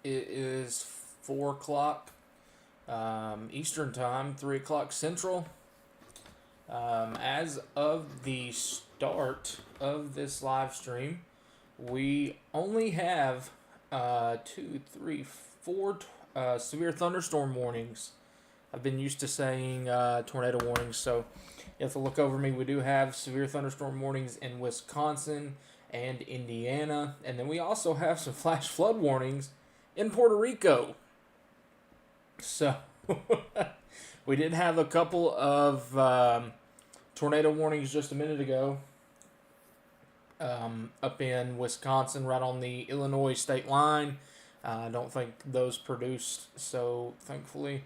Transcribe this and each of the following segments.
It is 4 o'clock Eastern Time, 3 o'clock Central. As of the start of this live stream, we only have 4 severe thunderstorm warnings. I've been used to saying tornado warnings, so you have to look over me. We do have severe thunderstorm warnings in Wisconsin and Indiana, and then we also have some flash flood warnings in Puerto Rico. So we did have a couple of tornado warnings just a minute ago up in Wisconsin, right on the Illinois state line. I don't think those produced, so thankfully.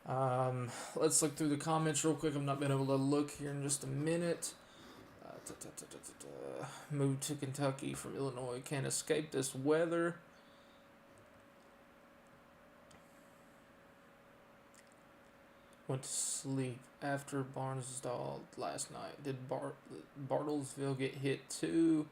Let's look through the comments real quick. I've not been able to look here in just a minute. Moved to Kentucky from Illinois. Can't escape this weather. Went to sleep after Barnsdall last night. Did Bartlesville get hit too?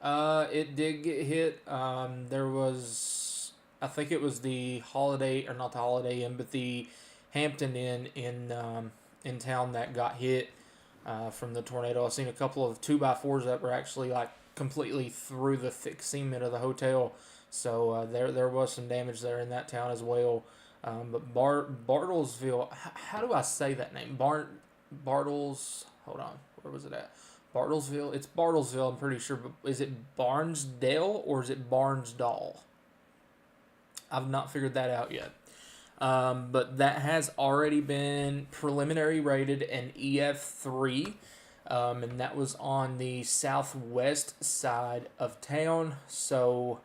It did get hit. There was, I think it was the Holiday, or not the Holiday Inn, but the Hampton Inn in town that got hit from the tornado. I've seen a couple of 2x4s that were actually like completely through the thick cement of the hotel. So there was some damage there in that town as well. But Bartlesville, how do I say that name? Bartles, hold on, where was it at? Bartlesville, it's Bartlesville, I'm pretty sure, but is it Barnsdale or is it Barnsdall? I've not figured that out yet. But that has already been preliminary rated an EF3, and that was on the southwest side of town, so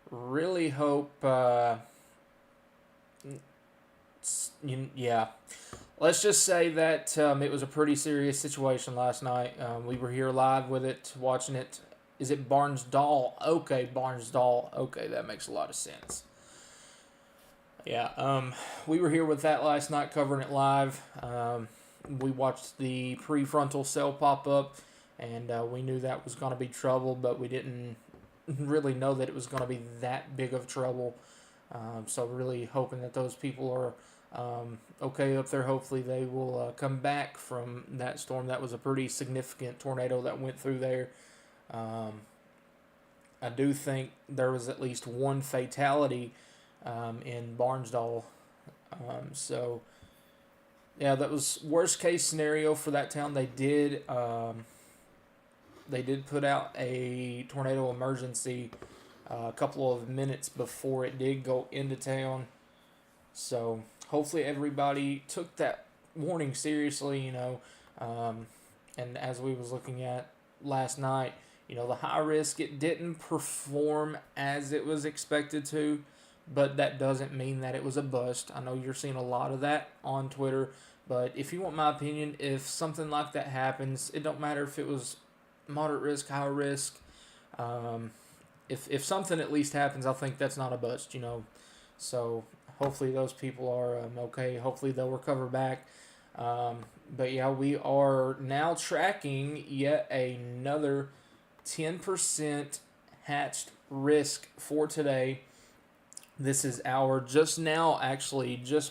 really hope, yeah, let's just say that it was a pretty serious situation last night. We were here live with it, watching it. Is it Barnsdall? Okay, Barnsdall. Okay, that makes a lot of sense. Yeah, we were here with that last night, covering it live. We watched the prefrontal cell pop up, and we knew that was going to be trouble, but we didn't really know that it was going to be that big of trouble. So really hoping that those people are okay up there. Hopefully they will come back from that storm. That was a pretty significant tornado that went through there. I do think there was at least one fatality in Barnsdall. So yeah, that was worst case scenario for that town. They did put out a tornado emergency a couple of minutes before it did go into town. So hopefully everybody took that warning seriously, and as we was looking at last night, the high risk, it didn't perform as it was expected to, but that doesn't mean that it was a bust. I know you're seeing a lot of that on Twitter, but if you want my opinion, if something like that happens, it don't matter if it was moderate risk, high risk, if something at least happens, I think that's not a bust, So hopefully those people are okay. Hopefully they'll recover back. But yeah, we are now tracking yet another 10% hatched risk for today. This is our just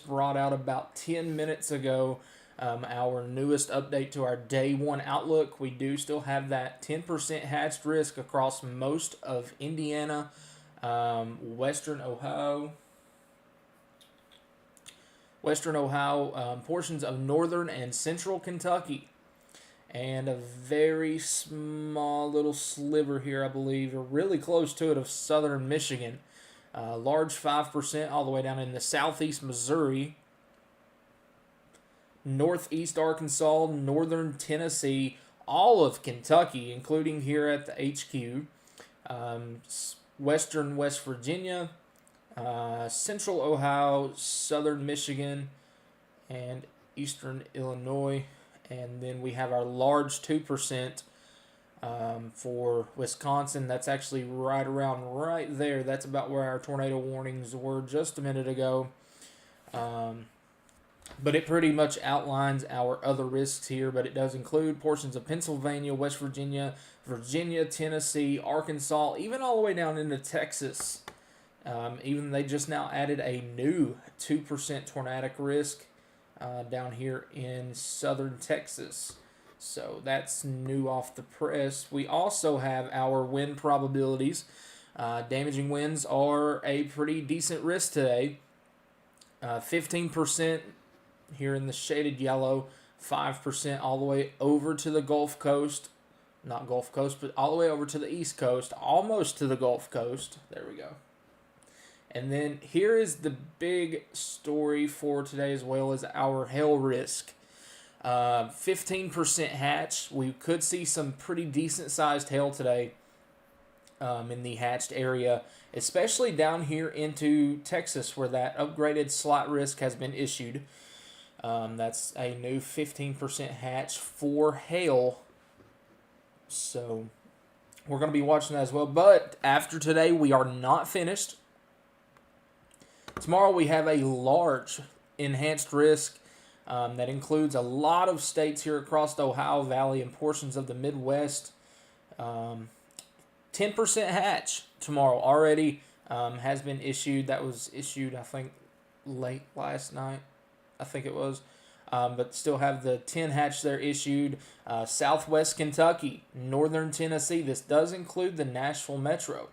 brought out about 10 minutes ago. Our newest update to our day one outlook. We do still have that 10% hatched risk across most of Indiana, Western Ohio, portions of northern and central Kentucky, and a very small little sliver here, I believe, or really close to it, of southern Michigan. Large 5% all the way down in the southeast Missouri, northeast Arkansas, northern Tennessee, all of Kentucky, including here at the HQ, western West Virginia, central Ohio, southern Michigan, and eastern Illinois. And then we have our large 2% for Wisconsin. That's actually right there. That's about where our tornado warnings were just a minute ago. But it pretty much outlines our other risks here, but it does include portions of Pennsylvania, West Virginia, Tennessee, Arkansas, even all the way down into Texas. Even they just now added a new 2% tornadic risk down here in southern Texas. So that's new off the press. We also have our wind probabilities. Damaging winds are a pretty decent risk today. 15% here in the shaded yellow, 5% all the way over to the Gulf Coast. Not Gulf Coast, but all the way over to the East Coast, almost to the Gulf Coast. There we go. And then here is the big story for today as well as our hail risk. 15% hatch. We could see some pretty decent sized hail today in the hatched area, especially down here into Texas where that upgraded slight risk has been issued. That's a new 15% hatch for hail. So we're going to be watching that as well. But after today, we are not finished. Tomorrow we have a large enhanced risk that includes a lot of states here across the Ohio Valley and portions of the Midwest. 10% hatch tomorrow already has been issued. That was issued, I think, late last night. I think it was. But still have the 10 hatch there issued. Southwest Kentucky, Northern Tennessee. This does include the Nashville Metro.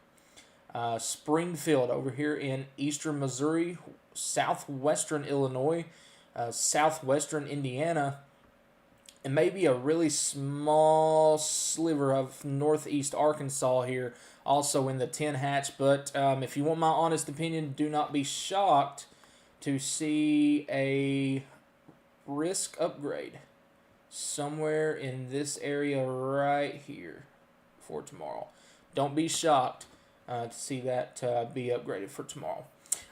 Springfield over here in eastern Missouri, southwestern Illinois, southwestern Indiana, and maybe a really small sliver of northeast Arkansas here, also in the 10 hatch. But if you want my honest opinion, do not be shocked to see a risk upgrade somewhere in this area right here for tomorrow. Don't be shocked to see that be upgraded for tomorrow.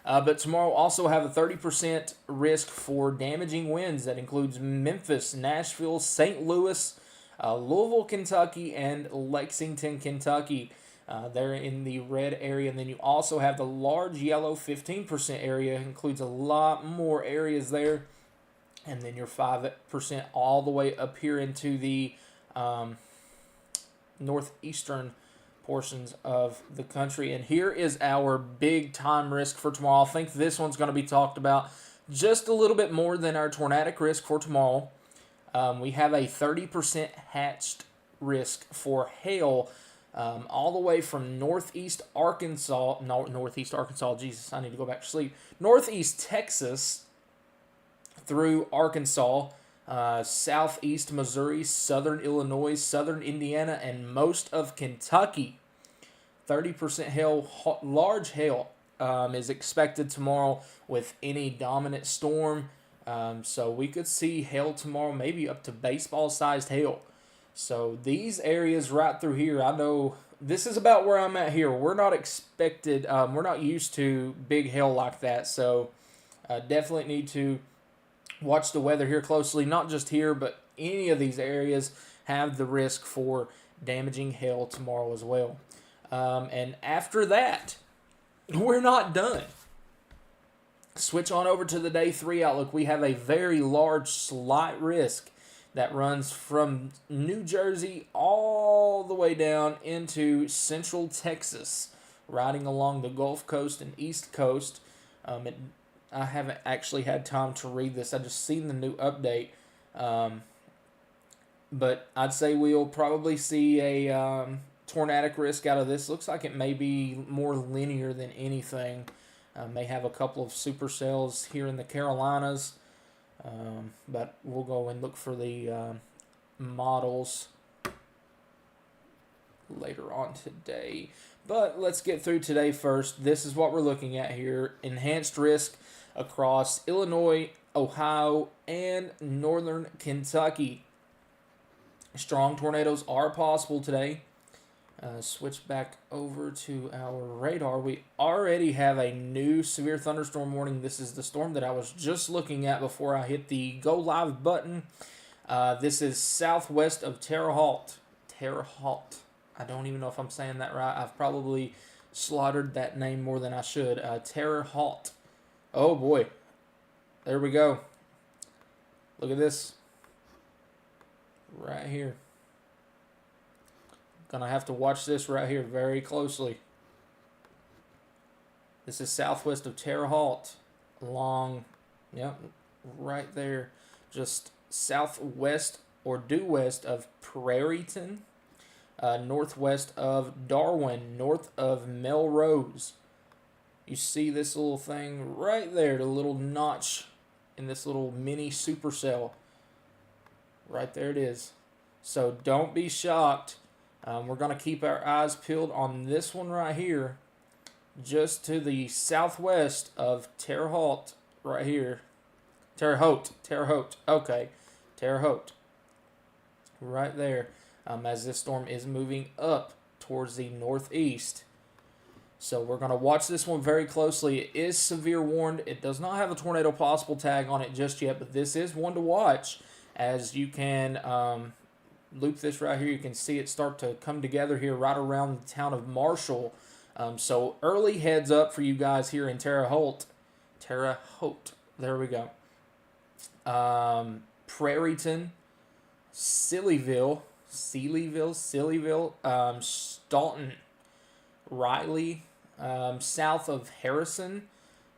But tomorrow also have a 30% risk for damaging winds. That includes Memphis, Nashville, St. Louis, Louisville, Kentucky, and Lexington, Kentucky. They're in the red area. And then you also have the large yellow 15% area. It includes a lot more areas there. And then your 5% all the way up here into the northeastern portions of the country. And here is our big time risk for tomorrow. I think this one's going to be talked about just a little bit more than our tornadic risk for tomorrow. We have a 30% hatched risk for hail all the way from northeast Arkansas. No, northeast Arkansas. Jesus, I need to go back to sleep. Northeast Texas through Arkansas, southeast Missouri, southern Illinois, southern Indiana, and most of Kentucky. 30% hail, large hail is expected tomorrow with any dominant storm. So we could see hail tomorrow, maybe up to baseball-sized hail. So these areas right through here, I know this is about where I'm at here. We're not expected, we're not used to big hail like that. So definitely need to watch the weather here closely. Not just here, but any of these areas have the risk for damaging hail tomorrow as well. And after that, we're not done. Switch on over to the day 3 outlook. We have a very large slight risk that runs from New Jersey all the way down into central Texas, riding along the Gulf Coast and East Coast. I haven't actually had time to read this. I just seen the new update. But I'd say we'll probably see a tornadic risk out of this. Looks like it may be more linear than anything. May have a couple of supercells here in the Carolinas. But we'll go and look for the models later on today. But let's get through today first. This is what we're looking at here. Enhanced risk across Illinois, Ohio, and northern Kentucky. Strong tornadoes are possible today. Switch back over to our radar. We already have a new severe thunderstorm warning. This is the storm that I was just looking at before I hit the go live button. This is southwest of Terre Haute. Terre Haute. I don't even know if I'm saying that right. I've probably slaughtered that name more than I should. Terre Haute. Oh boy. There we go. Look at this. Right here. Gonna have to watch this right here very closely. This is southwest of Terre Haute, along, yep, right there, just southwest or due west of Prairieton, northwest of Darwin, north of Melrose. You see this little thing right there, the little notch in this little mini supercell. Right there it is. So don't be shocked. We're going to keep our eyes peeled on this one right here, just to the southwest of Terre Haute, right here. Terre Haute. Okay, Terre Haute. Right there, as this storm is moving up towards the northeast. So we're going to watch this one very closely. It is severe warned. It does not have a tornado possible tag on it just yet, but this is one to watch. As you can loop this right here, you can see it start to come together here right around the town of Marshall. So early heads up for you guys here in Terre Haute. Terre Haute. There we go. Prairieton, Sillyville, Staunton, Riley, south of Harrison.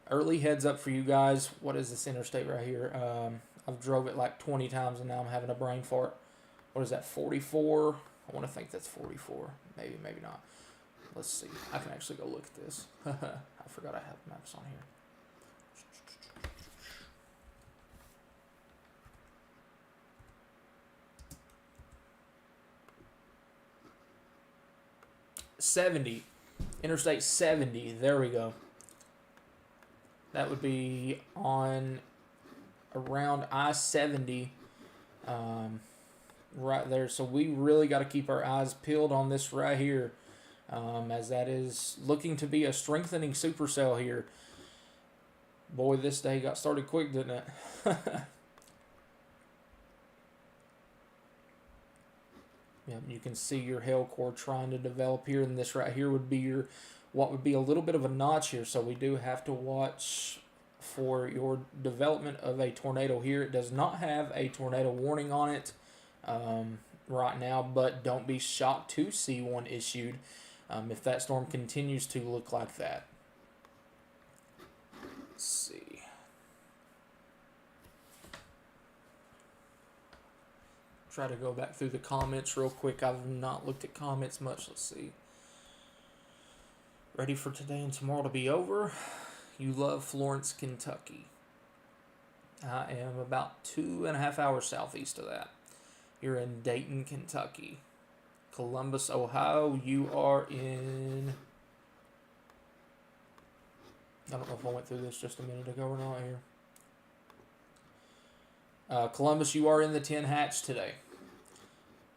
Early heads up for you guys. What is this interstate right here? I've drove it like 20 times and now I'm having a brain fart. What is that, 44? I want to think that's 44. Maybe, maybe not. Let's see. I can actually go look at this. I forgot I have maps on here. 70. Interstate 70. There we go. That would be on around I-70 right there. So we really got to keep our eyes peeled on this right here, as that is looking to be a strengthening supercell here. Boy, this day got started quick, didn't it? Yep, you can see your hail core trying to develop here, and this right here would be your, what would be a little bit of a notch here. So we do have to watch for your development of a tornado here. It does not have a tornado warning on it right now, but don't be shocked to see one issued if that storm continues to look like that. Let's see. Try to go back through the comments real quick. I've not looked at comments much. Let's see. Ready for today and tomorrow to be over? You love Florence, Kentucky. I am about 2.5 hours southeast of that. You're in Dayton, Kentucky. Columbus, Ohio. You are in... I don't know if I went through this just a minute ago or not here. Columbus, you are in the 10 hatch today.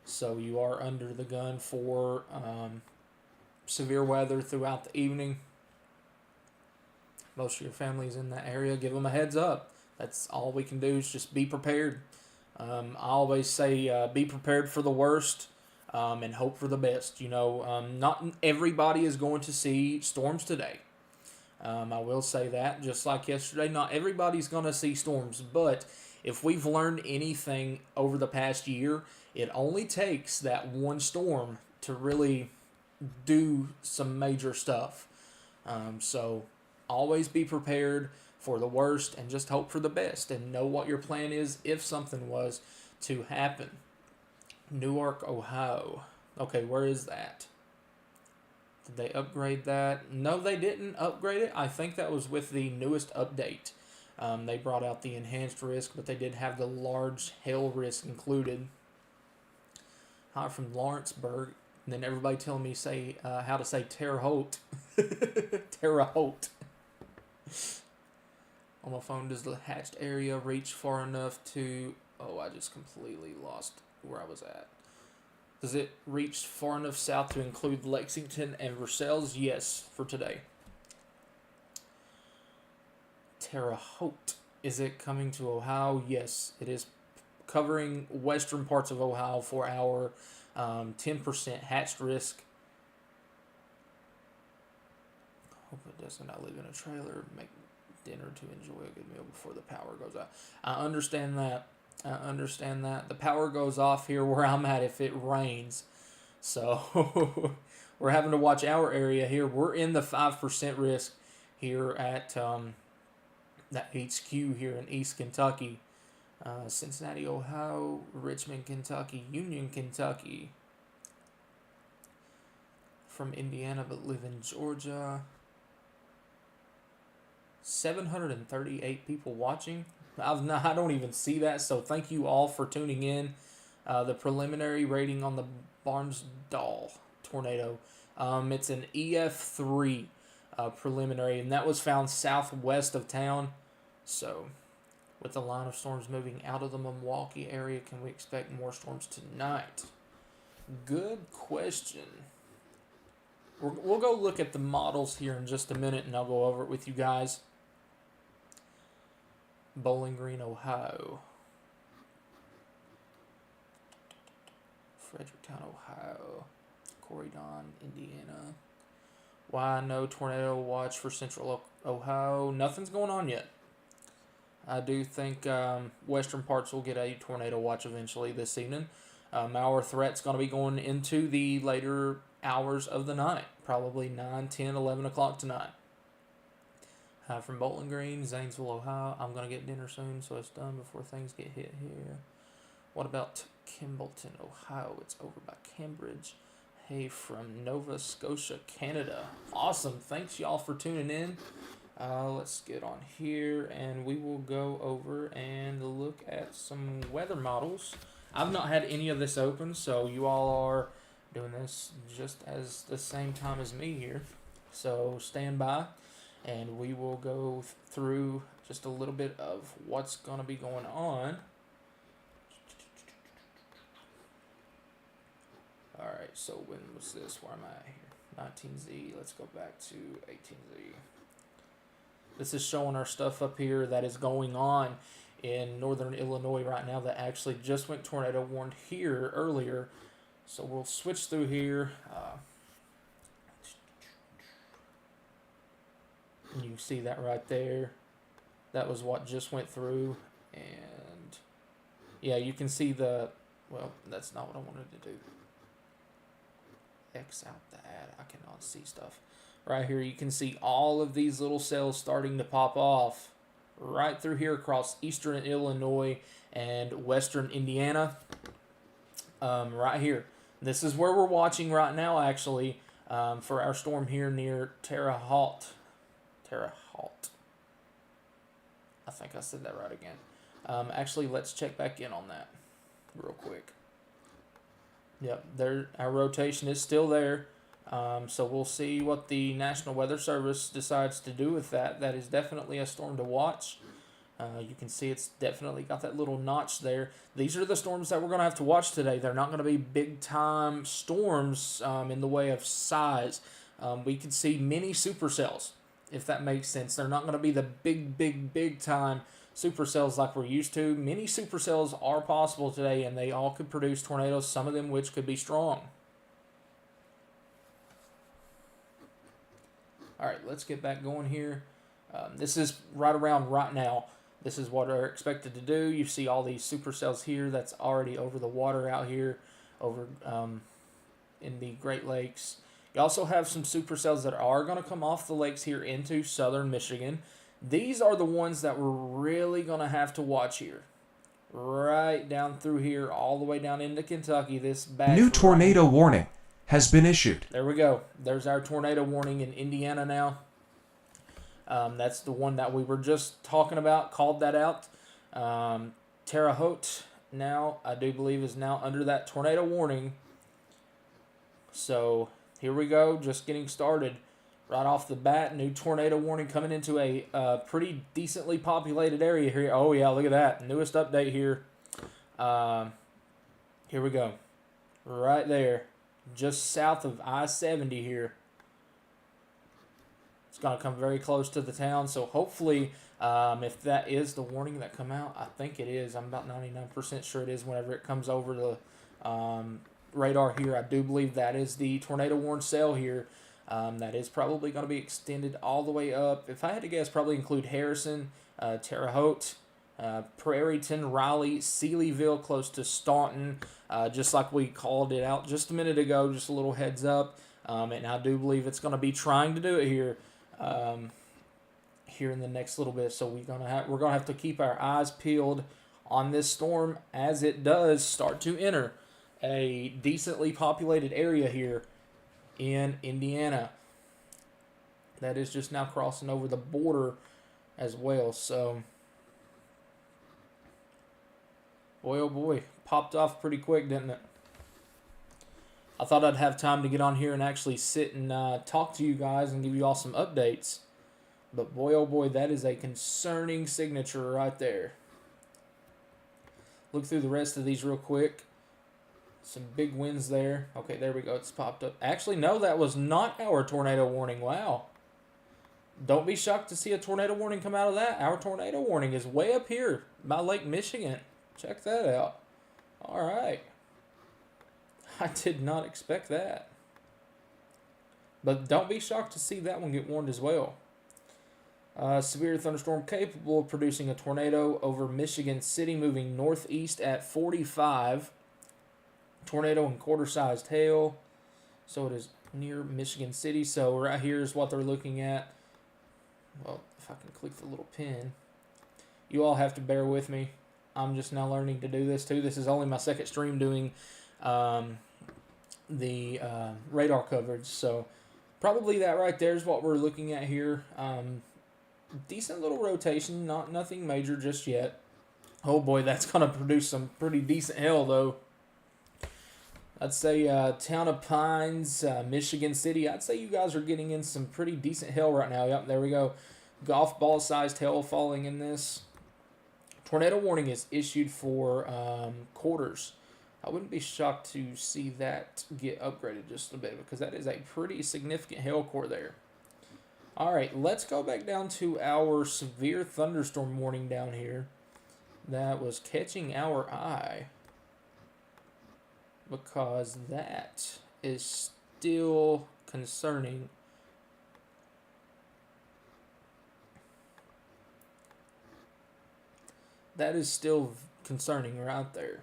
So you are under the gun for severe weather throughout the evening. Most of your family's in that area. Give them a heads up. That's all we can do is just be prepared. I always say be prepared for the worst and hope for the best. You know, not everybody is going to see storms today. I will say that, just like yesterday, not everybody's going to see storms, but if we've learned anything over the past year, it only takes that one storm to really do some major stuff. So always be prepared for the worst and just hope for the best and know what your plan is if something was to happen. Newark, Ohio. Okay, where is that? Did they upgrade that? No, they didn't upgrade it. I think that was with the newest update. They brought out the enhanced risk, but they did have the large hail risk included. Hi from Lawrenceburg. And then everybody telling me how to say Terre Haute. Terre Haute. On my phone, does the hatched area reach far enough to... Oh, I just completely lost where I was at. Does it reach far enough south to include Lexington and Versailles? Yes, for today. Terre Haute. Is it coming to Ohio? Yes, it is covering western parts of Ohio for our 10% hatched risk. Hope it doesn't. I live in a trailer. Make dinner to enjoy a good meal before the power goes out. I understand that. The power goes off here where I'm at if it rains. So we're having to watch our area here. We're in the 5% risk here at that HQ here in East Kentucky. Cincinnati, Ohio, Richmond, Kentucky, Union, Kentucky. From Indiana but live in Georgia. 738 people watching. I don't even see that, so thank you all for tuning in. The preliminary rating on the Barnsdall tornado. It's an EF3 preliminary, and that was found southwest of town. So, with the line of storms moving out of the Milwaukee area, can we expect more storms tonight? Good question. We'll go look at the models here in just a minute, and I'll go over it with you guys. Bowling Green, Ohio. Fredericktown, Ohio. Corydon, Indiana. Why no tornado watch for Central Ohio? Nothing's going on yet. I do think western parts will get a tornado watch eventually this evening. Our threat's going to be going into the later hours of the night. Probably 9, 10, 11 o'clock tonight. From Bowling Green, Zanesville, Ohio. I'm going to get dinner soon, so it's done before things get hit here. What about Kimballton, Ohio? It's over by Cambridge. Hey, from Nova Scotia, Canada. Awesome. Thanks, y'all, for tuning in. Let's get on here, and we will go over and look at some weather models. I've not had any of this open, so you all are doing this just as the same time as me here. So stand by, and we will go through just a little bit of what's going to be going on. Alright, so when was this? Where am I at here? 19Z. Let's go back to 18Z. This is showing our stuff up here that is going on in northern Illinois right now that actually just went tornado warned here earlier. So we'll switch through here. You can see that right there. That was what just went through. And yeah, you can see the, well, that's not what I wanted to do. X out the ad. I cannot see stuff. Right here, you can see all of these little cells starting to pop off right through here across eastern Illinois and western Indiana. Right here. This is where we're watching right now, actually, for our storm here near Terre Haute. Terre Haute. I think I said that right again. Actually, let's check back in on that real quick. Yep, there. Our rotation is still there. So we'll see what the National Weather Service decides to do with that. That is definitely a storm to watch. You can see it's definitely got that little notch there. These are the storms that we're going to have to watch today. They're not going to be big-time storms in the way of size. We could see mini supercells, if that makes sense. They're not going to be the big-time supercells like we're used to. Mini supercells are possible today, and they all could produce tornadoes, some of them which could be strong. All right, let's get back going here. This is right around right now. This is what they're expected to do. You see all these supercells here. That's already over the water out here over in the Great Lakes. You also have some supercells that are going to come off the lakes here into southern Michigan. These are the ones that we're really going to have to watch here. Right down through here, all the way down into Kentucky. This bad New tornado warning has been issued. There we go. There's our tornado warning in Indiana now. That's the one that we were just talking about. Called that out. Terre Haute now, I do believe, is now under that tornado warning. So here we go. Just getting started. Right off the bat, new tornado warning coming into a pretty decently populated area here. Oh, yeah, look at that. Newest update here. Here we go. Right there. Just south of I-70 here. It's going to come very close to the town. So hopefully, if that is the warning that come out, I think it is. I'm about 99% sure it is whenever it comes over the radar here. I do believe that is the tornado warned cell here. That is probably going to be extended all the way up. If I had to guess, probably include Harrison, Terre Haute, Prairieton, Raleigh, Sealyville, close to Staunton, just like we called it out just a minute ago, just a little heads up. And I do believe it's going to be trying to do it here. here in the next little bit. So we're gonna have to keep our eyes peeled on this storm as it does start to enter a decently populated area here in Indiana. That is just now crossing over the border as well. So, boy, oh boy, popped off pretty quick, didn't it? I thought I'd have time to get on here and actually sit and talk to you guys and give you all some updates. But boy, oh boy, that is a concerning signature right there. Look through the rest of these real quick. Some big winds there. Okay, there we go. It's popped up. Actually, no, that was not our tornado warning. Wow. Don't be shocked to see a tornado warning come out of that. Our tornado warning is way up here by Lake Michigan. Check that out. All right. I did not expect that. But don't be shocked to see that one get warned as well. Severe thunderstorm capable of producing a tornado over Michigan City, moving northeast at 45. Tornado and quarter-sized hail. So it is near Michigan City. So right here is what they're looking at. Well, if I can click the little pin. You all have to bear with me. I'm just now learning to do this too. This is only my second stream doing the radar coverage. So probably that right there is what we're looking at here. Decent little rotation. Nothing major just yet. Oh boy, that's going to produce some pretty decent hail though. I'd say Town of Pines, Michigan City. I'd say you guys are getting in some pretty decent hail right now. Yep, there we go. Golf ball sized hail falling in this. Tornado warning is issued for quarters. I wouldn't be shocked to see that get upgraded just a bit because that is a pretty significant hail core there. All right, let's go back down to our severe thunderstorm warning down here that was catching our eye. Because that is still concerning. That is still concerning right there.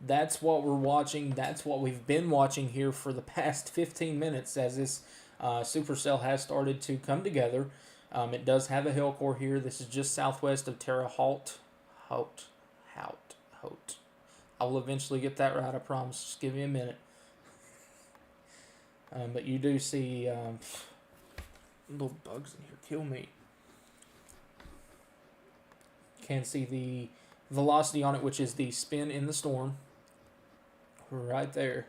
That's what we're watching. That's what we've been watching here for the past 15 minutes as this supercell has started to come together. It does have a hail core here. This is just southwest of Terre Haute. Haute. I will eventually get that right, I promise. Just give me a minute. But you do see little bugs in here. Kill me. Can see the velocity on it, which is the spin in the storm. Right there.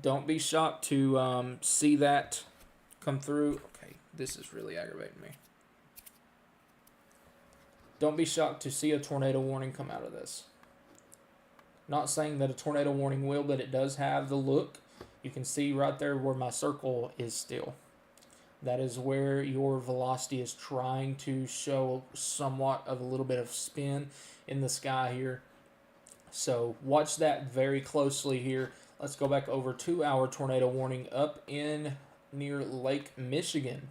Don't be shocked to see that come through. Okay, this is really aggravating me. Don't be shocked to see a tornado warning come out of this. Not saying that a tornado warning will, but it does have the look. You can see right there where my circle is still. That is where your velocity is trying to show somewhat of a little bit of spin in the sky here. So watch that very closely here. Let's go back over to our tornado warning up in near Lake Michigan.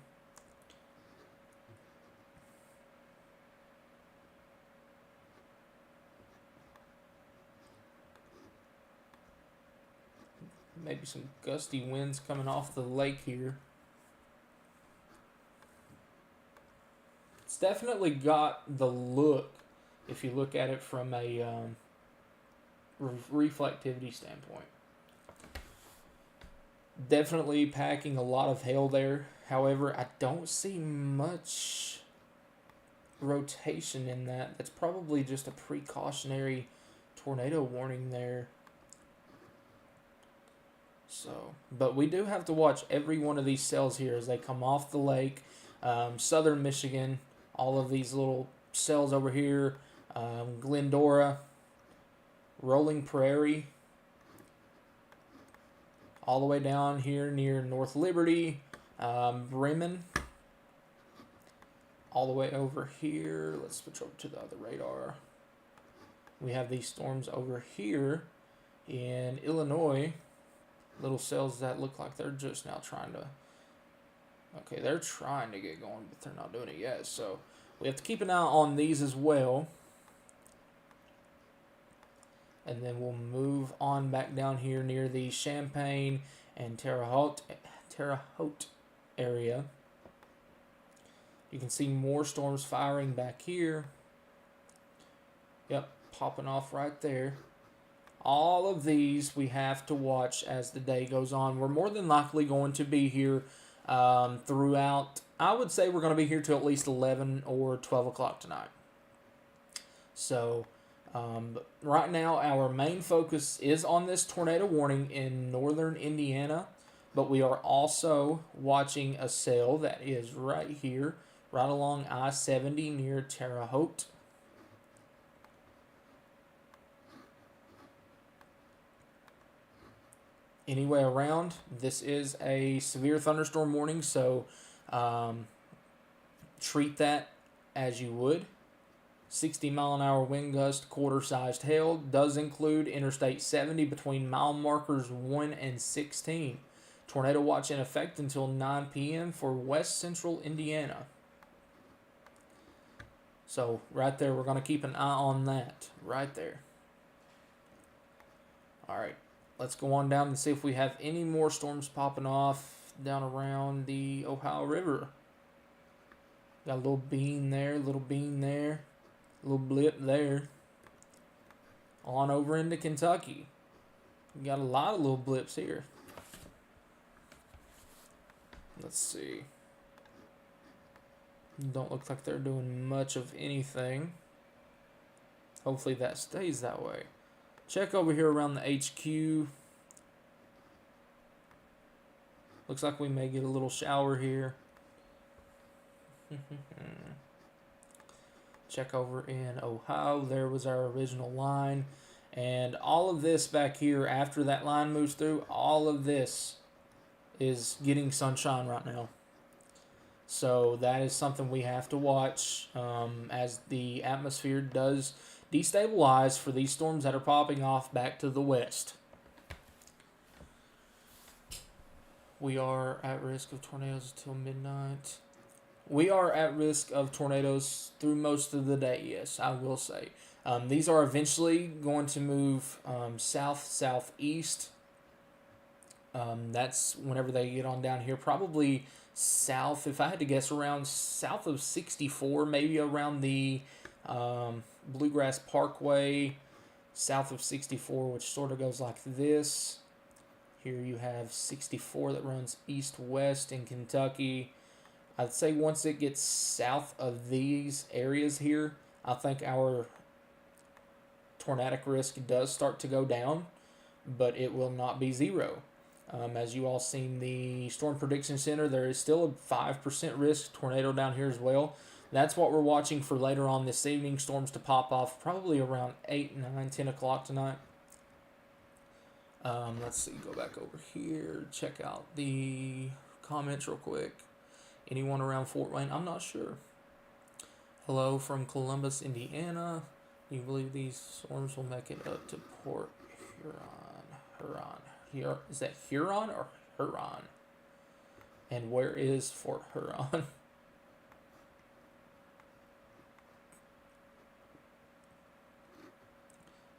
Maybe some gusty winds coming off the lake here. It's definitely got the look, if you look at it from a reflectivity standpoint. Definitely packing a lot of hail there. However, I don't see much rotation in that. That's probably just a precautionary tornado warning there. So, but we do have to watch every one of these cells here as they come off the lake. Southern Michigan, all of these little cells over here. Glendora, Rolling Prairie, all the way down here near North Liberty, Bremen, all the way over here. Let's switch over to the other radar. We have these storms over here in Illinois. Little cells that look like they're just now trying to... Okay, they're trying to get going, but they're not doing it yet. So we have to keep an eye on these as well. And then we'll move on back down here near the Champaign and Terre Haute area. You can see more storms firing back here. Yep, popping off right there. All of these we have to watch as the day goes on. We're more than likely going to be here throughout. I would say we're going to be here till at least 11 or 12 o'clock tonight. So right now our main focus is on this tornado warning in northern Indiana. But we are also watching a cell that is right here, right along I-70 near Terre Haute. Anyway around, this is a severe thunderstorm warning, so treat that as you would. 60-mile-an-hour wind gust, quarter-sized hail, does include Interstate 70 between mile markers 1 and 16. Tornado watch in effect until 9 p.m. for west central Indiana. So right there, we're going to keep an eye on that right there. All right. Let's go on down and see if we have any more storms popping off down around the Ohio River. Got a little bean there, little blip there. On over into Kentucky. We got a lot of little blips here. Let's see. Don't look like they're doing much of anything. Hopefully that stays that way. Check over here around the HQ. Looks like we may get a little shower here. Check over in Ohio. There was our original line. And all of this back here, after that line moves through, all of this is getting sunshine right now. So that is something we have to watch as the atmosphere does destabilize for these storms that are popping off back to the west. We are at risk of tornadoes until midnight. We are at risk of tornadoes through most of the day, yes, I will say. These are eventually going to move south-southeast. That's whenever they get on down here. Probably south, if I had to guess, around south of 64, maybe around the Bluegrass Parkway, south of 64, which sort of goes like this. Here you have 64 that runs east-west in Kentucky. I'd say once it gets south of these areas here, I think our tornadic risk does start to go down, but it will not be zero. As you all seen the Storm Prediction Center, there is still a 5% risk tornado down here as well. That's what we're watching for later on this evening. Storms to pop off probably around 8, 9, 10 o'clock tonight. Let's see, go back over here, check out the comments real quick. Anyone around Fort Wayne? I'm not sure. Hello from Columbus, Indiana. Do you believe these storms will make it up to Port Huron? Is that Huron or Huron? And where is Fort Huron?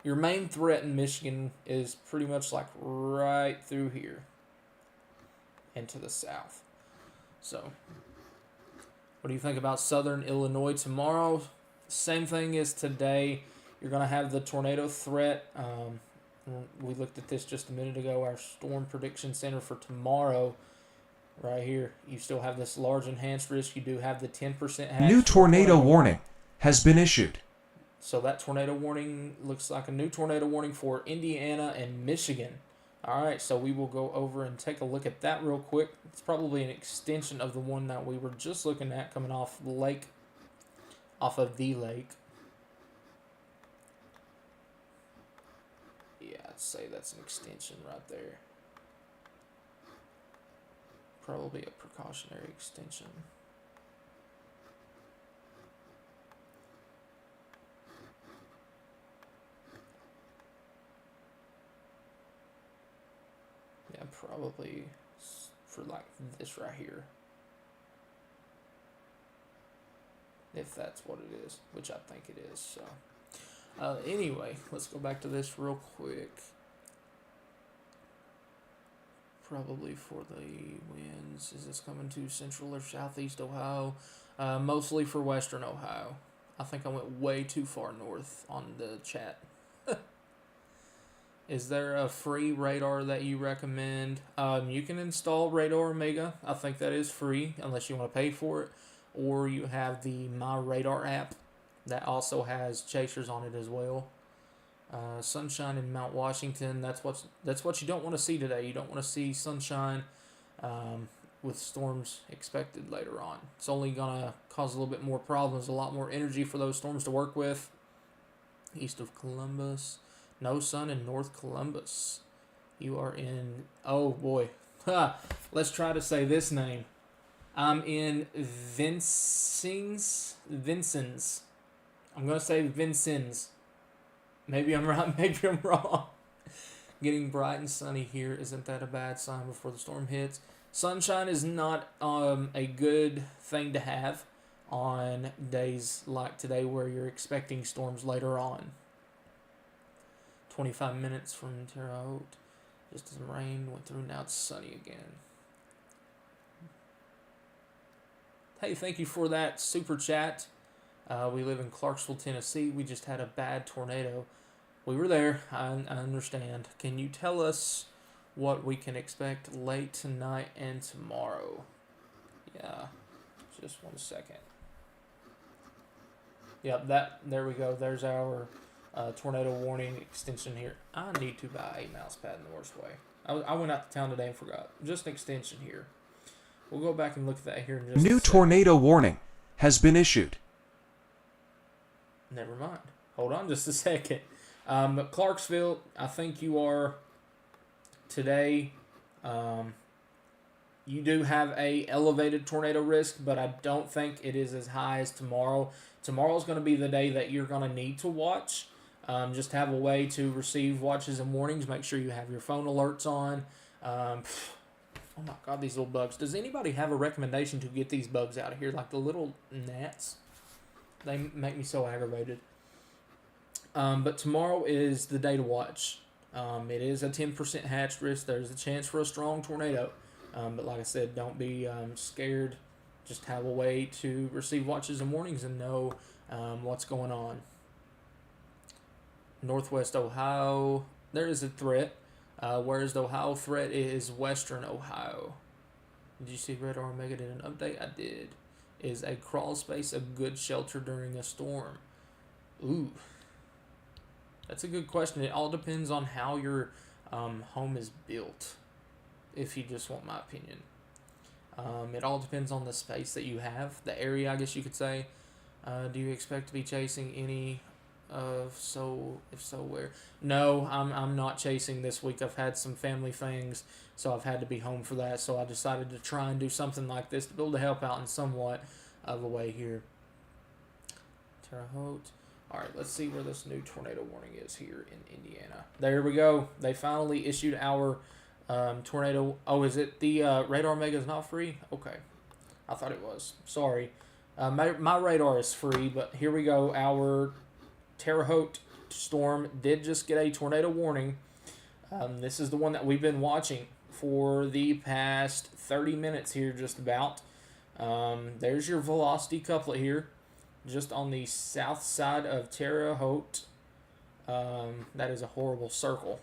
Your main threat in Michigan is pretty much like right through here and to the south. So, what do you think about southern Illinois tomorrow? Same thing as today. You're going to have the tornado threat. We looked at this just a minute ago. Our Storm Prediction Center for tomorrow, right here. You still have this large enhanced risk. You do have the 10% hatch. New tornado warning has been issued. So that tornado warning looks like a new tornado warning for Indiana and Michigan. All right, so we will go over and take a look at that real quick. It's probably an extension of the one that we were just looking at coming off of the lake. Yeah, I'd say that's an extension right there. Probably a precautionary extension. Yeah, probably for like this right here. If that's what it is, which I think it is. So, anyway, let's go back to this real quick. probably for the winds. Is this coming to central or southeast Ohio? Mostly for western Ohio. I think I went way too far north on the chat. Is there a free radar that you recommend? You can install Radar Omega. I think that is free unless you want to pay for it. Or you have the My Radar app that also has chasers on it as well. Sunshine in Mount Washington. That's what you don't want to see today. You don't want to see sunshine with storms expected later on. It's only gonna cause a little bit more problems, a lot more energy for those storms to work with. East of Columbus. No sun in North Columbus. You are in, oh boy. Let's try to say this name. I'm in Vincennes. I'm going to say Vincennes. Maybe I'm right, maybe I'm wrong. Getting bright and sunny here. Isn't that a bad sign before the storm hits? Sunshine is not a good thing to have on days like today where you're expecting storms later on. 25 minutes from Terre Haute. Just as the rain went through, now it's sunny again. Hey, thank you for that super chat. We live in Clarksville, Tennessee. We just had a bad tornado. We were there. I understand. Can you tell us what we can expect late tonight and tomorrow? Yeah, just 1 second. Yep, there we go. There's our tornado warning extension here. I need to buy a mouse pad in the worst way. I went out to town today and forgot. Just an extension here. We'll go back and look at that here in just a second. New tornado warning has been issued. Never mind. Hold on just a second. Clarksville, I think you are today. You do have a elevated tornado risk, but I don't think it is as high as tomorrow. Tomorrow's going to be the day that you're going to need to watch. Just have a way to receive watches and warnings. Make sure you have your phone alerts on. Oh my God, these little bugs. Does anybody have a recommendation to get these bugs out of here? Like the little gnats? They make me so aggravated. But tomorrow is the day to watch. It is a 10% hatch risk. There's a chance for a strong tornado. But like I said, don't be scared. Just have a way to receive watches and warnings and know what's going on. Northwest Ohio, there is a threat. Whereas the Ohio threat is Western Ohio. Did you see Radar Omega did an update? I did. Is a crawl space a good shelter during a storm? Ooh. That's a good question. It all depends on how your home is built, if you just want my opinion. It all depends on the space that you have, the area, I guess you could say. Do you expect to be chasing any if so where? No, I'm not chasing this week. I've had some family things, so I've had to be home for that. So I decided to try and do something like this to be able to help out in somewhat of a way here. Terre Haute. All right, let's see where this new tornado warning is here in Indiana. There we go. They finally issued our tornado. Oh, is it the Radar Omega is not free? Okay, I thought it was. Sorry. My radar is free, but here we go. Our Terre Haute storm did just get a tornado warning. This is the one that we've been watching for the past 30 minutes here, just about. There's your velocity couplet here, just on the south side of Terre Haute. That is a horrible circle.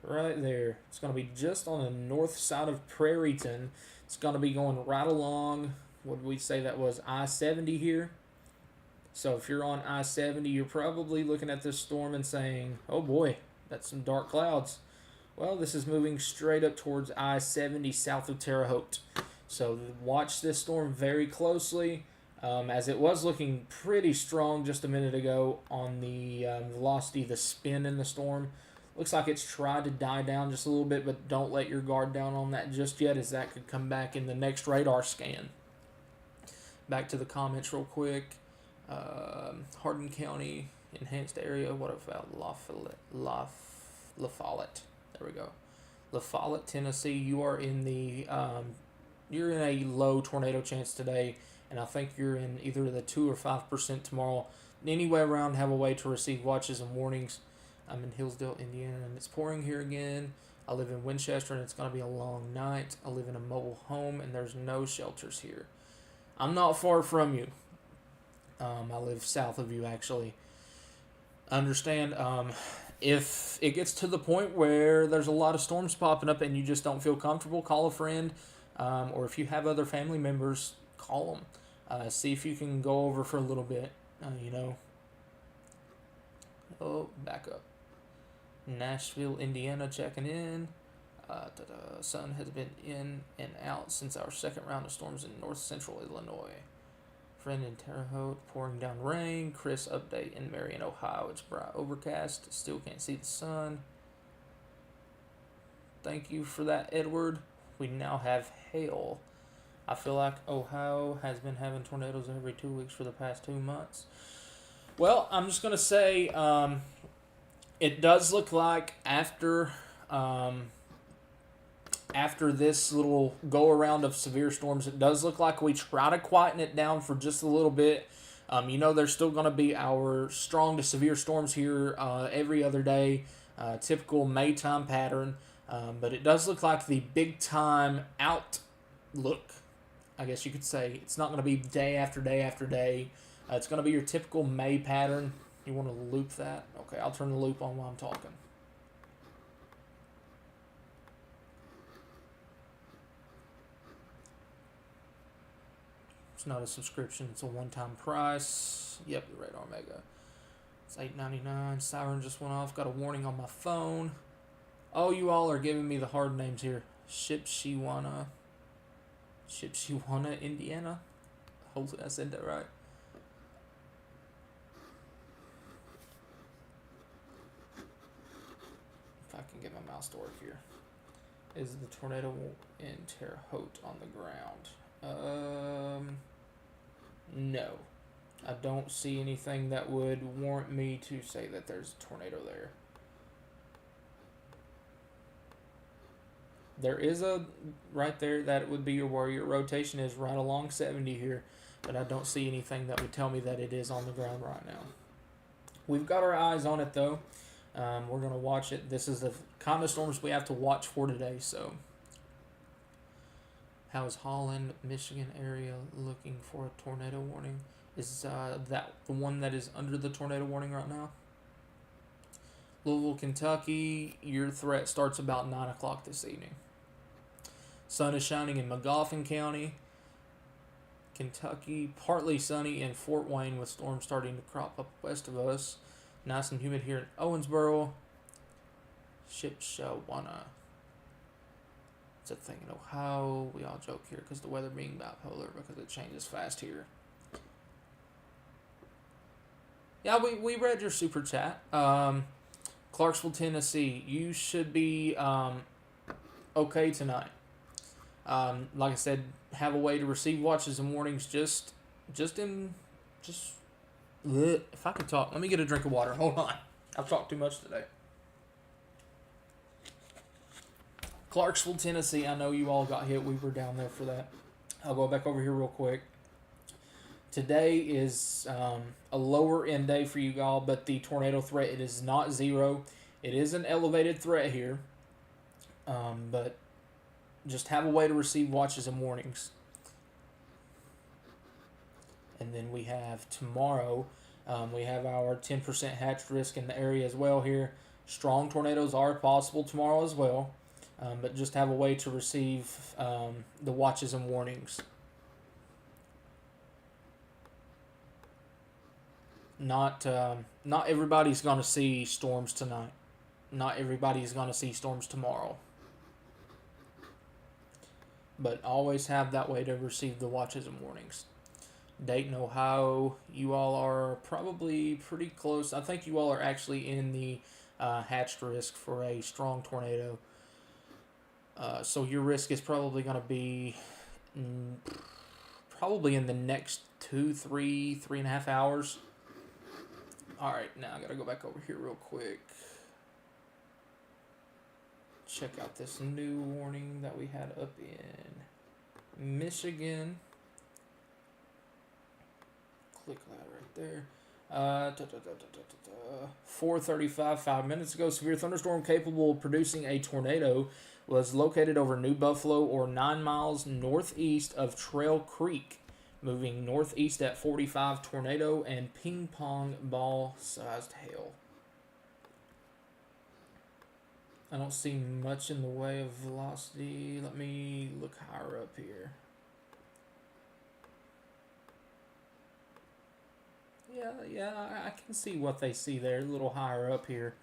Right there. It's going to be just on the north side of Prairieton. It's going to be going right along, what did we say that was, I-70 here. So if you're on I-70, you're probably looking at this storm and saying, oh boy, that's some dark clouds. Well, this is moving straight up towards I-70 south of Terre Haute. So watch this storm very closely, as it was looking pretty strong just a minute ago on the velocity, the spin in the storm. Looks like it's tried to die down just a little bit, but don't let your guard down on that just yet, as that could come back in the next radar scan. Back to the comments real quick. Hardin County, enhanced area. What about La Follette? There we go. La Follette, Tennessee. You are in the you're in a low tornado chance today, and I think you're in either the 2 or 5% tomorrow. Anyway, around have a way to receive watches and warnings. I'm in Hillsdale, Indiana, and it's pouring here again. I live in Winchester and it's going to be a long night. I live in a mobile home and there's no shelters here. I'm not far from you. I live south of you, actually. Understand, if it gets to the point where there's a lot of storms popping up and you just don't feel comfortable, call a friend. Or if you have other family members, call them. See if you can go over for a little bit. Oh, back up. Nashville, Indiana, checking in. Sun has been in and out since our second round of storms in north central Illinois. Friend in Terre Haute, pouring down rain. Chris, update in Marion, Ohio. It's bright overcast. Still can't see the sun. Thank you for that, Edward. We now have hail. I feel like Ohio has been having tornadoes every 2 weeks for the past 2 months. Well, I'm just going to say it does look like after this little go-around of severe storms, it does look like we try to quieten it down for just a little bit. There's still going to be our strong to severe storms here every other day, typical May time pattern. But it does look like the big time outlook, I guess you could say. It's not going to be day after day after day. It's going to be your typical May pattern. You want to loop that? Okay, I'll turn the loop on while I'm talking. It's not a subscription. It's a one-time price. Yep, the Radar Mega. It's $8.99. Siren just went off. Got a warning on my phone. Oh, you all are giving me the hard names here. Shipshewana, Indiana. Hopefully I said that right. If I can get my mouse to work here. Is the tornado in Terre Haute on the ground? No. I don't see anything that would warrant me to say that there's a tornado there. There is a right there that would be where your rotation is right along 70 here, but I don't see anything that would tell me that it is on the ground right now. We've got our eyes on it though. We're going to watch it. This is the kind of storms we have to watch for today. So, how is Holland, Michigan area looking for a tornado warning? Is that the one that is under the tornado warning right now? Louisville, Kentucky, your threat starts about 9 o'clock this evening. Sun is shining in McGoffin County, Kentucky. Partly sunny in Fort Wayne with storms starting to crop up west of us. Nice and humid here in Owensboro. Shipshewana. It's a thing in Ohio. We all joke here because the weather being bipolar because it changes fast here. Yeah, we read your super chat. Clarksville, Tennessee. You should be okay tonight. Like I said, have a way to receive watches and warnings. If I could talk, let me get a drink of water. Hold on, I've talked too much today. Clarksville, Tennessee. I know you all got hit. We were down there for that. I'll go back over here real quick. Today is a lower end day for you all, but the tornado threat, it is not zero. It is an elevated threat here, but just have a way to receive watches and warnings. And then we have tomorrow, we have our 10% hatch risk in the area as well here. Strong tornadoes are possible tomorrow as well, but just have a way to receive the watches and warnings. Not everybody's going to see storms tonight. Not everybody's going to see storms tomorrow. But always have that way to receive the watches and warnings. Dayton, Ohio, you all are probably pretty close. I think you all are actually in the hatched risk for a strong tornado. So your risk is probably going to be probably in the next 3.5 hours. All right, now I got to go back over here real quick. Check out this new warning that we had up in Michigan. Click that right there. Da. 4:35, 5 minutes ago. Severe thunderstorm capable of producing a tornado was located over New Buffalo or 9 miles northeast of Trail Creek, moving northeast at 45. Tornado and ping pong ball sized hail. I don't see much in the way of velocity. Let me look higher up here. Yeah, I can see what they see there, a little higher up here.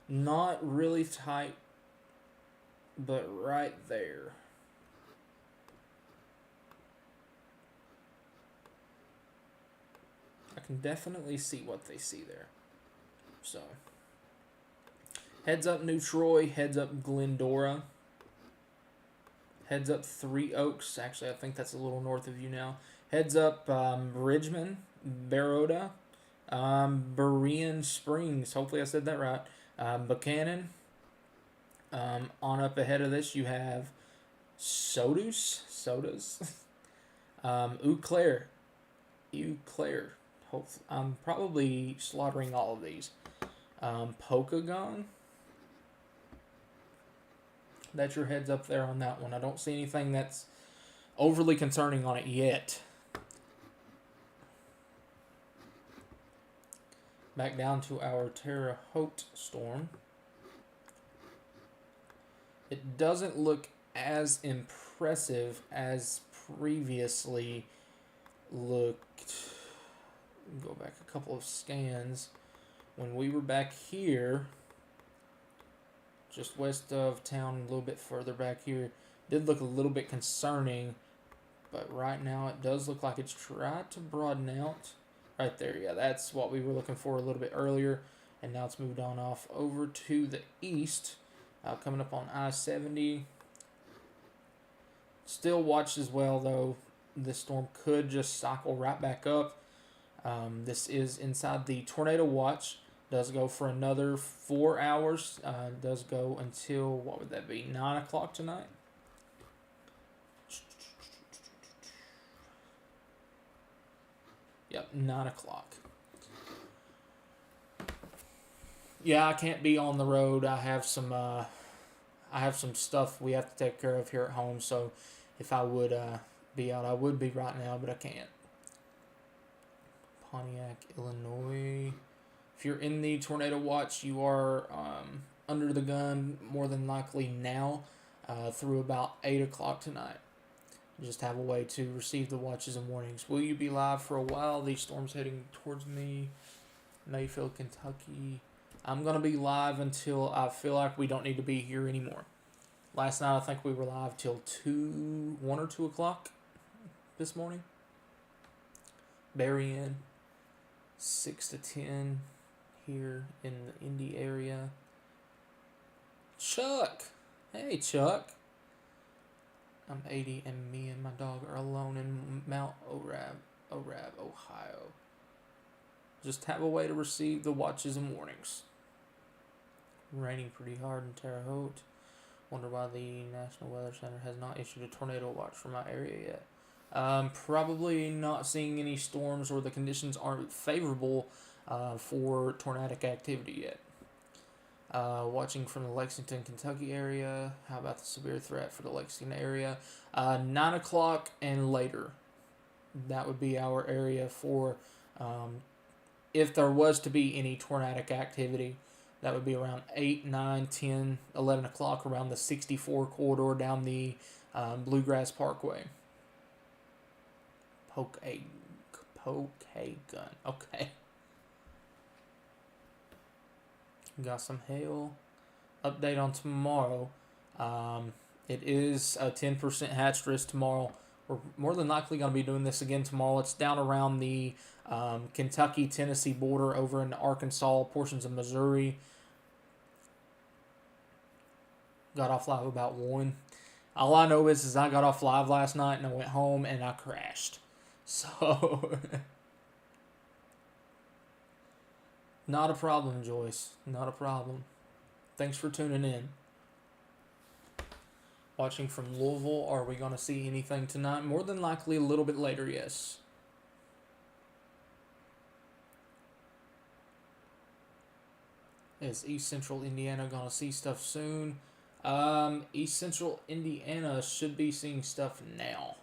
Not really tight, but right there. I can definitely see what they see there. So, heads up New Troy, heads up Glendora, heads up Three Oaks. Actually, I think that's a little north of you now. Heads up Ridgeman, Baroda, Berean Springs. Hopefully, I said that right. Buchanan. On up ahead of this, you have Sodas. Eau Claire. Hopefully, I'm probably slaughtering all of these. Pokagon. That's your heads up there on that one. I don't see anything that's overly concerning on it yet. Back down to our Terre Haute storm. It doesn't look as impressive as previously looked. Go back a couple of scans. When we were back here, just west of town, a little bit further back here, did look a little bit concerning, but right now it does look like it's tried to broaden out. Right there, yeah, that's what we were looking for a little bit earlier, and now it's moved on off over to the east, coming up on I-70. Still watched as well, though. This storm could just cycle right back up. This is inside the tornado watch. Does go for another 4 hours. Does go until, what would that be, 9 o'clock tonight? Yep, 9 o'clock. Yeah, I can't be on the road. I have some stuff we have to take care of here at home. So if I would be out, I would be right now, but I can't. Pontiac, Illinois. If you're in the tornado watch, you are under the gun more than likely now through about 8 o'clock tonight. Just have a way to receive the watches and warnings. Will you be live for a while? These storms heading towards me. Mayfield, Kentucky. I'm going to be live until I feel like we don't need to be here anymore. Last night, I think we were live till 1 or 2 o'clock this morning. Berrien, 6 to 10 here in the Indy area. Chuck! Hey, Chuck. I'm 80 and me and my dog are alone in Mount Orab, Ohio. Just have a way to receive the watches and warnings. Raining pretty hard in Terre Haute. Wonder why the National Weather Center has not issued a tornado watch for my area yet. Probably not seeing any storms or the conditions aren't favorable for tornadic activity yet. Watching from the Lexington, Kentucky area. How about the severe threat for the Lexington area? 9 o'clock and later. That would be our area for if there was to be any tornadic activity. That would be around 8, 9, 10, 11 o'clock around the 64 corridor down the Bluegrass Parkway. Poke a gun. Okay. Got some hail. Update on tomorrow. It is a 10% hatch risk tomorrow. We're more than likely going to be doing this again tomorrow. It's down around the Kentucky-Tennessee border over in Arkansas, portions of Missouri. Got off live about 1. All I know is I got off live last night and I went home and I crashed. So... Not a problem, Joyce. Not a problem. Thanks for tuning in. Watching from Louisville, are we going to see anything tonight? More than likely a little bit later, yes. Is East Central Indiana gonna see stuff soon? East Central Indiana should be seeing stuff now.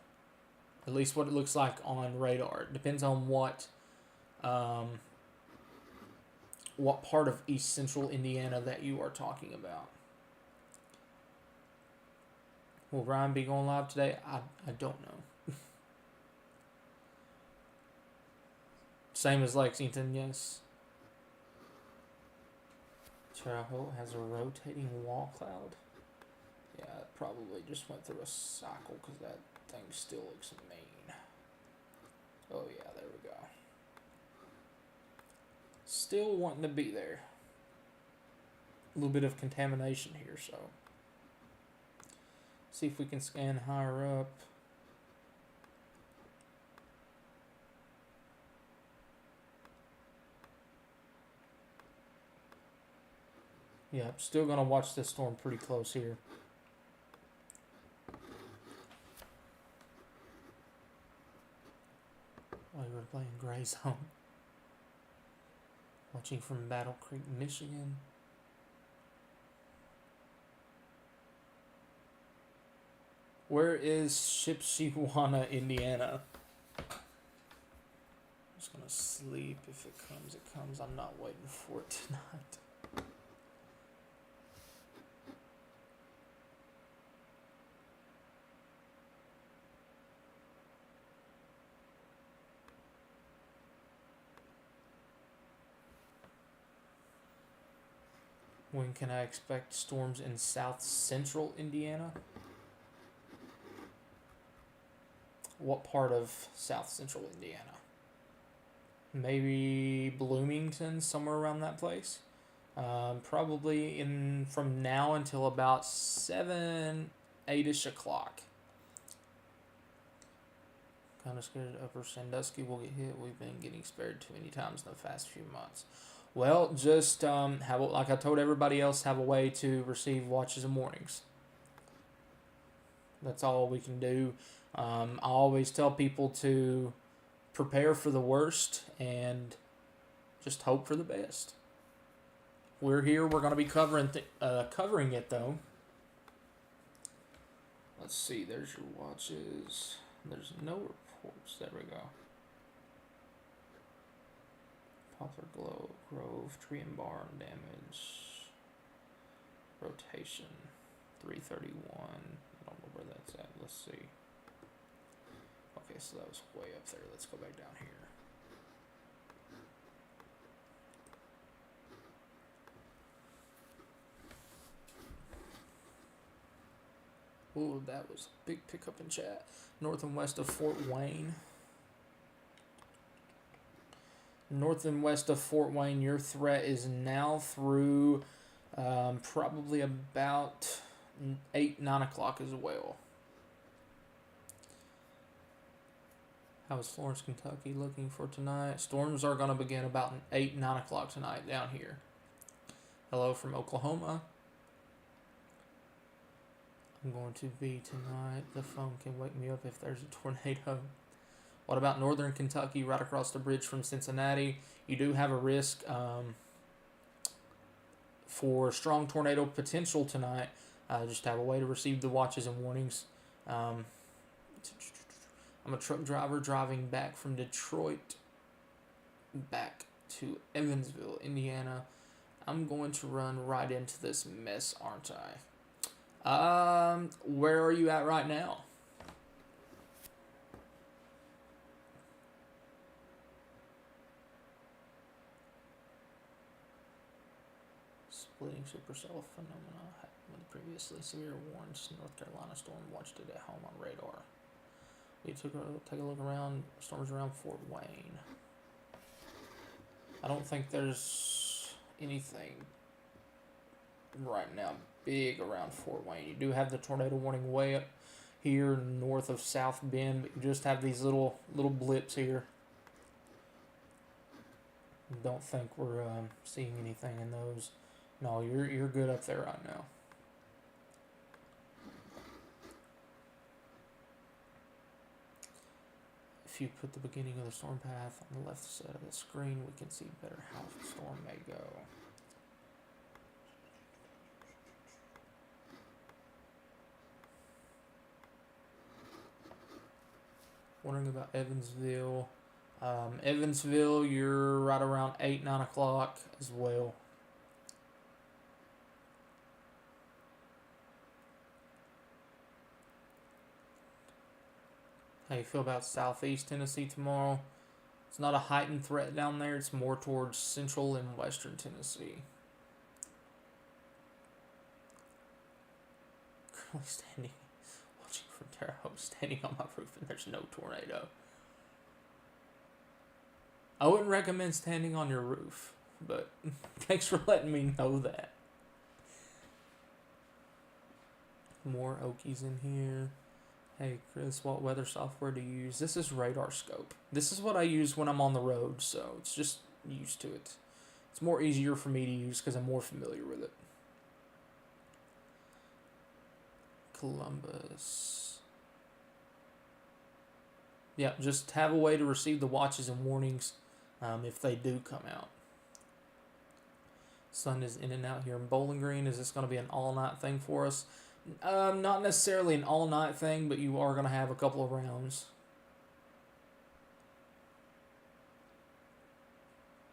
At least what it looks like on radar. It depends on what part of East Central Indiana that you are talking about. Will Ryan be going live today? I don't know. Same as Lexington, yes. Travel has a rotating wall cloud. Yeah, it probably just went through a cycle because that thing still looks mean. Oh yeah, there we go. Still wanting to be there. A little bit of contamination here, so. See if we can scan higher up. Yeah, still gonna watch this storm pretty close here. While you were playing Gray Zone. Watching from Battle Creek, Michigan. Where is Shipshewana, Indiana? I'm just gonna sleep. If it comes, it comes. I'm not waiting for it tonight. When can I expect storms in South Central Indiana? What part of South Central Indiana? Maybe Bloomington, somewhere around that place. Probably from now until about 7, 8-ish o'clock. Kind of scared Upper Sandusky will get hit. We've been getting spared too many times in the past few months. Well, just like I told everybody else, have a way to receive watches and warnings. That's all we can do. I always tell people to prepare for the worst and just hope for the best. We're here. We're going to be covering it, though. Let's see. There's your watches. There's no reports. There we go. Poplar Grove, tree and barn damage. Rotation, 331. I don't know where that's at. Let's see. Okay, so that was way up there. Let's go back down here. Ooh, that was a big pickup in chat. North and west of Fort Wayne. North and west of Fort Wayne, your threat is now through probably about 8, 9 o'clock as well. How is Florence, Kentucky looking for tonight? Storms are going to begin about 8, 9 o'clock tonight down here. Hello from Oklahoma. I'm going to be tonight. The phone can wake me up if there's a tornado. What about northern Kentucky, right across the bridge from Cincinnati? You do have a risk for strong tornado potential tonight. Just have a way to receive the watches and warnings. I'm a truck driver driving back from Detroit back to Evansville, Indiana. I'm going to run right into this mess, aren't I? Where are you at right now? Splitting supercell phenomena happened previously. Severe warns. North Carolina storm. Watched it at home on radar. We take a look around. Storms around Fort Wayne. I don't think there's anything right now big around Fort Wayne. You do have the tornado warning way up here north of South Bend, but you just have these little blips here. Don't think we're seeing anything in those. No, you're good up there right now. If you put the beginning of the storm path on the left side of the screen, we can see better how the storm may go. Wondering about Evansville. Evansville, you're right around 8, 9 o'clock as well. How you feel about Southeast Tennessee tomorrow? It's not a heightened threat down there. It's more towards central and western Tennessee. Currently watching from Terre Haute, standing on my roof, and there's no tornado. I wouldn't recommend standing on your roof, but thanks for letting me know that. More Okies in here. Hey Chris, what weather software do you use? This is Radar Scope. This is what I use when I'm on the road, so it's just used to it. It's more easier for me to use because I'm more familiar with it. Columbus. Yeah, just have a way to receive the watches and warnings if they do come out. Sun is in and out here in Bowling Green. Is this going to be an all-night thing for us? Not necessarily an all-night thing, but you are going to have a couple of rounds.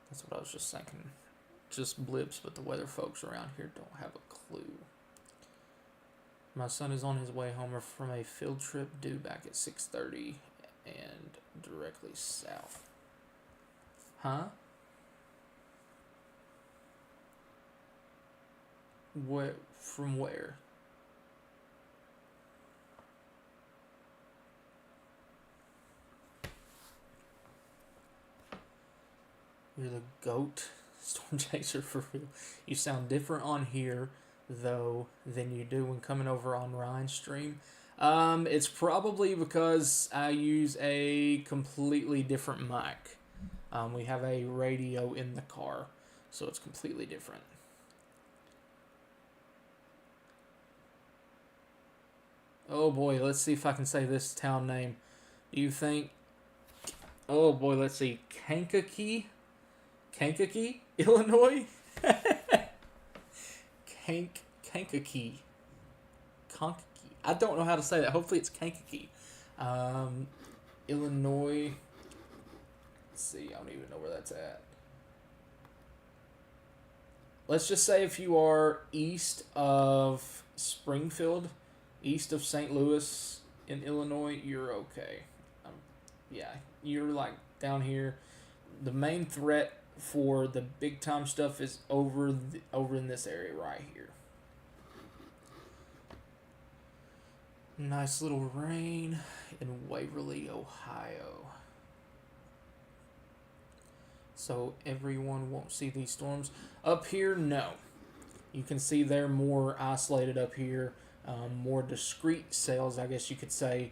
That's what I was just thinking. Just blips, but the weather folks around here don't have a clue. My son is on his way home from a field trip due back at 6:30 and directly south. Huh? Where? From where? You're the GOAT storm chaser for real. You sound different on here, though, than you do when coming over on Ryan's stream. It's probably because I use a completely different mic. We have a radio in the car, so it's completely different. Oh boy, let's see if I can say this town name. You think... Oh boy, let's see. Kankakee, Illinois? Kankakee. I don't know how to say that. Hopefully it's Kankakee. Illinois. Let's see. I don't even know where that's at. Let's just say if you are east of Springfield, east of St. Louis in Illinois, you're okay. Yeah, you're like down here. The main threat for the big time stuff is over in this area right here. Nice little rain in Waverly, Ohio. So everyone won't see these storms. Up here, no. You can see they're more isolated up here. More discrete cells, I guess you could say.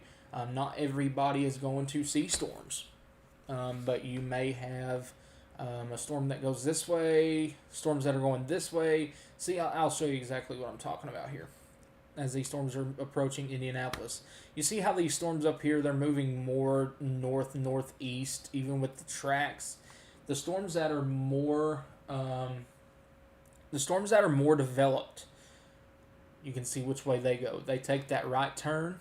Not everybody is going to see storms. But you may have a storm that goes this way, storms that are going this way. See, I'll show you exactly what I'm talking about here as these storms are approaching Indianapolis. You see how these storms up here, they're moving more northeast, even with the tracks. The storms that are more developed, you can see which way they go. They take that right turn.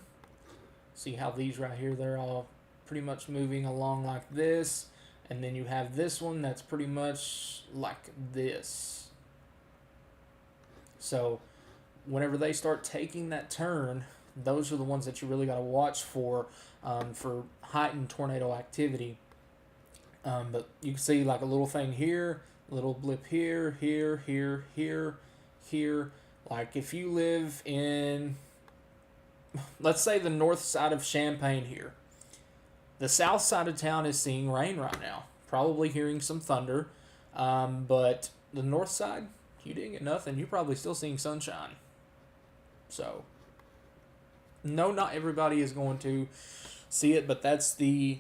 See how these right here, they're all pretty much moving along like this. And then you have this one that's pretty much like this. So whenever they start taking that turn, those are the ones that you really got to watch for heightened tornado activity. But you can see like a little thing here, a little blip here, here. Like if you live in, let's say the north side of Champaign here. The south side of town is seeing rain right now. Probably hearing some thunder. But the north side, you didn't get nothing. You're probably still seeing sunshine. So, no, not everybody is going to see it, but that's the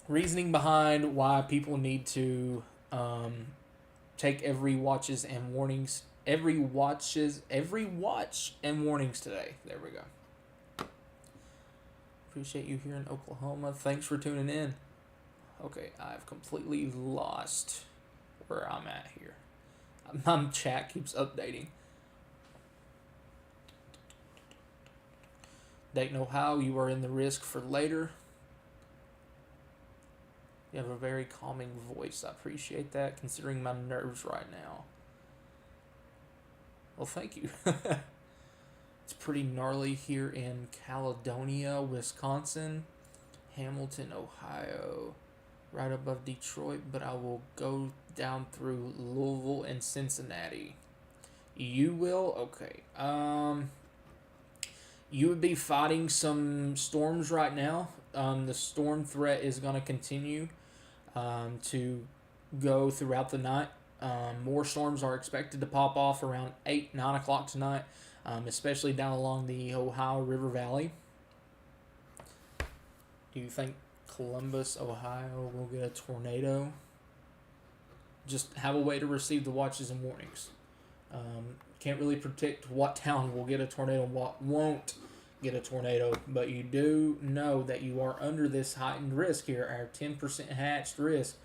reasoning behind why people need to take every watch and warnings today. There we go. Appreciate you here in Oklahoma. Thanks for tuning in. Okay, I've completely lost where I'm at here. My chat keeps updating. Dayton, Ohio, you are in the risk for later. You have a very calming voice. I appreciate that, considering my nerves right now. Well, thank you. It's pretty gnarly here in Caledonia, Wisconsin, Hamilton, Ohio, right above Detroit, but I will go down through Louisville and Cincinnati. You will? Okay. You would be fighting some storms right now. The storm threat is going to continue to go throughout the night. More storms are expected to pop off around 8, 9 o'clock tonight, especially down along the Ohio River Valley. Do you think Columbus, Ohio will get a tornado? Just have a way to receive the watches and warnings. Can't really predict what town will get a tornado and what won't get a tornado, but you do know that you are under this heightened risk here, our 10% hatched risk.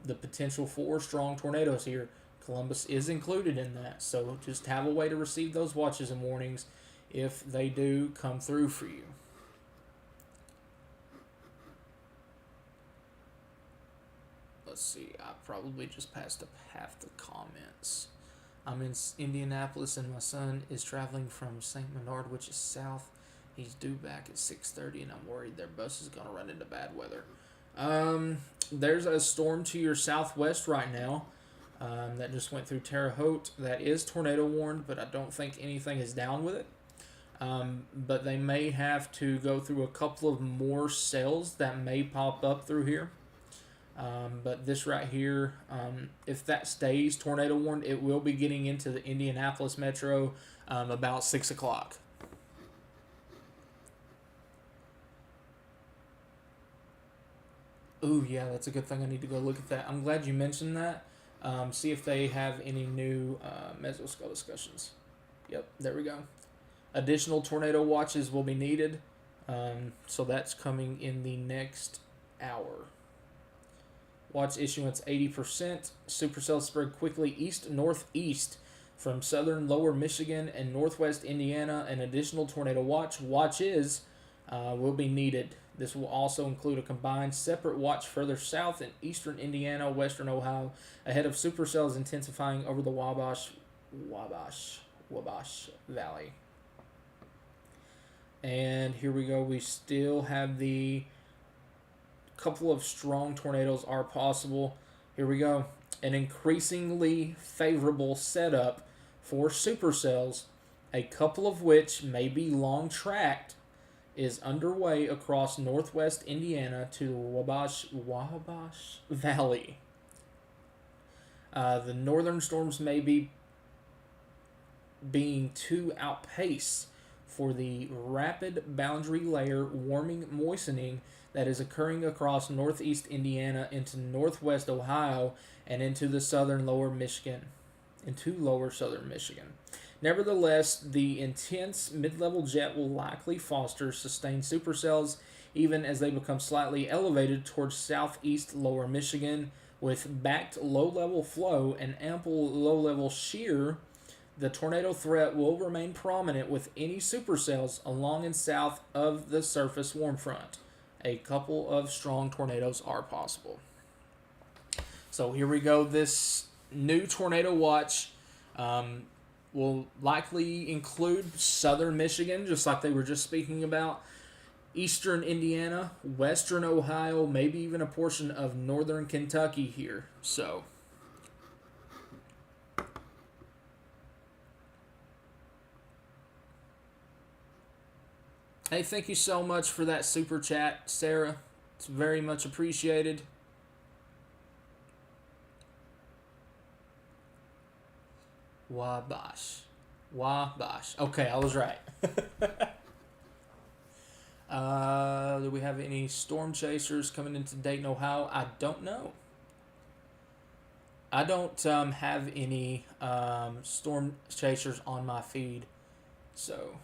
The potential for strong tornadoes here. Columbus is included in that, so just have a way to receive those watches and warnings if they do come through for you. Let's see, I probably just passed up half the comments. I'm in Indianapolis and my son is traveling from St. Menard, which is south. He's due back at 6:30 and I'm worried their bus is going to run into bad weather. There's a storm to your southwest right now that just went through Terre Haute. That is tornado warned, but I don't think anything is down with it. But they may have to go through a couple of more cells that may pop up through here. But this right here, if that stays tornado warned, it will be getting into the Indianapolis metro about 6 o'clock. Ooh, yeah, that's a good thing. I need to go look at that. I'm glad you mentioned that. See if they have any new mesoscale discussions. Yep, there we go. Additional tornado watches will be needed. So that's coming in the next hour. Watch issuance 80%. Supercells spread quickly east-northeast from southern lower Michigan and northwest Indiana. An additional tornado watches will be needed. This will also include a combined separate watch further south in eastern Indiana, western Ohio, ahead of supercells intensifying over the Wabash Valley. And here we go. We still have the couple of strong tornadoes are possible. Here we go. An increasingly favorable setup for supercells, a couple of which may be long-tracked, is underway across northwest Indiana to the Wabash Valley. The northern storms may be being too outpaced for the rapid boundary layer warming moistening that is occurring across northeast Indiana into northwest Ohio and into lower southern Michigan. Nevertheless, the intense mid-level jet will likely foster sustained supercells even as they become slightly elevated towards southeast lower Michigan with backed low-level flow and ample low-level shear. The tornado threat will remain prominent with any supercells along and south of the surface warm front. A couple of strong tornadoes are possible. So here we go. This new tornado watch will likely include southern Michigan, just like they were just speaking about, eastern Indiana, western Ohio, maybe even a portion of northern Kentucky here. So hey, thank you so much for that super chat, Sarah. It's very much appreciated. Wabash. Okay, I was right. Do we have any storm chasers coming into Dayton, Ohio? I don't know. I don't have any storm chasers on my feed, so.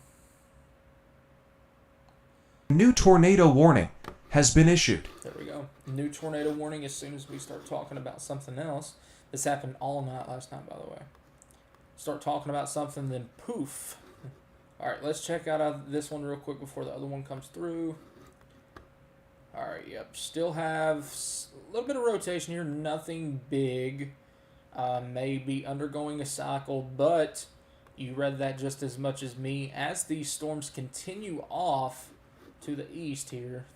New tornado warning has been issued. There we go. New tornado warning as soon as we start talking about something else. This happened all night last night, by the way. Start talking about something, then poof. Alright, let's check out this one real quick before the other one comes through. Alright, yep. Still have little bit of rotation here. Nothing big. May be undergoing a cycle, but you read that just as much as me. As these storms continue off to the east here,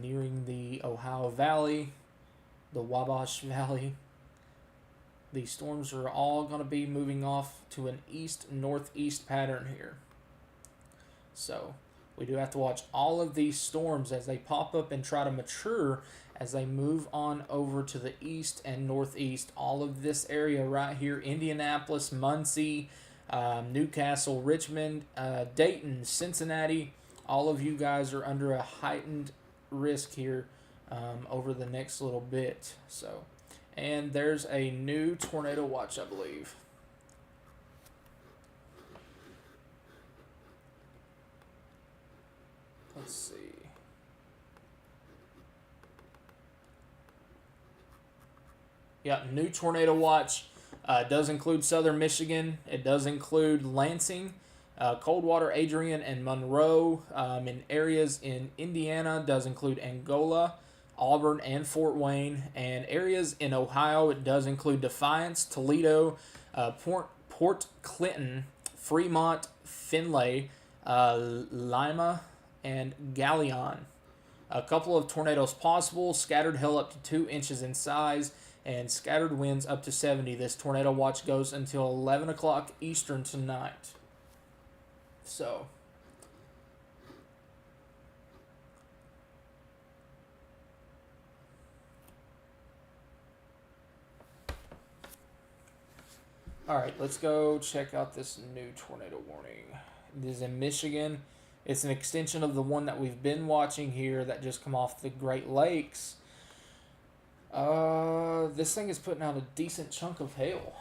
nearing the Ohio Valley, the Wabash Valley, these storms are all going to be moving off to an east-northeast pattern here. So we do have to watch all of these storms as they pop up and try to mature as they move on over to the east and northeast. All of this area right here, Indianapolis, Muncie, Newcastle, Richmond, Dayton, Cincinnati, all of you guys are under a heightened risk here over the next little bit. So, and there's a new tornado watch, I believe. Let's see. Yeah, new tornado watch. Does include southern Michigan. It does include Lansing, Coldwater, Adrian, and Monroe. In areas in Indiana, does include Angola, Auburn, and Fort Wayne. And areas in Ohio, it does include Defiance, Toledo, Port Clinton, Fremont, Findlay, Lima, and Galleon. A couple of tornadoes possible. Scattered hail up to 2 inches in size, and scattered winds up to 70. This tornado watch goes until 11 o'clock Eastern tonight. So, alright, let's go check out this new tornado warning. It is in Michigan. It's an extension of the one that we've been watching here that just come off the Great Lakes. This thing is putting out a decent chunk of hail.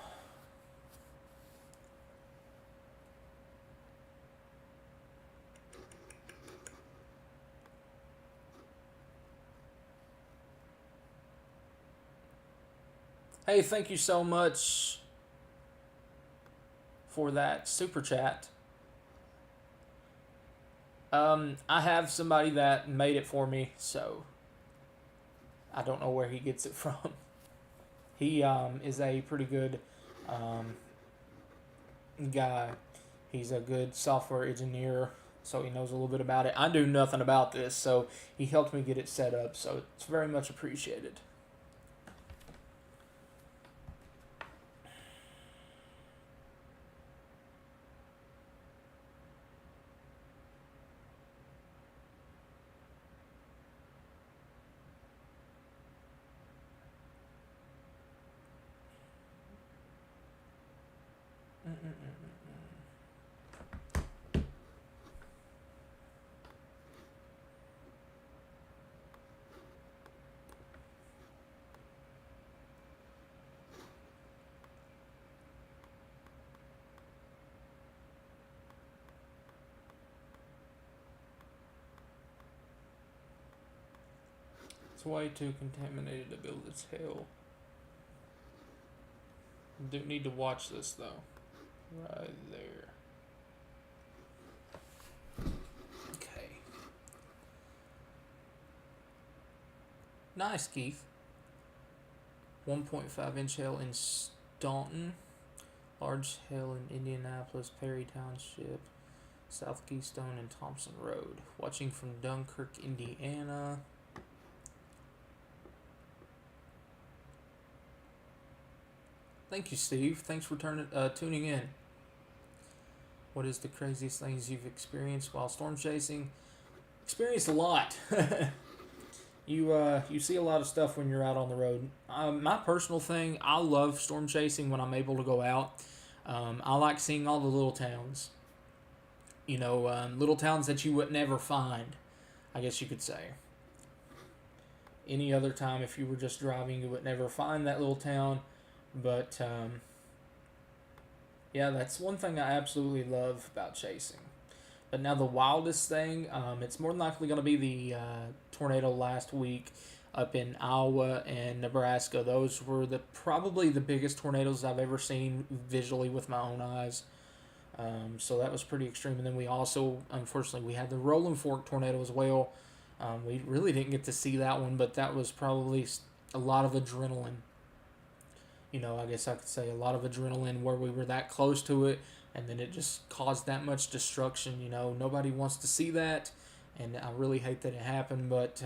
Hey, thank you so much for that super chat. I have somebody that made it for me, so I don't know where he gets it from. He is a pretty good guy. He's a good software engineer, so he knows a little bit about it. I do nothing about this, so he helped me get it set up, so it's very much appreciated. It's way too contaminated to build its hail. Do need to watch this though. Right there. Okay. Nice, Keith. 1.5-inch hail in Staunton. Large hail in Indianapolis, Perry Township, South Keystone, and Thompson Road. Watching from Dunkirk, Indiana. Thank you, Steve. Thanks for tuning in. What is the craziest things you've experienced while storm chasing? Experienced a lot. You see a lot of stuff when you're out on the road. My personal thing, I love storm chasing when I'm able to go out. I like seeing all the little towns. You know, little towns that you would never find, I guess you could say. Any other time, if you were just driving, you would never find that little town. But, yeah, that's one thing I absolutely love about chasing. But now the wildest thing, it's more than likely going to be the tornado last week up in Iowa and Nebraska. Those were probably the biggest tornadoes I've ever seen visually with my own eyes. So that was pretty extreme. And then we also, unfortunately, we had the Rolling Fork tornado as well. We really didn't get to see that one, but that was probably a lot of adrenaline. I guess I could say a lot of adrenaline where we were that close to it, and then it just caused that much destruction. Nobody wants to see that, and I really hate that it happened. But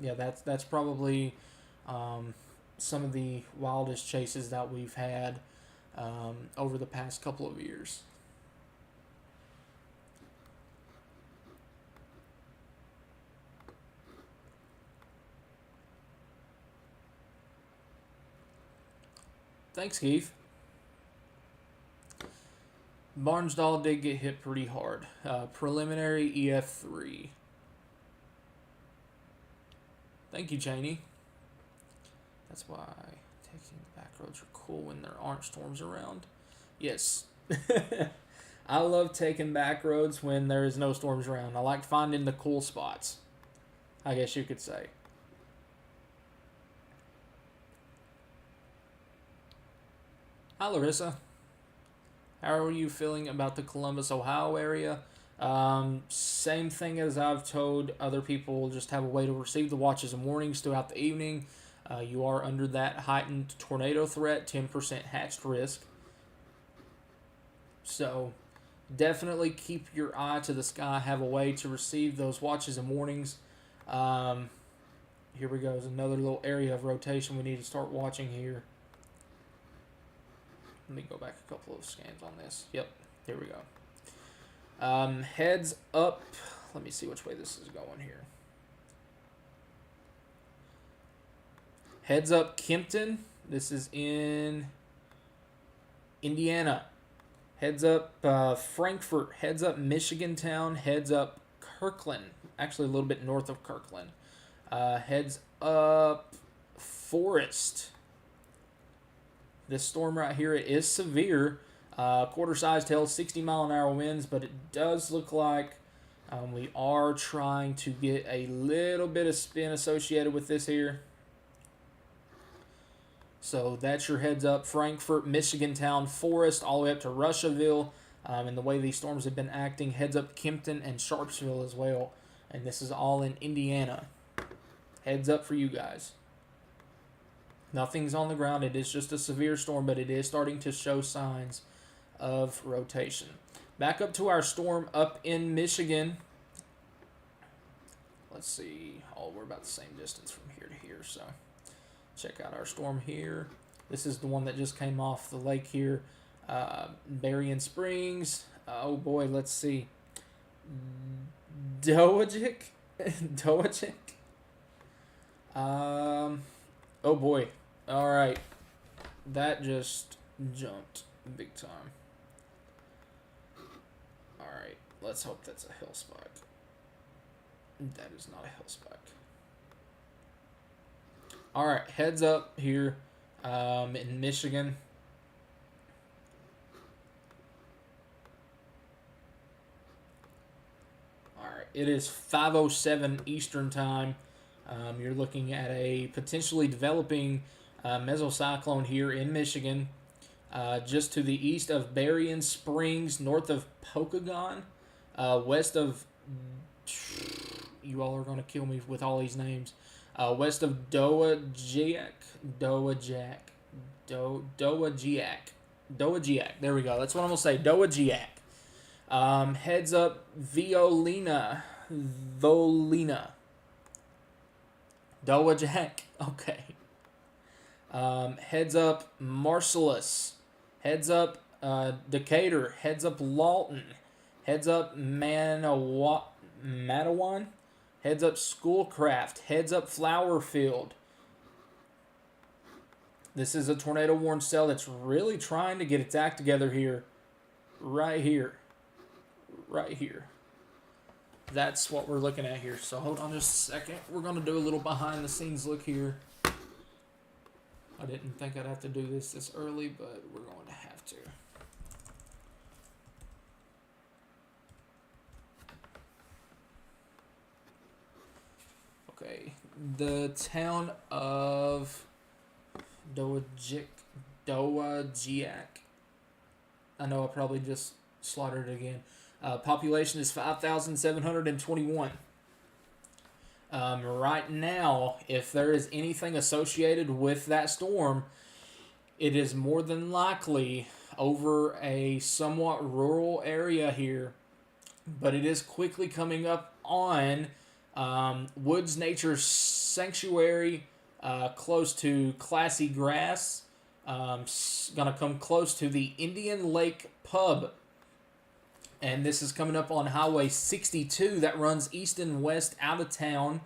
yeah, that's probably some of the wildest chases that we've had over the past couple of years. Thanks, Keith. Barnsdall did get hit pretty hard. Preliminary EF3. Thank you, Cheney. That's why taking the back roads are cool when there aren't storms around. Yes. I love taking back roads when there is no storms around. I like finding the cool spots, I guess you could say. Hi, Larissa. How are you feeling about the Columbus, Ohio area? Same thing as I've told other people, just have a way to receive the watches and warnings throughout the evening. You are under that heightened tornado threat, 10% hatched risk. So definitely keep your eye to the sky, have a way to receive those watches and warnings. Here we go. There's another little area of rotation we need to start watching here. Let me go back a couple of scans on this. Yep, here we go. Heads up. Let me see which way this is going here. Heads up Kempton. This is in Indiana. Heads up Frankfort. Heads up Michigan Town. Heads up Kirkland. Actually, a little bit north of Kirkland. Heads up Forest. This storm right here, it is severe. Quarter-sized hail, 60-mile-an-hour winds, but it does look like we are trying to get a little bit of spin associated with this here. So that's your heads up. Frankfort, Michigan Town, Forest, all the way up to Russiaville. And the way these storms have been acting, heads up Kempton and Sharpsville as well. And this is all in Indiana. Heads up for you guys. Nothing's on the ground. It is just a severe storm, but it is starting to show signs of rotation. Back up to our storm up in Michigan. Let's see. Oh, we're about the same distance from here to here, so check out our storm here. This is the one that just came off the lake here. Berrien Springs. Oh, boy, let's see. Dowagic? Dowagic? Oh, boy. All right. That just jumped big time. All right. Let's hope that's a hill spike. That is not a hill spike. All right. Heads up here in Michigan. All right. It is 5:07 Eastern time. You're looking at a potentially developing mesocyclone here in Michigan, just to the east of Berrien Springs, north of Pokagon, west of, you all are going to kill me with all these names, west of Dowagiac, there we go, that's what I'm going to say, Dowagiac. Heads up Volina, Dowagiac, okay. Heads up Marcellus. Heads up Decatur. Heads up Lawton. Heads up Matawan. Heads up Schoolcraft. Heads up Flowerfield. This is a tornado warned cell that's really trying to get its act together here. Right here. Right here. That's what we're looking at here. So hold on just a second. We're going to do a little behind the scenes look here. I didn't think I'd have to do this early, but we're going to have to. Okay, the town of Dowagiac. I know I probably just slaughtered it again. Population is 5,721. Right now, if there is anything associated with that storm, it is more than likely over a somewhat rural area here, but it is quickly coming up on Woods Nature Sanctuary, close to Classy Grass. Gonna come close to the Indian Lake Pub, and this is coming up on Highway 62 that runs east and west out of town.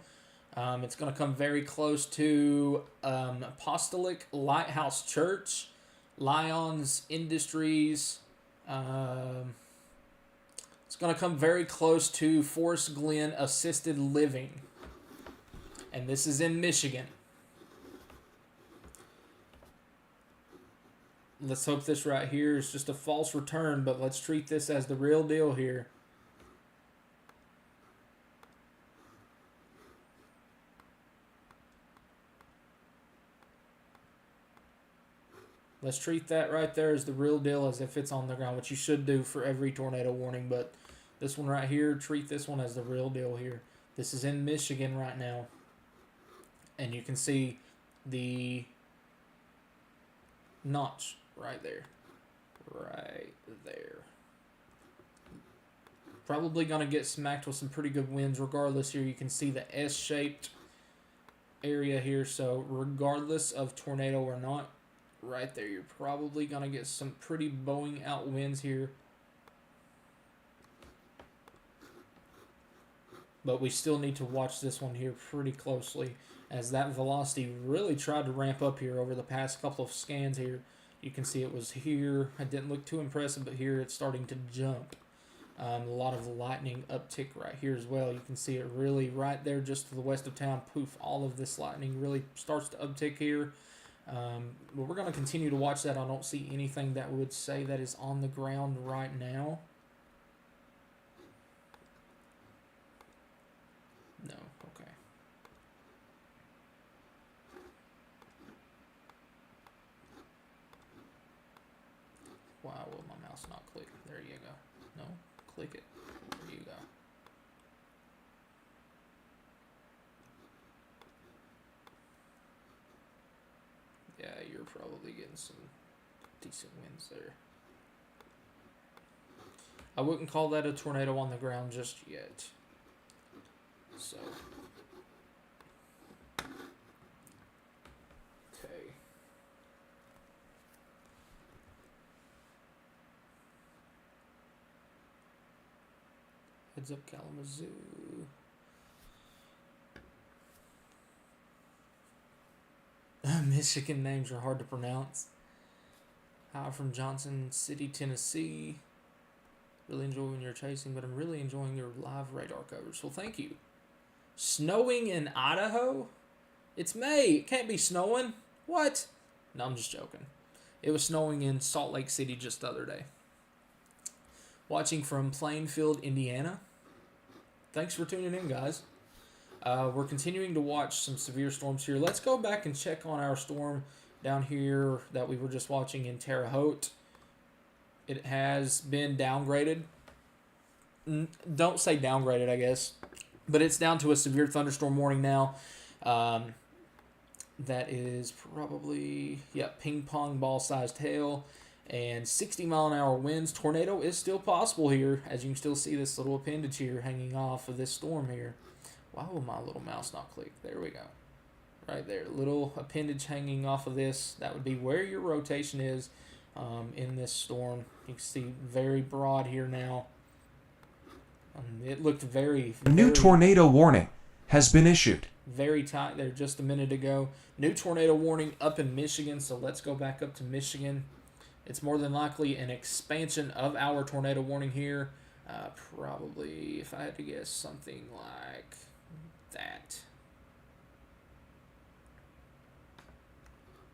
It's going to come very close to Apostolic Lighthouse Church, Lyons Industries. It's going to come very close to Forest Glen Assisted Living. And this is in Michigan. Let's hope this right here is just a false return, but let's treat this as the real deal here. Let's treat that right there as the real deal, as if it's on the ground, which you should do for every tornado warning. But this one right here, treat this one as the real deal here. This is in Michigan right now. And you can see the notch right there. Right there. Probably going to get smacked with some pretty good winds regardless. Here you can see the S-shaped area here. So regardless of tornado or not, right there, you're probably going to get some pretty bowing out winds here. But we still need to watch this one here pretty closely, as that velocity really tried to ramp up here over the past couple of scans here. You can see it was here. It didn't look too impressive, but here it's starting to jump. A lot of lightning uptick right here as well. You can see it really right there just to the west of town. Poof, all of this lightning really starts to uptick here. But we're going to continue to watch that. I don't see anything that would say that is on the ground right now. No, okay. Why will my mouse not click? There you go. No, click it. There you go. Yeah, you're probably getting some decent winds there. I wouldn't call that a tornado on the ground just yet. So. Okay. Heads up, Kalamazoo. Michigan names are hard to pronounce. Hi from Johnson City, Tennessee. Really enjoying your chasing, but I'm really enjoying your live radar coverage. Well, thank you. Snowing in Idaho? It's May. It can't be snowing. What? No, I'm just joking. It was snowing in Salt Lake City just the other day. Watching from Plainfield, Indiana. Thanks for tuning in, guys. We're continuing to watch some severe storms here. Let's go back and check on our storm down here that we were just watching in Terre Haute. It has been downgraded. Don't say downgraded, I guess. But it's down to a severe thunderstorm warning now. That is probably, ping pong ball sized hail and 60 mile an hour winds. Tornado is still possible here, as you can still see this little appendage here hanging off of this storm here. Why will my little mouse not click? There we go. Right there. Little appendage hanging off of this. That would be where your rotation is in this storm. You can see very broad here now. It looked very... A new tornado warning has been issued. Very tight there just a minute ago. New tornado warning up in Michigan, so let's go back up to Michigan. It's more than likely an expansion of our tornado warning here. Probably, if I had to guess, something like that.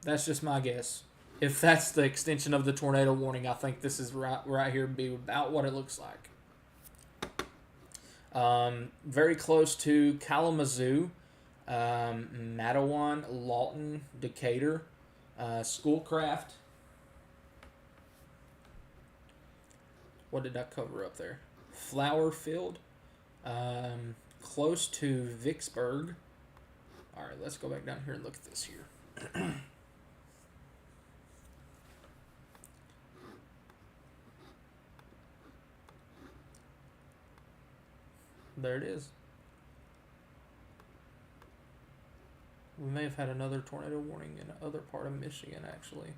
That's just my guess. If that's the extension of the tornado warning, I think this is right here be about what it looks like. Very close to Kalamazoo, Mattawan, Lawton, Decatur, Schoolcraft. What did I cover up there? Flowerfield, close to Vicksburg. All right, let's go back down here and look at this here. There it is. We may have had another tornado warning in another part of Michigan, actually.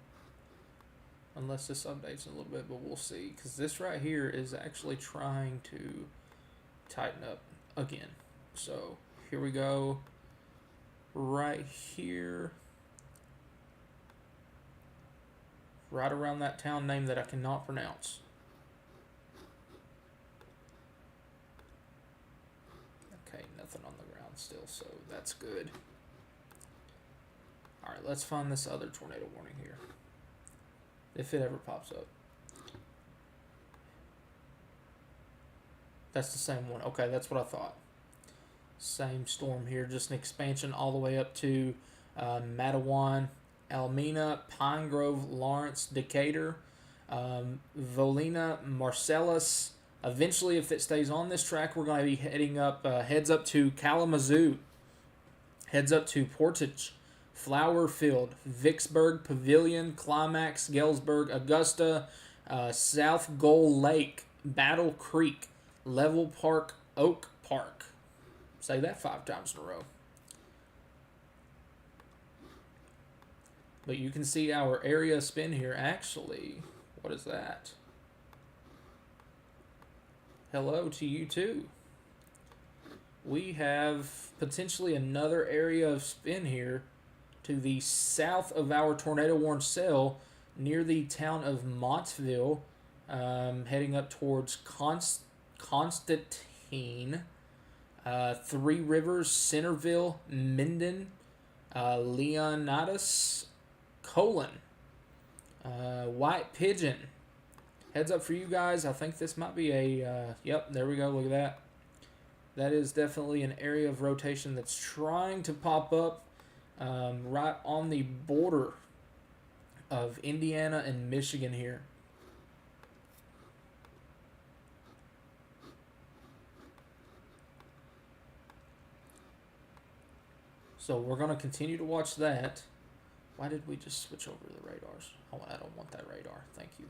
Unless this updates in a little bit, but we'll see. Because this right here is actually trying to tighten up again. So, here we go. Right here. Right around that town name that I cannot pronounce. Okay, nothing on the ground still, so that's good. Alright, let's find this other tornado warning here. If it ever pops up. That's the same one. Okay, that's what I thought. Same storm here, just an expansion all the way up to Matawan, Almena, Pine Grove, Lawrence, Decatur, Volina, Marcellus. Eventually, if it stays on this track, we're going to be heading up, heads up to Kalamazoo, heads up to Portage, Flower Field, Vicksburg, Pavilion, Climax, Galesburg, Augusta, South Goal Lake, Battle Creek, Level Park, Oak Park. Say that 5 times in a row. But you can see our area spin here. Actually, what is that? Hello to you too. We have potentially another area of spin here to the south of our tornado warned cell near the town of Montville, heading up towards Constantine, Three Rivers, Centerville, Minden, Leonidas, Colon, White Pigeon. Heads up for you guys. I think this might be a, yep, there we go. Look at that. That is definitely an area of rotation that's trying to pop up right on the border of Indiana and Michigan here. So we're going to continue to watch that. Why did we just switch over to the radars? Oh, I don't want that radar. Thank you.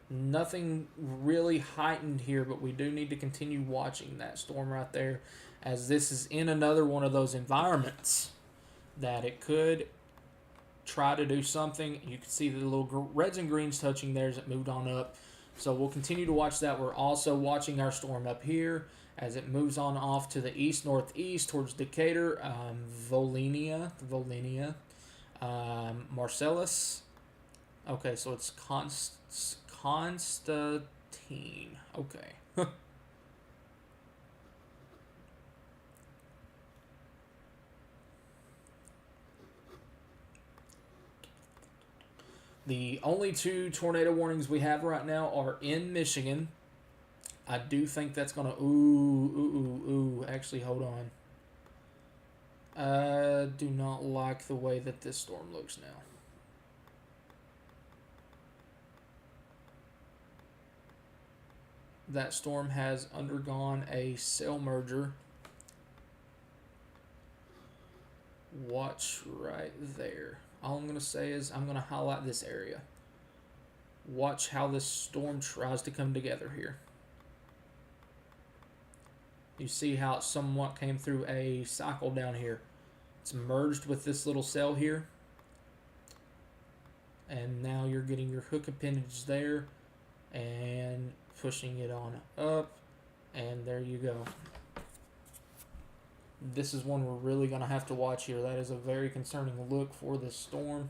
Nothing really heightened here, but we do need to continue watching that storm right there, as this is in another one of those environments that it could try to do something. You can see the little reds and greens touching there as it moved on up. So we'll continue to watch that. We're also watching our storm up here as it moves on off to the east-northeast towards Decatur, Volina, Marcellus. Okay, so it's Constantine. Okay. The only 2 tornado warnings we have right now are in Michigan. I do think that's going to... Actually, hold on. I do not like the way that this storm looks now. That storm has undergone a cell merger. Watch right there. All I'm going to say is I'm going to highlight this area. Watch how this storm tries to come together here. You see how it somewhat came through a cycle down here. It's merged with this little cell here. And now you're getting your hook appendage there and pushing it on up. And there you go. This is one we're really going to have to watch here. That is a very concerning look for this storm.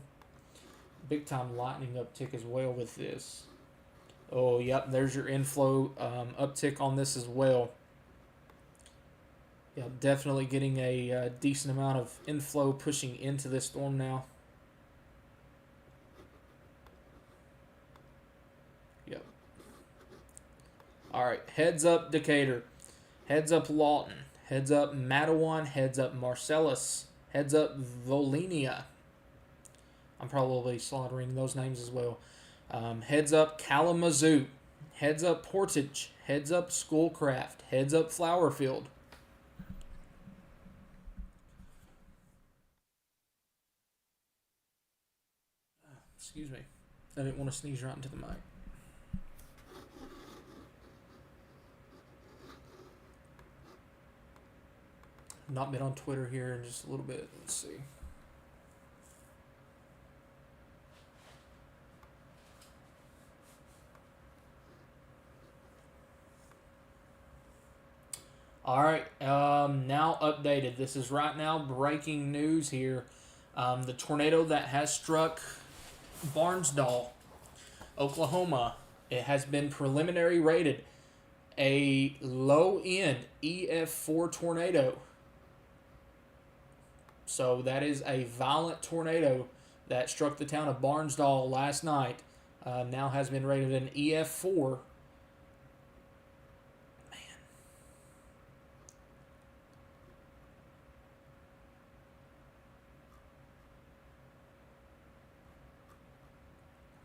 Big time lightning uptick as well with this. Oh, yep, there's your inflow uptick on this as well. Yeah, definitely getting a decent amount of inflow pushing into this storm now. Yep. All right, heads up Decatur. Heads up Lawton. Heads up Matawan. Heads up Marcellus. Heads up Volina. I'm probably slaughtering those names as well. Heads up Kalamazoo. Heads up Portage. Heads up Schoolcraft. Heads up Flowerfield. Excuse me. I didn't want to sneeze right into the mic. Not been on Twitter here in just a little bit. Let's see. All right, now updated. This is right now breaking news here. The tornado that has struck Barnsdall, Oklahoma, it has been preliminary rated a low-end EF4 tornado. So that is a violent tornado that struck the town of Barnsdall last night. Now has been rated an EF4.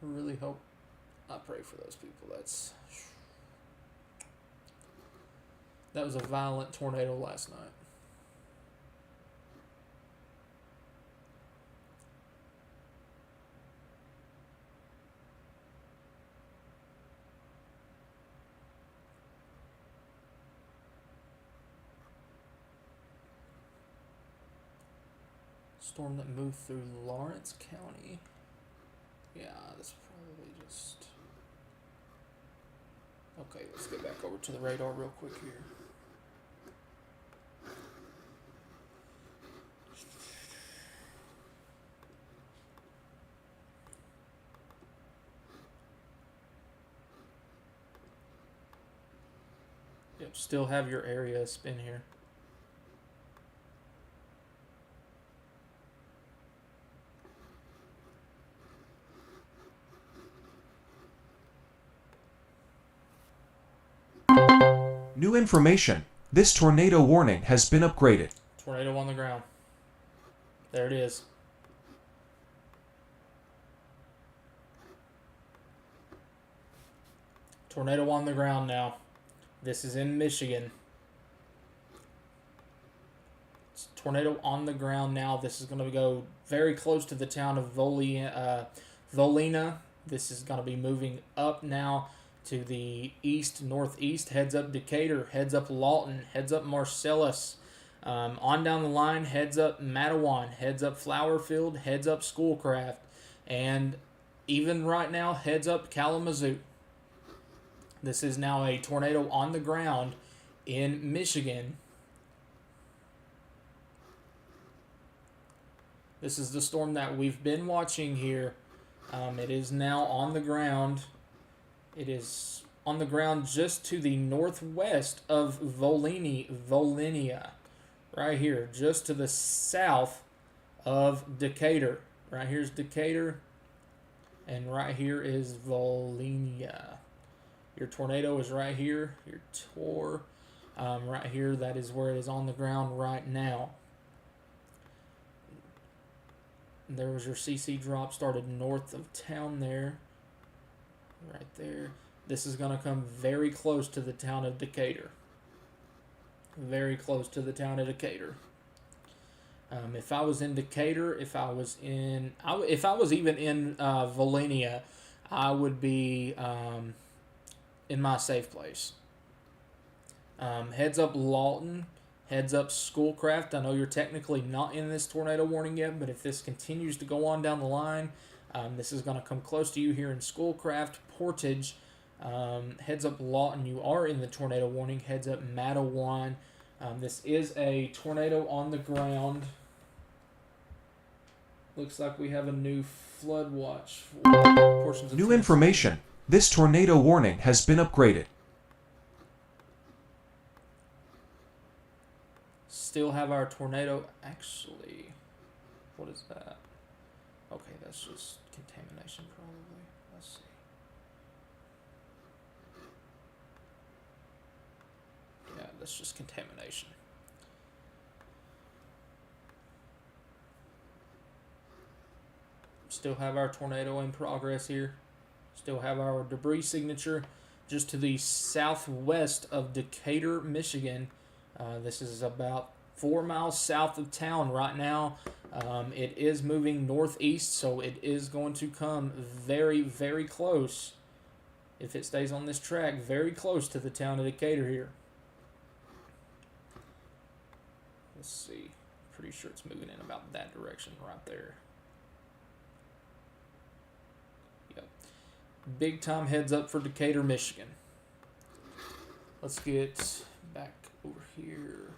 I really hope, I pray for those people. That was a violent tornado last night. Storm that moved through Lawrence County. Yeah, that's probably just... Okay, let's get back over to the radar real quick here. Yep, still have your area spin here. New information. This tornado warning has been upgraded. Tornado on the ground. There it is. Tornado on the ground now. This is in Michigan. It's tornado on the ground now. This is going to go very close to the town of Volena. This is going to be moving up now to the east, northeast. Heads up Decatur. Heads up Lawton. Heads up Marcellus. On down the line, heads up Mattawan. Heads up Flowerfield. Heads up Schoolcraft. And even right now, heads up Kalamazoo. This is now a tornado on the ground in Michigan. This is the storm that we've been watching here. It is now on the ground. It is on the ground just to the northwest of Volenia. Right here, just to the south of Decatur. Right here's Decatur. And right here is Volenia. Your tornado is right here. Your tor, right here. That is where it is on the ground right now. There was your CC drop. Started north of town there. Right there. This is going to come very close to the town of Decatur. Very close to the town of Decatur. If I was in Decatur, if I was even in Volenia, I would be in my safe place. Heads up Lawton, heads up Schoolcraft. I know you're technically not in this tornado warning yet, but if this continues to go on down the line, this is going to come close to you here in Schoolcraft, Portage. Heads up Lawton, you are in the tornado warning. Heads up Mattawan. This is a tornado on the ground. Looks like we have a new flood watch for portions of New Tennessee. information. This tornado warning has been upgraded. Still have our tornado. Actually, what is that? Okay, that's just contamination probably. Let's see. Yeah, that's just contamination. Still have our tornado in progress here. Still have our debris signature. just to the southwest of Decatur, Michigan. This is about 4 miles south of town right now. It is moving northeast, so it is going to come very, very close, if it stays on this track, very close to the town of Decatur here. Let's see. Pretty sure it's moving in about that direction right there. Yep. Big time heads up for Decatur, Michigan. Let's get back over here.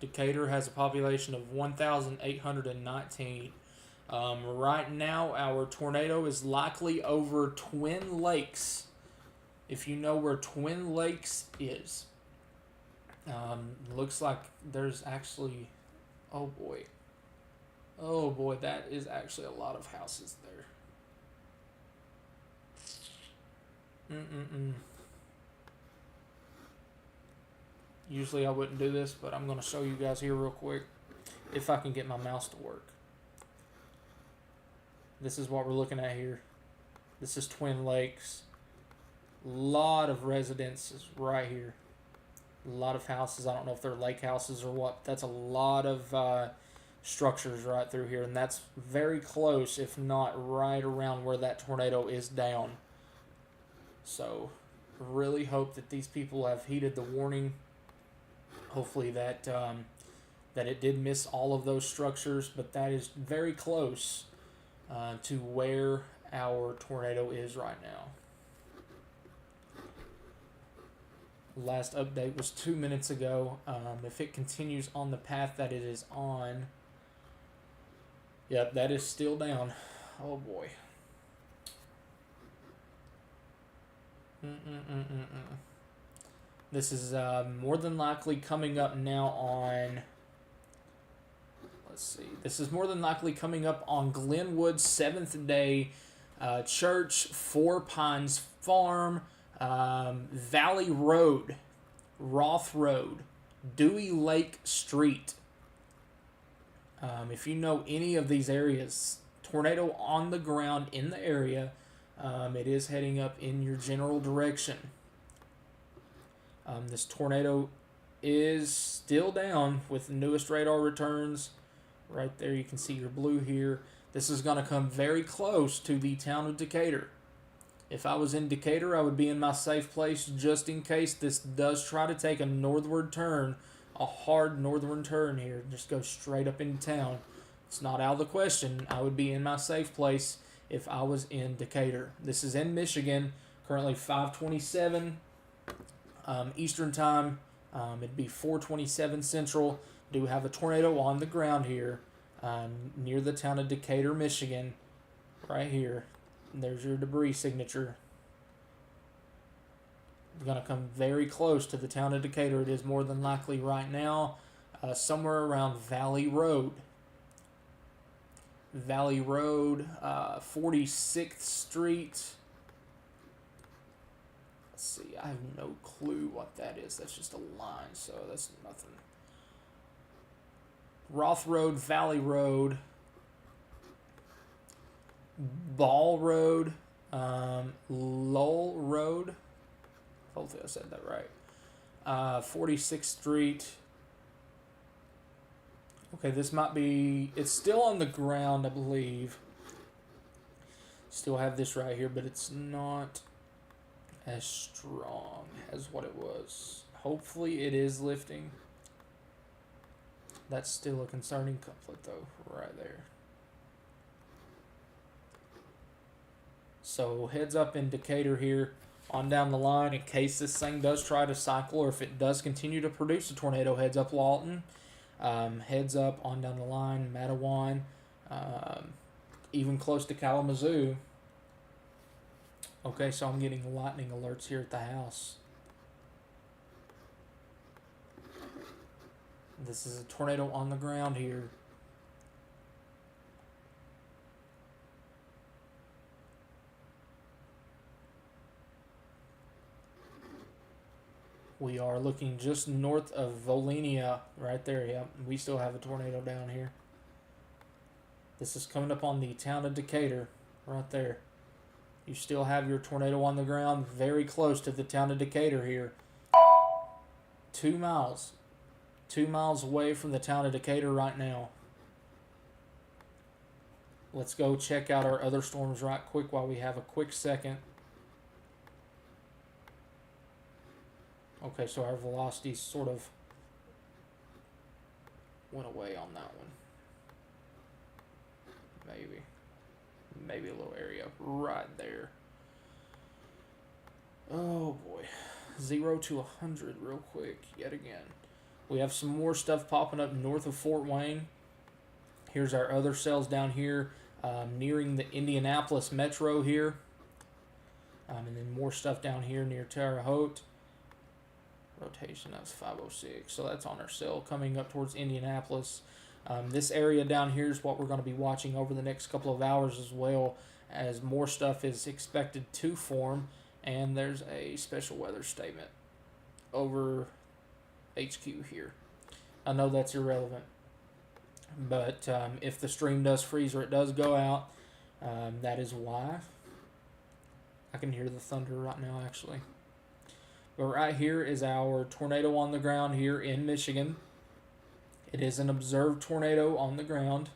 Decatur has a population of 1,819. Right now, our tornado is likely over Twin Lakes. If you know where Twin Lakes is, looks like there's actually, oh boy, that is actually a lot of houses there. Usually I wouldn't do this, but I'm going to show you guys here real quick, if I can get my mouse to work. This is what we're looking at here. This is Twin Lakes. Lot of residences right here. A lot of houses. I don't know if they're lake houses or what. That's a lot of structures right through here, and that's very close, if not right around where that tornado is down. So really hope that these people have heeded the warning. Hopefully that that it did miss all of those structures, but that is very close to where our tornado is right now. Last update was 2 minutes ago. If it continues on the path that it is on, yep, that is still down. Oh boy. This is more than likely coming up now on, let's see, this is more than likely coming up on Glenwood, Seventh Day Church, Four Pines Farm, Valley Road, Roth Road, Dewey Lake Street. If you know any of these areas, tornado on the ground in the area, it is heading up in your general direction. This tornado is still down with the newest radar returns. Right there, you can see your blue here. This is going to come very close to the town of Decatur. If I was in Decatur, I would be in my safe place just in case this does try to take a northward turn, a hard northern turn here. Just go straight up into town. It's not out of the question. I would be in my safe place if I was in Decatur. This is in Michigan, currently 5:27 Eastern time. It'd be 4:27 Central. Do have a tornado on the ground here near the town of Decatur, Michigan, right here. There's your debris signature. It's going to come very close to the town of Decatur. It is more than likely right now somewhere around Valley Road. Valley Road, 46th Street. Let's see, I have no clue what that is. That's just a line, so that's nothing. Roth Road, Valley Road, Ball Road, Lowell Road. Hopefully I said that right. 46th Street. Okay, this might be, it's still on the ground, I believe. Still have this right here, but it's not as strong as what it was. Hopefully it is lifting. That's still a concerning couplet though, right there. So heads up in Decatur here on down the line in case this thing does try to cycle or if it does continue to produce a tornado. Heads up Lawton. Heads up on down the line, Matawan, even close to Kalamazoo. Okay, so I'm getting lightning alerts here at the house. This is a tornado on the ground here. We are looking just north of Volenia, right there. Yep, we still have a tornado down here. This is coming up on the town of Decatur, right there. You still have your tornado on the ground, very close to the town of Decatur here. 2 miles. 2 miles away from the town of Decatur right now. Let's go check out our other storms right quick while we have a quick second. Okay, so our velocity sort of went away on that one. Maybe a little area right there. Oh boy. 0 to 100 real quick yet again. We have some more stuff popping up north of Fort Wayne. Here's our other cells down here, nearing the Indianapolis metro here. And then more stuff down here near Terre Haute. Rotation, that's 506. So that's on our cell coming up towards Indianapolis. This area down here is what we're going to be watching over the next couple of hours as well, as more stuff is expected to form. And there's a special weather statement over HQ here. I know that's irrelevant, but if the stream does freeze or it does go out, that is why. I can hear the thunder right now, actually. But right here is our tornado on the ground here in Michigan. It is an observed tornado on the ground.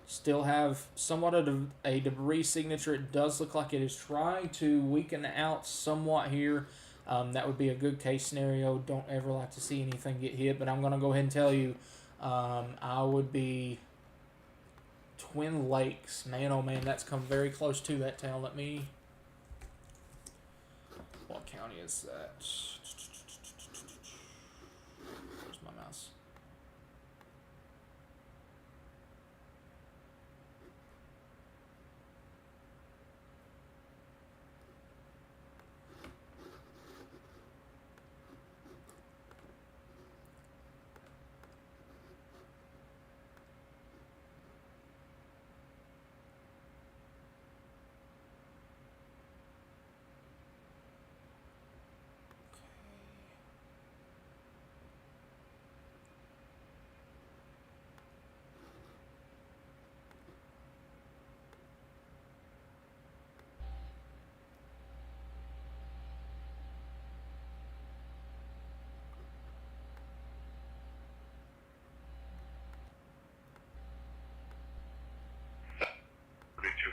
Still have somewhat of a debris signature. It does look like it is trying to weaken out somewhat here. That would be a good case scenario. Don't ever like to see anything get hit, but I'm going to go ahead and tell you, I would be Twin Lakes. Man, oh man, that's come very close to that town. What county is that? Where's my mouse?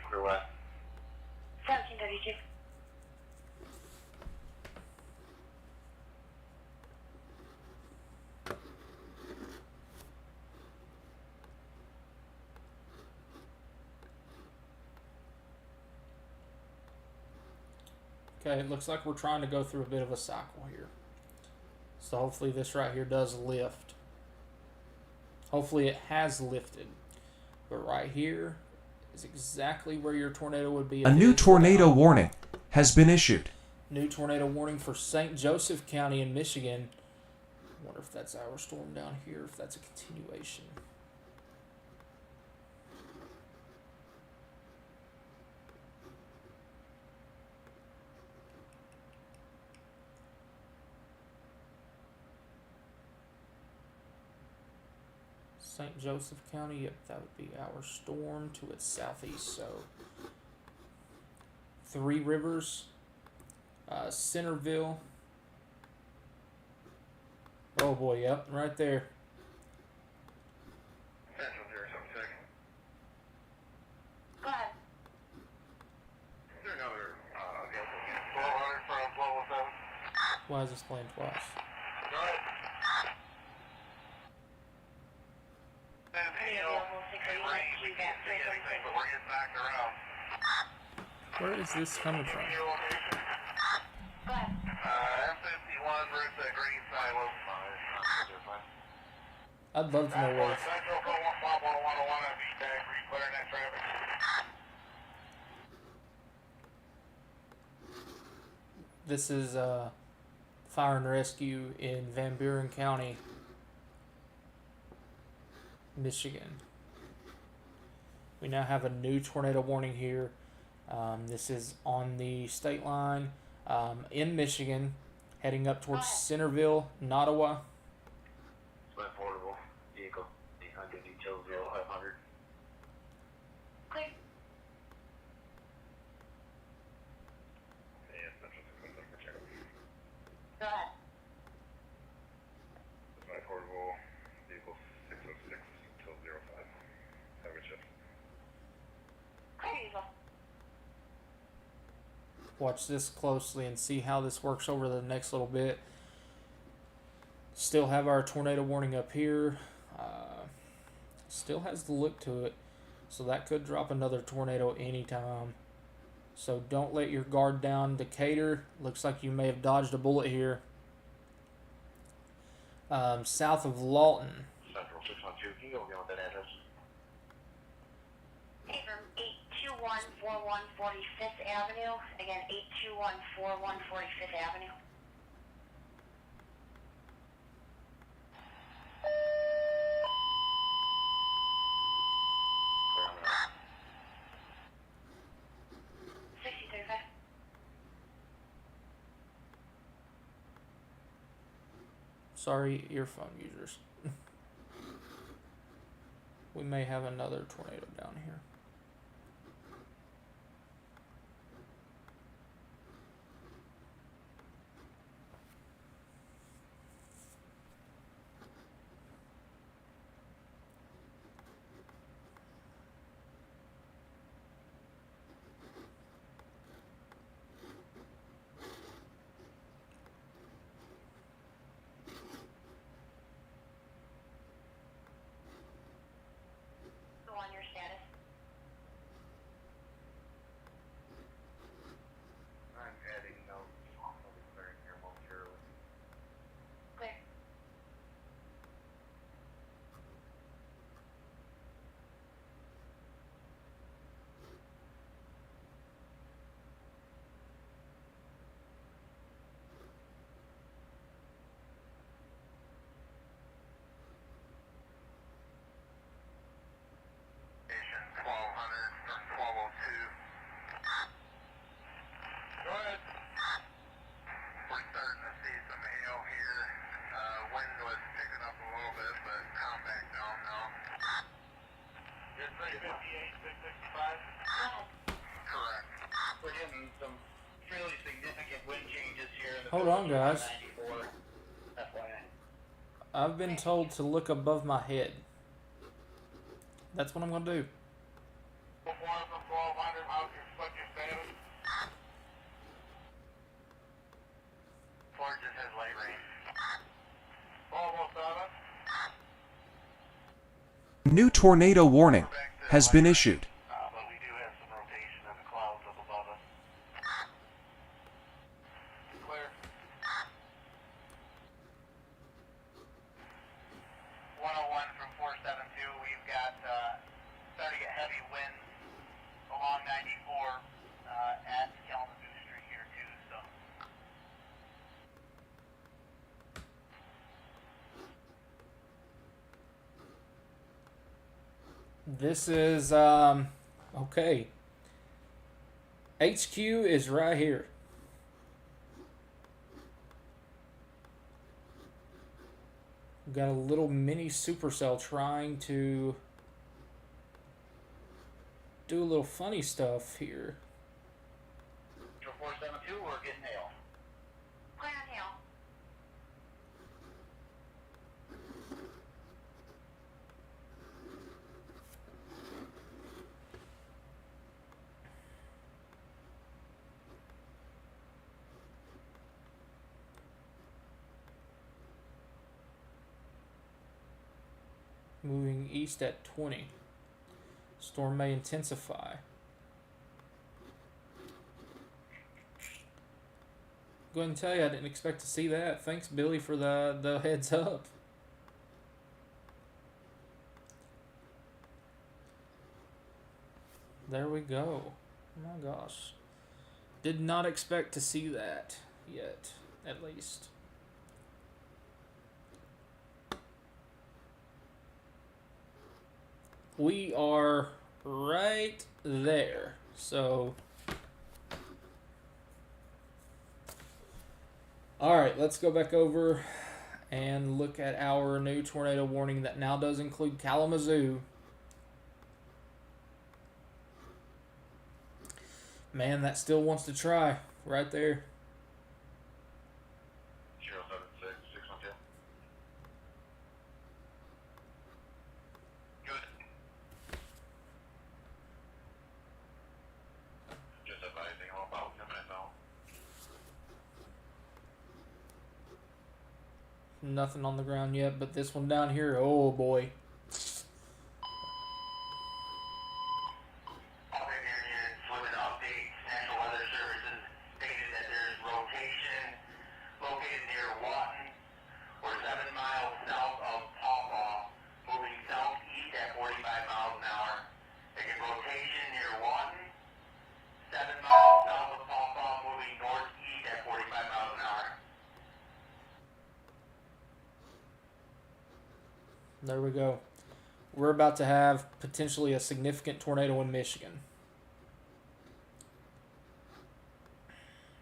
Clear west. 1732. Okay, it looks like we're trying to go through a bit of a cycle here. So hopefully this right here does lift. Hopefully it has lifted. But right here is exactly where your tornado would be. A new tornado warning has been issued. New tornado warning for St. Joseph County in Michigan. I wonder if that's our storm down here, if that's a continuation. St. Joseph County, yep, that would be our storm to its southeast. So, Three Rivers, Centerville. Oh boy, yep, right there. Central 076. Go ahead. Is there another 1200 from 1207? Why is this playing twice? Go ahead. But we're getting back around. Where is this coming from? Your location? Go ahead. M51, we're at the green side. I'd love to know where. Central 415 at VTAG, clearing that traffic. This is fire and rescue in Van Buren County, Michigan. We now have a new tornado warning here. This is on the state line in Michigan, heading up towards Centerville, Nottawa. Split portable vehicle, 800 detail 0500. Watch this closely and see how this works over the next little bit. Still have our tornado warning up here. Still has the look to it. So that could drop another tornado anytime. So don't let your guard down. Decatur, looks like you may have dodged a bullet here. South of Lawton. Central 612, can you go again with that address? From 82141 45th Avenue. Again, 82141 45th Avenue. Clear on that. 635. Sorry, earphone users. We may have another tornado down here. Go on your status. I'm adding notes. I'll be clearing here momentarily. Clear. Station 1200 from 1202. Go ahead. We're starting to see some hail here. Wind was picking up a little bit, but calm back down now. You're 358, 665? Correct. We're getting some fairly significant wind changes here in the Hold on, guys. 94. FYI. I've been told to look above my head. That's what I'm going to do. 4 from 1200, how's your status? Ford just has light rain. 1207. New tornado warning has been issued. But we do have some rotation in the clouds up above us. Clear. 101 from 472. We've got starting to get heavy winds along 94 at Kalamazoo Street here too. So This is, okay. HQ is right here. We've got a little mini supercell trying to do a little funny stuff here. 472, we're getting hail. Clear on hail. Moving east at 20. Storm may intensify. Go ahead and tell you, I didn't expect to see that. Thanks, Billy, for the heads up. There we go. Oh my gosh. Did not expect to see that yet, at least. We are right there. So, all right, let's go back over and look at our new tornado warning that now does include Kalamazoo. Man, that still wants to try right there. 076, 612. Good. Just advising all about 10 minutes out. Nothing on the ground yet, but this one down here, oh boy. Outbreak areas with an update. National Weather Services stated that there's rotation located near Lawton or 7 miles south of Pawpaw, moving southeast at 45 miles an hour. Again, rotation near Lawton, 7 miles south of Pawpaw, moving northeast at 45 miles an hour. There we go. We're about to have potentially a significant tornado in Michigan.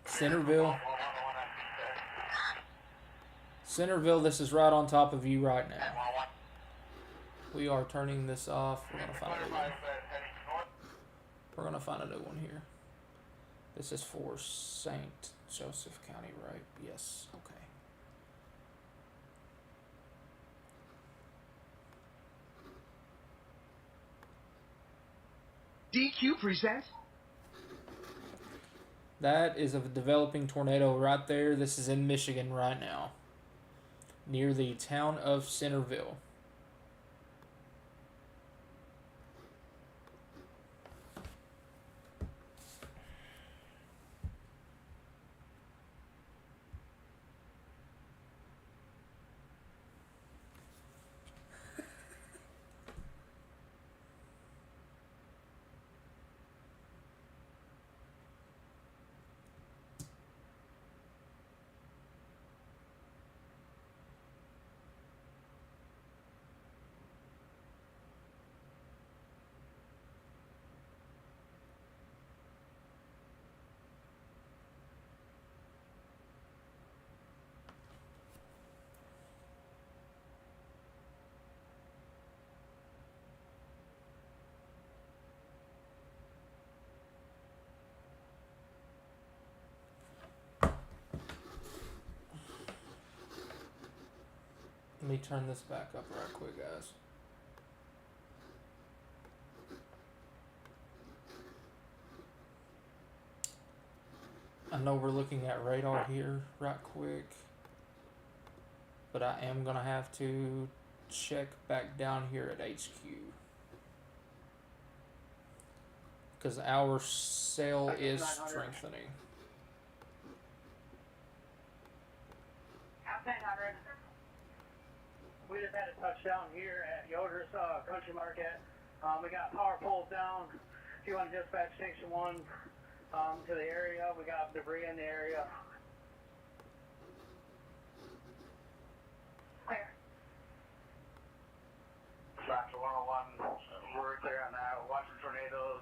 Centerville. Centerville, this is right on top of you right now. We are turning this off. We're going to find a new one. We're going to find a new one here. This is for St. Joseph County, right? Yes. Okay. DQ presents. That is a developing tornado right there. This is in Michigan right now, near the town of Centerville. Let me turn this back up right quick, guys. I know we're looking at radar here right quick, but I am going to have to check back down here at HQ. Because our cell is strengthening. Out 900. We just had a touchdown here at Yoder's Country Market. We got power poles down. If you want to dispatch Station 1 to the area, we got debris in the area. Clear. Factor 101, we're clear on that. We're watching tornadoes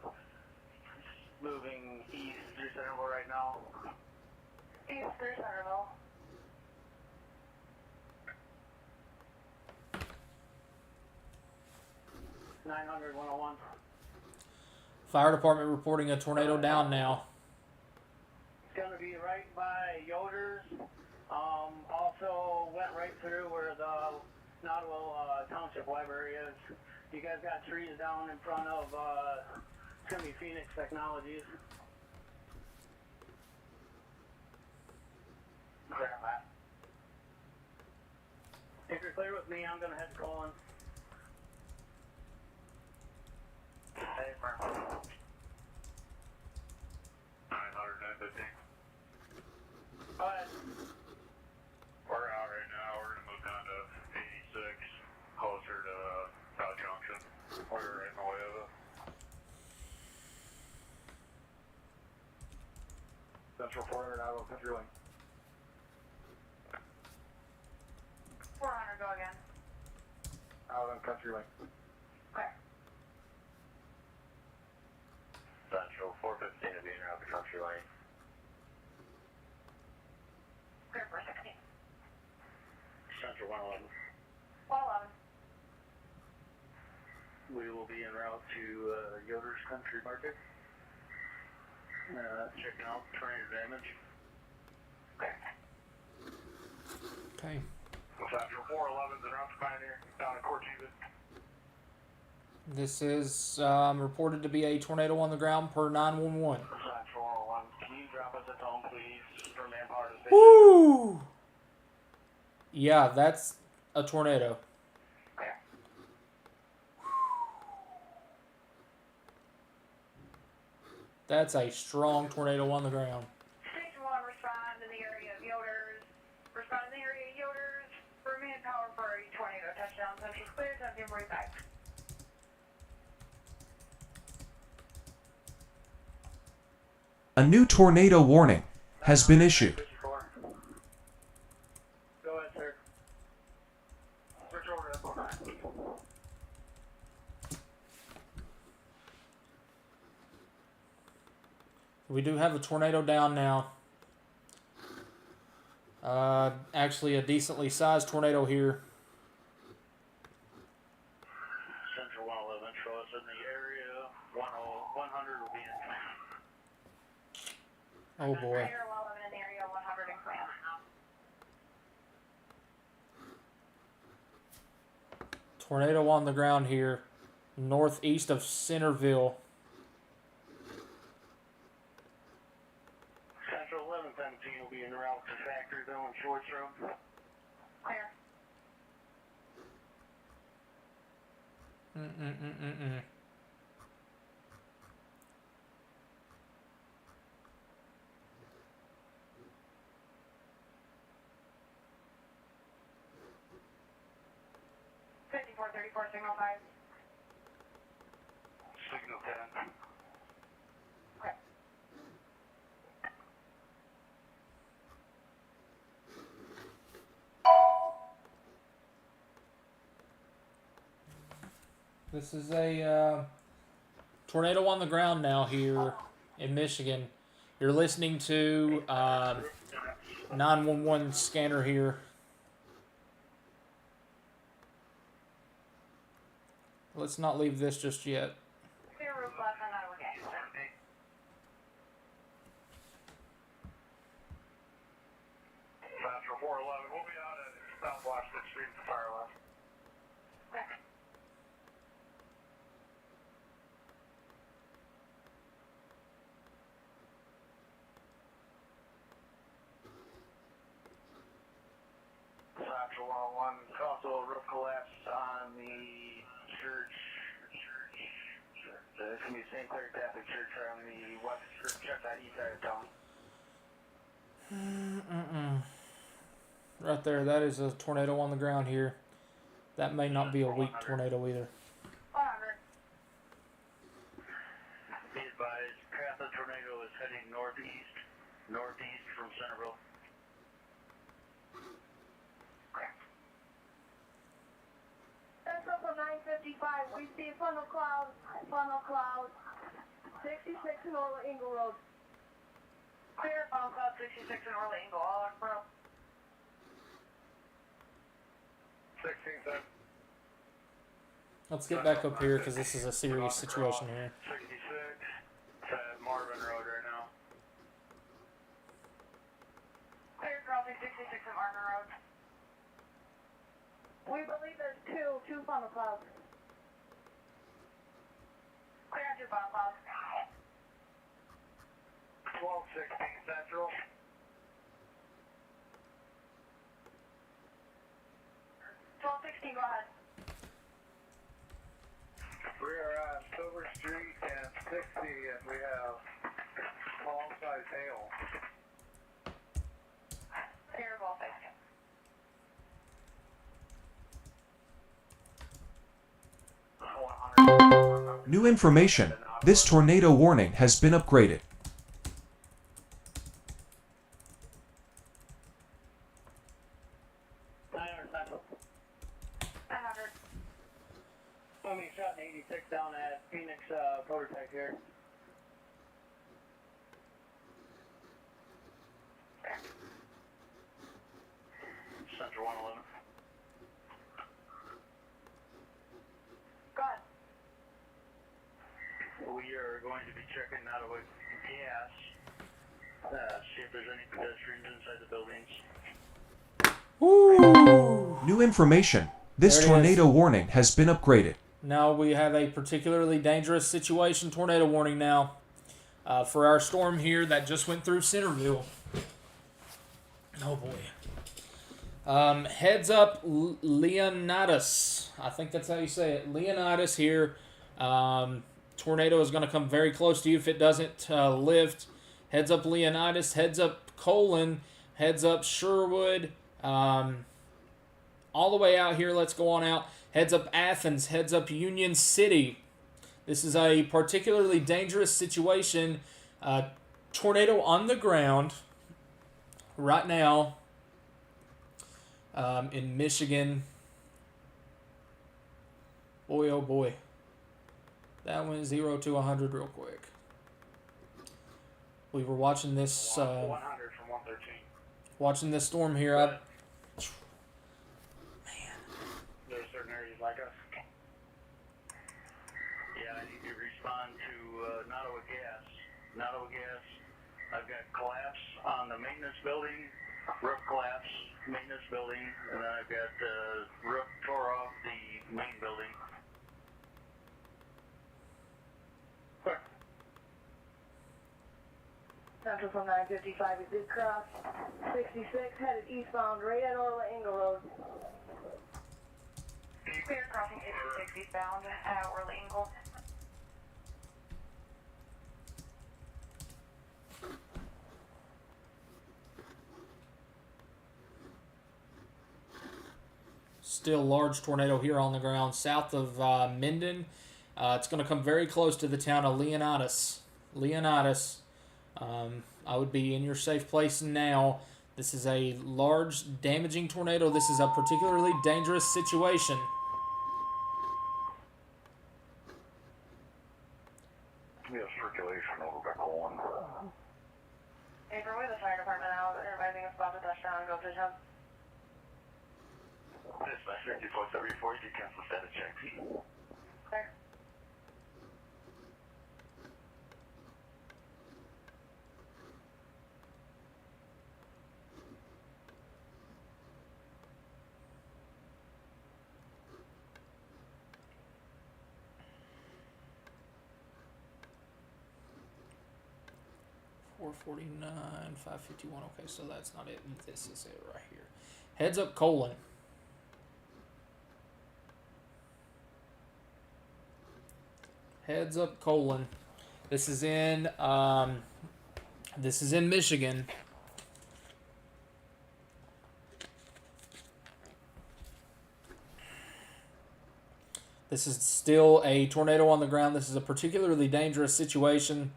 moving east through Centerville right now. East through Centerville. Nine hundred 101. Fire department reporting a tornado down now. It's going to be right by Yoder's. Also went right through where the Nottawell Township Library is. You guys got trees down in front of, it's going to be Phoenix Technologies. Clear on that. If you're clear with me, I'm going to head to Colin. Hey, Mark. 900, 950. Go ahead. We're out right now. We're gonna move down to 86, closer to South Junction. We're right in the way of it. Central 400 out of Country Lane. 400, go again. Out on Country Lane. Clear. Central 415 to be in route to Country Lane. Clear for 16. Central 111. 111. We will be en route to Yoder's Country Market. Checking out tornado damage. Clear. Okay. Central 411's en route to Pioneer, down at Corteva. This is reported to be a tornado on the ground per 911. Central 101, can you drop us a tone, please, for manpower to station? Woo! Yeah, that's a tornado. Clear. That's a strong tornado on the ground. Station 1, respond in the area of Yoders. Respond in the area of Yoders. For manpower for a tornado touchdown. Central clear. Time to break back. A new tornado warning has been issued. 54. Go ahead, sir. Switch over to 49. We do have a tornado down now. Actually, a decently sized tornado here. Central 111, show us in the area. 100 will be in command. Oh boy. Clear while I'm in the area 100 in command. Tornado on the ground here, northeast of Centerville. Central 1117 will be in route to Factoryville and Shorts Road. Clear. Mm-mm-mm-mm-mm. Signal 5. Signal 10. Okay. This is a tornado on the ground now here in Michigan. You're listening to 911 scanner here. Let's not leave this just yet. Clear roof left on Iowa Gas. Central 411, we'll be out at South Washington Street to fire left. Okay. Central 101, also a roof collapse on the church. It's going to be St. Clair Catholic Church on the west, just that east side of town. Right there, that is a tornado on the ground here. That may not be a weak tornado either. 100. Be advised, Catholic tornado is heading northeast from Centerville. Central for 955. We see funnel cloud. 66 in Orla Ingle Road. Clear, funnel cloud 66 in Orla Ingle. All are pro. 16, 7. Let's get back up here because this is a serious situation here. 66, it's at Marvin Road right now. Clear, crossing 66 in Marvin Road. We believe there's two funnel clouds. Clear, 2 funnel clouds. 1216 Central. 1216, go ahead. We are on Silver Street and 60, and we have small-sized hail. Clear, both 60. New information. This tornado warning has been upgraded. 900. Somebody shot an 86 down at Phoenix prototype here. Central 111. Go ahead. We are going to be checking out of gas. See if there's any pedestrians inside the buildings. Woo! New information. This There it tornado warning has been upgraded. Now we have a particularly dangerous situation tornado warning now for our storm here that just went through Centerville. Oh boy. Heads up, Leonidas. I think that's how you say it. Leonidas here. Tornado is going to come very close to you if it doesn't lift. Heads up, Leonidas. Heads up, Colon. Heads up, Sherwood. All the way out here. Let's go on out. Heads up, Athens. Heads up, Union City. This is a particularly dangerous situation. Tornado on the ground right now in Michigan. Boy, oh boy. That went 0 to 100 real quick. We were watching this. 100 from 113. Watching this storm here. Man. There are certain areas like us. Yeah, I need to respond to Nottawa Gas. Nottawa Gas, I've got collapse on the maintenance building, roof collapse, maintenance building, and then I've got the roof tore off the main building. Central from 955, it did cross 66, headed eastbound right at Orla Ingle Road. Clear crossing 66 eastbound at Orla Ingle. Still large tornado here on the ground south of Minden. It's going to come very close to the town of Leonidas. Leonidas. I would be in your safe place now. This is a large, damaging tornado. This is a particularly dangerous situation. We have circulation over back on. Hey, for with the fire department out, everybody thinks about the touchdown and go fish hub. Dispatch 5474, you can cancel status checks. Clear. .449, 551. Okay, so that's not it. This is it right here. Heads up, Colon. Heads up, Colon. This is in Michigan. This is still a tornado on the ground. This is a particularly dangerous situation.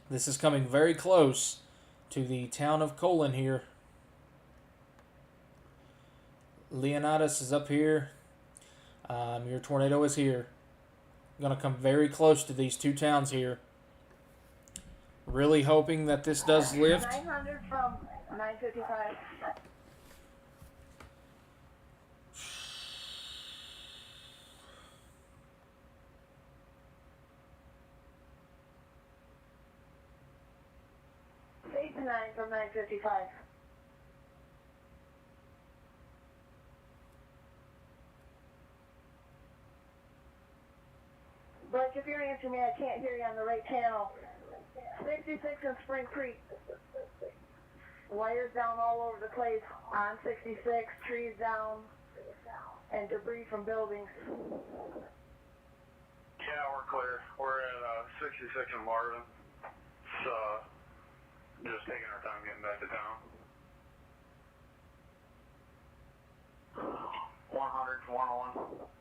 This is coming very close to the town of Colon here. Leonidas is up here. Your tornado is here. Going to come very close to these two towns here. Really hoping that this does lift. 900 from 955. Eight to 9 from 955. Blake, if you're answering me, I can't hear you on the right channel. 66 in Spring Creek. Wires down all over the place on 66, trees down, and debris from buildings. Yeah, we're clear. We're at 66 in Marvin. So, just taking our time getting back to town. 100 to 101.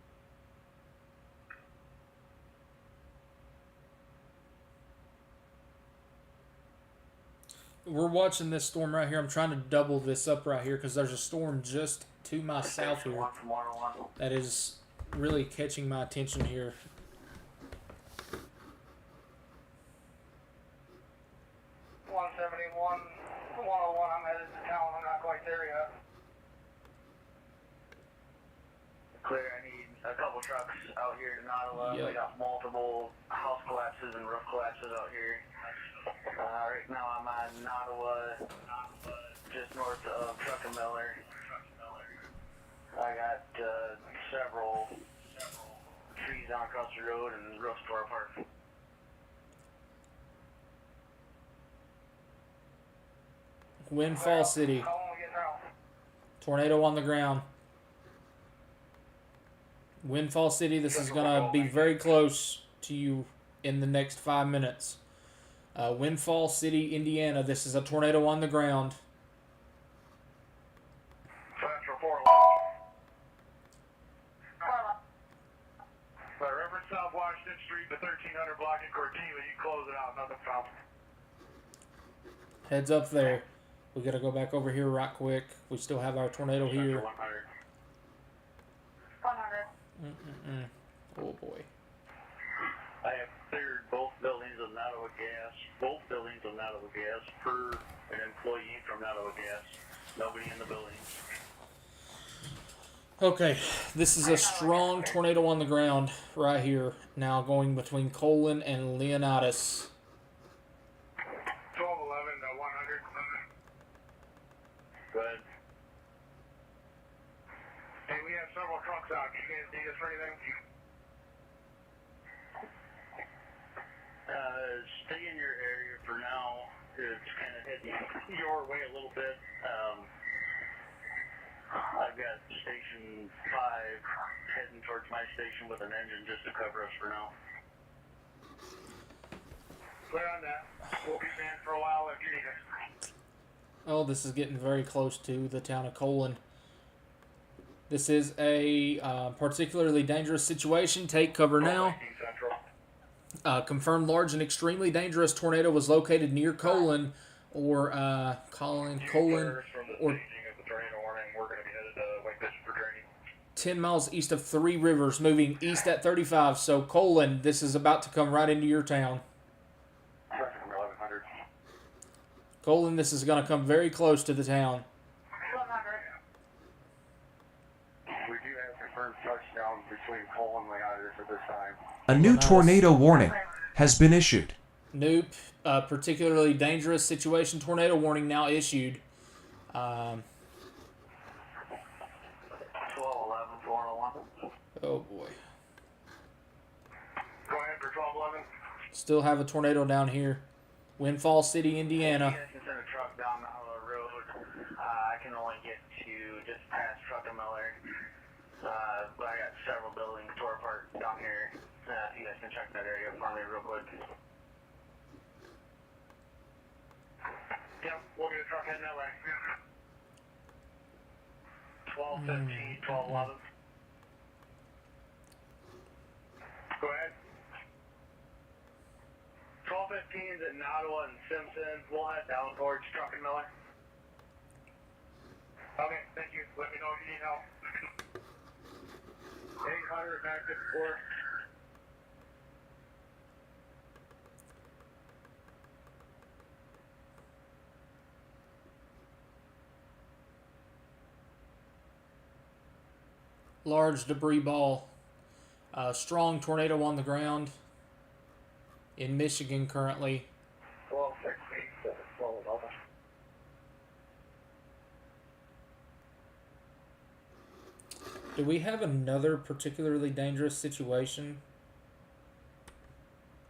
We're watching this storm right here. I'm trying to double this up right here because there's a storm just to my south here that is really catching my attention here. I'm headed to town. I'm not quite there yet. Clear, I need a couple trucks out here to Nottawa. Yep. We got multiple house collapses and roof collapses out here. Right now I'm on Nottawa, just north of Truckamiller. I got several trees down across the road and roofs tore apart. Windfall City. How long we getting out? Tornado on the ground. Windfall City, this is going to be very close to you in the next 5 minutes. Windfall City, Indiana, this is a tornado on the ground. Central 411. By Reverend South Washington Street, the 1300 block in Cortiva, you close it out, nothing found. Heads up there. We got to go back over here right quick. We still have our tornado here. 100. 100. Oh boy. I have cleared both buildings of Nottawa Gas, per an employee from Nottawa Gas. Nobody in the building. Okay, this is a strong tornado on the ground right here. Now going between Colon and Leonidas. 1211 to 100. Go ahead. Hey, we have several trucks out. Can you guys need us for anything? Stay in your area for now. It's kind of heading your way a little bit. I've got Station 5 heading towards my station with an engine just to cover us for now. Clear on that. We'll be manned for a while if you need us. Oh, this is getting very close to the town of Colon. This is a particularly dangerous situation. Take cover now. Central. Confirmed large and extremely dangerous tornado was located near Colon, or Colon, From the or staging of the tornado warning, we're going to be headed to Lake Bishop for training. 10 miles east of Three Rivers, moving east at 35. So Colon, this is about to come right into your town. Traffic from 1100. Colon, this is going to come very close to the town. 100. We do have confirmed touchdowns between Cole and Leonidas at this time. A new tornado warning has been issued. Nope. Particularly dangerous situation tornado warning now issued. 1211, 401. Oh boy. Go ahead for 1211. Still have a tornado down here. Windfall City, Indiana. You guys can send a truck down the road. I can only get to just past Truck and Miller. But I got several buildings tore apart down here. If you guys can check that area for me real quick. Yep, we'll get a truck heading that way. 1215, 1211. Go ahead. 1215's at Nottawa and Simpson. We'll head down towards Truck and Miller. Okay, thank you. Let me know if you need help. 800 954. Large debris ball. Strong tornado on the ground in Michigan currently. 1216, 1211. Do we have another particularly dangerous situation?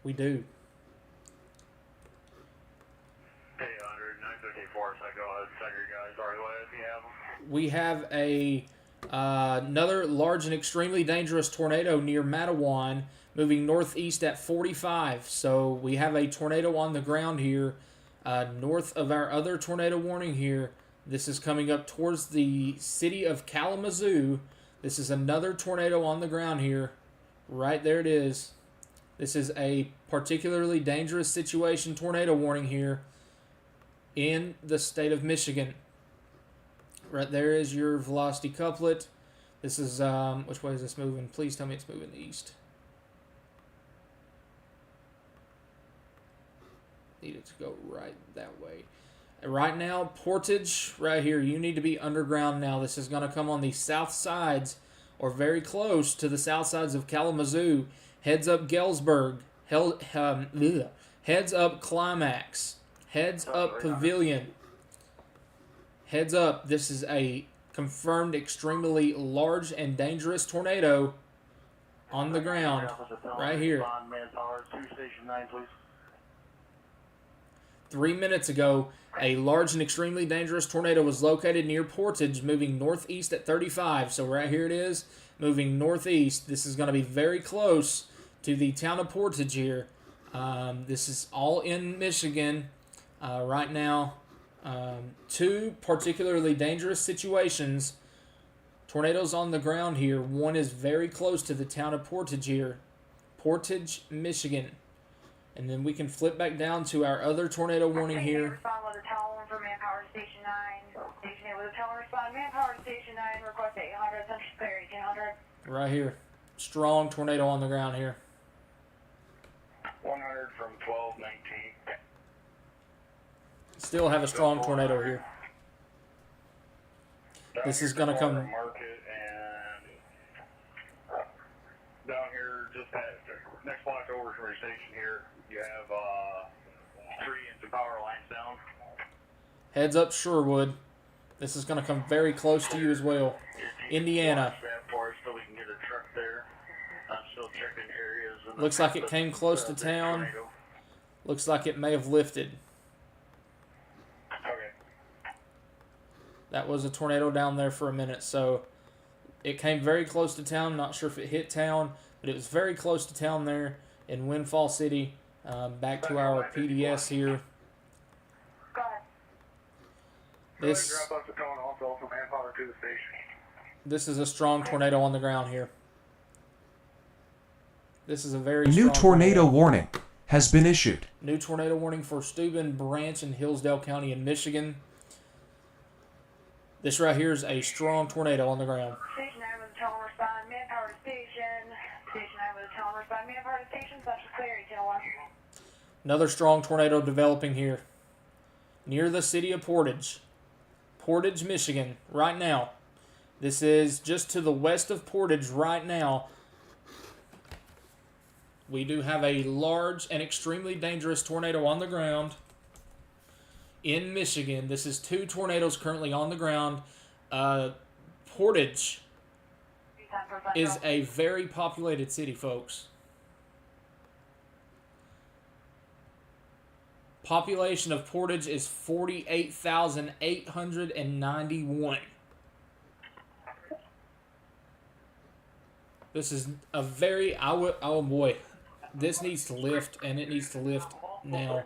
We do. 800 954, so go ahead and send your guys our way if you have them. We have another large and extremely dangerous tornado near Mattawan, moving northeast at 45. So we have a tornado on the ground here, north of our other tornado warning here. This is coming up towards the city of Kalamazoo. This is another tornado on the ground here. Right there it is. This is a particularly dangerous situation tornado warning here in the state of Michigan. Right there is your velocity couplet. This is, which way is this moving? Please tell me it's moving east. Need it to go right that way. Right now, Portage, right here, you need to be underground now. This is going to come on the south sides, or very close to the south sides of Kalamazoo. Heads up Galesburg. Heads up Climax. Heads up Pavilion. Heads up, this is a confirmed extremely large and dangerous tornado on the ground right here. Manpower, 2 Station 9, please. 3 minutes ago, a large and extremely dangerous tornado was located near Portage, moving northeast at 35. So right here it is, moving northeast. This is going to be very close to the town of Portage here. This is all in Michigan right now. Two particularly dangerous situations. Tornadoes on the ground here. One is very close to the town of Portage here. Portage, Michigan. And then we can flip back down to our other tornado warning here. Respond with a tone for Manpower Station 9. Station 8 with a tone respond. Manpower Station 9, request 800, Central Clear 1800. Right here. Strong tornado on the ground here. 100 from 1219. Still have a strong tornado here. This is going to come... Market and down here, just past, next block over from your station here, you have 3 inch of power lines down. Heads up Sherwood. This is going to come very close to you as well. Indiana. So we can get a truck there. I'm still checking areas. Looks like it came close to town. Looks like it may have lifted. Okay. That was a tornado down there for a minute. So it came very close to town. Not sure if it hit town, but it was very close to town there in Windfall City. Back to our PDS here. Go ahead. This Drop off the tone also from Manpower to the station. This is a strong tornado on the ground here. This is a very A new strong tornado warning has been issued. New tornado warning for Steuben, Branch, and Hillsdale County in Michigan. This right here is a strong tornado on the ground. Station 9 with a tone respond. Manpower Station. Station 9 with a tone respond. Manpower Station, Central Clear 1801. Another strong tornado developing here. Near the city of Portage. Portage, Michigan, right now. This is just to the west of Portage right now. We do have a large and extremely dangerous tornado on the ground in Michigan. This is 2 tornadoes currently on the ground. Portage is a very populated city, folks. Population of Portage is 48,891. This is a very, oh boy, this needs to lift, and it needs to lift now.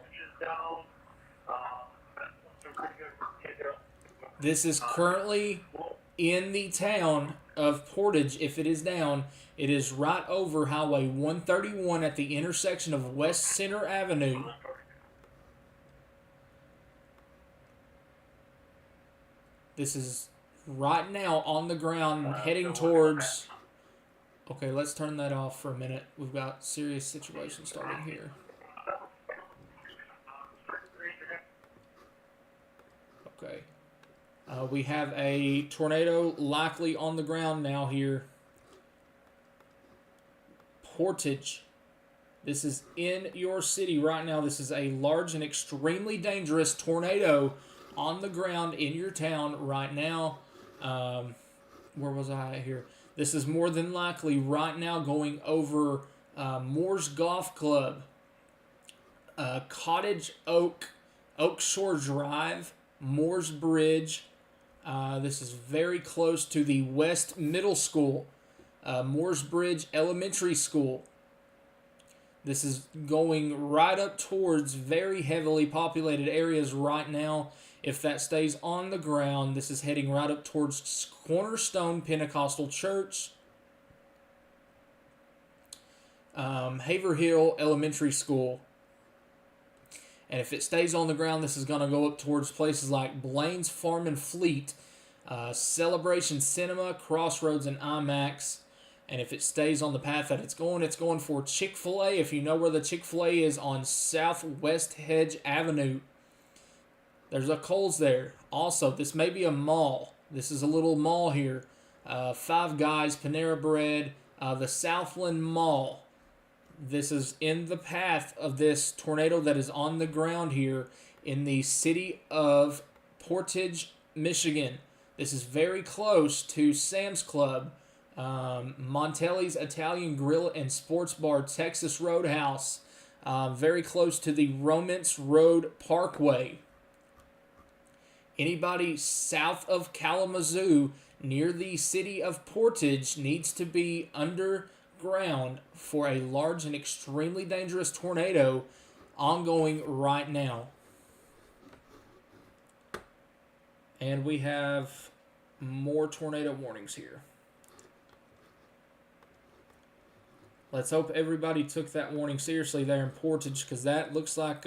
This is currently in the town of Portage. If it is down, it is right over Highway 131 at the intersection of West Center Avenue. This is right now on the ground heading towards... Okay, let's turn that off for a minute. We've got serious situation starting here. Okay. We have a tornado likely on the ground now here. Portage. This is in your city right now. This is a large and extremely dangerous tornado on the ground in your town right now. Where was I at here? This is more than likely right now going over Moore's Golf Club, Cottage Oak, Oak Shore Drive, Moore's Bridge. This is very close to the West Middle School, Moore's Bridge Elementary School. This is going right up towards very heavily populated areas right now. If that stays on the ground, this is heading right up towards Cornerstone Pentecostal Church, Haverhill Elementary School. And if it stays on the ground, this is going to go up towards places like Blaine's Farm and Fleet, Celebration Cinema, Crossroads, and IMAX. And if it stays on the path that it's going for Chick-fil-A. If you know where the Chick-fil-A is, on Southwest Hedge Avenue. There's a Kohl's there. Also, this may be a mall. This is a little mall here. Five Guys, Panera Bread, the Southland Mall. This is in the path of this tornado that is on the ground here in the city of Portage, Michigan. This is very close to Sam's Club, Montelli's Italian Grill and Sports Bar, Texas Roadhouse, very close to the Romance Road Parkway. Anybody south of Kalamazoo near the city of Portage needs to be underground for a large and extremely dangerous tornado ongoing right now. And we have more tornado warnings here. Let's hope everybody took that warning seriously there in Portage, because that looks like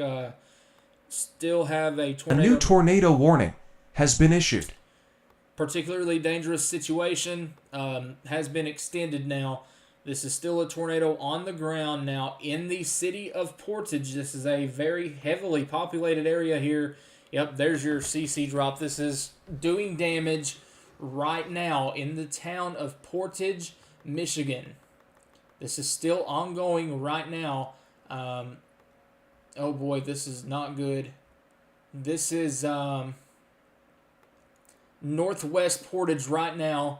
still have a A tornado. new tornado warning has been issued. Particularly dangerous situation has been extended now. This is still a tornado on the ground now in the city of Portage. This is a very heavily populated area here. Yep, there's your CC drop. This is doing damage right now in the town of Portage, Michigan. This is still ongoing right now. Oh boy, this is not good. This is northwest Portage right now.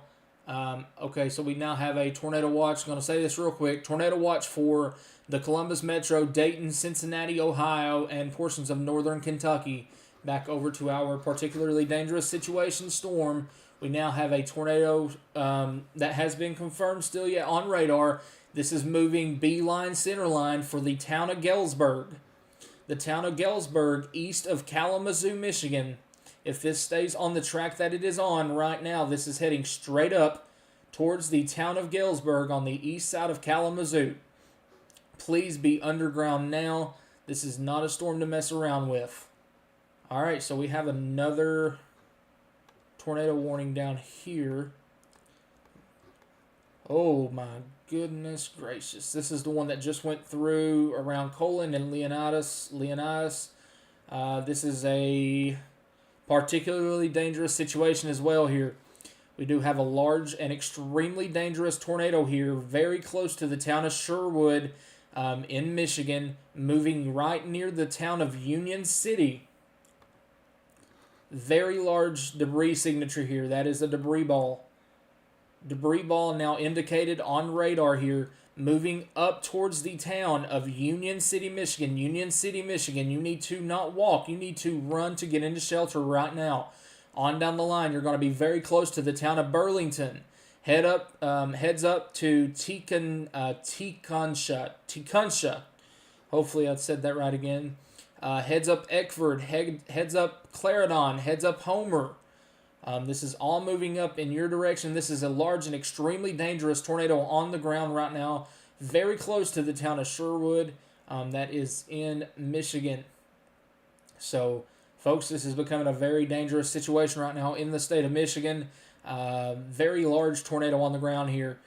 Okay, so we now have a tornado watch. I'm going to say this real quick. Tornado watch for the Columbus Metro, Dayton, Cincinnati, Ohio, and portions of northern Kentucky. Back over to our particularly dangerous situation storm. We now have a tornado that has been confirmed still yet on radar. This is moving beeline centerline for the town of Galesburg. The town of Galesburg, east of Kalamazoo, Michigan. If this stays on the track that it is on right now, this is heading straight up towards the town of Galesburg on the east side of Kalamazoo. Please be underground now. This is not a storm to mess around with. Alright, so we have another tornado warning down here. Oh my goodness gracious. This is the one that just went through around Colon and Leonidas. This is a particularly dangerous situation as well here. We do have a large and extremely dangerous tornado here, very close to the town of Sherwood in Michigan, moving right near the town of Union City. Very large debris signature here. That is a debris ball. Debris ball now indicated on radar here, moving up towards the town of Union City, Michigan. Union City, Michigan. You need to not walk. You need to run to get into shelter right now. On down the line, you're going to be very close to the town of Burlington. Heads up to Tecumseh. Hopefully I said that right again. Heads up Eckford. Heads up Clarendon. Heads up Homer. This is all moving up in your direction. This is a large and extremely dangerous tornado on the ground right now, very close to the town of Sherwood. That is in Michigan. So, folks, this is becoming a very dangerous situation right now in the state of Michigan. Very large tornado on the ground here.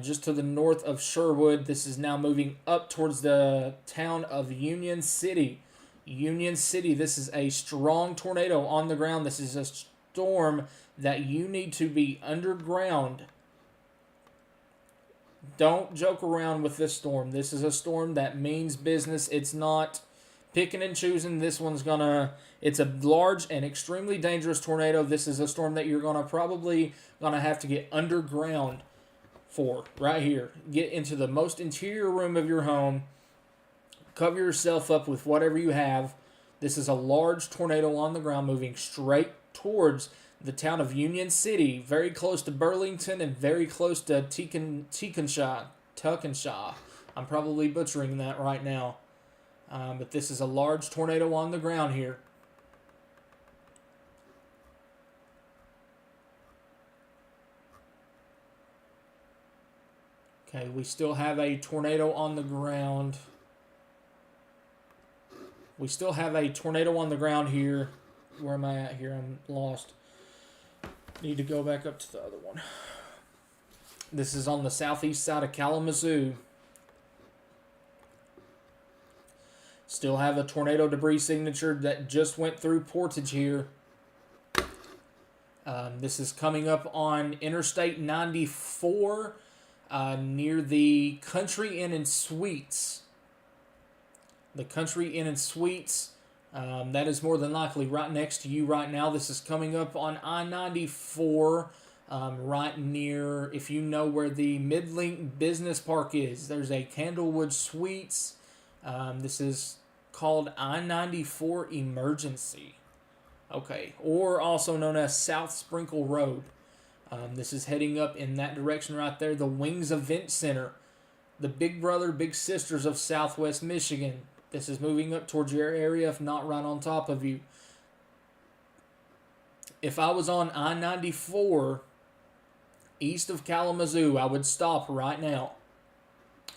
Just to the north of Sherwood, this is now moving up towards the town of Union City. Union City, this is a strong tornado on the ground. This is a storm that you need to be underground. Don't joke around with this storm. This is a storm that means business. It's not picking and choosing. It's a large and extremely dangerous tornado. This is a storm that you're probably gonna have to get underground for right here. Get into the most interior room of your home. Cover yourself up with whatever you have. This is a large tornado on the ground moving straight towards the town of Union City, very close to Burlington and very close to Tecumseh. I'm probably butchering that right now. But this is a large tornado on the ground here. Okay, we still have a tornado on the ground. We still have a tornado on the ground here. Where am I at here? I'm lost. Need to go back up to the other one. This is on the southeast side of Kalamazoo. Still have a tornado debris signature that just went through Portage here. This is coming up on Interstate 94 near the Country Inn and Suites. The Country Inn and Suites. That is more than likely right next to you right now. This is coming up on I-94, right near, if you know where the Midlink Business Park is. There's a Candlewood Suites This is called I-94 Emergency. Okay, or also known as South Sprinkle Road. This is heading up in that direction right there. The Wings Event Center. The big brother, big sisters of Southwest Michigan. This is moving up towards your area, if not right on top of you. If I was on I-94 east of Kalamazoo, I would stop right now.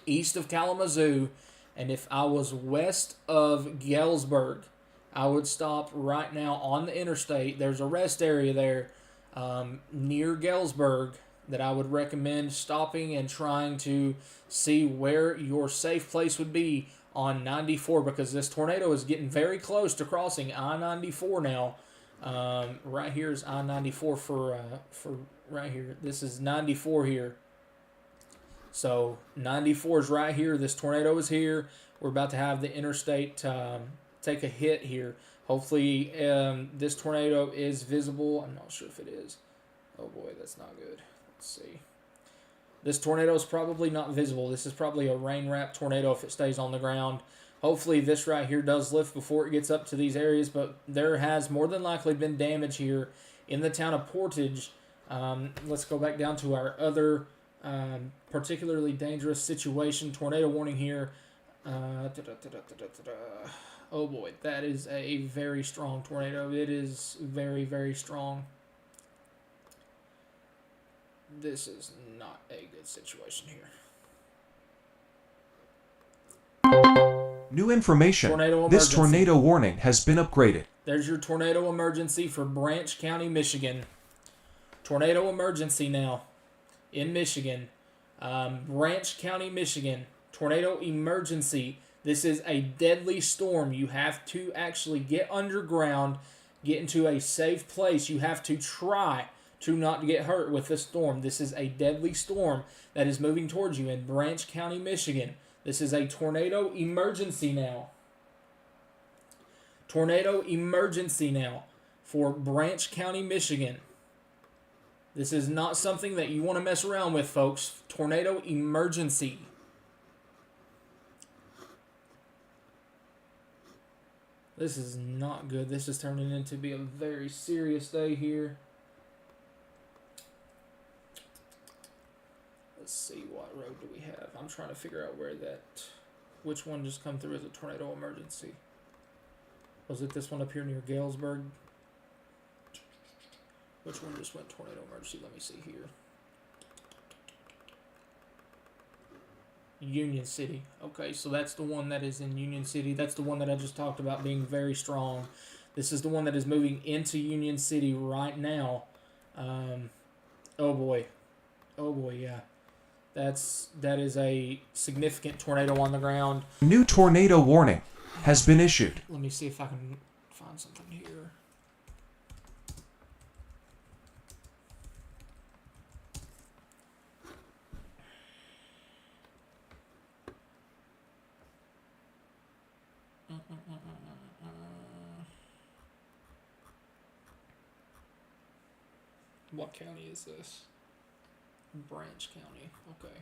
East of Kalamazoo. And if I was west of Galesburg, I would stop right now on the interstate. There's a rest area there near Galesburg that I would recommend stopping and trying to see where your safe place would be on 94, because this tornado is getting very close to crossing I-94 now. Right here is I-94 for right here. This is 94 here. So 94 is right here. This tornado is here. We're about to have the interstate take a hit here. Hopefully this tornado is visible. I'm not sure if it is. Oh boy, that's not good. Let's see. This tornado is probably not visible. This is probably a rain-wrapped tornado if it stays on the ground. Hopefully this right here does lift before it gets up to these areas, but there has more than likely been damage here in the town of Portage. Let's go back down to our other particularly dangerous situation. Tornado warning here. Oh boy, that is a very strong tornado. It is very, very strong. This is not a good situation here. New information. Tornado This emergency. tornado warning has been upgraded. There's your tornado emergency for Branch County, Michigan. Tornado emergency now in Michigan. Branch County, Michigan. Tornado emergency. This is a deadly storm. You have to actually get underground, get into a safe place. You have to try to not get hurt with the storm. This is a deadly storm that is moving towards you in Branch County, Michigan. This is a tornado emergency now. Tornado emergency now for Branch County, Michigan. This is not something that you want to mess around with, folks. Tornado emergency. This is not good. This is turning into be a very serious day here. Let's see, what road do we have? I'm trying to figure out which one just come through as a tornado emergency. Was it this one up here near Galesburg? Which one just went tornado emergency? Let me see here. Union City. Okay, so that's the one that is in Union City. That's the one that I just talked about being very strong. This is the one that is moving into Union City right now. Oh boy, yeah. That is a significant tornado on the ground. New tornado warning has been issued. Let me see if I can find something here. What county is this? Branch County. Okay.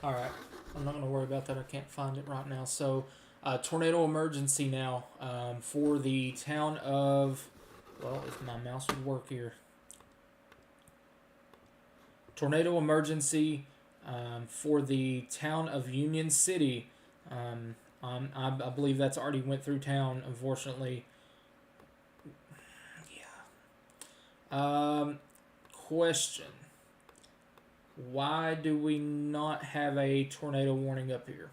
All right, I'm not going to worry about that. I can't find it right now. So, tornado emergency now for the town of, well, if my mouse would work here. Tornado emergency for the town of Union City. I believe that's already went through town, unfortunately. Yeah. Question. Why do we not have a tornado warning up here?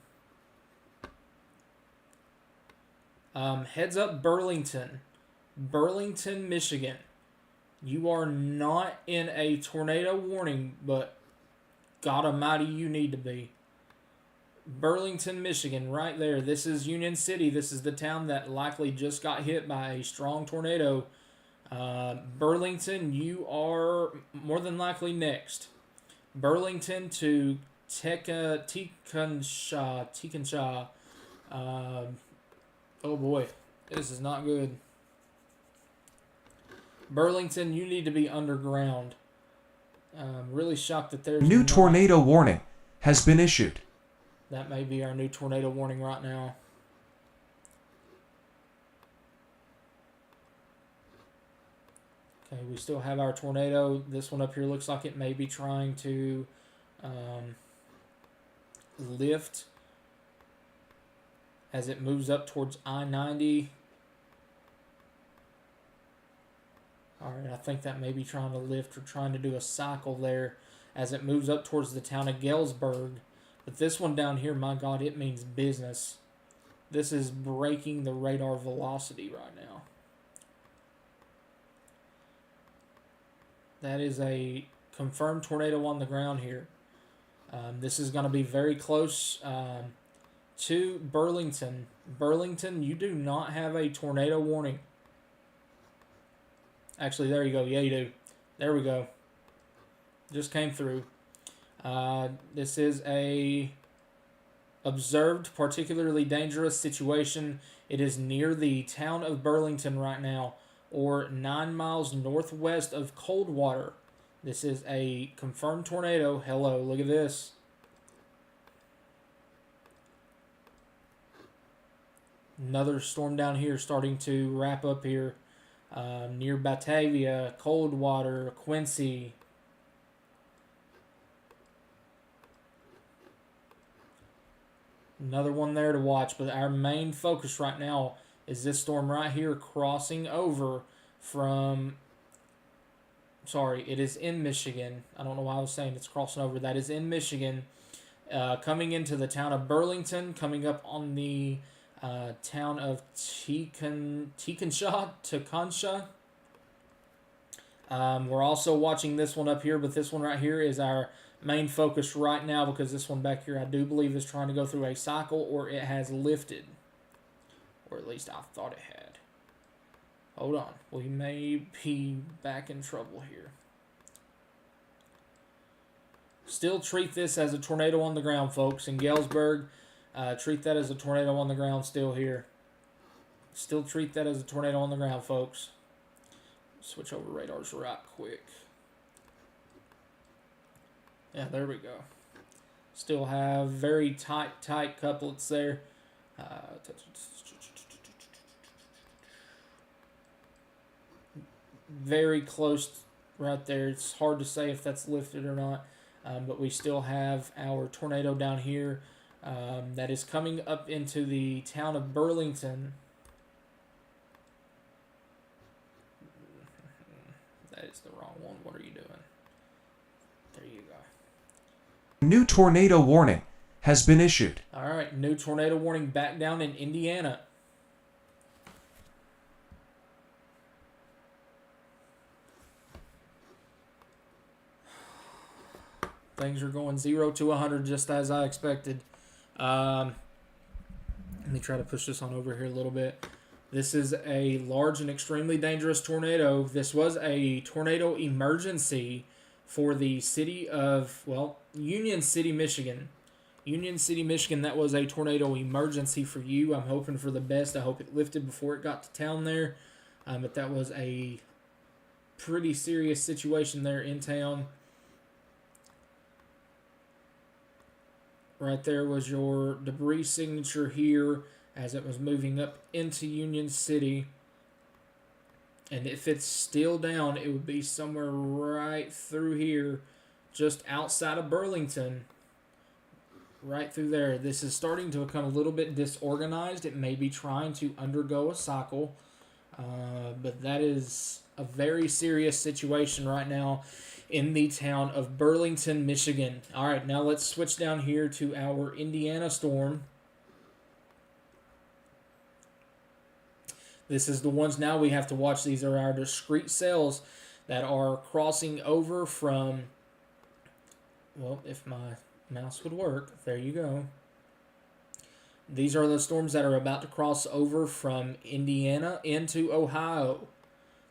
Heads up, Burlington, Michigan. You are not in a tornado warning, but God Almighty, you need to be. Burlington, Michigan, right there. This is Union City. This is the town that likely just got hit by a strong tornado. Burlington, you are more than likely next. Burlington to Tekansha. Oh boy, this is not good. Burlington, you need to be underground. Really shocked that there's New not. tornado warning has been issued. That may be our new tornado warning right now. Okay, we still have our tornado. This one up here looks like it may be trying to lift as it moves up towards I-90. Alright, I think that may be trying to lift or trying to do a cycle there as it moves up towards the town of Galesburg. But this one down here, my God, it means business. This is breaking the radar velocity right now. That is a confirmed tornado on the ground here. This is going to be very close to Burlington. Burlington, you do not have a tornado warning. Actually, there you go. Yeah, you do. There we go. Just came through. This is a observed particularly dangerous situation. It is near the town of Burlington right now, or 9 miles northwest of Coldwater. This is a confirmed tornado. Hello, look at this. Another storm down here starting to wrap up here. Near Batavia, Coldwater, Quincy. Another one there to watch, but our main focus right now is this storm right here crossing over from... Sorry, it is in Michigan. I don't know why I was saying it's crossing over. That is in Michigan. Coming into the town of Burlington, coming up on the town of Tekansha. We're also watching this one up here, but this one right here is our main focus right now because this one back here I do believe is trying to go through a cycle, or it has lifted. Or at least I thought it had. Hold on. We may be back in trouble here. Still treat this as a tornado on the ground, folks. In Galesburg, treat that as a tornado on the ground still here. Still treat that as a tornado on the ground, folks. Switch over radars right quick. Yeah, there we go. Still have very tight couplets there. Very close right there. It's hard to say if that's lifted or not. But we still have our tornado down here that is coming up into the town of Burlington. That is the wrong one. What are you doing? There you go. New tornado warning has been issued. All right, new tornado warning back down in Indiana. Things are going 0 to 100 just as I expected. Let me try to push this on over here a little bit. This is a large and extremely dangerous tornado. This was a tornado emergency for the city of, well, Union City, Michigan. Union City, Michigan, that was a tornado emergency for you. I'm hoping for the best. I hope it lifted before it got to town there. But that was a pretty serious situation there in town. Right there was your debris signature here as it was moving up into Union City. And if it's still down, it would be somewhere right through here, just outside of Burlington. Right through there. This is starting to become a little bit disorganized. It may be trying to undergo a cycle. But that is a very serious situation right now in the town of Burlington, Michigan. All right, now let's switch down here to our Indiana storm. This is the ones now we have to watch. These are our discrete cells that are crossing over from, well, if my mouse would work, there you go. These are the storms that are about to cross over from Indiana into Ohio.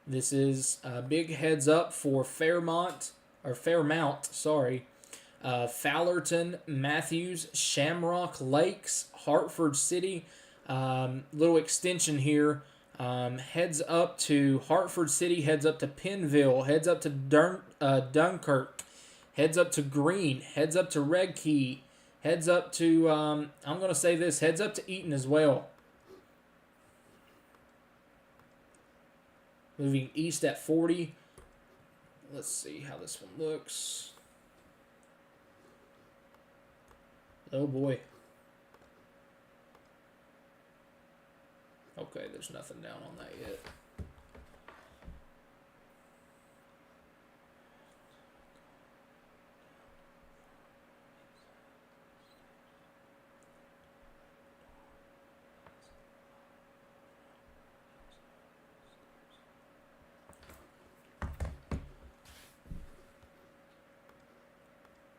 This is a big heads up for Fairmont, sorry. Fowlerton, Matthews, Shamrock Lakes, Hartford City. Little extension here. Heads up to Hartford City, heads up to Pennville, heads up to Dunkirk, heads up to Greene, heads up to Red Key, heads up to, I'm going to say this, heads up to Eaton as well. Moving east at 40. Let's see how this one looks. Oh boy. Okay, there's nothing down on that yet.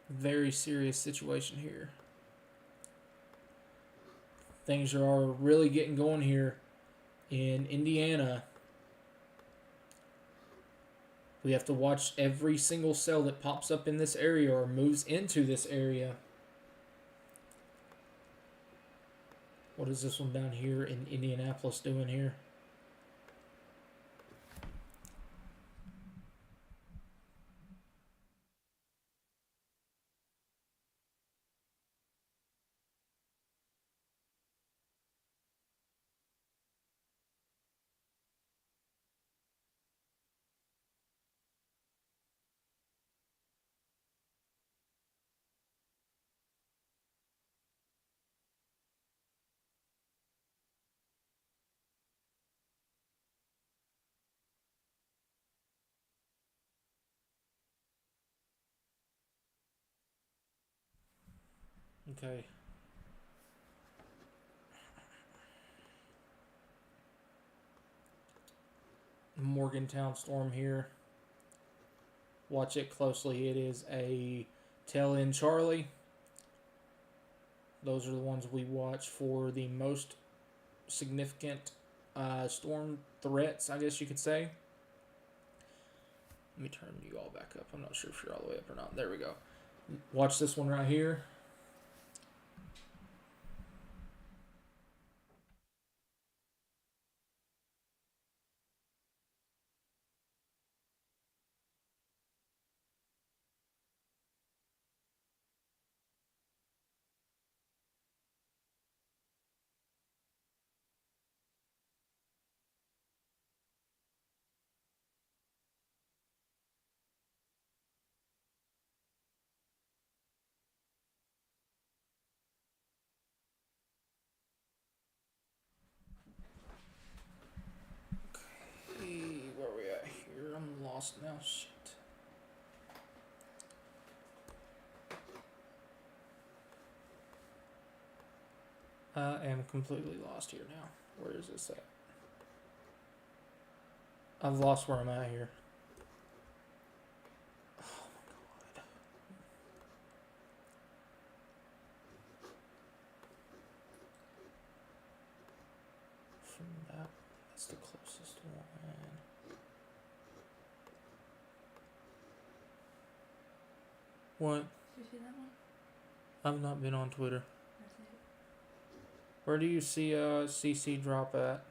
Very serious situation here. Things are really getting going here in Indiana. We have to watch every single cell that pops up in this area or moves into this area. What is this one down here in Indianapolis doing here? Okay. Morgantown storm here. Watch it closely. It is a tail end Charlie. Those are the ones we watch for the most significant storm threats, I guess you could say. Let me turn you all back up. I'm not sure if you're all the way up or not. There we go. Watch this one right here. Where are we at here? I'm lost now. Shit. I am completely lost here now. Where is this at? I've lost where I'm at here. Oh my god. From that's the closest one. What? Did you see that one? I've not been on Twitter. That's it. Where do you see CC drop at?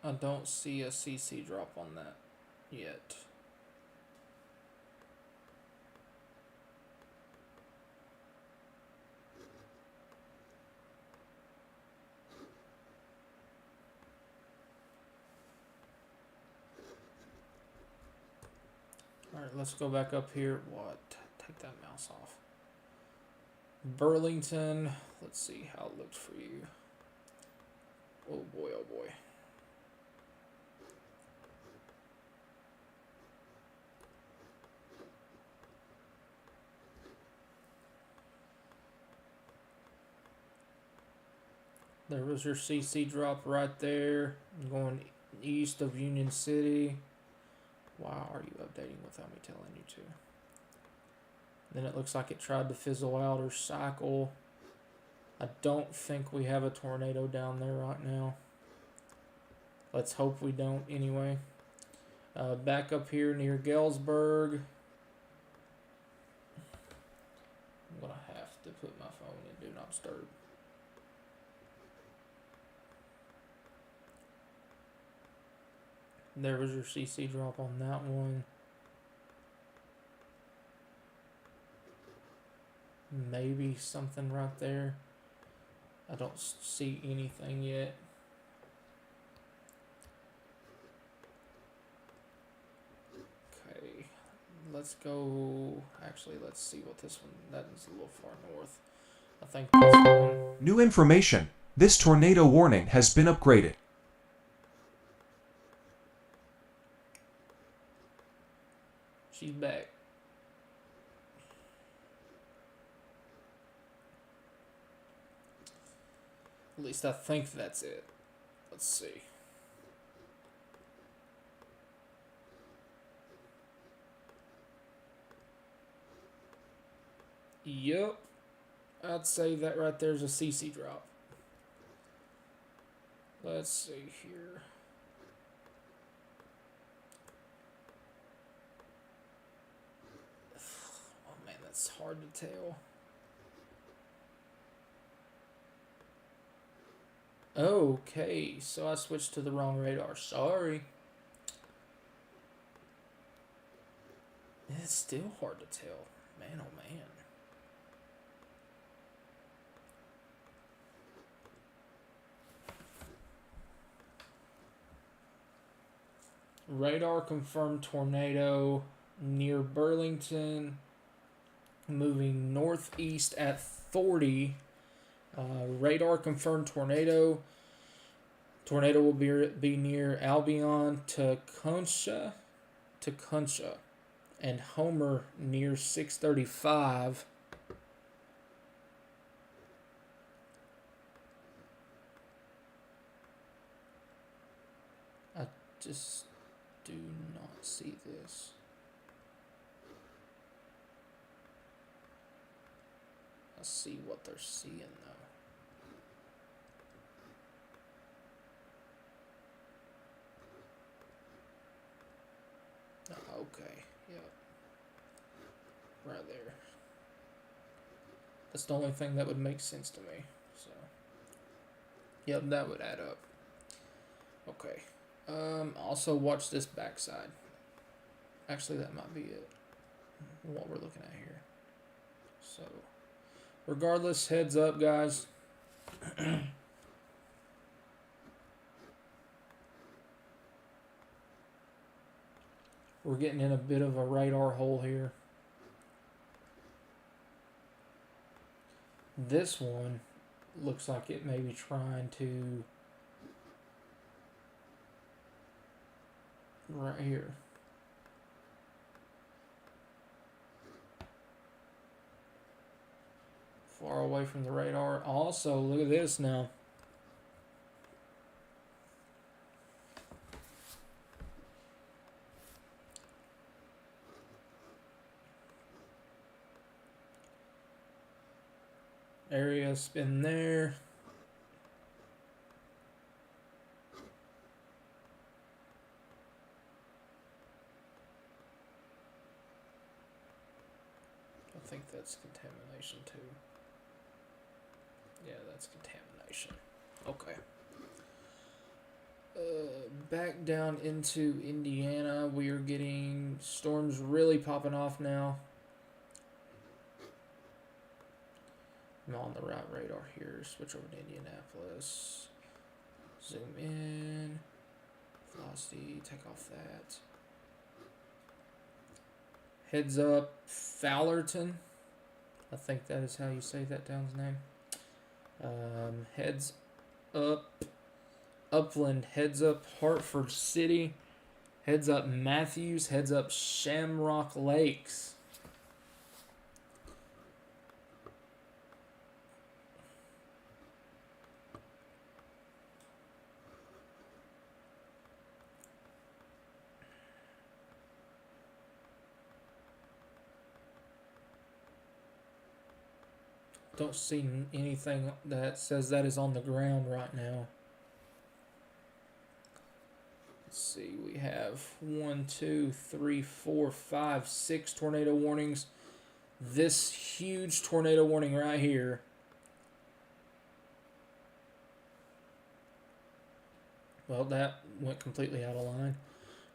I don't see a CC drop on that yet. Alright, let's go back up here. What? Take that mouse off. Burlington. Let's see how it looked for you. Oh boy, oh boy. There was your CC drop right there, going east of Union City. Why are you updating without me telling you to? Then it looks like it tried to fizzle out or cycle. I don't think we have a tornado down there right now. Let's hope we don't anyway. Back up here near Galesburg. I'm going to have to put my phone in Do Not Disturb. There was your CC drop on that one. Maybe something right there. I don't see anything yet. Okay, let's go. Actually, let's see what this one. That is a little far north. I think this one. New information. This tornado warning has been upgraded. She's back. At least I think that's it. Let's see. Yep. I'd say that right there's a CC drop. Let's see here. Oh man, that's hard to tell. Okay, so I switched to the wrong radar. Sorry. It's still hard to tell. Man, oh man. Radar confirmed tornado near Burlington, moving northeast at 40. Radar confirmed tornado. Tornado will be near Albion, Tecumseh, and Homer near 635. I just do not see this. I see what they're seeing though. Okay, yep. Right there. That's the only thing that would make sense to me. So, yep, that would add up. Okay. Also watch this backside. Actually, that might be it. What we're looking at here. So, regardless, heads up, guys. We're getting in a bit of a radar hole here. This one looks like it may be trying to right here. Far away from the radar. Also, look at this now. Area spin there. I think that's contamination too. Yeah, that's contamination. Okay. Back down into Indiana, we are getting storms really popping off now. I'm on the right radar here. Switch over to Indianapolis. Zoom in. Velocity. Take off that. Heads up, Fowlerton. I think that is how you say that town's name. Heads up, Upland. Heads up, Hartford City. Heads up, Matthews. Heads up, Shamrock Lakes. Don't see anything that says that is on the ground right now. Let's see, we have 1, 2, 3, 4, 5, 6 tornado warnings. This huge tornado warning right here. Well, that went completely out of line.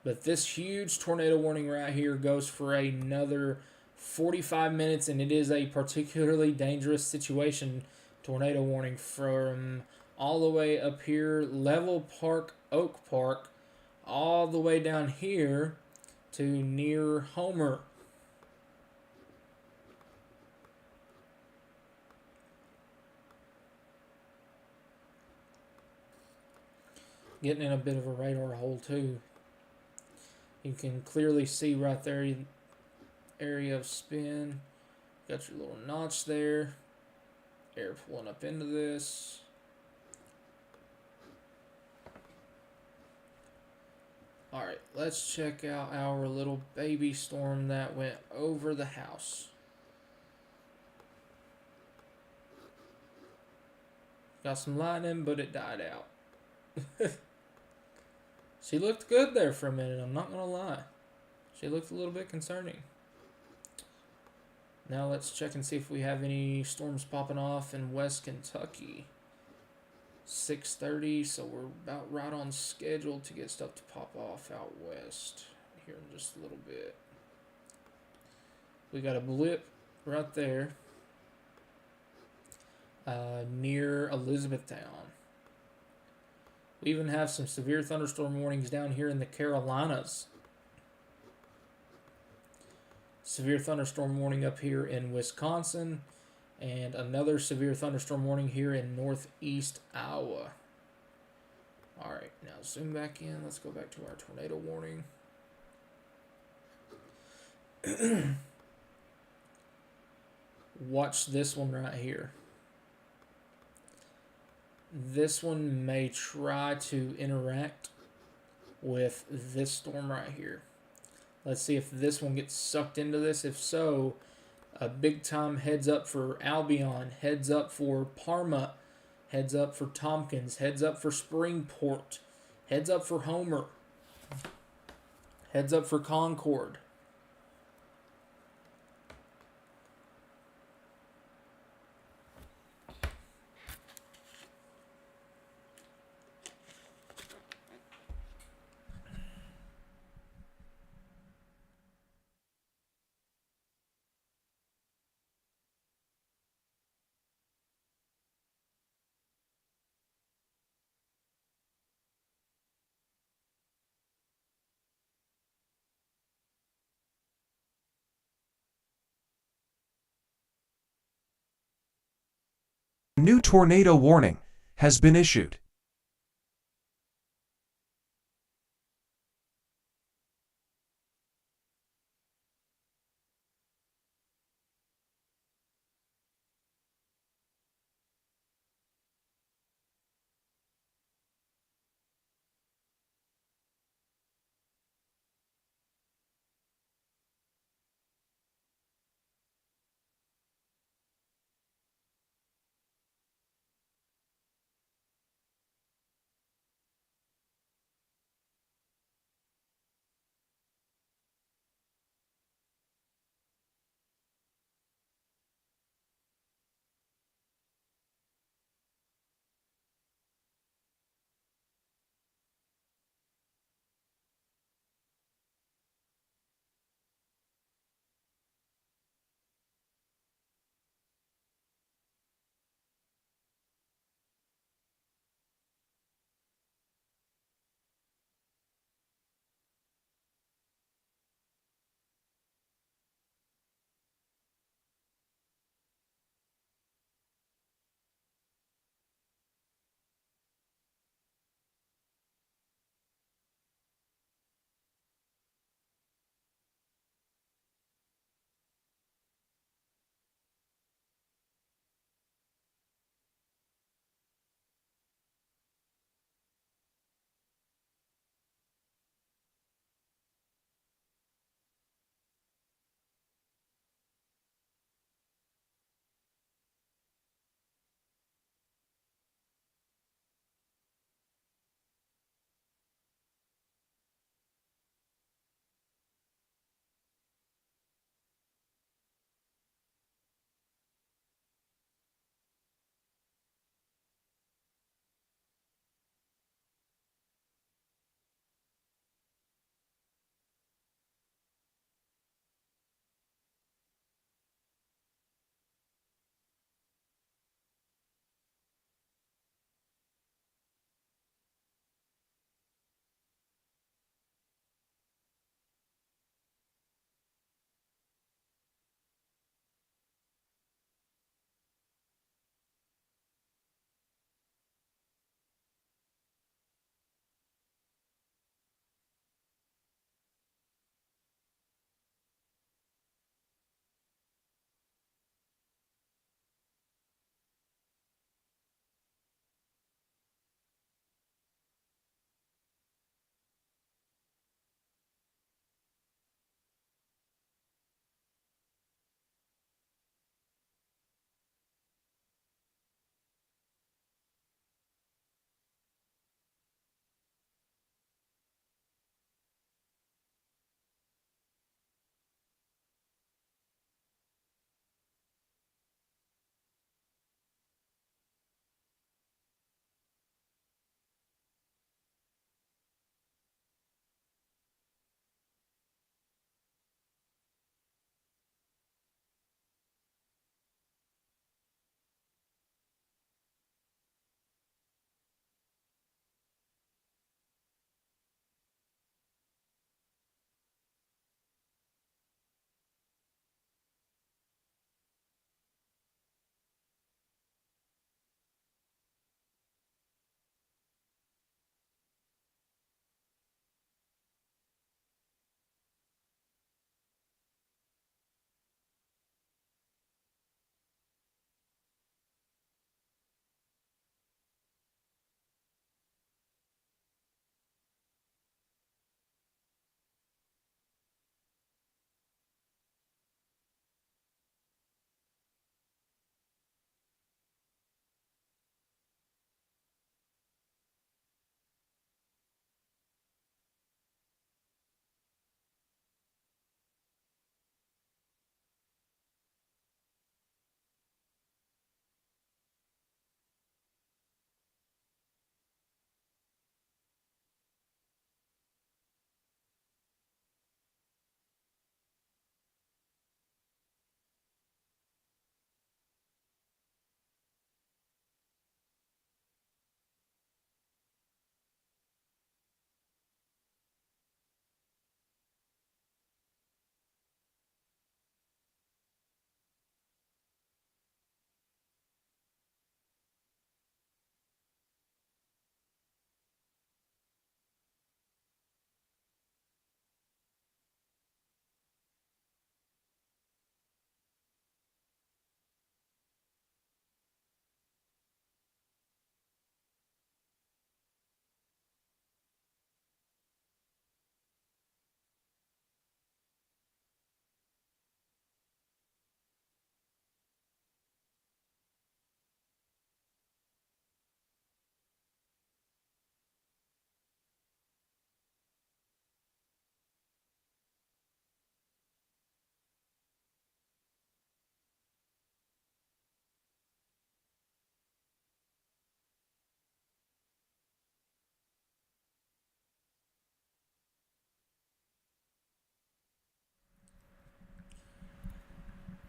But this huge tornado warning right here goes for another 45 minutes, and it is a particularly dangerous situation. Tornado warning from all the way up here, Level Park, Oak Park, all the way down here to near Homer. Getting in a bit of a radar hole too. You can clearly see right there, area of spin. Got your little notch there. Air pulling up into this. Alright, let's check out our little baby storm that went over the house. Got some lightning, but it died out. She looked good there for a minute, I'm not gonna lie. She looked a little bit concerning. Now let's check and see if we have any storms popping off in West Kentucky. 6:30, so we're about right on schedule to get stuff to pop off out west here in just a little bit. We got a blip right there near Elizabethtown. We even have some severe thunderstorm warnings down here in the Carolinas. Severe thunderstorm warning up here in Wisconsin. And another severe thunderstorm warning here in northeast Iowa. Alright, now zoom back in. Let's go back to our tornado warning. Watch this one right here. This one may try to interact with this storm right here. Let's see if this one gets sucked into this. If so, a big time heads up for Albion, heads up for Parma, heads up for Tompkins, heads up for Springport, heads up for Homer, heads up for Concord. A new tornado warning has been issued.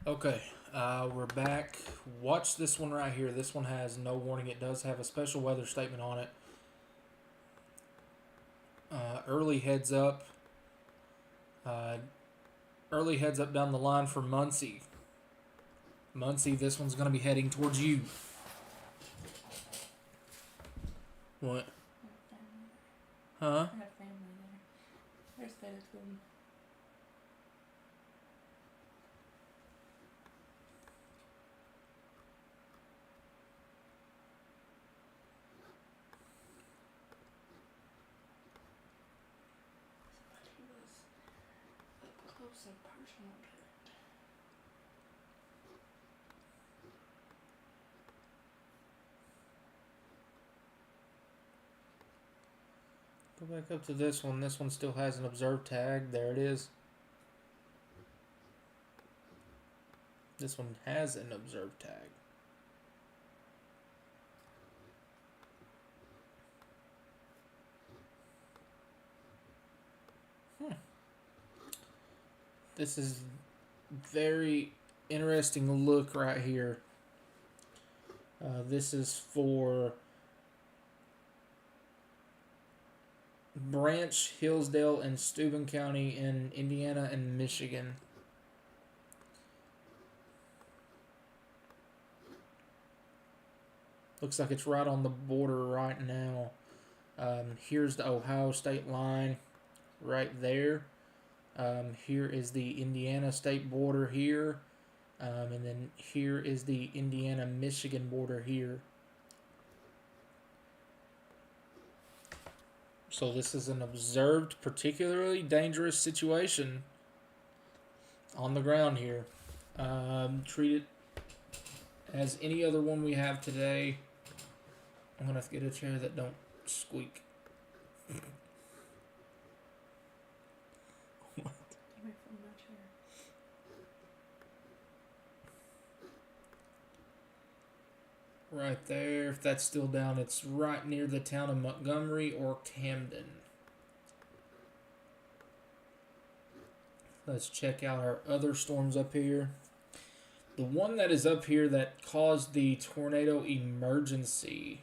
Okay, we're back. Watch this one right here. This one has no warning. It does have a special weather statement on it. Early heads up. Early heads up down the line for Muncie. Muncie, this one's going to be heading towards you. What? Huh? I have family there. There's better food. Somebody was up close and personal to it. Go back up to this one. This one still has an observed tag. There it is. This one has an observed tag. This is very interesting look right here. This is for Branch, Hillsdale, and Steuben County in Indiana and Michigan. Looks like it's right on the border right now. Here's the Ohio state line right there. Here is the Indiana state border here. And then here is the Indiana-Michigan border here. So this is an observed, particularly dangerous situation on the ground here. Treat it as any other one we have today. I'm going to have to get a chair that don't squeak. Away from my chair. Right there. If that's still down, it's right near the town of Montgomery or Camden. Let's check out our other storms up here. The one that is up here that caused the tornado emergency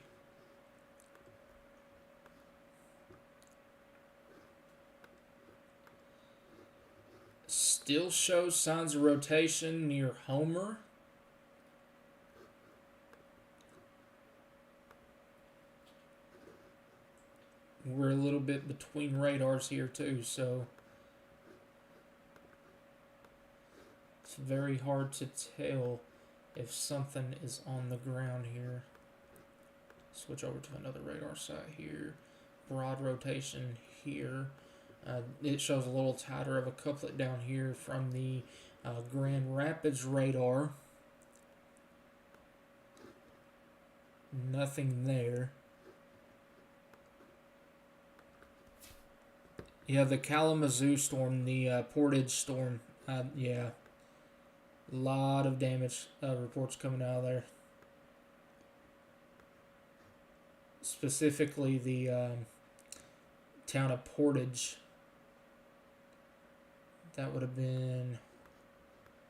still shows signs of rotation near Homer. We're a little bit between radars here too, so it's very hard to tell if something is on the ground here. Switch over to another radar site here. Broad rotation here. It shows a little tighter of a couplet down here from the Grand Rapids radar. Nothing there. Yeah, the Kalamazoo storm, the Portage storm. Yeah. A lot of damage reports coming out of there. Specifically the town of Portage. That would have been...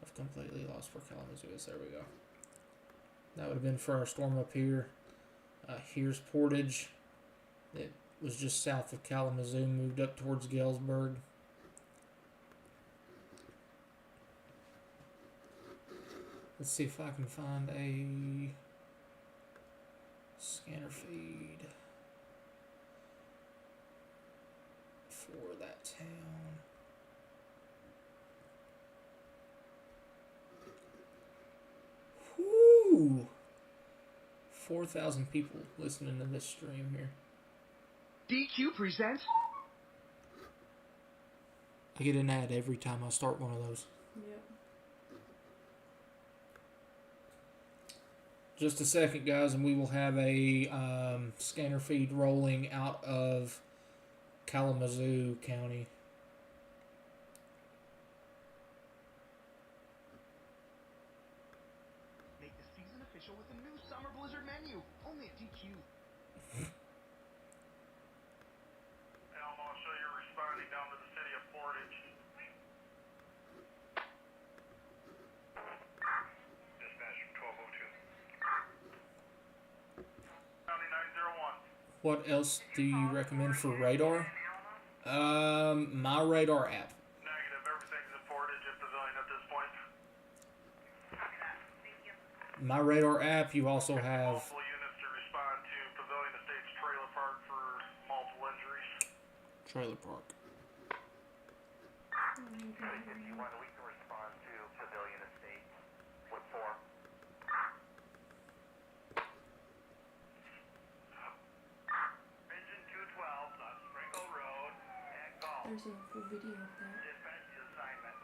I've completely lost where Kalamazoo is. There we go. That would have been for our storm up here. Here's Portage. It was just south of Kalamazoo, moved up towards Galesburg. Let's see if I can find a scanner feed for that town. Whoo! 4,000 people listening to this stream here. DQ presents. I get an ad every time I start one of those. Yep. Just a second, guys, and we will have a scanner feed rolling out of Kalamazoo County. Make the season official with a new summer blizzard menu, only at DQ. I'll show you responding down to the city of Portage. What else do you recommend for radar? My radar app. Negative. Everything's in Portage and Pavilion at this point. My radar app. You also have Multiple units to respond to Pavilion Estates Trailer Park for multiple injuries. trailer park. We can respond to Pavilion Estates with 4. Engine 212 on Sprinkle Road at Gulf. There's a full video of that. Dispatch assignment.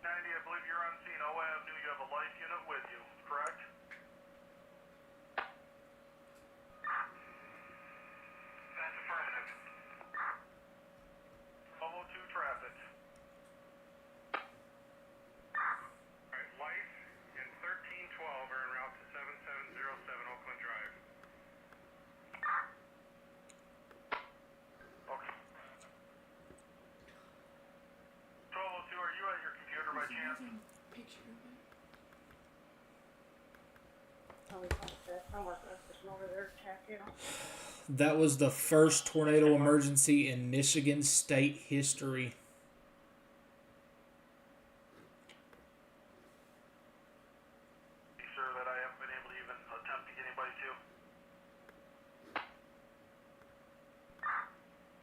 I believe you're on scene. O Avenue, you have a life unit with you, correct? That's affirmative. 1202 traffic. Alright, life and 1312 are en route to 7707 Oakland Drive. Okay. 1202, are you at your computer by chance? Picture of it. That was the first tornado emergency in Michigan state history. Be sure that I haven't been able to even attempt to get anybody to.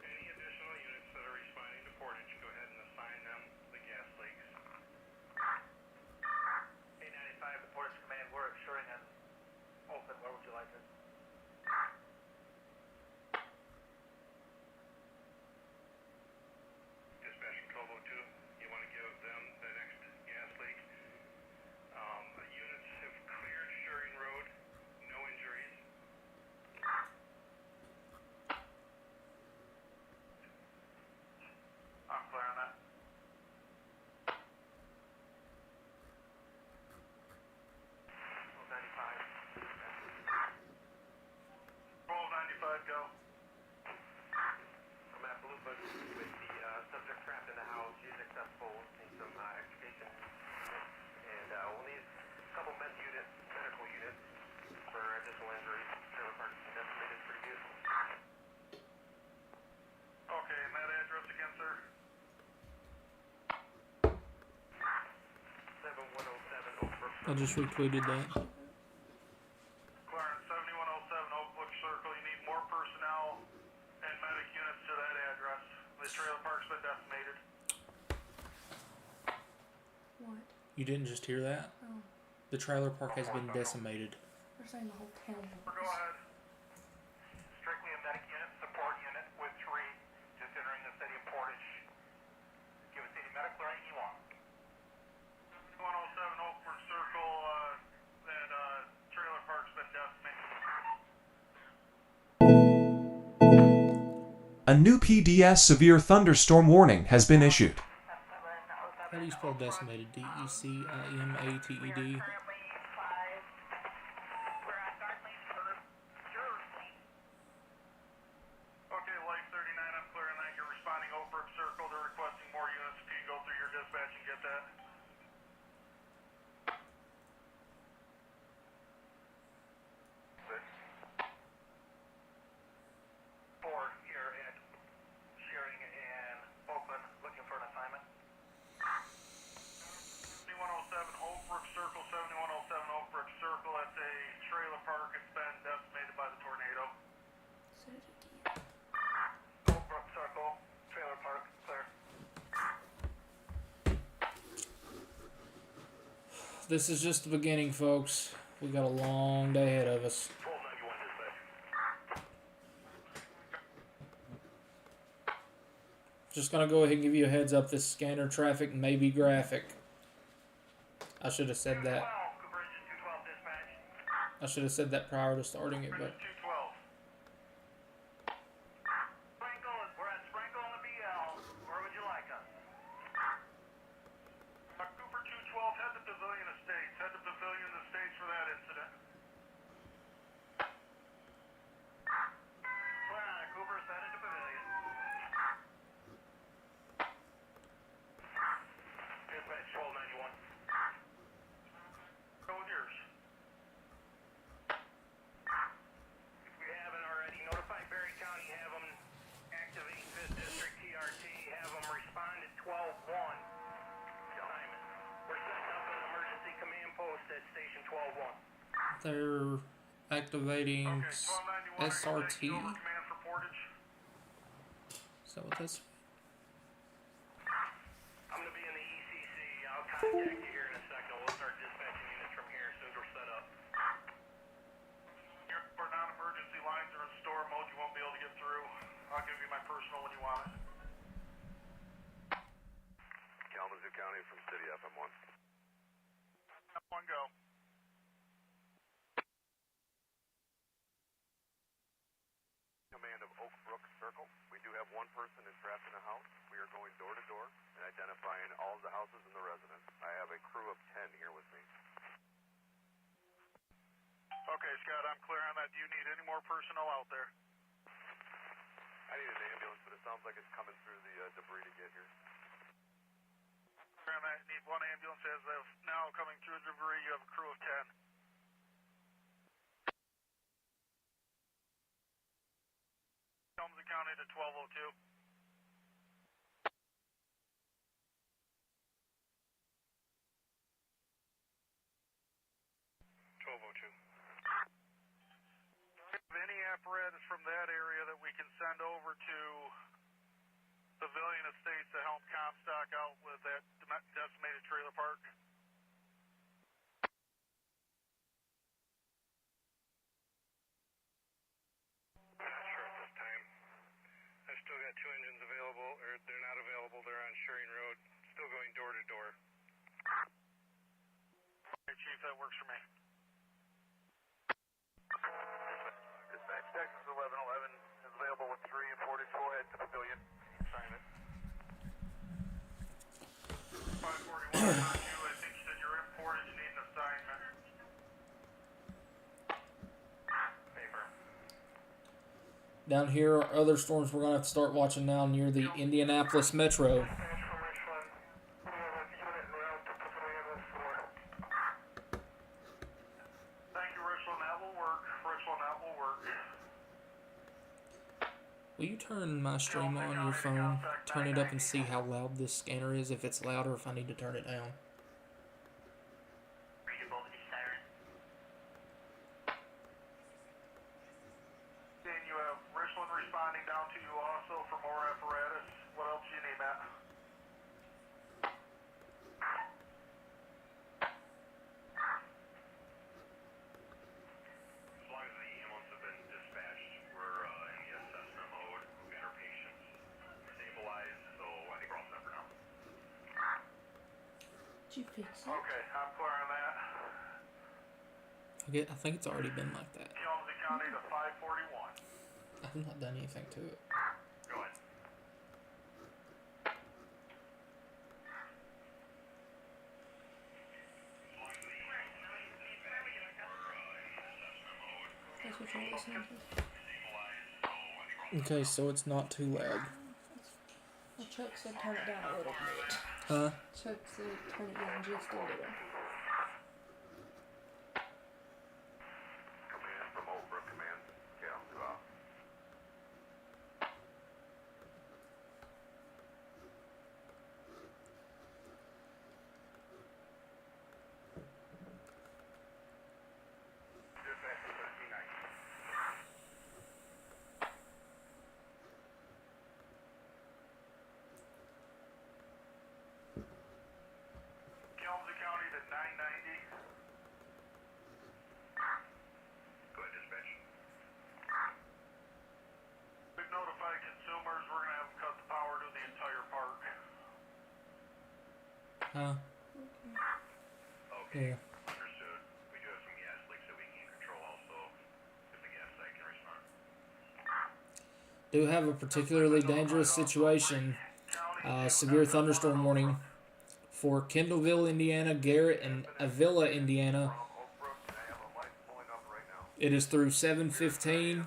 Any additional units that are responding to Portage, go ahead and assign them the gas leaks. 895, the Portage Command, we're assuring an open. Where would you like it? Dispatch from 1202, you want to give them the next gas leak. Units have cleared Shuring Road, no injuries. I'm clear on that. 1295, go. I'm at Blue Book with the subject trapped in the house. He's accessible. Need some extrication. And we'll need a couple medical units for additional injuries. Trailer park estimated pretty good. Okay, and that address again, sir? 7107 Oak Brook. I just retweeted that. Clarence, 7107 Oak Brook Circle. You need more personnel and medic units to that address. The trailer park's been decimated. What? You didn't just hear that? Oh, The trailer park has been decimated. they're saying the whole town Go was. ahead. Strictly a medic unit, support unit with 3, just entering the city of Portage. Give a city medic or anything you want. 107 Oak Brook Circle, that trailer park's been decimated. A new PDS severe thunderstorm warning has been issued. How do you spell decimated? D-E-C-I-M-A-T-E-D. Okay, Life 39, I'm clear on that. You're responding Oak Brook Circle. They're requesting more units. Can you go through your dispatch and get that? Four here at Shearing and Oakland, looking for an assignment. 7107 Oak Brook Circle, 7107 Oak Brook Circle. That's a trailer park. It's been decimated by the tornado. So did it. Oak Brook Circle, trailer park, clear. This is just the beginning, folks. We got a long day ahead of us. 1291 dispatch. Just gonna go ahead and give you a heads up. This scanner traffic may be graphic. I should have said that. 212, Cooper Engine 212 dispatch. I should have said that prior to starting it, but Engine 212. Sprinkle, we're at Sprinkle and the BL. Where would you like us? Cooper 212, head to Pavilion Estates. Head to Pavilion Estates for that incident. Clear on it, Cooper. Head into Pavilion. Station 12-1. They're activating SRT. Command for Portage. Is that what that's? I'm going to be in the ECC. I'll contact you here in a second. We'll start dispatching units from here as soon as we're set up. Your non-emergency lines are in store mode. You won't be able to get through. I'll give you my personal when you want it. Kalamazoo County from City FM1. F1 go. Command of Oak Brook Circle. We do have one person entrapped in a house. We are going door to door and identifying all of the houses and the residents. I have a crew of 10 here with me. Okay, Scott, I'm clear on that. Do you need any more personnel out there? I need an ambulance, but it sounds like it's coming through the debris to get here. And I need one ambulance as of now coming through the debris. You have a crew of 10. Kalamazoo County to 1202. Any apparatus from that area that we can send over to civilian estates to help Comstock out with that decimated trailer park? Not sure at this time. I've still got 2 engines available, or they're not available. They're on Shearing Road, still going door to door. Okay, Chief, that works for me. Dispatch Texas 1111 is available with 3 and Portage. Go ahead to pavilion. Sign it. 541 on you. I think you said you're in Portage. You need an assignment. Paper. Down here are other storms we're gonna have to start watching now near the Indianapolis metro. Dispatch from Richland. We have a unit en route to pavilion with 4. Thank you, Richland. That will work. Richland, that will work. Will you turn my stream on your phone? Turn it up and see how loud this scanner is, if it's loud or if I need to turn it down. Readable siren. And you have Richland responding down to you also for more apparatus. What else do you need, Matt? As long as the ambulance have been dispatched, we're in the assessment mode. We've got our patients stabilized, so I think we're all set for now. Did you fix it? Okay, I'm clear on that. I think it's already been like that. Kalamazoo County to 541. I've not done anything to it. Go ahead. That's what you're listening to. Okay, so it's not too loud. Well, Chuck said turn it down a little bit. Huh? Chuck said turn it down just a little. Command from Oak Brook Command. Kalamazoo out. Dispatch 1390. Kalamazoo County to 990. Go ahead, dispatch. We've notified consumers we're going to have them cut the power to the entire park. Huh? Okay. Yeah. Understood. We do have some gas leaks that we can control also if the gas site can respond. Do have a particularly dangerous situation. Severe thunderstorm warning for Kendallville, Indiana, Garrett, and Avila, Indiana. Oak Brook, I have a light pulling up right now. It is through 7:15.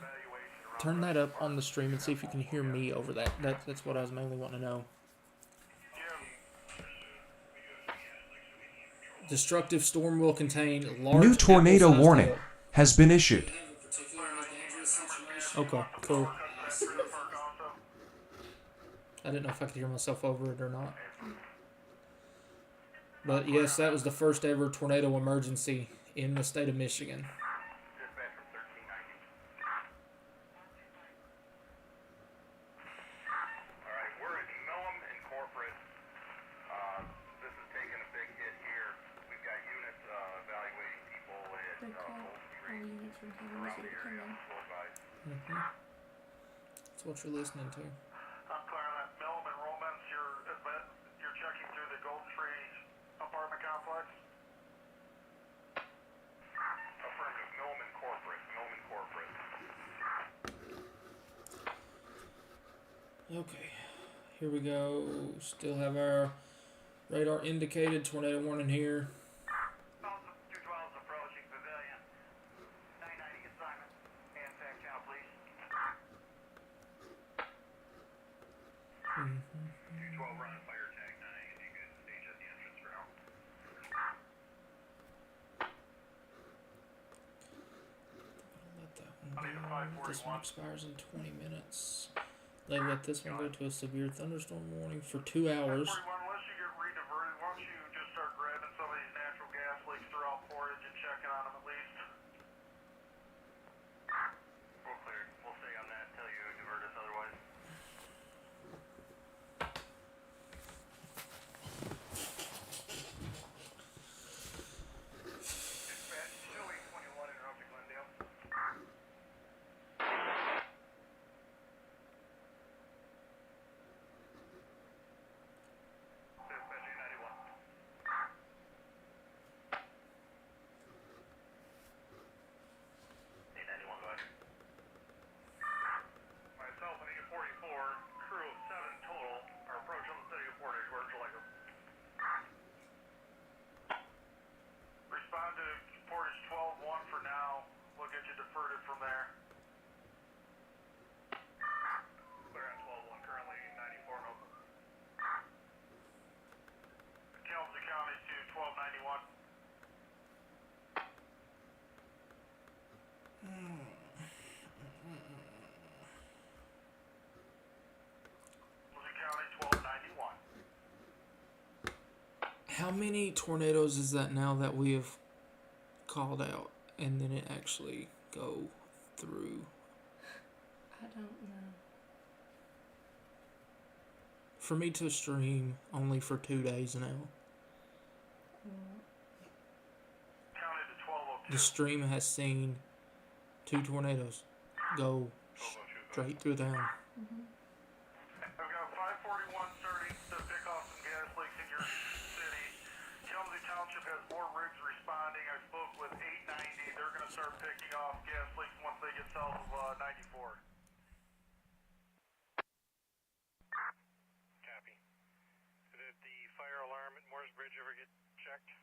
Turn that up on the stream and see if you can hear me over that. That's what I was mainly wanting to know. Destructive storm will contain large. New tornado apple-sized warning hail. has been issued. Okay, cool. I didn't know if I could hear myself over it or not. But yes, that was the first ever tornado emergency in the state of Michigan. Dispatch from 1390. Alright, we're at Millham and Corporate. This is taking a big hit here. We've got units evaluating people at They call Gold all Street units from Kansas around City the to come area. in. Slow advice. That's what you're listening to. I'm clear on that. Millham enrollments, you're checking through the Golden Tree apartment complex? Affirmative. Millham and Corporate. Millham and Corporate. Okay, here we go. Still have our radar indicated tornado warning here. 212 is approaching Pavilion. 990 assignment. And fact channel, please. 212 run fire tag 9 and you can stage at the entrance ground. Let that one go. This one expires in 20 minutes. They let this one go to a severe thunderstorm warning for 2 hours. 41, unless you get rediverted, why don't you just start grabbing some of these natural gas leaks throughout Portage and checking on them at least? We'll clear. We'll stay on that until you divert us otherwise. Dispatch, Chili 21 interrupted Glendale. Dispatch 891. 891, go ahead. Myself and 844, crew of 7 total, are approaching the city of Portage. Where'd you like them? Respond to Portage 12-1 for now. We'll get you diverted from there. Clear on 12-1, currently 94 and open. Kalamazoo County to 1291. Kalamazoo County 1291. How many tornadoes is that now that we have called out and then it actually go through? I don't know. For me to stream only for 2 days now. Well, County to 1202. The stream has seen 2 tornadoes go straight through town. I've got 541 starting to pick off some gas leaks in your city. Kalamazoo Township has more rigs responding. I spoke with 890. They're going to start picking off gas leaks once they get south of 94. Copy. Did the fire alarm at Moore's Bridge ever get checked?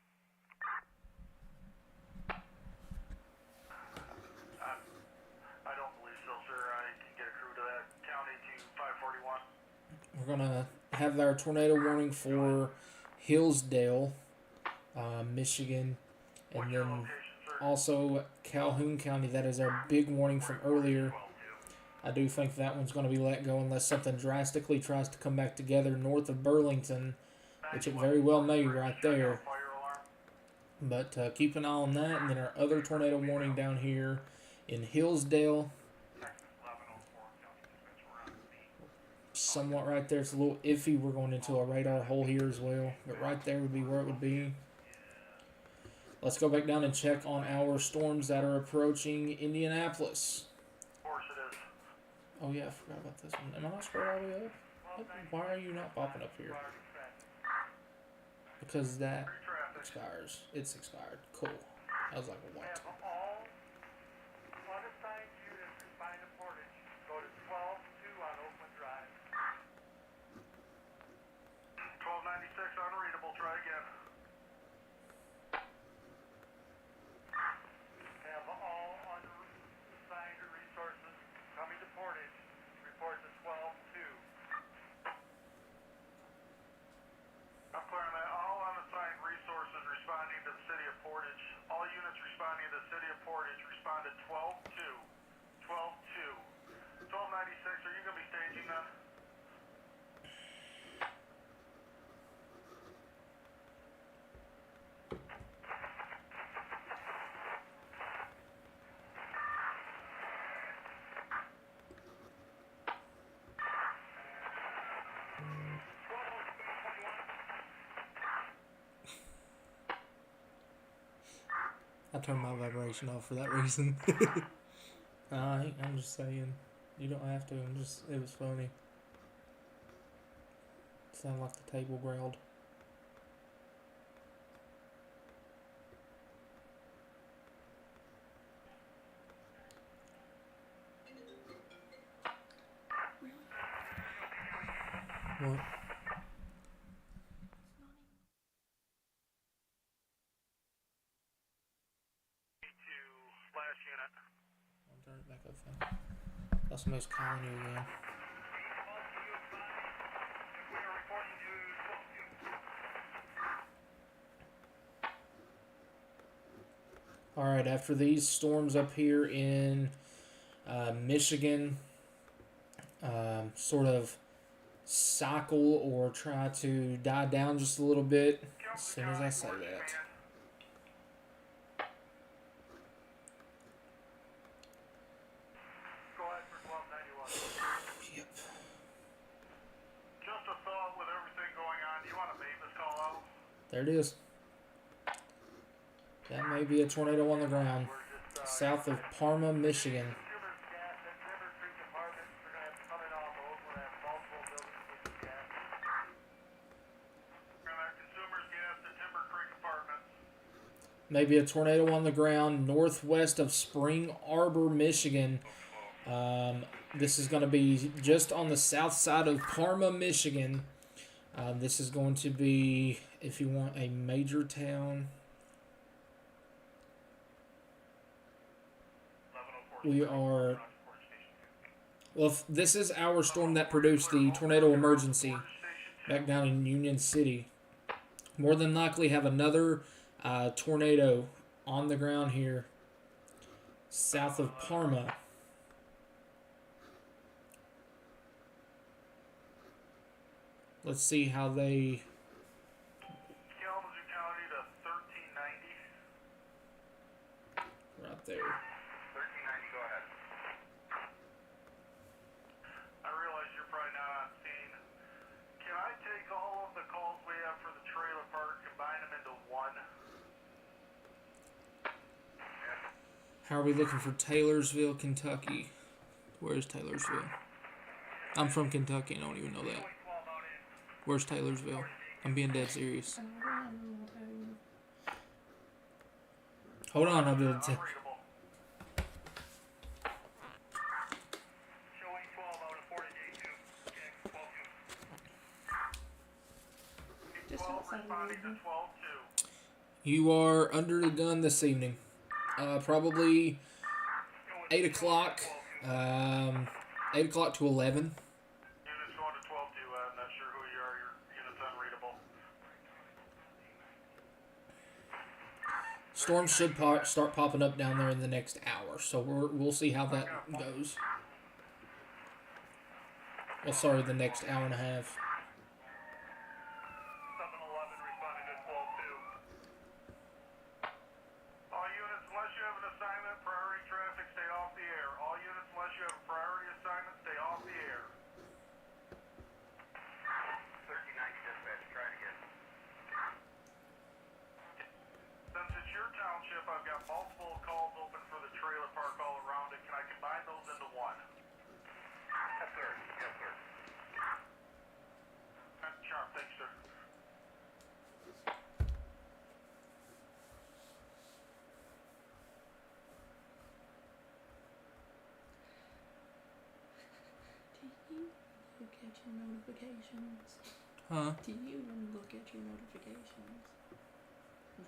I don't believe so, sir. I can get a crew to that. County to 541. We're gonna have our tornado warning for Hillsdale, Michigan, What's and your then location, sir? also Calhoun County. That is our big warning from earlier. I do think that one's going to be let go unless something drastically tries to come back together north of Burlington, which it very well may right there. Fire alarm. But keep an eye on that. And then our other tornado warning down here in Hillsdale, somewhat right there. It's a little iffy. We're going into a radar hole here as well. But right there would be where it would be. Let's go back down and check on our storms that are approaching Indianapolis. Of course it is. Oh yeah, I forgot about this one. Am I not spread all the way up? Why are you not popping up here? Because that expires. It's expired. Cool. I was like, what? All unassigned units respond to Portage. Go to 12-2 on Oakland Drive. 1296 unreadable. Try again. Have all unassigned resources coming to Portage. Report to 12-2. I'm clear on that. All unassigned resources responding to the city of Portage. All units responding to the city of Portage respond to 12-2. 12-2. 1296, are you going to be staging then? I turned my vibration off for that reason. I'm just saying. You don't have to. It was funny. Sounded like the table growled. What? Flash unit. I'll turn it back up then. That's somebody's calling you again. Alright, after these storms up here in Michigan sort of cycle or try to die down just a little bit, as soon as I say that. Go ahead for 1291. Yep. Just a thought with everything going on. Do you want a Mavis call out? There it is. That may be a tornado on the ground. South of Parma, Michigan. Maybe a tornado on the ground northwest of Spring Arbor, Michigan. This is going to be just on the south side of Parma, Michigan. This is going to be, if you want a major town, we are, well, this is our storm that produced the tornado emergency back down in Union City. More than likely have another tornado on the ground here south of Parma. Let's see how they... Kalamazoo County to 1390. Right there. 1390, go ahead. I realize you're probably not on scene. Can I take all of the calls we have for the trailer park, combine them into one? How are we looking for Taylorsville, Kentucky? Where's Taylorsville? I'm from Kentucky and I don't even know that. Where's Taylorsville? I'm being dead serious. Hold on, I'll be able to tell. Showing 12 out of 40 day 2. Just 12 outside of responding the to 12 2. You are under the gun this evening. Probably 8 o'clock. 8 o'clock to 11. Units going to 12 2. I'm not sure who you are. Your unit's unreadable. Storms should start popping up down there in the next hour, so we'll see how that goes. Well, sorry, the next hour and a half. 711 responding to 12 2. All units, unless you have an assignment, priority traffic, stay off the air. All units, unless you have a priority assignment, stay off the air. 1390 dispatch, try it again. Since it's your township, I've got multiple calls open for the trailer park all around it. Can I combine those into one? Yes, sir. Yes, sir. Sharp, thanks, sir. Do you look at your notifications? Huh? Do you look at your notifications? No.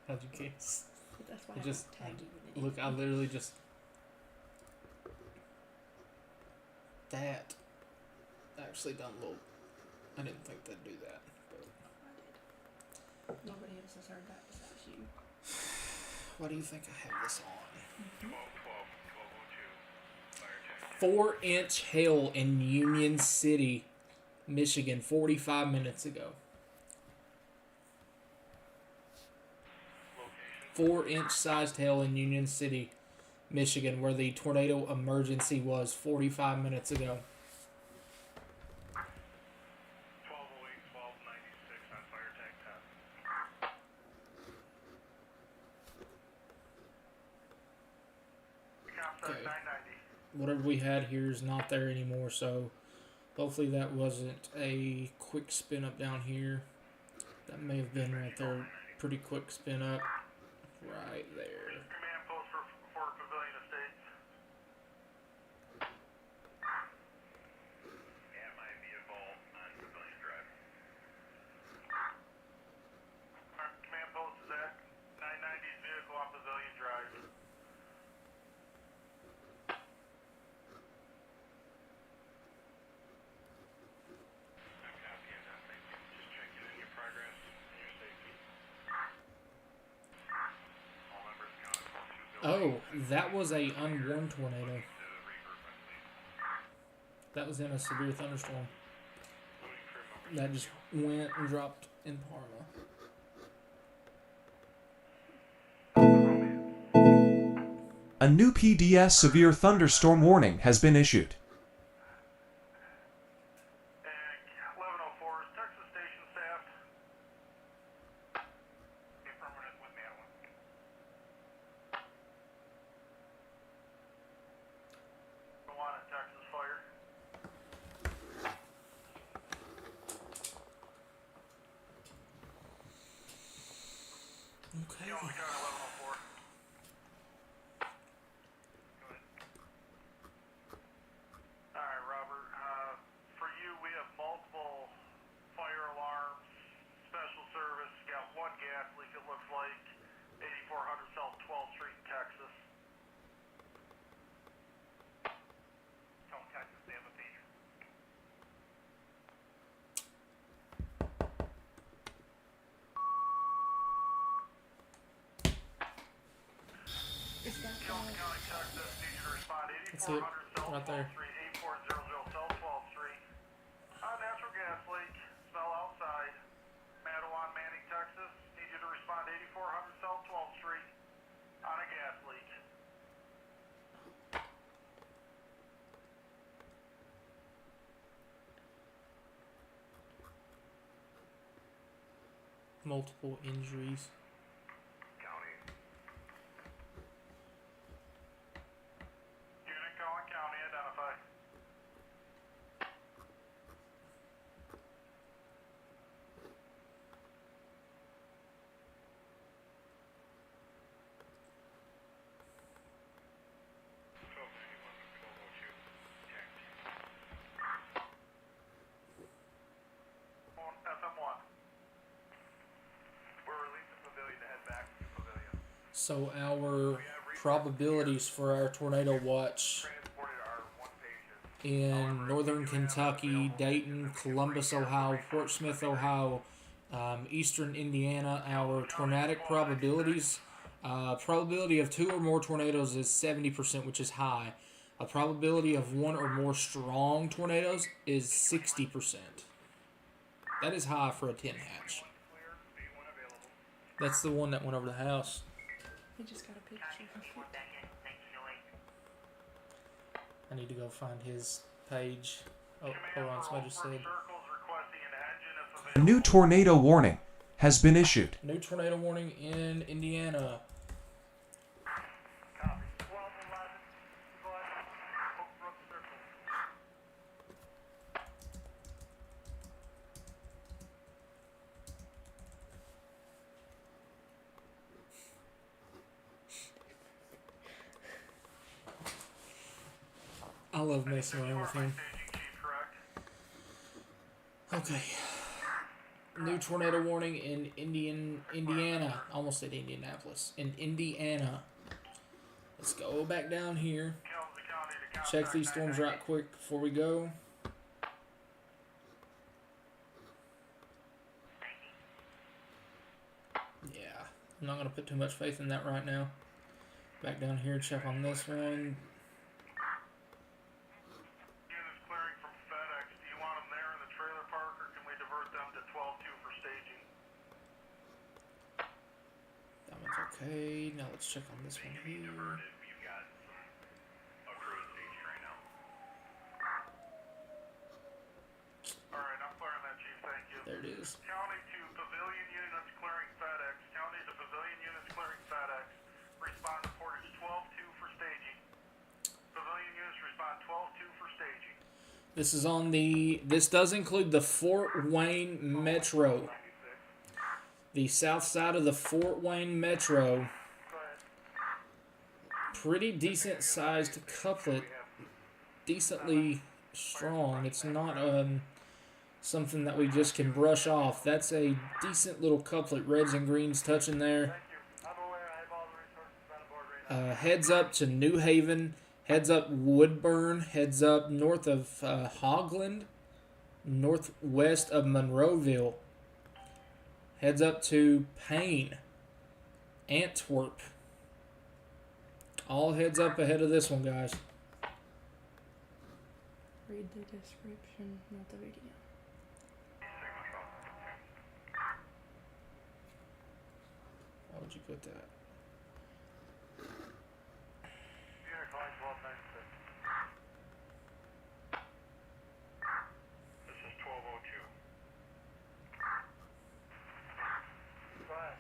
How'd you guess? But that's why I I just don't tag you in it. Look, I literally just... That actually done a little... I didn't think they'd do that. But I did. Nobody else has heard that besides you. why do you think I have this on? 12 12 1202. Fire check. 4-inch hail in Union City, Michigan, 45 minutes ago. 4-inch sized hail in Union City, Michigan, where the tornado emergency was 45 minutes ago. 1208 1296 on fire tag 10. Okay. Whatever we had here is not there anymore, so hopefully that wasn't a quick spin up down here. That may have been right there. Pretty quick spin up. Right there. Command post for Pavilion Estates. Yeah, it might be a vault on Pavilion Drive. Alright, command post is at 990's vehicle on Pavilion Drive. I'm copying that. Thank you. Just checking in your progress and your safety. All members counted for 2 Oh, that was a unwarned tornado. That was in a severe thunderstorm. That just went and dropped in Parma. A new PDS severe thunderstorm warning has been issued. And 1104 is Texas station staff. Be permanent with me on one. Go on in Texas fire. Okay. You only got 1104. Go ahead. Alright, Robert. For you, we have multiple fire alarms, special service. Got one gas leak, it looks like. 8400 South 12th Street in Texas. Tell Texas they have a pager. Is that Shelton County, Texas, need you to respond That's it. 8400 South Right there. 12th Street, 8400 South 12th Street. Natural gas leak, smell outside. Madawan, Manning, Texas, need you to respond 8400 South 12th Street on a gas leak. Multiple injuries. County. Unit calling county, identify. FM1. We're releasing Pavilion to head back to Pavilion. So our probabilities for our tornado watch Transported our one patient. in northern Kentucky, Dayton, Columbus, Ohio, Fort Smith, Ohio, eastern Indiana, our tornadic probabilities, probability of 2 or more tornadoes is 70%, which is high. A probability of 1 or more strong tornadoes is 60%. That is high for a 10 hatch. That's the one that went over the house. He just got a picture. I need to go find his page. Oh, hold on, somebody just said. Circles requesting an engine if A new tornado warning has been issued. New tornado warning in Indiana. Copy. 1211, go ahead. Oak Brook Circle. I love messing around with him. Staging chief, correct? Okay. New tornado warning in Indiana. Almost said Indianapolis. In Indiana. Let's go back down here. Kalamazoo County to contact Check these storms right quick before we go. Yeah, I'm not going to put too much faith in that right now. Back down here, check on this one. Units clearing from FedEx. Do you want them there in the trailer park, or can we divert them to 12-2 for staging? That one's okay. Now let's check on this one here. We've got a crew at staging right now. All right, I'm clearing that, Chief. Thank you. There it is. County to Pavilion units clearing FedEx. County to Pavilion units clearing FedEx. Respond to portage 12-2 for staging. This is on the. This does include the Fort Wayne Metro. The south side of the Fort Wayne Metro. Pretty decent sized couplet. Decently strong. It's not something that we just can brush off. That's a decent little couplet. Reds and greens touching there. Heads up to New Haven. Heads up Woodburn. Heads up north of Hogland. Northwest of Monroeville. Heads up to Payne. Antwerp. All heads up ahead of this one, guys. Read the description, not the video. Why would you put that? This is 1202. Go ahead.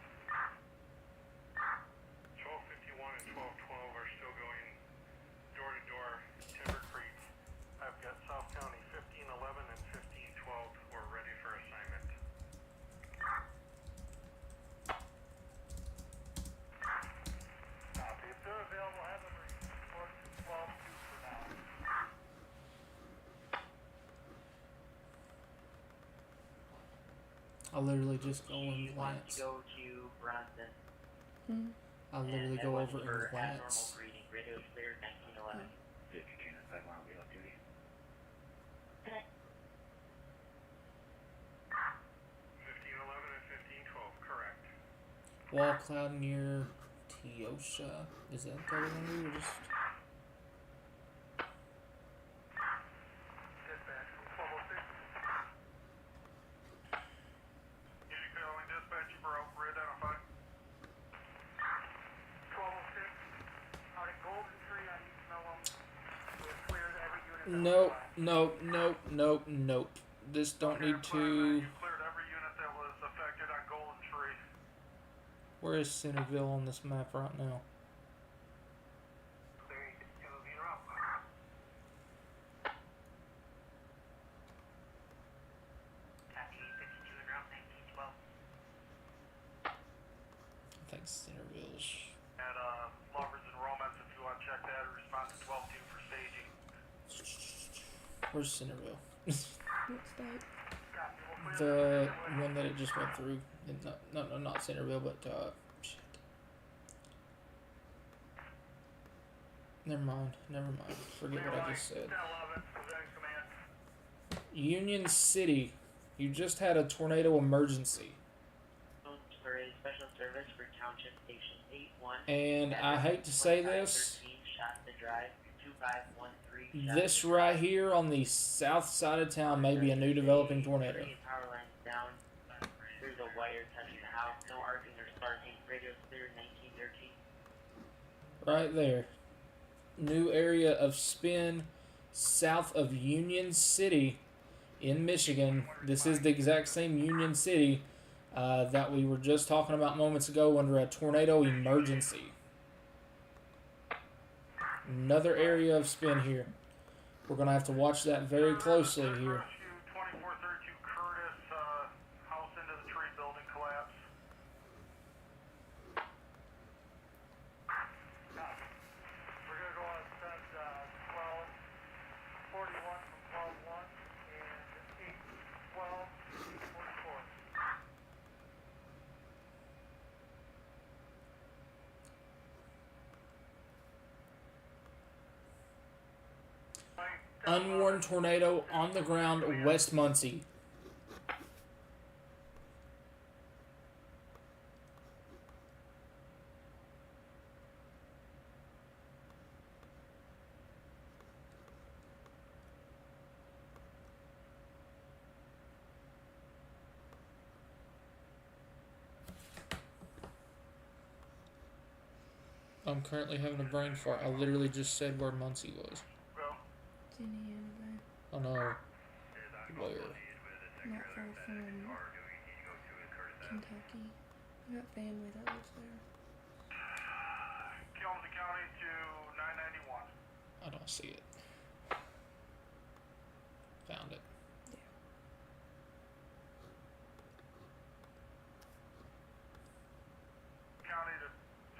1251 and 1212 are still going door to door. Timber Creek. I've got South County 1511 and 1512 who are ready for assignment. Copy. If they're available, have them report to 12-2 for now. I'll literally just go and She wants glance. to go to Bronson. I'll literally and go then over for and glance. abnormal breeding. Radio clear 1911. 1511 and 1512, correct. Wall cloud near Teosha. Is that the other one we were just? Dispatch from 1206. Unit calling dispatch for identified. 1206. Out at Golden Tree on East Millum. We've cleared every unit. that Nope, was nope, nope, nope, nope. This don't need to. You cleared every unit that was affected on Golden Tree. Where is Centerville on this map right now? Clearing 2-0. Copy 52 and route 1912. I think Centerville's. And Lovers and Romance, if you want to check that, respond to 12-2 for staging. Where's Centerville? What state? The one that it just went through. No, not Centerville, but shit. Never mind. Forget what I just said. 10-11, presenting command. Union City. You just had a tornado emergency. For a special service for Township Station 81. And I hate to say this, 13 shot the drive. 2513 shot this the right drive. here on the south side of town may be a new developing tornado. Three power lines down. There's a wire touching the house. No arcing or sparking. Radio clear 1913. Right there. New area of spin south of Union City in Michigan. This is the exact same Union City that we were just talking about moments ago under a tornado emergency. Another area of spin here. We're going to have to watch that very closely here. Rescue 2432 Curtis, house into the tree building collapse. We're going to go on send 1241 from 121 and 812 44. Unwarned tornado on the ground, West Muncie. I'm currently having a brain fart. I literally just said where Muncie was. It's Indiana, babe. Oh no. Where? Not far from Kentucky. I got family that lives there. Kalamazoo County to 991. I don't see it. Found it. County to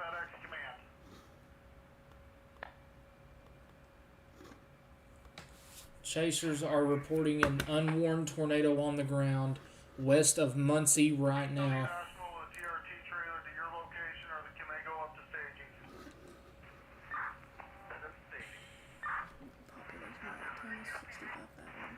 FedEx Command. Chasers are reporting an unwarned tornado on the ground west of Muncie right now. National with a TRT trailer to your location, or can they go up to staging? Send them to staging. Population at 65,000.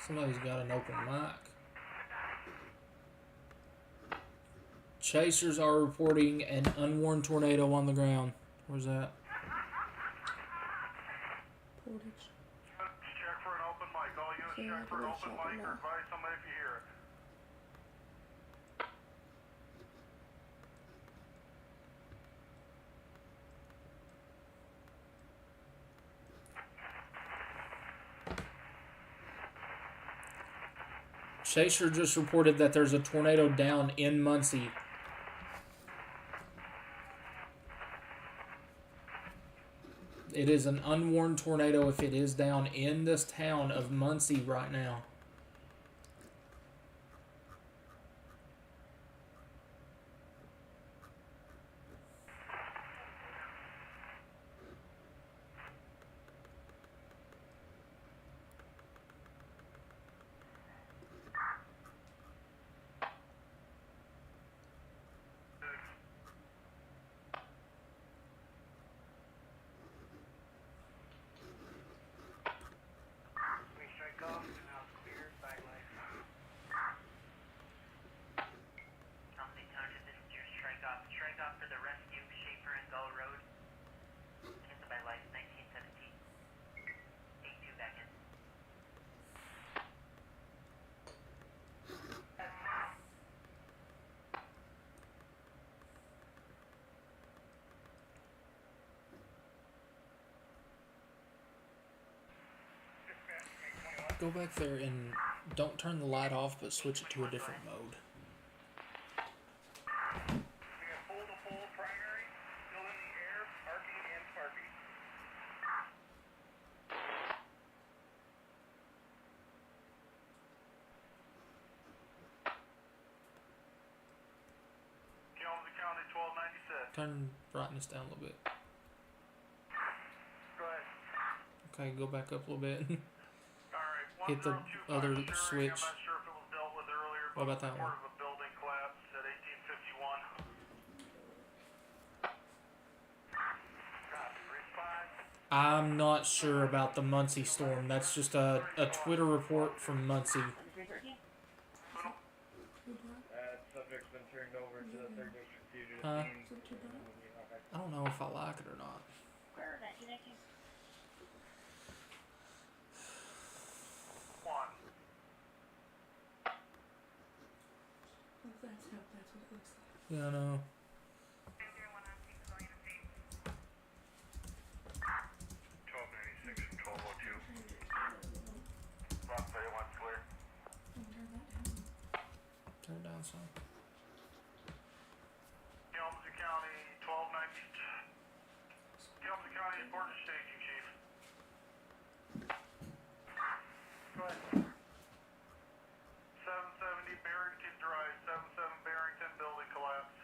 Somebody's got an open mic. Chasers are reporting an unwarned tornado on the ground. Where's that? Portage. Check for an open mic. All units Yeah, check for an we'll open check it mic or now. advise somebody if you hear it. Chaser just reported that there's a tornado down in Muncie. It is an unwarned tornado if it is down in this town of Muncie right now. We strike off and now it's clear, side lights. Company Township, this is your strike off. Strike off for the rescue, Schaefer and Gull Road. Cancel by lights, 1917. 82 back in. Go back there and don't turn the light off, but switch it to a different mode. We got pole to pole primary, still in the air, arcing and sparking. Kalamazoo County 1296. Turn brightness down a little bit. Go ahead. Okay, go back up a little bit. Alright, Hit the 1025 other Stirring. switch. I'm not sure if it was dealt with earlier, What but about that one? report of a building collapse at 1851. Respond. I'm not sure about the Muncie storm. That's just a Twitter report from Muncie. Subject's been turned over to the 3rd District Fugitive Huh? Team. Is it too dark? I don't know if I like it or not. One. Oh, that's what it looks like. Yeah, I know. 1296 from 1202. Rock 31 clear. Oh, turn that down. Turn it down some. Kalamazoo County 1290. Kalamazoo County important staging, chief. Go ahead. 770 Barrington Drive, 77 Barrington building collapse.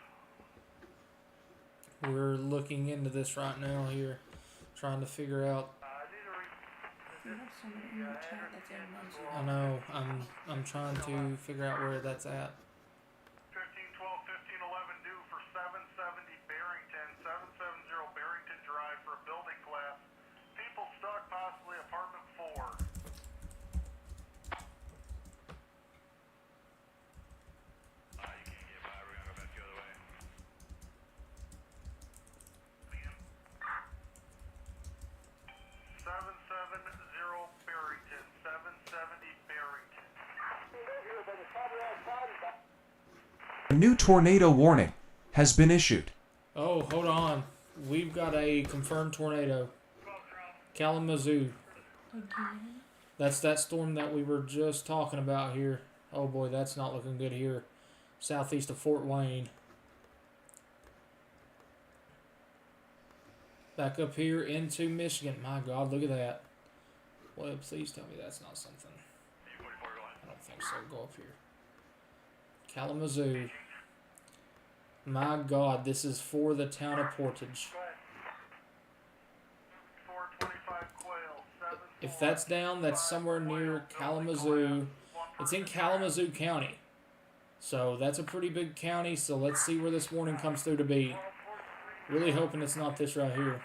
We're looking into this right now here, trying to figure out. These are You have somebody in the chat that's in Muncie. I know. I'm trying to figure out where that's at. 15, 12, 15, 11 due for 770 Barrington, 770 Barrington Drive for a building collapse. People stuck, possibly apartment 4. You can't get by, we're gonna go back the other way. 770 Barrington, 770 Barrington. A new tornado warning has been issued. Oh, hold on. We've got a confirmed tornado. 1296 Kalamazoo. Again? That's that storm that we were just talking about here. Oh boy, that's not looking good here. Southeast of Fort Wayne. Back up here into Michigan. My God, look at that. Well, please tell me that's not something. I don't think so. Go up here. Kalamazoo. My God, this is for the town of Portage. 425 Quail, 7. If that's down, that's somewhere near Kalamazoo. It's in Kalamazoo County. So that's a pretty big county. So let's see where this warning comes through to be. Really hoping it's not this right here.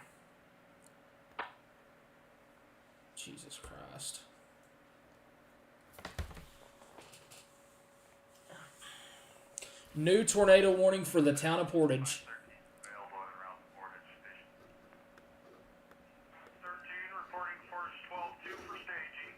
Jesus Christ. New tornado warning for the town of Portage. 13 reporting force 12-2 for staging.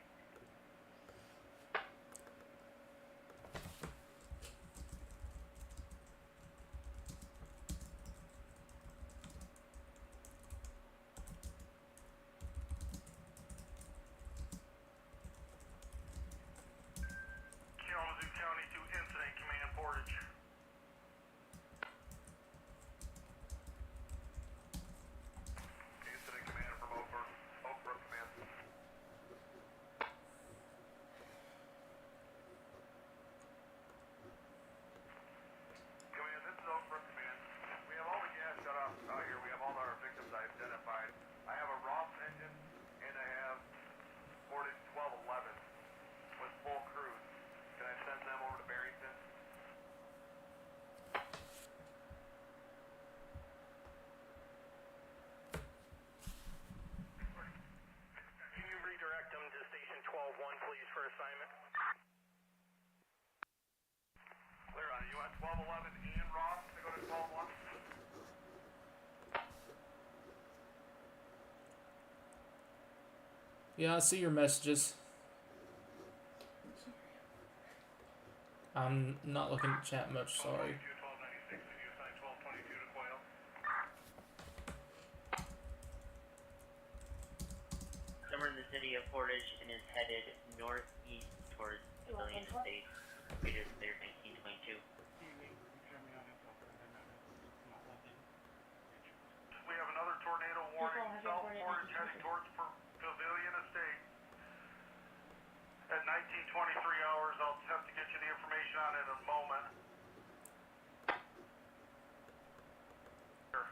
Kalamazoo County to Incident Command Portage. Incident Command from Oak Brook Command. Command, this is Oak Brook Command. We have all the gas shut off out here. We have all our victims identified. I have a Ross engine and I have Portage 1211 with full crews. Can I send them over to Barrington? Can you redirect them to station 12-1, please, for assignment? Clear on. You want 1211 and Ross to go to 12-1? Yeah, I see your messages. I'm not looking at chat much, sorry. 1296, and you assign 1222 to Quail. Somewhere in the city of Portage and is headed northeast towards Pavilion Estates. It is clear 1922. We have another tornado warning, South Portage heading towards Pavilion Estate. At 1923 hours, I'll have to get you the information on it in a moment. Sure.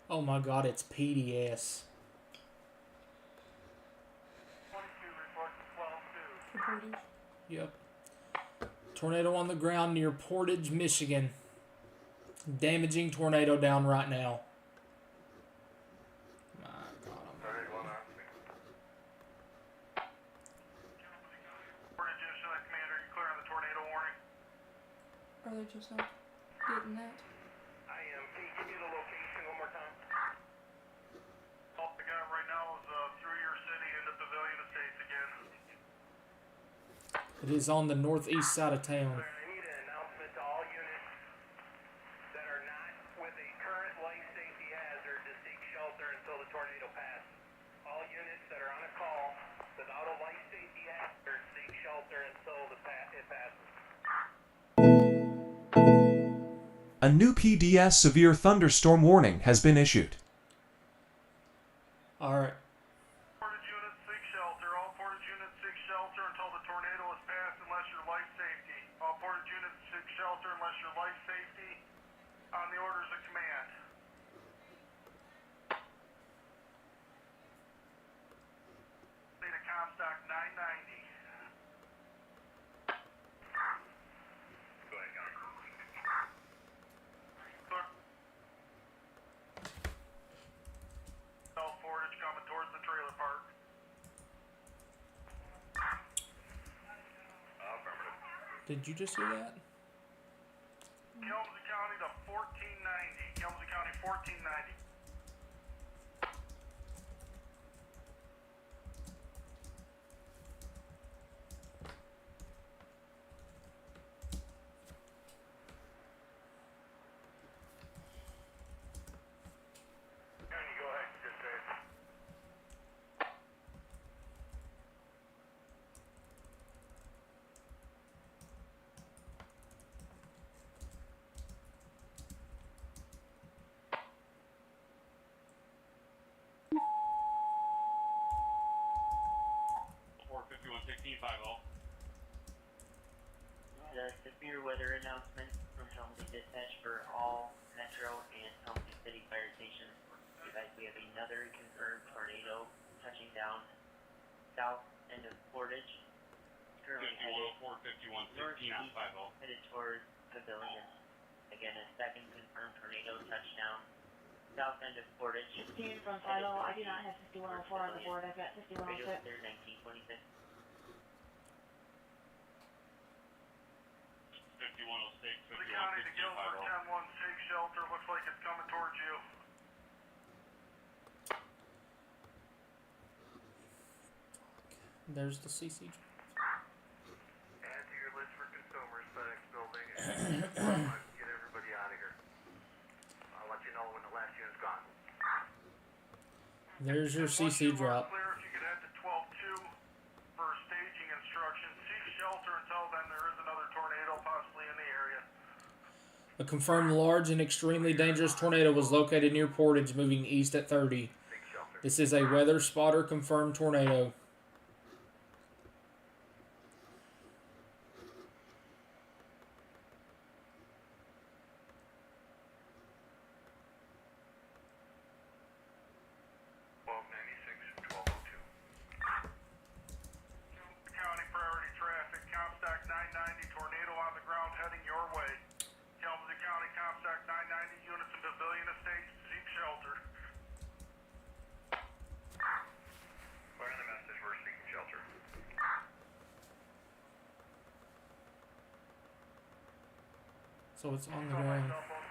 Oh my God, it's PDS. 22 report to 12-2. For Portage? Yep. Tornado on the ground near Portage, Michigan. Damaging tornado down right now. My God. Alright, one on. Portage Incident Commander, you clear on the tornado warning? Are they just not getting that? I am. Can you give me the location one more time? All I got right now is through your city into Pavilion Estates again. It is on the northeast side of town. I need an announcement to all units that are not with a current life safety hazard to seek shelter until the tornado passes. All units that are on a call without a life safety hazard seek shelter until it passes. A new PDS severe thunderstorm warning has been issued. Alright. Portage units seek shelter. All Portage units seek shelter until the tornado is passed unless your life safety. All Portage units seek shelter unless your life safety on the orders of command. Need a Comstock 990. Go ahead, Gunner. South Portage coming towards the trailer park. Affirmative. Did you just hear that? Kalamazoo County to 1490. Kalamazoo County 1490. a severe weather announcement from Helmsley Dispatch for all Metro and Helmsley City fire stations. Guys, we have another confirmed tornado touching down south end of Portage. Currently headed 5104, 5116 northeast, at 50. headed towards Pavilion. Again, a second confirmed tornado touchdown south end of Portage. Team from 50, I do not have 5104 on the board. I've got Radio 5106. clear 1926. 5106, The county to 5116 Guilford, at 50. 10-1 safe shelter. Looks like it's coming towards you. There's the CC. Add to your list for consumers, FedEx building, and get everybody out of here. I'll let you know when the last unit's gone. There's your And once CC you are drop. clear, if you could head to 12-2 for staging instructions. Seek shelter until then. There is another tornado possibly in the area. A confirmed large and extremely dangerous tornado was located near Portage, moving east at 30. Seek shelter. This is a weather spotter confirmed tornado. County priority traffic, Comstock 990, tornado on the ground heading your way. Kalamazoo County, Comstock 990, units in Pavilion Estates, seek shelter. Fire the message, we're seeking shelter. So it's on the Call my ground. cell phone.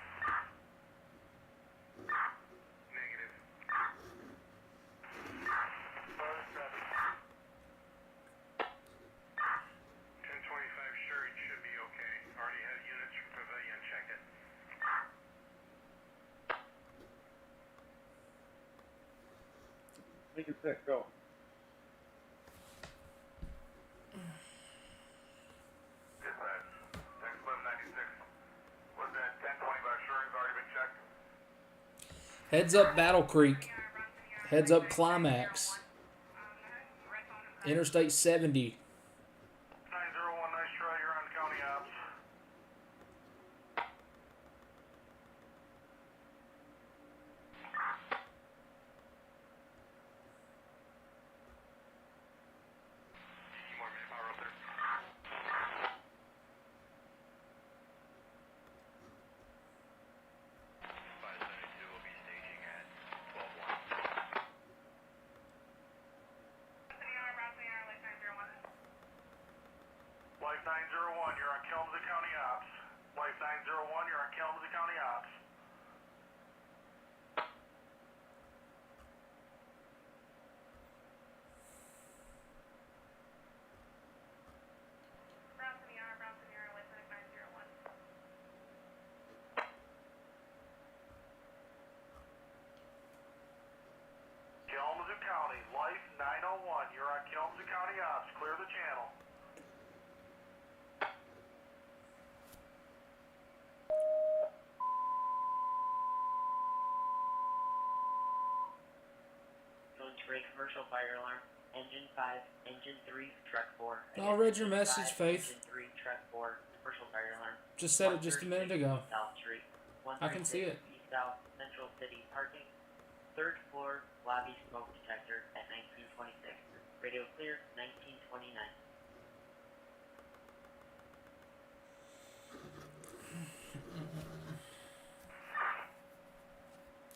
Negative. 1025 sure it should be okay. Already had units from Pavilion, check it. Lincoln 6, go. Dispatch, text 1196. Was that 1025 sure already been checked? Heads up Battle Creek. Heads up Climax. Interstate 70. 901, nice try, you're on county ops. More manpower up there. 572 will be staging at 12-1. Life 901, you're on Kalamazoo County Ops. Life 901, you're on Kalamazoo County Ops. Kalamazoo County, Life 901, you're on Kalamazoo County Ops. Clear the channel. Going to a commercial fire alarm. Engine 5, Engine 3, Truck 4. I'll Again, read your Engine message, 5, Faith. Engine 3, Truck 4, commercial fire alarm. Just said it just a minute ago. South Street. I can see it. East South Central City parking. Third floor lobby smoke detector at 1926. Radio clear 1929.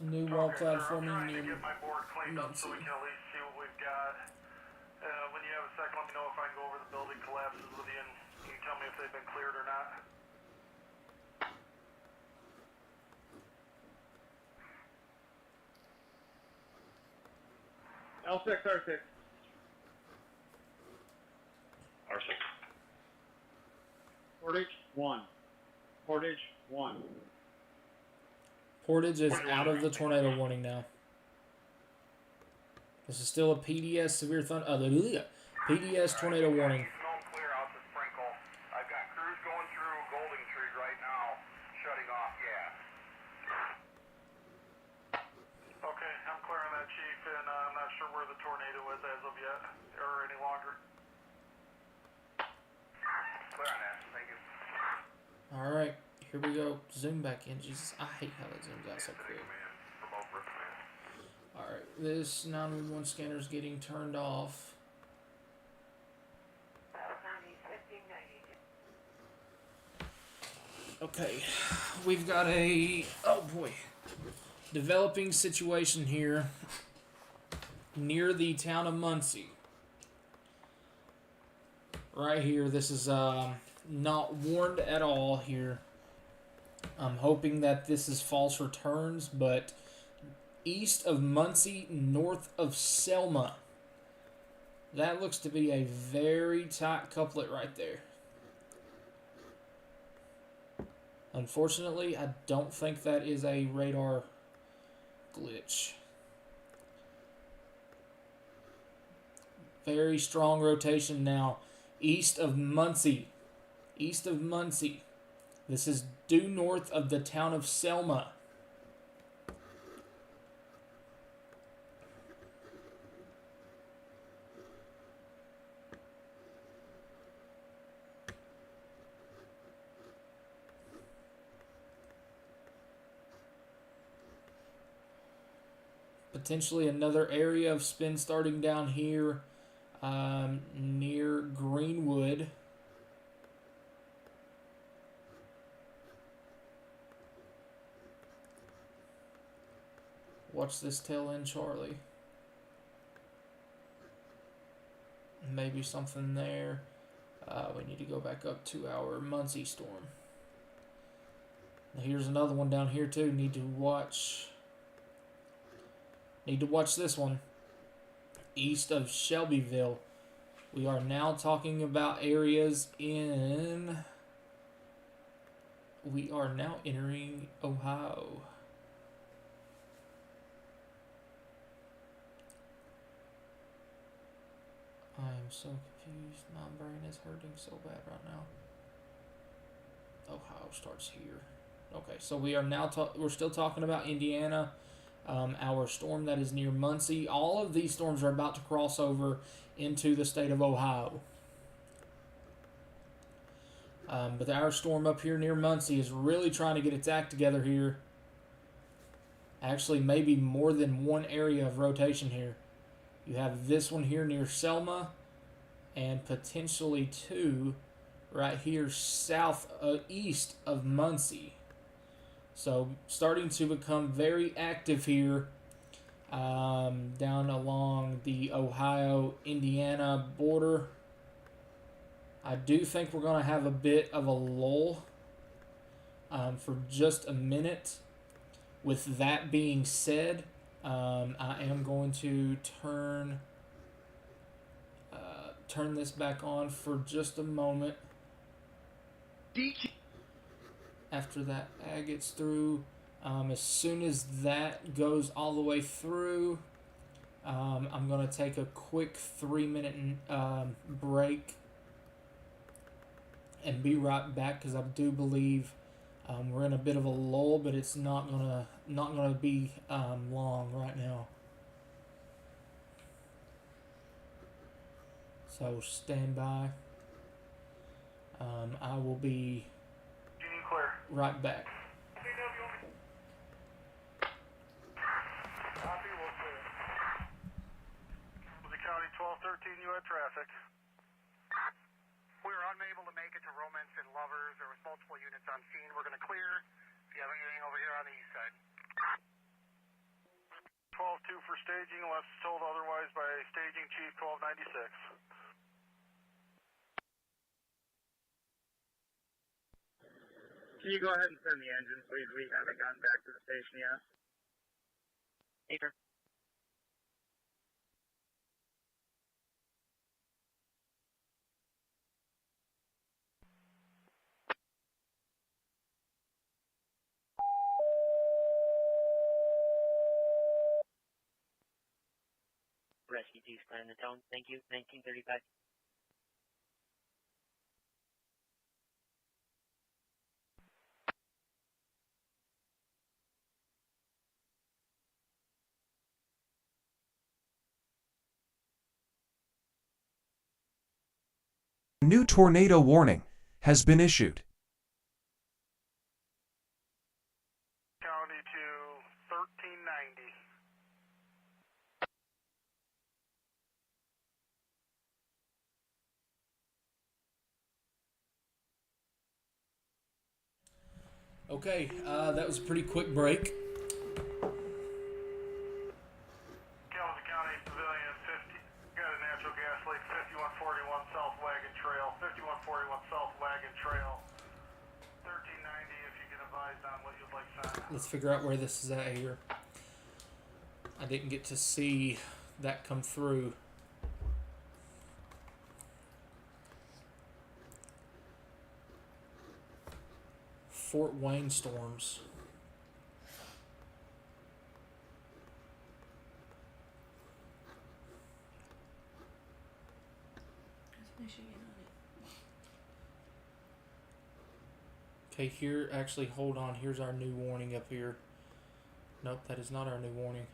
New wall Okay, sir, I'm platforming trying to near get my board cleaned up so we Muncie. can at least see what we've got. When you have a second, let me know if I can go over the building collapses with you and you can tell me if they've been cleared or not. L6, R6. R6. Portage 1. Portage 1. Portage is out of the tornado warning now. This is still a PDS severe thunder. PDS tornado warning. Snow clear out to Sprinkle. I've got crews going through Golden Tree right now, shutting off gas. Okay, I'm clearing that, Chief, and I'm not sure where the tornado is as of yet, or any longer. Clear on that, thank you. Here we go. Zoom back in. Jesus, I hate how that zooms out so quick. Alright, this 911 scanner is getting turned off. Okay, we've got a, oh boy, developing situation here near the town of Muncie. Right here, this is not warned at all here. I'm hoping that this is false returns, but east of Muncie, north of Selma. That looks to be a very tight couplet right there. Unfortunately, I don't think that is a radar glitch. Very strong rotation now. East of Muncie. East of Muncie. This is due north of the town of Selma. Potentially another area of spin starting down here near Greenwood. Watch this tail end, Charlie. Maybe something there. We need to go back up to our Muncie storm. Now here's another one down here too. Need to watch this one. East of Shelbyville. We are now talking about areas in... We are now entering Ohio. I am so confused. My brain is hurting so bad right now. Ohio starts here. Okay, so we are now we're still talking about Indiana. Our storm that is near Muncie. All of these storms are about to cross over into the state of Ohio. But our storm up here near Muncie is really trying to get its act together here. Actually, maybe more than one area of rotation here. You have this one here near Selma, and potentially two right here east of Muncie. So starting to become very active here down along the Ohio-Indiana border. I do think we're going to have a bit of a lull for just a minute. With that being said, I am going to turn this back on for just a moment. After that ad gets through, as soon as that goes all the way through, I'm going to take a quick 3-minute break and be right back, because I do believe we're in a bit of a lull, but it's not gonna be long right now. So stand by. I will be right back. Copy, we'll clear. The County 1213, you had traffic. We were unable to make it to Romance and Lovers. There was multiple units on scene. We're going to clear. If you have anything over here on the east side. 12-2 for staging, unless told otherwise by Staging Chief 1296. Can you go ahead and turn the engine, please? We haven't gotten back to the station yet. Sure. Rescue 2 clearing the tone. Thank you. 1935. New tornado warning has been issued. Okay, that was a pretty quick break. Kalamazoo County Pavilion 50. Got a natural gas leak. 5141 South Wagon Trail. 5141 South Wagon Trail. 1390. If you can advise on what you'd like signed. Let's figure out where this is at here. I didn't get to see that come through. Fort Wayne storms. That's Michigan on it. Okay, here, actually, hold on. Here's our new warning up here. Nope, that is not our new warning.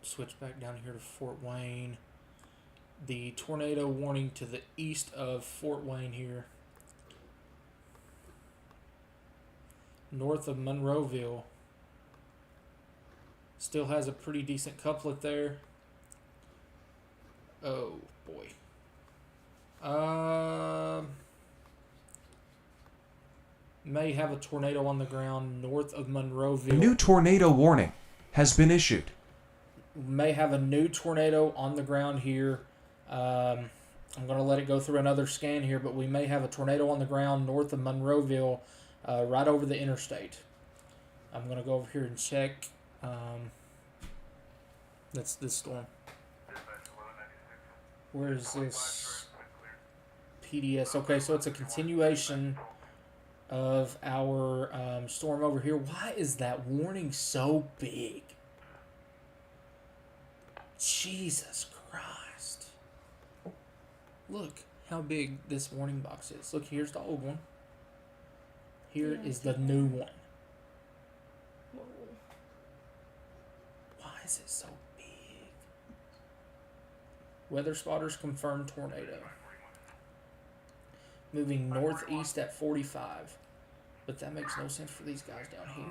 Switch back down here to Fort Wayne. The tornado warning to the east of Fort Wayne here. North of Monroeville. Still has a pretty decent couplet there. Oh, boy. May have a tornado on the ground north of Monroeville. A new tornado warning has been issued. May have a new tornado on the ground here. I'm going to let it go through another scan here, but we may have a tornado on the ground north of Monroeville, right over the interstate. I'm going to go over here and check. That's this storm. Where is this? PDS. Okay, so it's a continuation of our storm over here. Why is that warning so big? Jesus Christ. Look how big this warning box is. Look, here's the old one. Here is the new one. Whoa. Why is it so big? Weather spotters confirm tornado. Moving northeast at 45. But that makes no sense for these guys down here.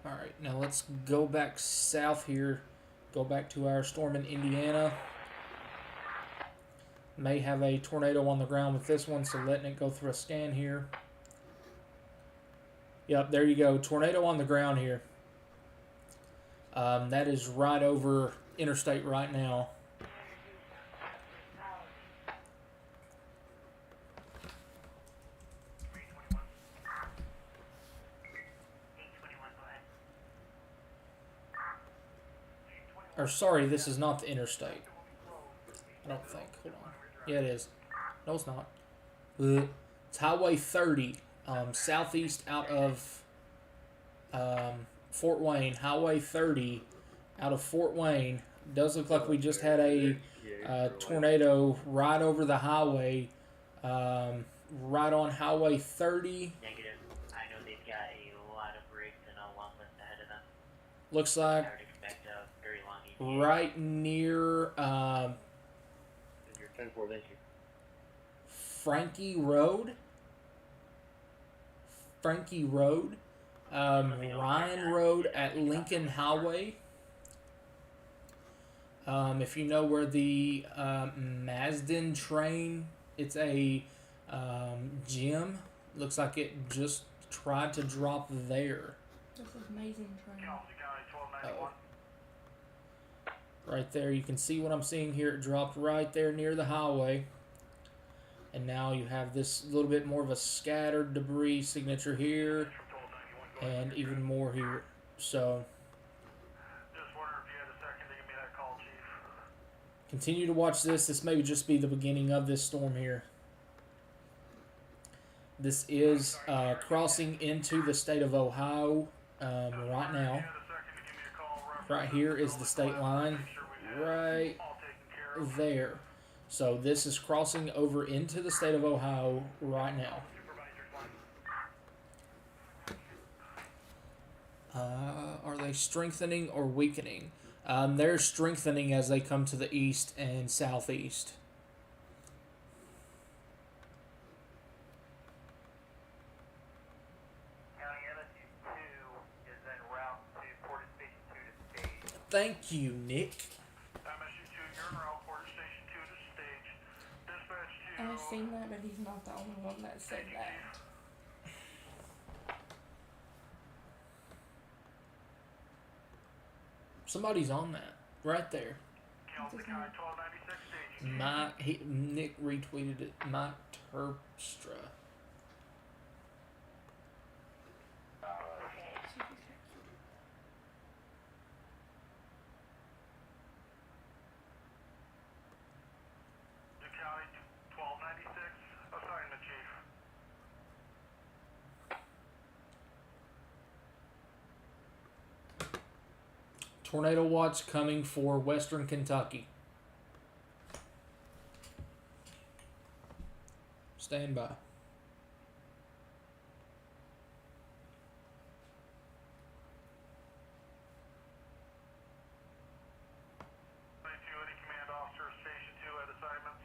Alright, now let's go back south here. Go back to our storm in Indiana. May have a tornado on the ground with this one, so letting it go through a scan here. Yep, there you go. Tornado on the ground here. That is right over interstate right now. Or sorry, this is not the interstate. I don't think. Hold on. Yeah, it is. No, it's not. It's Highway 30, southeast out of Fort Wayne. Highway 30 out of Fort Wayne. Does look like we just had a tornado right over the highway, right on Highway 30. Negative. I know they've got a lot of rigs and a long list ahead of them. Looks like I would expect a very long ETA. right near You're 10-4, thank you. Frankie Road. Ryan Road at Lincoln Highway. If you know where the Mazdan train, it's a gym. Looks like it just tried to drop there. That's an amazing train. Oh. Right there, you can see what I'm seeing here. It dropped right there near the highway. And now you have this little bit more of a scattered debris signature here. And even more here. So, Just wondering if you had a second to give me that call, Chief. continue to watch this. This may just be the beginning of this storm here. This is crossing into the state of Ohio right now. Right here is the state line. Right there. So this is crossing over into the state of Ohio right now. Are they strengthening or weakening? They're strengthening as they come to the east and southeast. Thank you, Nick. MSU2, you're en route, Porter Station 2 to stage. Dispatch to... I've seen that, but he's not the only one that said that. Somebody's on that right there. Kansas County 1296 staging. Nick retweeted it. Mike Terpstra. County 1296, assignment chief. Tornado watch coming for Western Kentucky. Stand by. Any command officer, Station 2 at assignments.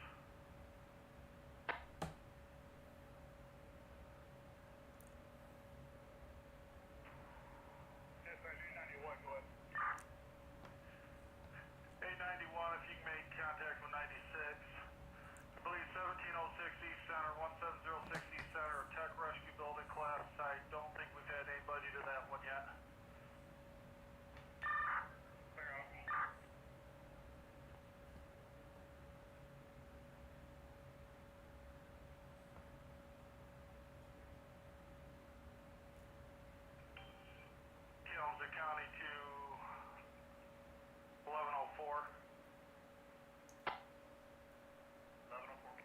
Dispatch 891, go ahead. 891, if you can make contact with 96. I believe 1706 East Center, 17060 Center, Tech Rescue Building class. I don't think we've had anybody to that one yet. Clear out. Kalamazoo County to 1104. 1104.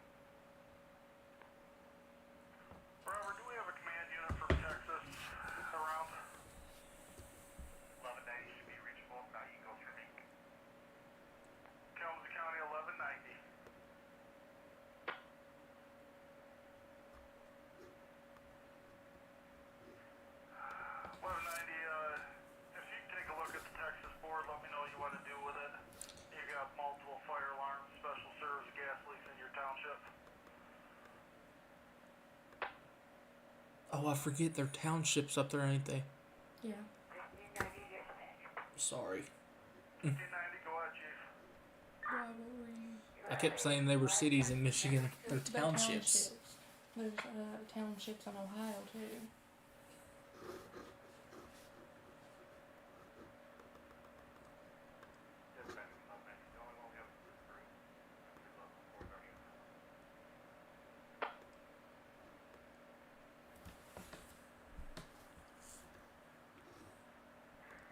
Robert, do we have a command unit from Texas around? 1190 should be reachable. Now you can go through me. Kalamazoo County 1190. 1190, if you can take a look at the Texas board, let me know what you want to do with it. You got multiple fire alarms, special service gas leaks in your township. Oh, I forget their townships up there, ain't they? Yeah. Sorry. 1590, go ahead, chief. Why, what were you? I kept saying they were cities in Michigan. They're The townships. There's townships in Ohio too.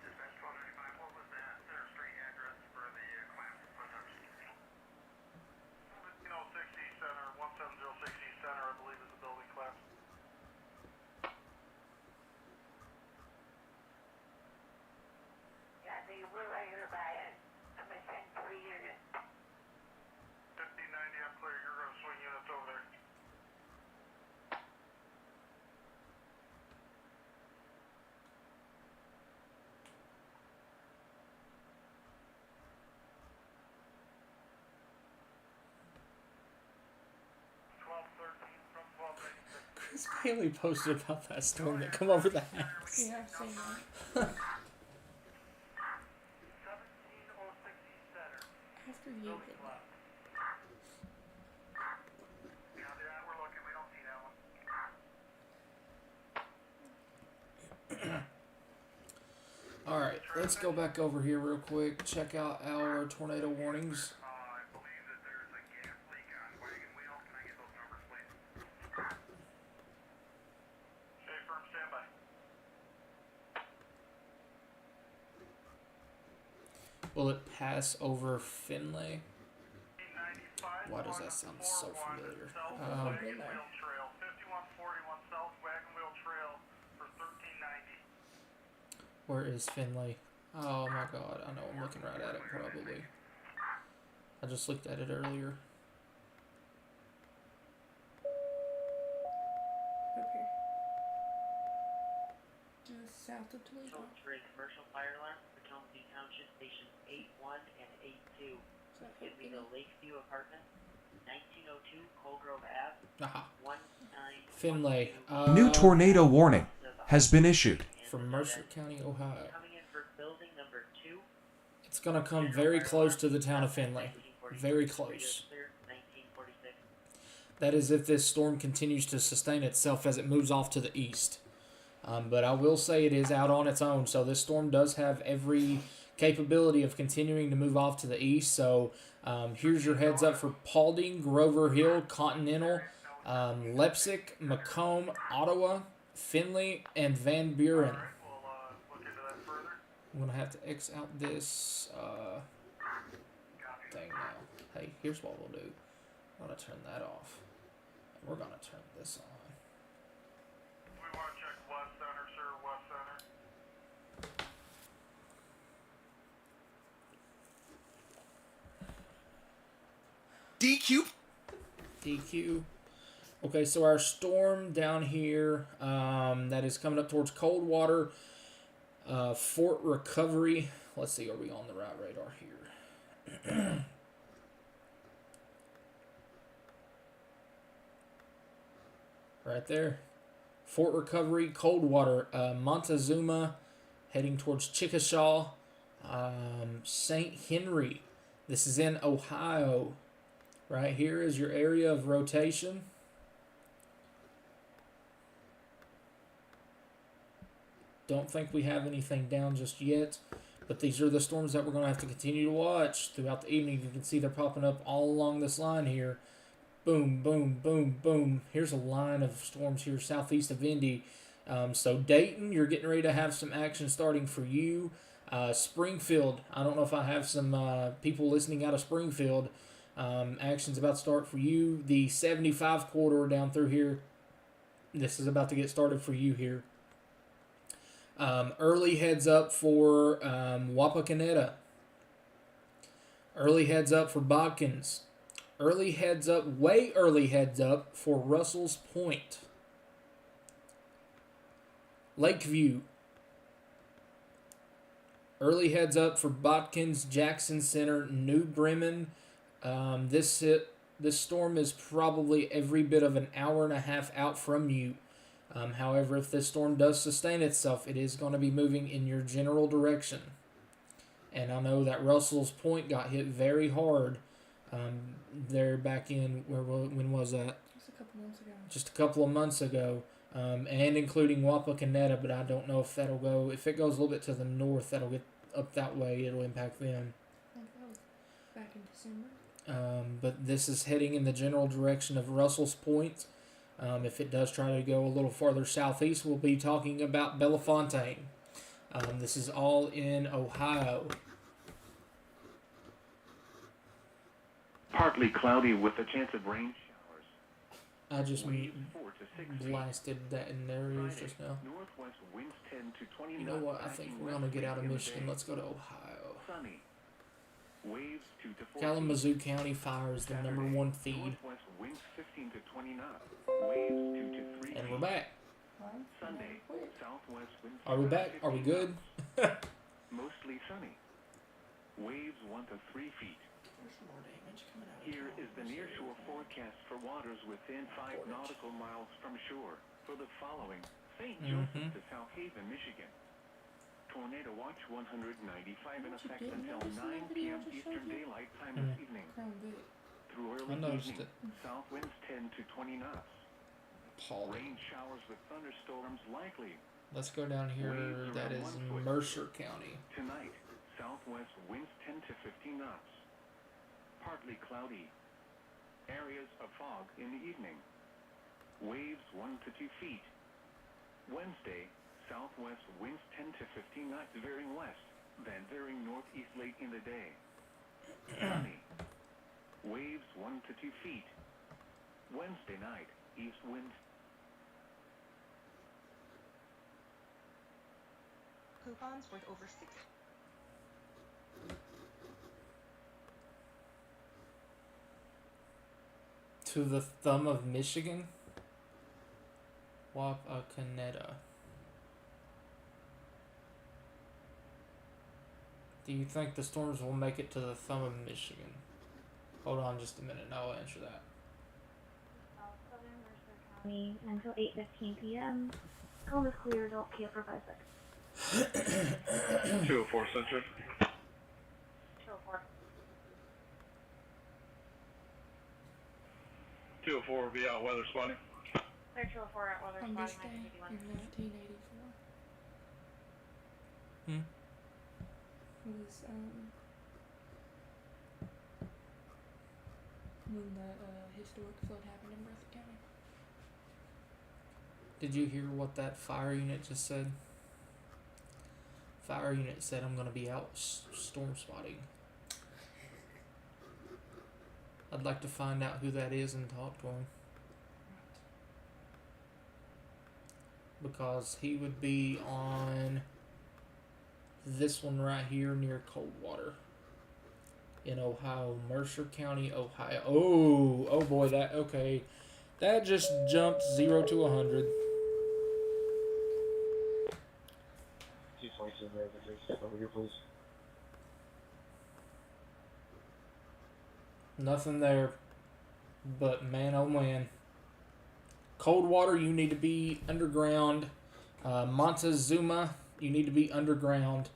Dispatch 1295, what was that Center Street address for the class? 1706 Center, 17060 Center, I believe is the building class. Yeah, they were right here by it. I'm going to send 3 units. 1590, I'm clear, you're going to swing units over there. Chris Bailey posted about that storm that come over the house. Yeah, I've seen that. 1706 Center. After you did that. Copy that, we're looking, we don't see that one. Alright, let's go back over here real quick. Check out our tornado warnings. I believe that there's a gas leak on wagon wheel. Can I get those numbers, please? Okay, firm standby. Will it pass over Finlay? 895, Why does that sound so 141 familiar? South Um, Wagon Wheel Trail, 5141 South Wagon Wheel Trail for 1390. Where is Finlay? Oh my god, I know I'm looking right at it probably. I just looked at it earlier. Up here. Just south of Toledo. Trade commercial fire alarm for Kalamazoo Township Stations 81 and 82. Is that Give me the Lakeview Apartment, 1902 Colgrove Ave, Aha. 19. Finlay. New tornado warning has been issued. From Mercer County, Ohio. Coming in for building number 2. It's going to come very close to the town of Findlay. Very close. Clear, 1946. That is if this storm continues to sustain itself as it moves off to the east. But I will say it is out on its own, so this storm does have every capability of continuing to move off to the east. So here's your heads up for Paulding, Grover Hill, Continental, Leipzig, Macomb, Ottawa, Findlay, and Van Buren. We'll look into that further. I'm going to have to X out this thing now. Hey, here's what we'll do. I'm going to turn that off. And we're going to turn this on. We want to check West Center, sir. West Center. DQ. Okay, so our storm down here that is coming up towards Coldwater, Fort Recovery. Let's see, are we on the right radar here? Right there. Fort Recovery, Coldwater, Montezuma, heading towards Chickasha, St. Henry. This is in Ohio. Right here is your area of rotation. Don't think we have anything down just yet, but these are the storms that we're going to have to continue to watch throughout the evening. You can see they're popping up all along this line here. Boom, boom, boom, boom. Here's a line of storms here southeast of Indy. So Dayton, you're getting ready to have some action starting for you. Springfield, I don't know if I have some people listening out of Springfield. Action's about to start for you. The 75 corridor down through here, this is about to get started for you here. Early heads up for Wapakoneta. Early heads up for Bodkins. Early heads up, way early heads up for Russell's Point. Lakeview. Early heads up for Bodkins, Jackson Center, New Bremen. This storm is probably every bit of an hour and a half out from you. However, if this storm does sustain itself, it is going to be moving in your general direction. And I know that Russell's Point got hit very hard. They're back in, when was that? Just a couple months ago. Just a couple of months ago. And including Wapakoneta, but I don't know if that'll go, if it goes a little bit to the north, that'll get up that way, it'll impact them. I think that was back in December. But this is heading in the general direction of Russell's Point. If it does try to go a little farther southeast, we'll be talking about Bellefontaine. This is all in Ohio. Partly cloudy with a chance of rain showers. I just 4 to 6 feet. blasted that in their ears just now. Northwest winds 10 to 20 You know knots. what? I think we're going to get out of Michigan. Let's go to Ohio. Sunny. Waves 2 to 4 Kalamazoo County Fire is the number one feed. Northwest winds 15 to 20 knots. Waves 2 to 3 And feet. we're back. Sunday. Southwest winds. Are we back? Are we good? Mostly sunny. Waves 1 to 3 feet. There's more damage coming out. Here is the nearshore forecast for waters within 5 nautical miles from shore for the following: St. Joseph to South Haven, Michigan. Tornado watch 195 in effect until 9 p.m. Eastern Daylight Time this evening. Crown Vic. Through I early noticed evening, it. south winds 10 to 20 knots. Paulding. Rain showers with thunderstorms likely. Let's go down here. That is Mercer County. Tonight, southwest winds 10 to 15 knots. Partly cloudy. Areas of fog in the evening. Waves 1 to 2 feet. Wednesday, southwest winds 10 to 15 knots veering west, then veering northeast late in the day. Sunny. Waves 1 to 2 feet. Wednesday night, east wind. Coupons worth over 6. To the thumb of Michigan. Wapakoneta. Do you think the storms will make it to the thumb of Michigan? Hold on just a minute and I'll answer that. Southern Mercer County until 8:15 p.m. Home is clear, adult care for 5 seconds. 204 Central. 204 will be out weather spotting. Clear 204 at weather On this spotting, day 951. in 1984 was when that historic flood happened in Breathitt County. Did you hear what that fire unit just said? Fire unit said, I'm going to be out storm spotting. I'd like to find out who that is and talk to him. Because he would be on this one right here near Coldwater. In Ohio, Mercer County, Ohio. Oh boy, okay. That just jumped 0 to 100. 222 over here, please. Nothing there. But man, oh man. Coldwater, you need to be underground. Montezuma, you need to be underground.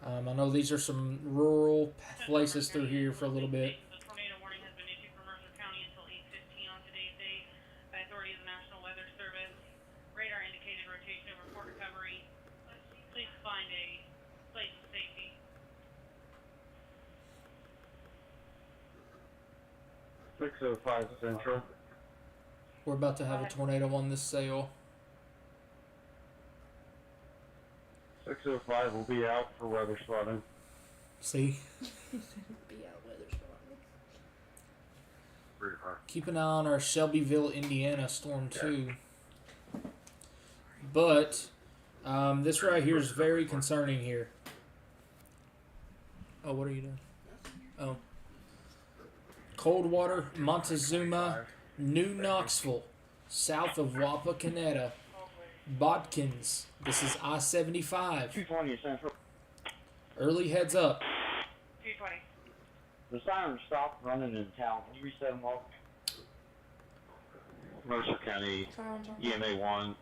I know these are some rural places through here for a little bit. The tornado warning has been issued for Mercer County until 8:15 on today's date by authorities of the National Weather Service. Radar indicated rotation over port recovery. Please find a place of safety. 605 Central. We're about to have a tornado on this sail. 605 will be out for weather spotting. See? Be out weather spotting. Keep an eye on our Shelbyville, Indiana storm too. But this right here is very concerning here. Oh, what are you doing? Oh. Coldwater, Montezuma, New Knoxville, south of Wapakoneta, Bodkins. This is I-75. 220 Central. Early heads up. 220. The siren stopped running in town. Can you reset them all? Mercer County, EMA 1,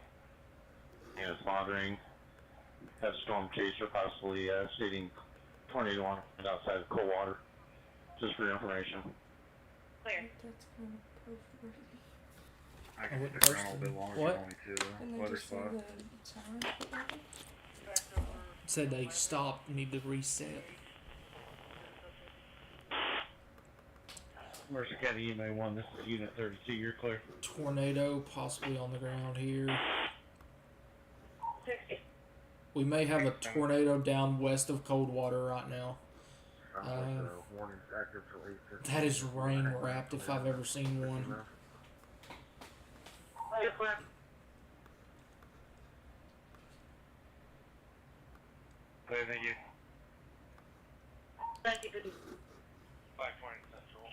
and it's monitoring. Have storm chaser possibly stating tornado warning outside of Coldwater. Just for your information. Clear. That's kind of post-worthy. I can stick around a little bit longer What? And they just say the siren put on it. Said they stopped, need to reset. Mercer County EMA 1, this is Unit 32, you're clear. Tornado possibly on the ground here. 60. We may have a tornado down west of Coldwater right now. That is rain wrapped if I've ever seen one. Clear, thank you. 9050. 520 Central.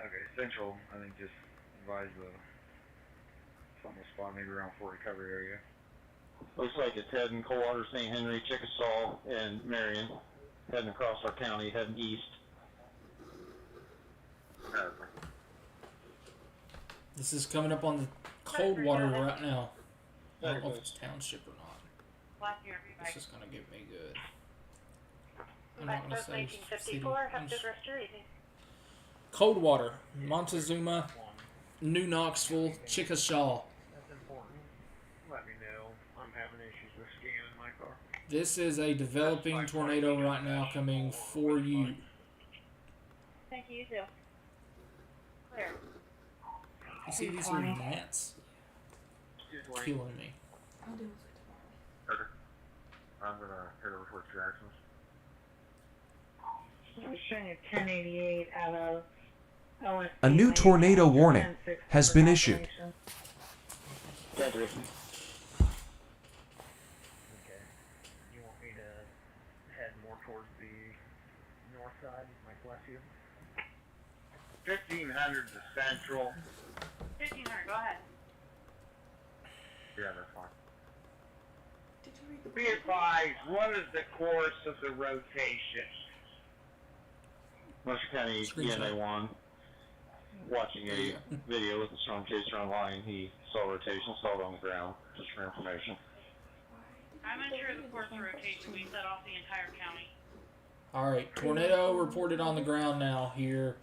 Okay, Central, I think just advise something will spot maybe around Fort Recovery area. Looks like it's heading Coldwater, St. Henry, Chickasaw, and Marion. Heading across our county, heading east. This is coming up on the Coldwater right now. I don't know if it's township or not. This is gonna get me good. I'm not gonna say city. Coldwater, Montezuma, New Knoxville, Chickasaw. That's important. Let me know. I'm having issues with scanning my car. This is a developing tornado right now coming for you. Thank you, you too. Clear. You see these little gnats? Killing me. I'll deal with it tomorrow. I'm gonna head over towards Jackson's. We're showing a 1088 out of OSC. A new tornado warning has been issued. Okay. You want me to head more towards the north side, Mike bless you? 1500 to Central. 1500, go ahead. Yeah, that's fine. Did you read the Be advised, what is the course of the rotation? Mercer County EMA 1, watching a video with the storm chaser online, he saw rotation, saw it on the ground, just for information. I'm unsure of the course of rotation. We set off the entire county. All right, tornado reported on the ground now here.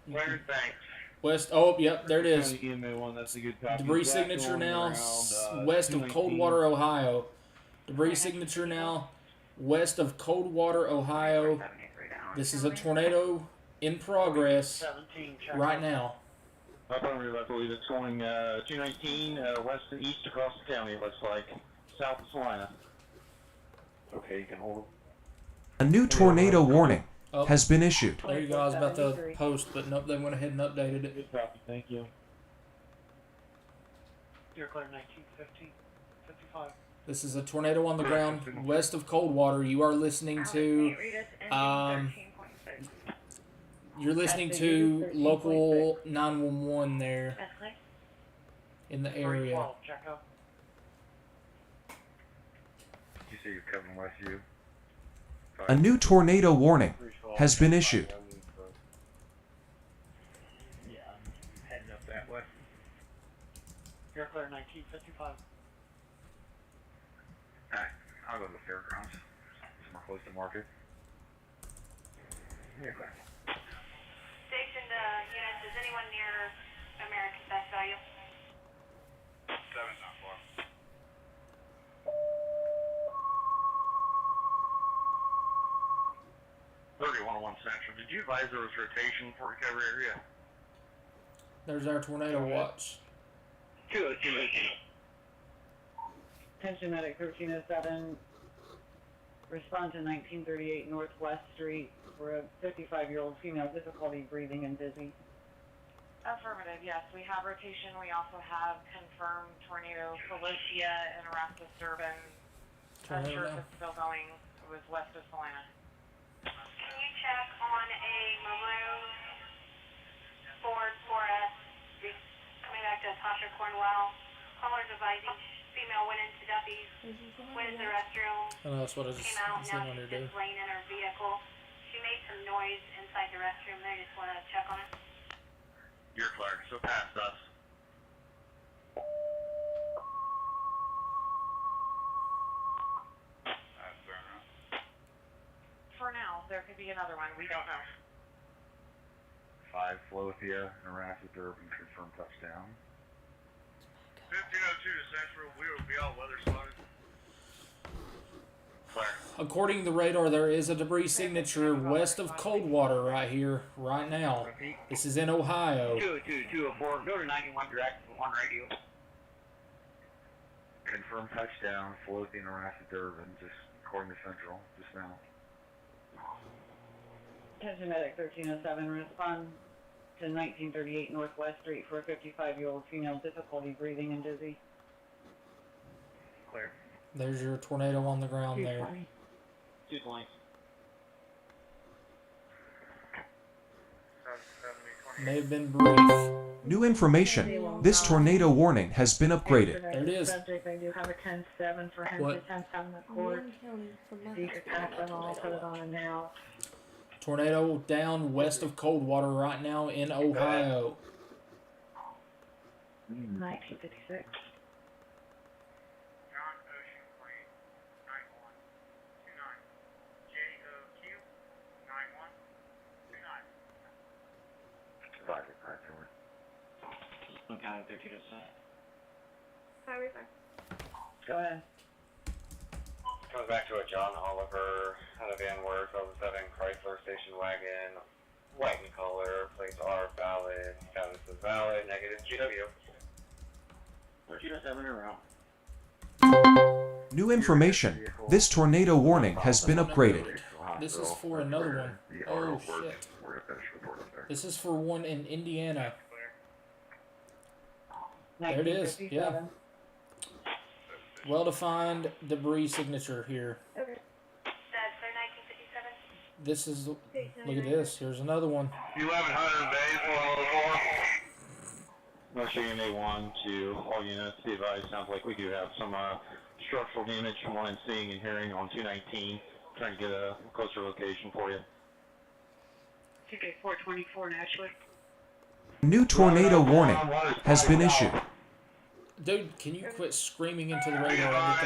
Where, thanks. West. Oh, yep, there it is. EMA 1, that's a good copy. Debris Zach signature on the now ground, west of 219. Coldwater, Ohio. Debris signature now west of Coldwater, Ohio. This is a tornado in progress right now. Up on I believe it's going 219 west and east across the county, it looks like. South of Salina. Okay, you can hold it. A new tornado warning has been issued. There you go. I was about to post, but nope, they went ahead and updated it. Good copy, thank you. You're clear 1915, 55. This is a tornado on the ground west of Coldwater. You are listening to, you're listening to local 911 there in the area. Check up. You say you're coming west, you? A new tornado warning has been issued. Yeah, I'm heading up that way. You're clear 1955. Alright, I'll go to the fairgrounds. It's more close to market. Yeah, go ahead. Station units, is anyone near American Best Value? 7's not far. Central. Did you advise there was rotation for recovery area? There's our tornado watch. Good. Attention Medic 1307. Respond to 1938 Northwest Street for a 55-year-old female, difficulty breathing and dizzy. Affirmative, yes. We have rotation. We also have confirmed tornado Felicia and Erasmus Durbin. Sure if it's still going. It was west of Salina. Can you check on a maroon Ford 4S coming back to Tasha Cornwell? Callers advising female went into Duffy's, went into the restroom, I know that's what I just came out, now seen on she's your day. just laying in her vehicle. She made some noise inside the restroom. They just want to check on it. You're clear, so past us. For now, there could be another one. We don't know. 5 Flothia and Erasmus Durbin confirmed touchdown. 1502 to Central, we will be all weather spotted. Clear. According to the radar, there is a debris signature west of Coldwater right here, right now. This is in Ohio. 202-204, go to 91 direct, 1 radio. Confirmed touchdown, Flothia and Erasmus Durbin, just according to Central, just now. Attention Medic 1307. Respond to 1938 Northwest Street for a 55-year-old female, difficulty breathing and dizzy. Clear. There's your tornado on the ground there. 220. May have been brief. New information. This tornado warning has been upgraded. There it is. Subject, I do have a 10-7 for him What? to 10-7 the court. You could pass them all, put it on now. Tornado down west of Coldwater right now in Ohio. 1956. John Ocean Queen, 9129. JOQ, 9129. Advisor, correct, over. County 1307. Highway 5. Go ahead. Comes back to a John Oliver out of Anworth, 07 Chrysler station wagon, white in color, plates are valid, status is valid, negative GW. 1307 around. New information. This tornado warning has been upgraded. This is for another one. Oh shit. This is for one in Indiana. There it is. Yeah. Well-defined debris signature here. Okay. That's their 1957. This is, look at this. Here's another one. 1100 days, 104. Rushing A1 to all units. The advice sounds like we do have some structural damage from what I'm seeing and hearing on 219. Trying to get a closer location for you. Okay, 424 naturally. New tornado warning has been issued. Dude, can you quit screaming into the radio? Have a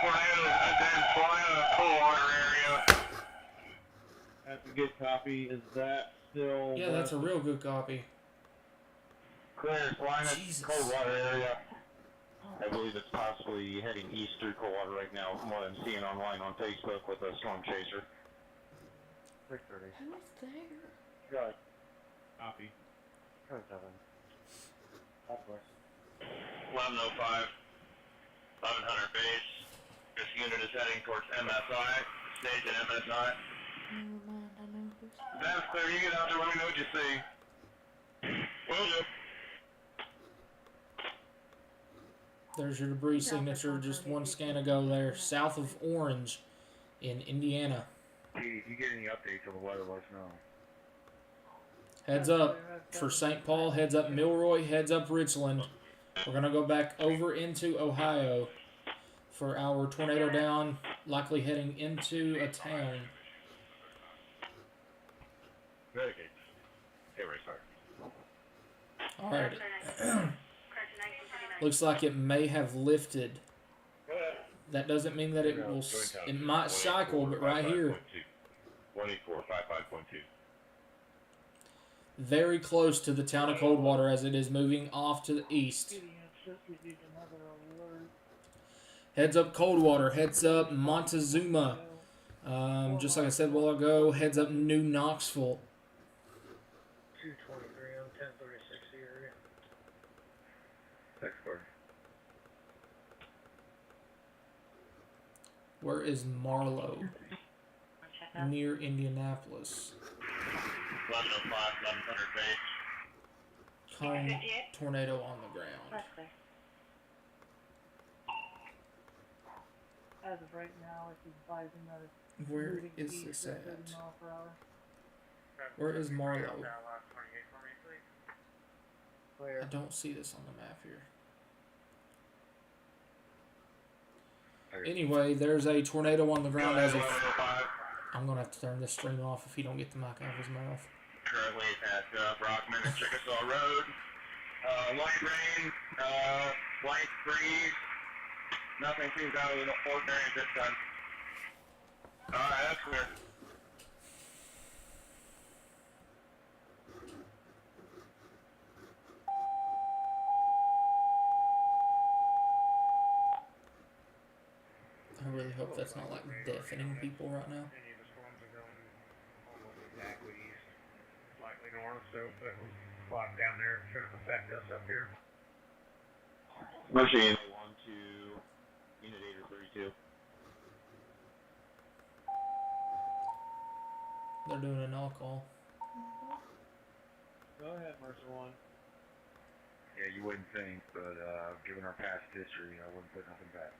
tornado that's been flying in the Coldwater area. That's a good copy. Is that still... Yeah, that's a real good copy. Clear, flying at Jesus. Coldwater area. I believe it's possibly heading east through Coldwater right now, from what I'm seeing online on Facebook with a storm chaser. 6:30. Who's there? Good. Copy. 7. Southwest. 1105, 1100 base. This unit is heading towards MSI. Station MSI. Never mind, I know who's there. That's clear. You get out there. Let me know what you see. Will do. There's your debris signature, just one scan ago there, south of Orange in Indiana. Hey, if you get any updates on the weather, let us know. Heads up for St. Paul, heads up Milroy, heads up Richland. We're going to go back over into Ohio for our tornado down, likely heading into a town. Very good. Hey, Ray, sorry. Alright. Looks like it may have lifted. That doesn't mean that it will. It might cycle, but right here. 184.55.2. Very close to the town of Coldwater as it is moving off to the east. Heads up Coldwater, heads up Montezuma. Just like I said a while ago, heads up New Knoxville. 223 on 1036 area. Expert. Where is Marlow? Near Indianapolis. 1105, 1100 base. Cone tornado on the ground. That's clear. As of right now, it's advising that it's Where moving is east this at 30 at? miles per hour. Where is Marlow? Clear. I don't see this on the map here. Anyway, there's a tornado on the ground as of... I'm going to have to turn this stream off if he don't get the mic out of his mouth. Currently at Brockman and Chickasaw Road. Light rain, light breeze. Nothing seems out of the ordinary at this time. Alright, that's clear. I really hope that's not like deafening people right now. Any of the storms are going almost exactly east, slightly north, so if it was bottom down there, it shouldn't affect us up here. Mercy 1 to Unit 8 or 32. They're doing an all-call. Go ahead, Mercer 1. Yeah, you wouldn't think, but given our past history, I wouldn't put nothing back.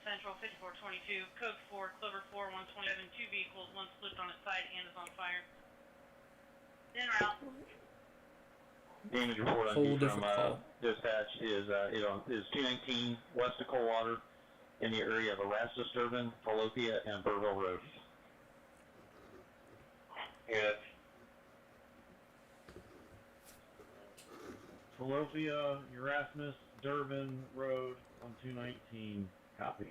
Central 5422, code 4, Clover 4, 127, 2 vehicles, one flipped on its side and is on fire. In route. Damage report on Whole you from different call. dispatch is 219 west of Coldwater in the area of Erastus, Durbin, Fallophia, and Burville Road. Yes. Fallophia, Erasmus, Durbin Road on 219. Copy.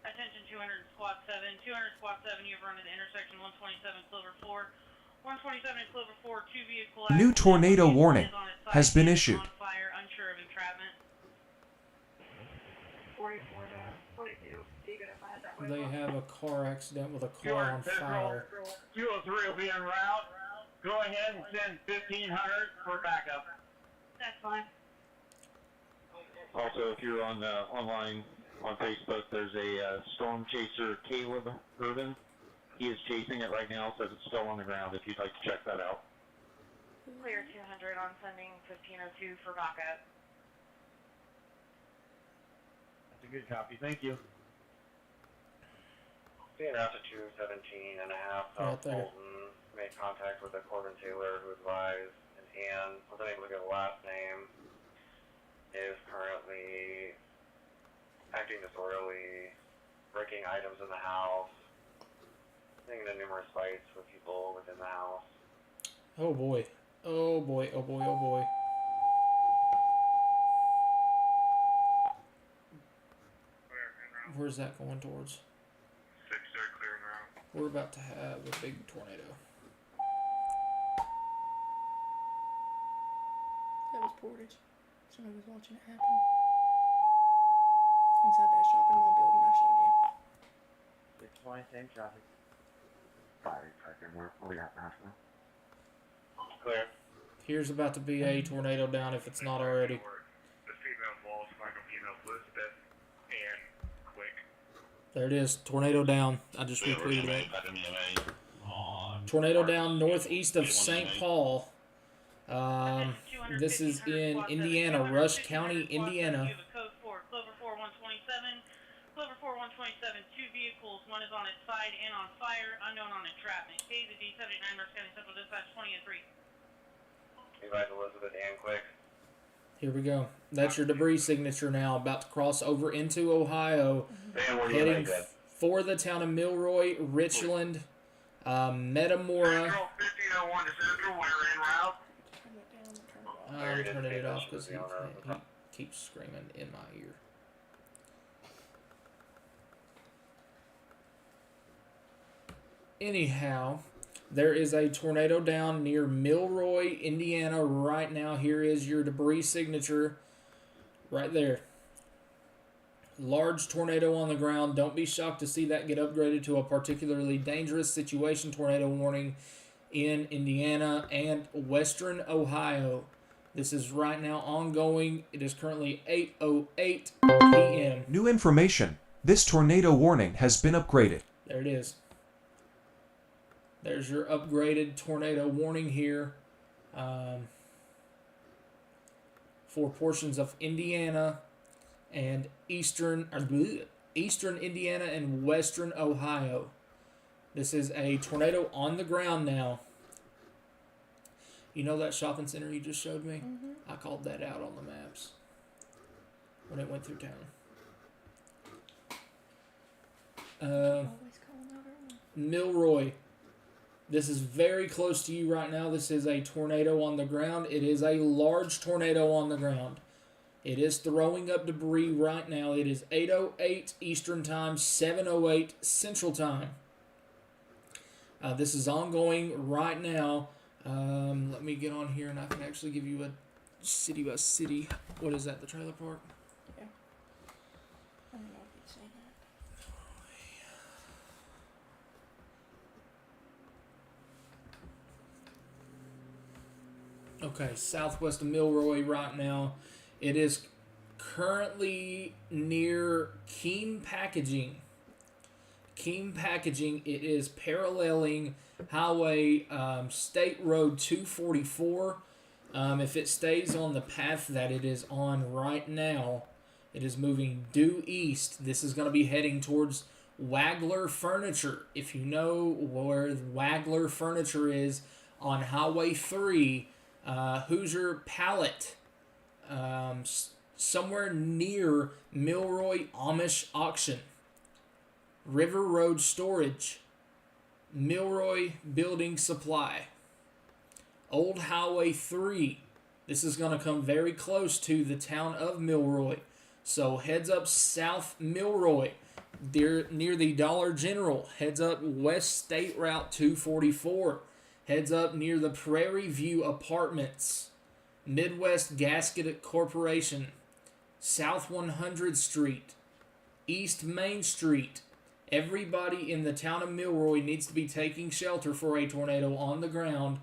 Attention 200 squad 7. 200 squad 7, you've run at the intersection 127 Clover 4. 127 Clover 4, 2 vehicle New accident. tornado One warning is on its side has been and issued. On fire, unsure of entrapment. 44 to 42. So you gotta find that way. They have a car accident with a car on fire. 203 will be en route. Go ahead and send 1500 for backup. That's fine. Also, if you're on online on Facebook, there's a storm chaser, Caleb Irvin. He is chasing it right now, says it's still on the ground if you'd like to check that out. Clear 200 on sending 1502 for backup. That's a good copy. Thank you. Being out to 217 and a half Right South there. Fulton. Made contact with a Corbin Taylor who advised an Ann, wasn't able to get a last name, is currently acting disorderly, breaking items in the house, getting into numerous fights with people within the house. Oh boy. Oh boy, oh boy, oh boy. Where's that going towards? 6 clear now. We're about to have a big tornado. That was Portage. Somebody was watching it happen. Inside that shopping mall building I showed you. 620, same traffic. 5-8 we got national. Clear. Here's about to be a tornado down if it's not already. The female walls, find a female Elizabeth, and quick. There it is. Tornado down. I just retweeted that. Tornado down northeast of St. Paul. This is in Indiana, Rush County, Indiana. Code 4, Clover 4127. Clover 4127, 2 vehicles. One is on its side and on fire. Unknown on entrapment. K to D79, Rush County Central Dispatch 20 and 3. Advise Elizabeth and quick. Here we go. That's your debris signature now. About to cross over into Ohio. Heading for the town of Milroy, Richland, Metamora. Central 1501 to Central, we're en route. I'm turning it off because he keeps screaming in my ear. Anyhow, there is a tornado down near Milroy, Indiana right now. Here is your debris signature right there. Large tornado on the ground. Don't be shocked to see that get upgraded to a particularly dangerous situation tornado warning in Indiana and western Ohio. This is right now ongoing. It is currently 8:08 p.m. New information. This tornado warning has been upgraded. There it is. There's your upgraded tornado warning here for portions of Indiana and eastern Indiana and western Ohio. This is a tornado on the ground now. You know that shopping center you just showed me? Mm-hmm. I called that out on the maps when it went through town. Milroy. This is very close to you right now. This is a tornado on the ground. It is a large tornado on the ground. It is throwing up debris right now. It is 8:08 Eastern Time, 7:08 Central Time. This is ongoing right now. Let me get on here and I can actually give you a city by city. What is that, the trailer park? Yeah. I don't know if you'd say that. Okay, southwest of Milroy right now. It is currently near Keene Packaging. Keene Packaging, it is paralleling Highway State Road 244. If it stays on the path that it is on right now, it is moving due east. This is going to be heading towards Wagler Furniture. If you know where Wagler Furniture is on Highway 3, Hoosier Pallet, somewhere near Milroy Amish Auction, River Road Storage, Milroy Building Supply, Old Highway 3. This is going to come very close to the town of Milroy. So heads up South Milroy, near the Dollar General. Heads up West State Route 244. Heads up near the Prairie View Apartments, Midwest Gasket Corporation, South 100th Street, East Main Street. Everybody in the town of Milroy needs to be taking shelter for a tornado on the ground.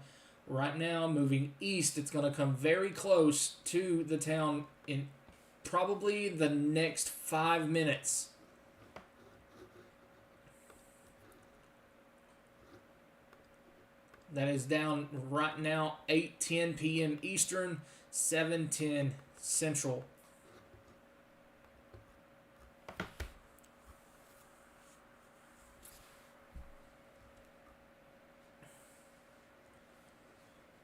Right now, moving east, it's going to come very close to the town in probably the next 5 minutes. That is down right now, 8:10 p.m. Eastern, 7:10 Central.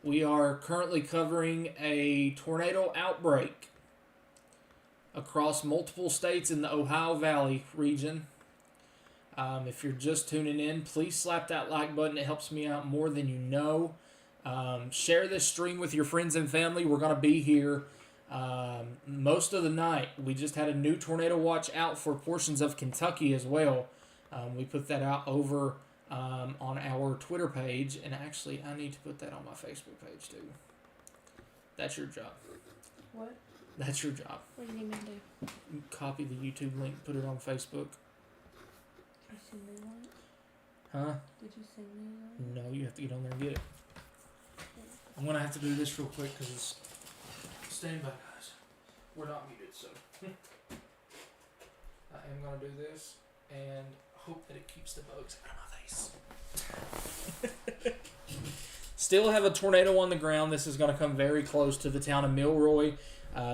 We are currently covering a tornado outbreak across multiple states in the Ohio Valley region. If you're just tuning in, please slap that like button. It helps me out more than you know. Share this stream with your friends and family. We're going to be here most of the night. We just had a new tornado watch out for portions of Kentucky as well. We put that out over on our Twitter page, and actually I need to put that on my Facebook page too. That's your job. What? That's your job. What do you need me to do? Copy the YouTube link, put it on Facebook. Did you send me one? Huh? Did you send me one? No, you have to get on there and get it. I'm gonna have to do this real quick because it's. Stand by, guys. We're not muted, so. I am gonna do this and hope that it keeps the bugs out of my face. Still have a tornado on the ground. This is gonna come very close to the town of Milroy.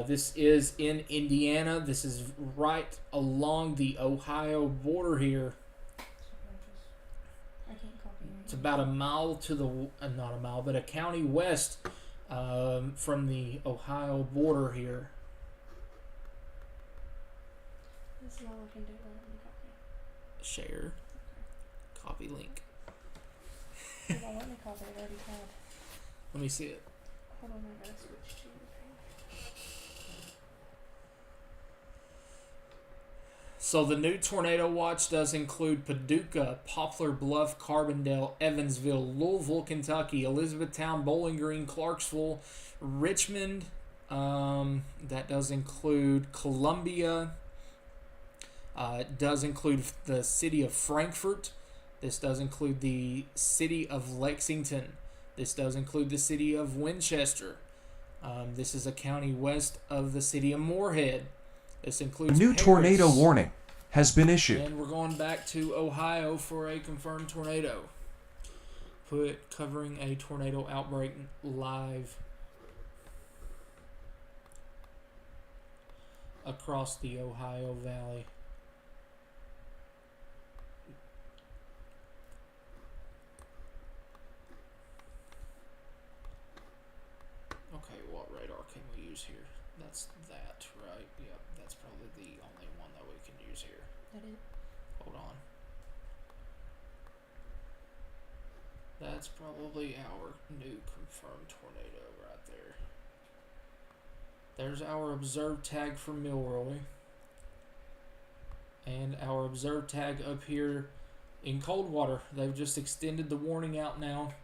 This is in Indiana. This is right along the Ohio border here. I can't copy it. It's about a mile to the, not a mile, but a county west from the Ohio border here. This is all I can do. Let me copy. Share. Copy link. Hold on, let me copy it. I already had. Let me see it. Hold on, I gotta switch to your page. So the new tornado watch does include Paducah, Poplar Bluff, Carbondale, Evansville, Louisville, Kentucky, Elizabethtown, Bowling Green, Clarksville, Richmond. That does include Columbia. It does include the city of Frankfort. This does include the city of Lexington. This does include the city of Winchester. This is a county west of the city of Moorhead. This includes New Paris. tornado warning has been issued. And we're going back to Ohio for a confirmed tornado. Covering a tornado outbreak live across the Ohio Valley. Okay, what radar can we use here? That's that, right? Yep, that's probably the only one that we can use here. That it? Hold on. That's probably our new confirmed tornado right there. There's our observed tag for Milroy. And our observed tag up here in Coldwater. They've just extended the warning out now.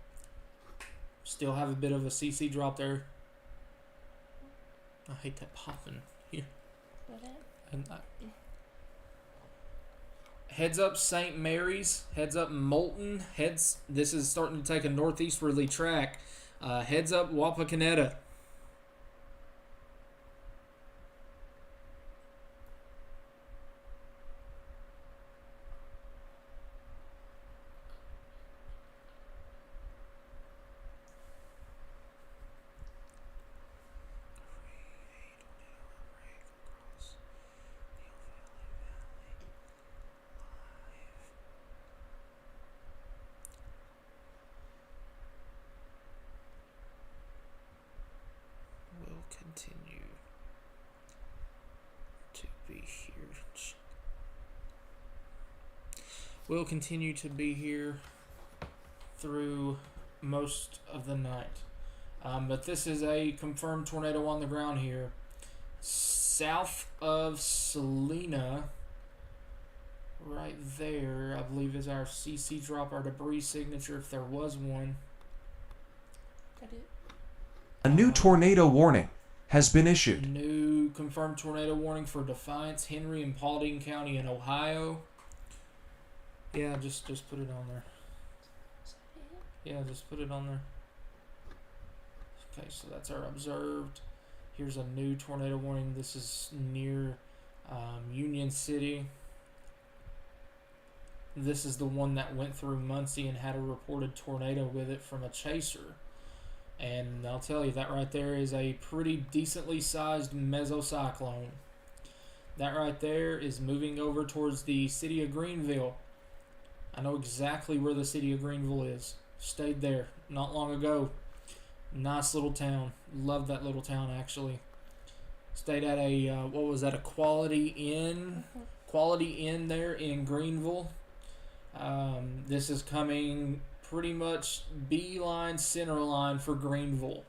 Still have a bit of a CC drop there. I hate that popping here. What it? And heads up St. Mary's, heads up Moulton, this is starting to take a northeasterly track. Heads up Wapakoneta. Continue to be here. We'll continue to be here through most of the night. But this is a confirmed tornado on the ground here. South of Salina, right there, I believe is our CC drop, our debris signature, if there was one. That it? A new tornado warning has been issued. New confirmed tornado warning for Defiance, Henry, and Paulding County in Ohio. Yeah, just put it on there. Yeah, just put it on there. Okay, so that's our observed. Here's a new tornado warning. This is near Union City. This is the one that went through Muncie and had a reported tornado with it from a chaser. And I'll tell you, that right there is a pretty decently sized mesocyclone. That right there is moving over towards the city of Greenville. I know exactly where the city of Greenville is. Stayed there not long ago. Nice little town. Love that little town, actually. Stayed at a, what was that, a Quality Inn? Quality Inn there in Greenville. This is coming pretty much beeline, center line for Greenville.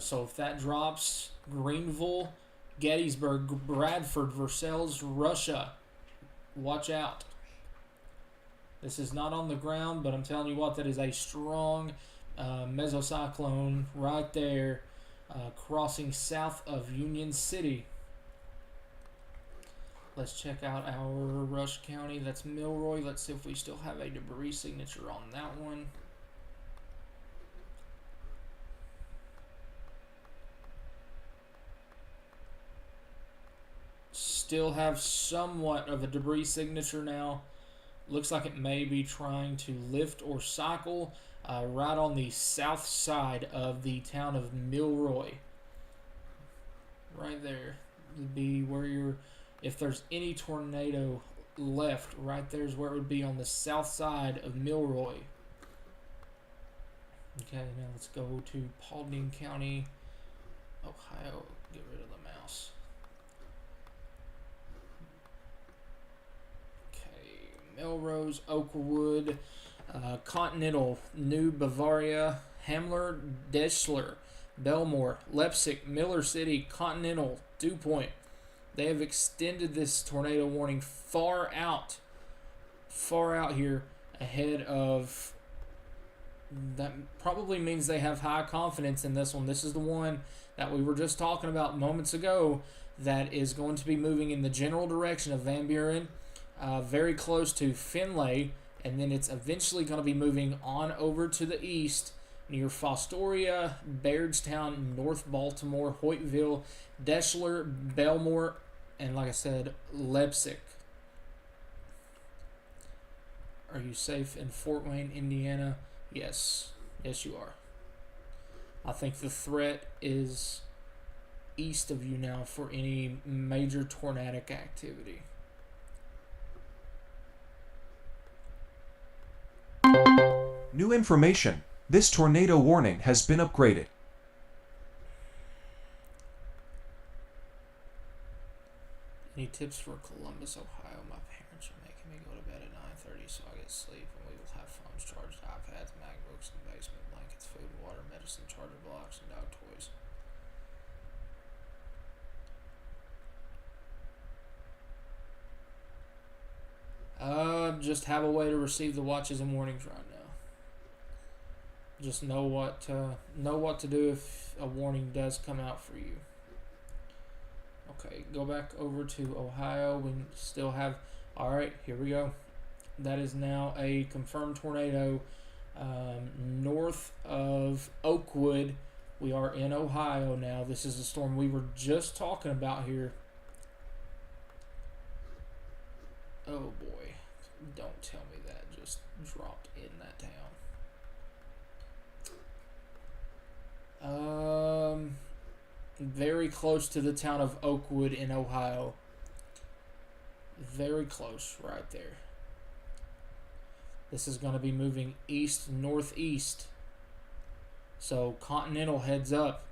So if that drops, Greenville, Gettysburg, Bradford, Versailles, Russia, watch out. This is not on the ground, but I'm telling you what, that is a strong mesocyclone right there, crossing south of Union City. Let's check out our Rush County. That's Milroy. Let's see if we still have a debris signature on that one. Still have somewhat of a debris signature now. Looks like it may be trying to lift or cycle right on the south side of the town of Milroy. Right there would be where you're, if there's any tornado left, right there's where it would be, on the south side of Milroy. Okay, now let's go to Paulding County, Ohio. Get rid of the mouse. Melrose, Oakwood, Continental, New Bavaria, Hamler, Deschler, Belmore, Leipzig, Miller City, Continental, Dew Point. They have extended this tornado warning far out here ahead of. That probably means they have high confidence in this one. This is the one that we were just talking about moments ago that is going to be moving in the general direction of Van Buren. Very close to Finlay, and then it's eventually going to be moving on over to the east near Fostoria, Bairdstown, North Baltimore, Hoytville, Deschler, Belmore, and like I said, Leipzig. Are you safe in Fort Wayne, Indiana? Yes. Yes, you are. I think the threat is east of you now for any major tornadic activity. New information. This tornado warning has been upgraded. Any tips for Columbus, Ohio? My parents are making me go to bed at 9:30 so I get sleep, and we will have phones charged, iPads, MacBooks, and basement blankets, food, water, medicine, charger blocks, and dog toys. Just have a way to receive the watches and warnings right now. Just know what to do if a warning does come out for you. Okay, go back over to Ohio. We still have. All right, here we go. That is now a confirmed tornado north of Oakwood. We are in Ohio now. This is the storm we were just talking about here. Oh boy. Don't tell me that just dropped in that town. Very close to the town of Oakwood in Ohio. Very close right there. This is going to be moving east-northeast. So Continental heads up.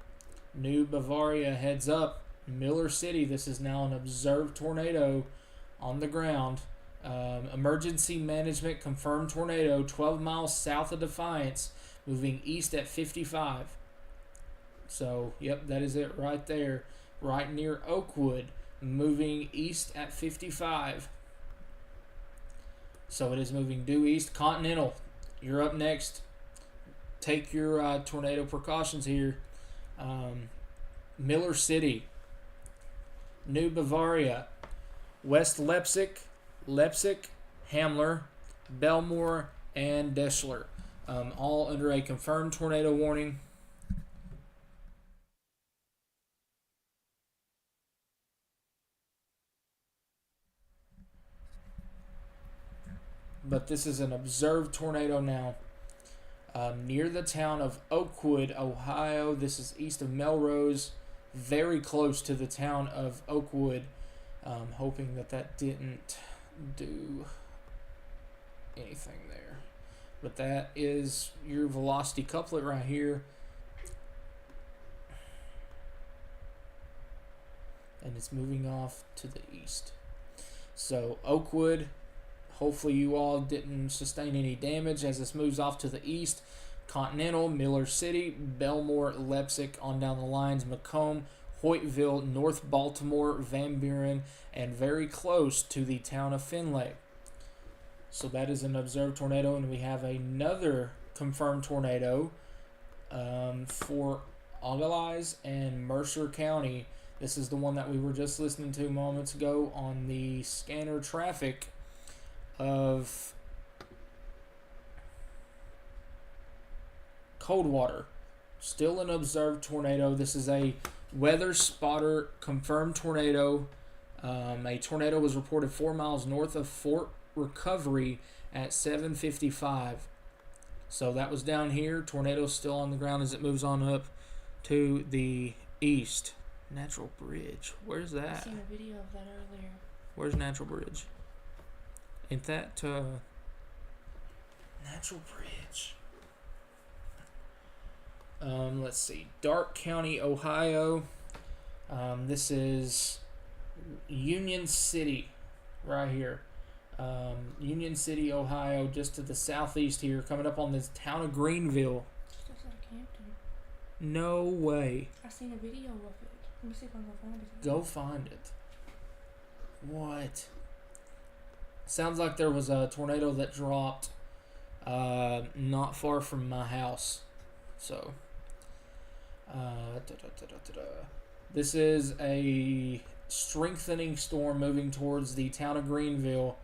New Bavaria heads up. Miller City, this is now an observed tornado on the ground. Emergency management confirmed tornado 12 miles south of Defiance, moving east at 55. So, yep, that is it right there, right near Oakwood, moving east at 55. So it is moving due east. Continental, you're up next. Take your tornado precautions here. Miller City, New Bavaria, West Leipzig, Hamler, Belmore, and Deschler, all under a confirmed tornado warning. But this is an observed tornado now. Near the town of Oakwood, Ohio. This is east of Melrose, very close to the town of Oakwood. Hoping that didn't do anything there. But that is your velocity couplet right here. And it's moving off to the east. So Oakwood, hopefully you all didn't sustain any damage as this moves off to the east. Continental, Miller City, Belmore, Leipzig, on down the lines, Macomb, Hoytville, North Baltimore, Van Buren, and very close to the town of Finlay. So that is an observed tornado, and we have another confirmed tornado for Ogillies and Mercer County. This is the one that we were just listening to moments ago on the scanner traffic of Coldwater. Still an observed tornado. This is a weather spotter confirmed tornado. A tornado was reported 4 miles north of Fort Recovery at 7:55. So that was down here. Tornado's still on the ground as it moves on up to the east. Natural Bridge. Where's that? I seen a video of that earlier. Where's Natural Bridge? Ain't that Natural Bridge? Let's see. Dark County, Ohio. This is Union City, right here. Union City, Ohio, just to the southeast here, coming up on this town of Greenville. Just outside of Campton. No way. I seen a video of it. Let me see if I can go find it. Go find it. What? Sounds like there was a tornado that dropped not far from my house. So, this is a strengthening storm moving towards the town of Greenville.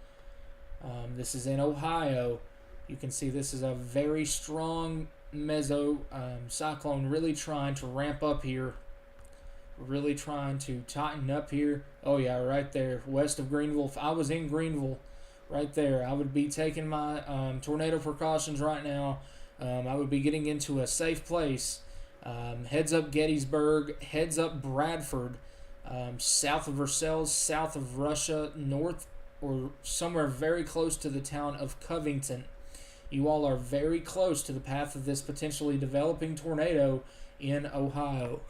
This is in Ohio. You can see this is a very strong cyclone, really trying to ramp up here. Really trying to tighten up here. Oh yeah, right there, west of Greenville. If I was in Greenville, right there, I would be taking my tornado precautions right now. I would be getting into a safe place. Heads up Gettysburg, heads up Bradford, south of Versailles, south of Russia, north or somewhere very close to the town of Covington. You all are very close to the path of this potentially developing tornado in Ohio.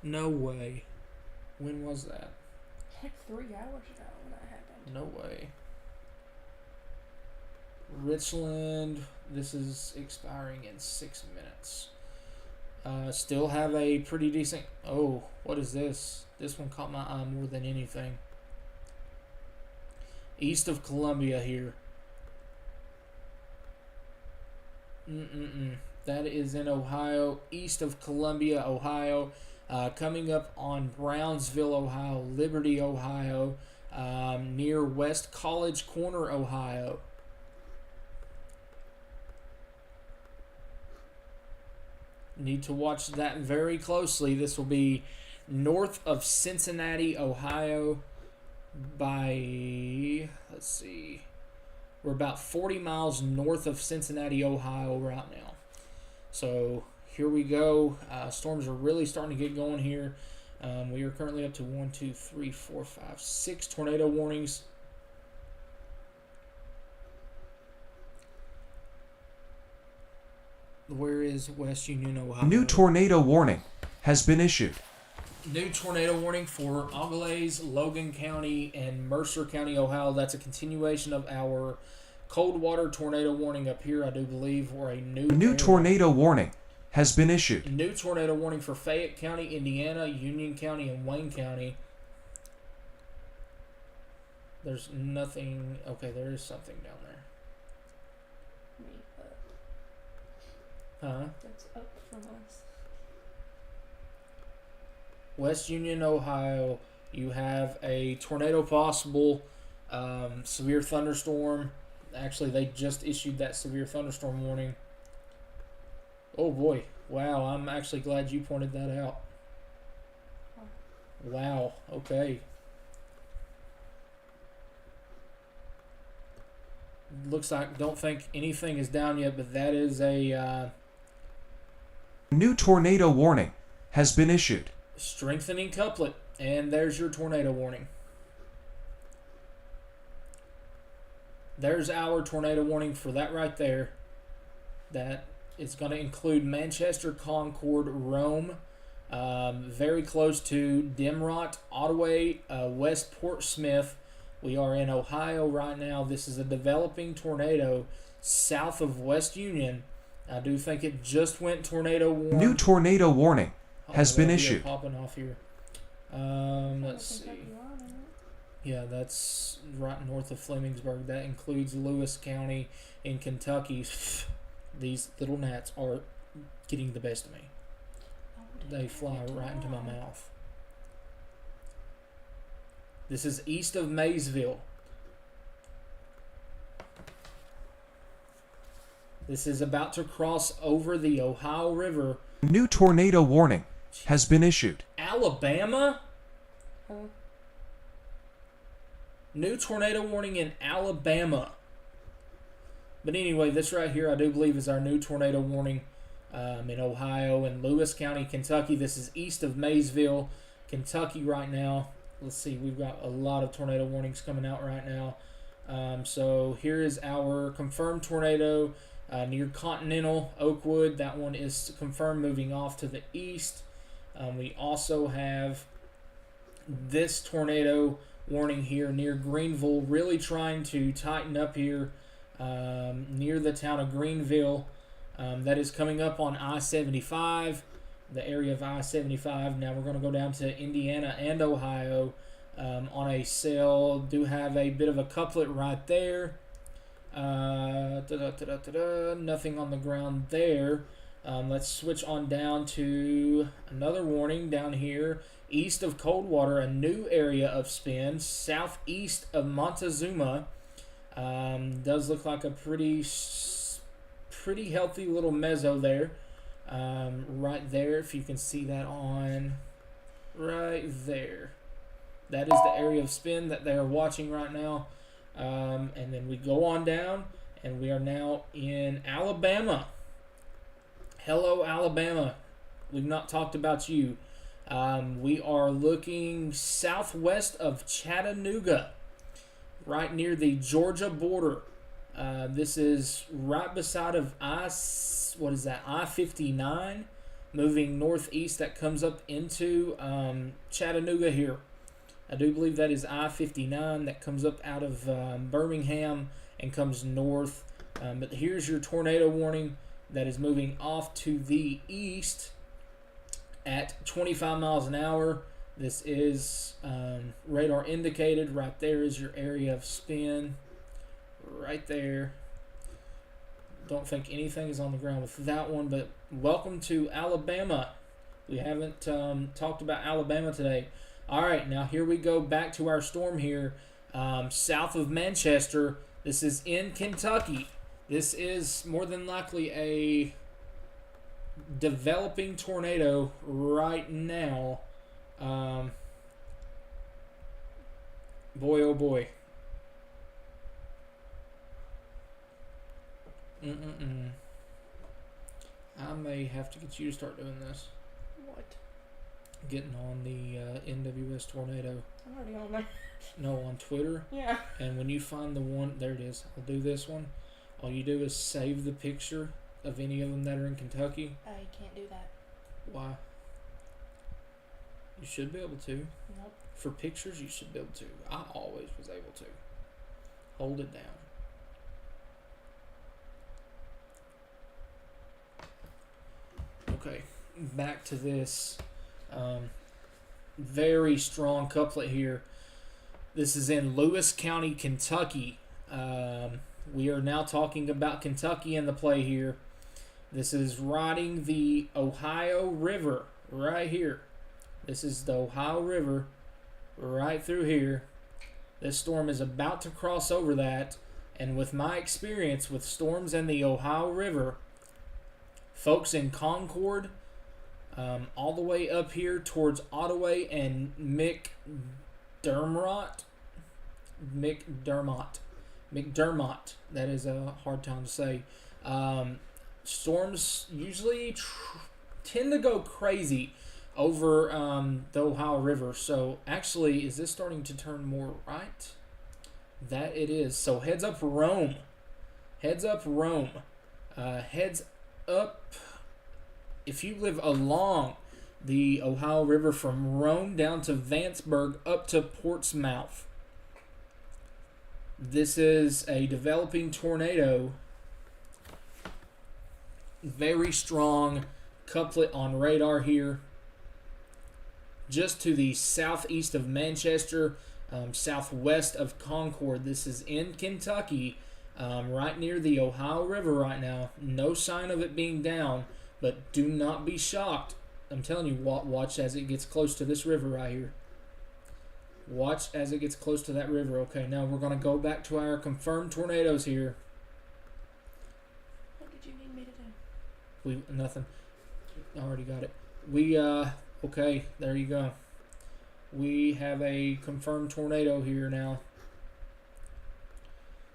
No way. When was that? Like 3 hours ago when that happened. No way. Richland, this is expiring in 6 minutes. Still have a pretty decent... Oh, what is this? This one caught my eye more than anything. East of Columbia here. That is in Ohio. East of Columbia, Ohio. Coming up on Brownsville, Ohio. Liberty, Ohio. Near West College Corner, Ohio. Need to watch that very closely. This will be north of Cincinnati, Ohio by, let's see, we're about 40 miles north of Cincinnati, Ohio right now. So here we go. Storms are really starting to get going here. We are currently up to 1, 2, 3, 4, 5, 6 tornado warnings. Where is West Union, Ohio? New tornado warning has been issued. New tornado warning for Ogillies, Logan County, and Mercer County, Ohio. That's a continuation of our Coldwater tornado warning up here, I do believe, or a new tornado warning has been issued. New tornado warning for Fayette County, Indiana, Union County, and Wayne County. There's nothing. Okay, there is something down there. Huh? That's up from us. West Union, Ohio. You have a tornado possible, severe thunderstorm. Actually, they just issued that severe thunderstorm warning. Oh boy. Wow, I'm actually glad you pointed that out. Wow, okay. Looks like, don't think anything is down yet, but that is a... New tornado warning has been issued. Strengthening couplet, and there's your tornado warning. There's our tornado warning for that right there. That is going to include Manchester, Concord, Rome, very close to Demrot, Ottawa, West Port Smith. We are in Ohio right now. This is a developing tornado south of West Union. I do think it just went tornado warning. New tornado warning has been issued. Popping off here. Let's see. Yeah, that's right north of Flemingsburg. That includes Lewis County in Kentucky. These little gnats are getting the best of me. They fly right into my mouth. This is east of Maysville. This is about to cross over the Ohio River. New tornado warning has been issued. Alabama? New tornado warning in Alabama. But anyway, this right here I do believe is our new tornado warning in Ohio and Lewis County, Kentucky. This is east of Maysville, Kentucky right now. Let's see, we've got a lot of tornado warnings coming out right now. So here is our confirmed tornado near Continental, Oakwood. That one is confirmed moving off to the east. We also have this tornado warning here near Greenville, really trying to tighten up here near the town of Greenville. That is coming up on I-75, the area of I-75. Now we're going to go down to Indiana and Ohio on a cell. Do have a bit of a couplet right there. Nothing on the ground there. Let's switch on down to another warning down here. East of Coldwater, a new area of spin. Southeast of Montezuma. Does look like a pretty healthy little mezzo there. Right there, if you can see that on right there. That is the area of spin that they are watching right now. And then we go on down, and we are now in Alabama. Hello, Alabama. We've not talked about you. We are looking southwest of Chattanooga, right near the Georgia border. This is right beside of I-59, moving northeast. That comes up into Chattanooga here. I do believe that is I-59 that comes up out of Birmingham and comes north. But here's your tornado warning that is moving off to the east at 25 miles an hour. This is radar indicated. Right there is your area of spin. Right there. Don't think anything is on the ground with that one, but welcome to Alabama. We haven't talked about Alabama today. All right, now here we go back to our storm here. South of Manchester. This is in Kentucky. This is more than likely a developing tornado right now. Boy, oh boy. I may have to get you to start doing this. What? Getting on the NWS tornado. I'm already on there. No, on Twitter. Yeah. And when you find the one, there it is. I'll do this one. All you do is save the picture of any of them that are in Kentucky. I can't do that. Why? You should be able to. Nope. For pictures, you should be able to. I always was able to. Hold it down. Okay, back to this very strong couplet here. This is in Lewis County, Kentucky. We are now talking about Kentucky in the play here. This is riding the Ohio River right here. This is the Ohio River right through here. This storm is about to cross over that. And with my experience with storms in the Ohio River, folks in Concord, all the way up here towards Ottaway and McDermott. That is a hard time to say. Storms usually tend to go crazy over the Ohio River. So actually, is this starting to turn more right? That it is. So heads up Rome. Heads up Rome. Heads up if you live along the Ohio River from Rome down to Vanceburg up to Portsmouth. This is a developing tornado. Very strong couplet on radar here. Just to the southeast of Manchester. southwest of Concord. This is in Kentucky, right near the Ohio River right now. No sign of it being down, but do not be shocked. I'm telling you, watch as it gets close to this river right here. Watch as it gets close to that river. Okay, now we're going to go back to our confirmed tornadoes here. What did you need me to do? Nothing. I already got it. Okay, there you go. We have a confirmed tornado here now.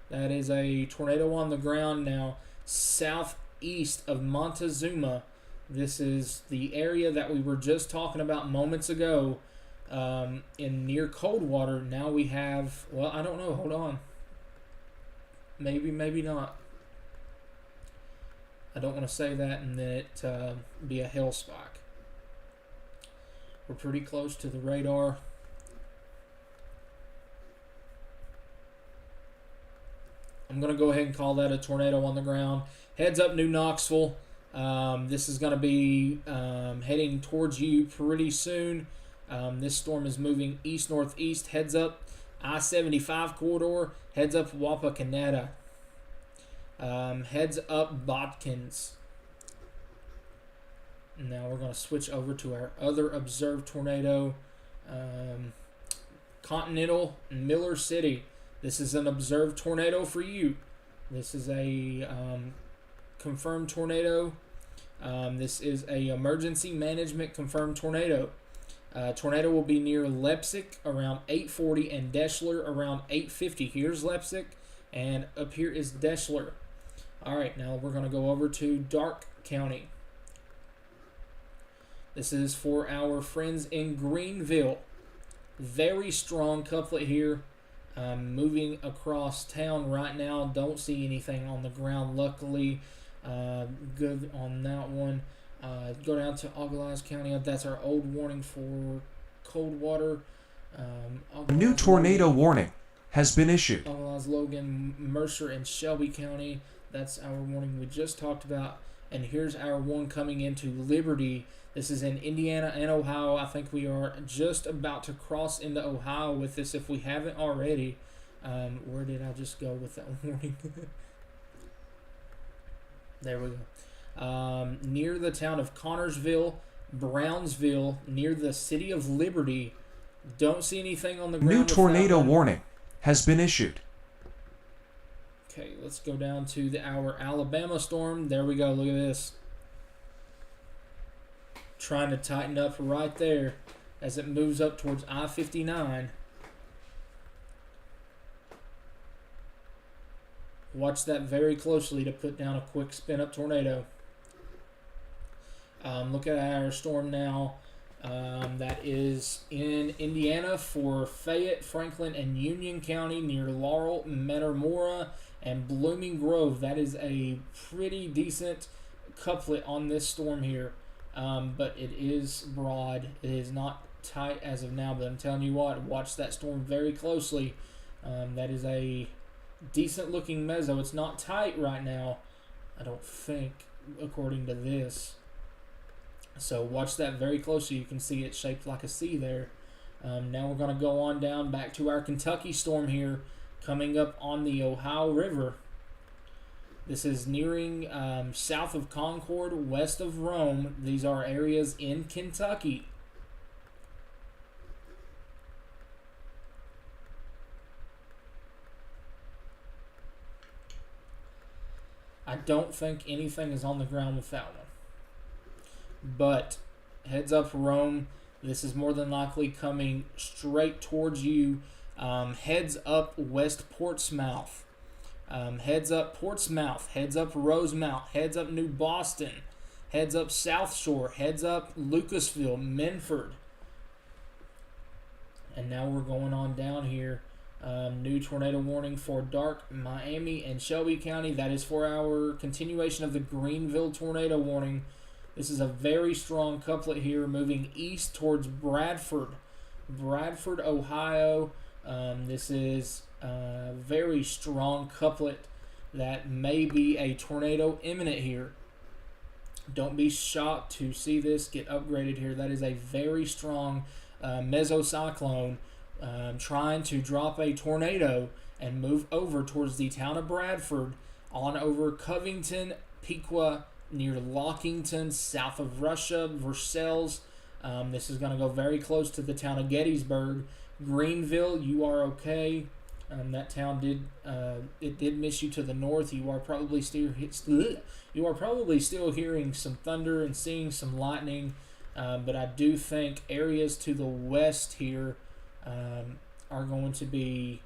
That is a tornado on the ground now, southeast of Montezuma. This is the area that we were just talking about moments ago, in near Coldwater. Now we have, well, I don't know. Hold on. Maybe, maybe not. I don't want to say that and then it be a hell spike. We're pretty close to the radar. I'm going to go ahead and call that a tornado on the ground. Heads up, New Knoxville. This is going to be heading towards you pretty soon. This storm is moving east-northeast. Heads up, I-75 corridor. Heads up, Wapakoneta. Heads up, Botkins. Now we're going to switch over to our other observed tornado. Continental Miller City. This is an observed tornado for you. This is a confirmed tornado. This is a emergency management confirmed tornado. Tornado will be near Leipzig around 8:40 and Deschler around 8:50. Here's Leipzig, and up here is Deschler. All right, now we're going to go over to Darke County. This is for our friends in Greenville. Very strong couplet here. Moving across town right now. Don't see anything on the ground, luckily. Good on that one. Go down to Ogallaz County. That's our old warning for Coldwater. A new tornado warning has been issued. Ogallaz, Logan, Mercer, and Shelby County. That's our warning we just talked about. And here's our one coming into Liberty. This is in Indiana and Ohio. I think we are just about to cross into Ohio with this if we haven't already. Where did I just go with that warning? There we go. Near the town of Connorsville, Brownsville, near the city of Liberty. Don't see anything on the ground. New tornado warning has been issued. Okay, let's go down to our Alabama storm. There we go. Look at this. Trying to tighten up right there as it moves up towards I-59. Watch that very closely to put down a quick spin-up tornado. Look at our storm now. That is in Indiana for Fayette, Franklin, and Union County near Laurel, Metamora, and Blooming Grove. That is a pretty decent couplet on this storm here. But it is broad. It is not tight as of now, but I'm telling you what, watch that storm very closely. That is a decent looking mezzo. It's not tight right now, I don't think, according to this. So watch that very closely. You can see it shaped like a C there. Now we're going to go on down back to our Kentucky storm here, coming up on the Ohio River. This is nearing south of Concord, west of Rome. These are areas in Kentucky. I don't think anything is on the ground with that one. But heads up, Rome. This is more than likely coming straight towards you. Heads up, West Portsmouth. Heads up Portsmouth, heads up Rosemount, heads up New Boston, heads up South Shore, heads up Lucasville, Menford. And now we're going on down here. New tornado warning for Darke, Miami, and Shelby County. That is for our continuation of the Greenville tornado warning. This is a very strong couplet here moving east towards Bradford, Ohio. This is a very strong couplet that may be a tornado imminent here. Don't be shocked to see this get upgraded here. That is a very strong mesocyclone trying to drop a tornado and move over towards the town of Bradford on over Covington, Piqua, near Lockington, south of Russia, Versailles. This is going to go very close to the town of Gettysburg. Greenville, you are okay. That town did miss you to the north. You are probably still hearing some thunder and seeing some lightning. But I do think areas to the west here are going to be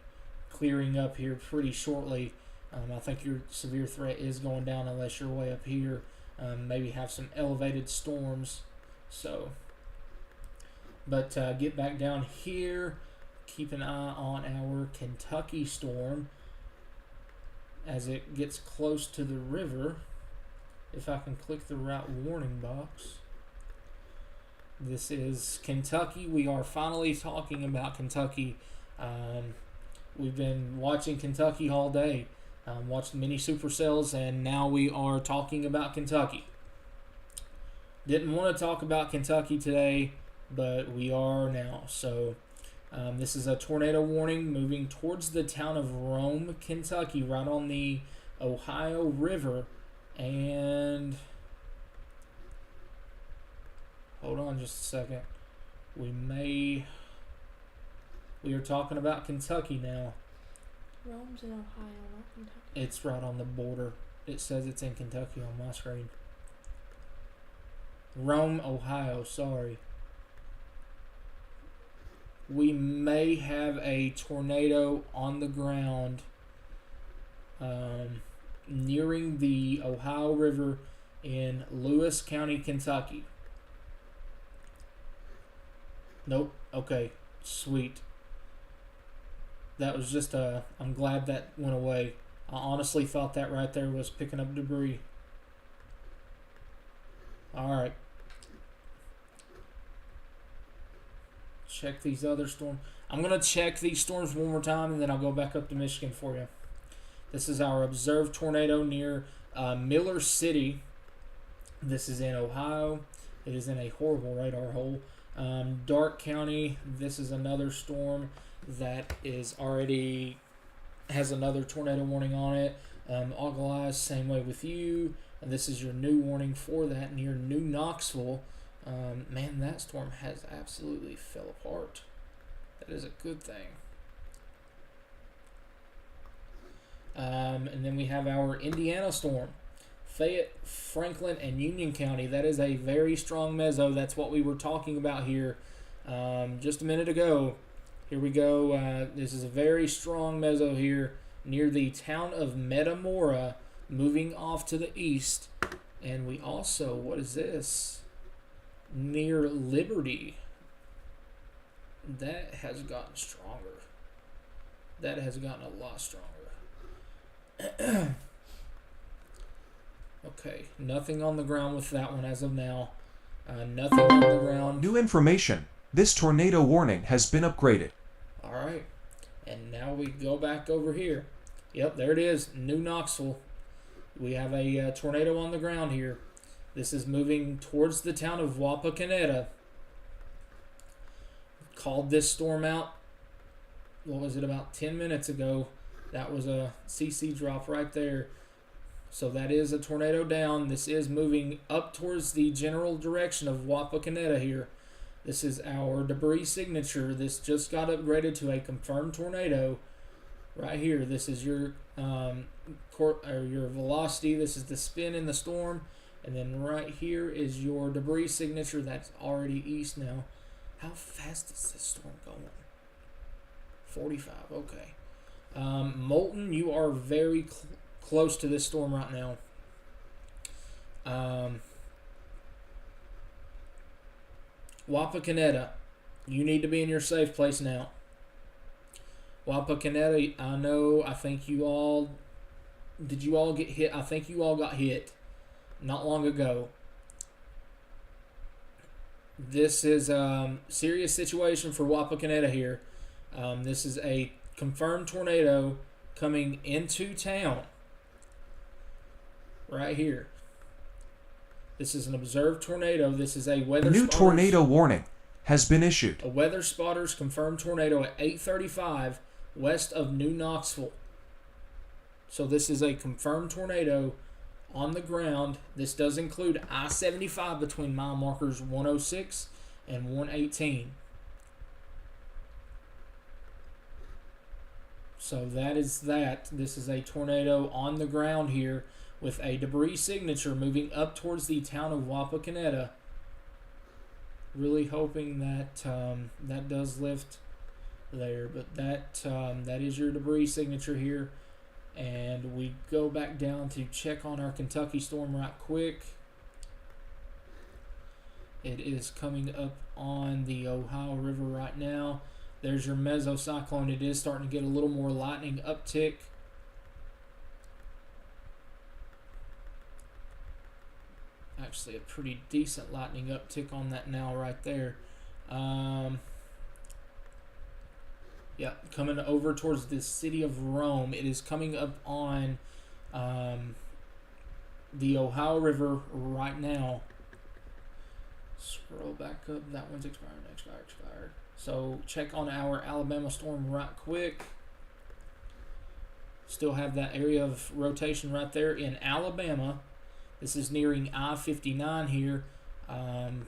clearing up here pretty shortly. I think your severe threat is going down unless you're way up here. Maybe have some elevated storms. So, but get back down here. Keep an eye on our Kentucky storm as it gets close to the river. If I can click the right warning box. This is Kentucky. We are finally talking about Kentucky. We've been watching Kentucky all day. Watched many supercells, and now we are talking about Kentucky. Didn't want to talk about Kentucky today, but we are now. So this is a tornado warning moving towards the town of Rome, Kentucky, right on the Ohio River. And hold on just a second. We are talking about Kentucky now. Rome's in Ohio, not Kentucky. It's right on the border. It says it's in Kentucky on my screen. Rome, Ohio, sorry. We may have a tornado on the ground nearing the Ohio River in Lewis County, Kentucky. Nope. Okay. Sweet. That was just I'm glad that went away. I honestly thought that right there was picking up debris. Alright. Check these other storms. I'm going to check these storms one more time, and then I'll go back up to Michigan for you. This is our observed tornado near Miller City. This is in Ohio. It is in a horrible radar hole. Dark County, this is another storm that is already has another tornado warning on it. Ogilvie, same way with you. And this is your new warning for that near New Knoxville. Man, that storm has absolutely fell apart. That is a good thing. And then we have our Indiana storm. Fayette, Franklin, and Union County. That is a very strong meso. That's what we were talking about here just a minute ago. Here we go. This is a very strong meso here near the town of Metamora, moving off to the east. And we also, what is this? Near Liberty. That has gotten stronger. That has gotten a lot stronger. Okay, nothing on the ground with that one as of now. Nothing on the ground. New information. This tornado warning has been upgraded. Alright, and now we go back over here. Yep, there it is, New Knoxville. We have a tornado on the ground here. This is moving towards the town of Wapakoneta. Called this storm out, what was it, about 10 minutes ago. That was a CC drop right there. So that is a tornado down. This is moving up towards the general direction of Wapakoneta here. This is our debris signature. This just got upgraded to a confirmed tornado. Right here, this is your your velocity. This is the spin in the storm. And then right here is your debris signature. That's already east now. How fast is this storm going? 45, okay. Moulton, you are very close to this storm right now. Wapakoneta, you need to be in your safe place now. Wapakoneta, I think you all, did you all get hit? I think you all got hit not long ago. This is a serious situation for Wapakoneta here. This is a confirmed tornado coming into town. Right here. This is an observed tornado. This is a weather New tornado warning. has been issued. A weather spotters confirmed tornado at 8:35 west of New Knoxville. So this is a confirmed tornado on the ground. This does include I-75 between mile markers 106 and 118. So that is that. This is a tornado on the ground here with a debris signature moving up towards the town of Wapakoneta. Really hoping that that does lift there, but that is your debris signature here. And we go back down to check on our Kentucky storm right quick. It is coming up on the Ohio River right now. There's your mesocyclone. It is starting to get a little more lightning uptick. Actually, a pretty decent lightning uptick on that now right there. Yeah, coming over towards the city of Rome. It is coming up on the Ohio River right now. Scroll back up. That one's expired. So check on our Alabama storm right quick. Still have that area of rotation right there in Alabama. This is nearing I-59 here.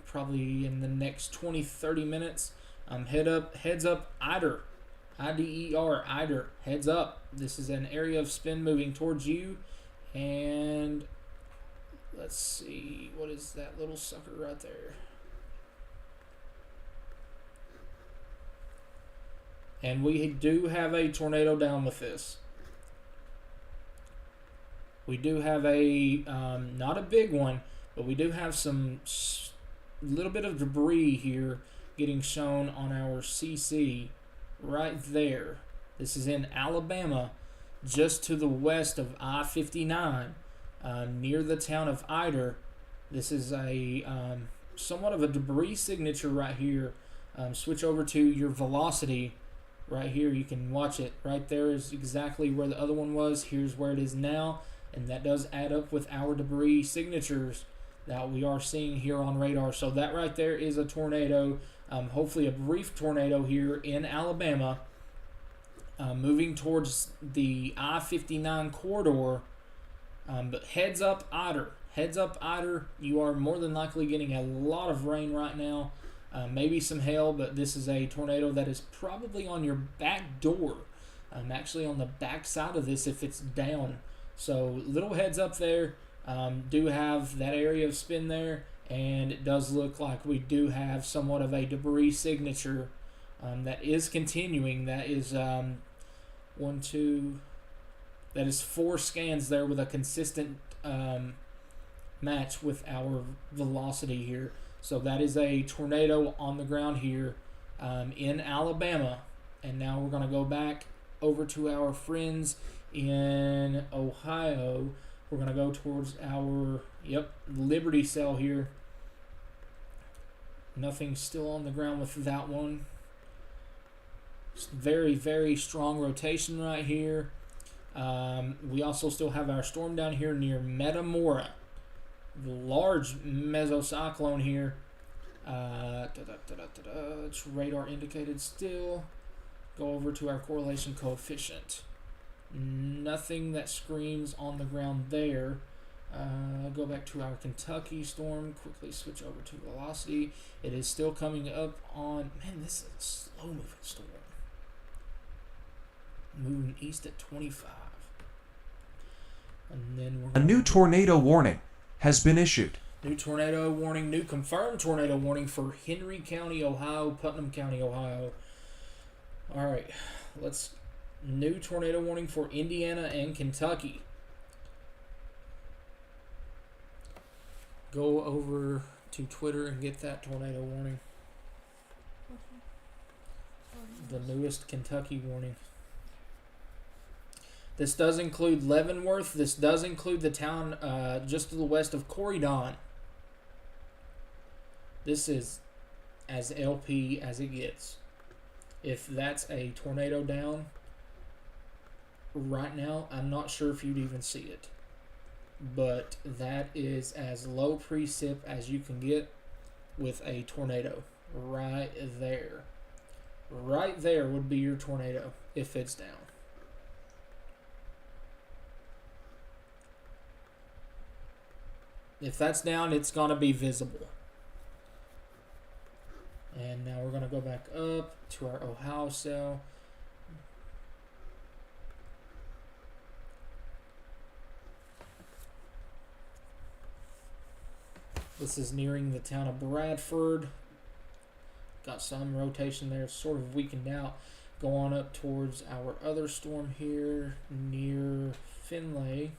Probably in the next 20-30 minutes. Heads up, Eider. I-D-E-R, Eider. Heads up. This is an area of spin moving towards you. And let's see. What is that little sucker right there? And we do have a tornado down with this. We do have a, not a big one, but we do have some little bit of debris here getting shown on our CC right there. This is in Alabama, just to the west of I-59, near the town of Eider. This is a somewhat of a debris signature right here. Switch over to your velocity. Right here, you can watch it. Right there is exactly where the other one was. Here's where it is now. And that does add up with our debris signatures that we are seeing here on radar. So that right there is a tornado. Hopefully a brief tornado here in Alabama. Moving towards the I-59 corridor. But heads up, Eider. Heads up, Eider. You are more than likely getting a lot of rain right now. Maybe some hail, but this is a tornado that is probably on your back door. Actually on the back side of this if it's down. So little heads up there. Do have that area of spin there, and it does look like we do have somewhat of a debris signature that is continuing. That is that is 4 scans there with a consistent match with our velocity here. So that is a tornado on the ground here in Alabama. And now we're going to go back over to our friends in Ohio. We're going to go towards our, Liberty cell here. Nothing still on the ground with that one. Just very, very strong rotation right here. We also still have our storm down here near Metamora. Large mesocyclone here. It's radar indicated still. Go over to our correlation coefficient. Nothing that screams on the ground there. Go back to our Kentucky storm. Quickly switch over to velocity. It is still coming up on... Man, this is a slow moving storm. Moving east at 25. And then A new tornado warning has been issued. New tornado warning, new confirmed tornado warning for Henry County, Ohio, Putnam County, Ohio. All right, new tornado warning for Indiana and Kentucky. Go over to Twitter and get that tornado warning. The newest Kentucky warning. This does include Leavenworth. This does include the town just to the west of Corydon. This is as LP as it gets. If that's a tornado down right now, I'm not sure if you'd even see it. But that is as low precip as you can get with a tornado right there. Right there would be your tornado if it's down. If that's down, it's going to be visible. And now we're going to go back up to our Ohio cell. This is nearing the town of Bradford. Got some rotation there, sort of weakened out. Go on up towards our other storm here near Finlay.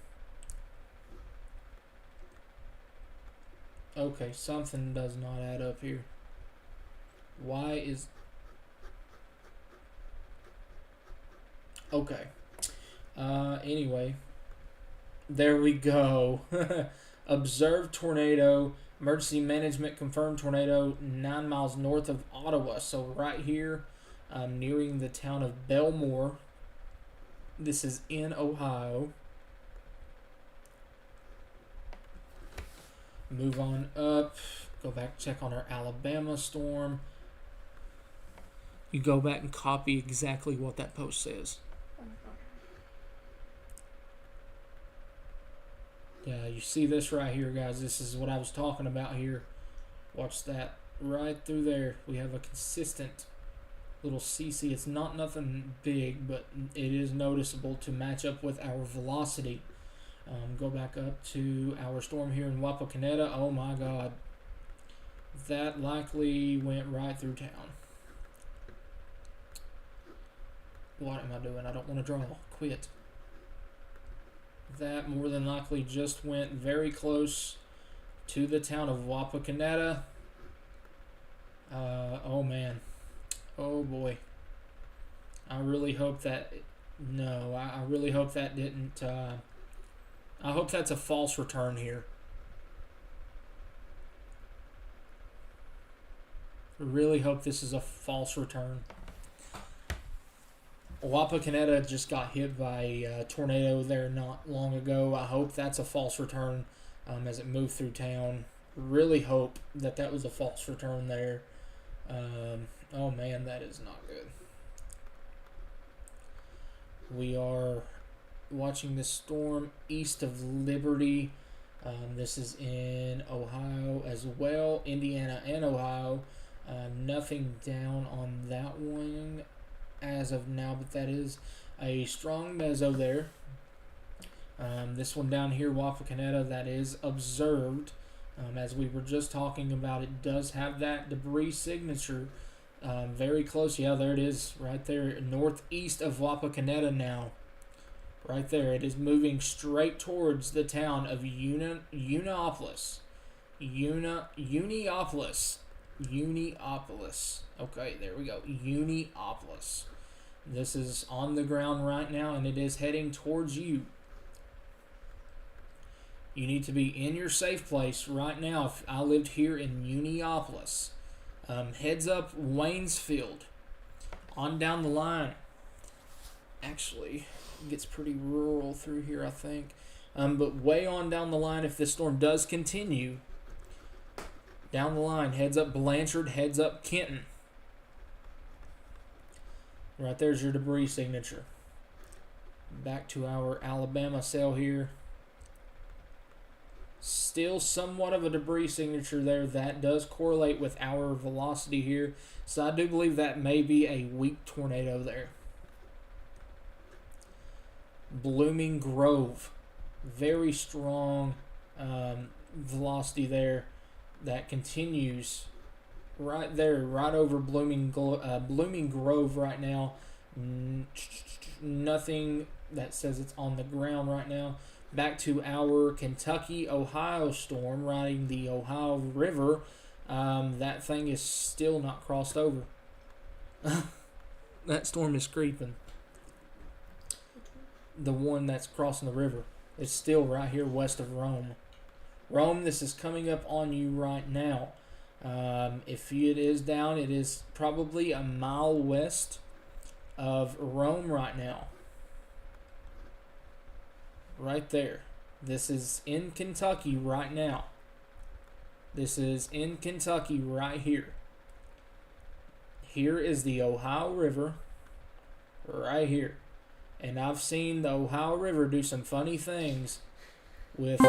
Okay, something does not add up here. Why is... Okay. Anyway. There we go. Observed tornado. Emergency management confirmed tornado 9 miles north of Ottawa. So right here, nearing the town of Belmore. This is in Ohio. Move on up. Go back, check on our Alabama storm. You go back and copy exactly what that post says. Yeah, you see this right here, guys. This is what I was talking about here. Watch that. Right through there, we have a consistent little CC. It's not nothing big, but it is noticeable to match up with our velocity. Go back up to our storm here in Wapakoneta. Oh my God. That likely went right through town. What am I doing? I don't want to draw. Quit. That more than likely just went very close to the town of Wapakoneta. Oh man. Oh boy. I really hope that... No, I really hope that didn't... I hope that's a false return here. I really hope this is a false return. Wapakoneta just got hit by a tornado there not long ago. I hope that's a false return as it moved through town. Really hope that that was a false return there. Oh man, that is not good. We are watching this storm east of Liberty. This is in Ohio as well, Indiana and Ohio. Nothing down on that one as of now, but that is a strong meso there. This one down here, Wapakoneta, that is observed. As we were just talking about, it does have that debris signature very close. Yeah, there it is right there, northeast of Wapakoneta now. Right there, it is moving straight towards the town of Uniopolis. Uniopolis. Okay, there we go. Uniopolis. This is on the ground right now, and it is heading towards you. You need to be in your safe place right now. If I lived here in Uniopolis. Heads up, Waynesfield. On down the line. Actually, it gets pretty rural through here, I think. But way on down the line, if this storm does continue, down the line, heads up Blanchard, heads up Kenton. Right there's your debris signature. Back to our Alabama cell here. Still somewhat of a debris signature there. That does correlate with our velocity here. So I do believe that may be a weak tornado there. Blooming Grove. Very strong velocity there. That continues right there, right over Blooming Grove right now. Nothing that says it's on the ground right now. Back to our Kentucky-Ohio storm riding the Ohio River. That thing is still not crossed over. That storm is creeping. The one that's crossing the river. It's still right here west of Rome. Rome, this is coming up on you right now. If it is down, it is probably a mile west of Rome right now. Right there. This is in Kentucky right now. This is in Kentucky right here. here is the Ohio River, right here. And I've seen the Ohio River do some funny things with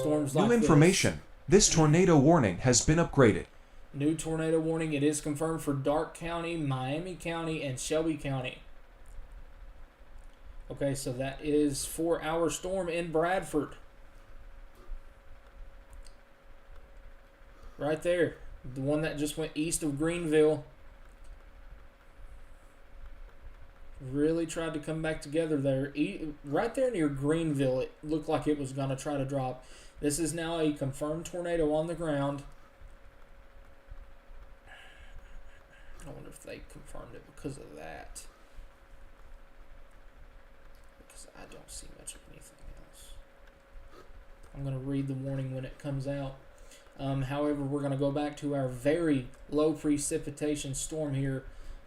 storms like New information. This tornado warning has been upgraded. New tornado warning. It is confirmed for Darke County, Miami County, and Shelby County. Okay, so that is for our storm in Bradford. Right there. The one that just went east of Greenville. Really tried to come back together there. Right there near Greenville, it looked like it was going to try to drop. This is now a confirmed tornado on the ground. I wonder if they confirmed it because of that. Because I don't see much of anything else. I'm going to read the warning when it comes out. However, we're going to go back to our very low precipitation storm here,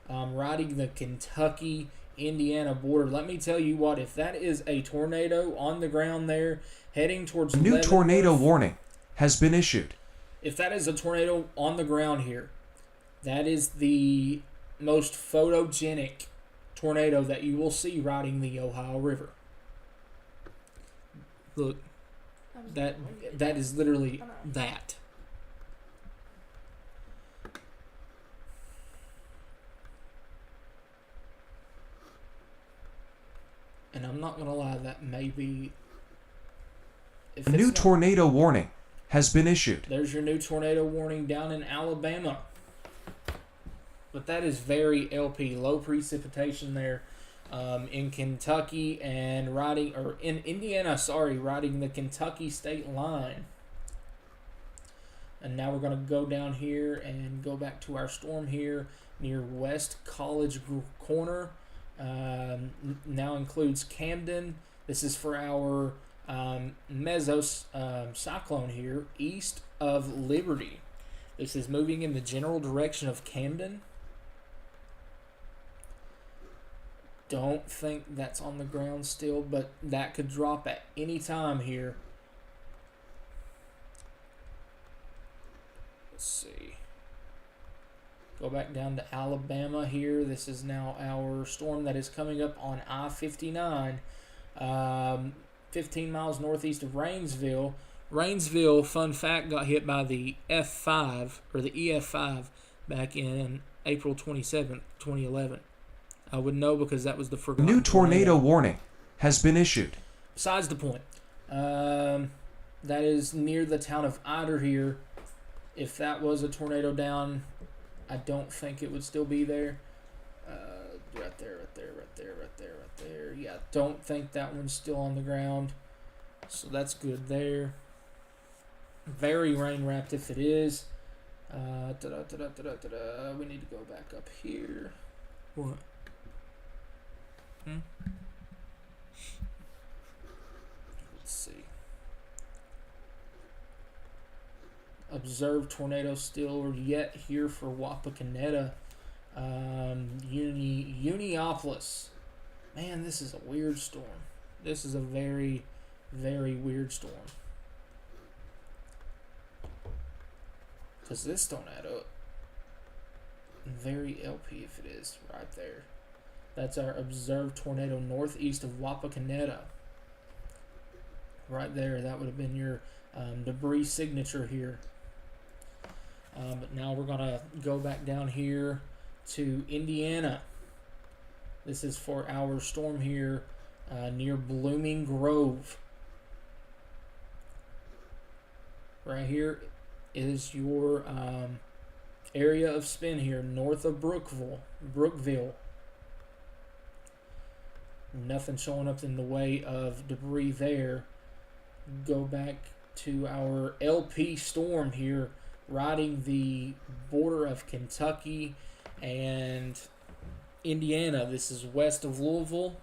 riding the Kentucky-Indiana border. Let me tell you what, if that is a tornado on the ground there, heading towards A new Leavenworth, tornado warning has been issued. if that is a tornado on the ground here, that is the most photogenic tornado that you will see riding the Ohio River. Look, that is literally that. And I'm not going to lie, that may be... A new tornado warning has been issued. There's your new tornado warning down in Alabama. But that is very LP, low precipitation there. In Kentucky and in Indiana, riding the Kentucky state line. And now we're going to go down here and go back to our storm here near West College Corner. Now includes Camden. This is for our cyclone here east of Liberty. This is moving in the general direction of Camden. Don't think that's on the ground still, but that could drop at any time here. Let's see. Go back down to Alabama here. This is now our storm that is coming up on I-59, 15 miles northeast of Rainsville. Rainsville, fun fact, got hit by the F5 or the EF5 back in April 27th, 2011. I would know because that was the forgotten New tornado warning has been issued. Besides the point, that is near the town of Eider here. If that was a tornado down, I don't think it would still be there. Right there. Yeah, don't think that one's still on the ground. So that's good there. Very rain wrapped if it is. We need to go back up here. What? Let's see. Observed tornado still yet here for Wapakoneta. Uniopolis. Man, this is a weird storm. This is a very, very weird storm. Because this tornado, very LP if it is, right there. That's our observed tornado northeast of Wapakoneta. Right there, that would have been your debris signature here. But now we're going to go back down here to Indiana. This is for our storm here near Blooming Grove. Right here is your area of spin here north of Brookville. Nothing showing up in the way of debris there. Go back to our LP storm here, riding the border of Kentucky and Indiana. This is west of Louisville.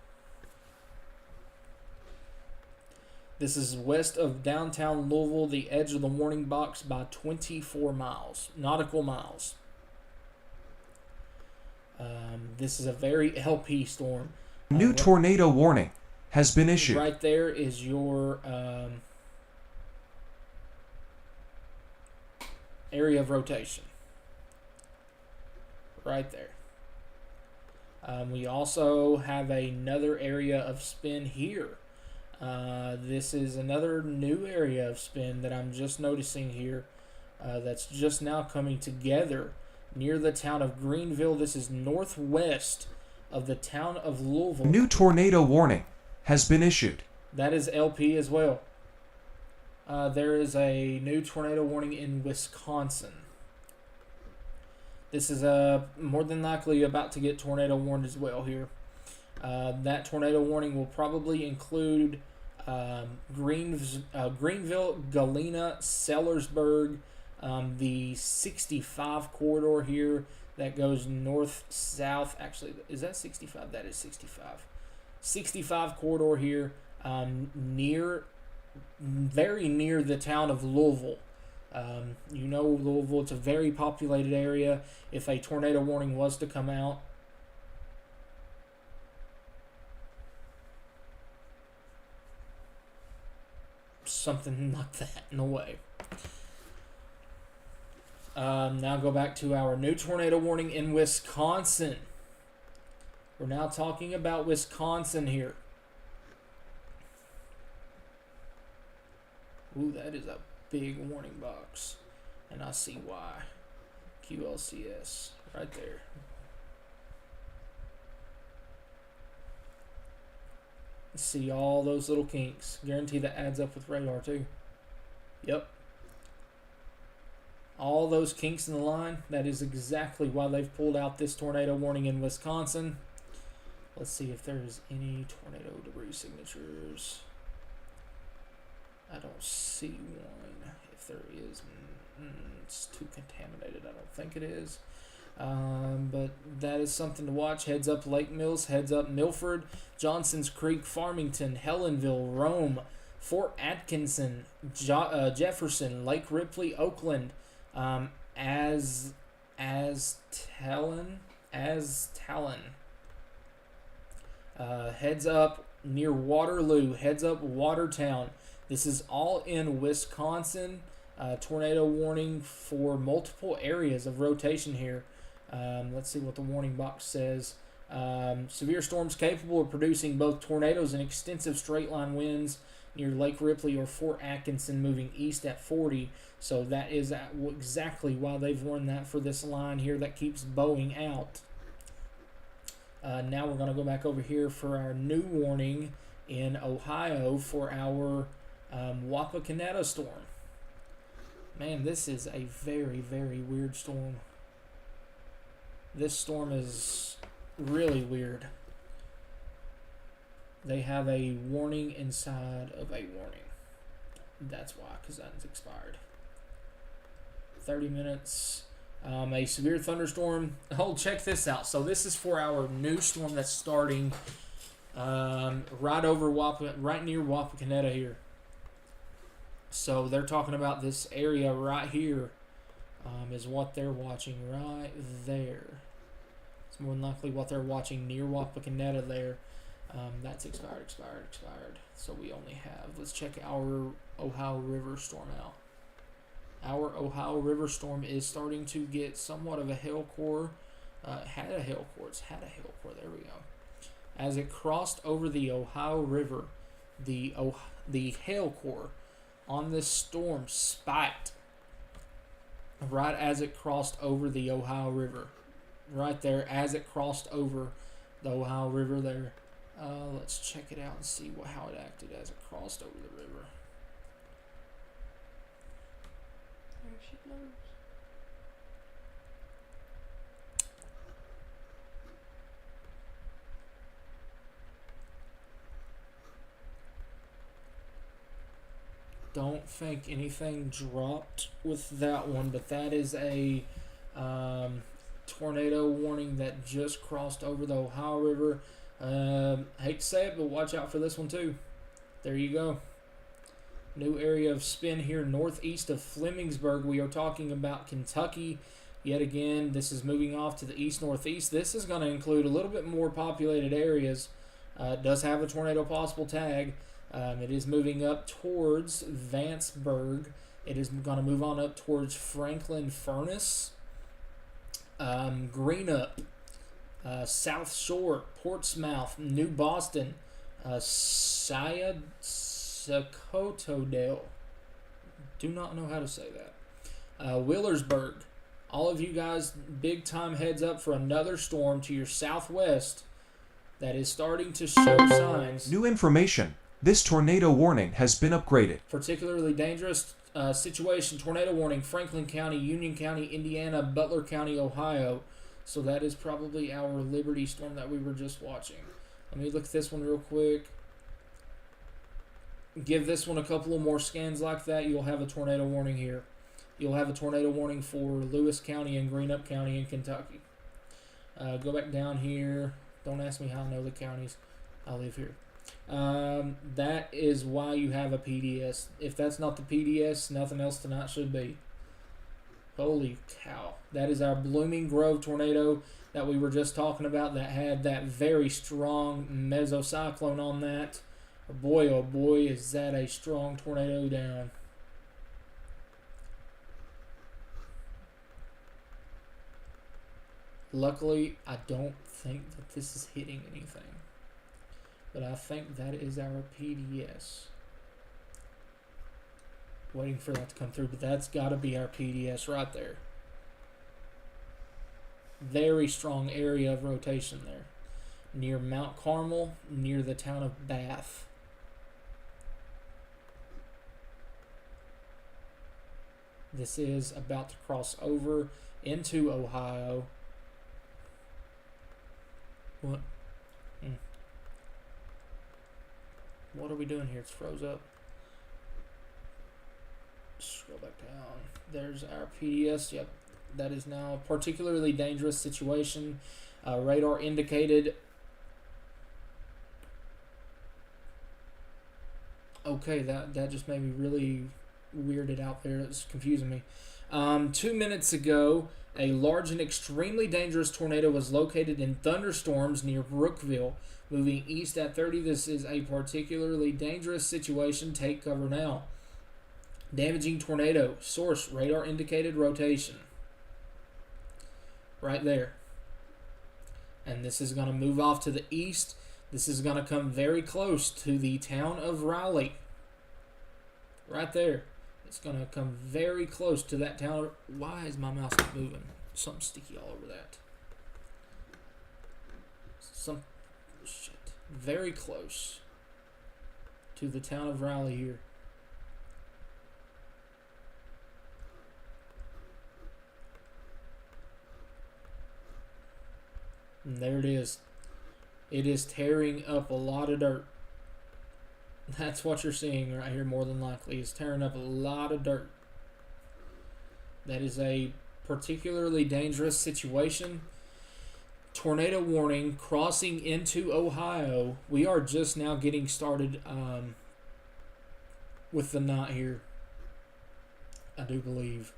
This is west of downtown Louisville, the edge of the warning box by 24 miles, nautical miles. This is a very LP storm. New tornado warning has been issued. Right there is your area of rotation. Right there. We also have another area of spin here. This is another new area of spin that I'm just noticing here. That's just now coming together near the town of Greenville. This is northwest of the town of Louisville. New tornado warning has been issued. That is LP as well. There is a new tornado warning in Wisconsin. This is more than likely about to get tornado warned as well here. That tornado warning will probably include Greenville, Galena, Sellersburg, the 65 corridor here that goes north-south. Actually, is that 65? That is 65. 65 corridor here, very near the town of Louisville. You know Louisville, it's a very populated area. If a tornado warning was to come out, something like that in a way. Now go back to our new tornado warning in Wisconsin. We're now talking about Wisconsin here. Ooh, that is a big warning box. And I see why. QLCS right there. See all those little kinks. Guarantee that adds up with radar too. Yep. All those kinks in the line, that is exactly why they've pulled out this tornado warning in Wisconsin. Let's see if there's any tornado debris signatures. I don't see one. If there is, it's too contaminated. I don't think it is. But that is something to watch. Heads up Lake Mills, heads up Milford, Johnson's Creek, Farmington, Helenville, Rome, Fort Atkinson, Jefferson, Lake Ripley, Oakland, Talon. Heads up near Waterloo, heads up Watertown. This is all in Wisconsin. Tornado warning for multiple areas of rotation here. Let's see what the warning box says. Severe storms capable of producing both tornadoes and extensive straight line winds near Lake Ripley or Fort Atkinson, moving east at 40. So that is exactly why they've warned that for this line here that keeps bowing out. Now we're going to go back over here for our new warning in Ohio for our Wapakoneta storm. Man, this is a very, very weird storm. This storm is really weird. They have a warning inside of a warning. That's why, because that's expired. 30 minutes. A severe thunderstorm. Oh, check this out. So this is for our new storm that's starting right near Wapakoneta here. So they're talking about this area right here is what they're watching right there. It's more than likely what they're watching near Wapakoneta there. That's expired. So we only have, let's check our Ohio River storm out. Our Ohio River storm is starting to get somewhat of a hail core. It's had a hail core. There we go. As it crossed over the Ohio River, the hail core on this storm spiked right as it crossed over the Ohio River. Right there as it crossed over the Ohio River there. Let's check it out and see how it acted as it crossed over the river. There she blows. Don't think anything dropped with that one, but that is a tornado warning that just crossed over the Ohio River. Hate to say it, but watch out for this one too. There you go. New area of spin here northeast of Flemingsburg. We are talking about Kentucky. Yet again, this is moving off to the east-northeast. This is going to include a little bit more populated areas. It does have a tornado possible tag. It is moving up towards Vanceburg. It is going to move on up towards Franklin Furnace. Greenup. South Shore, Portsmouth, New Boston, Sycotodale. Do not know how to say that. Willersburg. All of you guys, big time heads up for another storm to your southwest that is starting to show signs. New information. This tornado warning has been upgraded. Particularly dangerous situation. Tornado warning. Franklin County, Union County, Indiana, Butler County, Ohio. So that is probably our Liberty storm that we were just watching. Let me look at this one real quick. Give this one a couple of more scans like that. You'll have a tornado warning here. You'll have a tornado warning for Lewis County and Greenup County in Kentucky. Go back down here. Don't ask me how I know the counties. I live here. That is why you have a PDS. If that's not the PDS, nothing else tonight should be. Holy cow. That is our Blooming Grove tornado that we were just talking about that had that very strong mesocyclone on that. Boy, oh boy, is that a strong tornado down. Luckily, I don't think that this is hitting anything. But I think that is our PDS. Waiting for that to come through, but that's got to be our PDS right there. Very strong area of rotation there. Near Mount Carmel, near the town of Bath. This is about to cross over into Ohio. What? What are we doing here? It's froze up. Scroll back down. There's our PDS. Yep. That is now a particularly dangerous situation. Radar indicated. Okay, that just made me really weirded out there. It's confusing me. 2 minutes ago, a large and extremely dangerous tornado was located in thunderstorms near Brookville, moving east at 30. This is a particularly dangerous situation. Take cover now. Damaging tornado. Source, radar indicated rotation. Right there. And this is going to move off to the east. This is going to come very close to the town of Raleigh. Right there. It's going to come very close to that town. Why is my mouse not moving? Something sticky all over that. Shit. Very close to the town of Raleigh here. And there it is. It is tearing up a lot of dirt. That's what you're seeing right here, more than likely. It's tearing up a lot of dirt. That is a particularly dangerous situation. Tornado warning crossing into Ohio. We are just now getting started with the night here, I do believe.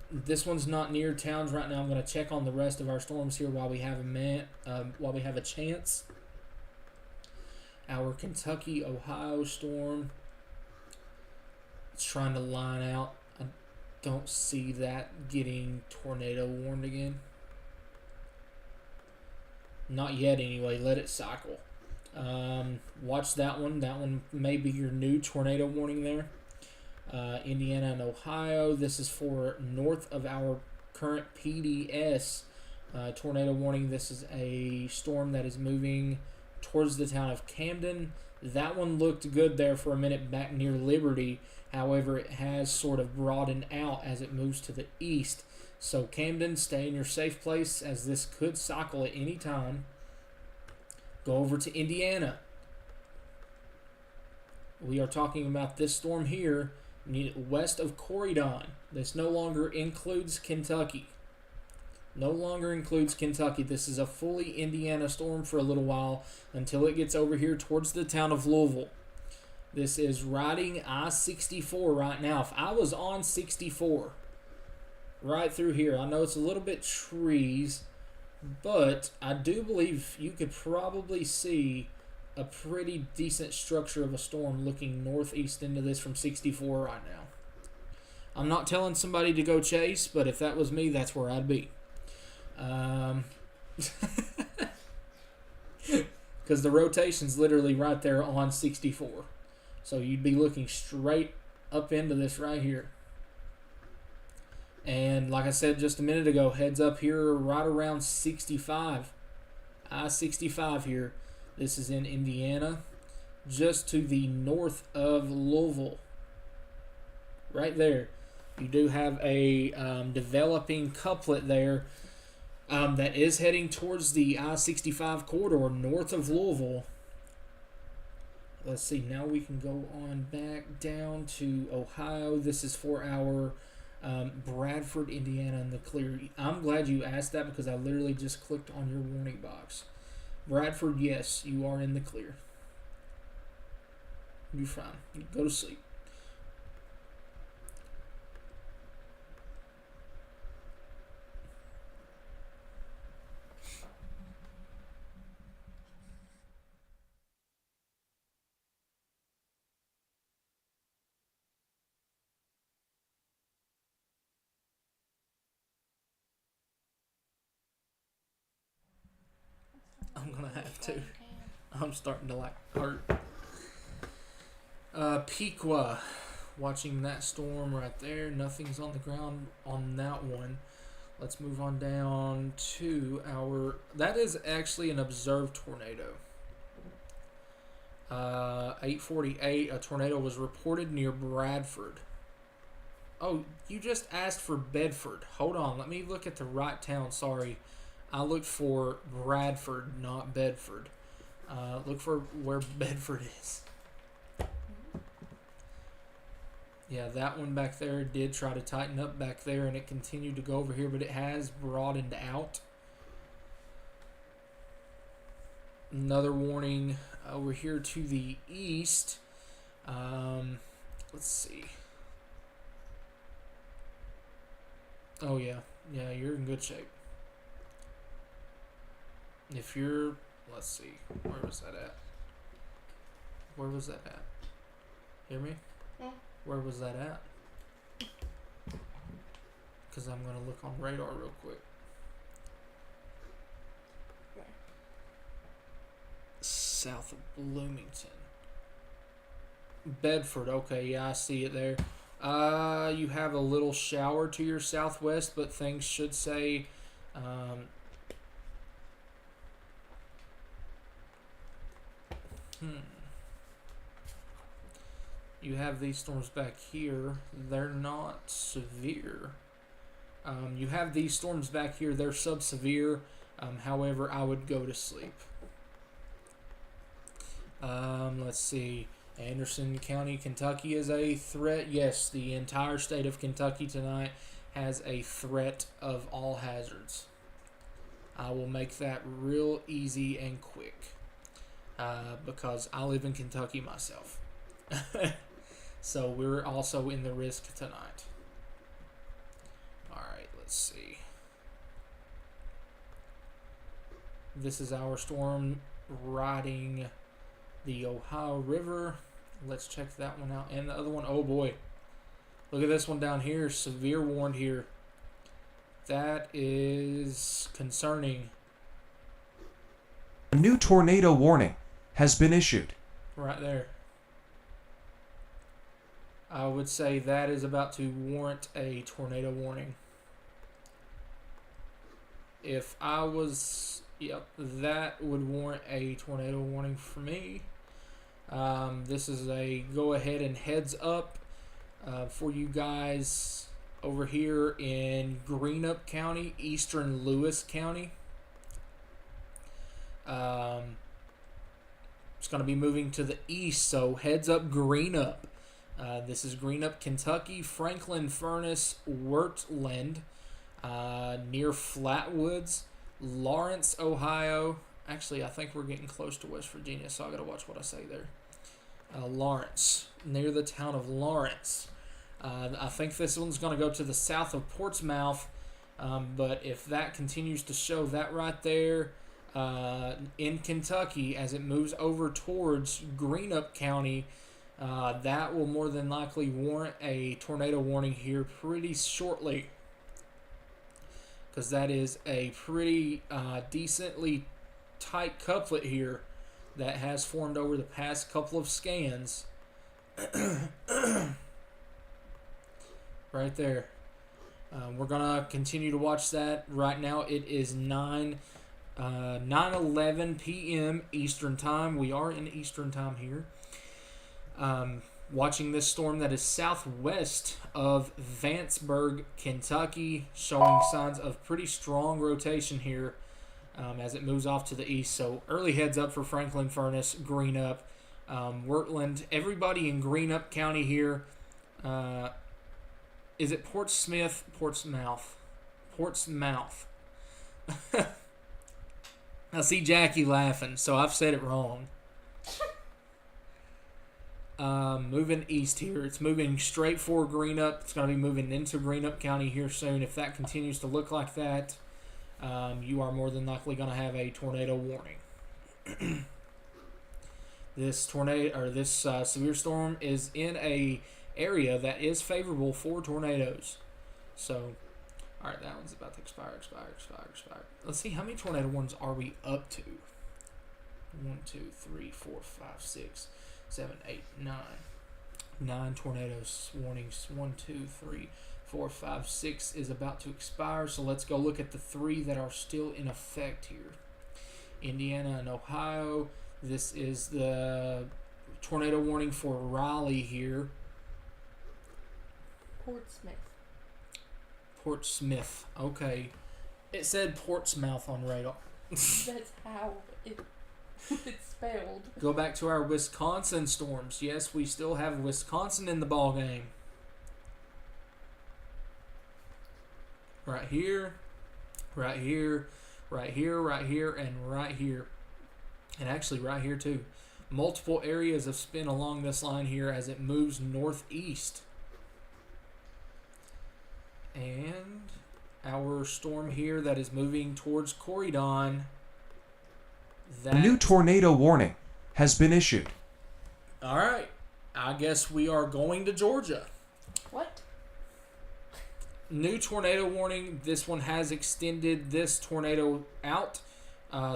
This one's not near towns right now. I'm going to check on the rest of our storms here while we have a chance. Our Kentucky, Ohio storm. It's trying to line out. I don't see that getting tornado warned again. Not yet anyway. Let it cycle. Watch that one. That one may be your new tornado warning there. Indiana and Ohio. This is for north of our current PDS tornado warning. This is a storm that is moving towards the town of Camden. That one looked good there for a minute back near Liberty. However, it has sort of broadened out as it moves to the east. So Camden, stay in your safe place as this could cycle at any time. Go over to Indiana. We are talking about this storm here west of Corydon. This no longer includes Kentucky. No longer includes Kentucky. This is a fully Indiana storm for a little while until it gets over here towards the town of Louisville. This is riding I-64 right now. If I was on 64 right through here, I know it's a little bit trees, but I do believe you could probably see a pretty decent structure of a storm looking northeast into this from 64 right now. I'm not telling somebody to go chase, but if that was me, that's where I'd be. Because the rotation's literally right there on 64. So you'd be looking straight up into this right here. And like I said just a minute ago, heads up here right around 65. I-65 here. This is in Indiana, just to the north of Louisville. Right there. You do have a developing couplet there that is heading towards the I-65 corridor north of Louisville. Let's see, now we can go on back down to Ohio. This is for our Bradford, Indiana in the clear. I'm glad you asked that because I literally just clicked on your warning box. Bradford, yes, you are in the clear. You're fine. You go to sleep. I'm gonna have to. I'm starting to like hurt. Piqua, watching that storm right there. Nothing's on the ground on that one. Let's move on down to our. That is actually an observed tornado. 8:48. A tornado was reported near Bradford. Oh, you just asked for Bedford. Hold on, let me look at the right town. Sorry. I looked for Bradford, not Bedford. Look for where Bedford is. Yeah, that one back there did try to tighten up back there, and it continued to go over here, but it has broadened out. Another warning over here to the east. Let's see. Oh, yeah. Yeah, you're in good shape. If you're, let's see, where was that at? Where was that at? Hear me? Yeah. Where was that at? Because I'm going to look on radar real quick. Where? South of Bloomington. Bedford, okay, yeah, I see it there. You have a little shower to your southwest, but things should say, you have these storms back here. They're not severe. You have these storms back here. They're sub-severe. However, I would go to sleep. Let's see. Anderson County, Kentucky is a threat. Yes, the entire state of Kentucky tonight has a threat of all hazards. I will make that real easy and quick. Because I live in Kentucky myself. So we're also in the risk tonight. Alright, let's see. This is our storm riding the Ohio River. Let's check that one out. And the other one, oh boy. Look at this one down here. Severe warned here. That is concerning. A new tornado warning has been issued. Right there. I would say that is about to warrant a tornado warning. If I was, yep, that would warrant a tornado warning for me. This is a go ahead and heads up for you guys over here in Greenup County, eastern Lewis County. It's going to be moving to the east, so heads up Greenup. This is Greenup, Kentucky, Franklin Furnace, Wirtland, near Flatwoods, Lawrence, Ohio. Actually, I think we're getting close to West Virginia, so I got to watch what I say there. Lawrence, near the town of Lawrence. I think this one's going to go to the south of Portsmouth, but if that continues to show that right there in Kentucky as it moves over towards Greenup County, that will more than likely warrant a tornado warning here pretty shortly. because that is a pretty decently tight couplet here that has formed over the past couple of scans. Right there. We're gonna continue to watch that. Right now it is 9:11 p.m. Eastern time. We are in Eastern time here. Watching this storm that is southwest of Vanceburg, Kentucky, showing signs of pretty strong rotation here as it moves off to the east. So early heads up for Franklin Furnace, Greenup, Wirtland, everybody in Greenup County here. Is it Portsmouth? Portsmouth. I see Jackie laughing, so I've said it wrong. Moving east here. It's moving straight for Greenup. It's going to be moving into Greenup County here soon. If that continues to look like that, you are more than likely going to have a tornado warning. This tornado or this severe storm is in a area that is favorable for tornadoes. So, all right, that one's about to expire. Let's see, how many tornado warnings are we up to? 1, 2, 3, 4, 5, 6, 7, 8, 9. 9 tornadoes warnings. 1, 2, 3, 4, 5, 6 is about to expire. So let's go look at the 3 that are still in effect here. Indiana and Ohio. This is the tornado warning for Raleigh here. Portsmouth. Okay. It said Portsmouth on radar. That's how it's spelled. Go back to our Wisconsin storms. Yes, we still have Wisconsin in the ball game. Right here, right here, right here, right here, and right here. And actually right here too. Multiple areas of spin along this line here as it moves northeast. And our storm here that is moving towards Corydon. A new tornado warning has been issued. All right. I guess we are going to Georgia. What? New tornado warning. This one has extended this tornado out.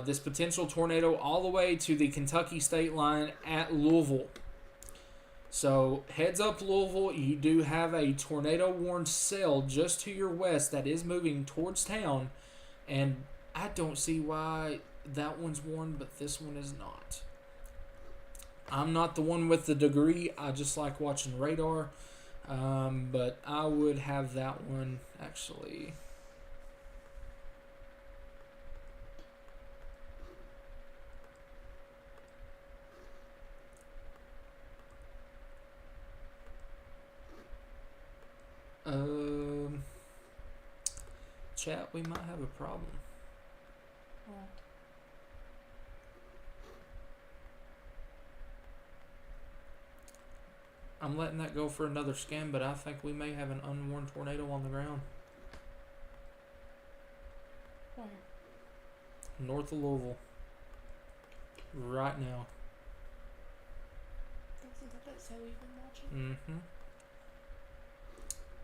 This potential tornado all the way to the Kentucky state line at Louisville. So heads up, Louisville, you do have a tornado warned cell just to your west that is moving towards town, and I don't see why that one's warned but this one is not. I'm not the one with the degree. I just like watching radar, but I would have that one actually. Chat, we might have a problem. What? I'm letting that go for another scan, but I think we may have an unwarned tornado on the ground. Where? North of Louisville. Right now. That's how we've been watching.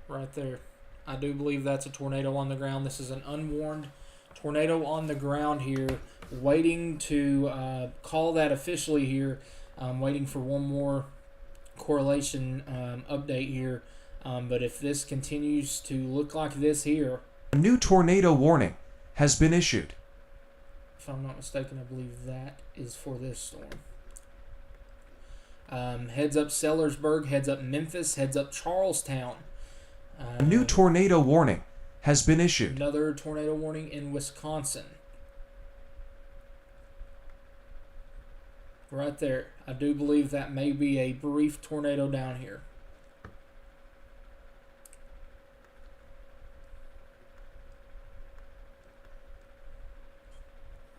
Right there. I do believe that's a tornado on the ground. This is an unwarned tornado on the ground here. Waiting to call that officially here. I'm waiting for one more correlation update here. But if this continues to look like this here. A new tornado warning has been issued. If I'm not mistaken, I believe that is for this storm. Heads up Sellersburg, heads up Memphis, heads up Charlestown. A new tornado warning has been issued. Another tornado warning in Wisconsin. Right there. I do believe that may be a brief tornado down here.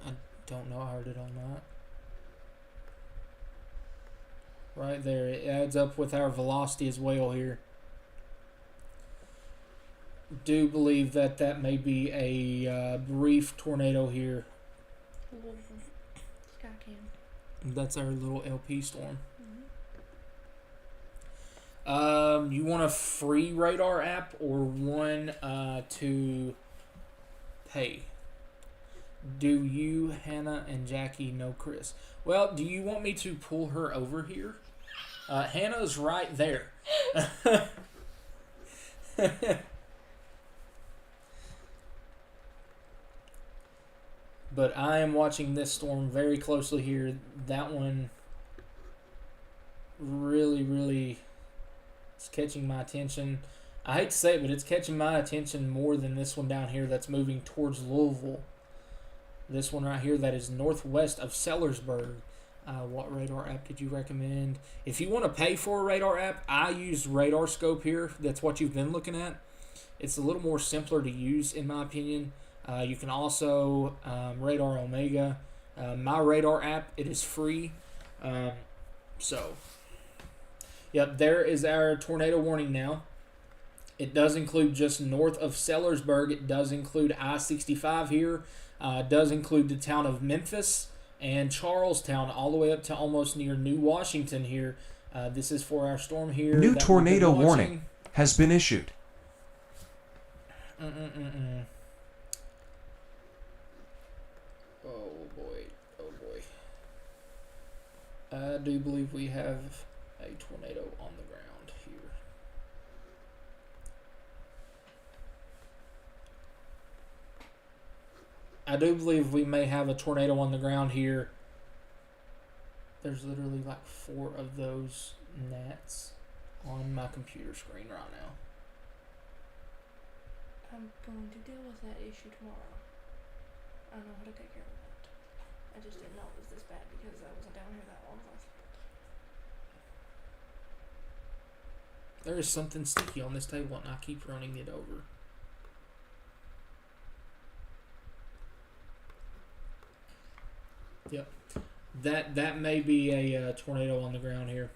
I don't know. I heard it on that. Right there. It adds up with our velocity as well here. Do believe that that may be a brief tornado here. That's our little LP storm. You want a free radar app or one to Hey, do you, Hannah, and Jackie know Chris? Well, do you want me to pull her over here? Hannah's right there. But I am watching this storm very closely here. That one really is catching my attention. I hate to say it, but it's catching my attention more than this one down here that's moving towards Louisville. This one right here that is northwest of Sellersburg. What radar app did you recommend? If you want to pay for a radar app, I use Radar Scope here. That's what you've been looking at. It's a little more simpler to use, in my opinion. You can also Radar Omega. My radar app, it is free. Yep, there is our tornado warning now. It does include just north of Sellersburg. It does include I-65 here. It does include the town of Memphis and Charlestown, all the way up to almost near New Washington here. This is for our storm here. New tornado warning has been issued. Oh boy. I do believe we have a tornado on the ground here. I do believe we may have a tornado on the ground here. There's literally like 4 of those gnats on my computer screen right now. I'm going to deal with that issue tomorrow. I know how to take care of that. I just didn't know it was this bad because I wasn't down here that long last night. There is something sticky on this table and I keep running it over. Yep. That may be a tornado on the ground here.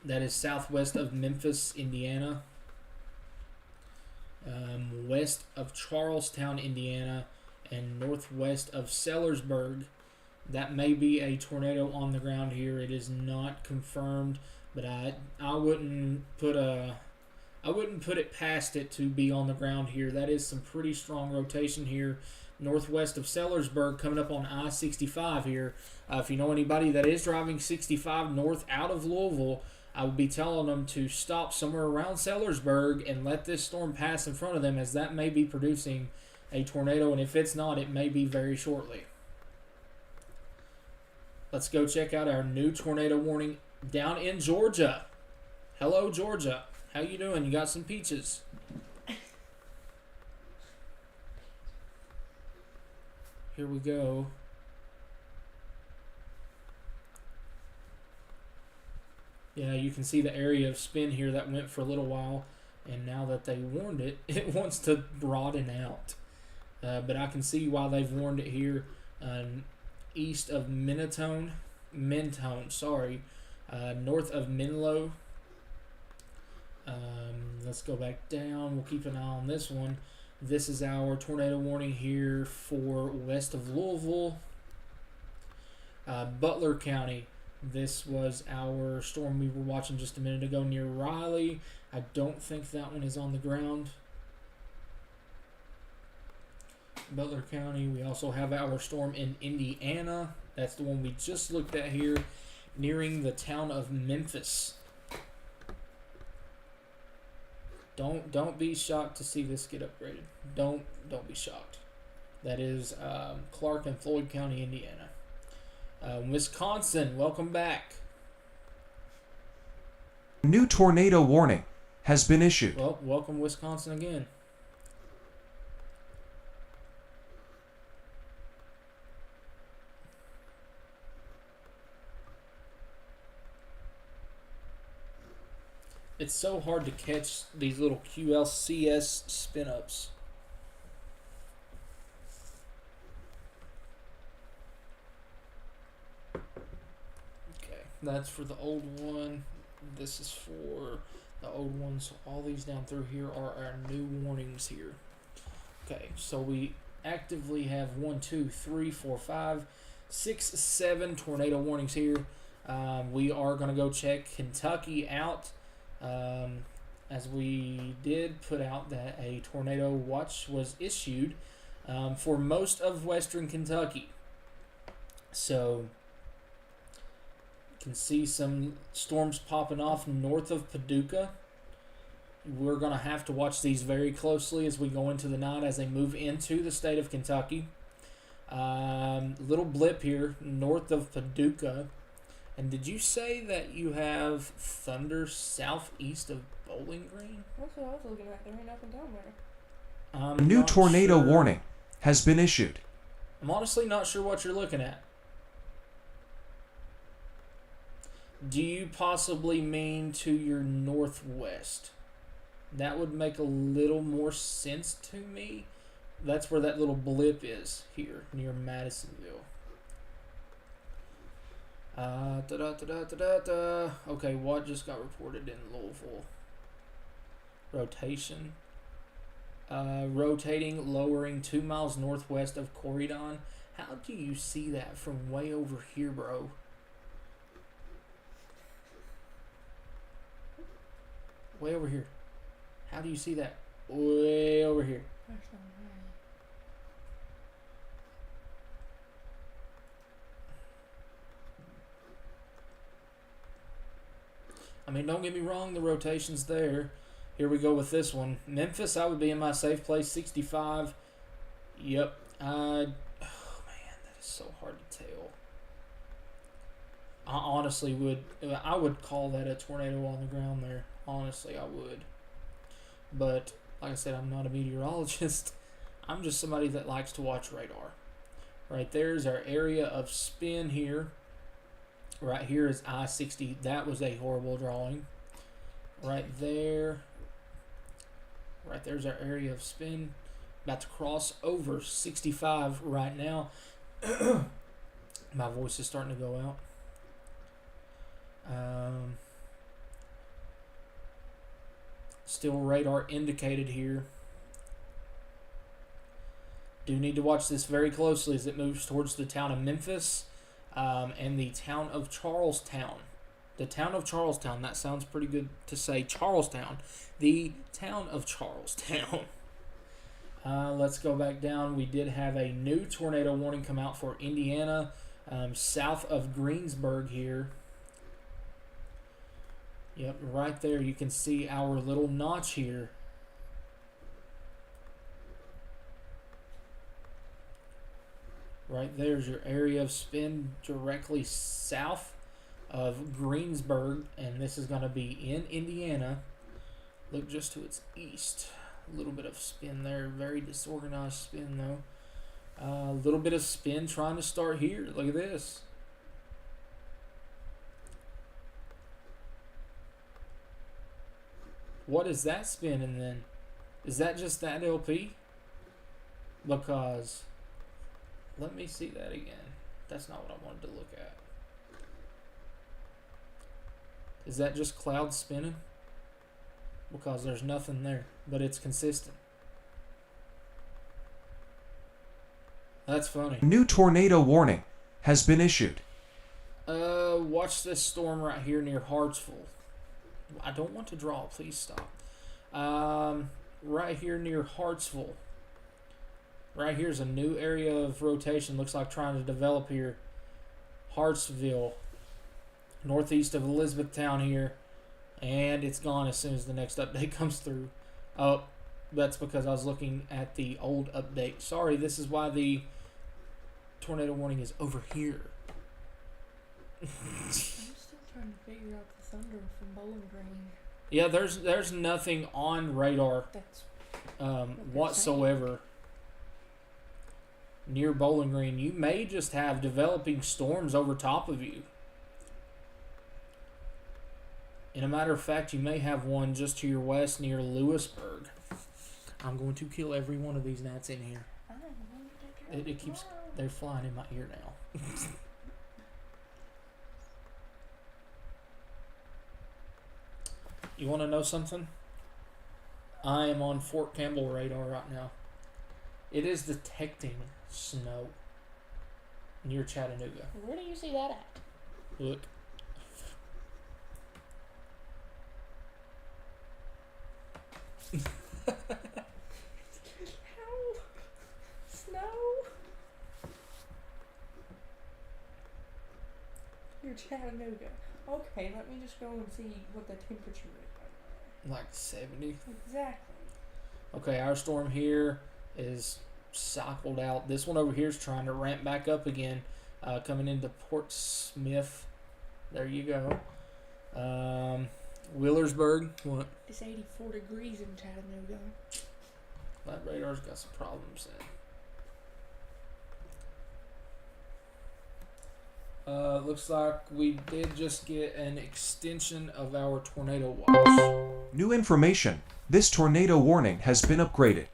That is southwest of Memphis, Indiana. West of Charlestown, Indiana, and northwest of Sellersburg. That may be a tornado on the ground here. It is not confirmed, but I wouldn't put it past it to be on the ground here. That is some pretty strong rotation here. Northwest of Sellersburg, coming up on I-65 here. If you know anybody that is driving 65 north out of Louisville, I would be telling them to stop somewhere around Sellersburg and let this storm pass in front of them, as that may be producing a tornado, and if it's not, it may be very shortly. Let's go check out our new tornado warning down in Georgia. Hello, Georgia. How you doing? You got some peaches? Here we go. Yeah, you can see the area of spin here that went for a little while, and now that they warned it, it wants to broaden out. But I can see why they've warned it here. East of Mentone, north of Menlo. Let's go back down. We'll keep an eye on this one. This is our tornado warning here for west of Louisville. Butler County. This was our storm we were watching just a minute ago near Riley. I don't think that one is on the ground. Butler County. We also have our storm in Indiana. That's the one we just looked at here, nearing the town of Memphis. Don't be shocked to see this get upgraded. Don't be shocked. That is Clark and Floyd County, Indiana. Wisconsin, welcome back. New tornado warning has been issued. Well, welcome Wisconsin again. It's so hard to catch these little QLCS spin-ups. That's for the old one. This is for the old one. So all these down through here are our new warnings here. Okay, so we actively have 1, 2, 3, 4, 5, 6, 7 tornado warnings here. We are going to go check Kentucky out. as we did put out that a tornado watch was issued for most of western Kentucky. So you can see some storms popping off north of Paducah. We're going to have to watch these very closely as we go into the night as they move into the state of Kentucky. Little blip here north of Paducah. And did you say that you have thunder southeast of Bowling Green? That's what I was looking at. There ain't nothing down there. I'm A new not tornado sure. warning has been issued. I'm honestly not sure what you're looking at. Do you possibly mean to your northwest? That would make a little more sense to me. That's where that little blip is here near Madisonville. Okay, what just got reported in Louisville? Rotation. Rotating, lowering 2 miles northwest of Corydon. How do you see that from way over here, bro? Way over here. How do you see that? Way over here. There's no way. I mean, don't get me wrong, the rotation's there. Here we go with this one. Memphis, I would be in my safe place, 65. Yep. Oh, man, that is so hard to tell. I honestly would call that a tornado on the ground there. Honestly, I would. But, like I said, I'm not a meteorologist. I'm just somebody that likes to watch radar. Right there's our area of spin here. Right here is I-60. That was a horrible drawing. Right there. Right there's our area of spin. About to cross over 65 right now. My voice is starting to go out. Still radar indicated here. Do need to watch this very closely as it moves towards the town of Memphis and the town of Charlestown. The town of Charlestown. That sounds pretty good to say. Charlestown. The town of Charlestown. Let's go back down. We did have a new tornado warning come out for Indiana, south of Greensburg here. Yep, right there you can see our little notch here. Right there's your area of spin directly south of Greensburg, and this is going to be in Indiana. Look just to its east. A little bit of spin there, very disorganized spin though. A little bit of spin trying to start here. Look at this. What is that spinning then? Is that just that LP? Because, let me see that again. That's not what I wanted to look at. Is that just cloud spinning? Because there's nothing there, but it's consistent. That's funny. A new tornado warning has been issued. Watch this storm right here near Hartsville. I don't want to draw. Please stop. Right here near Hartsville. Right here's a new area of rotation. Looks like trying to develop here. Hartsville. Northeast of Elizabethtown here. And it's gone as soon as the next update comes through. Oh, that's because I was looking at the old update. Sorry, this is why the tornado warning is over here. I'm still trying to figure out the thunder from Bowling Green. Yeah, there's nothing on radar whatsoever near Bowling Green. You may just have developing storms over top of you. In a matter of fact, you may have one just to your west near Lewisburg. I'm going to kill every one of these gnats in here. It keeps, they're flying in my ear now. You want to know something? I am on Fort Campbell radar right now. It is detecting snow near Chattanooga. Where do you see that at? Look. How? Snow? You're Chattanooga. Okay, let me just go and see what the temperature is. Like 70. Exactly. Okay, our storm here is cycled out. This one over here is trying to ramp back up again, coming into Port Smith. There you go. Willersburg. What? It's 84 degrees in Chattanooga. That radar's got some problems then. Looks like we did just get an extension of our tornado watch. New information. This tornado warning has been upgraded.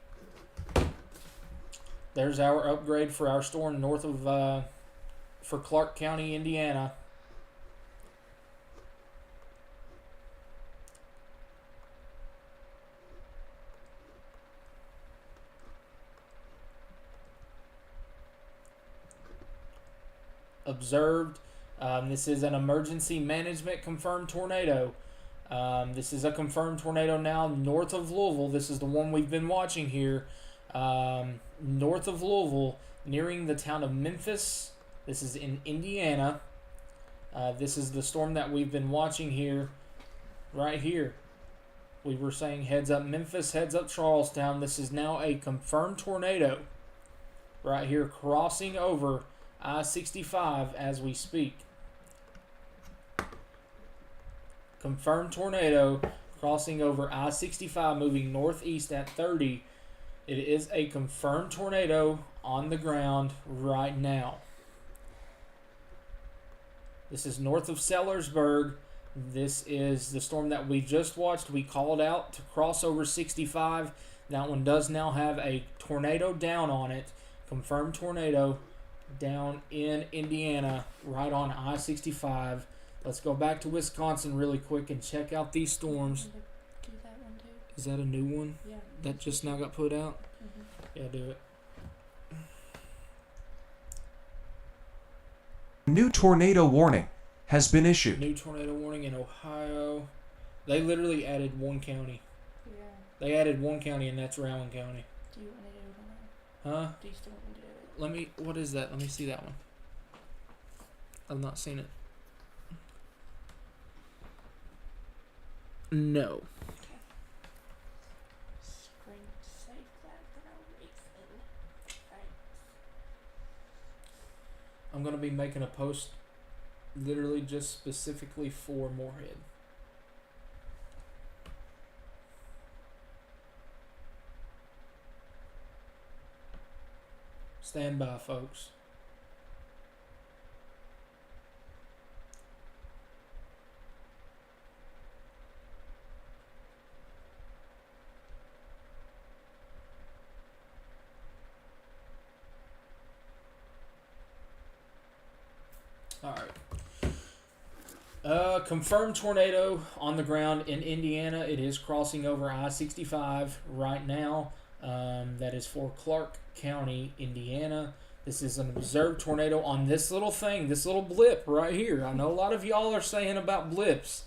There's our upgrade for our storm north of, for Clark County, Indiana. Observed. This is an emergency management confirmed tornado. This is a confirmed tornado now north of Louisville. This is the one we've been watching here. North of Louisville, nearing the town of Memphis. This is in Indiana. This is the storm that we've been watching here, right here. We were saying heads up Memphis, heads up Charlestown. This is now a confirmed tornado right here crossing over I-65 as we speak. Confirmed tornado crossing over I-65 moving northeast at 30. It is a confirmed tornado on the ground right now. This is north of Sellersburg. This is the storm that we just watched. We called out to cross over 65. That one does now have a tornado down on it. Confirmed tornado down in Indiana, right on I-65. Let's go back to Wisconsin really quick and check out these storms. Do that one too. Is that a new one? Yeah. That just now got put out? Mm-hmm. Yeah, do it. New tornado warning has been issued. New tornado warning in Ohio. They literally added one county. Yeah. They added one county, and that's Rowan County. Do you want to do it or not? Huh? Do you still want to do it? Let me, what is that? Let me see that one. I've not seen it. No. Screen save that for no reason. Thanks. I'm going to be making a post literally just specifically for Moorhead. Stand by, folks. All right. Confirmed tornado on the ground in Indiana. It is crossing over I-65 right now. That is for Clark County, Indiana. This is an observed tornado on this little thing, this little blip right here. I know a lot of y'all are saying about blips.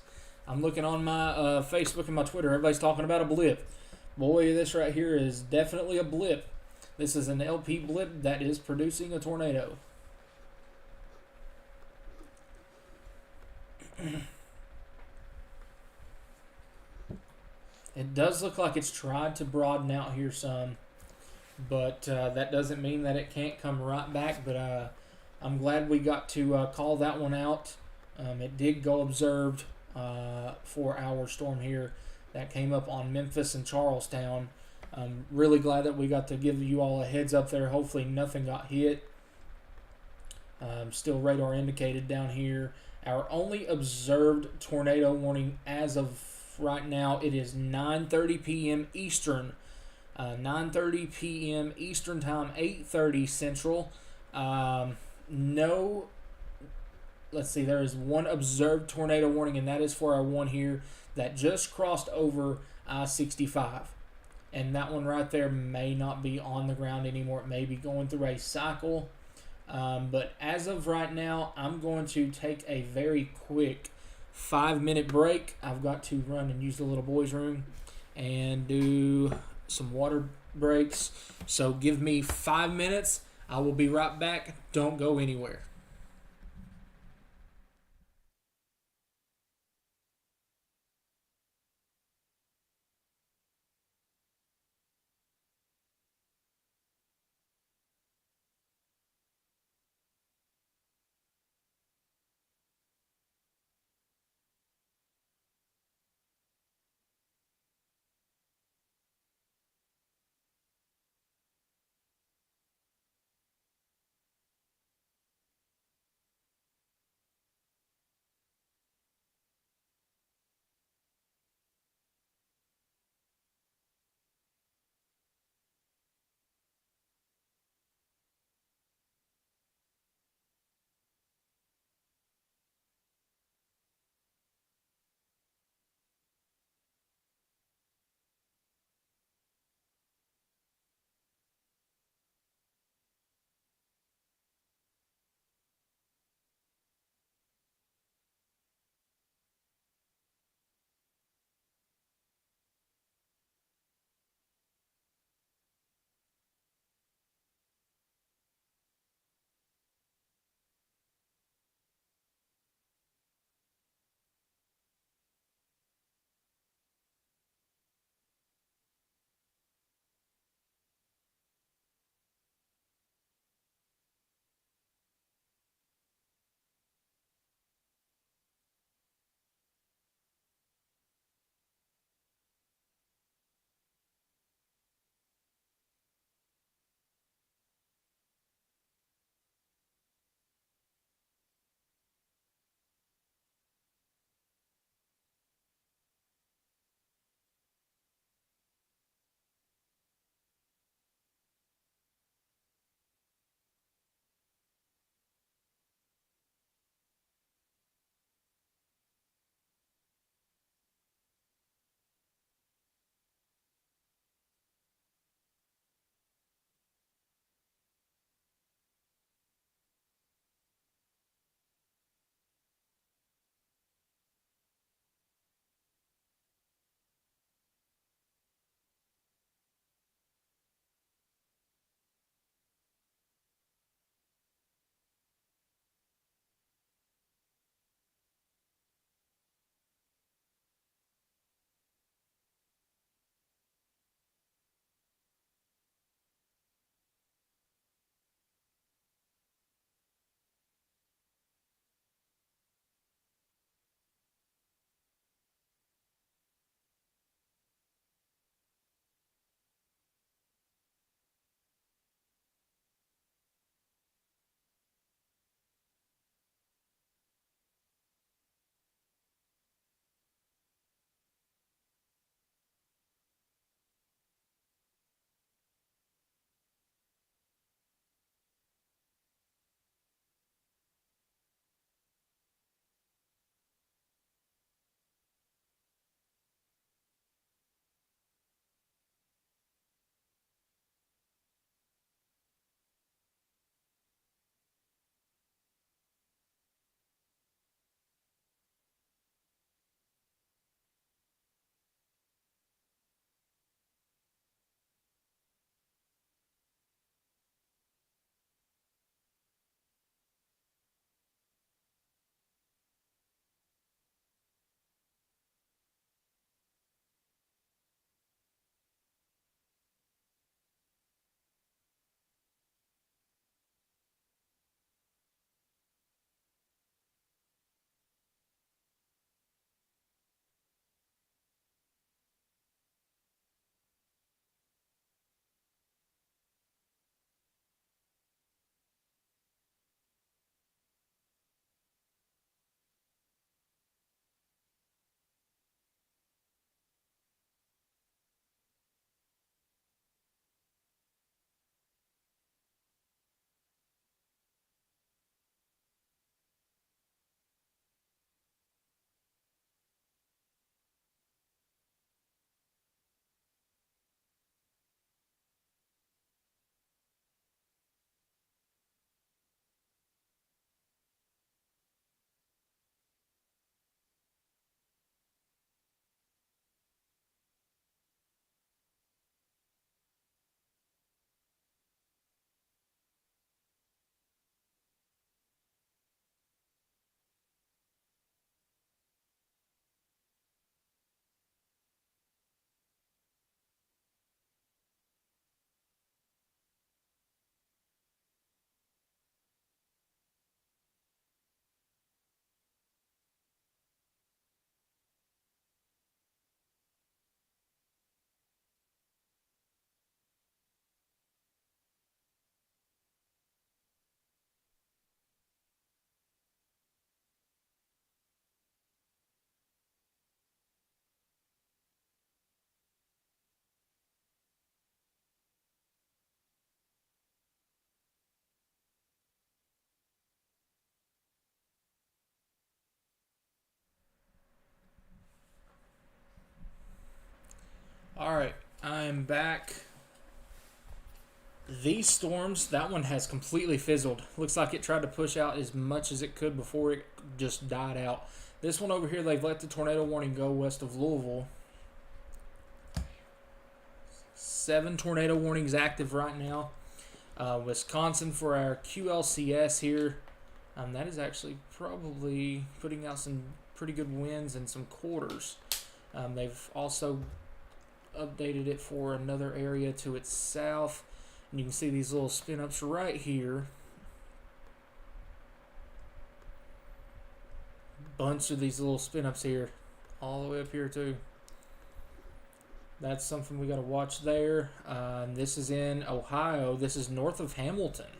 I'm looking on my Facebook and my Twitter. Everybody's talking about a blip. Boy, this right here is definitely a blip. This is an LP blip that is producing a tornado. It does look like it's tried to broaden out here some, but that doesn't mean that it can't come right back. But I'm glad we got to call that one out. It did go observed for our storm here that came up on Memphis and Charlestown. I'm really glad that we got to give you all a heads up there. Hopefully nothing got hit. Still radar indicated down here. Our only observed tornado warning as of right now, it is 9:30 p.m. Eastern. 9:30 p.m. Eastern time, 8:30 Central. No, let's see, there is one observed tornado warning, and that is for our one here that just crossed over I-65. And that one right there may not be on the ground anymore. It may be going through a cycle. But as of right now, I'm going to take a very quick 5-minute break. I've got to run and use the little boys' room. and do some water breaks. So give me 5 minutes. I will be right back. Don't go anywhere. Alright, I'm back. These storms, that one has completely fizzled. Looks like it tried to push out as much as it could before it just died out. This one over here, they've let the tornado warning go west of Louisville. 7 tornado warnings active right now. Wisconsin for our QLCS here. That is actually probably putting out some pretty good winds and some quarters. They've also updated it for another area to its south. And you can see these little spin-ups right here. Bunch of these little spin-ups here. All the way up here too. That's something we got to watch there. This is in Ohio. This is north of Hamilton.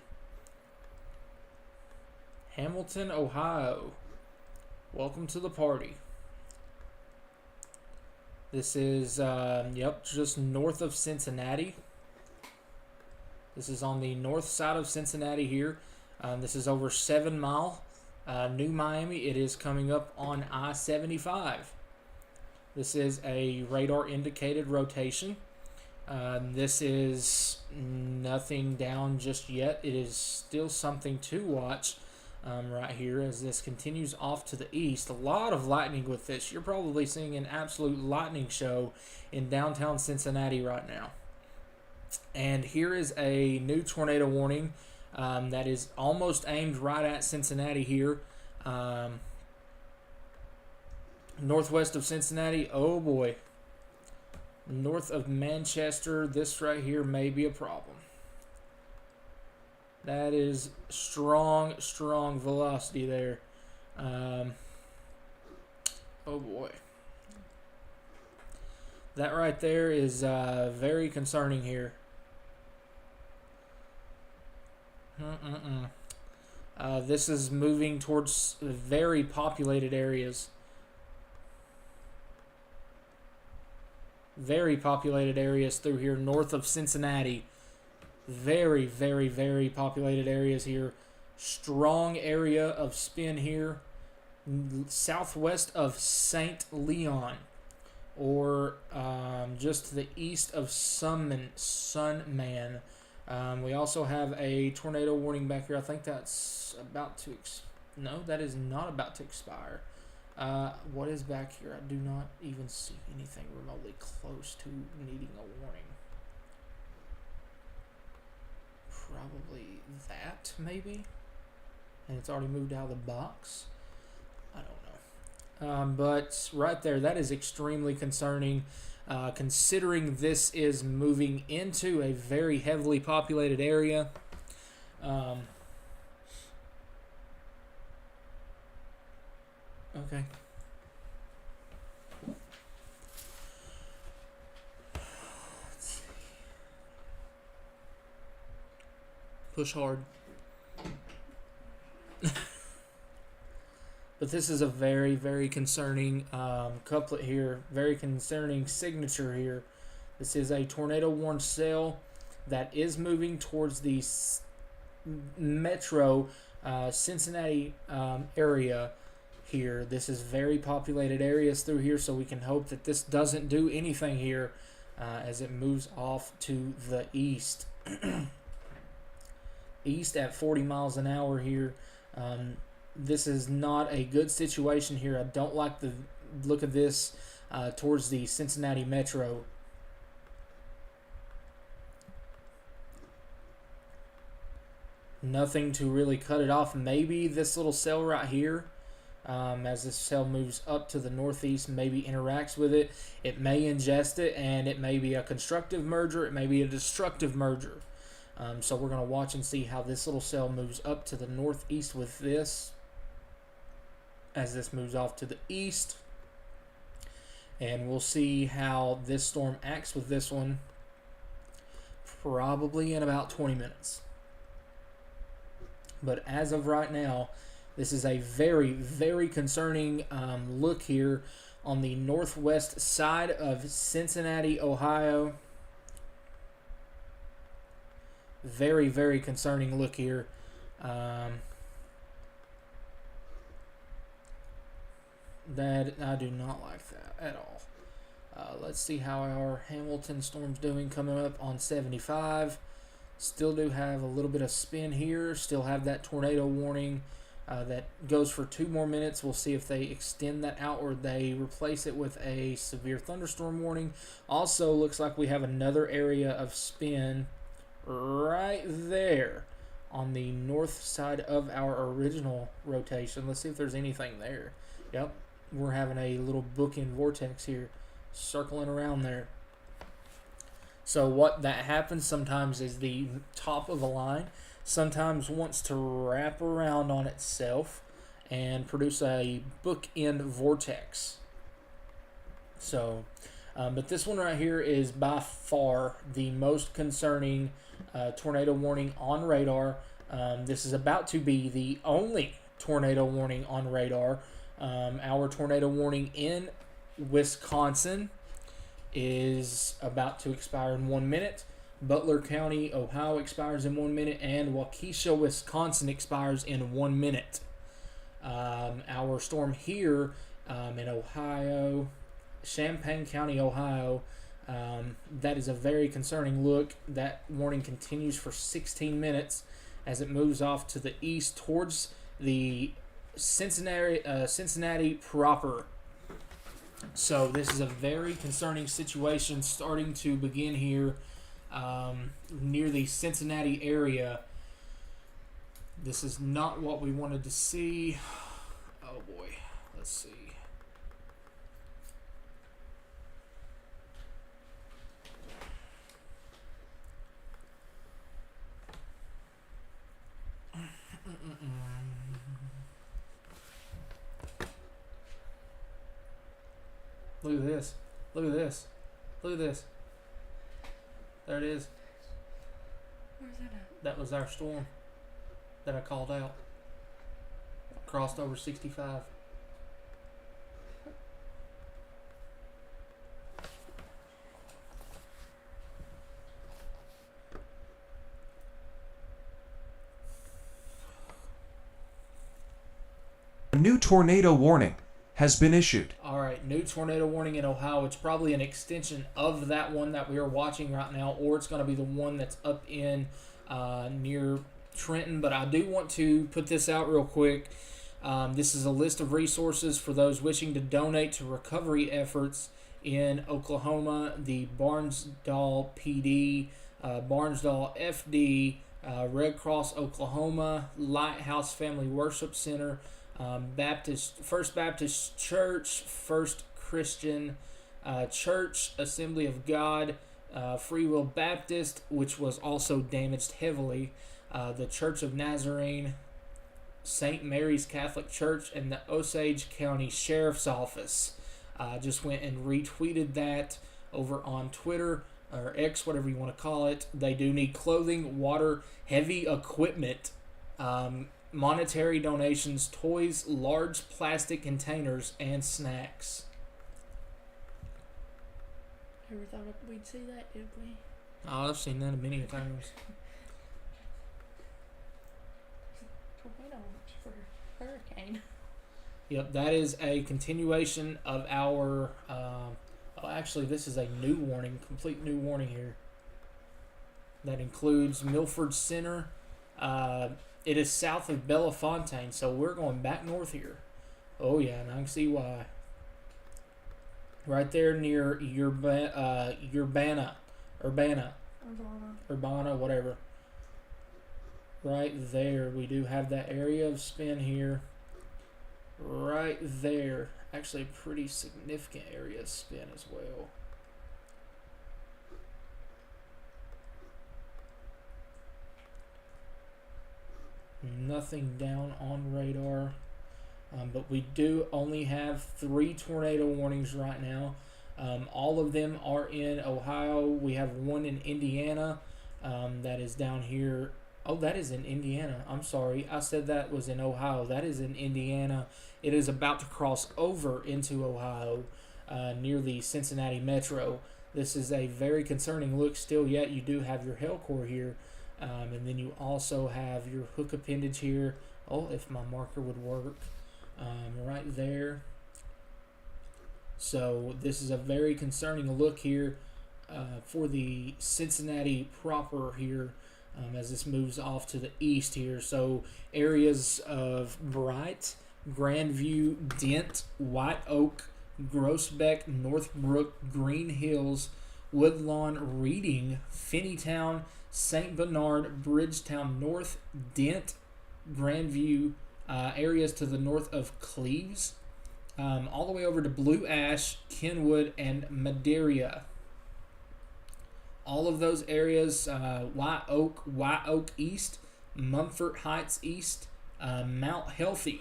Hamilton, Ohio. Welcome to the party. This is, just north of Cincinnati. This is on the north side of Cincinnati here. This is over 7 Mile. New Miami, it is coming up on I-75. This is a radar indicated rotation. This is nothing down just yet. It is still something to watch right here as this continues off to the east. A lot of lightning with this. You're probably seeing an absolute lightning show in downtown Cincinnati right now. And here is a new tornado warning that is almost aimed right at Cincinnati here. Northwest of Cincinnati, oh boy. North of Manchester, this right here may be a problem. That is strong, strong velocity there. Oh boy. That right there is very concerning here. This is moving towards very populated areas. Very populated areas through here north of Cincinnati. Very, very, very populated areas here. Strong area of spin here. Southwest of St. Leon. Or just to the east of Sunman. We also have a tornado warning back here. I think that's about to no, that is not about to expire. What is back here? I do not even see anything remotely close to needing a warning. Probably that, maybe? And it's already moved out of the box? I don't know. But right there, that is extremely concerning. Considering this is moving into a very heavily populated area. Okay. Let's see. Push hard. But this is a very, very concerning couplet here. Very concerning signature here. This is a tornado warned cell that is moving towards the metro Cincinnati area here. This is very populated areas through here, so we can hope that this doesn't do anything here as it moves off to the east. East at 40 miles an hour here. This is not a good situation here. I don't like the look of this towards the Cincinnati metro. Nothing to really cut it off. Maybe this little cell right here, as this cell moves up to the northeast, maybe interacts with it. It may ingest it, and it may be a constructive merger. It may be a destructive merger. So we're going to watch and see how this little cell moves up to the northeast with this, as this moves off to the east. And we'll see how this storm acts with this one probably in about 20 minutes. But as of right now, this is a very, very concerning look here on the northwest side of Cincinnati, Ohio. Very, very concerning look here. That I do not like that at all. Let's see how our Hamilton storm's doing coming up on 75. Still do have a little bit of spin here. Still have that tornado warning that goes for 2 more minutes. We'll see if they extend that out or they replace it with a severe thunderstorm warning. Also looks like we have another area of spin right there on the north side of our original rotation. Let's see if there's anything there. Yep, we're having a little bookend vortex here circling around there. So what that happens sometimes is the top of a line sometimes wants to wrap around on itself and produce a bookend vortex. So, but this one right here is by far the most concerning tornado warning on radar. This is about to be the only tornado warning on radar. Our tornado warning in Wisconsin is about to expire in 1 minute. Butler County, Ohio expires in 1 minute, and Waukesha, Wisconsin expires in 1 minute. Our storm here in Ohio, Champaign County, Ohio, that is a very concerning look. That warning continues for 16 minutes as it moves off to the east towards the Cincinnati proper. So this is a very concerning situation starting to begin here near the Cincinnati area. This is not what we wanted to see. Oh boy, let's see. Look at this. Look at this. Look at this. There it is. Where's that at? That was our storm that I called out. Crossed over 65. A new tornado warning has been issued. All right, new tornado warning in Ohio. It's probably an extension of that one that we are watching right now, or it's going to be the one that's up in near Trenton. But I do want to put this out real quick. This is a list of resources for those wishing to donate to recovery efforts in Oklahoma. The Barnsdall PD, Barnsdall FD, Red Cross Oklahoma, Lighthouse Family Worship Center, First Baptist Church, First Christian Church, Assembly of God, Free Will Baptist, which was also damaged heavily, the Church of Nazarene, St. Mary's Catholic Church, and the Osage County Sheriff's Office. Just went and retweeted that over on Twitter, or X, whatever you want to call it. They do need clothing, water, heavy equipment, monetary donations, toys, large plastic containers, and snacks. Ever thought we'd see that, did we? Oh, I've seen that many times. Tornado watch for hurricane. Yep, that is a continuation of our... actually, this is a new warning, complete new warning here. That includes Milford Center. It is south of Bellefontaine, so we're going back north here. Oh yeah, and I can see why. Right there near Urbana, whatever. Right there, we do have that area of spin here. Right there, actually a pretty significant area of spin as well. Nothing down on radar, but we do only have 3 tornado warnings right now. All of them are in Ohio. We have one in Indiana that is down here. Oh, that is in Indiana. I'm sorry. I said that was in Ohio. That is in Indiana. It is about to cross over into Ohio near the Cincinnati metro. This is a very concerning look still, yet you do have your hail core here. And then you also have your hook appendage here. Oh, if my marker would work. Right there. So this is a very concerning look here for the Cincinnati proper here as this moves off to the east here. So areas of Bright, Grandview, Dent, White Oak, Groesbeck, Northbrook, Green Hills, Woodlawn, Reading, Finneytown, St. Bernard, Bridgetown North, Dent, Grandview, areas to the north of Cleves, all the way over to Blue Ash, Kenwood, and Madeira. All of those areas, White Oak East, Mumford Heights East, Mount Healthy,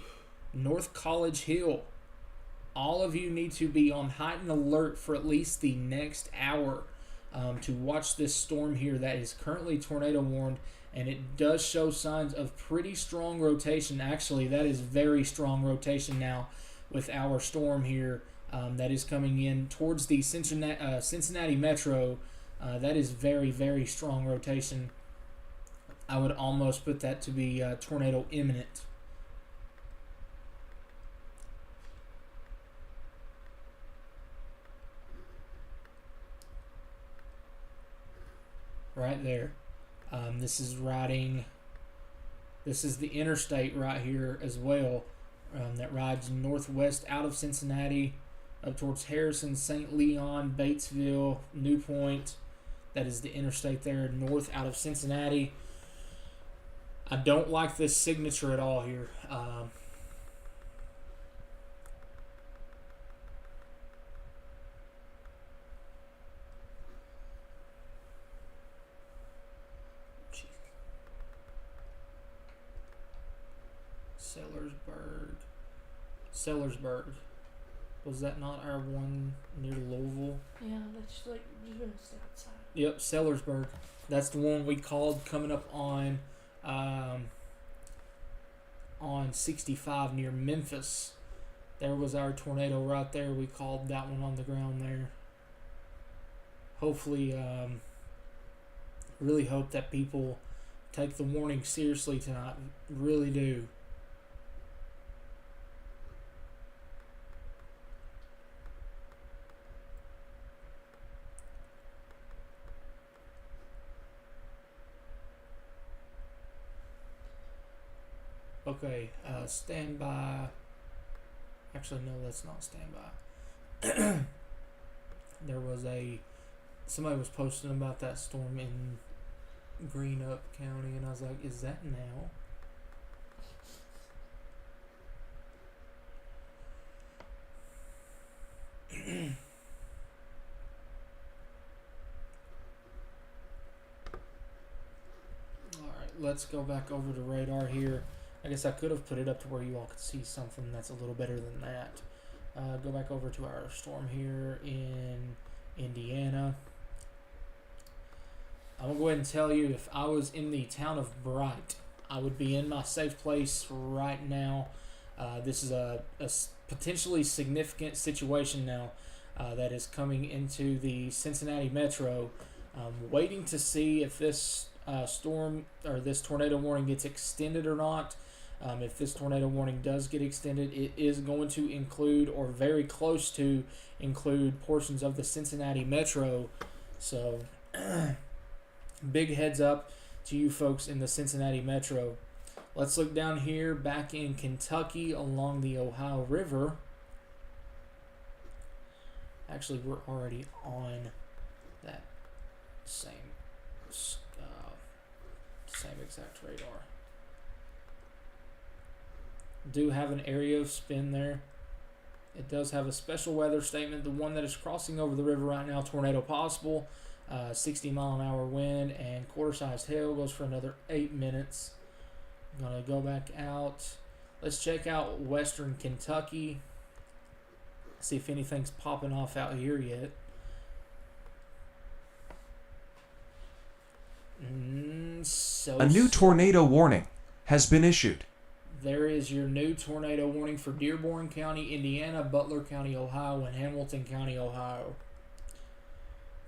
North College Hill. All of you need to be on heightened alert for at least the next hour to watch this storm here that is currently tornado warned, and it does show signs of pretty strong rotation. Actually, that is very strong rotation now with our storm here that is coming in towards the Cincinnati metro. That is very, very strong rotation. I would almost put that to be tornado imminent. Right there. This is the interstate right here as well that rides northwest out of Cincinnati up towards Harrison, St. Leon, Batesville, New Point. That is the interstate there north out of Cincinnati. I don't like this signature at all here. Sellersburg. Was that not our one near Louisville? Yeah, that's like just outside. Yep, Sellersburg. That's the one we called coming up on 65 near Memphis. There was our tornado right there. We called that one on the ground there. Hopefully, really hope that people take the warning seriously tonight. Really do. Okay, stand by. Actually, no, let's not stand by. There was somebody was posting about that storm in Greenup County, and I was like, is that now? Alright, let's go back over to radar here. I guess I could have put it up to where you all could see something that's a little better than that. Go back over to our storm here in Indiana. I'm going to go ahead and tell you, if I was in the town of Bright, I would be in my safe place right now. This is a potentially significant situation now that is coming into the Cincinnati metro. Waiting to see if this storm or this tornado warning gets extended or not. If this tornado warning does get extended, it is going to include, or very close to include, portions of the Cincinnati metro. So, big heads up to you folks in the Cincinnati metro. Let's look down here back in Kentucky along the Ohio River. Actually, we're already on that same exact radar. Do have an area of spin there. It does have a special weather statement. The one that is crossing over the river right now, tornado possible, 60-mile-an-hour wind, and quarter-sized hail goes for another 8 minutes. I'm going to go back out. Let's check out western Kentucky. See if anything's popping off out here yet. A new tornado warning has been issued. There is your new tornado warning for Dearborn County, Indiana, Butler County, Ohio, and Hamilton County, Ohio.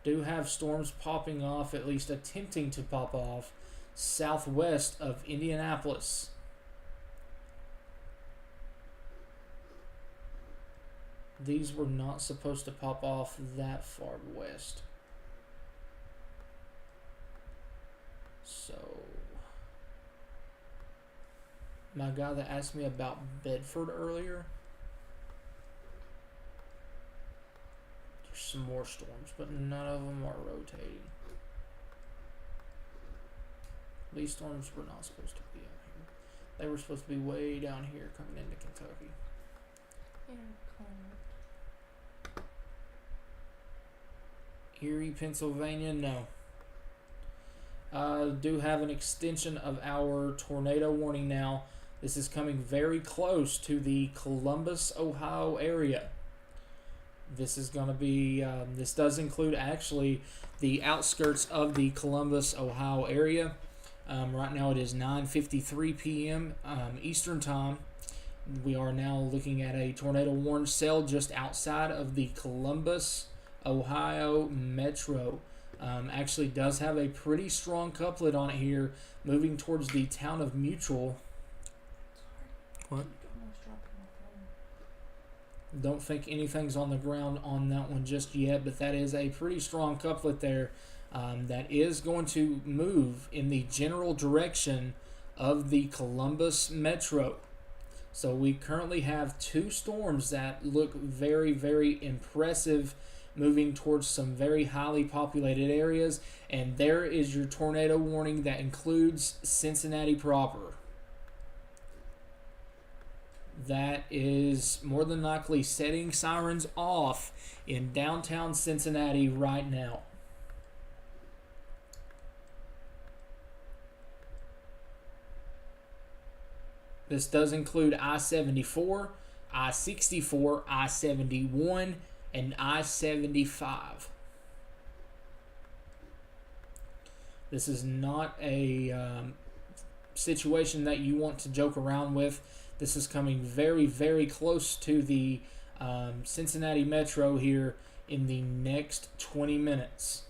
Do have storms popping off, at least attempting to pop off, southwest of Indianapolis. These were not supposed to pop off that far west. So, my guy that asked me about Bedford earlier, there's some more storms, but none of them are rotating. These storms were not supposed to be out here. They were supposed to be way down here coming into Kentucky. Erie, Pennsylvania, no. Do have an extension of our tornado warning now. This is coming very close to the Columbus, Ohio area. This is going to be, this does include actually the outskirts of the Columbus, Ohio area. Right now it is 9:53 p.m. Eastern Time. We are now looking at a tornado warning cell just outside of the Columbus, Ohio metro. Actually does have a pretty strong couplet on it here, moving towards the town of Mutual. What? Don't think anything's on the ground on that one just yet, but that is a pretty strong couplet there. That is going to move in the general direction of the Columbus metro. So we currently have two storms that look very, very impressive, moving towards some very highly populated areas. And there is your tornado warning that includes Cincinnati proper. That is more than likely setting sirens off in downtown Cincinnati right now. This does include I-74, I-64, I-71, and I-75. This is not a situation that you want to joke around with. This is coming very, very close to the Cincinnati metro here in the next 20 minutes.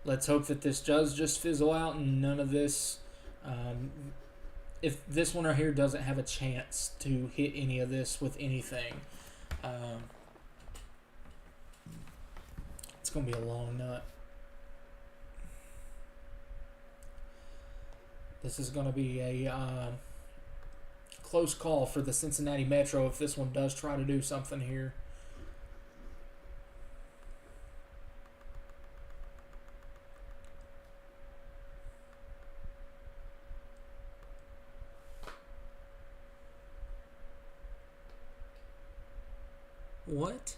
Let's hope that this does just fizzle out and none of this... if this one right here doesn't have a chance to hit any of this with anything, it's going to be a long nut. This is going to be a close call for the Cincinnati metro if this one does try to do something here. What?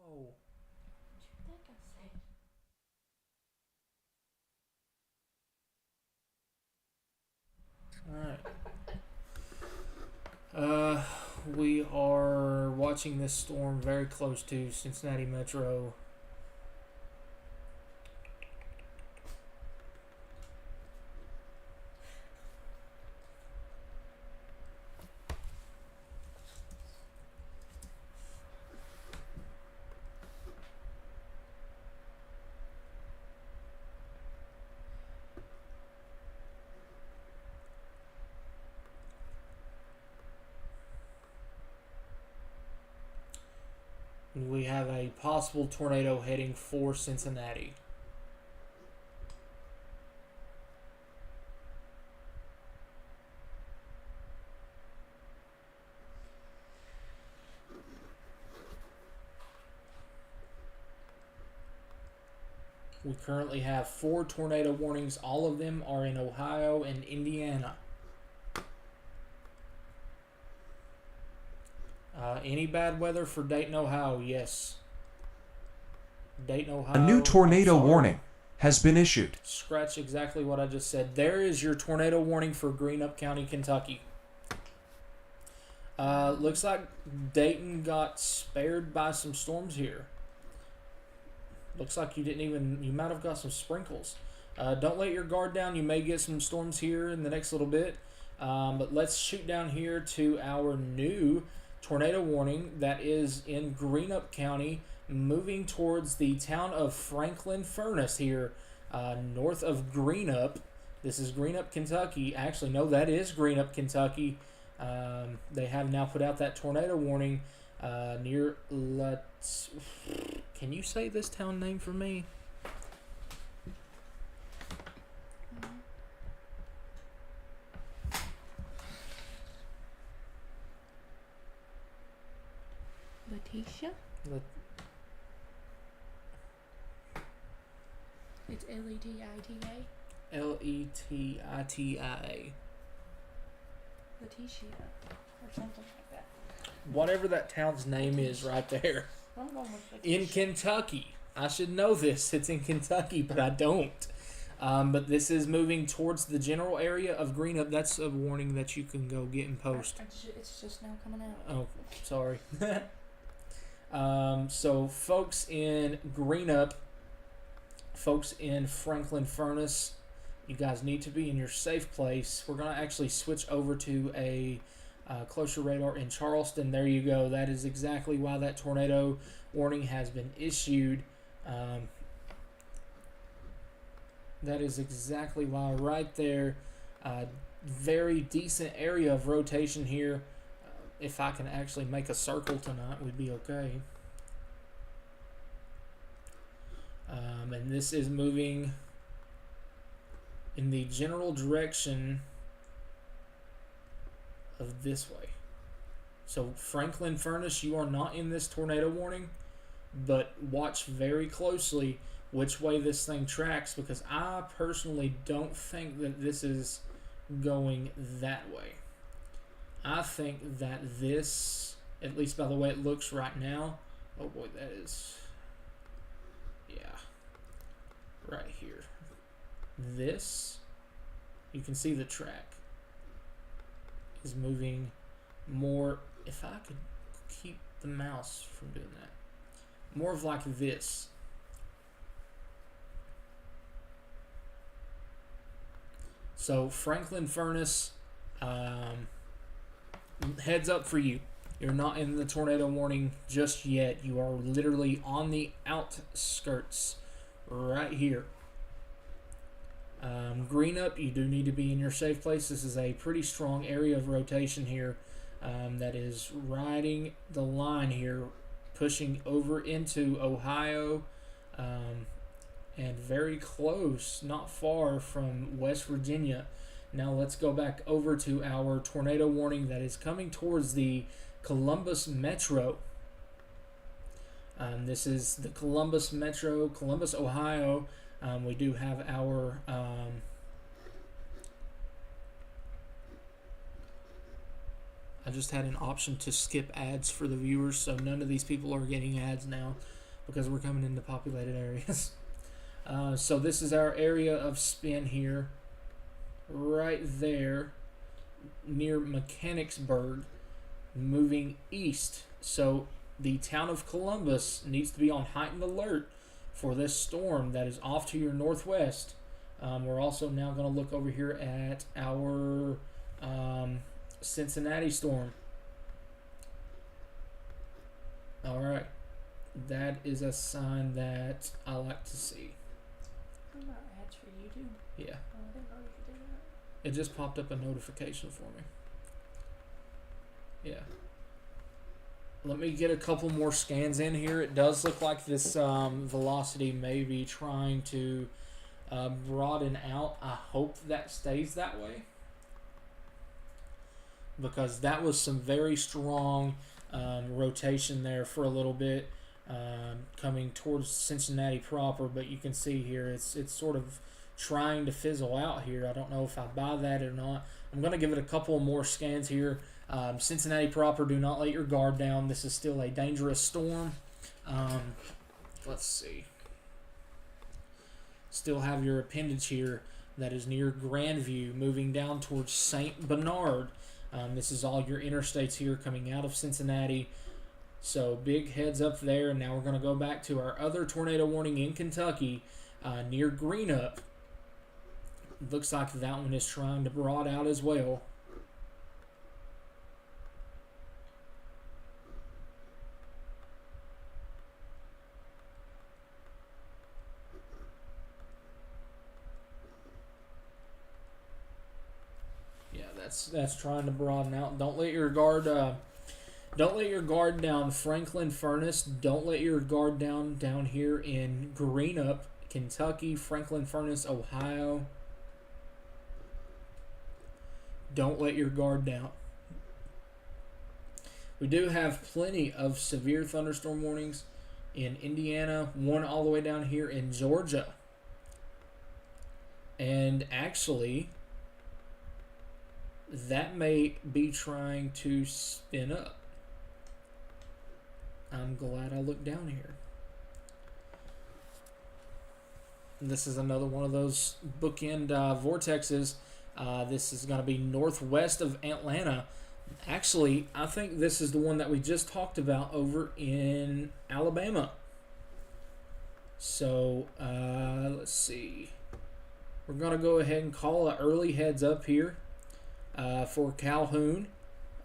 Oh. Alright. We are watching this storm very close to Cincinnati metro. We have a possible tornado heading for Cincinnati. We currently have 4 tornado warnings. All of them are in Ohio and Indiana. Any bad weather for Dayton, Ohio? Yes. Dayton, Ohio. A new tornado warning has been issued. Scratch exactly what I just said. There is your tornado warning for Greenup County, Kentucky. Looks like Dayton got spared by some storms here. Looks like you might have got some sprinkles. Don't let your guard down. You may get some storms here in the next little bit. But let's shoot down here to our new tornado warning that is in Greenup County, moving towards the town of Franklin Furnace here. north of Greenup. This is Greenup, Kentucky. Actually, no, that is Greenup, Kentucky. They have now put out that tornado warning near Can you say this town name for me? Letitia? It's Letita. Letita. Letitia. Or something like that. Whatever that town's name is right there. I'm going with Letitia. In Kentucky. I should know this. It's in Kentucky, but I don't. But this is moving towards the general area of Greenup. That's a warning that you can go get and post. It's just now coming out. Oh, sorry. So folks in Greenup, folks in Franklin Furnace, you guys need to be in your safe place. We're going to actually switch over to a closer radar in Charleston. There you go. That is exactly why that tornado warning has been issued. That is exactly why right there. Very decent area of rotation here. If I can actually make a circle tonight, we'd be okay. And this is moving in the general direction of this way. So Franklin Furnace, you are not in this tornado warning, but watch very closely which way this thing tracks, because I personally don't think that this is going that way. I think that this, at least by the way it looks right now, oh boy, that is, yeah, right here. This, you can see the track is moving more, if I could keep the mouse from doing that, more of like this. So Franklin Furnace, heads up for you. You're not in the tornado warning just yet. You are literally on the outskirts right here. Greenup, you do need to be in your safe place. This is a pretty strong area of rotation here that is riding the line here, pushing over into Ohio, and very close, not far from West Virginia. Now let's go back over to our tornado warning that is coming towards the Columbus Metro. This is the Columbus Metro, Columbus, Ohio. We do have our I just had an option to skip ads for the viewers, so none of these people are getting ads now because we're coming into populated areas. So this is our area of spin here, right there near Mechanicsburg, moving east. So the town of Columbus needs to be on heightened alert for this storm that is off to your northwest. We're also now going to look over here at our Cincinnati storm. All right, that is a sign that I like to see. What about ads for YouTube? Yeah. Oh, I didn't know you could do that. It just popped up a notification for me. Yeah. Let me get a couple more scans in here. It does look like this velocity may be trying to broaden out. I hope that stays that way, because that was some very strong rotation there for a little bit, coming towards Cincinnati proper. But you can see here it's sort of trying to fizzle out here. I don't know if I buy that or not. I'm going to give it a couple more scans here. Cincinnati proper, do not let your guard down. This is still a dangerous storm. Let's see. Still have your appendage here that is near Grandview, moving down towards St. Bernard. This is all your interstates here coming out of Cincinnati. So big heads up there. And now we're going to go back to our other tornado warning in Kentucky, near Greenup. Looks like that one is trying to broad out as well. that's trying to broaden out. Don't let your guard down, Franklin Furnace. Don't let your guard down here in Greenup, Kentucky, Franklin Furnace, Ohio. Don't let your guard down. We do have plenty of severe thunderstorm warnings in Indiana, one all the way down here in Georgia. And actually, that may be trying to spin up. I'm glad I looked down here. And this is another one of those bookend vortexes. This is going to be northwest of Atlanta. Actually, I think this is the one that we just talked about over in Alabama. So, let's see. We're going to go ahead and call an early heads up here for Calhoun,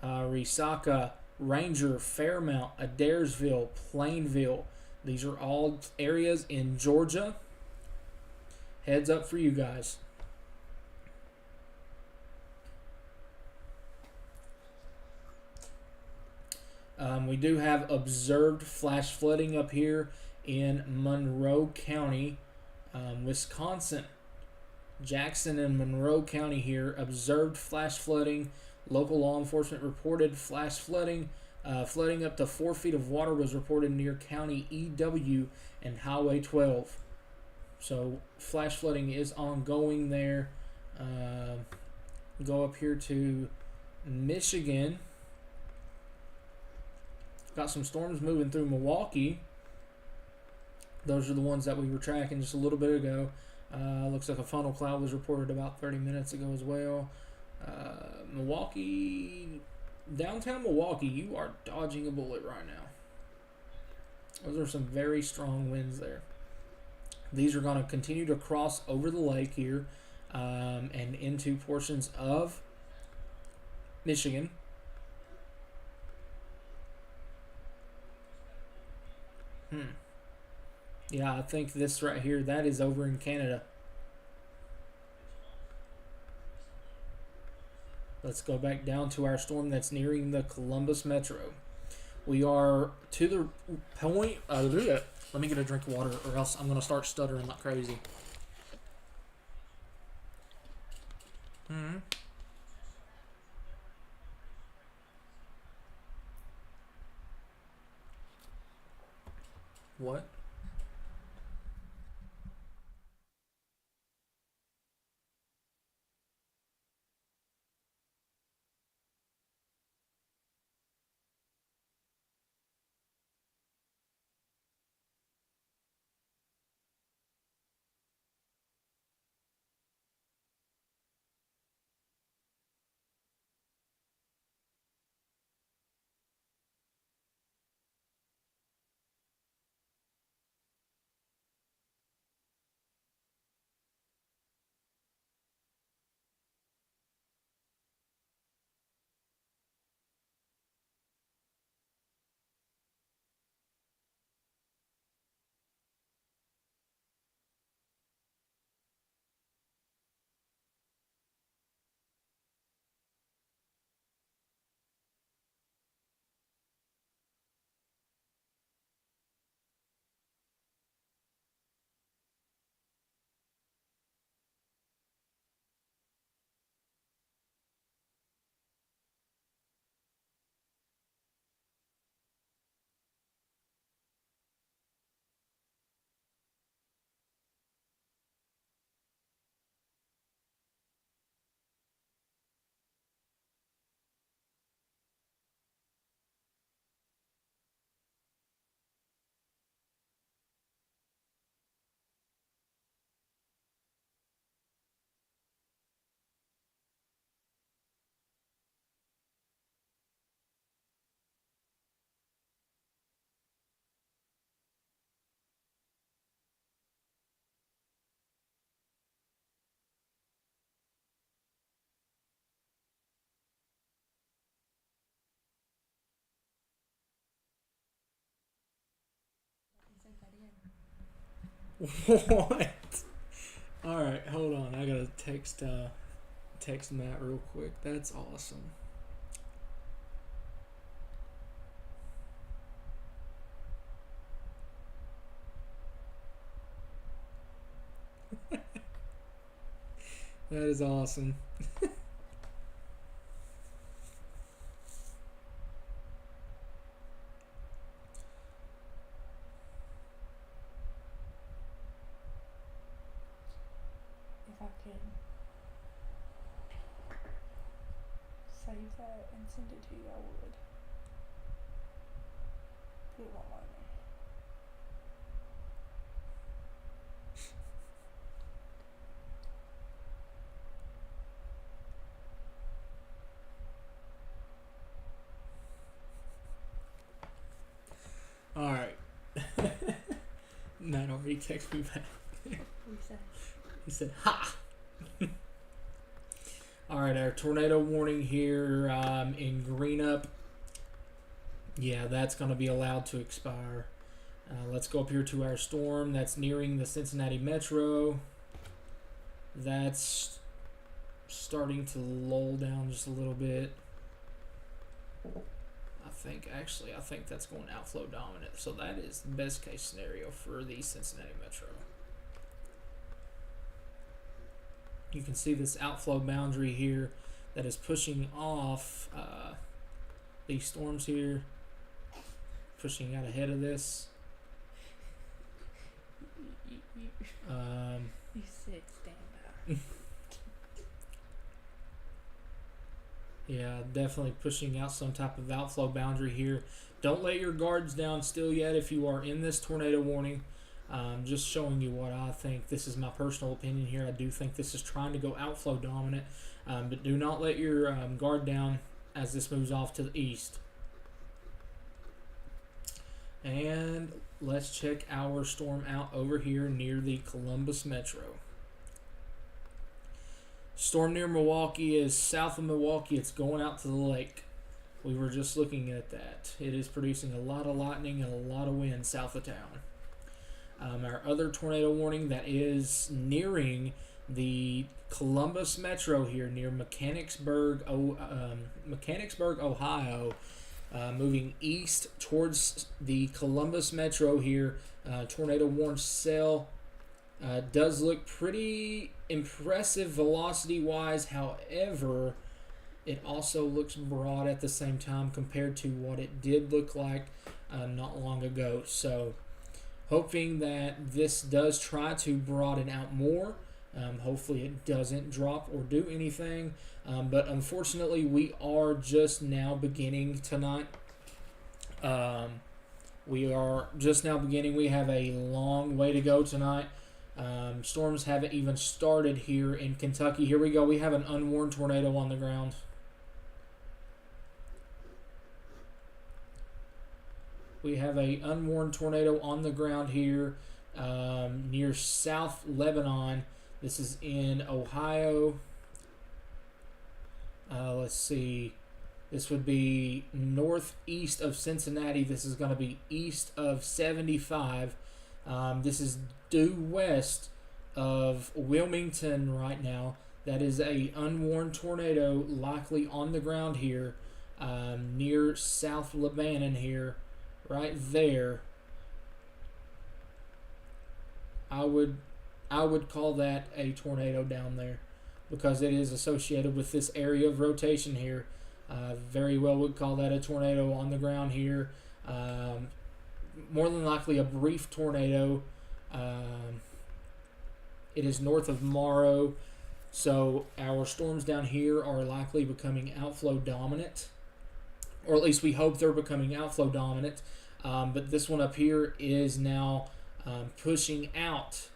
Resaca, Ranger, Fairmount, Adairsville, Plainville. These are all areas in Georgia. Heads up for you guys. We do have observed flash flooding up here in Monroe County, Wisconsin. Jackson and Monroe County here observed flash flooding. Local law enforcement reported flash flooding. Flooding up to 4 feet of water was reported near County EW and Highway 12. So flash flooding is ongoing there. Go up here to Michigan. Got some storms moving through Milwaukee. Those are the ones that we were tracking just a little bit ago. Looks like a funnel cloud was reported about 30 minutes ago as well. Milwaukee, downtown Milwaukee, you are dodging a bullet right now. Those are some very strong winds there. These are going to continue to cross over the lake here and into portions of Michigan. Yeah, I think this right here, that is over in Canada. Let's go back down to our storm that's nearing the Columbus Metro. We are to the point. Let me get a drink of water or else I'm going to start stuttering like crazy. What? What? Alright, hold on. I gotta text Text Matt real quick. That's awesome. That is awesome. If I could save that and send it to you, I would. But it won't let me. All right. Matt already texted me back. He said, "Ha." All right, our tornado warning here in Greenup. Yeah, that's going to be allowed to expire. Let's go up here to our storm that's nearing the Cincinnati Metro. That's starting to lull down just a little bit. I think that's going outflow dominant. So that is the best case scenario for the Cincinnati Metro. You can see this outflow boundary here that is pushing off these storms here, pushing out ahead of this. You said stand by. Yeah, definitely pushing out some type of outflow boundary here. Don't let your guards down still yet if you are in this tornado warning. Just showing you what I think. This is my personal opinion here. I do think this is trying to go outflow dominant, but do not let your guard down as this moves off to the east. And let's check our storm out over here near the Columbus Metro. Storm near Milwaukee is south of Milwaukee. It's going out to the lake. We were just looking at that. It is producing a lot of lightning and a lot of wind south of town. Our other tornado warning that is nearing the Columbus Metro here near Mechanicsburg, Ohio, moving east towards the Columbus Metro here. Tornado warning cell does look pretty impressive velocity-wise. However, it also looks broad at the same time compared to what it did look like not long ago. So, hoping that this does try to broaden out more. Hopefully it doesn't drop or do anything. But unfortunately, we are just now beginning tonight. We are just now beginning. We have a long way to go tonight. Storms haven't even started here in Kentucky. Here we go. We have an unwarned tornado on the ground. We have a unwarned tornado on the ground here near South Lebanon. This is in Ohio. Let's see. This would be northeast of Cincinnati. This is going to be east of 75. This is due west of Wilmington right now. That is a unwarned tornado likely on the ground here near South Lebanon here. Right there. I would call that a tornado down there because it is associated with this area of rotation here. Very well would call that a tornado on the ground here. More than likely a brief tornado. It is north of Morrow, so our storms down here are likely becoming outflow dominant, or at least we hope they're becoming outflow dominant. But this one up here is now pushing out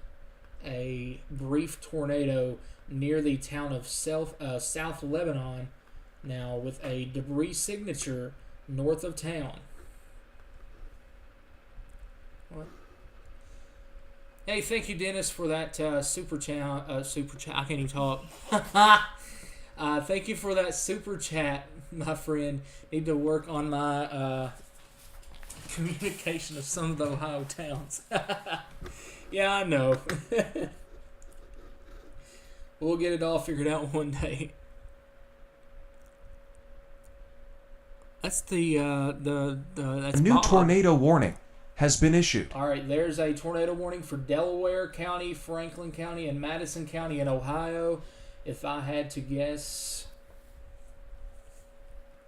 a brief tornado near the town of South Lebanon now with a debris signature north of town. What? Hey, thank you, Dennis, for that super chat. I can't even talk. Thank you for that super chat, my friend. Need to work on my communication of some of the Ohio towns. Yeah, I know. We'll get it all figured out one day. That's that's A new Bob. tornado warning has been issued. All right, there's a tornado warning for Delaware County, Franklin County, and Madison County in Ohio. If I had to guess,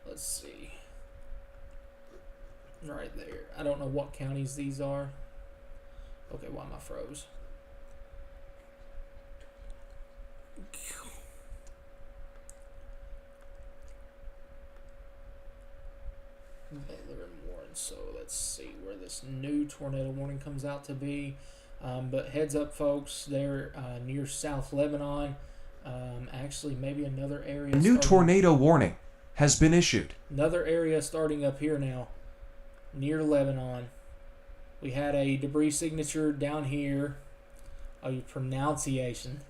let's see. Right there. I don't know what counties these are. Okay, why am I froze? Baylor and Warren. So let's see where this new tornado warning comes out to be. But heads up, folks, they're near South Lebanon. Actually, maybe another area. A new tornado warning has been issued. Another area starting up here now, near Lebanon. We had a debris signature down here. Oh, your pronunciation.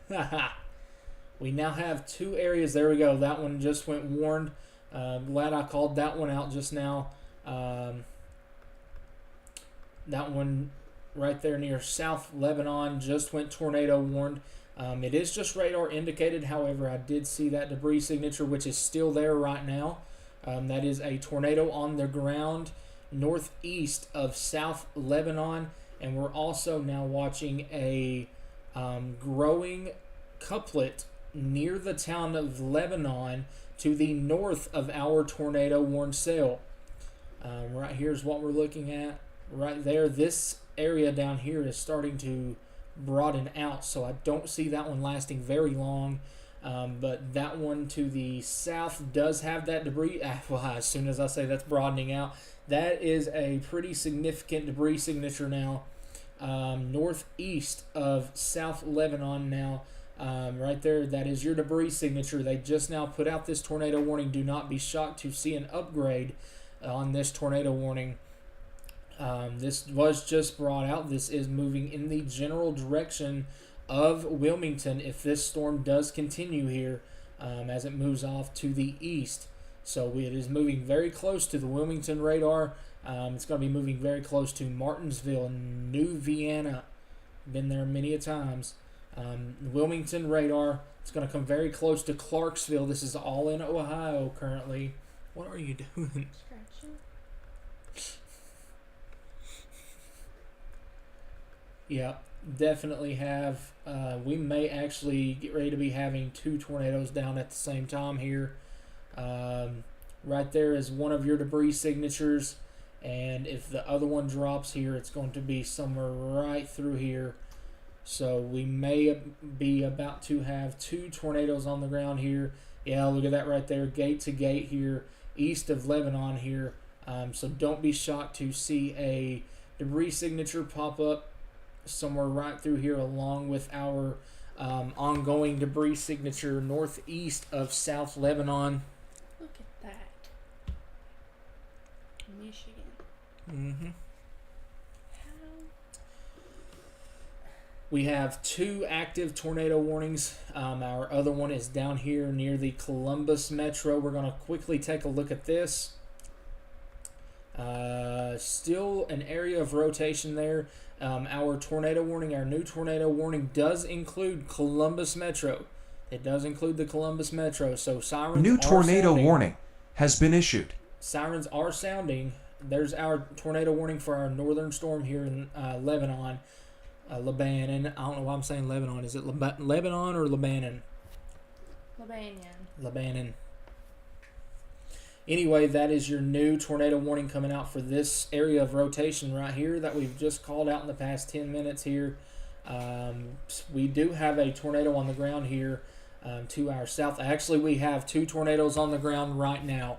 We now have two areas. There we go. That one just went warned. Glad I called that one out just now. That one right there near South Lebanon just went tornado warned. It is just radar indicated. However, I did see that debris signature, which is still there right now. That is a tornado on the ground northeast of South Lebanon. And we're also now watching a growing couplet near the town of Lebanon to the north of our tornado warned cell. Right here is what we're looking at. Right there, this area down here is starting to broaden out, so I don't see that one lasting very long. But that one to the south does have that debris. Well, as soon as I say that's broadening out, that is a pretty significant debris signature now. Northeast of South Lebanon now. Right there, that is your debris signature. They just now put out this tornado warning. Do not be shocked to see an upgrade on this tornado warning. This was just brought out. This is moving in the general direction of Wilmington if this storm does continue here as it moves off to the east. So it is moving very close to the Wilmington radar. It's going to be moving very close to Martinsville, New Vienna. Been there many a times. Wilmington radar. It's going to come very close to Clarksville. This is all in Ohio currently. What are you doing? Scratching. Yeah, definitely have. We may actually get ready to be having two tornadoes down at the same time here. Right there is one of your debris signatures. And if the other one drops here, it's going to be somewhere right through here. So we may be about to have two tornadoes on the ground here. Yeah, look at that right there. Gate to gate here, east of Lebanon here. So don't be shocked to see a debris signature pop up somewhere right through here along with our ongoing debris signature northeast of South Lebanon. Look at that. Michigan. Mm-hmm. How? We have two active tornado warnings. Our other one is down here near the Columbus Metro. We're going to quickly take a look at this. Still an area of rotation there. Our tornado warning, our new tornado warning does include Columbus Metro. It does include the Columbus Metro. So sirens New are tornado sounding. warning has been issued. Sirens are sounding. There's our tornado warning for our northern storm here in Lebanon. Lebanon. I don't know why I'm saying Lebanon. Is it Lebanon or Lebanon? Lebanon. Anyway, that is your new tornado warning coming out for this area of rotation right here that we've just called out in the past 10 minutes here. We do have a tornado on the ground here to our south. Actually, we have two tornadoes on the ground right now.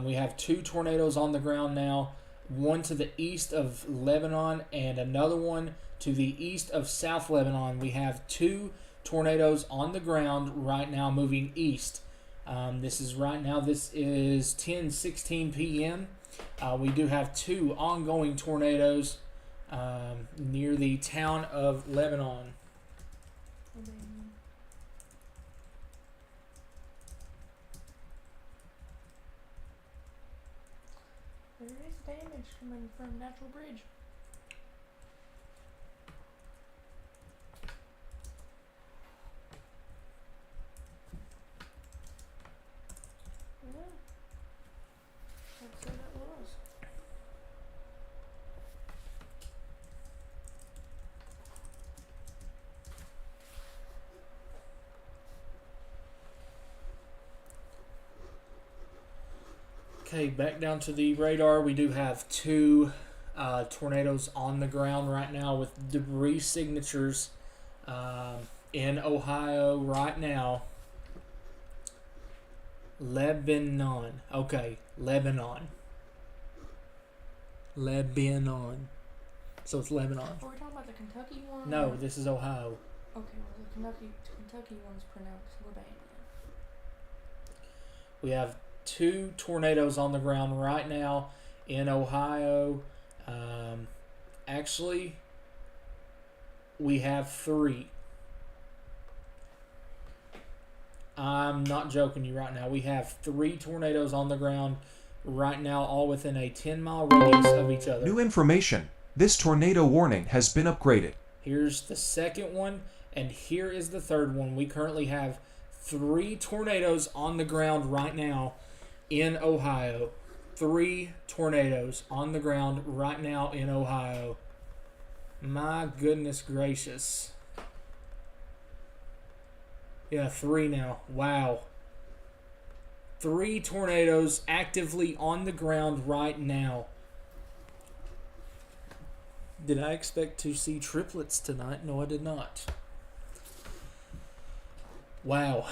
We have two tornadoes on the ground now. One to the east of Lebanon and another one to the east of South Lebanon. We have two tornadoes on the ground right now moving east. This is 10:16 p.m. We do have two ongoing tornadoes near the town of Lebanon. There is damage coming from Natural Bridge. Okay, back down to the radar. We do have 2 tornadoes on the ground right now with debris signatures in Ohio right now. Lebanon. Okay, Lebanon. Lebanon. So it's Lebanon. Are we talking about the Kentucky one? No, this is Ohio. Okay, well, the Kentucky one's pronounced Lebanon. We have 2 tornadoes on the ground right now in Ohio. Actually, we have 3. I'm not joking you right now. We have 3 tornadoes on the ground right now, all within a 10-mile radius of each other. New information. This tornado warning has been upgraded. Here's the second one, and here is the third one. We currently have 3 tornadoes on the ground right now in Ohio. 3 tornadoes on the ground right now in Ohio. My goodness gracious. Yeah, 3 now. Wow. 3 tornadoes actively on the ground right now. Did I expect to see triplets tonight? No, I did not. Wow.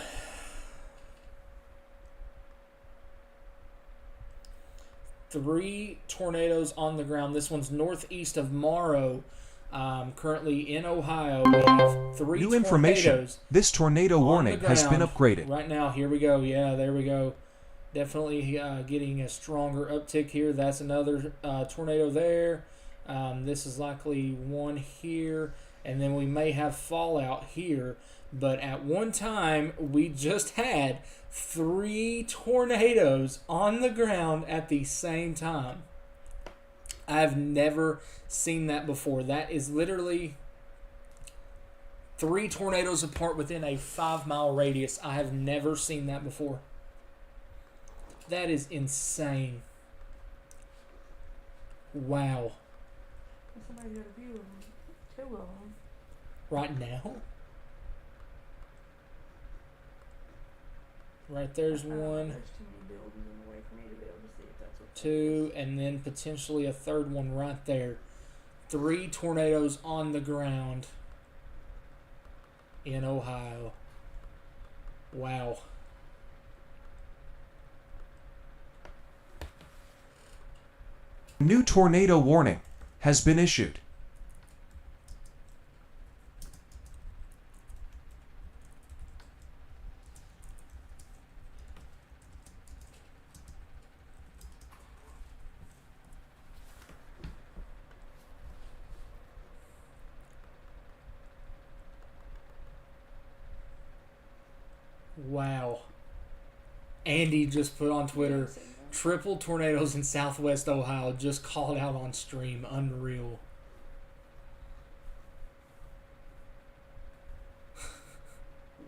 Three tornadoes on the ground. This one's northeast of Morrow. Currently in Ohio, we have 3 New information. tornadoes. This tornado warning has been upgraded. Right now, here we go. Yeah, there we go. Definitely getting a stronger uptick here. That's another tornado there. This is likely one here. And then we may have fallout here. But at one time, we just had 3 tornadoes on the ground at the same time. I've never seen that before. That is literally 3 tornadoes apart within a 5-mile radius. I have never seen that before. That is insane. Wow. Somebody got a view of them. 2 of them. Right now? Right there's one. There's too many buildings in the way for me to be able to see if that's what 2, and then potentially a third one right there. 3 tornadoes on the ground in Ohio. Wow. New tornado warning has been issued. Wow. Andy just put on Twitter, triple tornadoes in southwest Ohio, just called out on stream. Unreal.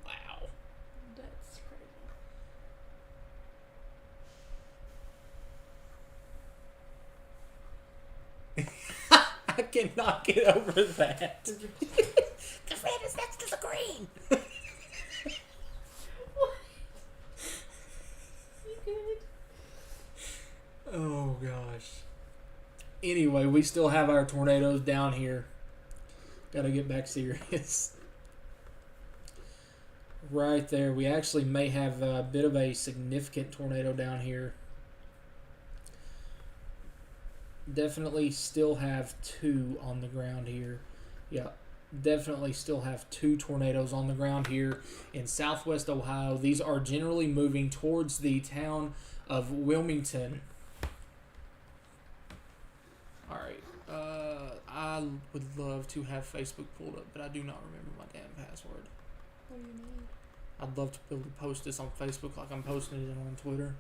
Wow. That's crazy. I cannot get over that. The red is next to the green. Oh gosh. Anyway, we still have our tornadoes down here. Gotta get back serious. Right there. We actually may have a bit of a significant tornado down here. Definitely still have 2 on the ground here. Yeah, definitely still have 2 tornadoes on the ground here in southwest Ohio. These are generally moving towards the town of Wilmington. Alright, I would love to have Facebook pulled up, but I do not remember my damn password. What do you need? I'd love to be able to post this on Facebook like I'm posting it on Twitter.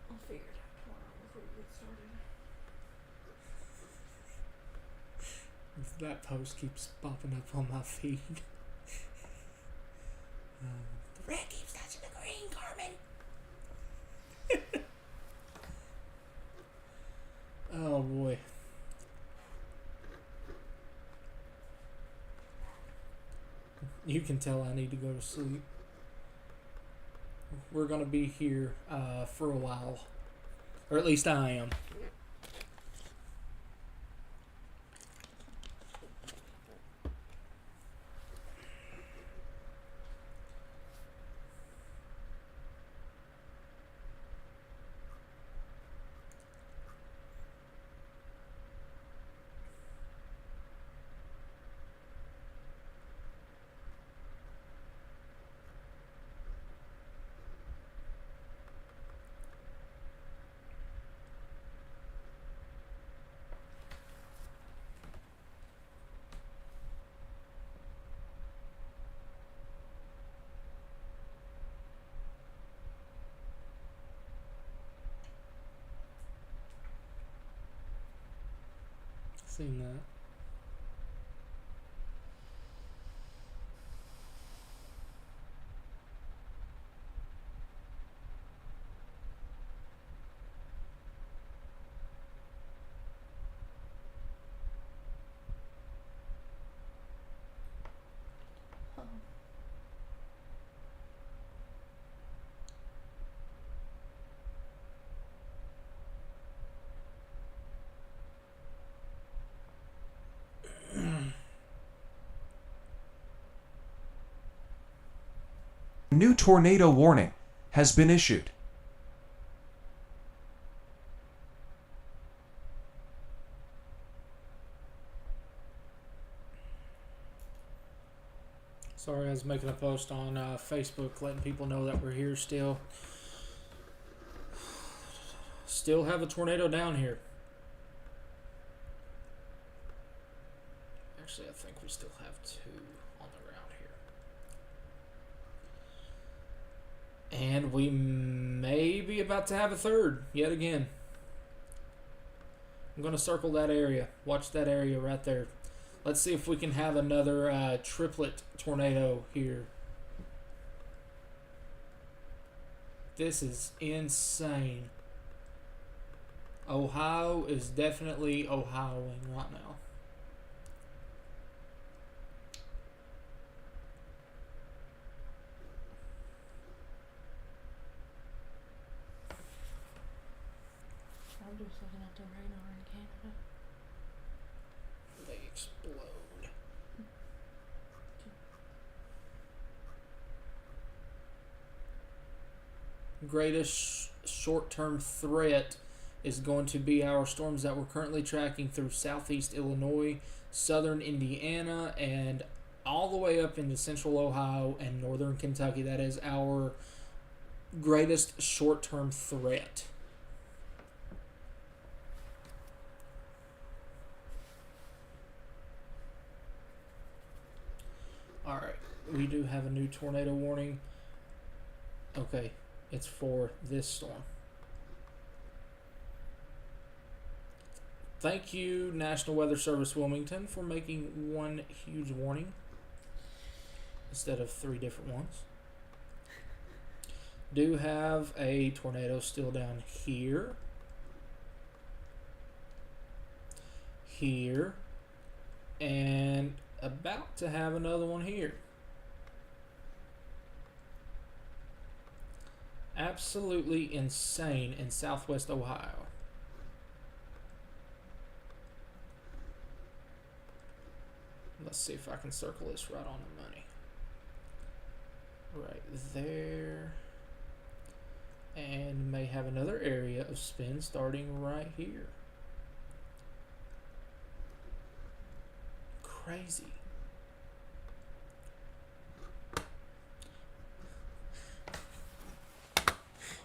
I'll figure it out tomorrow before we get started. That post keeps popping up on my feed. The red keeps touching the green, Carmen. Oh boy. You can tell I need to go to sleep. we're gonna be here for a while, or at least I am. Seen that. New tornado warning has been issued. Sorry, I was making a post on Facebook letting people know that we're here still. Still have a tornado down here. Actually, I think we still have 2 on the ground here. And we may be about to have a 3rd yet again. I'm going to circle that area. Watch that area right there. Let's see if we can have another triplet tornado here. This is insane. Ohio is definitely Ohioing right now. I'm just looking at the radar in Canada. They explode. Greatest short-term threat is going to be our storms that we're currently tracking through southeast Illinois, southern Indiana, and all the way up into central Ohio and northern Kentucky. That is our greatest short-term threat. Alright, we do have a new tornado warning. Okay, it's for this storm. Thank you, National Weather Service Wilmington, for making one huge warning instead of 3 different ones. Do have a tornado still down here. Here. And about to have another one here. Absolutely insane in southwest Ohio. Let's see if I can circle this right on the money. Right there. And may have another area of spin starting right here. Crazy.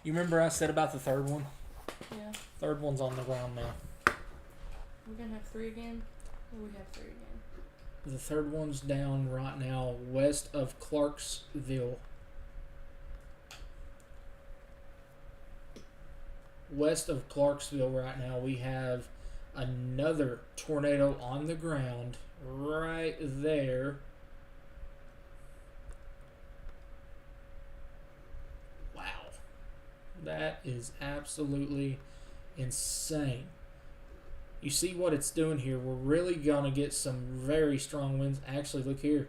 You remember I said about the 3rd one? Yeah. 3rd one's on the ground now. We're gonna have 3 again? Or we have 3 again? The 3rd one's down right now west of Clarksville. West of Clarksville right now, we have another tornado on the ground right there. Wow. That is absolutely insane. You see what it's doing here. We're really going to get some very strong winds. Actually, look here.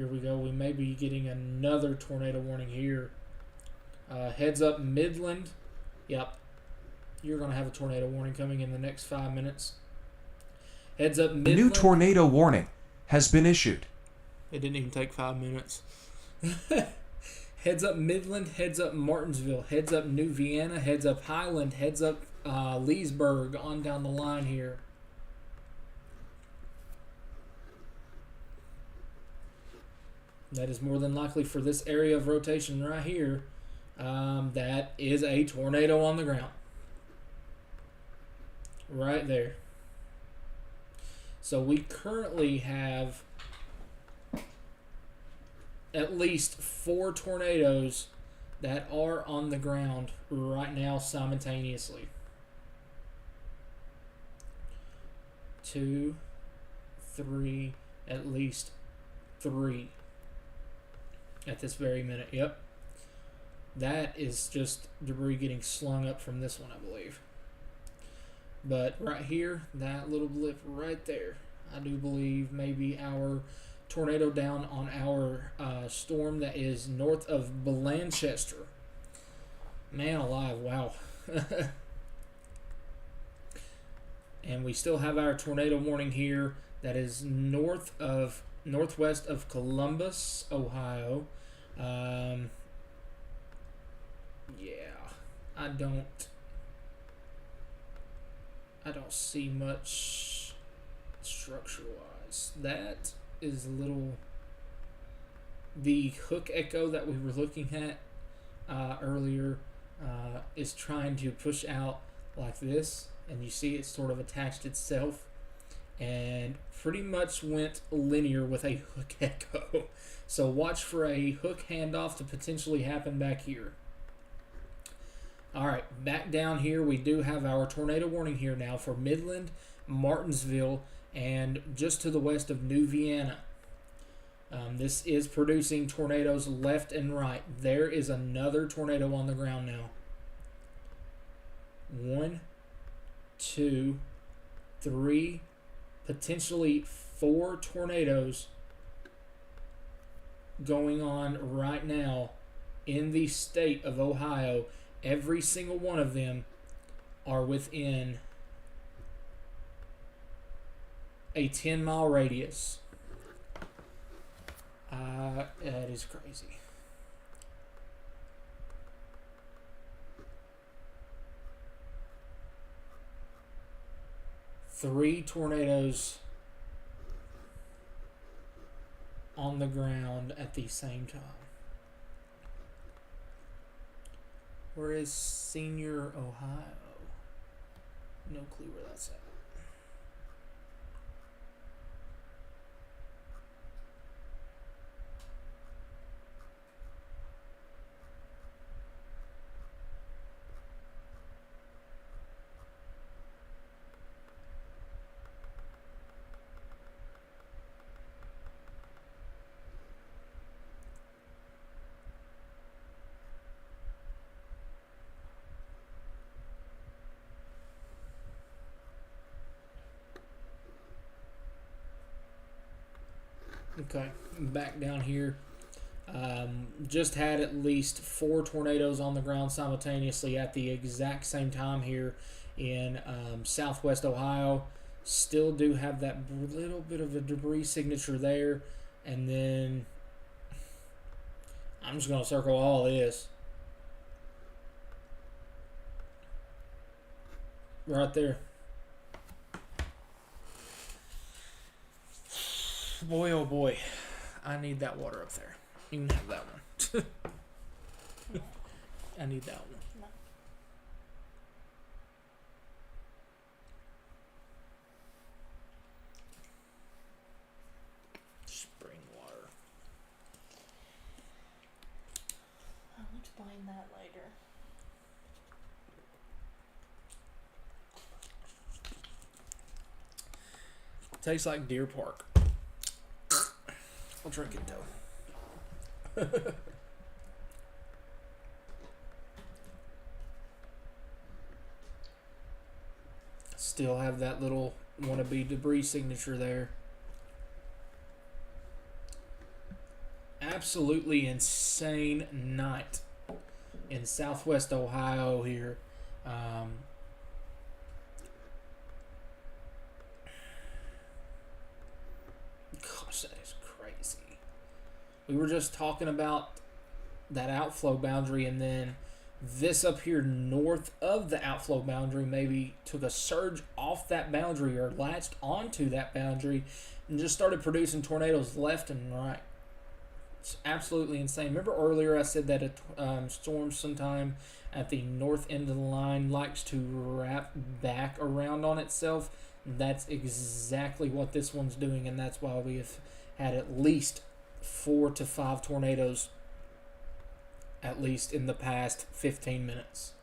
Here we go. We may be getting another tornado warning here. Heads up Midland. Yep. You're going to have a tornado warning coming in the next 5 minutes. Heads up Midland. A new tornado warning has been issued. It didn't even take 5 minutes. Heads up Midland. Heads up Martinsville. Heads up New Vienna. Heads up Highland. Heads up Leesburg on down the line here. That is more than likely for this area of rotation right here. That is a tornado on the ground. Right there. So we currently have at least 4 tornadoes that are on the ground right now simultaneously. 2, 3, at least 3 at this very minute. Yep. That is just debris getting slung up from this one, I believe. But right here, that little blip right there, I do believe maybe our tornado down on our storm that is north of Blanchester. Man alive, wow. And we still have our tornado warning here that is northwest of Columbus, Ohio. Yeah, I don't see much structure-wise. That is a little. The hook echo that we were looking at earlier is trying to push out like this, and you see it sort of attached itself and pretty much went linear with a hook echo. So watch for a hook handoff to potentially happen back here. Alright, back down here we do have our tornado warning here now for Midland, Martinsville, and just to the west of New Vienna. This is producing tornadoes left and right. There is another tornado on the ground now. 1, 2, 3, potentially 4 tornadoes going on right now in the state of Ohio. Every single one of them are within a 10-mile radius. That is crazy. Three tornadoes on the ground at the same time. Where is Senior, Ohio? No clue where that's at. Okay, back down here. Just had at least 4 tornadoes on the ground simultaneously at the exact same time here in southwest Ohio. Still do have that little bit of a debris signature there. And then I'm just going to circle all this. Right there. Boy, oh boy. I need that water up there. You can have that one. I need that one. No. Spring water. I'll explain that later. Tastes like Deer Park. I'll drink it though. Still have that little wannabe debris signature there. absolutely insane night in southwest Ohio here. Gosh, that is crazy. We were just talking about that outflow boundary, and then this up here north of the outflow boundary maybe took a surge off that boundary or latched onto that boundary and just started producing tornadoes left and right. It's absolutely insane. Remember earlier I said that a storm sometime at the north end of the line likes to wrap back around on itself? That's exactly what this one's doing, and that's why we have had at least 4 to 5 tornadoes at least in the past 15 minutes.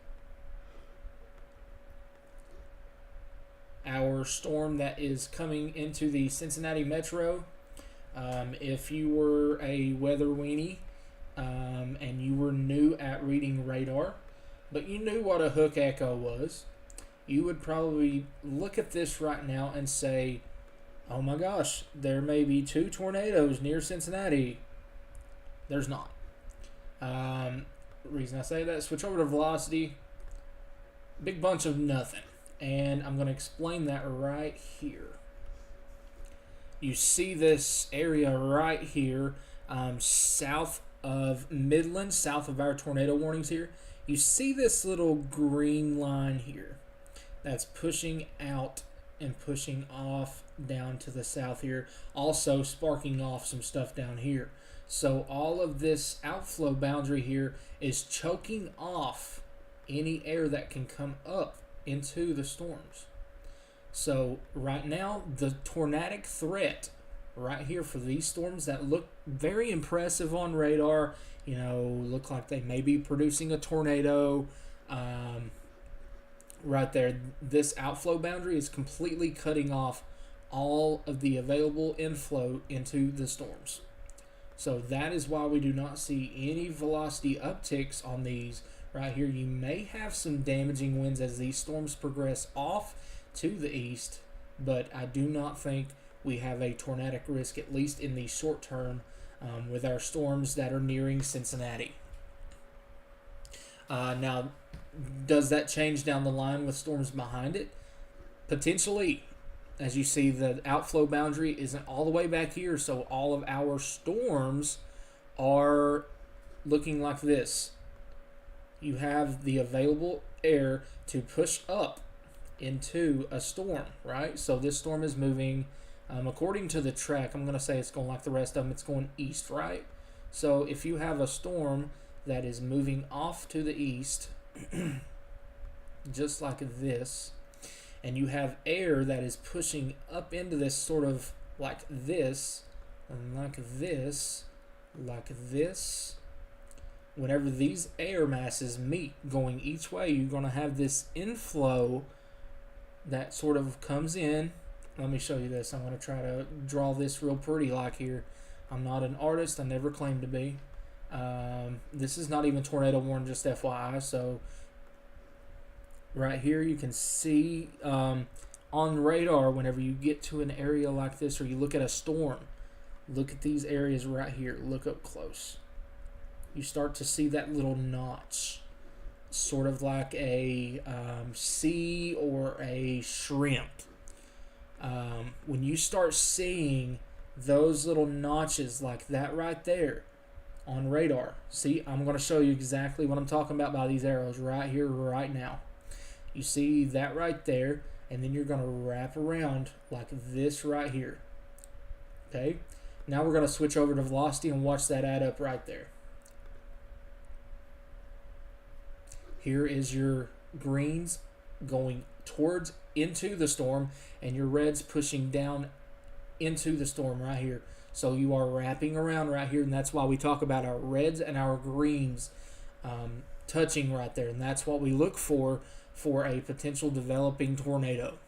Our storm that is coming into the Cincinnati metro, if you were a weather weenie and you were new at reading radar, but you knew what a hook echo was, you would probably look at this right now and say, oh my gosh, there may be 2 tornadoes near Cincinnati. There's not. Reason I say that, switch over to velocity, big bunch of nothing. And I'm going to explain that right here. You see this area right here, south of Midland, south of our tornado warnings here. You see this little green line here that's pushing out and pushing off down to the south here, also sparking off some stuff down here. So all of this outflow boundary here is choking off any air that can come up into the storms. So right now, the tornadic threat right here for these storms that look very impressive on radar, you know, look like they may be producing a tornado, right there, this outflow boundary is completely cutting off all of the available inflow into the storms. So that is why we do not see any velocity upticks on these right here. You may have some damaging winds as these storms progress off to the east, but I do not think we have a tornadic risk, at least in the short term, with our storms that are nearing Cincinnati. Now, does that change down the line with storms behind it? Potentially. As you see, the outflow boundary isn't all the way back here, so all of our storms are looking like this. You have the available air to push up into a storm, right? So this storm is moving, according to the track, I'm going to say it's going like the rest of them, it's going east, right? So if you have a storm that is moving off to the east, just like this, and you have air that is pushing up into this sort of like this, and like this, like this. Whenever these air masses meet going each way, you're going to have this inflow that sort of comes in. Let me show you this. I'm going to try to draw this real pretty like here. I'm not an artist. I never claimed to be. This is not even tornado warning, just FYI. So right here you can see on radar, whenever you get to an area like this or you look at a storm, look at these areas right here. Look up close. You start to see that little notch, sort of like a sea or a shrimp. When you start seeing those little notches like that right there on radar, see, I'm going to show you exactly what I'm talking about by these arrows right here, right now. You see that right there, and then you're going to wrap around like this right here. Okay? Now we're going to switch over to velocity and watch that add up right there. Here is your greens going towards into the storm, and your reds pushing down into the storm right here. So you are wrapping around right here, and that's why we talk about our reds and our greens touching right there, and that's what we look for a potential developing tornado.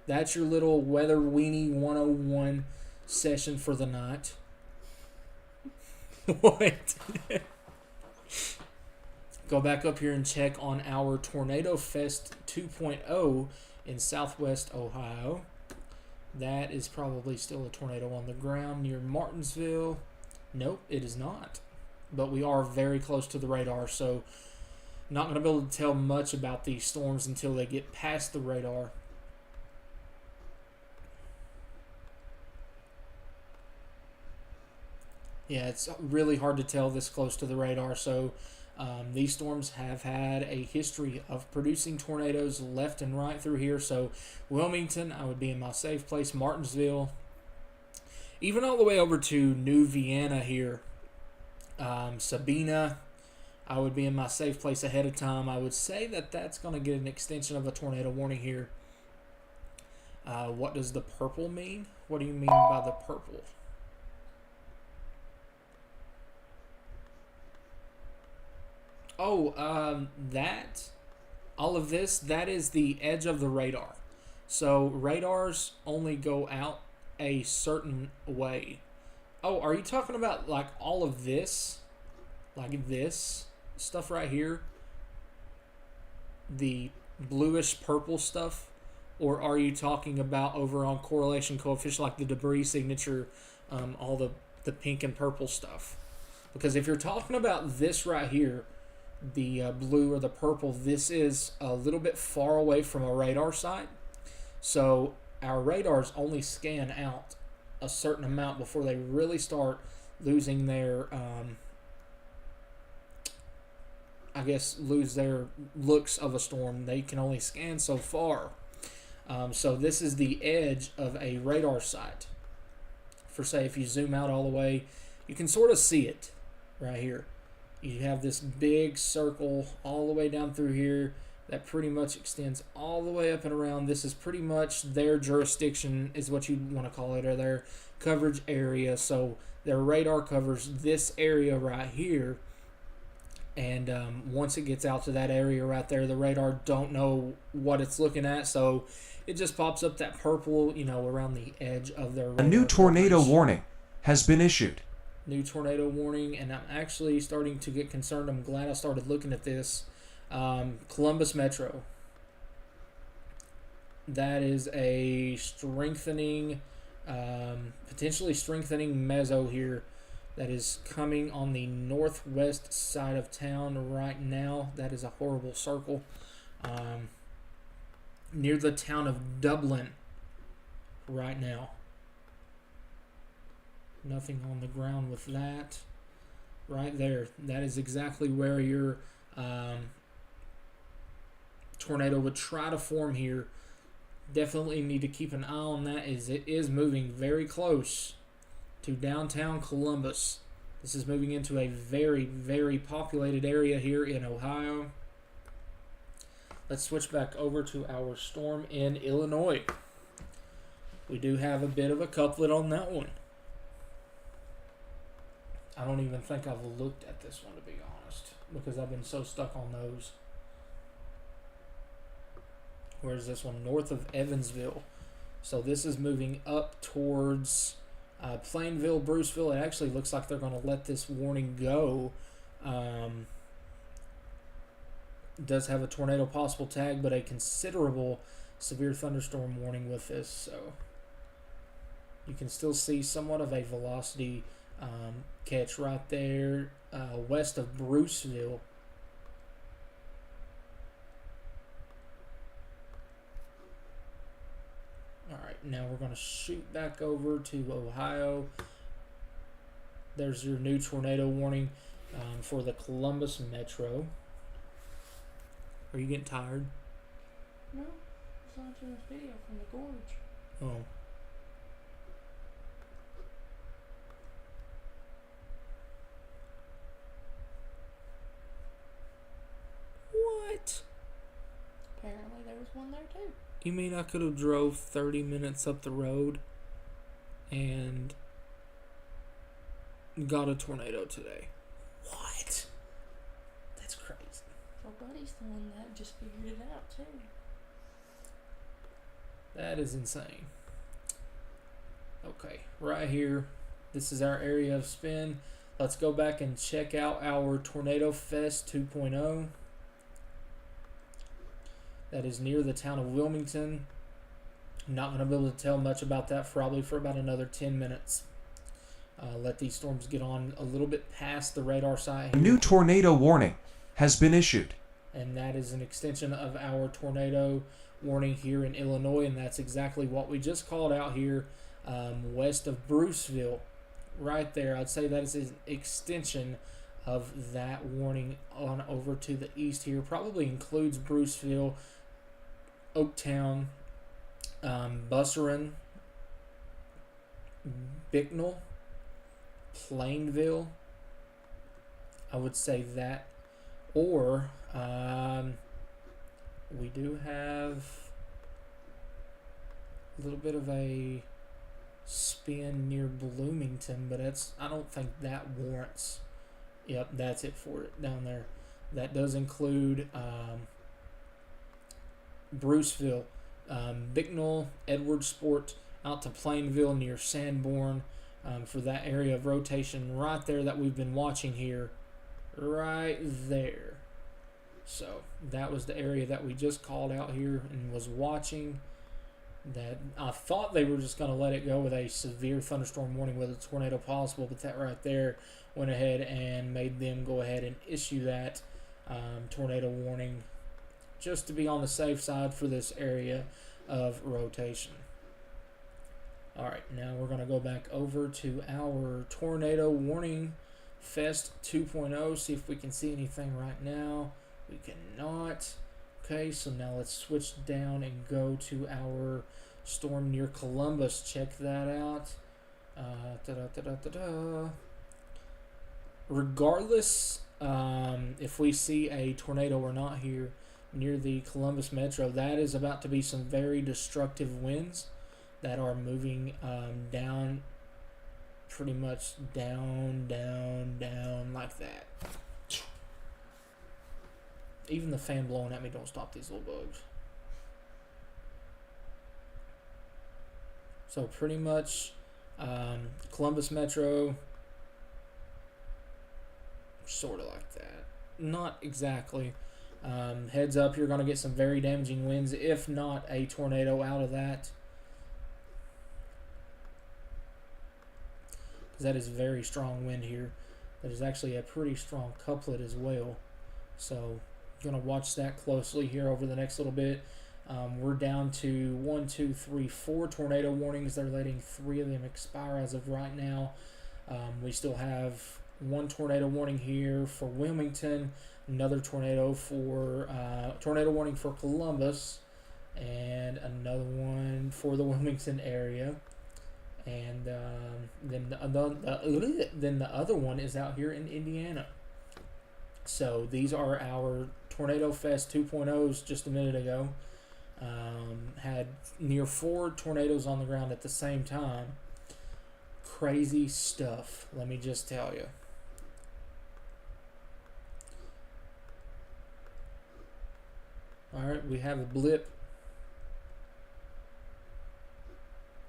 That's your little Weather Weenie 101 session for the night. What? Go back up here and check on our Tornado Fest 2.0 in southwest Ohio. That is probably still a tornado on the ground near Martinsville. Nope, it is not. But we are very close to the radar, so not going to be able to tell much about these storms until they get past the radar. Yeah, it's really hard to tell this close to the radar, so these storms have had a history of producing tornadoes left and right through here. So Wilmington, I would be in my safe place. Martinsville, even all the way over to New Vienna here. Sabina, I would be in my safe place ahead of time. I would say that that's going to get an extension of a tornado warning here. What does the purple mean? What do you mean by the purple? Oh, all of this, that is the edge of the radar. So radars only go out a certain way. Oh, are you talking about like all of this? Like this stuff right here? The bluish purple stuff? Or are you talking about over on correlation coefficient, like the debris signature, all the pink and purple stuff? Because if you're talking about this right here, the blue or the purple, this is a little bit far away from a radar site. So our radars only scan out a certain amount before they really start losing their, lose their looks of a storm. They can only scan so far. So this is the edge of a radar site. For say, if you zoom out all the way, you can sort of see it right here. You have this big circle all the way down through here that pretty much extends all the way up and around. This is pretty much their jurisdiction, is what you want to call it, or their coverage area. So their radar covers this area right here. And once it gets out to that area right there, the radar don't know what it's looking at. So it just pops up that purple, around the edge of their radar. A new tornado warning has been issued. New tornado warning, and I'm actually starting to get concerned. I'm glad I started looking at this. Columbus Metro. That is a strengthening, potentially strengthening mezzo here that is coming on the northwest side of town right now. That is a horrible circle. Near the town of Dublin right now. Nothing on the ground with that. Right there. That is exactly where your tornado would try to form here. Definitely need to keep an eye on that, as it is moving very close to downtown Columbus. This is moving into a very, very populated area here in Ohio. Let's switch back over to our storm in Illinois. We do have a bit of a couplet on that one. I don't even think I've looked at this one, to be honest, because I've been so stuck on those. Where's this one? North of Evansville. So this is moving up towards Plainville, Bruceville. It actually looks like they're going to let this warning go. Does have a tornado possible tag, but a considerable severe thunderstorm warning with this. So you can still see somewhat of a velocity catch right there west of Bruceville. Alright, now we're going to shoot back over to Ohio. There's your new tornado warning for the Columbus Metro. Are you getting tired? No, I was watching this video from the gorge. Oh. What? Apparently there was one there too. You mean I could have drove 30 minutes up the road and got a tornado today? What? That's crazy. My buddy's the one that just figured it out too. That is insane. Okay, right here. This is our area of spin. Let's go back and check out our Tornado Fest 2.0. That is near the town of Wilmington. I'm not going to be able to tell much about that probably for about another 10 minutes. let these storms get on a little bit past the radar site A here. new tornado warning has been issued. And that is an extension of our tornado warning here in Illinois, and that's exactly what we just called out here west of Bruceville. Right there, I'd say that is an extension of that warning on over to the east here. Probably includes Bruceville, Oaktown, Busserin, Bicknell, Plainville. I would say that. Or we do have a little bit of a spin near Bloomington, but I don't think that warrants. Yep, that's it for it down there. That does include Bruceville, Bicknell, Edwardsport, out to Plainville near Sanborn for that area of rotation right there that we've been watching here. Right there. So that was the area that we just called out here and was watching. That I thought they were just going to let it go with a severe thunderstorm warning with a tornado possible, but that right there went ahead and made them go ahead and issue that tornado warning just to be on the safe side for this area of rotation. All right, now we're going to go back over to our tornado warning Fest 2.0, see if we can see anything right now. We cannot. Okay, so now let's switch down and go to our storm near Columbus. Check that out. Regardless if we see a tornado or not here near the Columbus metro, that is about to be some very destructive winds that are moving down, pretty much down like that. Even the fan blowing at me don't stop these little bugs. So pretty much Columbus metro, sort of like that. Not exactly. Heads up, you're going to get some very damaging winds, if not a tornado out of that. That is very strong wind here. That is actually a pretty strong couplet as well. So going to watch that closely here over the next little bit. We're down to 1, 2, 3, 4 tornado warnings. They're letting 3 of them expire as of right now. We still have 1 tornado warning here for Wilmington, another tornado warning for Columbus, and another one for the Wilmington area. And then the other one is out here in Indiana. So these are our Tornado Fest 2.0s just a minute ago. Had near 4 tornadoes on the ground at the same time. Crazy stuff, let me just tell you. Alright, we have a blip.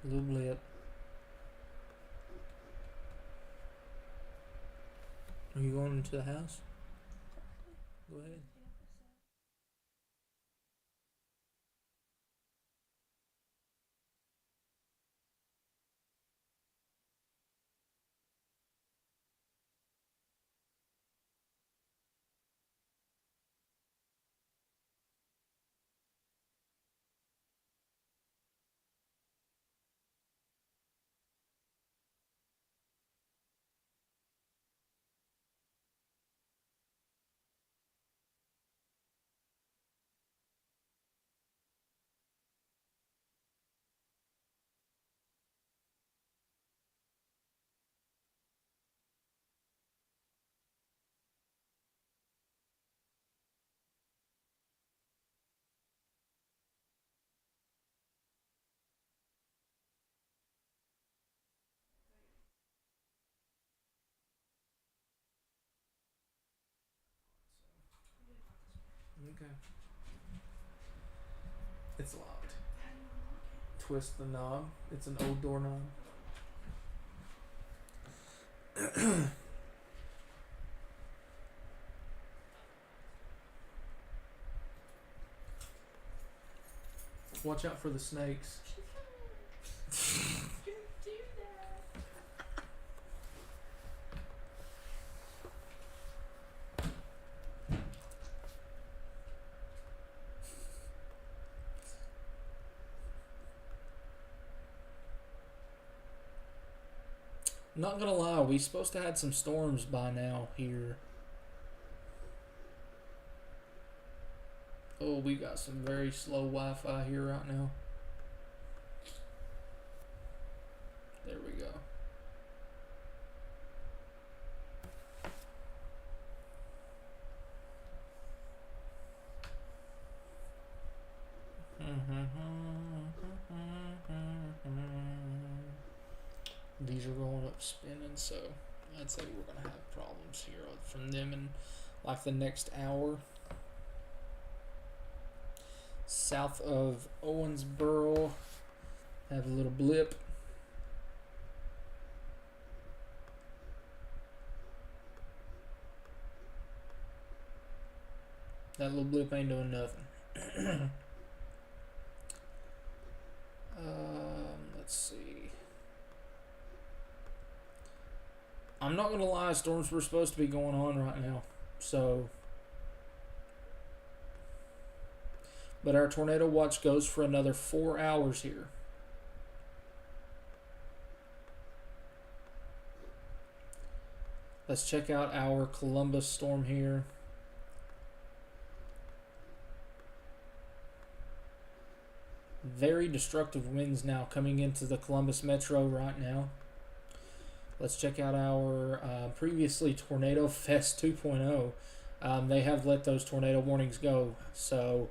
A little blip. Are you going into the house? Go ahead. Okay. It's locked. Twist the knob. It's an old doorknob. Watch out for the snakes. Not gonna lie, we supposed to have some storms by now here. Oh, we got some very slow Wi-Fi here right now. There we go. These are going up spinning, so I'd say we're gonna have problems here from them in like the next hour. South of Owensboro, have a little blip. That little blip ain't doing nothing. Let's see. I'm not gonna lie, storms were supposed to be going on right now, so. But our tornado watch goes for another 4 hours here. Let's check out our Columbus storm here. Very destructive winds now coming into the Columbus metro right now. Let's check out our previously Tornado Fest 2.0. They have let those tornado warnings go. So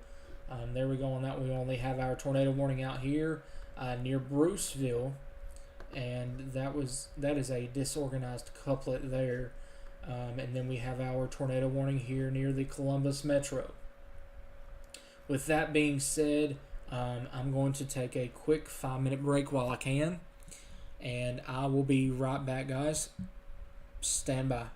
there we go on that. We only have our tornado warning out here near Bruceville. And that is a disorganized couplet there. And then we have our tornado warning here near the Columbus metro. With that being said, I'm going to take a quick 5-minute break while I can, and I will be right back, guys. Stand by.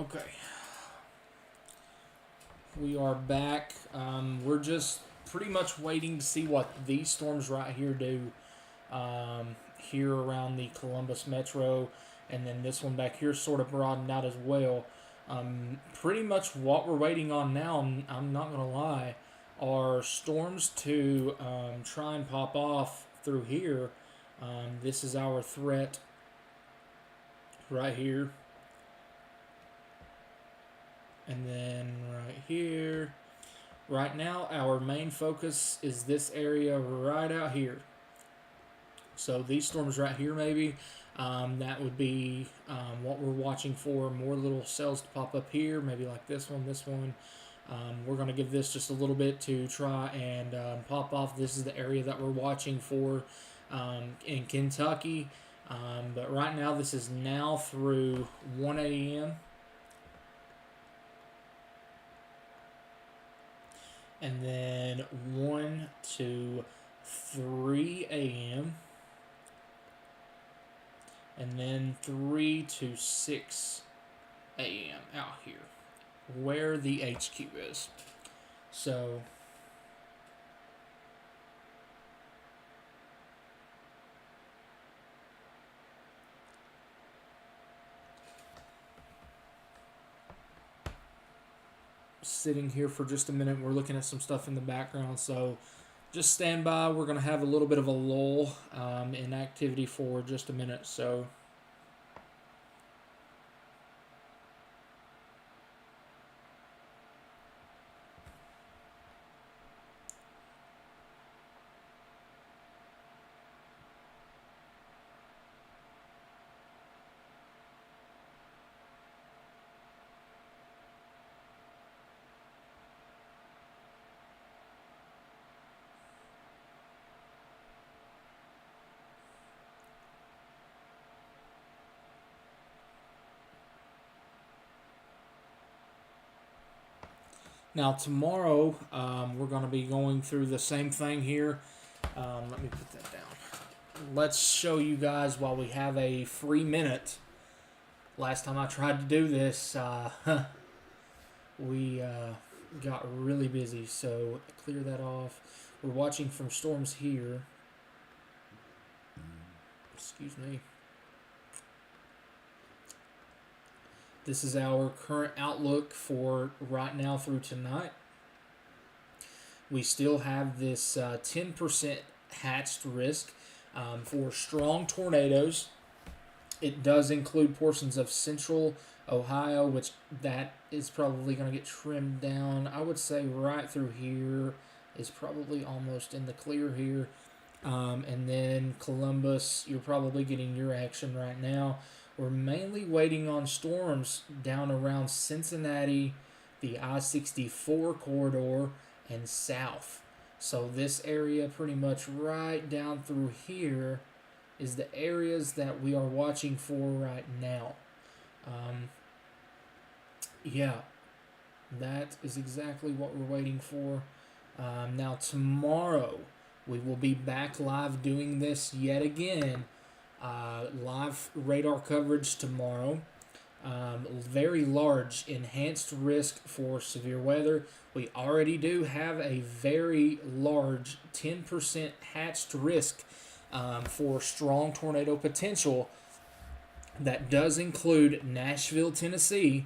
Okay. We are back. We're just pretty much waiting to see what these storms right here do here around the Columbus metro, and then this one back here sort of broadened out as well. Pretty much what we're waiting on now, I'm not going to lie, are storms to try and pop off through here. This is our threat right here. And then right here. Right now, our main focus is this area right out here. So these storms right here, maybe, that would be what we're watching for. More little cells to pop up here, maybe like this one, this one. We're going to give this just a little bit to try and pop off. This is the area that we're watching for in Kentucky. But right now, this is now through 1 a.m. And then 1 to 3 a.m. And then 3 to 6 a.m. out here, where the HQ is. So sitting here for just a minute. We're looking at some stuff in the background, so just stand by. We're going to have a little bit of a lull in activity for just a minute. So now tomorrow, we're going to be going through the same thing here. Let me put that down. Let's show you guys while we have a free minute. Last time I tried to do this, we got really busy, so clear that off. We're watching from storms here. Excuse me. This is our current outlook for right now through tonight. We still have this 10% hatched risk for strong tornadoes. It does include portions of central Ohio, which that is probably going to get trimmed down. I would say right through here is probably almost in the clear here. And then Columbus, you're probably getting your action right now. We're mainly waiting on storms down around Cincinnati, the I-64 corridor, and south. So this area pretty much right down through here is the areas that we are watching for right now. Yeah, that is exactly what we're waiting for. Now tomorrow, we will be back live doing this yet again. Live radar coverage tomorrow. Very large enhanced risk for severe weather. We already do have a very large 10% hatched risk for strong tornado potential. That does include Nashville, Tennessee,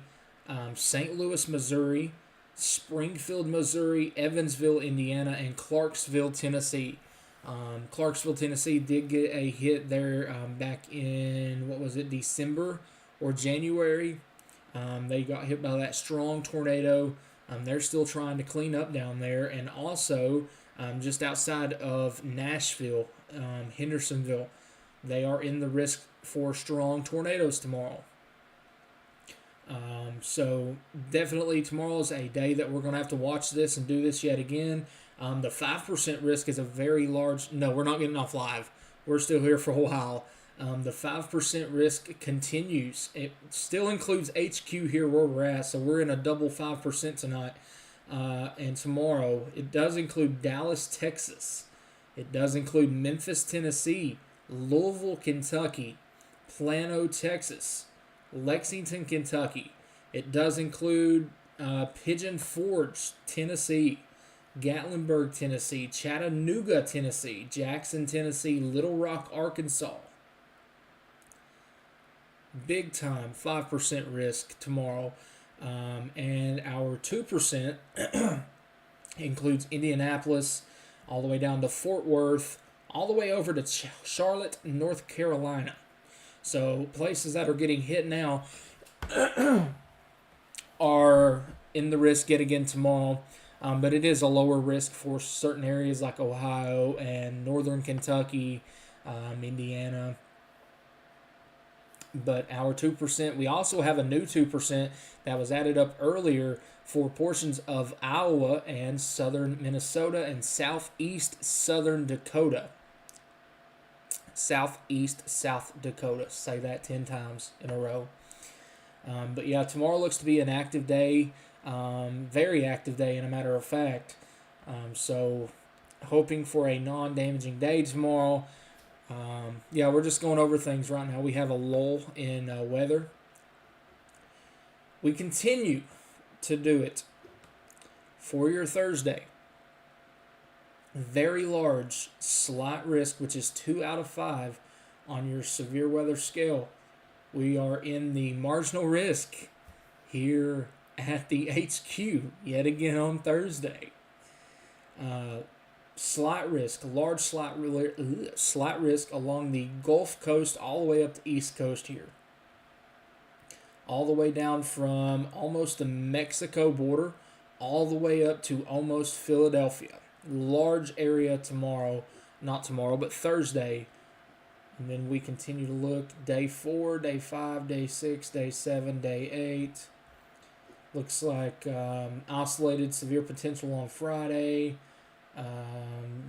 St. Louis, Missouri, Springfield, Missouri, Evansville, Indiana, and Clarksville, Tennessee. Clarksville, Tennessee did get a hit there back in, December or January. They got hit by that strong tornado. They're still trying to clean up down there. And also, just outside of Nashville, Hendersonville, they are in the risk for strong tornadoes tomorrow. So definitely tomorrow is a day that we're going to have to watch this and do this yet again. The 5% risk is a very large... No, we're not getting off live. We're still here for a while. The 5% risk continues. It still includes HQ here where we're at, so we're in a double 5% tonight. And tomorrow, it does include Dallas, Texas. It does include Memphis, Tennessee, Louisville, Kentucky, Plano, Texas, Lexington, Kentucky, It does include Pigeon Forge, Tennessee, Gatlinburg, Tennessee, Chattanooga, Tennessee, Jackson, Tennessee, Little Rock, Arkansas. Big time 5% risk tomorrow. And our 2% includes Indianapolis, all the way down to Fort Worth, all the way over to Charlotte, North Carolina. So places that are getting hit now are in the risk yet again tomorrow. But it is a lower risk for certain areas like Ohio and northern Kentucky, Indiana. But our 2%, we also have a new 2% that was added up earlier for portions of Iowa and southern Minnesota and southeast southern Dakota. Southeast South Dakota. Say that 10 times in a row. But yeah, tomorrow looks to be an active day. Very active day, in a matter of fact. So hoping for a non-damaging day tomorrow. Yeah, we're just going over things right now. We have a lull in weather. We continue to do it for your Thursday. Very large, slight risk, which is 2 out of 5 on your severe weather scale. We are in the marginal risk here at the HQ yet again on Thursday. Slight risk, large slight risk along the Gulf Coast all the way up to East Coast here. All the way down from almost the Mexico border all the way up to almost Philadelphia. Large area tomorrow, not tomorrow, but Thursday. And then we continue to look day 4, day 5, day 6, day 7, day 8. Looks like isolated severe potential on Friday.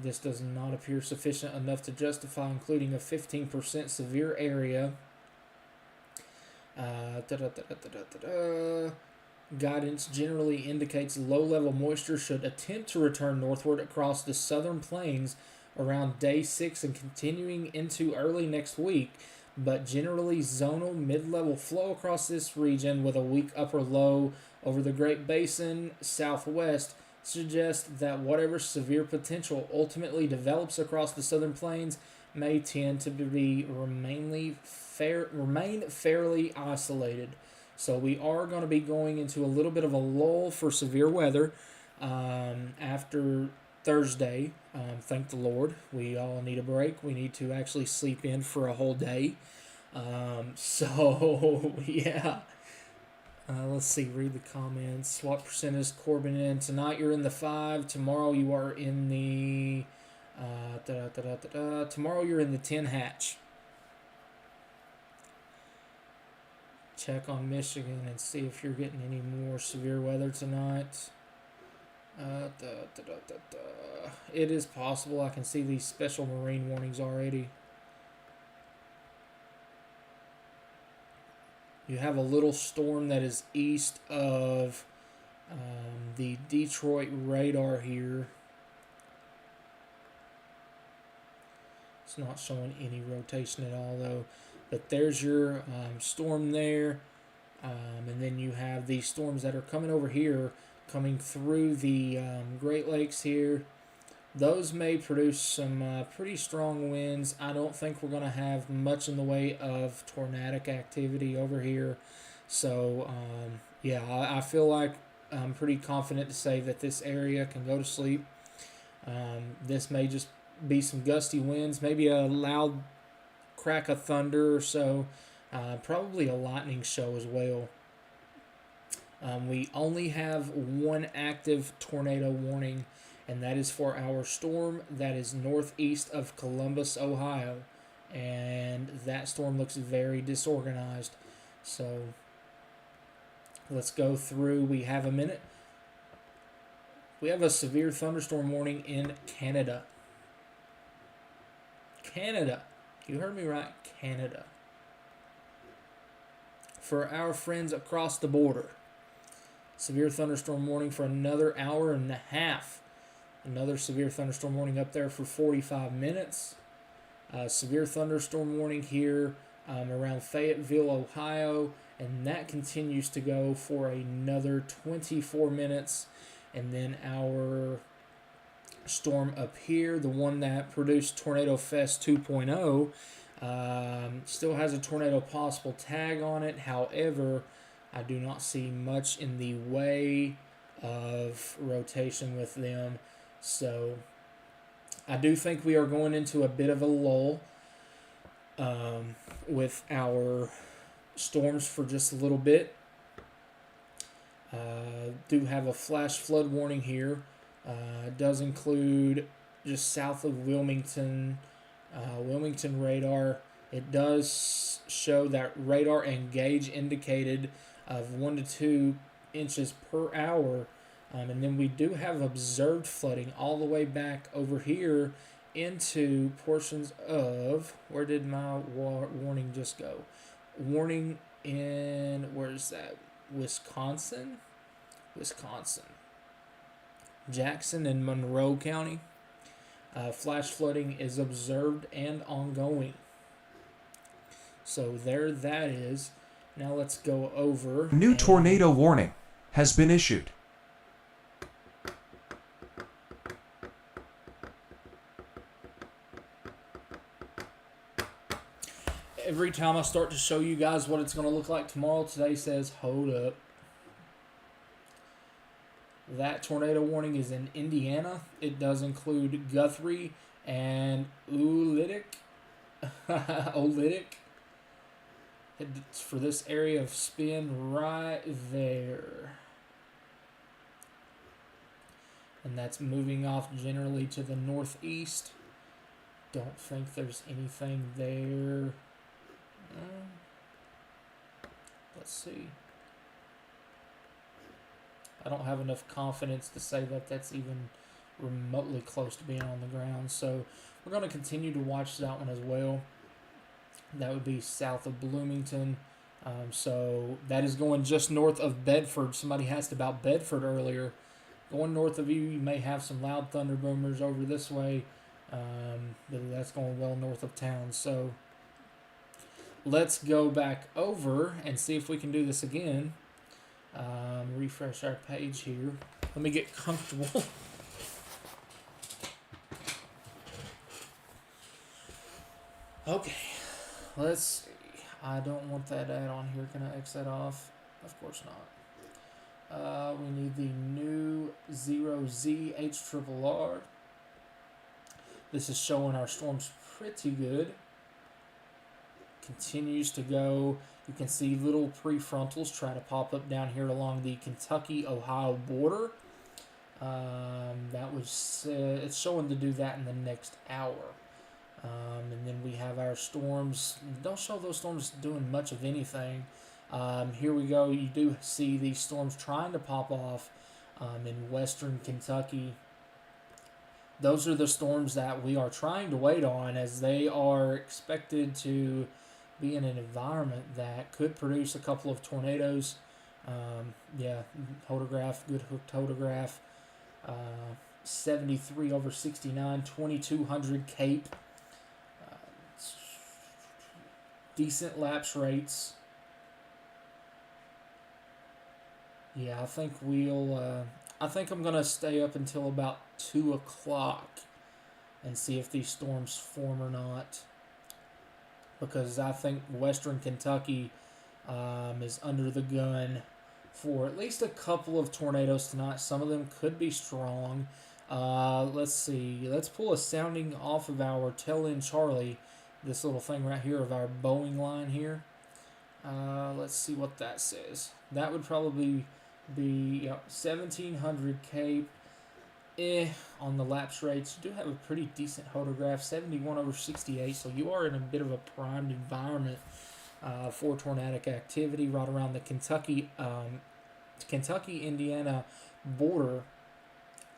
This does not appear sufficient enough to justify including a 15% severe area. Guidance generally indicates low-level moisture should attempt to return northward across the southern plains around day 6 and continuing into early next week, but generally zonal mid-level flow across this region with a weak upper low over the Great Basin southwest suggests that whatever severe potential ultimately develops across the southern plains may tend to remain fairly isolated. So we are going to be going into a little bit of a lull for severe weather after Thursday. Thank the Lord. We all need a break. We need to actually sleep in for a whole day. So, yeah. Let's see, read the comments. What percentage Corbin in? Tonight you're in the 5. Tomorrow you are in the... Tomorrow you're in the 10 hatch. Check on Michigan and see if you're getting any more severe weather tonight. It is possible. I can see these special marine warnings already. You have a little storm that is east of the Detroit radar here. It's not showing any rotation at all, though. But there's your storm there. And then you have these storms that are coming over here, coming through the Great Lakes here. Those may produce some pretty strong winds. I don't think we're going to have much in the way of tornadic activity over here. So, yeah, I feel like I'm pretty confident to say that this area can go to sleep. This may just be some gusty winds, maybe a loud crack of thunder or so. Probably a lightning show as well. We only have one active tornado warning, and that is for our storm that is northeast of Columbus, Ohio. And that storm looks very disorganized. So let's go through. We have a minute. We have a severe thunderstorm warning in Canada. Canada. You heard me right. Canada. For our friends across the border. Severe thunderstorm warning for another hour and a half. Another severe thunderstorm warning up there for 45 minutes. Severe thunderstorm warning here around Fayetteville, Ohio, and that continues to go for another 24 minutes. And then our storm up here, the one that produced Tornado Fest 2.0, still has a tornado possible tag on it. However, I do not see much in the way of rotation with them. So I do think we are going into a bit of a lull with our storms for just a little bit. Do have a flash flood warning here. It does include just south of Wilmington radar. It does show that radar and gauge indicated of 1 to 2 inches per hour. And then we do have observed flooding all the way back over here into portions of, where did my warning just go? Warning in, where's that? Wisconsin. Jackson and Monroe County. Flash flooding is observed and ongoing. So there that is. Now let's go over. New tornado warning has been issued. Every time I start to show you guys what it's going to look like tomorrow, today says, hold up. That tornado warning is in Indiana. It does include Guthrie and Oolitic. It's for this area of spin right there. And that's moving off generally to the northeast. Don't think there's anything there. Let's see. I don't have enough confidence to say that that's even remotely close to being on the ground. So we're going to continue to watch that one as well. That would be south of Bloomington. So that is going just north of Bedford. Somebody asked about Bedford earlier. Going north of you may have some loud thunder boomers over this way. But that's going well north of town. So let's go back over and see if we can do this again. Refresh our page here. Let me get comfortable. Okay, let's see. I don't want that ad on here. Can I X that off? Of course not. We need the new 0ZHRRR. This is showing our storms pretty good. Continues to go. You can see little prefrontals try to pop up down here along the Kentucky-Ohio border. It's showing to do that in the next hour. And then we have our storms. Don't show those storms doing much of anything. Here we go. You do see these storms trying to pop off in western Kentucky. Those are the storms that we are trying to wait on, as they are expected to be in an environment that could produce a couple of tornadoes. Photograph, good hooked photograph. 73 over 69, 2200 Cape. Decent lapse rates. Yeah, I think I'm gonna stay up until about 2 o'clock and see if these storms form or not. Because I think western Kentucky is under the gun for at least a couple of tornadoes tonight. Some of them could be strong. Let's see. Let's pull a sounding off of our tail end Charlie. This little thing right here of our Boeing line here. Let's see what that says. That would probably be 1700 Cape. On the lapse rates. You do have a pretty decent photograph, 71 over 68, so you are in a bit of a primed environment for tornadic activity right around the Kentucky-Indiana border.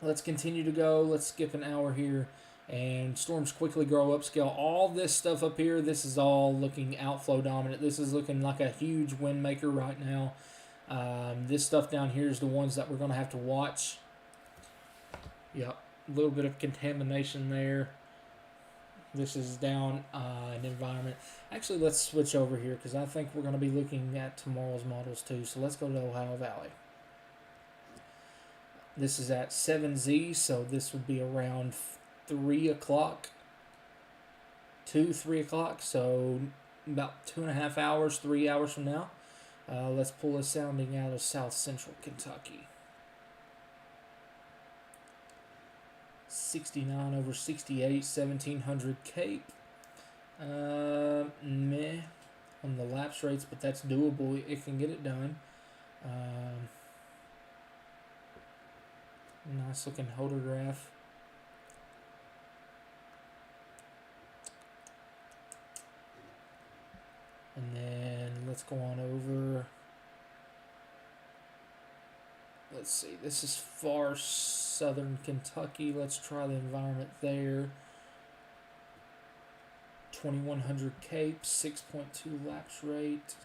Let's continue to go. Let's skip an hour here. And storms quickly grow upscale. All this stuff up here, this is all looking outflow dominant. This is looking like a huge wind maker right now. This stuff down here is the ones that we're going to have to watch. Yep, a little bit of contamination there. This is down an environment. Actually, let's switch over here because I think we're going to be looking at tomorrow's models too. So let's go to Ohio Valley. This is at 7Z, so this would be around 3 o'clock. 3 o'clock, so about 2.5 hours, 3 hours from now. Let's pull a sounding out of South Central Kentucky. 69 over 68, 1700 Cape. Meh on the lapse rates, but that's doable. It can get it done. Nice looking hodograph. And then let's go on over. Let's see, this is far southern Kentucky. Let's try the environment there. 2100 Cape, 6.2 lapse rate.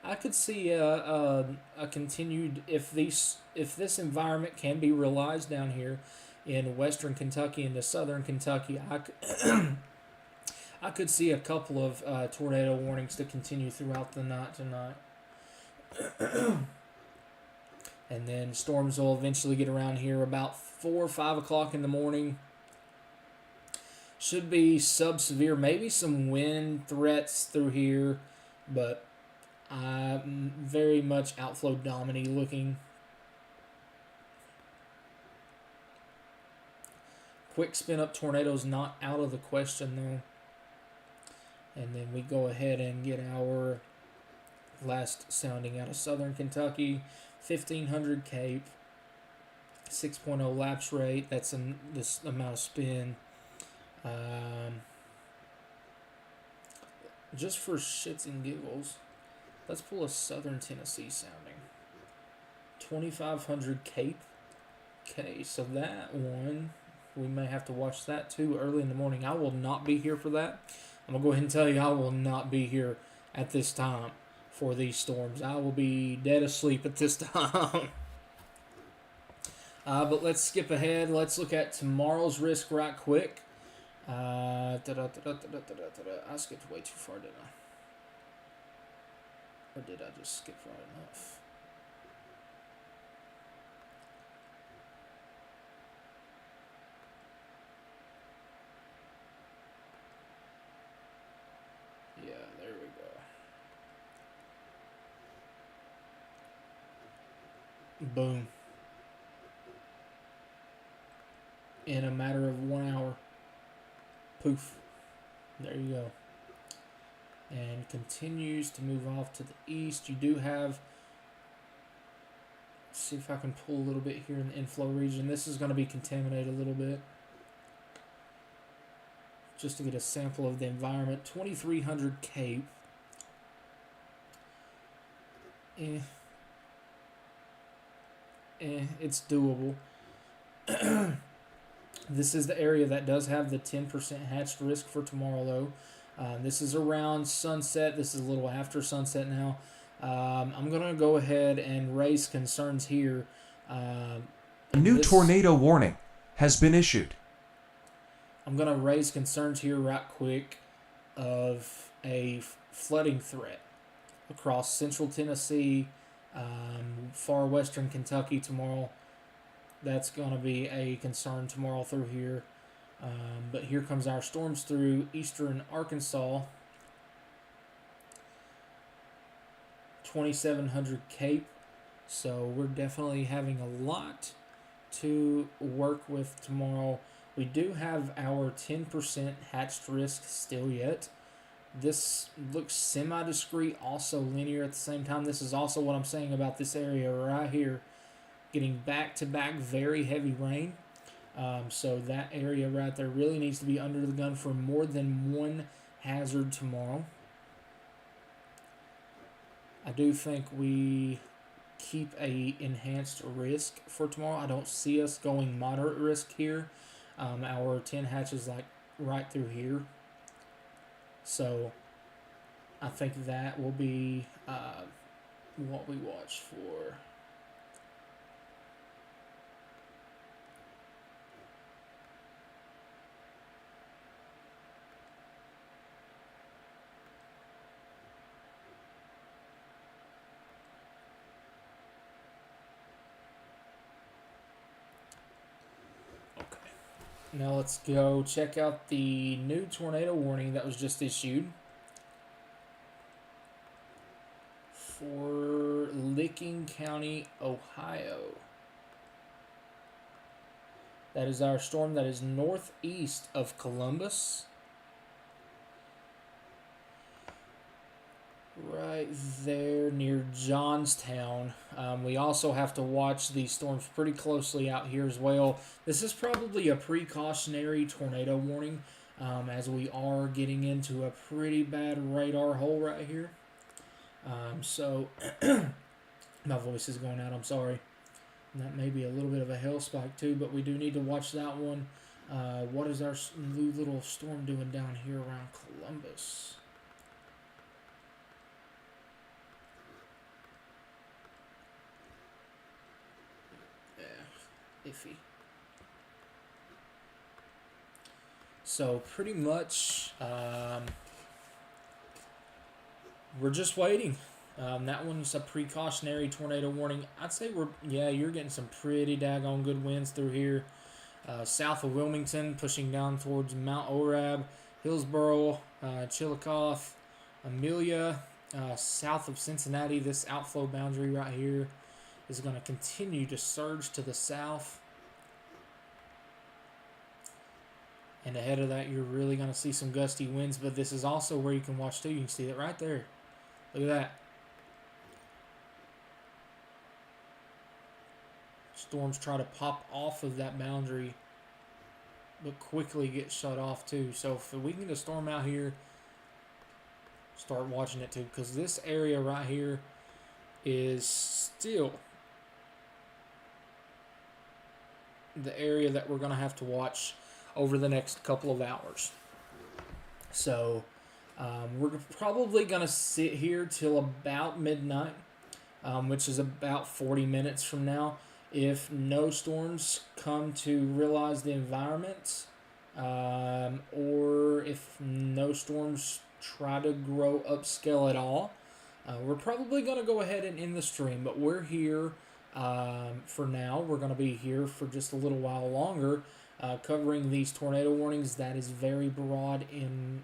I could see a continued, if this environment can be realized down here in western Kentucky into southern Kentucky, I could see a couple of tornado warnings to continue throughout the night tonight. And then storms will eventually get around here about 4 or 5 o'clock in the morning. Should be sub-severe, maybe some wind threats through here, but very much outflow dominant looking. Quick spin up tornadoes not out of the question though. And then we go ahead and get our last sounding out of southern Kentucky. 1500 Cape, 6.0 lapse rate. That's this amount of spin. Just for shits and giggles, let's pull a southern Tennessee sounding. 2500 Cape. Okay, so that one, we may have to watch that too early in the morning. I will not be here for that. I'm going to go ahead and tell you I will not be here at this time for these storms. I will be dead asleep at this time. But let's skip ahead. Let's look at tomorrow's risk right quick. I skipped way too far, didn't I? Or did I just skip far enough? Yeah, there we go. Boom. In a matter of 1 hour. Poof. There you go. And continues to move off to the east. You do have, let's see if I can pull a little bit here in the inflow region. This is going to be contaminated a little bit. Just to get a sample of the environment. 2300 Cape. It's doable. This is the area that does have the 10% hatched risk for tomorrow, though. This is around sunset. This is a little after sunset now. I'm going to go ahead and raise concerns here. A new tornado warning has been issued. I'm going to raise concerns here right quick of a flooding threat across central Tennessee, far western Kentucky tomorrow. That's going to be a concern tomorrow through here. But here comes our storms through eastern Arkansas. 2700 Cape. So we're definitely having a lot to work with tomorrow. We do have our 10% hatched risk still yet. This looks semi-discrete, also linear at the same time. This is also what I'm saying about this area right here. Getting back-to-back very heavy rain. So that area right there really needs to be under the gun for more than one hazard tomorrow. I do think we keep a enhanced risk for tomorrow. I don't see us going moderate risk here. Our 10 hatches like right through here. So I think that will be what we watch for. Now let's go check out the new tornado warning that was just issued for Licking County, Ohio. That is our storm that is northeast of Columbus. Right there near Johnstown. We also have to watch these storms pretty closely out here as well. This is probably a precautionary tornado warning, as we are getting into a pretty bad radar hole right here. So my voice is going out, I'm sorry. And that may be a little bit of a hail spike too, but we do need to watch that one. What is our new little storm doing down here around Columbus? Iffy. So pretty much we're just waiting. That one's a precautionary tornado warning. I'd say you're getting some pretty daggone good winds through here. South of Wilmington, pushing down towards Mount Orab, Hillsboro, Chillicothe, Amelia, south of Cincinnati. This outflow boundary right here is going to continue to surge to the south. And ahead of that, you're really going to see some gusty winds, but this is also where you can watch too. You can see it right there. Look at that. Storms try to pop off of that boundary, but quickly get shut off too. So if we can get a storm out here, start watching it too, because this area right here is still the area that we're going to have to watch over the next couple of hours. So we're probably going to sit here till about midnight, which is about 40 minutes from now. If no storms come to realize the environment, or if no storms try to grow upscale at all, we're probably going to go ahead and end the stream. But we're here for now. We're going to be here for just a little while longer, covering these tornado warnings. That is very broad in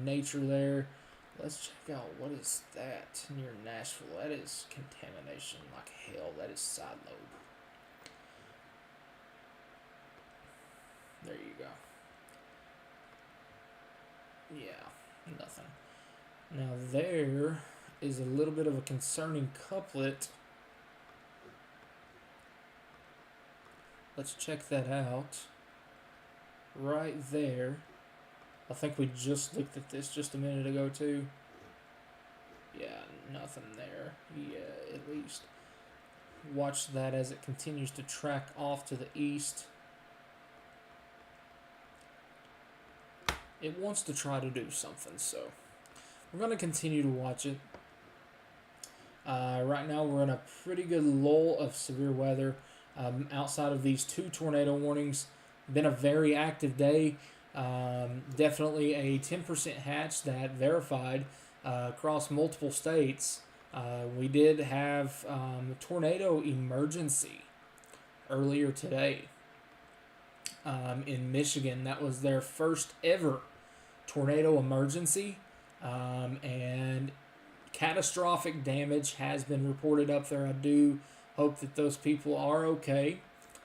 nature there. Let's check out, what is that near Nashville? That is contamination like hell. That is side lobe. There you go. Yeah, nothing. Now there is a little bit of a concerning couplet. Let's check that out. Right there. I think we just looked at this just a minute ago too. Yeah, nothing there. Yeah, at least. Watch that as it continues to track off to the east. It wants to try to do something, so we're going to continue to watch it. Right now we're in a pretty good lull of severe weather. Outside of these two tornado warnings, been a very active day. Definitely a 10% hatch that verified across multiple states. We did have a tornado emergency earlier today in Michigan. That was their first ever tornado emergency, and catastrophic damage has been reported up there. I do hope that those people are okay.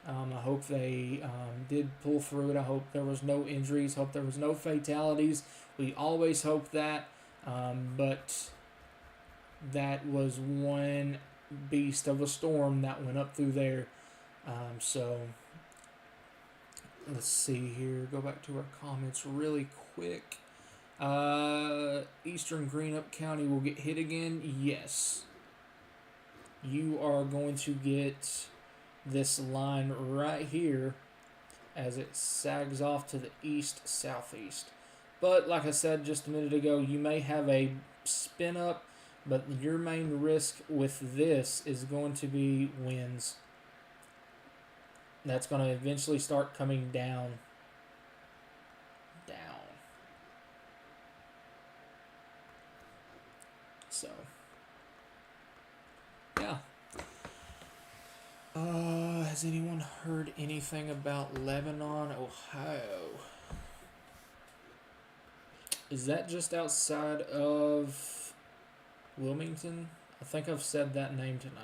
I hope they did pull through it. I hope there was no injuries. Hope there was no fatalities. We always hope that, but that was one beast of a storm that went up through there. So let's see here. Go back to our comments really quick. Eastern Greenup County will get hit again. Yes. You are going to get this line right here as it sags off to the east-southeast. But like I said just a minute ago, you may have a spin up, but your main risk with this is going to be winds. That's going to eventually start coming down. So, yeah. Has anyone heard anything about Lebanon, Ohio? Is that just outside of Wilmington? I think I've said that name tonight.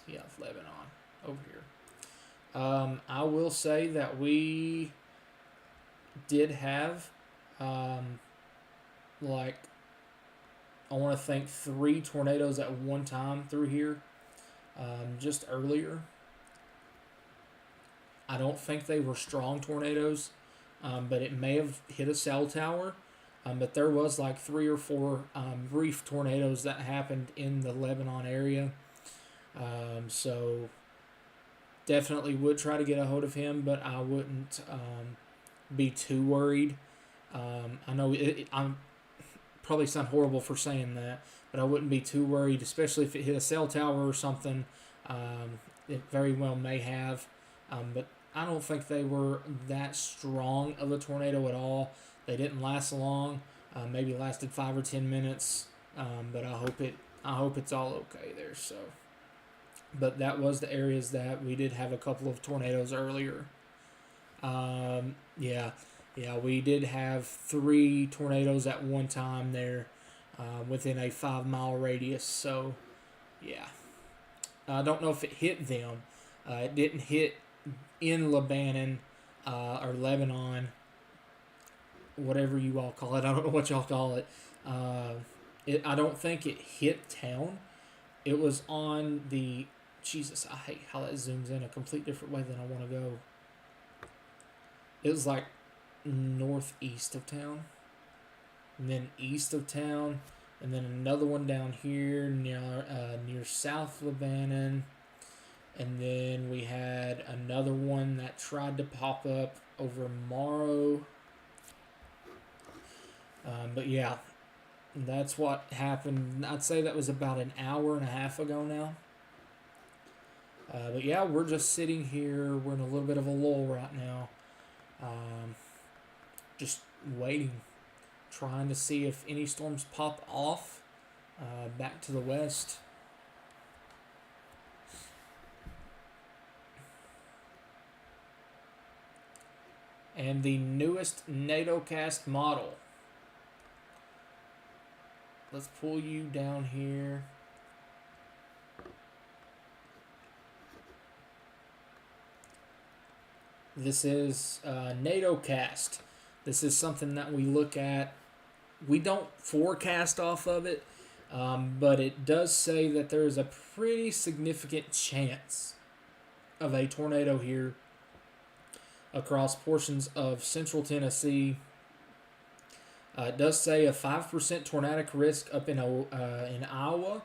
Yeah, it's Lebanon over here. I will say that we did have, like, I want to think 3 tornadoes at one time through here, just earlier. I don't think they were strong tornadoes, but it may have hit a cell tower. But there was like 3 or 4 brief tornadoes that happened in the Lebanon area. So definitely would try to get a hold of him, but I wouldn't be too worried. I know I'm probably sound horrible for saying that, but I wouldn't be too worried, especially if it hit a cell tower or something. It very well may have, but I don't think they were that strong of a tornado at all. They didn't last long, maybe lasted 5 or 10 minutes, but I hope it's all okay there. So, but that was the areas that we did have a couple of tornadoes earlier. Yeah, we did have 3 tornadoes at one time there, within a 5-mile radius. So, yeah. I don't know if it hit them. It didn't hit in Lebanon, or Lebanon, whatever you all call it. I don't know what y'all call it. I don't think it hit town. It was on the... Jesus, I hate how that zooms in a complete different way than I want to go. It was like northeast of town, and then east of town, and then another one down here near South Lebanon, and then we had another one that tried to pop up over Morrow. But yeah, that's what happened. I'd say that was about an hour and a half ago now. But yeah, we're just sitting here. We're in a little bit of a lull right now. Just waiting, trying to see if any storms pop off back to the west. And the newest NATOcast model. Let's pull you down here. This is NATOcast. This is something that we look at. We don't forecast off of it, but it does say that there is a pretty significant chance of a tornado here across portions of central Tennessee. It does say a 5% tornadic risk up in Iowa,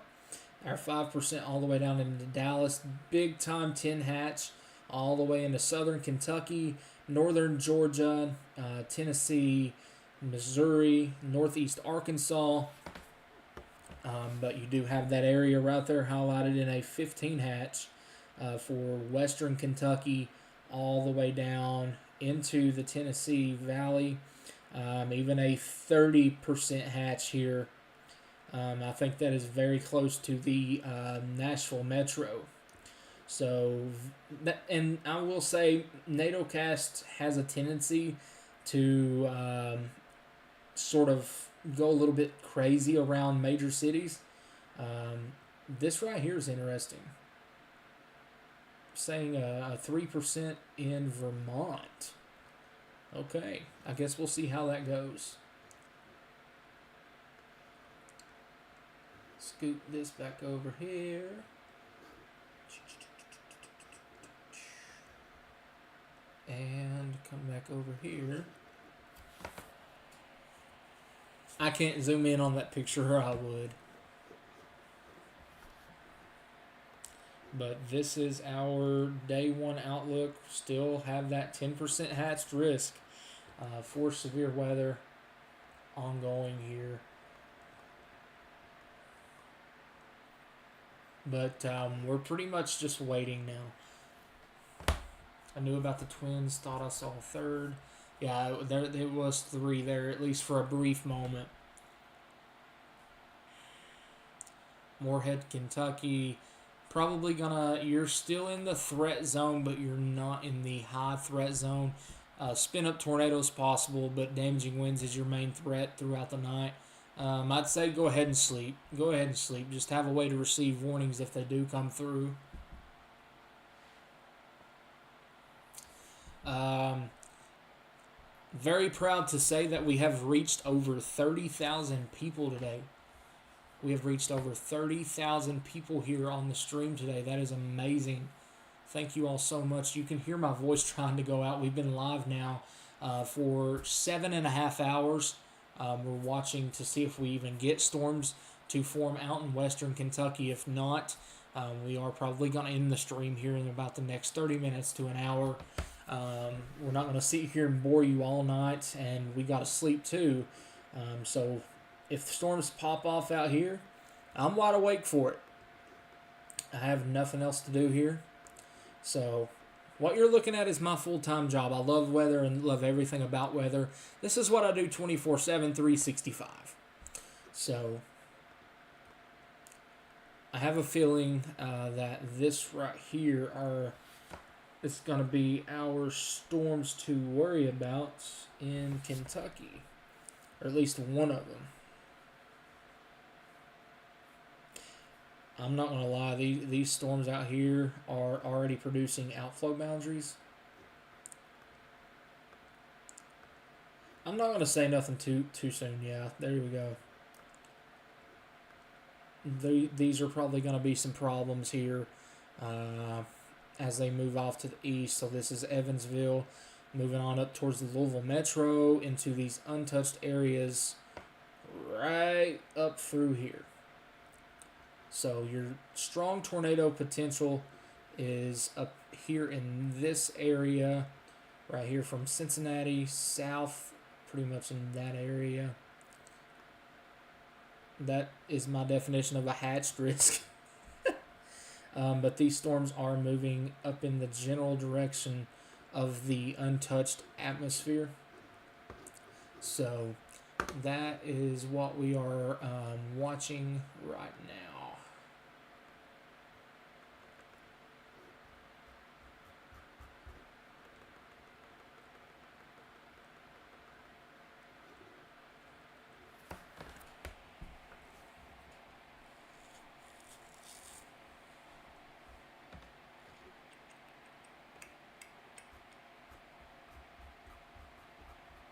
or 5% all the way down into Dallas. Big time 10 hatch all the way into southern Kentucky, northern Georgia, Tennessee, Missouri, northeast Arkansas. But you do have that area right there highlighted in a 15 hatch for western Kentucky all the way down into the Tennessee Valley. Even a 30% hatch here. I think that is very close to the Nashville Metro. So, and I will say, NATOcast has a tendency to sort of go a little bit crazy around major cities. This right here is interesting. Saying a 3% in Vermont. Okay, I guess we'll see how that goes. Scoot this back over here. And come back over here. I can't zoom in on that picture, or I would. But this is our day 1 outlook. Still have that 10% hatched risk for severe weather ongoing here. But we're pretty much just waiting now. I knew about the twins, thought I saw a third. Yeah, there was 3 there, at least for a brief moment. Morehead, Kentucky. Probably you're still in the threat zone, but you're not in the high threat zone. Spin up tornadoes possible, but damaging winds is your main threat throughout the night. I'd say go ahead and sleep. Go ahead and sleep. Just have a way to receive warnings if they do come through. Very proud to say that we have reached over 30,000 people today. We have reached over 30,000 people here on the stream today. That is amazing. Thank you all so much. You can hear my voice trying to go out. We've been live now for 7.5 hours. We're watching to see if we even get storms to form out in western Kentucky. If not, we are probably going to end the stream here in about the next 30 minutes to an hour. We're not going to sit here and bore you all night, and we got to sleep too. So if storms pop off out here, I'm wide awake for it. I have nothing else to do here. So what you're looking at is my full-time job. I love weather and love everything about weather. This is what I do 24/7, 365. So I have a feeling that this right here it's going to be our storms to worry about in Kentucky, or at least one of them. I'm not going to lie, these storms out here are already producing outflow boundaries. I'm not going to say nothing too soon. Yeah, there we go. These are probably going to be some problems here as they move off to the east. So this is Evansville, moving on up towards the Louisville Metro into these untouched areas right up through here. So your strong tornado potential is up here in this area, right here from Cincinnati south, pretty much in that area. That is my definition of a hatched risk. But these storms are moving up in the general direction of the untouched atmosphere. So that is what we are watching right now.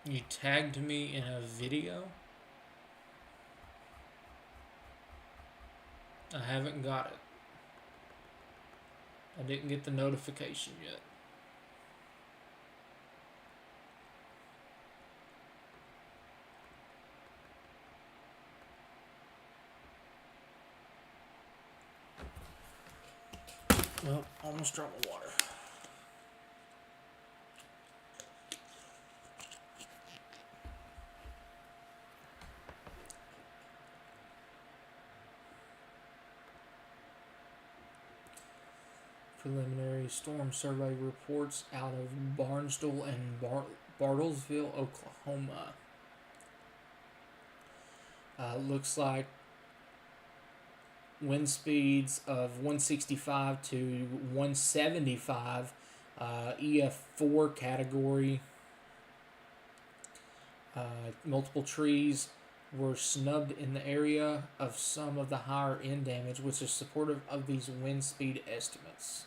You tagged me in a video? I haven't got it. I didn't get the notification yet. Well, almost dropped my water. Preliminary storm survey reports out of Barnesville and Bartlesville, Oklahoma. Looks like wind speeds of 165 to 175, EF4 category. Multiple trees were snubbed in the area of some of the higher end damage, which is supportive of these wind speed estimates.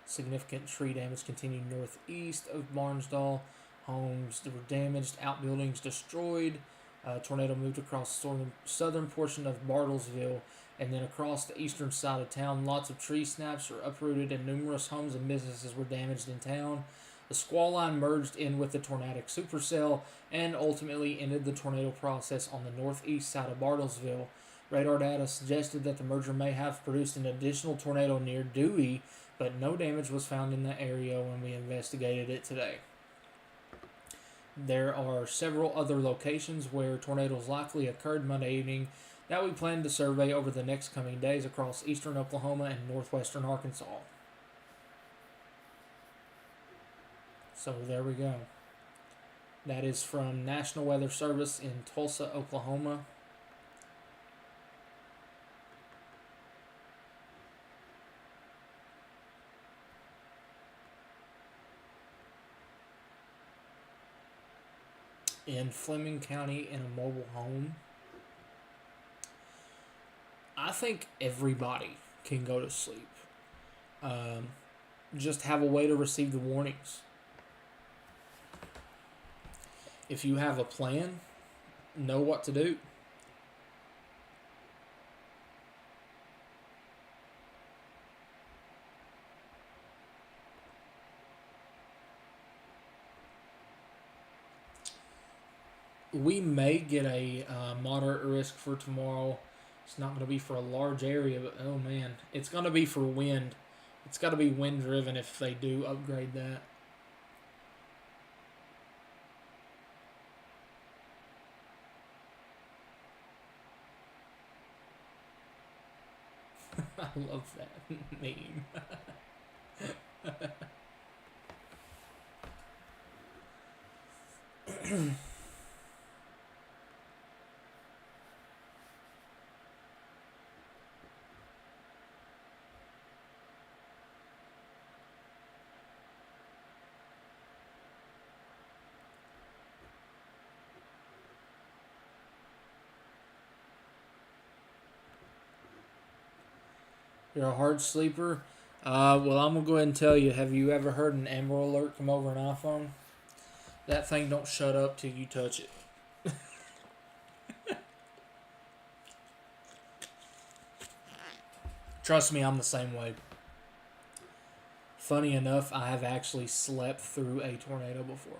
Significant tree damage continued northeast of Barnesville. Homes were damaged, outbuildings destroyed. Tornado moved across the southern portion of Bartlesville and then across the eastern side of town. Lots of tree snaps were uprooted and numerous homes and businesses were damaged in town. The squall line merged in with the tornadic supercell and ultimately ended the tornado process on the northeast side of Bartlesville. Radar data suggested that the merger may have produced an additional tornado near Dewey, but no damage was found in the area when we investigated it today. There are several other locations where tornadoes likely occurred Monday evening that we plan to survey over the next coming days across eastern Oklahoma and northwestern Arkansas. So there we go. That is from National Weather Service in Tulsa, Oklahoma. In Fleming County in a mobile home. I think everybody can go to sleep. Just have a way to receive the warnings. If you have a plan, know what to do. We may get a moderate risk for tomorrow. It's not going to be for a large area, but oh man, it's going to be for wind. It's got to be wind driven if they do upgrade that. I love that meme. You're a hard sleeper? Well, I'm going to go ahead and tell you, have you ever heard an Amber Alert come over an iPhone? That thing don't shut up till you touch it. Trust me, I'm the same way. Funny enough, I have actually slept through a tornado before.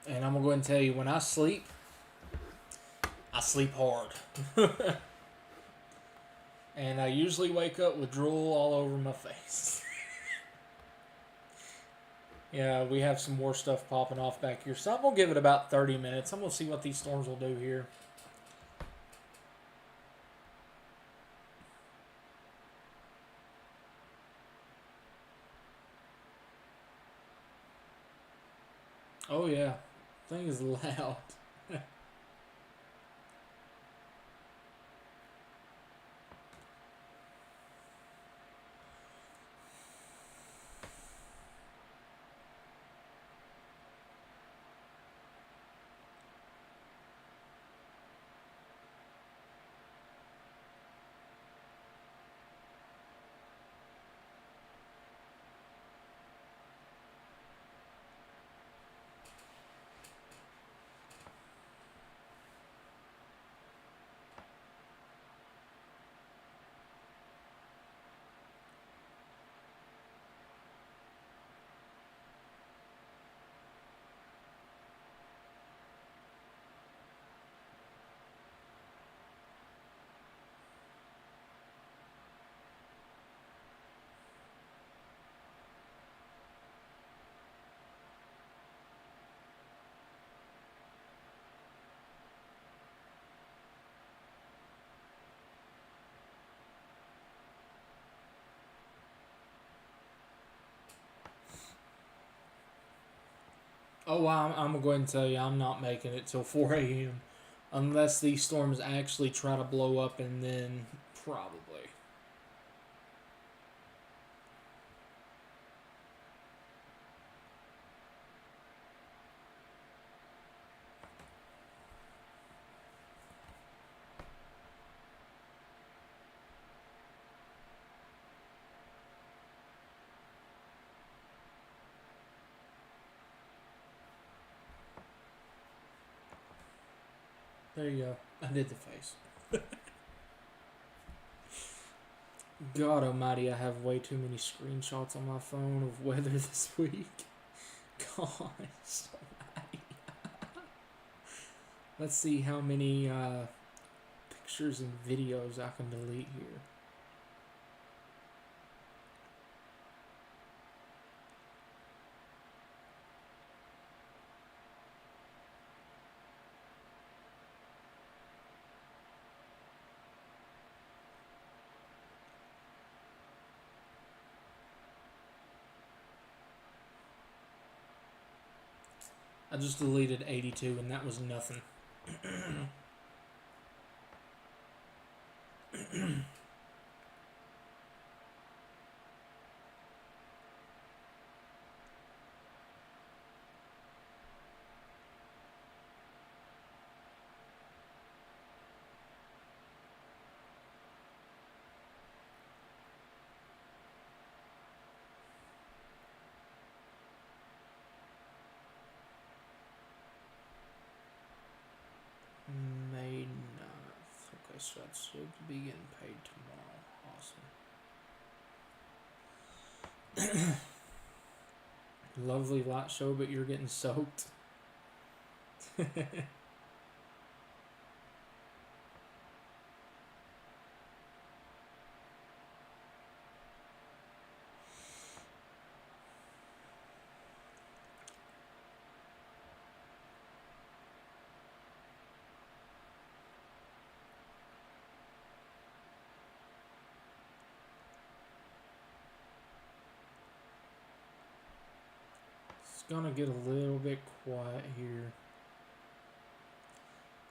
And I'm going to go ahead and tell you, when I sleep hard. And I usually wake up with drool all over my face. Yeah, we have some more stuff popping off back here. So I'm going to give it about 30 minutes. I'm going to see what these storms will do here. Oh yeah, thing is loud. Oh wow, I'm going to go ahead and tell you, I'm not making it till 4 a.m. Unless these storms actually try to blow up, and then probably. There you go. I did the face. God almighty, I have way too many screenshots on my phone of weather this week. God almighty. Let's see how many pictures and videos I can delete here. I just deleted 82 and that was nothing. May 9th. Okay, so that should be getting paid tomorrow. Awesome. Lovely light show, but you're getting soaked. It's gonna get a little bit quiet here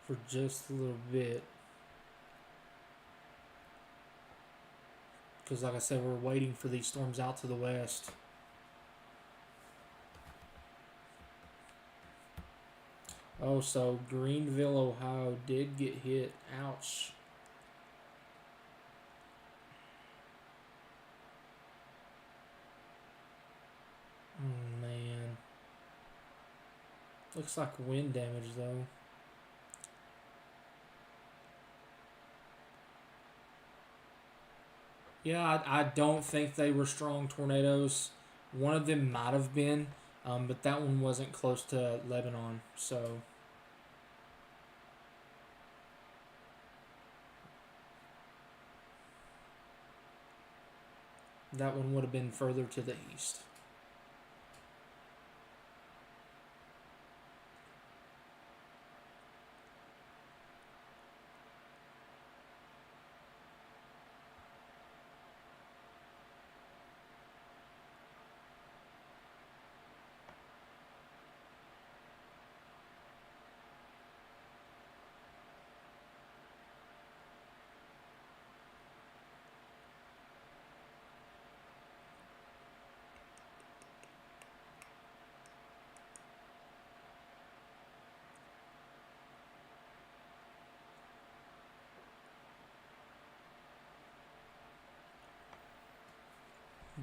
for just a little bit. Because like I said, we're waiting for these storms out to the west. Oh, so Greenville, Ohio did get hit. Ouch. Oh, man. Looks like wind damage, though. Yeah, I don't think they were strong tornadoes. One of them might have been, but that one wasn't close to Lebanon, so... that one would have been further to the east.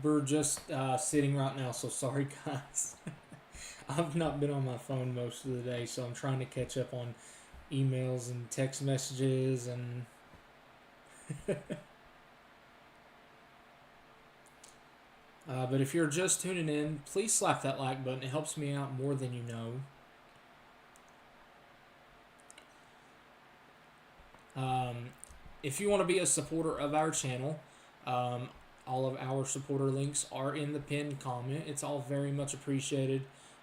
We're just sitting right now, so sorry guys. I've not been on my phone most of the day, so I'm trying to catch up on emails and text messages and but if you're just tuning in, please slap that like button. It helps me out more than you know. If you want to be a supporter of our channel, all of our supporter links are in the pinned comment. It's all very much appreciated,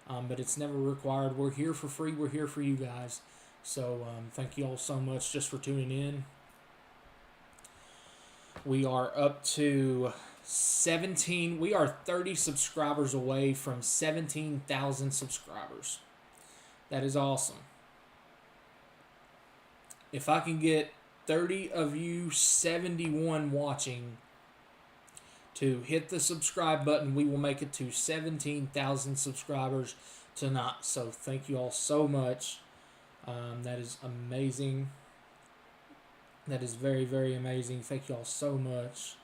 but it's never required. We're here for free. We're here for you guys. So thank you all so much just for tuning in. We are up to 17. We are 30 subscribers away from 17,000 subscribers. That is awesome. If I can get 30 of you 71 watching to hit the subscribe button, we will make it to 17,000 subscribers tonight. So thank you all so much. That is amazing. That is very, very amazing. Thank you all so much.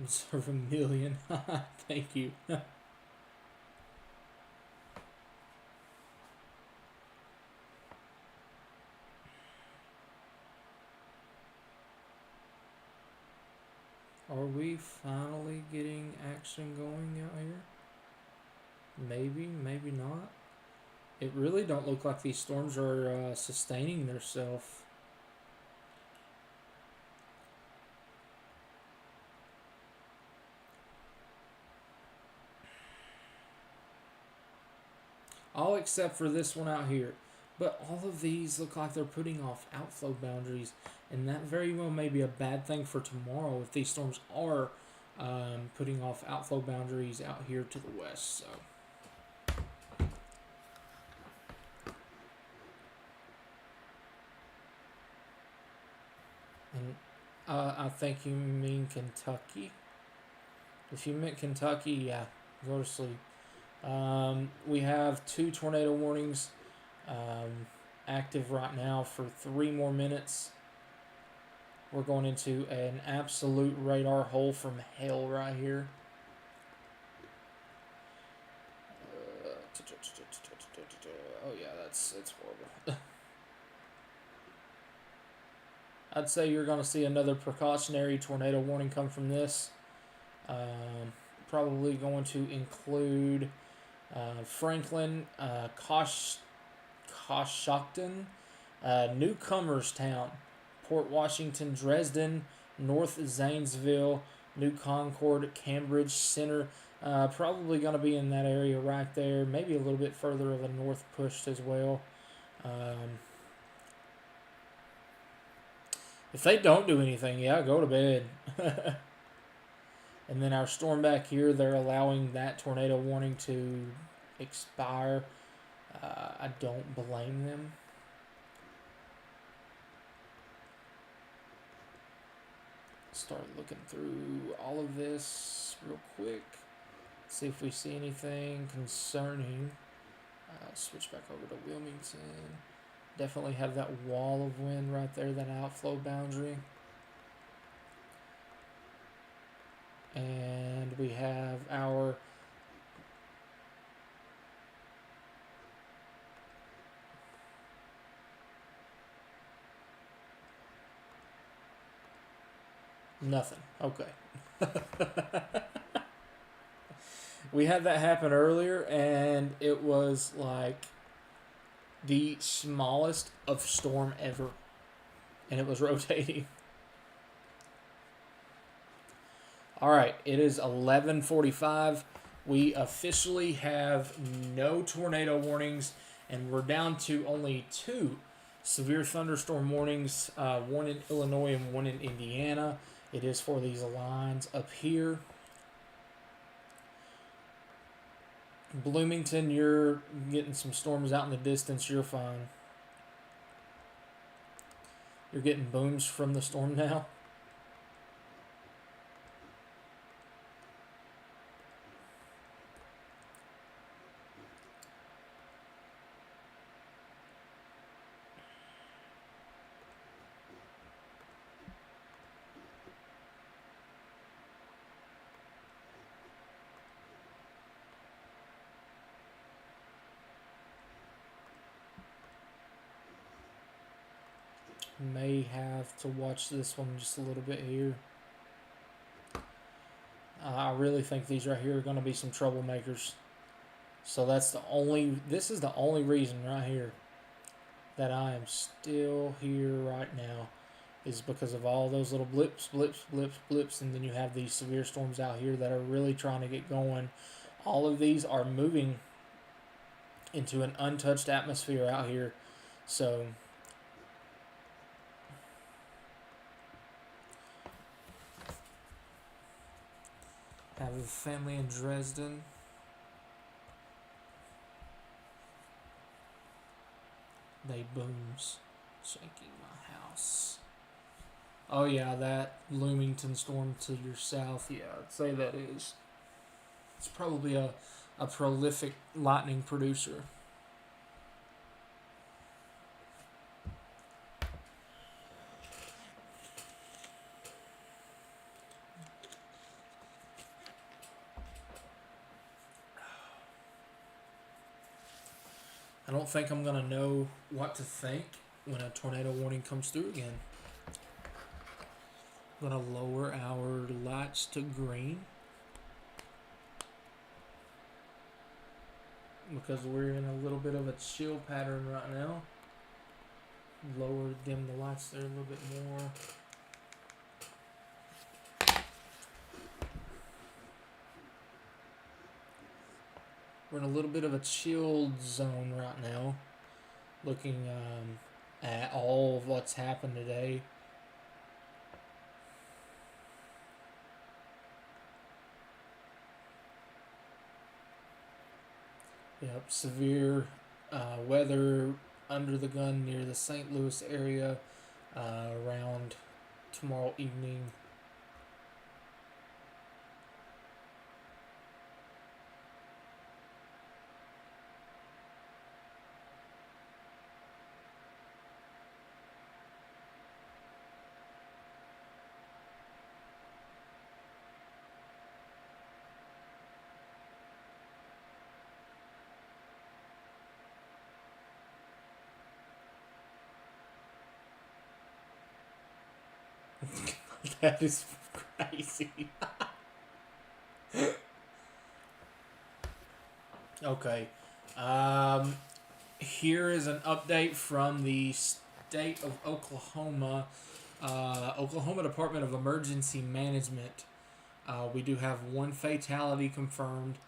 Deserve a million. Thank you. Are we finally getting action going out here? Maybe, maybe not. It really don't look like these storms are sustaining themselves. all except for this one out here. But all of these look like they're putting off outflow boundaries, and that very well may be a bad thing for tomorrow if these storms are putting off outflow boundaries out here to the west. So. And I think you mean Kentucky. If you meant Kentucky, yeah, go to sleep. We have 2 tornado warnings active right now for 3 more minutes. We're going into an absolute radar hole from hell right here. Oh yeah, it's horrible. I'd say you're going to see another precautionary tornado warning come from this. Probably going to include Franklin, Coshocton, Newcomerstown, Port Washington, Dresden, North Zanesville, New Concord, Cambridge Center. Probably going to be in that area right there. Maybe a little bit further of a north push as well. If they don't do anything, yeah, go to bed. And then our storm back here, they're allowing that tornado warning to expire. I don't blame them. Start looking through all of this real quick. See if we see anything concerning. Switch back over to Wilmington. Definitely have that wall of wind right there, that outflow boundary. And we have our nothing. Okay. We had that happen earlier, and it was like the smallest of storm ever, and it was rotating. All right, it is 11:45. We officially have no tornado warnings, and we're down to only 2 severe thunderstorm warnings, one in Illinois and one in Indiana. It is for these lines up here. Bloomington, you're getting some storms out in the distance. You're fine. You're getting booms from the storm now. May have to watch this one just a little bit here. I really think these right here are going to be some troublemakers. So this is the only reason right here that I am still here right now, is because of all those little blips, and then you have these severe storms out here that are really trying to get going. All of these are moving into an untouched atmosphere out here. So have a family in Dresden. They booms shaking my house. Oh yeah, that Bloomington storm to your south. Yeah, I'd say that is. It's probably a prolific lightning producer. I don't think I'm going to know what to think when a tornado warning comes through again. I'm going to lower our lights to green, because we're in a little bit of a chill pattern right now. Dim the lights there a little bit more. We're in a little bit of a chilled zone right now, looking at all of what's happened today. Yep, severe weather under the gun near the St. Louis area around tomorrow evening. That is crazy. Okay. Here is an update from the state of Oklahoma. Oklahoma Department of Emergency Management. We do have 1 fatality confirmed,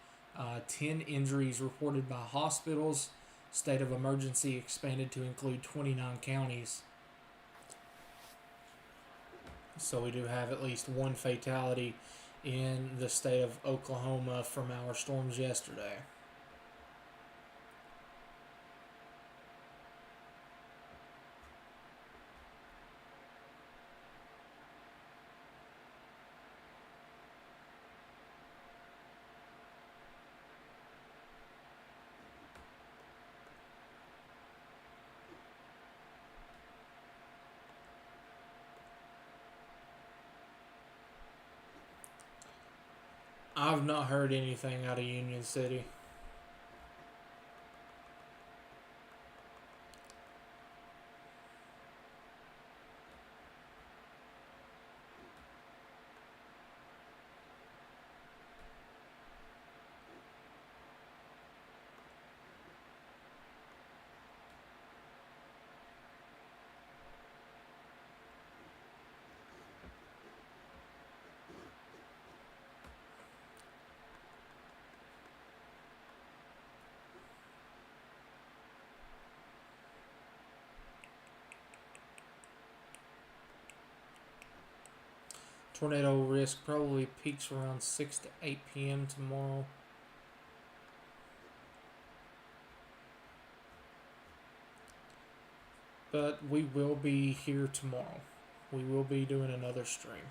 10 injuries reported by hospitals. State of emergency expanded to include 29 counties. So we do have at least 1 fatality in the state of Oklahoma from our storms yesterday. I've not heard anything out of Union City. Tornado risk probably peaks around 6 to 8 p.m. tomorrow. But we will be here tomorrow. We will be doing another stream.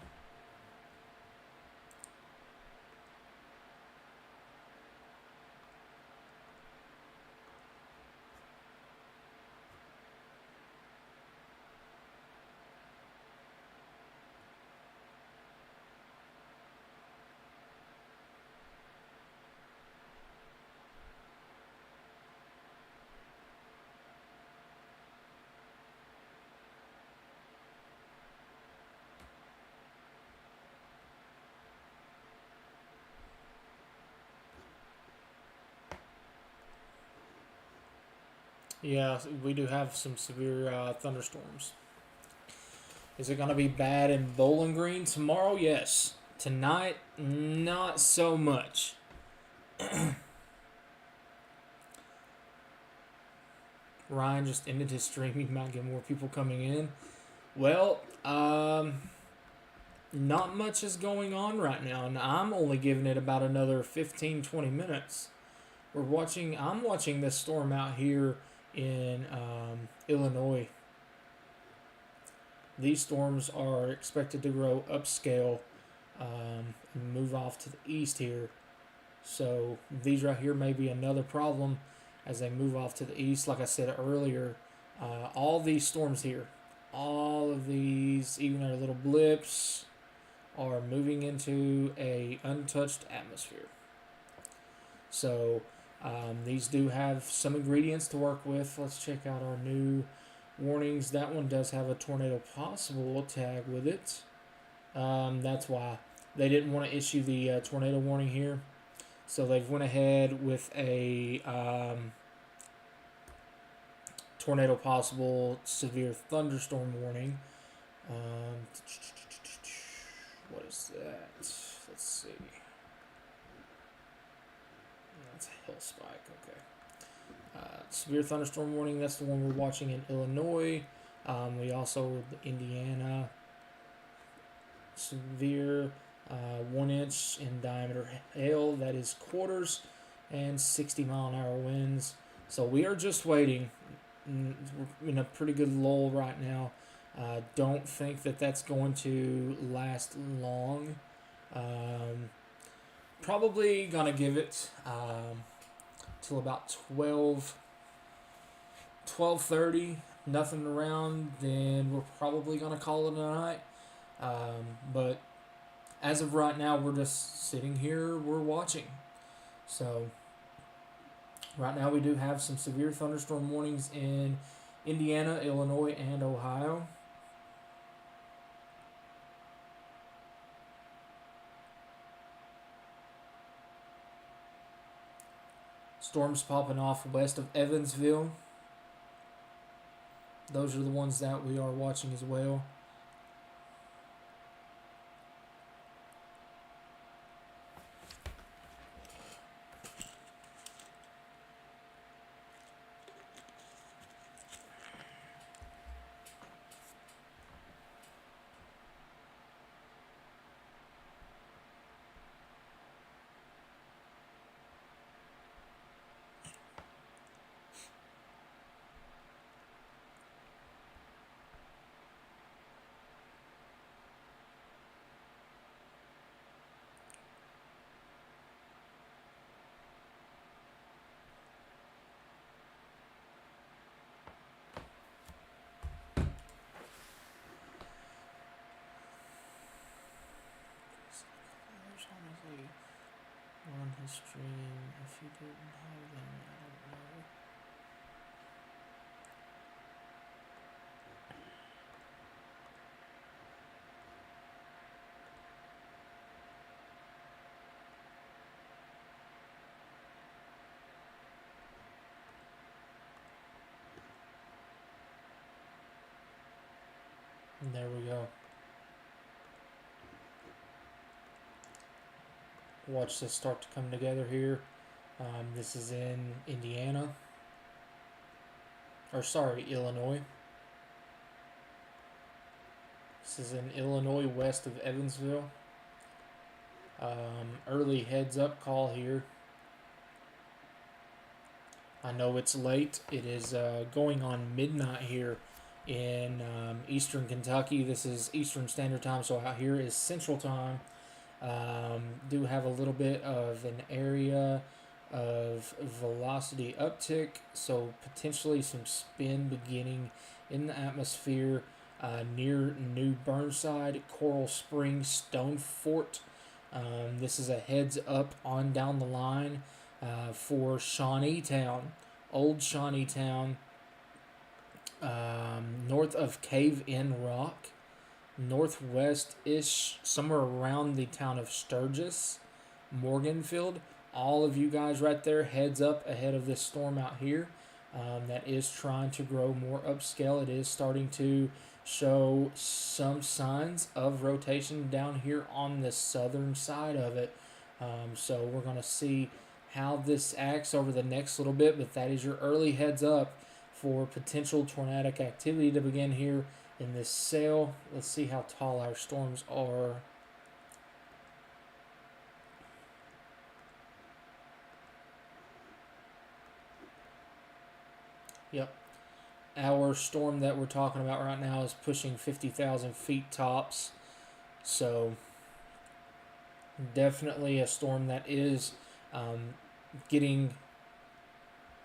Yeah, we do have some severe thunderstorms. Is it going to be bad in Bowling Green tomorrow? Yes. Tonight, not so much. Ryan just ended his stream. He might get more people coming in. Well, not much is going on right now, and I'm only giving it about another 15-20 minutes. I'm watching this storm out here in Illinois. These storms are expected to grow upscale and move off to the east here. So these right here may be another problem as they move off to the east. Like I said earlier, all these storms here, all of these, even our little blips, are moving into a untouched atmosphere. So these do have some ingredients to work with. Let's check out our new warnings. That one does have a tornado possible tag with it. That's why they didn't want to issue the tornado warning here. So they've went ahead with a tornado possible severe thunderstorm warning. What is that? Let's see. That's a spike. Okay. Severe thunderstorm warning. That's the one we're watching in Illinois. We also Indiana. Severe 1 inch in diameter hail. That is quarters, and 60-mile-an-hour winds. So we are just waiting. We're in a pretty good lull right now. Don't think that that's going to last long. Probably gonna give it till about 12:30. Nothing around, then we're probably gonna call it a night. But as of right now, we're just sitting here. We're watching. So right now we do have some severe thunderstorm warnings in Indiana, Illinois, and Ohio. Storms popping off west of Evansville. Those are the ones that we are watching as well. On his stream, if you didn't have them, I don't know. And there we go. Watch this start to come together here. This is in Indiana. Or sorry, Illinois. This is in Illinois, west of Evansville. Early heads up call here. I know it's late. It is going on midnight here in Eastern Kentucky. This is Eastern Standard Time, so out here is Central Time. Do have a little bit of an area of velocity uptick, so potentially some spin beginning in the atmosphere near New Burnside, Coral Springs, Stone Fort. This is a heads up on down the line for Shawneetown, Old Shawneetown, north of Cave In Rock. Northwest-ish, somewhere around the town of Sturgis, Morganfield. All of you guys right there, heads up ahead of this storm out here that is trying to grow more upscale. It is starting to show some signs of rotation down here on the southern side of it. So we're going to see how this acts over the next little bit, but that is your early heads up for potential tornadic activity to begin here in this sail. Let's see how tall our storms are. Yep. Our storm that we're talking about right now is pushing 50,000 feet tops. So definitely a storm that is getting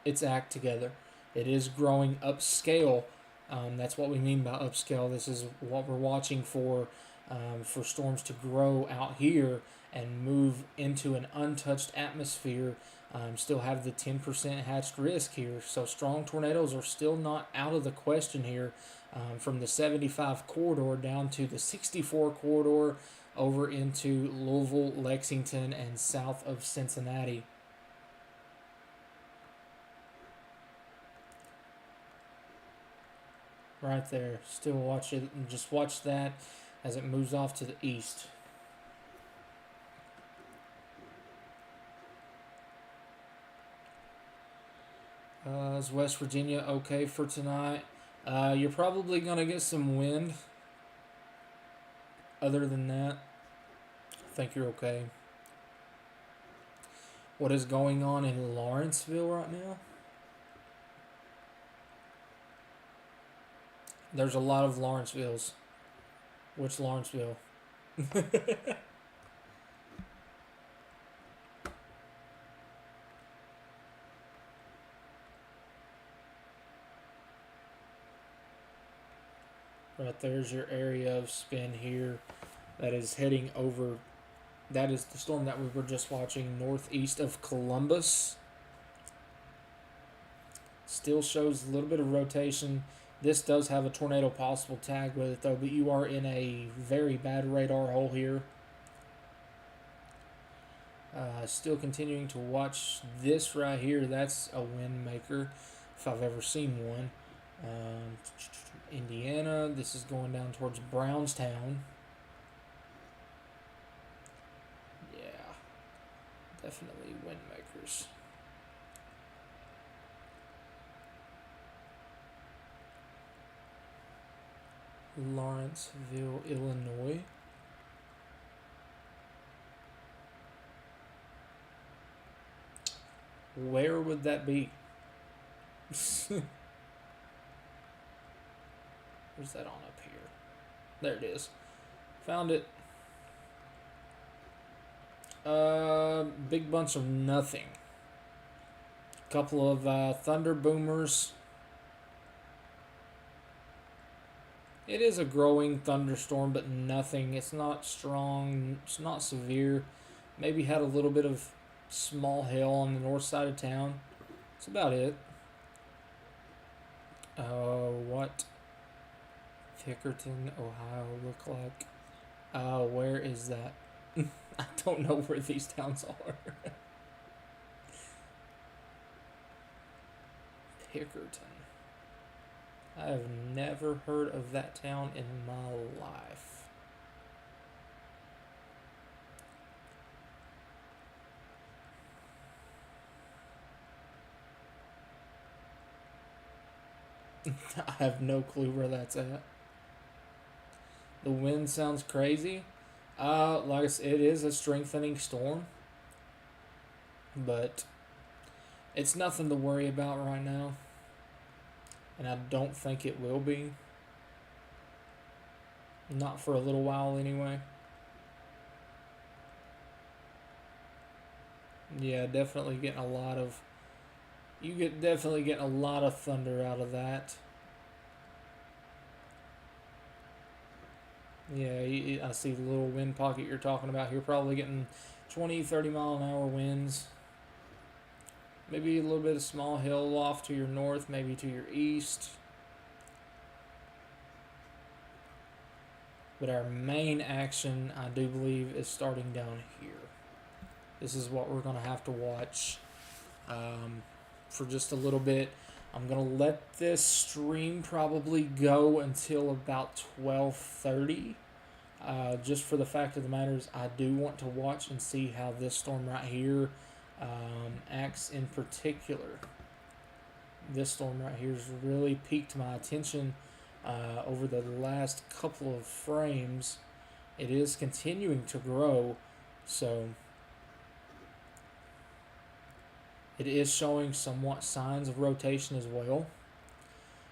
its act together. It is growing upscale. That's what we mean by upscale. This is what we're watching for storms to grow out here and move into an untouched atmosphere. Still have the 10% hatched risk here. So strong tornadoes are still not out of the question here. From the 75 corridor down to the 64 corridor over into Louisville, Lexington, and south of Cincinnati. Right there. Still watch it and just watch that as it moves off to the east. Is West Virginia okay for tonight? You're probably going to get some wind. Other than that, I think you're okay. What is going on in Lawrenceville right now? There's a lot of Lawrencevilles. Which Lawrenceville? Right there's your area of spin here that is heading over. That is the storm that we were just watching northeast of Columbus. Still shows a little bit of rotation. This does have a tornado possible tag with it though, but you are in a very bad radar hole here. Still continuing to watch this right here. That's a wind maker if I've ever seen one. Indiana, this is going down towards Brownstown. Yeah, definitely wind makers. Lawrenceville, Illinois. Where would that be? Where's that on up here? There it is. Found it. Big bunch of nothing. Couple of thunder boomers. It is a growing thunderstorm, but nothing. It's not strong. It's not severe. Maybe had a little bit of small hail on the north side of town. That's about it. What Pickerton, Ohio look like? Where is that? I don't know where these towns are. Pickerton. I have never heard of that town in my life. I have no clue where that's at. The wind sounds crazy. Like I said, it is a strengthening storm, but it's nothing to worry about right now, and I don't think it will be. Not for a little while anyway. Yeah, definitely getting a lot of. Definitely getting a lot of thunder out of that. Yeah, I see the little wind pocket you're talking about here. Probably getting 20, 30 mile an hour winds. Maybe a little bit of small hill off to your north, maybe to your east. But our main action, I do believe, is starting down here. This is what we're going to have to watch for just a little bit. I'm going to let this stream probably go until about 12:30. Just for the fact of the matter is I do want to watch and see how this storm right here acts in particular. This storm right here has really piqued my attention over the last couple of frames. It is continuing to grow, so it is showing somewhat signs of rotation as well.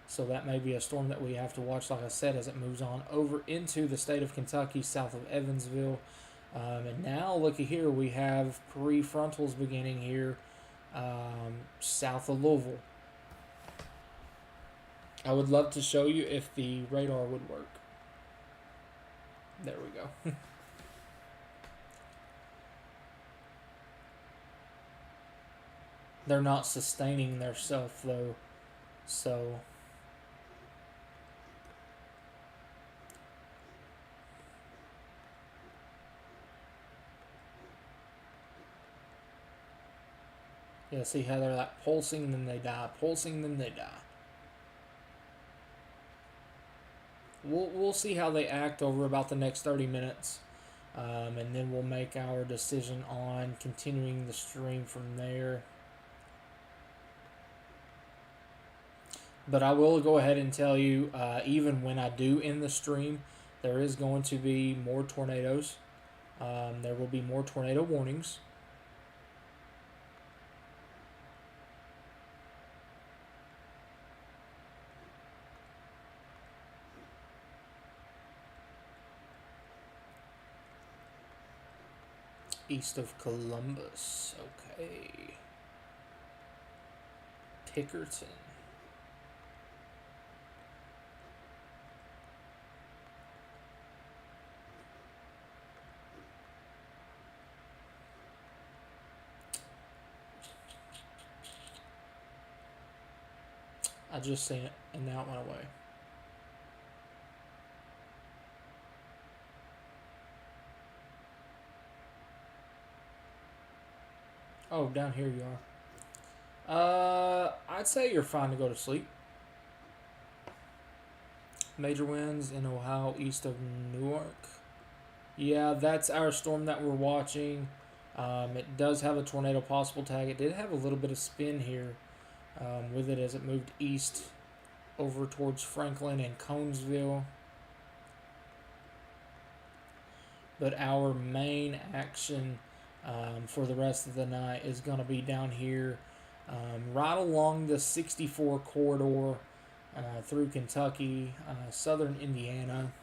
So that may be a storm that we have to watch, like I said, as it moves on over into the state of Kentucky, south of Evansville. And now, looky here, we have prefrontals beginning here south of Louisville. I would love to show you if the radar would work. There we go. They're not sustaining their self though, so yeah, see how they're like pulsing, then they die, pulsing, then they die. We'll see how they act over about the next 30 minutes, and then we'll make our decision on continuing the stream from there. But I will go ahead and tell you, even when I do end the stream, there is going to be more tornadoes. There will be more tornado warnings. East of Columbus. Okay. Pickerton. I just seen it, and now it went away. Oh, down here you are. I'd say you're fine to go to sleep. Major winds in Ohio east of Newark. Yeah, that's our storm that we're watching. It does have a tornado possible tag. It did have a little bit of spin here with it as it moved east over towards Franklin and Conesville. But our main action for the rest of the night is going to be down here right along the 64 corridor through Kentucky, southern Indiana.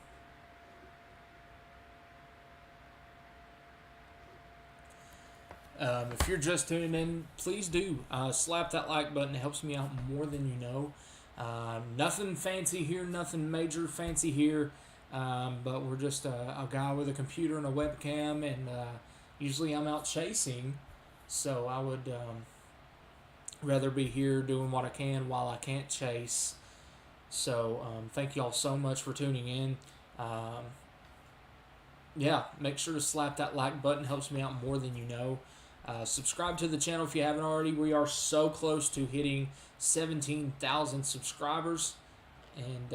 If you're just tuning in, please do slap that like button. It helps me out more than you know. Nothing fancy here, nothing major fancy here, but we're just a guy with a computer and a webcam, and usually I'm out chasing, so I would rather be here doing what I can while I can't chase. So thank you all so much for tuning in. Yeah, make sure to slap that like button. Helps me out more than you know. Subscribe to the channel if you haven't already. We are so close to hitting 17,000 subscribers. And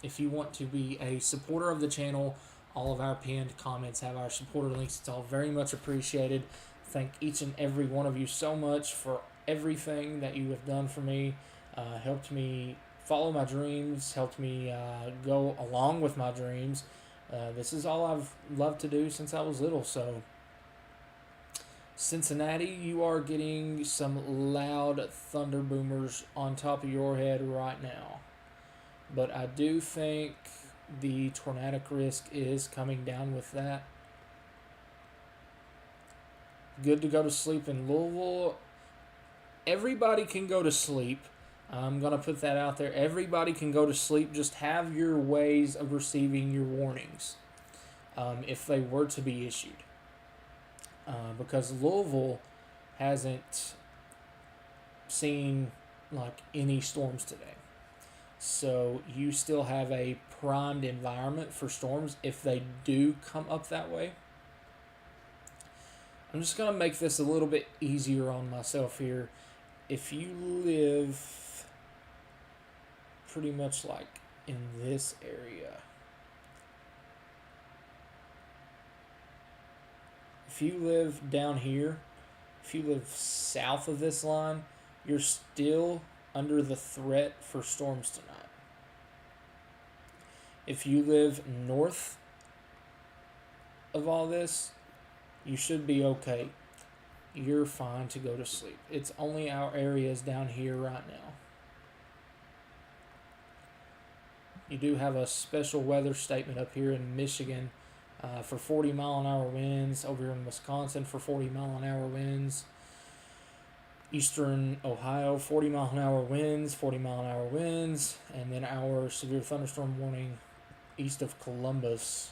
if you want to be a supporter of the channel, all of our pinned comments have our supporter links. It's all very much appreciated. Thank each and every one of you so much for everything that you have done for me. Helped me follow my dreams, helped me go along with my dreams. This is all I've loved to do since I was little, so Cincinnati, you are getting some loud thunder boomers on top of your head right now. But I do think the tornadic risk is coming down with that. Good to go to sleep in Louisville. Everybody can go to sleep. I'm going to put that out there. Everybody can go to sleep. Just have your ways of receiving your warnings if they were to be issued. Because Louisville hasn't seen like any storms today. So you still have a primed environment for storms if they do come up that way. I'm just going to make this a little bit easier on myself here. If you live pretty much like in this area, if you live down here, if you live south of this line, you're still under the threat for storms tonight. If you live north of all this, you should be okay. You're fine to go to sleep. It's only our areas down here right now. You do have a special weather statement up here in Michigan for 40-mile-an-hour winds, over here in Wisconsin for 40-mile-an-hour winds. Eastern Ohio, 40-mile-an-hour winds, 40-mile-an-hour winds, and then our severe thunderstorm warning east of Columbus.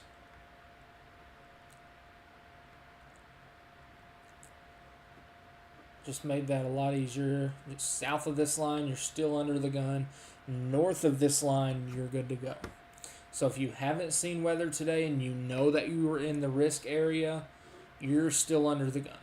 Just made that a lot easier. South of this line, you're still under the gun. North of this line, you're good to go. So if you haven't seen weather today and you know that you were in the risk area, you're still under the gun.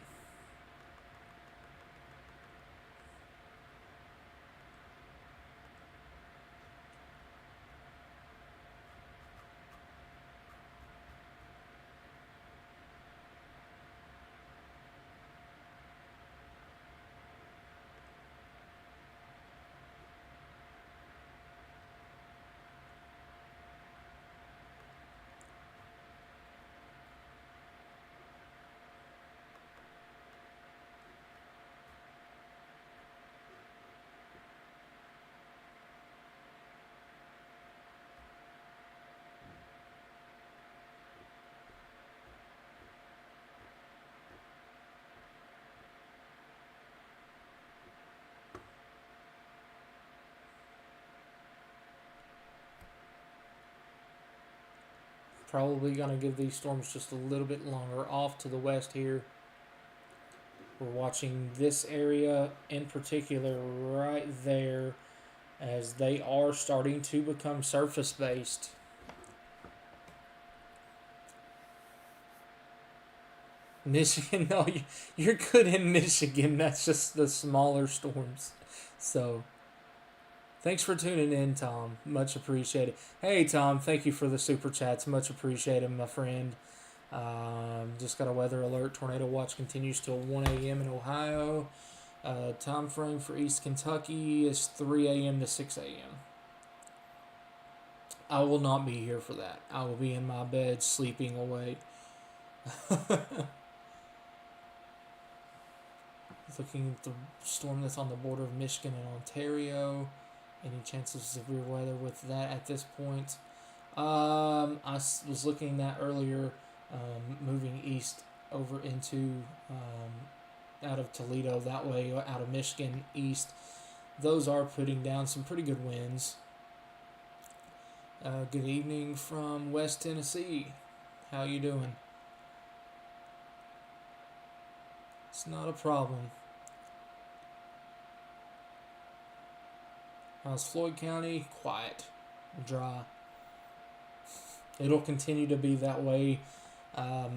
Probably going to give these storms just a little bit longer. Off to the west here, we're watching this area in particular right there, as they are starting to become surface based. Michigan, no, you're good in Michigan. That's just the smaller storms. So, thanks for tuning in, Tom. Much appreciated. Hey, Tom, thank you for the super chats. Much appreciated, my friend. Just got a weather alert. Tornado watch continues till 1 a.m. in Ohio. Time frame for East Kentucky is 3 a.m. to 6 a.m. I will not be here for that. I will be in my bed sleeping away. Looking at the storm that's on the border of Michigan and Ontario. Any chances of severe weather with that at this point? I was looking at earlier, moving east over into out of Toledo, that way out of Michigan east. Those are putting down some pretty good winds. Good evening from West Tennessee. How you doing? It's not a problem. How's Floyd County? Quiet. Dry. It'll continue to be that way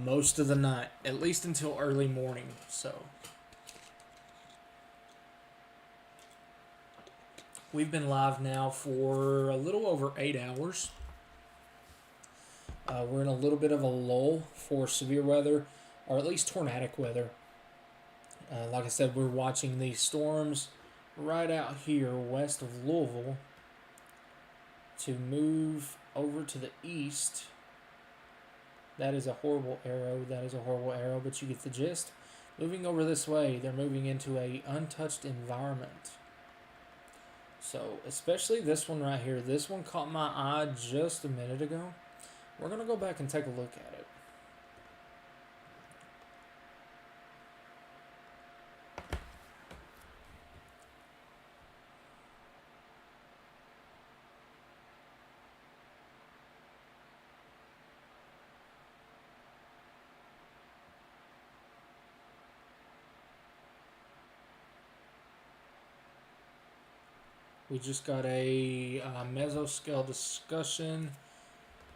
most of the night, at least until early morning. So we've been live now for a little over 8 hours. We're in a little bit of a lull for severe weather, or at least tornadic weather. Like I said, we're watching these storms right out here west of Louisville to move over to the east. That is a horrible arrow. But you get the gist. Moving over this way, they're moving into a untouched environment. So, especially this one right here. This one caught my eye just a minute ago. We're going to go back and take a look at it. We just got a mesoscale discussion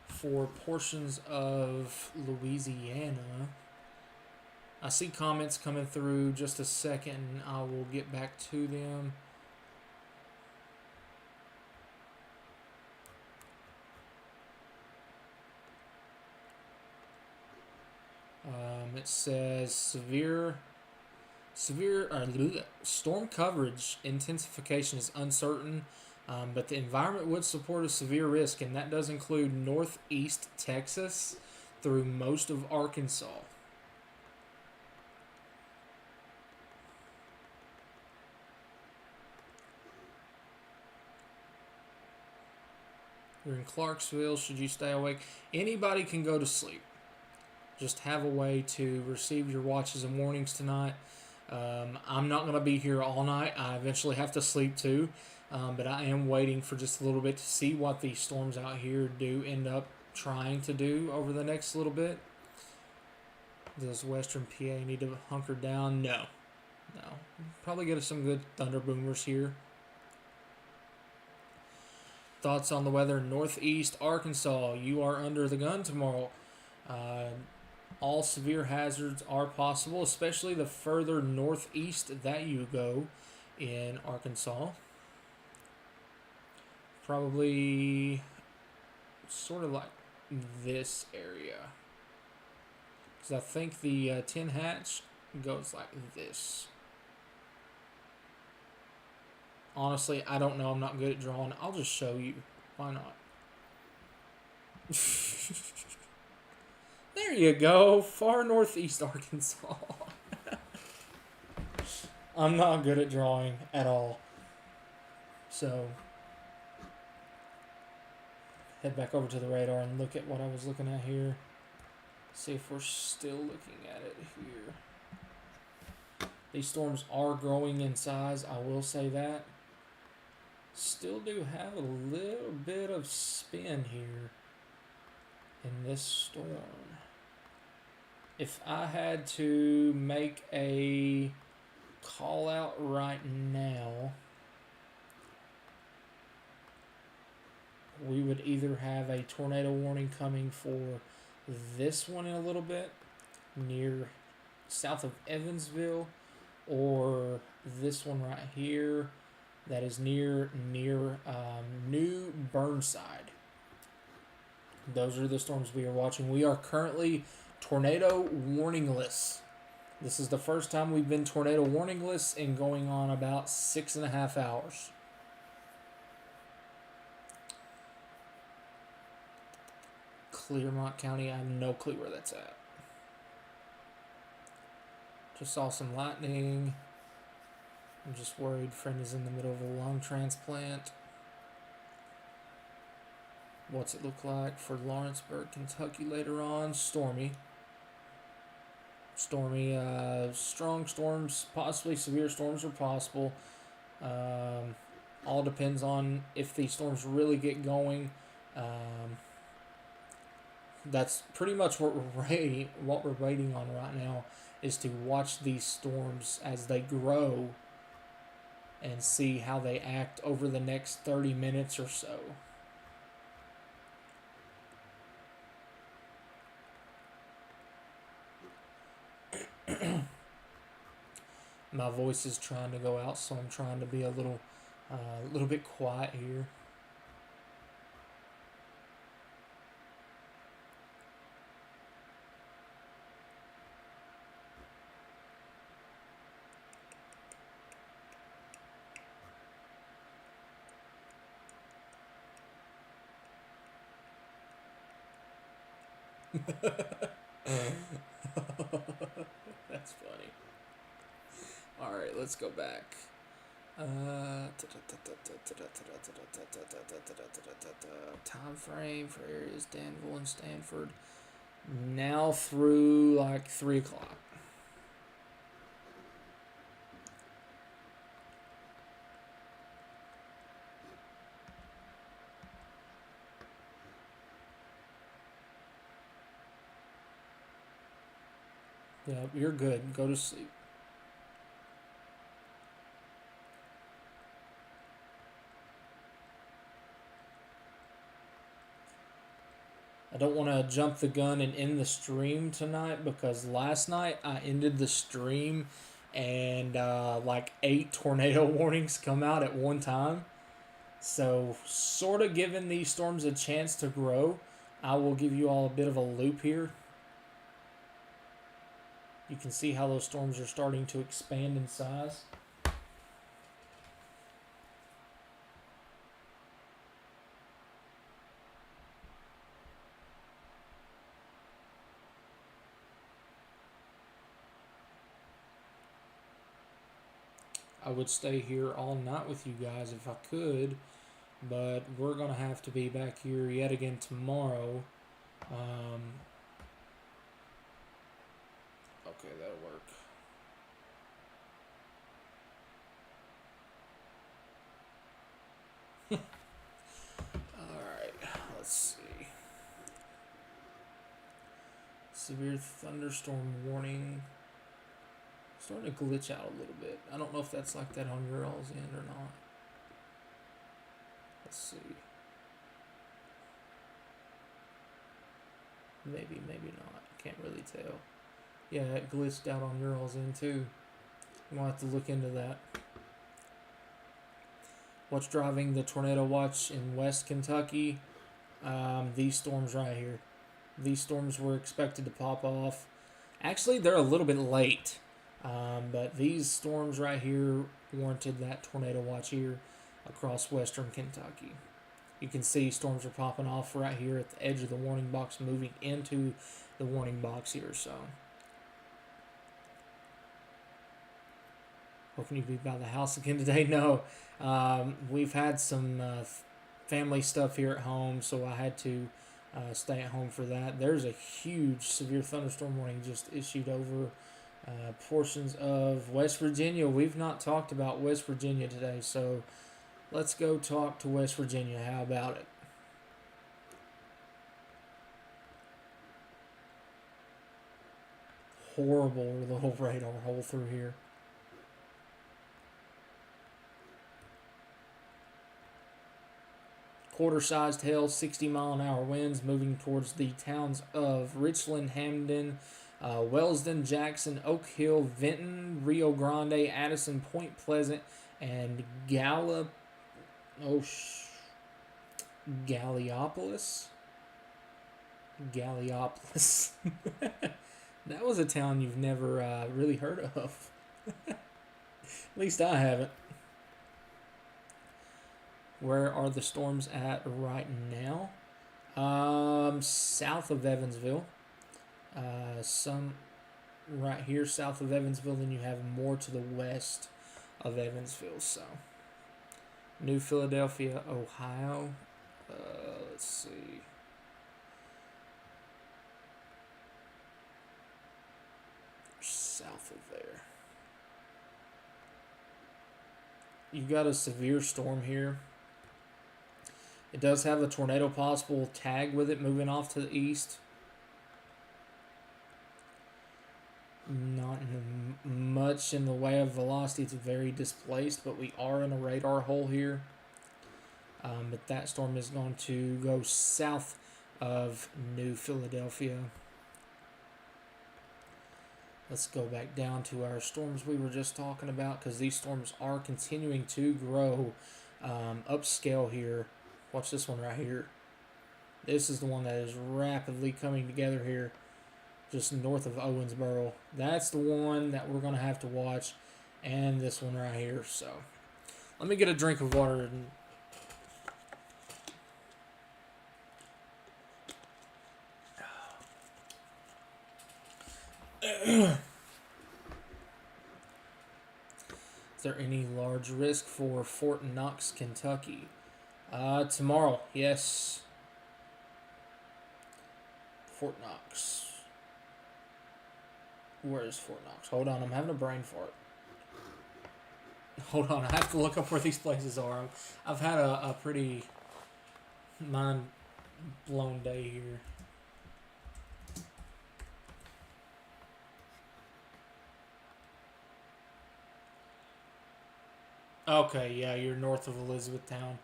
for portions of Louisiana. I see comments coming through. Just a second, and I will get back to them. It says severe storm coverage intensification is uncertain, but the environment would support a severe risk, and that does include northeast Texas through most of Arkansas. You're in Clarksville. Should you stay awake? Anybody can go to sleep. Just have a way to receive your watches and warnings tonight. I'm not going to be here all night. I eventually have to sleep too. But I am waiting for just a little bit to see what these storms out here do end up trying to do over the next little bit. Does Western PA need to hunker down? No. Probably get some good thunder boomers here. Thoughts on the weather? Northeast Arkansas, you are under the gun tomorrow. All severe hazards are possible, especially the further northeast that you go in Arkansas. Probably sort of like this area. Because I think the 10 hatch goes like this. Honestly, I don't know. I'm not good at drawing. I'll just show you. Why not? There you go. Far northeast Arkansas. I'm not good at drawing at all. So, head back over to the radar and look at what I was looking at here. See if we're still looking at it here. These storms are growing in size, I will say that. Still do have a little bit of spin here. in this storm. If I had to make a call out right now, we would either have a tornado warning coming for this one in a little bit, near south of Evansville, or this one right here that is near New Burnside. Those are the storms we are watching. We are currently tornado warningless. This is the first time we've been tornado warningless and going on about 6.5 hours. Clearmont County, I have no clue where that's at. Just saw some lightning. I'm just worried friend is in the middle of a lung transplant. What's it look like for Lawrenceburg, Kentucky later on? Stormy. Strong storms, possibly severe storms are possible. All depends on if these storms really get going. That's pretty much what we're waiting on right now, is to watch these storms as they grow and see how they act over the next 30 minutes or so. My voice is trying to go out, so I'm trying to be a little bit quiet here. That's funny. Alright, let's go back. Time frame for areas Danville and Stanford. Now through like 3 o'clock. Yeah, you're good. Go to sleep. I don't want to jump the gun and end the stream tonight, because last night I ended the stream and like 8 tornado warnings come out at one time. So, sort of giving these storms a chance to grow, I will give you all a bit of a loop here. You can see how those storms are starting to expand in size. I would stay here all night with you guys if I could, but we're going to have to be back here yet again tomorrow. Okay, that'll work. Alright, let's see. Severe thunderstorm warning. Starting to glitch out a little bit. I don't know if that's like that on your all's end or not. Let's see. Maybe, maybe not. Can't really tell. Yeah, it glitched out on your all's end too. We'll have to look into that. What's driving the tornado watch in West Kentucky? These storms right here. These storms were expected to pop off. Actually, they're a little bit late. But these storms right here warranted that tornado watch here across western Kentucky. You can see storms are popping off right here at the edge of the warning box, moving into the warning box here. So, hoping you be by the house again today. No, we've had some family stuff here at home, so I had to stay at home for that. There's a huge severe thunderstorm warning just issued over portions of West Virginia. We've not talked about West Virginia today, so let's go talk to West Virginia. How about it? horrible little radar hole through here. Quarter-sized hail, 60-mile-an-hour winds moving towards the towns of Richland, Hamden, Wellston, Jackson, Oak Hill, Vinton, Rio Grande, Addison, Point Pleasant, and Galliopolis. Galliopolis. That was a town you've never really heard of. At least I haven't. Where are the storms at right now? South of Evansville. Some right here south of Evansville, then you have more to the west of Evansville. So, New Philadelphia, Ohio. Let's see. South of there. You've got a severe storm here. It does have a tornado possible tag with it moving off to the east. Not much in the way of velocity. It's very displaced, but we are in a radar hole here. But that storm is going to go south of New Philadelphia. Let's go back down to our storms we were just talking about, because these storms are continuing to grow upscale here. Watch this one right here. This is the one that is rapidly coming together here, just north of Owensboro. That's the one that we're going to have to watch, and this one right here. So, let me get a drink of water. Is there any large risk for Fort Knox, Kentucky? Tomorrow, yes. Fort Knox. Where is Fort Knox? Hold on, I'm having a brain fart. Hold on, I have to look up where these places are. I've had a pretty mind-blown day here. Okay, yeah, you're north of Elizabethtown.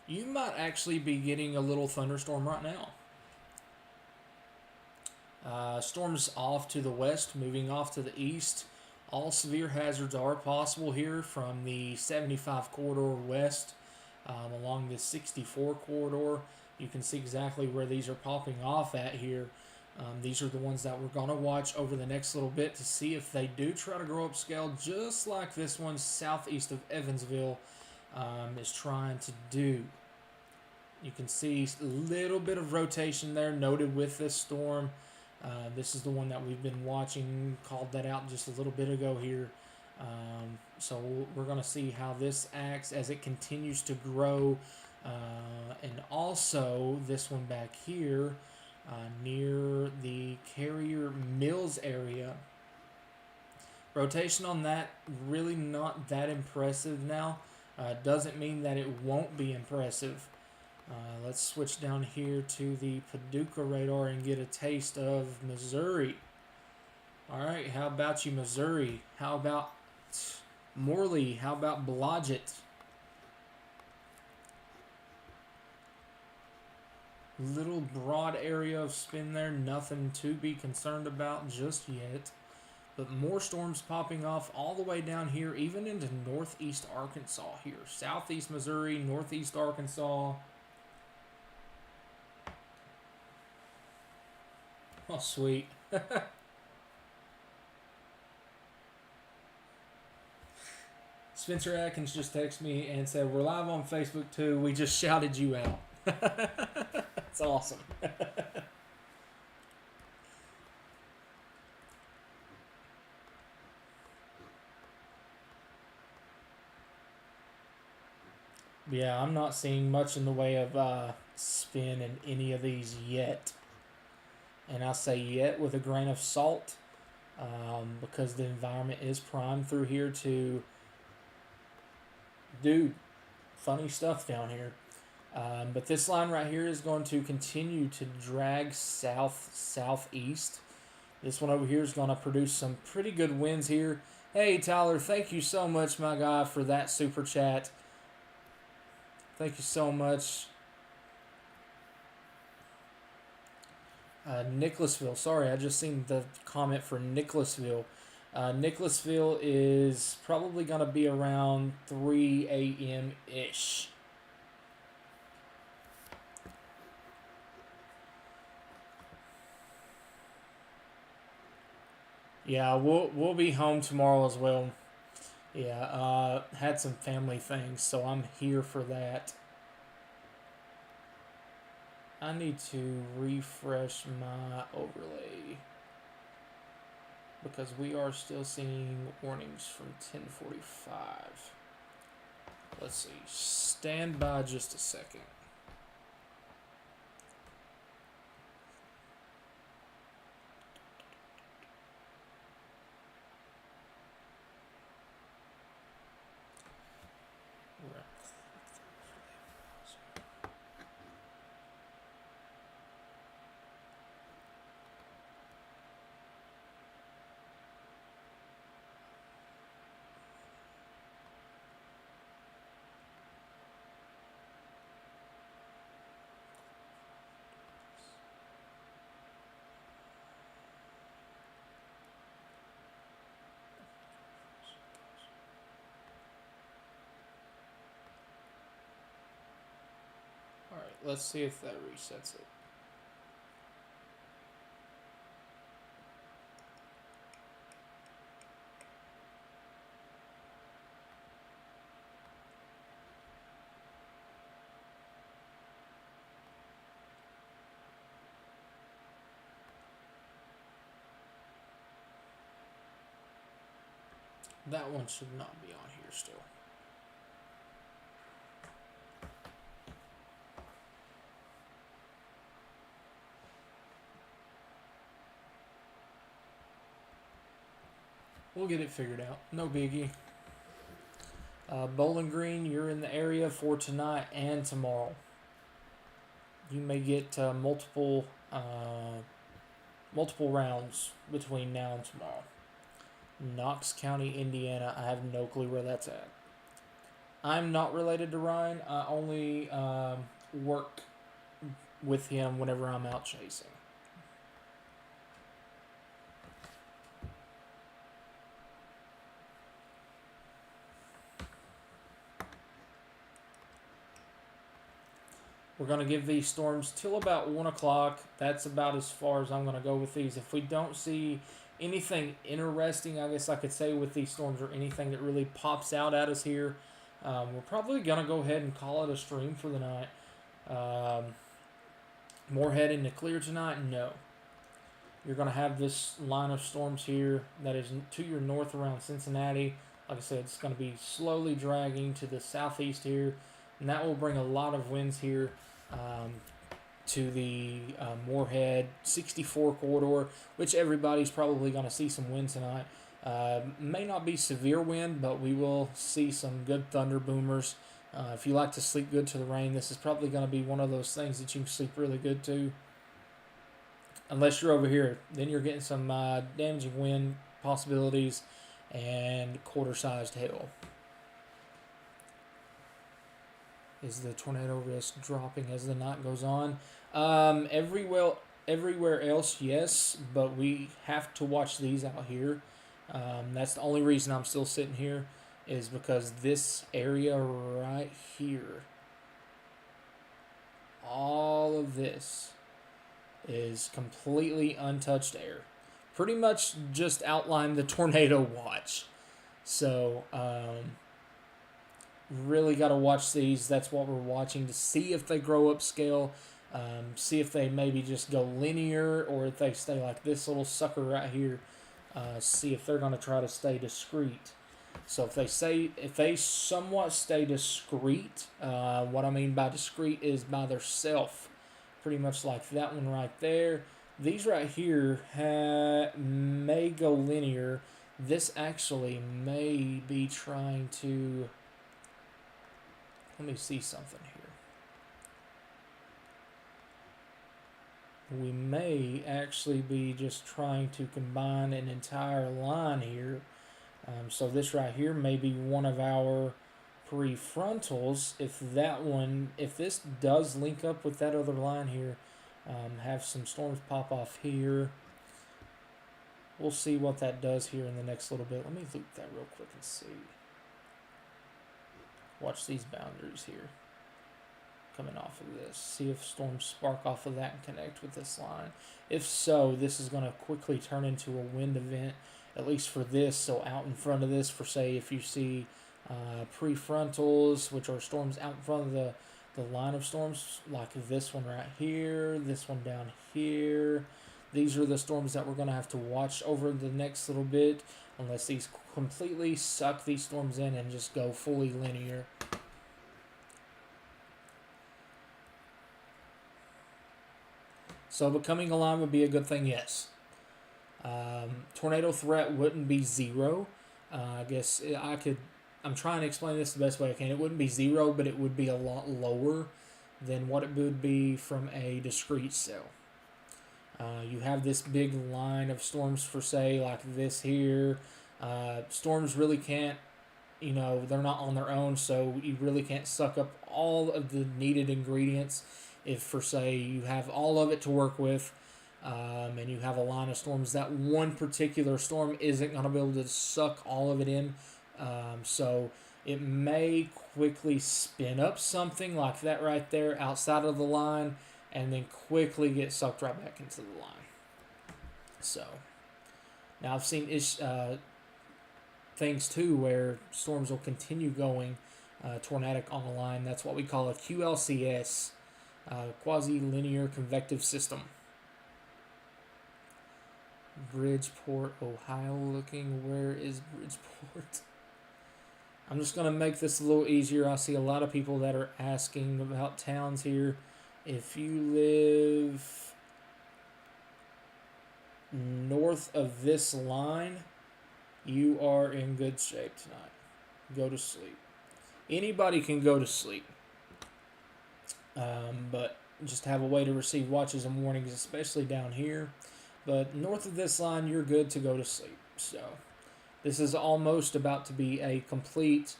You might actually be getting a little thunderstorm right now. Storms off to the west, moving off to the east. All severe hazards are possible here from the 75 corridor west along the 64 corridor. You can see exactly where these are popping off at here. These are the ones that we're going to watch over the next little bit to see if they do try to grow upscale, just like this one southeast of Evansville is trying to do. You can see a little bit of rotation there noted with this storm. This is the one that we've been watching, called that out just a little bit ago here. So we're going to see how this acts as it continues to grow. And also this one back here near the Carrier Mills area. Rotation on that really not that impressive now. Doesn't mean that it won't be impressive. Let's switch down here to the Paducah radar and get a taste of Missouri. All right, how about you, Missouri? How about Morley? How about Blodgett? Little broad area of spin there, nothing to be concerned about just yet. But more storms popping off all the way down here, even into northeast Arkansas here. Southeast Missouri, northeast Arkansas. Oh, sweet. Spencer Atkins just texted me and said, "We're live on Facebook too. We just shouted you out." That's awesome. Yeah, I'm not seeing much in the way of spin in any of these yet. And I say yet with a grain of salt, because the environment is primed through here to do funny stuff down here. But this line right here is going to continue to drag southeast. This one over here is going to produce some pretty good winds here. Hey, Tyler, thank you so much, my guy, for that super chat. Thank you so much. Nicholasville. Sorry, I just seen the comment for Nicholasville. Nicholasville is probably going to be around 3 a.m.-ish. Yeah, we'll be home tomorrow as well. Yeah, had some family things, so I'm here for that. I need to refresh my overlay because we are still seeing warnings from 10:45. Let's see. Stand by just a second. Alright, let's see if that resets it. That one should not be on here still. We'll get it figured out. No biggie. Bowling Green, you're in the area for tonight and tomorrow. You may get multiple rounds between now and tomorrow. Knox County, Indiana. I have no clue where that's at. I'm not related to Ryan. I only work with him whenever I'm out chasing. We're going to give these storms till about 1 o'clock. That's about as far as I'm going to go with these. If we don't see anything interesting, I guess I could say, with these storms, or anything that really pops out at us here, we're probably going to go ahead and call it a stream for the night. Moorhead into clear tonight? No. You're going to have this line of storms here that is to your north around Cincinnati. Like I said, it's going to be slowly dragging to the southeast here, and that will bring a lot of winds here to the Moorhead 64 corridor, which everybody's probably going to see some wind tonight. May not be severe wind, but we will see some good thunder boomers. If you like to sleep good to the rain, this is probably going to be one of those things that you can sleep really good to. Unless you're over here, then you're getting some damaging wind possibilities and quarter-sized hail. Is the tornado risk dropping as the night goes on? Everywhere else, yes, but we have to watch these out here. That's the only reason I'm still sitting here, is because this area right here, all of this is completely untouched air. Pretty much just outlined the tornado watch. So, really got to watch these. That's what we're watching, to see if they grow up scale, see if they maybe just go linear, or if they stay like this little sucker right here. See if they're going to try to stay discrete. So if they somewhat stay discrete, what I mean by discrete is by their self, pretty much like that one right there. These right here may go linear. This actually may be trying to... Let me see something here. we may actually be just trying to combine an entire line here. So this right here may be one of our prefrontals. If this does link up with that other line here, have some storms pop off here. We'll see what that does here in the next little bit. Let me loop that real quick and see. Watch these boundaries here coming off of this. See if storms spark off of that and connect with this line. If so, this is going to quickly turn into a wind event, at least for this. So out in front of this, for say if you see prefrontals, which are storms out in front of the line of storms, like this one right here, this one down here. These are the storms that we're going to have to watch over the next little bit, unless these completely suck these storms in and just go fully linear. So becoming a line would be a good thing, yes. Tornado threat wouldn't be zero. I guess I'm trying to explain this the best way I can. It wouldn't be zero, but it would be a lot lower than what it would be from a discrete cell. You have this big line of storms for say like this here. Storms really can't, they're not on their own, so you really can't suck up all of the needed ingredients. If for say you have all of it to work with, and you have a line of storms, that one particular storm isn't going to be able to suck all of it in. So it may quickly spin up something like that right there outside of the line, and then quickly get sucked right back into the line. So now I've seen things too where storms will continue going tornadic on the line. That's what we call a QLCS, quasi-linear convective system. Bridgeport, Ohio looking. Where is Bridgeport? I'm just going to make this a little easier. I see a lot of people that are asking about towns here. If you live north of this line, you are in good shape tonight. Go to sleep. Anybody can go to sleep. But just have a way to receive watches and warnings, especially down here. But north of this line, you're good to go to sleep. So this is almost about to be a complete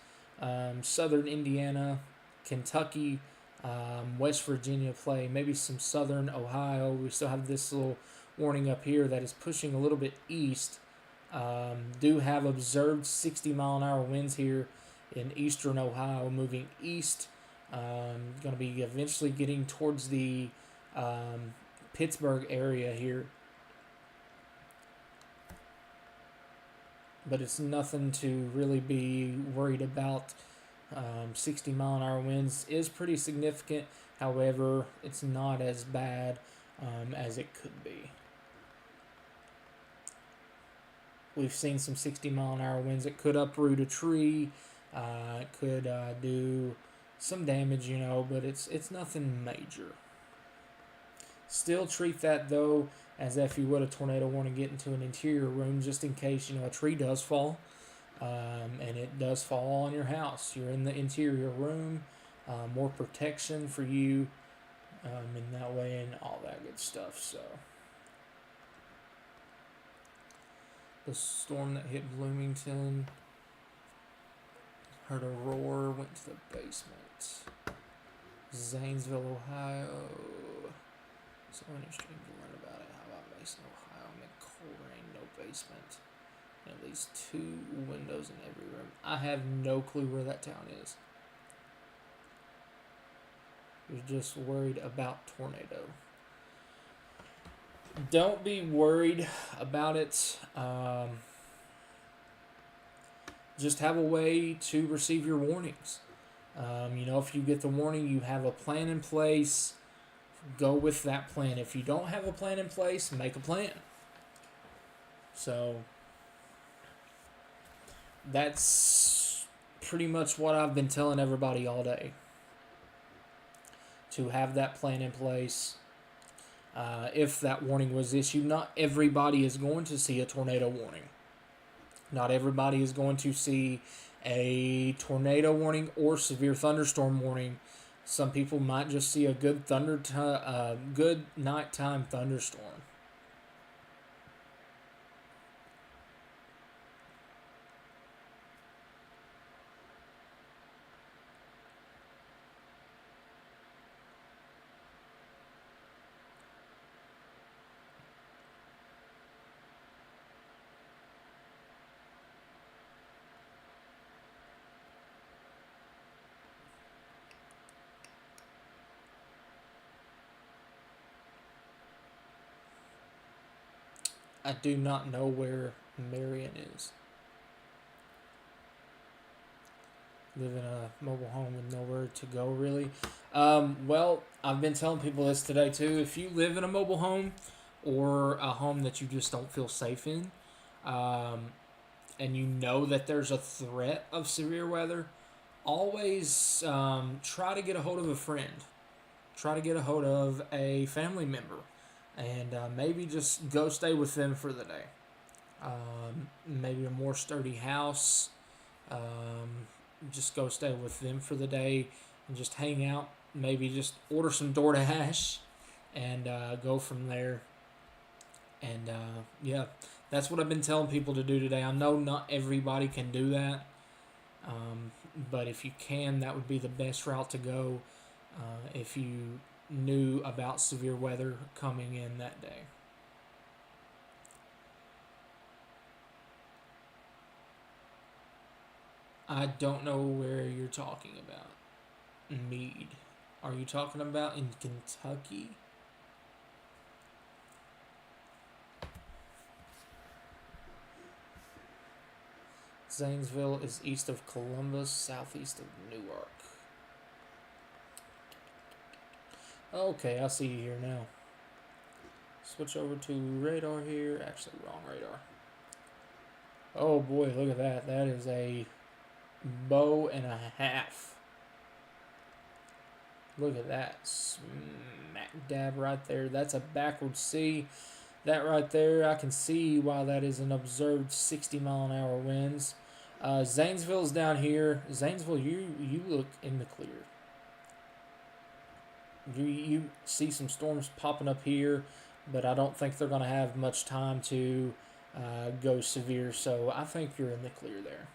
southern Indiana, Kentucky, West Virginia play, maybe some southern Ohio. We still have this little warning up here that is pushing a little bit east. Do have observed 60-mile-an-hour winds here in eastern Ohio, moving east. Going to be eventually getting towards the Pittsburgh area here. But it's nothing to really be worried about. 60-mile-an-hour winds is pretty significant. However, it's not as bad as it could be. We've seen some 60-mile-an-hour winds. It could uproot a tree. It could do some damage, but it's nothing major. Still treat that, though, as if you would a tornado warning get into an interior room, just in case, a tree does fall. And it does fall on your house. You're in the interior room. More protection for you in that way and all that good stuff. So the storm that hit Bloomington, heard a roar, went to the basement. Zanesville, Ohio. So interesting to learn about it. How about Mason, Ohio? I'm in Coleraine, no basement. And at least 2 windows in every room. I have no clue where that town is. You're just worried about tornado. Don't be worried about it. Just have a way to receive your warnings. If you get the warning, you have a plan in place. Go with that plan. If you don't have a plan in place, make a plan. So that's pretty much what I've been telling everybody all day. To have that plan in place. If that warning was issued, not everybody is going to see a tornado warning. Not everybody is going to see a tornado warning or severe thunderstorm warning Some people might just see a good good nighttime thunderstorm. I do not know where Marion is. Live in a mobile home with nowhere to go, really. Well, I've been telling people this today too. If you live in a mobile home or a home that you just don't feel safe in, and you know that there's a threat of severe weather, always try to get a hold of a friend. Try to get a hold of a family member. And maybe just go stay with them for the day. Maybe a more sturdy house. Just go stay with them for the day and just hang out. Maybe just order some DoorDash and go from there. And yeah, that's what I've been telling people to do today. I know not everybody can do that. But if you can, that would be the best route to go if you knew about severe weather coming in that day. I don't know where you're talking about. Meade. Are you talking about in Kentucky? Zanesville is east of Columbus, southeast of Newark. Okay, I see you here now. Switch over to radar here. Actually, wrong radar. Oh boy, look at that. That is a bow and a half. Look at that. Smack dab right there. That's a backward C. That right there, I can see why that is an observed 60-mile-an-hour winds. Zanesville's down here. Zanesville, you look in the clear. You see some storms popping up here, but I don't think they're going to have much time to go severe, so I think you're in the clear there.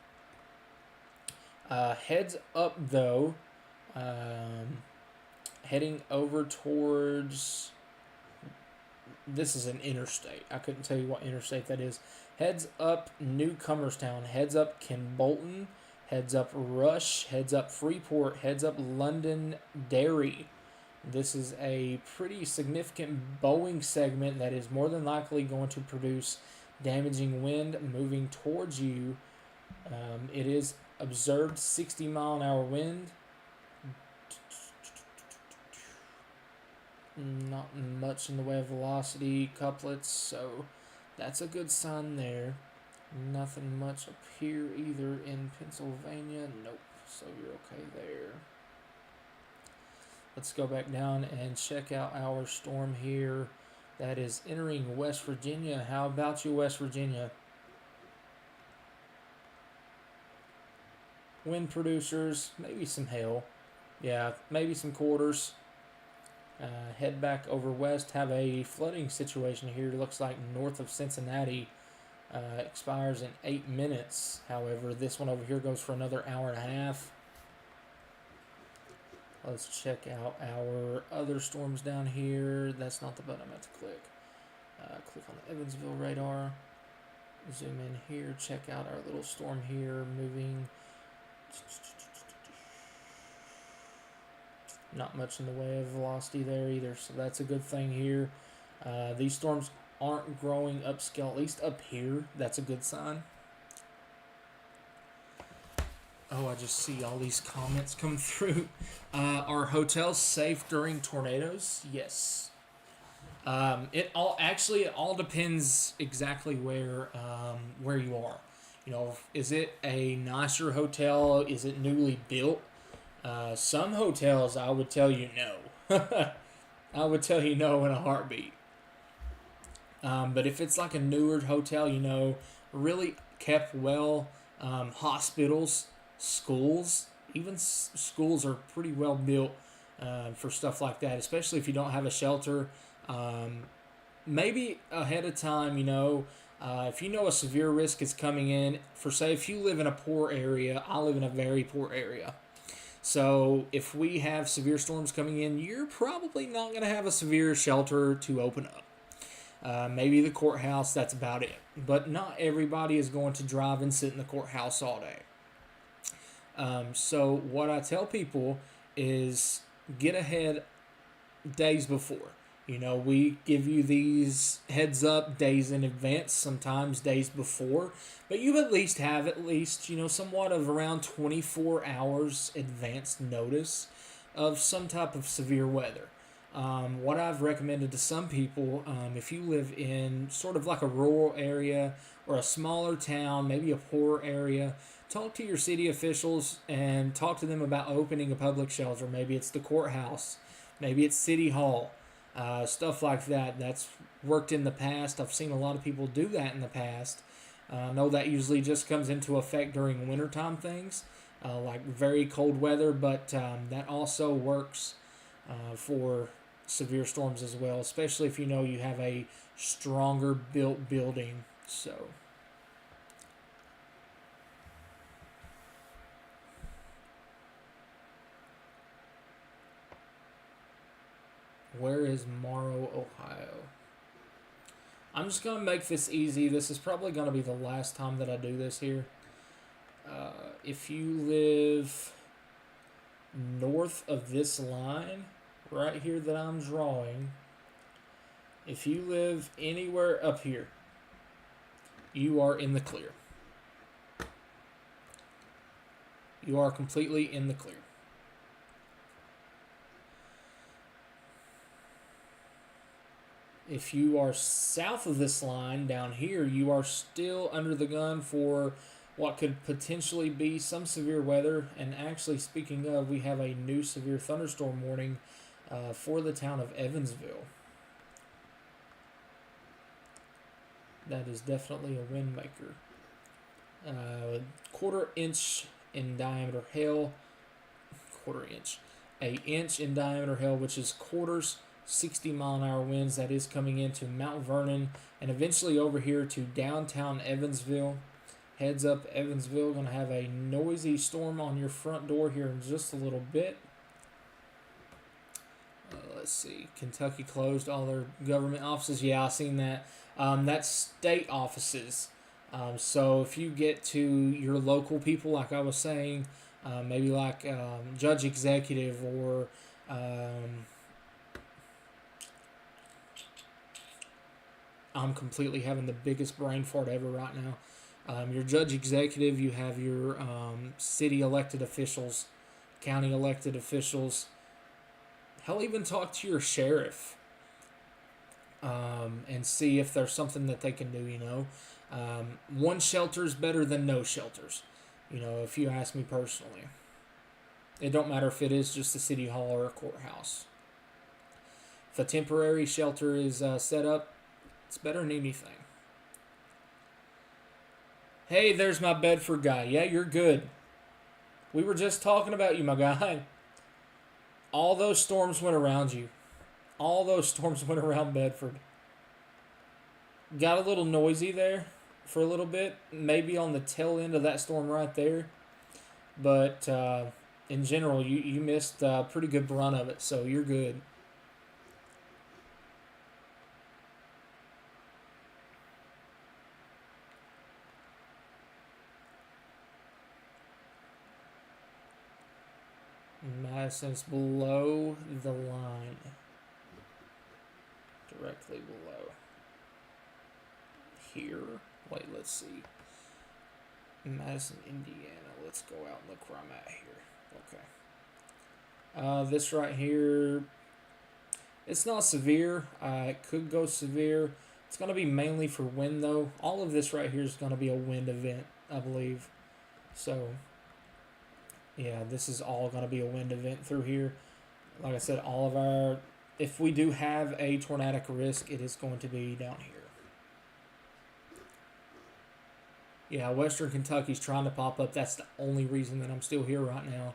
Heads up, though, heading over towards... This is an interstate. I couldn't tell you what interstate that is. Heads up Newcomerstown. Heads up Bolton. Heads up Rush. Heads up Freeport. Heads up London Derry. This is a pretty significant bowing segment that is more than likely going to produce damaging wind moving towards you. It is observed 60-mile-an-hour wind. Not much in the way of velocity couplets, so that's a good sign there. Nothing much up here either in Pennsylvania. Nope, so you're okay there. Let's go back down and check out our storm here. That is entering West Virginia. How about you, West Virginia? Wind producers, maybe some hail. Yeah, maybe some quarters. Head back over west. Have a flooding situation here. Looks like north of Cincinnati. Expires in 8 minutes. However, this one over here goes for another hour and a half. Let's check out our other storms down here. That's not the button I meant to click. Click on the Evansville radar. Zoom in here. Check out our little storm here moving. Not much in the way of velocity there either, so that's a good thing here. These storms aren't growing upscale, at least up here. That's a good sign. Oh, I just see all these comments come through. Are hotels safe during tornadoes? Yes. It all depends exactly where you are. You know, is it a nicer hotel? Is it newly built? Some hotels, I would tell you no. I would tell you no in a heartbeat. But if it's like a newer hotel, you know, really kept well, hospitals, schools, even schools are pretty well built. for stuff like that, especially if you don't have a shelter. Maybe ahead of time, if you know a severe risk is coming in, for say if you live in a poor area, I live in a very poor area. So if we have severe storms coming in, you're probably not going to have a severe shelter to open up. Maybe the courthouse, that's about it. But not everybody is going to drive and sit in the courthouse all day. So what I tell people is get ahead days before. We give you these heads up days in advance, sometimes days before, but you at least have somewhat of around 24 hours advance notice of some type of severe weather. What I've recommended to some people, if you live in sort of like a rural area or a smaller town, maybe a poor area, talk to your city officials and talk to them about opening a public shelter. Maybe it's the courthouse, maybe it's City Hall. Stuff like that. That's worked in the past. I've seen a lot of people do that in the past. I know that usually just comes into effect during wintertime things, like very cold weather, but that also works for severe storms as well, especially if you have a stronger built building. So. Where is Morrow, Ohio? I'm just going to make this easy. This is probably going to be the last time that I do this here. If you live north of this line, right here that I'm drawing, if you live anywhere up here, you are in the clear. You are completely in the clear. If you are south of this line down here, you are still under the gun for what could potentially be some severe weather. And actually, speaking of, we have a new severe thunderstorm warning for the town of Evansville. That is definitely a wind maker. 1/4 inch in diameter hail. 1/4 inch. An inch in diameter hail, which is quarters. 60-mile-an-hour winds. That is coming into Mount Vernon and eventually over here to downtown Evansville. Heads up, Evansville, going to have a noisy storm on your front door here in just a little bit. Let's see. Kentucky closed all their government offices. Yeah, I've seen that. That's state offices. So if you get to your local people, like I was saying, maybe like Judge Executive or... I'm completely having the biggest brain fart ever right now. Your judge executive, you have your city elected officials, county elected officials. Hell, even talk to your sheriff and see if there's something that they can do, one shelter is better than no shelters, if you ask me personally. It don't matter if it is just a city hall or a courthouse. If a temporary shelter is set up, it's better than anything. Hey, there's my Bedford guy. Yeah, you're good. We were just talking about you, my guy. All those storms went around you. All those storms went around Bedford. Got a little noisy there for a little bit. Maybe on the tail end of that storm right there. But in general, you missed a pretty good brunt of it, so you're good. Madison's below the line. Directly below. Here. Wait, let's see. Madison, Indiana. Let's go out and look where I'm at here. Okay. This right here, it's not severe. It could go severe. It's going to be mainly for wind, though. All of this right here is going to be a wind event, I believe. So... yeah, this is all going to be a wind event through here. Like I said, all of our... if we do have a tornadic risk, it is going to be down here. Yeah, Western Kentucky's trying to pop up. That's the only reason that I'm still here right now.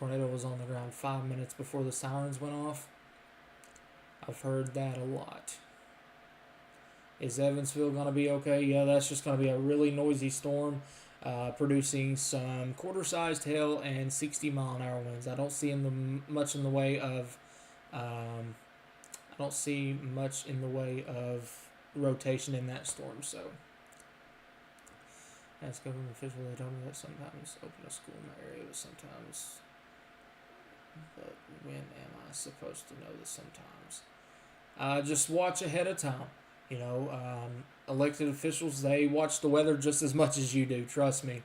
tornado was on the ground 5 minutes before the sirens went off. I've heard that a lot. Is Evansville going to be okay? Yeah, that's just going to be a really noisy storm, producing some quarter-sized hail and 60-mile-an-hour winds. I don't see much in the way of rotation in that storm. So, as government official, they told me that sometimes open a school in my area, but sometimes. But when am I supposed to know this? Sometimes. Just watch ahead of time. You know, elected officials, they watch the weather just as much as you do, trust me.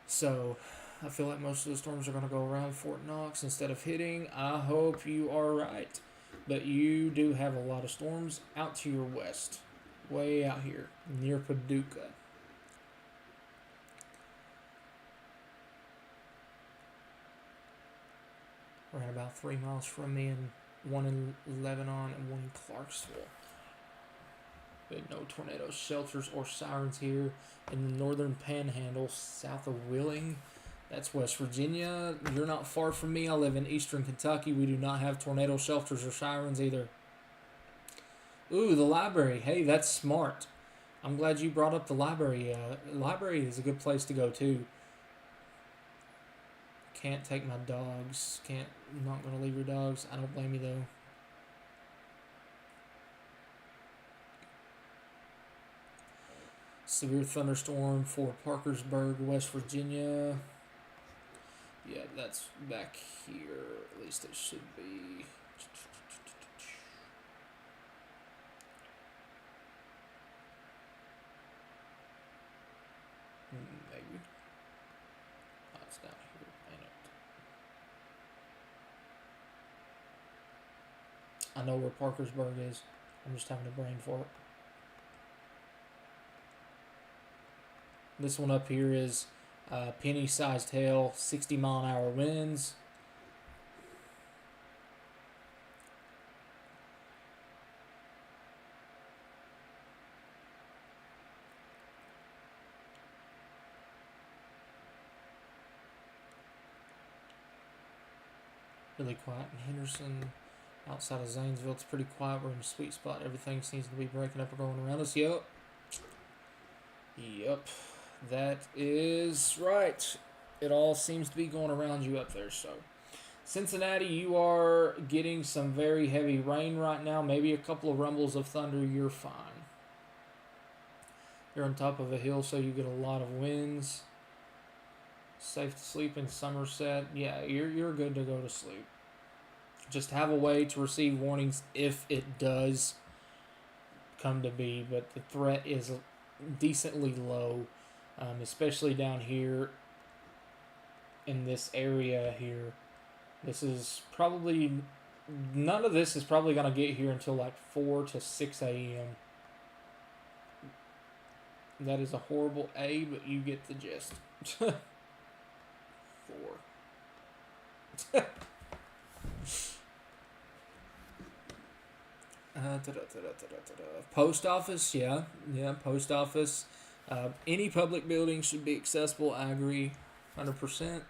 So, I feel like most of the storms are going to go around Fort Knox instead of hitting. I hope you are right. But you do have a lot of storms out to your west. Way out here, near Paducah. Right about 3 miles from me, and one in Lebanon and one in Clarksville. But no tornado shelters or sirens here in the northern panhandle south of Wheeling. That's West Virginia. You're not far from me. I live in eastern Kentucky. We do not have tornado shelters or sirens either. Ooh, the library. Hey, that's smart. I'm glad you brought up the library. Library is a good place to go too. Can't take my dogs. Not gonna leave your dogs. I don't blame you though. Severe thunderstorm for Parkersburg, West Virginia. Yeah, that's back here. At least it should be. Maybe. Oh, it's down here. Ain't it? I know where Parkersburg is. I'm just having a brain fart. This one up here is penny-sized hail, 60-mile-an-hour winds. Really quiet in Henderson. Outside of Zanesville, it's pretty quiet. We're in a sweet spot. Everything seems to be breaking up or going around us. Yep. That is right. It all seems to be going around you up there. So, Cincinnati, you are getting some very heavy rain right now. Maybe a couple of rumbles of thunder. You're fine. You're on top of a hill, so you get a lot of winds. Safe to sleep in Somerset. Yeah, you're good to go to sleep. Just have a way to receive warnings if it does come to be, but the threat is decently low, especially down here in this area here. This is probably, none of this is probably going to get here until like 4 to 6 a.m. That is a horrible A, but you get the gist. 4. Post office, yeah, post office. Any public building should be accessible. I agree, 100%.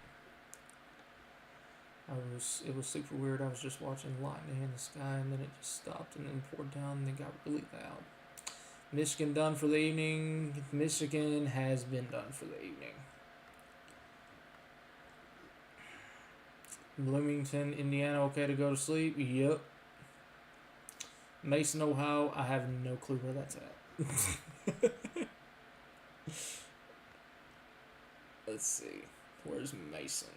It was super weird. I was just watching lightning in the sky, and then it just stopped, and then poured down, and it got really loud. Michigan done for the evening. Michigan has been done for the evening. Bloomington, Indiana, okay to go to sleep? Yep. Mason, Ohio, I have no clue where that's at. Let's see. Where's Mason?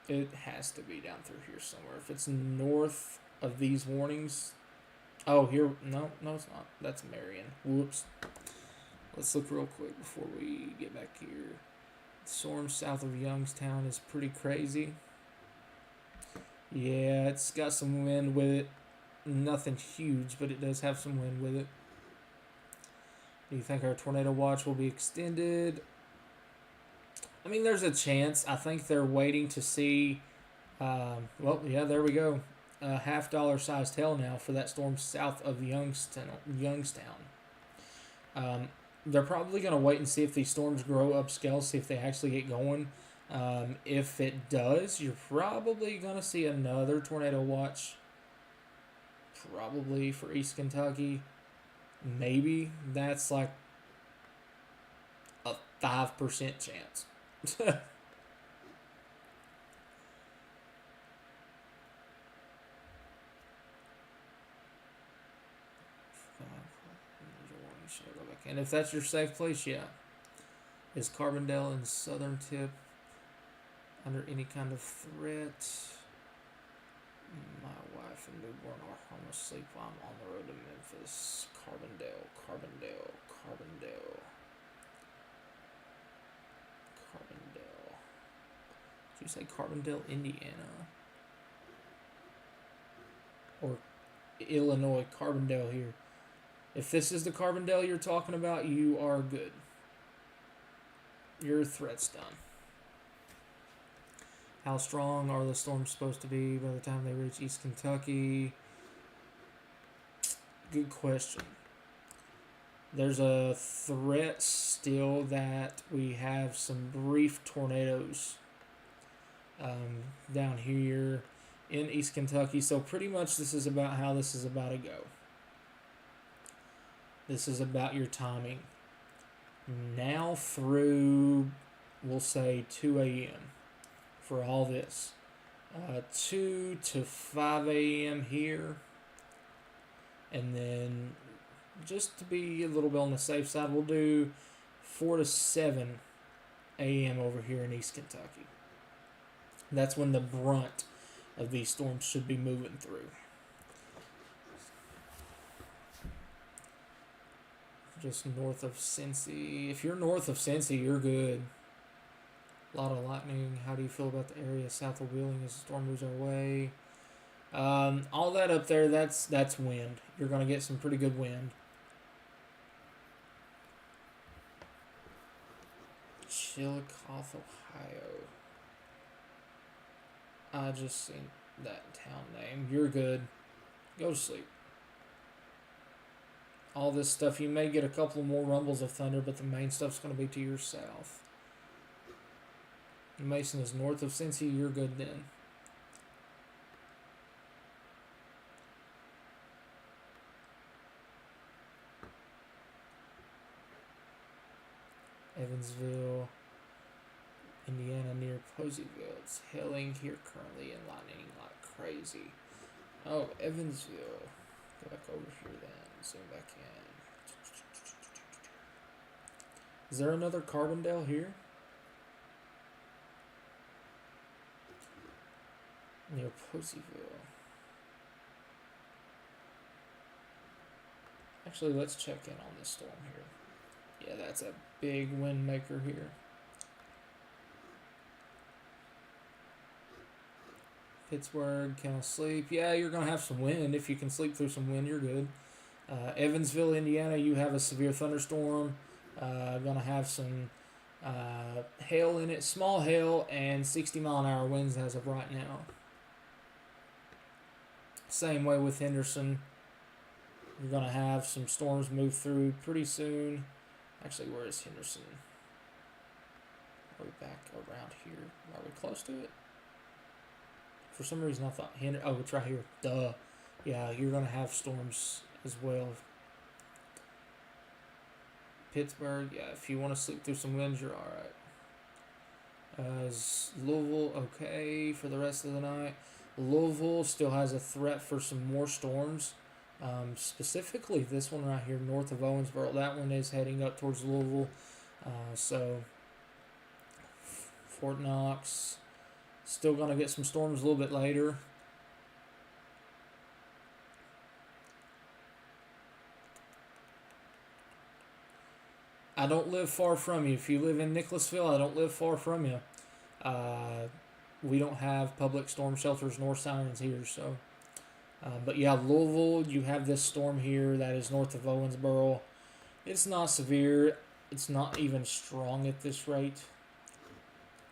It has to be down through here somewhere. If it's north of these warnings. Oh, here. No, it's not. That's Marion. Whoops. Let's look real quick before we get back here. The storm south of Youngstown is pretty crazy. Yeah, it's got some wind with it. Nothing huge, but it does have some wind with it. Do you think our tornado watch will be extended? I mean, there's a chance. I think they're waiting to see. Well, yeah, there we go. $50 sized hail now for that storm south of Youngstown. they're probably going to wait and see if these storms grow upscale, see if they actually get going. If it does, you're probably going to see another tornado watch, probably for East Kentucky. Maybe that's like a 5% chance. Should I go back in? If that's your safe place, yeah. Is Carbondale and Southern Tip under any kind of threat? My wife and newborn are home asleep while I'm on the road to Memphis. Carbondale, Carbondale, Carbondale. Carbondale. Did you say Carbondale, Indiana? Or Illinois, Carbondale here. If this is the Carbondale you're talking about, you are good. Your threat's done. How strong are the storms supposed to be by the time they reach East Kentucky? Good question. There's a threat still that we have some brief tornadoes down here in East Kentucky. So pretty much this is about how this is about to go. This is about your timing. Now through, we'll say 2 a.m. for all this. 2 to 5 a.m. here. And then, just to be a little bit on the safe side, we'll do 4 to 7 a.m. over here in East Kentucky. That's when the brunt of these storms should be moving through. Just north of Cincy. If you're north of Cincy, you're good. A lot of lightning. How do you feel about the area south of Wheeling as the storm moves our way? All that up there, that's wind. You're going to get some pretty good wind. Chillicothe, Ohio. I just seen that town name. You're good. Go to sleep. All this stuff, you may get a couple more rumbles of thunder, but the main stuff's going to be to your south. Mason is north of Cincy, you're good then. Evansville, Indiana near Poseyville. It's hailing here currently and lightning like crazy. Oh, Evansville. Go back over here then. Zoom back in. Is there another Carbondale here? Near Poseyville. Actually, let's check in on this storm here. Yeah, that's a big wind maker here. Pittsburgh, can I sleep? Yeah, you're going to have some wind. If you can sleep through some wind, you're good. Evansville, Indiana, you have a severe thunderstorm. Going to have some hail in it. Small hail and 60-mile-an-hour winds as of right now. Same way with Henderson. You're going to have some storms move through pretty soon. Actually, where is Henderson? Are we back around here? Are we close to it? For some reason, I thought oh, it's right here. Duh. Yeah, you're going to have storms as well. Pittsburgh, yeah, if you want to sleep through some winds, you're alright. Is Louisville okay for the rest of the night? Louisville still has a threat for some more storms. Specifically, this one right here north of Owensboro. That one is heading up towards Louisville. So, Fort Knox, still going to get some storms a little bit later. I don't live far from you. If you live in Nicholasville, I don't live far from you. We don't have public storm shelters nor sirens here, so. But yeah, Louisville, you have this storm here that is north of Owensboro. It's not severe. It's not even strong at this rate.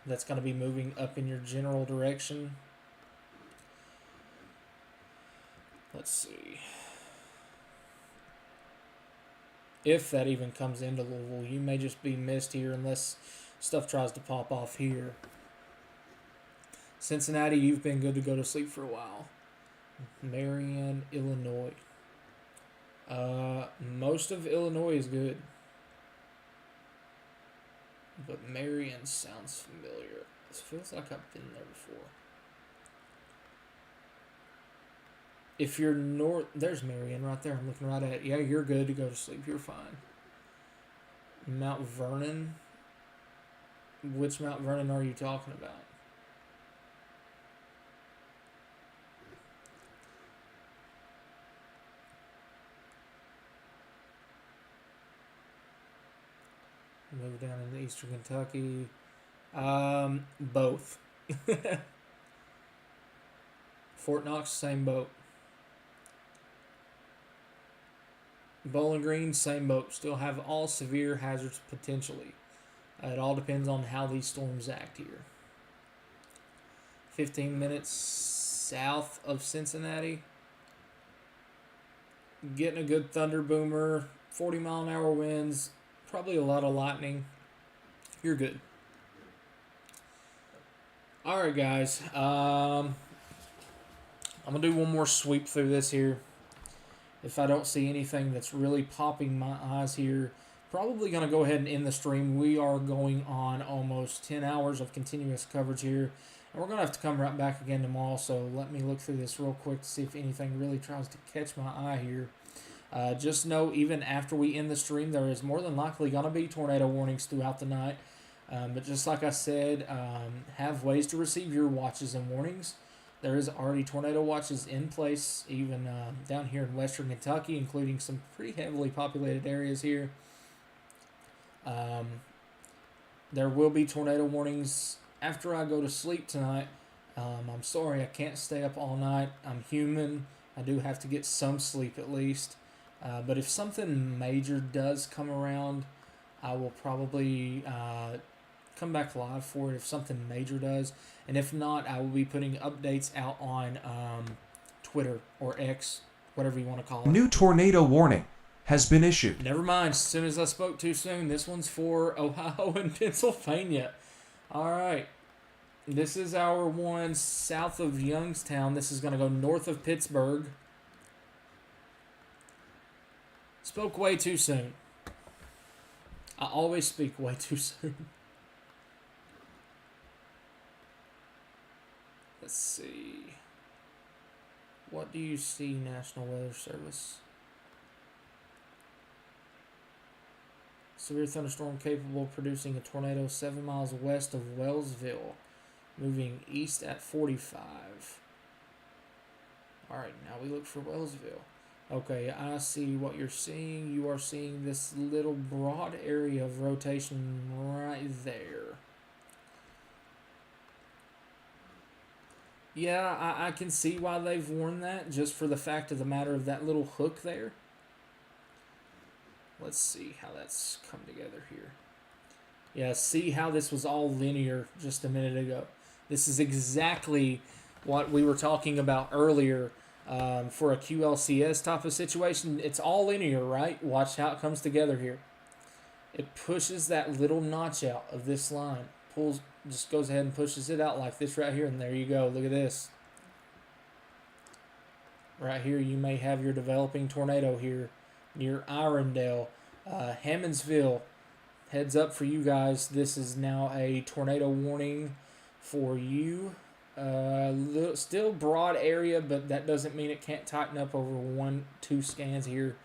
That's going to be moving up in your general direction. Let's see. if that even comes into Louisville. You may just be missed here unless stuff tries to pop off here. Cincinnati, you've been good to go to sleep for a while. Marion, Illinois. Most of Illinois is good. But Marion sounds familiar. This feels like I've been there before. If you're north, there's Marion right there. I'm looking right at it. Yeah, you're good to go to sleep. You're fine. Mount Vernon. Which Mount Vernon are you talking about? Move down into eastern Kentucky. Both. Fort Knox, same boat. Bowling Green, same boat. Still have all severe hazards potentially. It all depends on how these storms act here. 15 minutes south of Cincinnati. Getting a good thunder boomer. 40-mile-an-hour winds. Probably a lot of lightning. You're good. Alright, guys. I'm going to do one more sweep through this here. If I don't see anything that's really popping my eyes here, probably going to go ahead and end the stream. We are going on almost 10 hours of continuous coverage here. And we're going to have to come right back again tomorrow. So let me look through this real quick to see if anything really tries to catch my eye here. Just know, even after we end the stream, there is more than likely going to be tornado warnings throughout the night. But just like I said, have ways to receive your watches and warnings. There is already tornado watches in place, even down here in western Kentucky, including some pretty heavily populated areas here. There will be tornado warnings after I go to sleep tonight. I'm sorry I can't stay up all night. I'm human. I do have to get some sleep at least. But if something major does come around, I will probably come back live for it if something major does. And if not, I will be putting updates out on Twitter or X, whatever you want to call it. New tornado warning has been issued. Never mind. As soon as I spoke too soon, this one's for Ohio and Pennsylvania. All right. This is our one south of Youngstown. This is going to go north of Pittsburgh. Spoke way too soon. I always speak way too soon. Let's see. What do you see, National Weather Service? Severe thunderstorm capable of producing a tornado 7 miles west of Wellsville, moving east at 45. Alright, now we look for Wellsville. Okay, I see what you're seeing. You are seeing this little broad area of rotation right there. Yeah, I can see why they've worn that, just for the fact of the matter of that little hook there. Let's see how that's come together here. Yeah, see how this was all linear just a minute ago. This is exactly what we were talking about earlier for a QLCS type of situation. It's all linear, right? Watch how it comes together here. It pushes that little notch out of this line. Pulls, just goes ahead and pushes it out like this right here, and there you go. Look at this. Right here, you may have your developing tornado here near Irondale. Hammondsville, heads up for you guys. This is now a tornado warning for you. Still broad area, but that doesn't mean it can't tighten up over 1-2 scans here.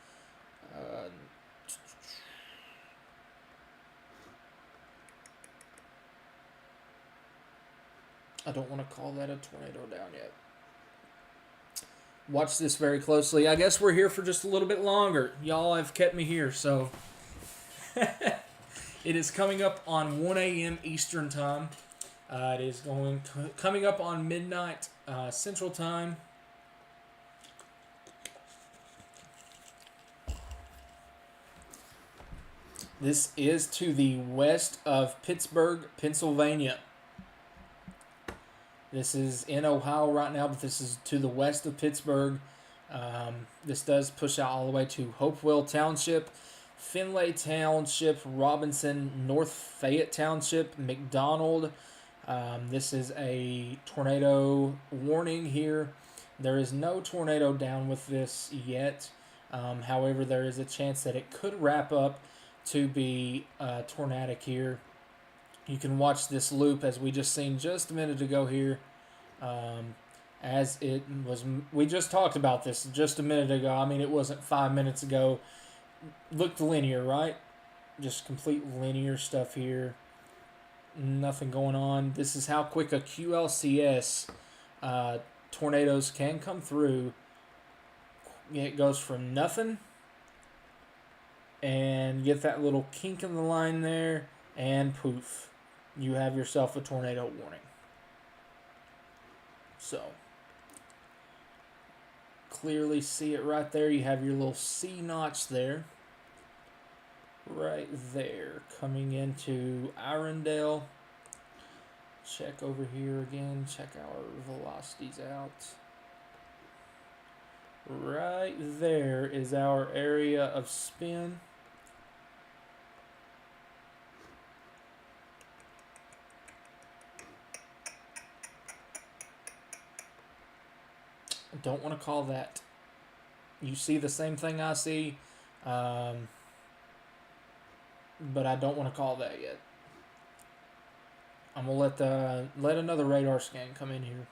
I don't want to call that a tornado down yet. Watch this very closely. I guess we're here for just a little bit longer. Y'all have kept me here, so. It is coming up on 1 a.m. Eastern Time. It is coming up on midnight Central Time. This is to the west of Pittsburgh, Pennsylvania. This is in Ohio right now, but this is to the west of Pittsburgh. This does push out all the way to Hopewell Township. Finlay Township, Robinson, North Fayette Township, McDonald. This is a tornado warning here. There is no tornado down with this yet. However, there is a chance that it could wrap up to be tornadic here. You can watch this loop as we just seen just a minute ago here. As it was, we just talked about this just a minute ago. I mean, it wasn't 5 minutes ago. Looked linear, right? Just complete linear stuff here. Nothing going on. This is how quick a QLCS tornadoes can come through. It goes from nothing and get that little kink in the line there, and poof, you have yourself a tornado warning. So, clearly see it right there. You have your little C notch there. Right there, coming into Irondale. Check over here again. Check our velocities out. Right there is our area of spin. I don't want to call that. You see the same thing I see, but I don't want to call that yet. I'm gonna let another radar scan come in here.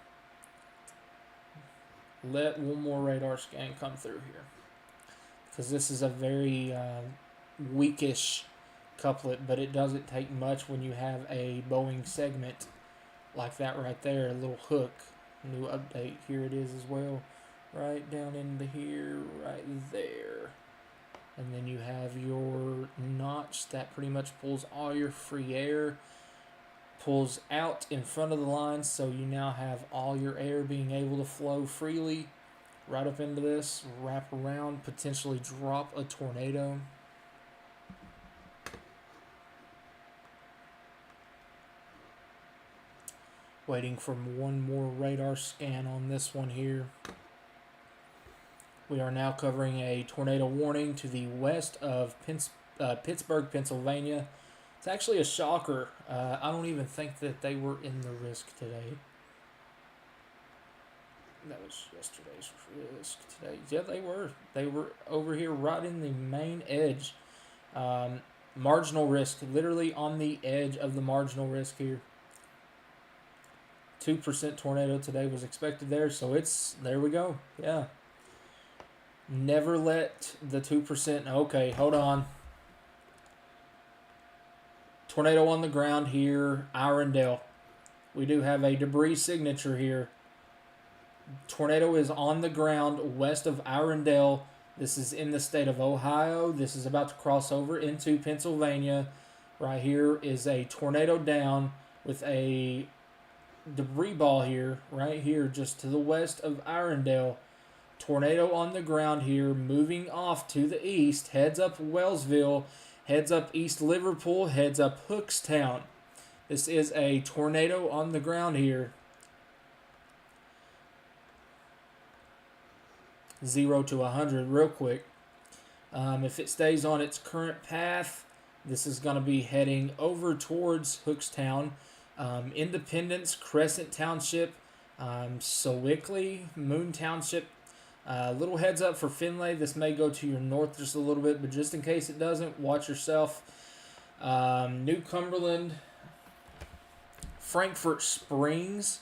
Let one more radar scan come through here, because this is a very weakish couplet, but it doesn't take much when you have a Boeing segment like that right there, a little hook. New update, here it is as well, right down into here, right there. And then you have your notch that pretty much pulls all your free air, pulls out in front of the line, so you now have all your air being able to flow freely right up into this, wrap around, potentially drop a tornado. Waiting for one more radar scan on this one here. We are now covering a tornado warning to the west of Pittsburgh, Pennsylvania. It's actually a shocker. I don't even think that they were in the risk today. That was yesterday's risk today. Yeah, they were. They were over here right in the main edge. Marginal risk, literally on the edge of the marginal risk here. 2% tornado today was expected there, so there we go. Yeah. Never let the 2%, okay, hold on. Tornado on the ground here, Irondale. We do have a debris signature here. Tornado is on the ground west of Irondale. This is in the state of Ohio. This is about to cross over into Pennsylvania. Right here is a tornado down with a debris ball here, right here, just to the west of Irondale. Tornado on the ground here, moving off to the east, heads up Wellsville, heads up East Liverpool, heads up Hookstown. This is a tornado on the ground here. 0 to 100 real quick. If it stays on its current path, this is going to be heading over towards Hookstown. Independence, Crescent Township, Sewickley, Moon Township. Little heads up for Finlay. This may go to your north just a little bit, but just in case it doesn't, watch yourself. New Cumberland, Frankfort Springs.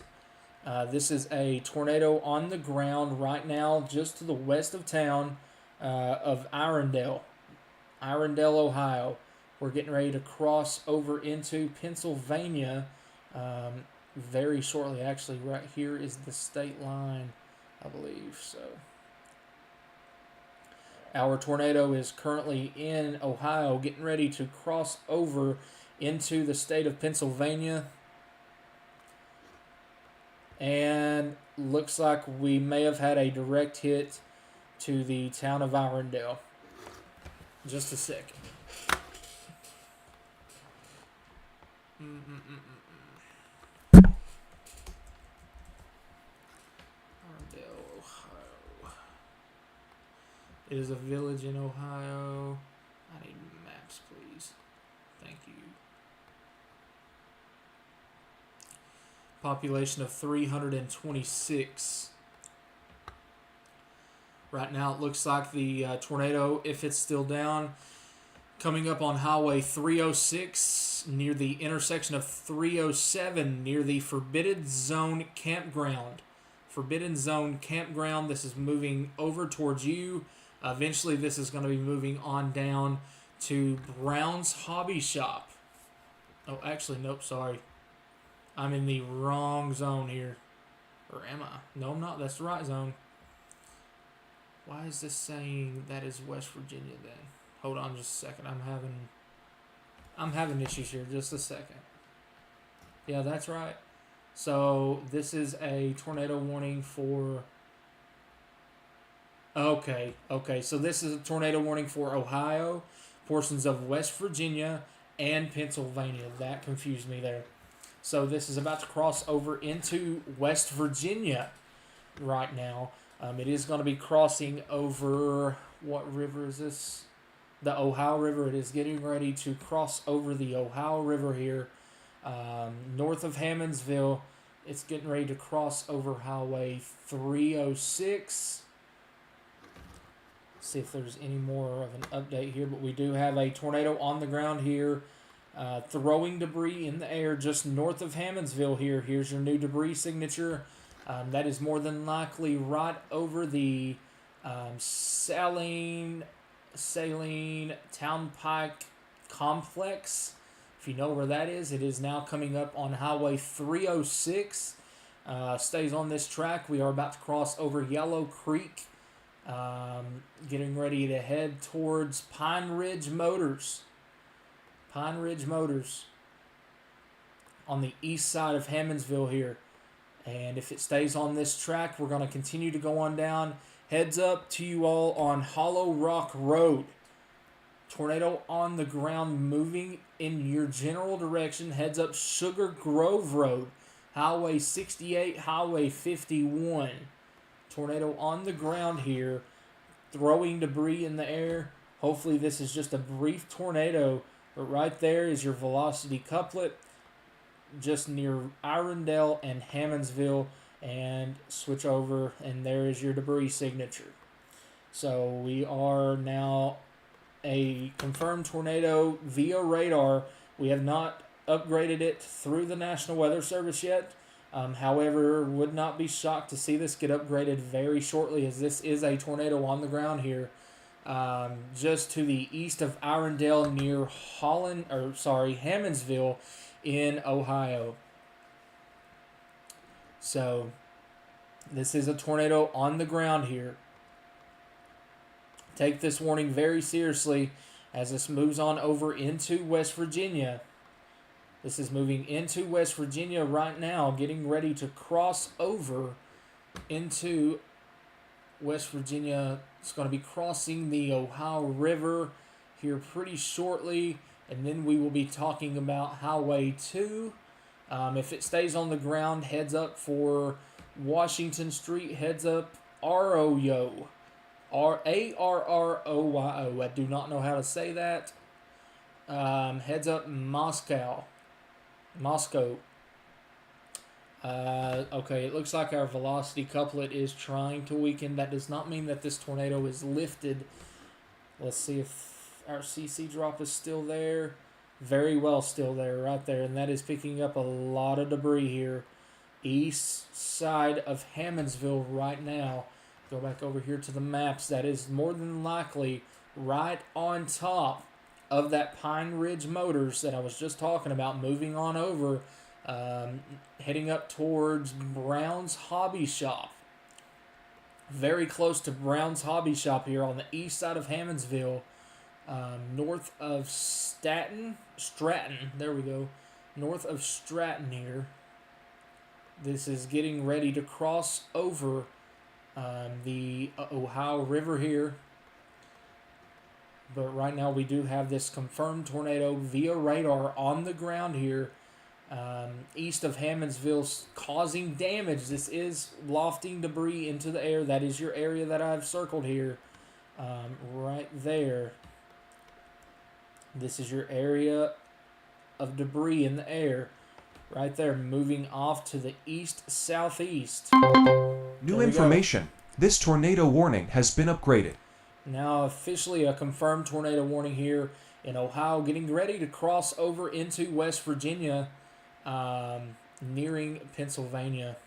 This is a tornado on the ground right now just to the west of town of Irondale, Ohio. We're getting ready to cross over into Pennsylvania very shortly. Actually, right here is the state line, I believe. So, our tornado is currently in Ohio, getting ready to cross over into the state of Pennsylvania. And looks like we may have had a direct hit to the town of Irondale. Just a second. Irondale, Ohio. It is a village in Ohio. I need Population of 326. Right now, it looks like the tornado, if it's still down, coming up on Highway 306 near the intersection of 307 near the Forbidden Zone Campground. Forbidden Zone Campground. This is moving over towards you. Eventually, this is going to be moving on down to Brown's Hobby Shop. Oh, actually, nope, sorry. I'm in the wrong zone here. Or am I? No, I'm not. That's the right zone. Why is this saying that is West Virginia then? Hold on just a second. I'm having issues here. Just a second. Yeah, that's right. So this is a tornado warning for... Okay. So this is a tornado warning for Ohio, portions of West Virginia, and Pennsylvania. That confused me there. So this is about to cross over into West Virginia right now. It is going to be crossing over... What river is this? The Ohio River. It is getting ready to cross over the Ohio River here. North of Hammondsville. It's getting ready to cross over Highway 306. See if there's any more of an update here. But we do have a tornado on the ground here. Throwing debris in the air just north of Hammondsville here. Here's your new debris signature. That is more than likely right over the Saline Town Pike Complex. If you know where that is, it is now coming up on Highway 306. Stays on this track. We are about to cross over Yellow Creek. Getting ready to head towards Pine Ridge Motors. Pine Ridge Motors on the east side of Hammondsville here. And if it stays on this track, we're going to continue to go on down. Heads up to you all on Hollow Rock Road. Tornado on the ground moving in your general direction. Heads up Sugar Grove Road. Highway 68, Highway 51. Tornado on the ground here. Throwing debris in the air. Hopefully this is just a brief tornado. But right there is your velocity couplet. Just near Irondale and Hammondsville, and switch over, and there is your debris signature. So we are now a confirmed tornado via radar. We have not upgraded it through the National Weather Service yet. However, would not be shocked to see this get upgraded very shortly, as this is a tornado on the ground here. Just to the east of Irondale near Hammondsville in Ohio. So this is a tornado on the ground here. Take this warning very seriously as this moves on over into West Virginia. This is moving into West Virginia right now, getting ready to cross over into West Virginia. It's going to be crossing the Ohio River here pretty shortly. And then we will be talking about Highway 2. If it stays on the ground, heads up for Washington Street. Heads up Arroyo. Arroyo. I do not know how to say that. Heads up Moscow. Okay, it looks like our velocity couplet is trying to weaken. That does not mean that this tornado is lifted. Let's see if our CC drop is still there. Very well still there, right there. And that is picking up a lot of debris here. East side of Hammondsville right now. Go back over here to the maps. That is more than likely right on top of that Pine Ridge Motors that I was just talking about. Moving on over. Heading up towards Brown's Hobby Shop. Very close to Brown's Hobby Shop here on the east side of Hammondsville. North of Stratton, there we go. North of Stratton here. This is getting ready to cross over the Ohio River here. But right now we do have this confirmed tornado via radar on the ground here. East of Hammondsville, causing damage. This is lofting debris into the air. That is your area that I've circled here. Right there. This is your area of debris in the air. right there, moving off to the east-southeast. New information. This tornado warning has been upgraded. Now officially a confirmed tornado warning here in Ohio, getting ready to cross over into West Virginia, nearing Pennsylvania.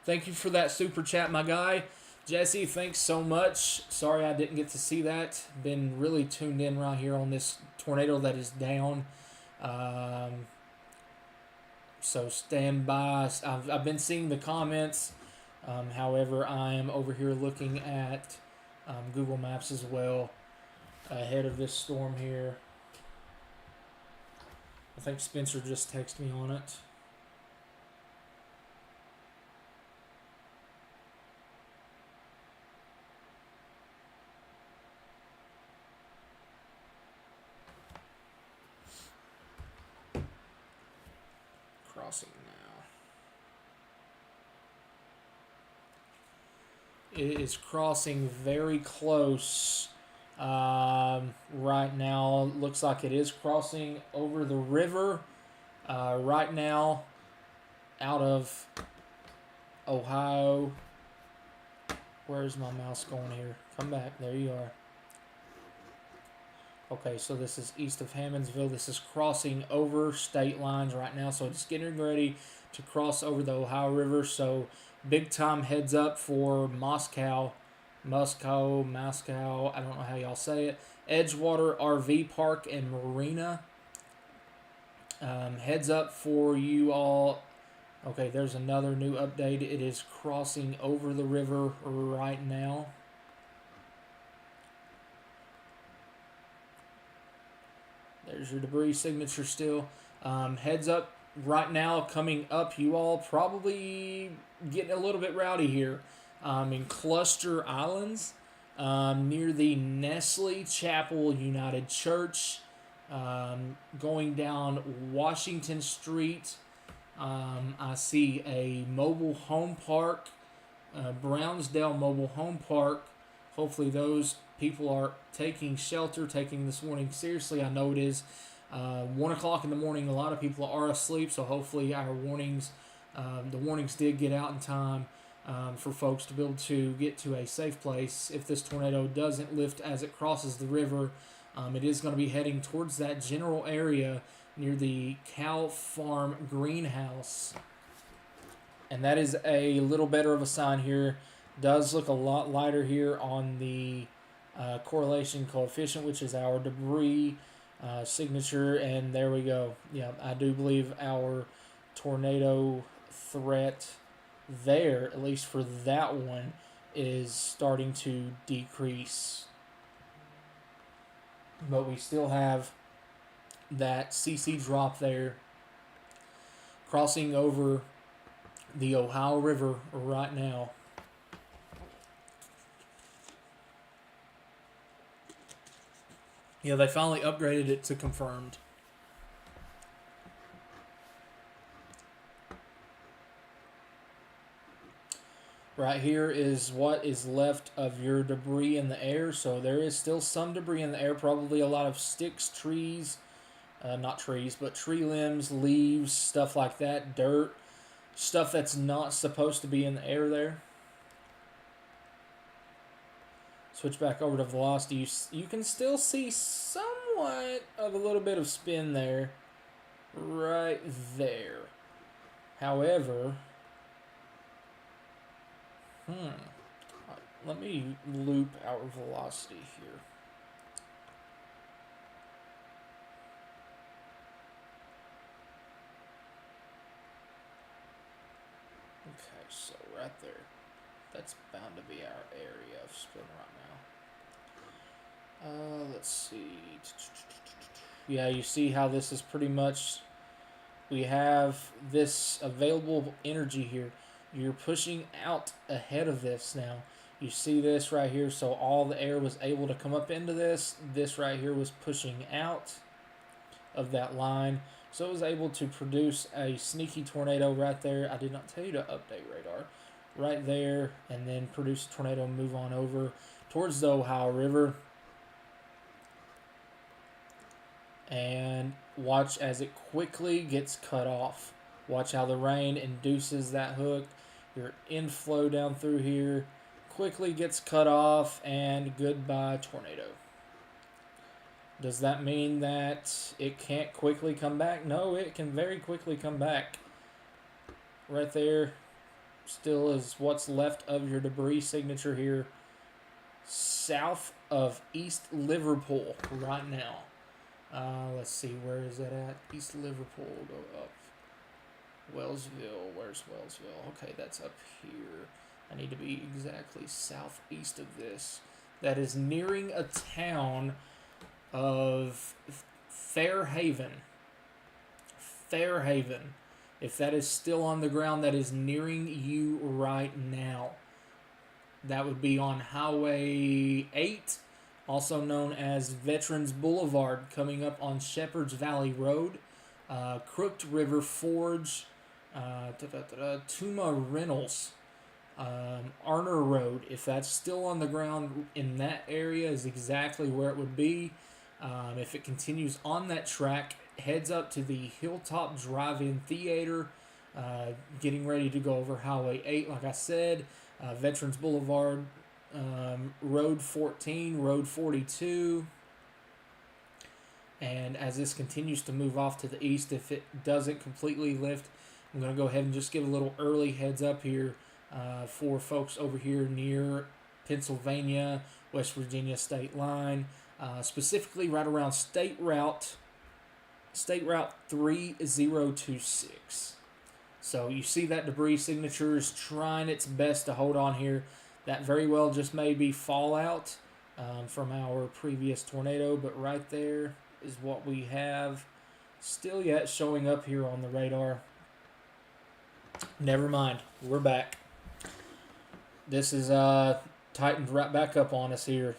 Thank you for that super chat, my guy. Jesse, thanks so much. Sorry I didn't get to see that. Been really tuned in right here on this tornado that is down. So stand by. I've been seeing the comments. However, I am over here looking at Google Maps as well ahead of this storm here. I think Spencer just texted me on it. Crossing now. It is crossing very close right now. Looks like it is crossing over the river right now out of Ohio. Where's my mouse going here? Come back. There you are. Okay, so this is east of Hammondsville. This is crossing over state lines right now. So it's getting ready to cross over the Ohio River. So big time heads up for Moscow. I don't know how y'all say it. Edgewater RV Park and Marina. Heads up for you all. Okay, there's another new update. It is crossing over the river right now. There's your debris signature still. Heads up right now, coming up, you all probably getting a little bit rowdy here. In Cluster Islands, near the Nestle Chapel United Church, going down Washington Street. I see a mobile home park, Brownsdale Mobile Home Park. Hopefully those people are taking shelter, taking this warning seriously. I know it is 1 o'clock in the morning. A lot of people are asleep, so hopefully our warnings, the warnings did get out in time for folks to be able to get to a safe place. If this tornado doesn't lift as it crosses the river, it is going to be heading towards that general area near the cow farm greenhouse. And that is a little better of a sign here. Does look a lot lighter here on the correlation coefficient, which is our debris signature. And there we go. Yeah, I do believe our tornado threat there, at least for that one, is starting to decrease. But we still have that CC drop there crossing over the Ohio River right now. Yeah, they finally upgraded it to confirmed. Right here is what is left of your debris in the air. So there is still some debris in the air, probably a lot of sticks, trees, not trees, but tree limbs, leaves, stuff like that, dirt, stuff that's not supposed to be in the air there. Switch back over to velocity. You can still see somewhat of a little bit of spin there, right there. However, let me loop our velocity here. Okay, so right there. That's bound to be our area of spin right now. Let's see. Yeah, you see how this is pretty much, we have this available energy here. You're pushing out ahead of this now. You see this right here, so all the air was able to come up into this. This right here was pushing out of that line. So it was able to produce a sneaky tornado right there. I did not tell you to update radar. Right there, and then produce a tornado and move on over towards the Ohio River. And watch as it quickly gets cut off. Watch how the rain induces that hook. Your inflow down through here quickly gets cut off, and goodbye tornado. Does that mean that it can't quickly come back? No, it can very quickly come back. Right there still is what's left of your debris signature here south of East Liverpool right now. Let's see, where is that at? East Liverpool, go up. Wellsville, where's Wellsville? Okay, that's up here. I need to be exactly southeast of this. That is nearing a town of Fairhaven. Fairhaven. If that is still on the ground, that is nearing you right now. That would be on Highway 8, also known as Veterans Boulevard, coming up on Shepherd's Valley Road, Crooked River Forge, Tuma Reynolds, Arner Road. If that's still on the ground in that area, is exactly where it would be. If it continues on that track, heads up to the Hilltop Drive-In Theater, getting ready to go over Highway 8, like I said, Veterans Boulevard, Road 14, Road 42. And as this continues to move off to the east, if it doesn't completely lift, I'm going to go ahead and just give a little early heads up here for folks over here near Pennsylvania, West Virginia state line, specifically right around State Route 3026. So you see that debris signature is trying its best to hold on here. That very well just may be fallout from our previous tornado, but right there is what we have still yet showing up here on the radar. Never mind, we're back. This is tightened right back up on us here.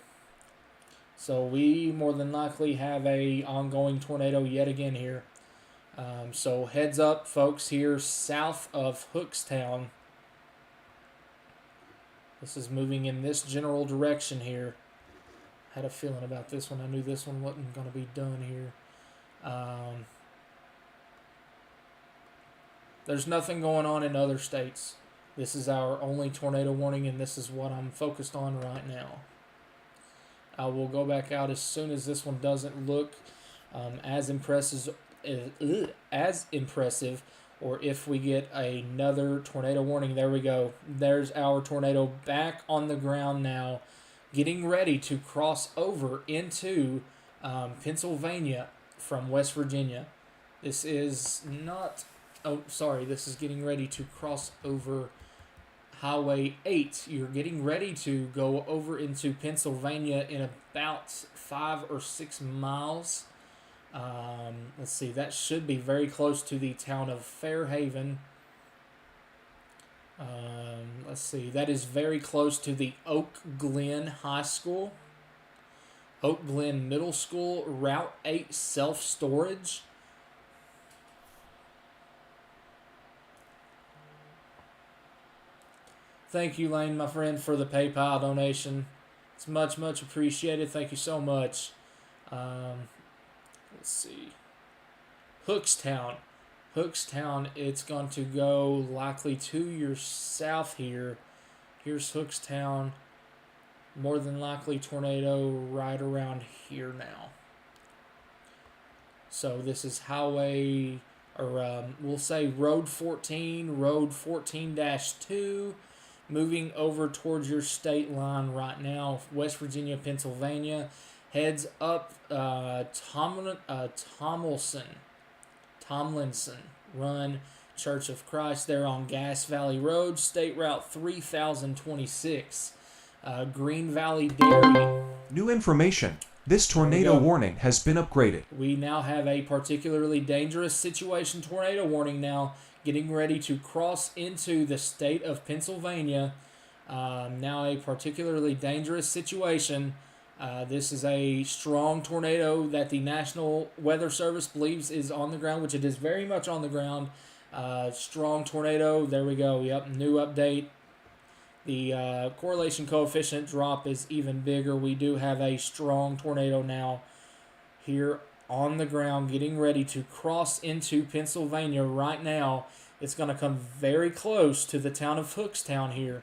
So we more than likely have a ongoing tornado yet again here. So heads up, folks, here south of Hookstown. This is moving in this general direction here. Had a feeling about this one. I knew this one wasn't going to be done here. There's nothing going on in other states. This is our only tornado warning, and this is what I'm focused on right now. I will go back out as soon as this one doesn't look as impressive, or if we get another tornado warning. There we go. There's our tornado back on the ground now, getting ready to cross over into Pennsylvania from West Virginia. This is not... Oh, sorry. This is getting ready to cross over Highway 8. You're getting ready to go over into Pennsylvania in about 5 or 6 miles. Let's see. That should be very close to the town of Fairhaven. Let's see. That is very close to the Oak Glen High School, Oak Glen Middle School, Route 8 self-storage. Thank you, Lane, my friend, for the PayPal donation. It's much, much appreciated. Thank you so much. Let's see. Hookstown. Hookstown, it's going to go likely to your south here. Here's Hookstown. More than likely tornado right around here now. So this is highway, or we'll say Road 14, Road 14-2. Moving over towards your state line right now, West Virginia, Pennsylvania. Heads up Tomlinson Run Church of Christ there on Gas Valley Road, State Route 3026. Green Valley Dairy. New information. This tornado warning has been upgraded. We now have a particularly dangerous situation tornado warning now, getting ready to cross into the state of Pennsylvania. Now a particularly dangerous situation. This is a strong tornado that the National Weather Service believes is on the ground, which it is very much on the ground. Strong tornado. There we go. Yep, new update. The correlation coefficient drop is even bigger. We do have a strong tornado now here on the ground getting ready to cross into Pennsylvania right now. It's going to come very close to the town of Hookstown here.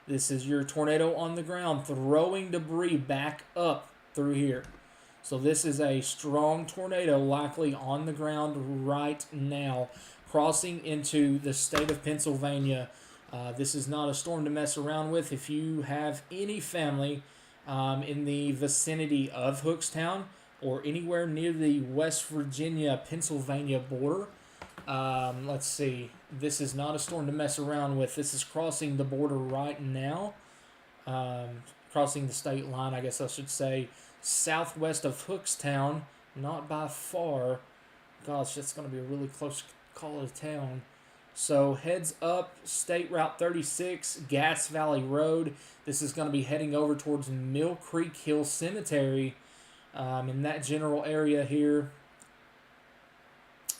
This is your tornado on the ground throwing debris back up through here. So this is a strong tornado likely on the ground right now, crossing into the state of Pennsylvania. This is not a storm to mess around with. If you have any family in the vicinity of Hookstown or anywhere near the West Virginia-Pennsylvania border, let's see. This is not a storm to mess around with. This is crossing the border right now. Crossing the state line, I guess I should say. Southwest of Hookstown. Not by far. Gosh, that's going to be a really close call to town. So heads up, State Route 36, Gas Valley Road. This is going to be heading over towards Mill Creek Hill Cemetery in that general area here.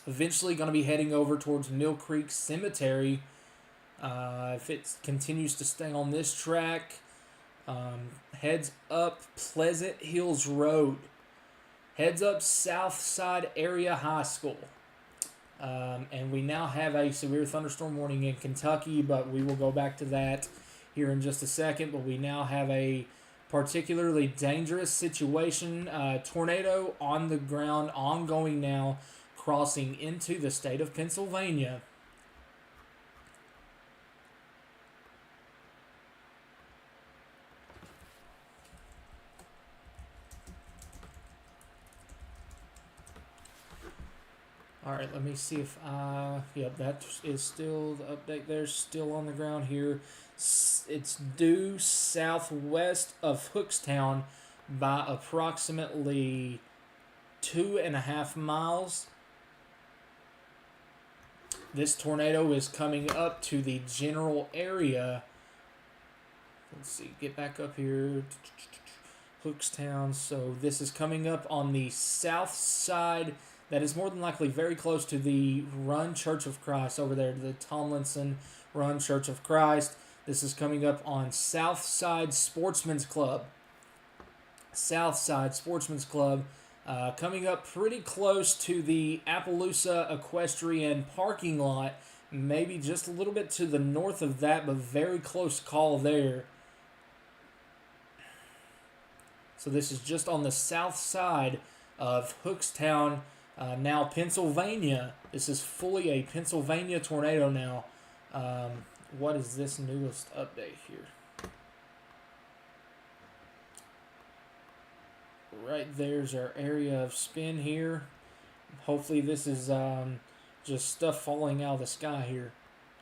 Eventually going to be heading over towards Mill Creek Cemetery. If it continues to stay on this track, heads up Pleasant Hills Road. Heads up Southside Area High School. And we now have a severe thunderstorm warning in Kentucky, but we will go back to that here in just a second. But we now have a particularly dangerous situation. Tornado on the ground, ongoing now, crossing into the state of Pennsylvania. All right, let me see if yep, that is still the update. There's still on the ground here. It's due southwest of Hookstown by approximately 2.5 miles. This tornado is coming up to the general area. Let's see, get back up here. Hookstown. So this is coming up on the south side. That is more than likely very close to the Run Church of Christ over there, the Tomlinson Run Church of Christ. This is coming up on Southside Sportsman's Club. Southside Sportsman's Club. Coming up pretty close to the Appaloosa Equestrian parking lot. Maybe just a little bit to the north of that, but very close call there. So this is just on the south side of Hookstown, now Pennsylvania. This is fully a Pennsylvania tornado now. What is this newest update here? Right there's our area of spin here. Hopefully this is just stuff falling out of the sky here.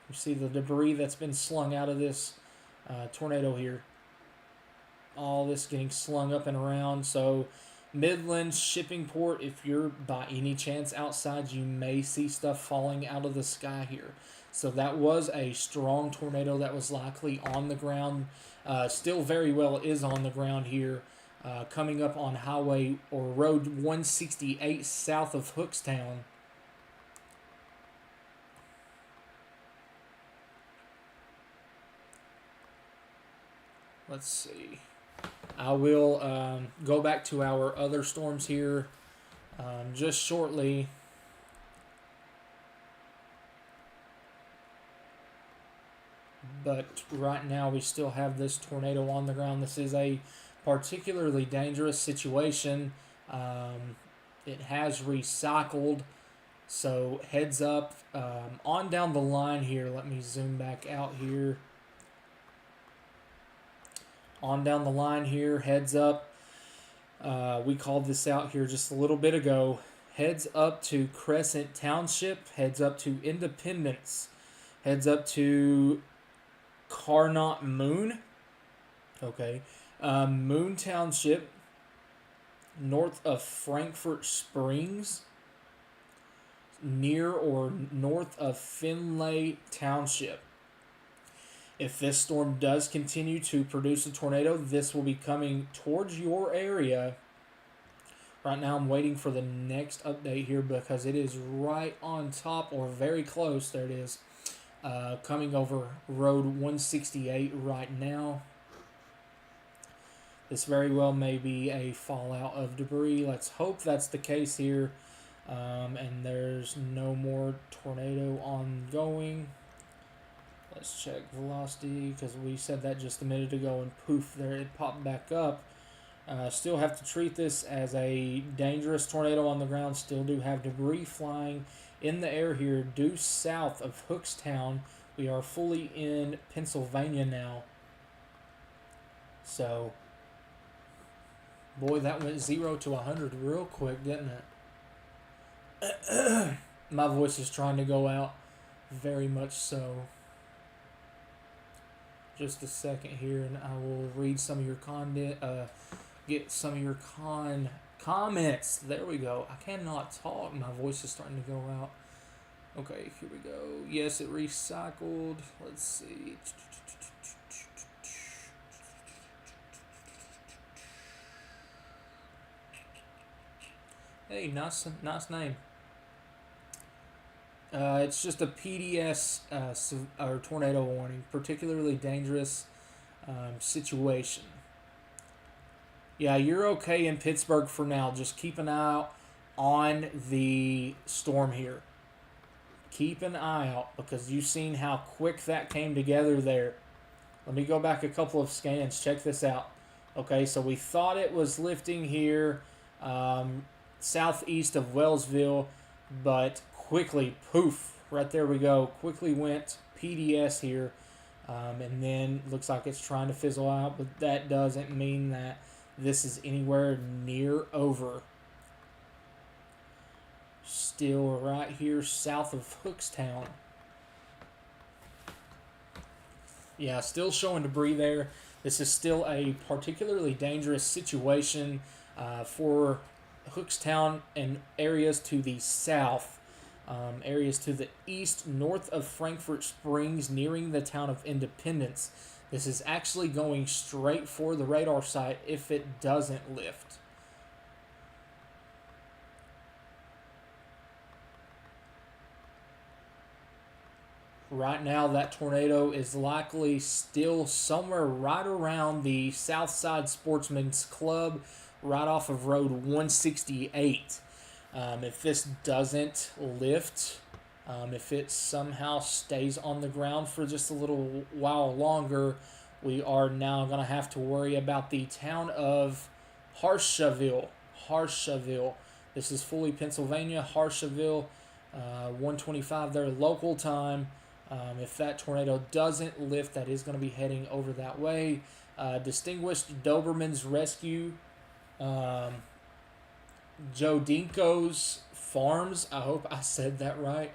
You see the debris that's been slung out of this tornado here. All this getting slung up and around. So Midland Shipping Port, if you're by any chance outside, you may see stuff falling out of the sky here. So that was a strong tornado that was likely on the ground. Still very well is on the ground here. Coming up on highway or road 168 south of Hookstown. Let's see. I will go back to our other storms here just shortly. But right now we still have this tornado on the ground. This is a particularly dangerous situation. It has recycled. So heads up. On down the line here, let me zoom back out here. On down the line here, heads up. We called this out here just a little bit ago. Heads up to Crescent Township. Heads up to Independence. Heads up to Carnot Moon. Okay. Moon Township. North of Frankfort Springs. Near or north of Finlay Township. If this storm does continue to produce a tornado, this will be coming towards your area. Right now I'm waiting for the next update here because it is right on top or very close. There it is. Coming over Road 168 right now. This very well may be a fallout of debris. Let's hope that's the case here. And there's no more tornado ongoing. Let's check velocity, because we said that just a minute ago, and poof, there it popped back up. Still have to treat this as a dangerous tornado on the ground. Still do have debris flying in the air here due south of Hookstown. We are fully in Pennsylvania now. So, boy, that went 0 to 100 real quick, didn't it? My voice is trying to go out, very much so. Just a second here, and I will read some of your get some of your comments. There we go. I cannot talk. My voice is starting to go out. Okay, here we go. Yes, it recycled. Let's see. Hey, nice name. It's just a PDS or tornado warning, particularly dangerous situation. Yeah, you're okay in Pittsburgh for now. Just keep an eye out on the storm here. Keep an eye out, because you've seen how quick that came together there. Let me go back a couple of scans. Check this out. Okay, so we thought it was lifting here southeast of Wellsville, but quickly, poof, right there we go. Quickly went PDS here, and then looks like it's trying to fizzle out, but that doesn't mean that this is anywhere near over. Still right here south of Hookstown. Yeah, still showing debris there. This is still a particularly dangerous situation for Hookstown and areas to the south. Areas to the east, north of Frankfort Springs, nearing the town of Independence. This is actually going straight for the radar site if it doesn't lift. Right now, that tornado is likely still somewhere right around the Southside Sportsman's Club, right off of Road 168. If this doesn't lift, if it somehow stays on the ground for just a little while longer, we are now going to have to worry about the town of Harshaville. This is fully Pennsylvania, Harshaville, 125 their local time. If that tornado doesn't lift, that is going to be heading over that way. Distinguished Doberman's Rescue, Joe Dinko's Farms, I hope I said that right.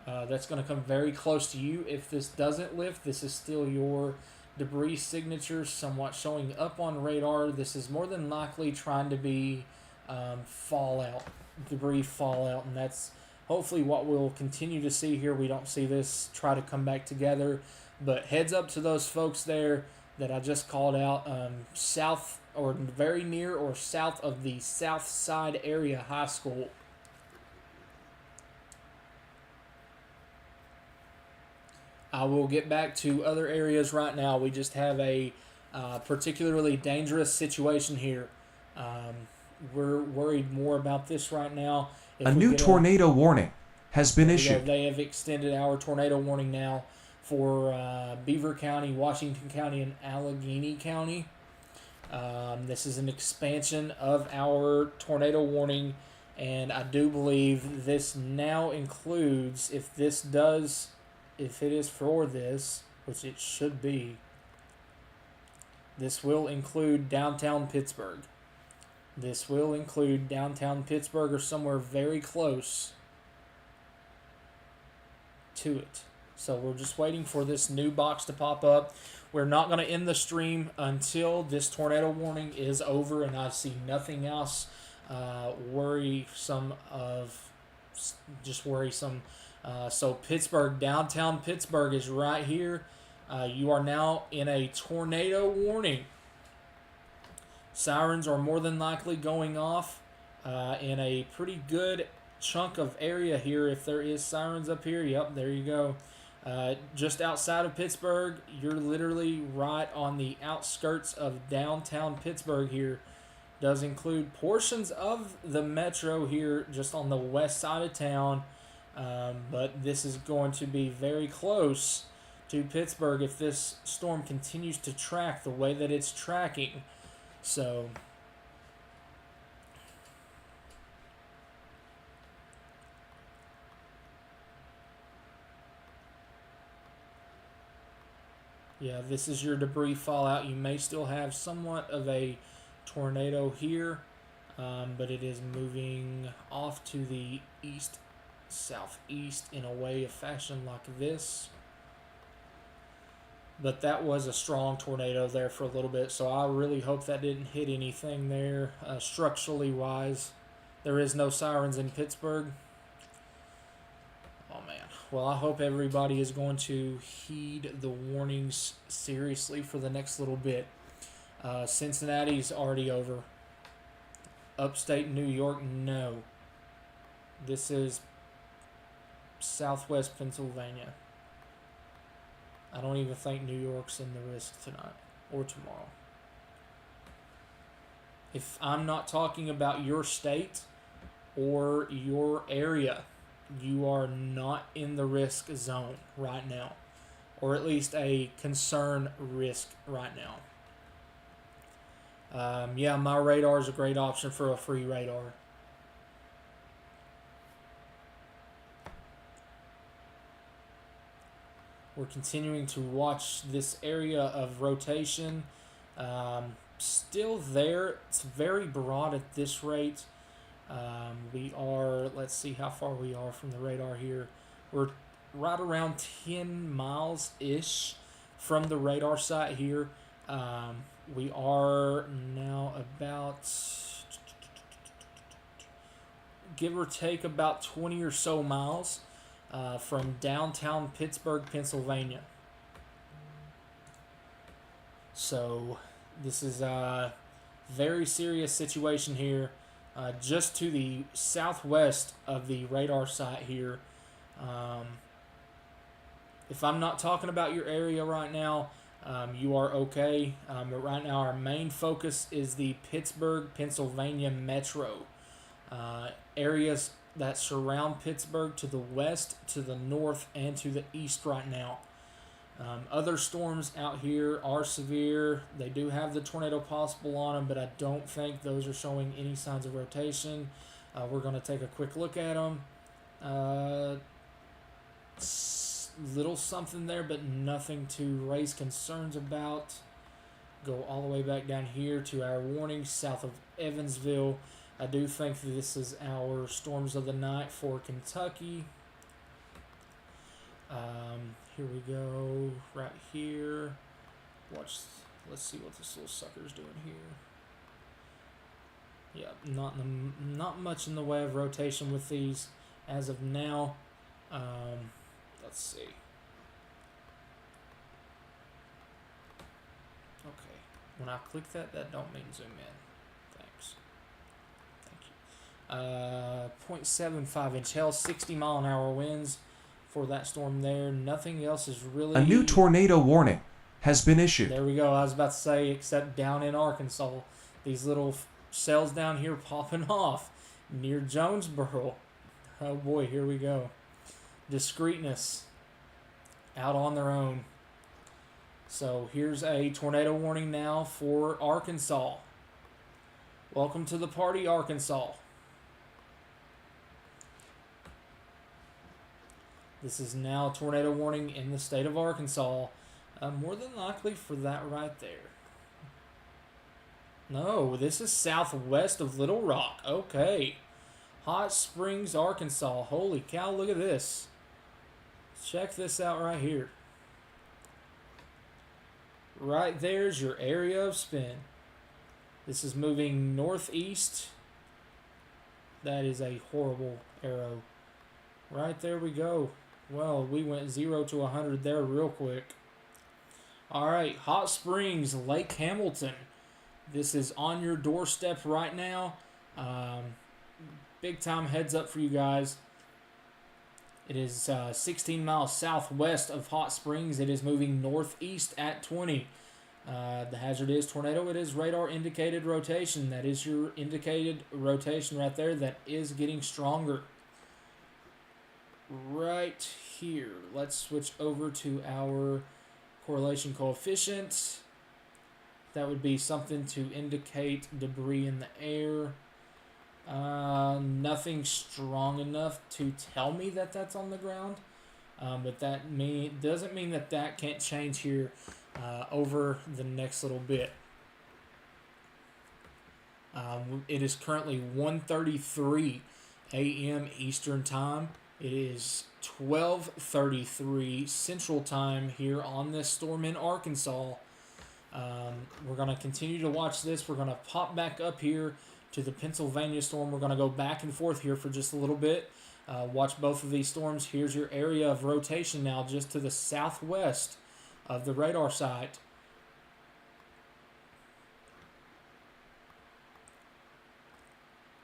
That's going to come very close to you. If this doesn't lift, this is still your debris signature somewhat showing up on radar. This is more than likely trying to be debris fallout, and that's hopefully what we'll continue to see here. We don't see this try to come back together, but heads up to those folks there that I just called out, south or very near or south of the South Side Area High School. I will get back to other areas right now. We just have a particularly dangerous situation here. We're worried more about this right now. A new tornado warning has been issued. They have extended our tornado warning now for Beaver County, Washington County, and Allegheny County. This is an expansion of our tornado warning, and I do believe this now includes, if it is for this, which it should be, this will include downtown Pittsburgh. This will include downtown Pittsburgh or somewhere very close to it. So we're just waiting for this new box to pop up. We're not going to end the stream until this tornado warning is over and I see nothing else worrisome. So Pittsburgh, downtown Pittsburgh is right here. You are now in a tornado warning. Sirens are more than likely going off in a pretty good chunk of area here. If there is sirens up here, yep, there you go. Just outside of Pittsburgh, you're literally right on the outskirts of downtown Pittsburgh here. Does include portions of the metro here just on the west side of town. But this is going to be very close to Pittsburgh if this storm continues to track the way that it's tracking. So yeah, this is your debris fallout. You may still have somewhat of a tornado here, but it is moving off to the east southeast in a way of fashion like this. But that was a strong tornado there for a little bit, so I really hope that didn't hit anything there structurally wise. There is no sirens in Pittsburgh. Oh man. Well, I hope everybody is going to heed the warnings seriously for the next little bit. Cincinnati's already over. Upstate New York, no. This is Southwest Pennsylvania. I don't even think New York's in the risk tonight or tomorrow. If I'm not talking about your state or your area, you are not in the risk zone right now, or at least a concern risk right now. Yeah, my radar is a great option for a free radar. We're continuing to watch this area of rotation. Still there. It's very broad at this rate. We are, let's see how far we are from the radar here. We're right around 10 miles-ish from the radar site here. We are now about, give or take, about 20 or so miles from downtown Pittsburgh, Pennsylvania. So this is a very serious situation here. Just to the southwest of the radar site here. If I'm not talking about your area right now, you are okay. But right now our main focus is the Pittsburgh, Pennsylvania metro. Areas that surround Pittsburgh to the west, to the north, and to the east right now. Other storms out here are severe. They do have the tornado possible on them, but I don't think those are showing any signs of rotation. We're going to take a quick look at them. Little something there, but nothing to raise concerns about. Go all the way back down here to our warning south of Evansville. I do think this is our storms of the night for Kentucky. Here we go, right here. Let's see what this little sucker's doing here. Yeah, not much in the way of rotation with these as of now. Let's see. Okay, when I click that don't mean zoom in. Thanks. 0.75 inch hail, 60 mile an hour winds for that storm there. Nothing else is really... A new tornado warning has been issued. There we go. I was about to say, except down in Arkansas, these little cells down here popping off near Jonesboro. Oh boy, here we go. Discreetness out on their own. So here's a tornado warning now for Arkansas. Welcome to the party, Arkansas. This is now a tornado warning in the state of Arkansas. More than likely for that right there. No, this is southwest of Little Rock. Okay. Hot Springs, Arkansas. Holy cow, look at this. Check this out right here. Right there's your area of spin. This is moving northeast. That is a horrible arrow. Right there we go. Well, we went 0 to 100 there real quick. Alright, Hot Springs, Lake Hamilton. This is on your doorstep right now. Big time heads up for you guys. It is 16 miles southwest of Hot Springs. It is moving northeast at 20. The hazard is tornado. It is radar indicated rotation. That is your indicated rotation right there. That is getting stronger. Right here. Let's switch over to our correlation coefficient. That would be something to indicate debris in the air. Nothing strong enough to tell me that that's on the ground. But that doesn't mean that that can't change here over the next little bit. It is currently 1:33 a.m. Eastern Time. It is 12:33 Central Time here on this storm in Arkansas. We're going to continue to watch this. We're going to pop back up here to the Pennsylvania storm. We're going to go back and forth here for just a little bit. Watch both of these storms. Here's your area of rotation now, just to the southwest of the radar site.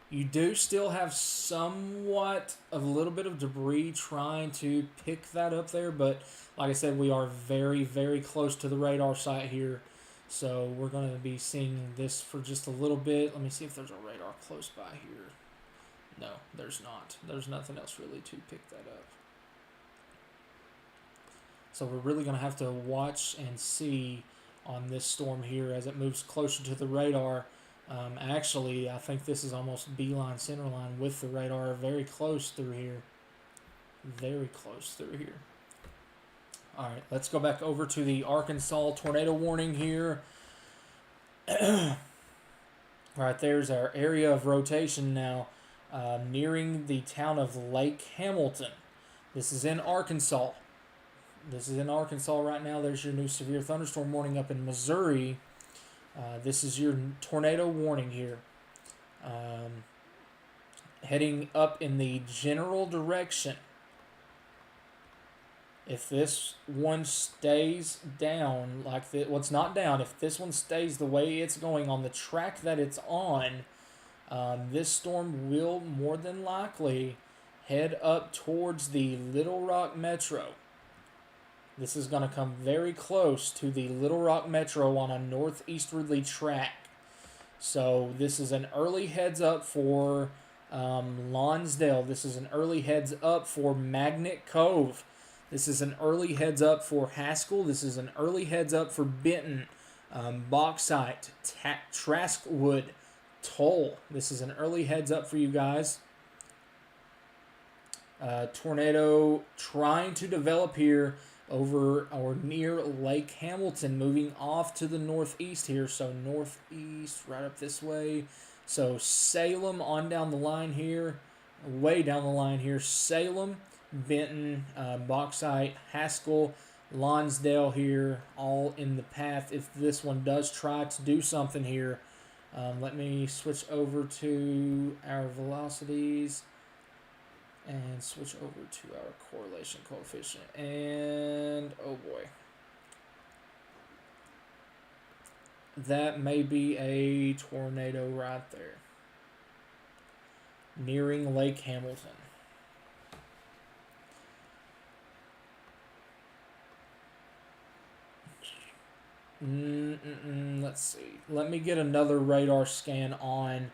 You do still have somewhat of a little bit of debris trying to pick that up there, but like I said, we are very, very close to the radar site here. So we're going to be seeing this for just a little bit. Let me see if there's a radar close by here. No, there's not. There's nothing else really to pick that up. So we're really going to have to watch and see on this storm here as it moves closer to the radar. Actually, I think this is almost beeline center line with the radar, very close through here. Very close through here. All right, let's go back over to the Arkansas tornado warning here. All right, there's our area of rotation now, nearing the town of Lake Hamilton. This is in Arkansas. This is in Arkansas right now. There's your new severe thunderstorm warning up in Missouri. This is your tornado warning here. Heading up in the general direction. If this one stays down like this, well, it's not down. If this one stays the way it's going on the track that it's on, this storm will more than likely head up towards the Little Rock Metro. This is going to come very close to the Little Rock Metro on a northeasterly track. So this is an early heads up for Lonsdale. This is an early heads up for Magnet Cove. This is an early heads up for Haskell. This is an early heads up for Benton, Bauxite, Traskwood, Toll. This is an early heads up for you guys. Tornado trying to develop here over or near Lake Hamilton, moving off to the northeast here. So northeast, right up this way. So Salem on down the line here, way down the line here. Salem, Benton, Bauxite, Haskell, Lonsdale here, all in the path. If this one does try to do something here, let me switch over to our velocities and switch over to our correlation coefficient. And oh boy, that may be a tornado right there, nearing Lake Hamilton. Let's see. Let me get another radar scan on.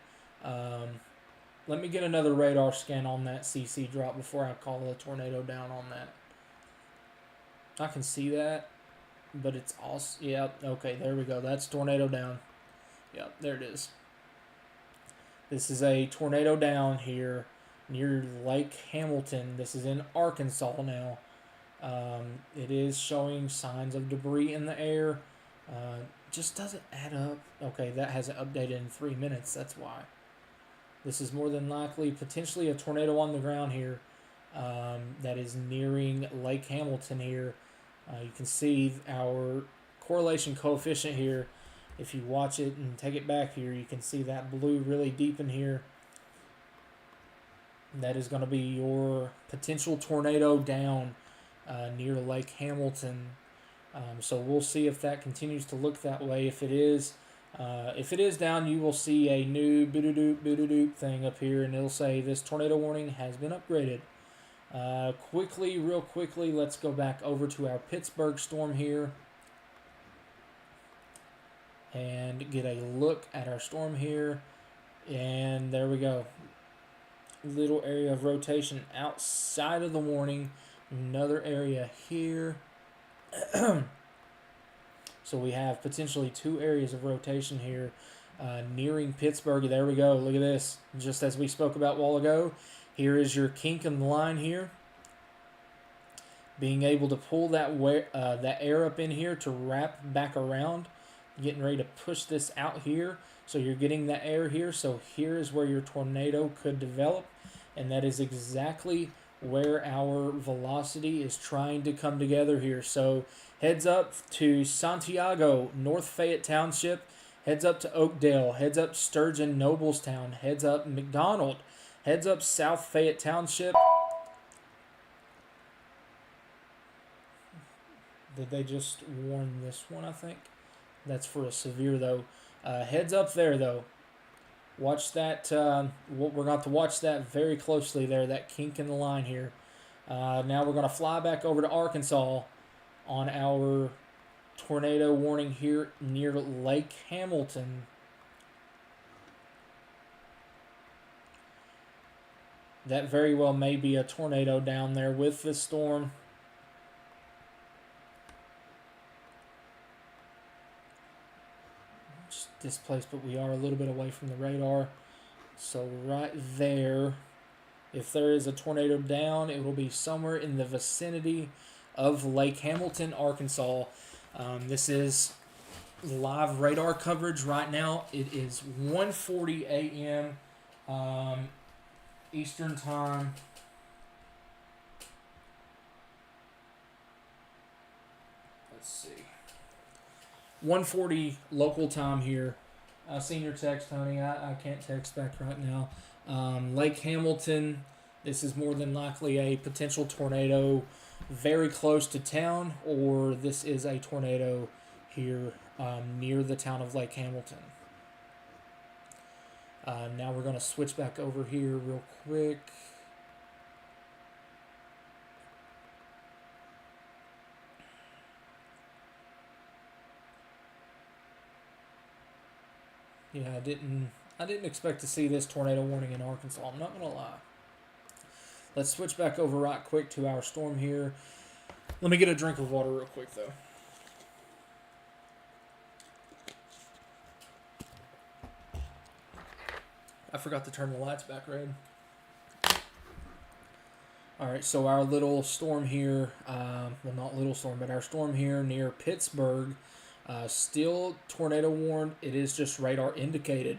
Let me get another radar scan on that CC drop before I call a tornado down on that. I can see that, but it's also, yeah, okay, there we go. That's tornado down. Yep, there it is. This is a tornado down here near Lake Hamilton. This is in Arkansas now. It is showing signs of debris in the air. Just doesn't add up. Okay, that hasn't updated in 3 minutes. That's why. This is more than likely potentially a tornado on the ground here that is nearing Lake Hamilton here. You can see our correlation coefficient here. If you watch it and take it back here, you can see that blue really deep in here. That is going to be your potential tornado down near Lake Hamilton. So we'll see if that continues to look that way. If it is down, you will see a new boo-doo-doop thing up here, and it'll say this tornado warning has been upgraded. Real quickly, let's go back over to our Pittsburgh storm here and get a look at our storm here. And there we go. Little area of rotation outside of the warning. Another area here. So we have potentially 2 areas of rotation here nearing Pittsburgh. There we go. Look at this. Just as we spoke about a while ago, here is your kink in the line here. Being able to pull that air up in here to wrap back around. Getting ready to push this out here. So you're getting that air here. So here is where your tornado could develop. And that is exactly where our velocity is trying to come together here. So heads up to Santiago, North Fayette Township. Heads up to Oakdale. Heads up Sturgeon, Noblestown. Heads up McDonald. Heads up South Fayette Township. Did they just warn this one, I think? That's for a severe, though. Heads up there, though. Watch that. We're going to have to watch that very closely there, that kink in the line here. Now we're going to fly back over to Arkansas on our tornado warning here near Lake Hamilton. That very well may be a tornado down there with this storm. Displaced, but we are a little bit away from the radar. So right there, if there is a tornado down, it will be somewhere in the vicinity of Lake Hamilton, Arkansas. This is live radar coverage right now. It is 1:40 a.m. Eastern Time. Let's see. 1:40 local time here. Seen your text, Tony. I can't text back right now. Lake Hamilton. This is more than likely a potential tornado very close to town, or this is a tornado here near the town of Lake Hamilton. Now we're going to switch back over here real quick. Yeah, I didn't expect to see this tornado warning in Arkansas. I'm not going to lie. Let's switch back over right quick to our storm here. Let me get a drink of water real quick, though. I forgot to turn the lights back red. Alright, so our little storm here, well, not little storm, but our storm here near Pittsburgh, still tornado warned. It is just radar indicated.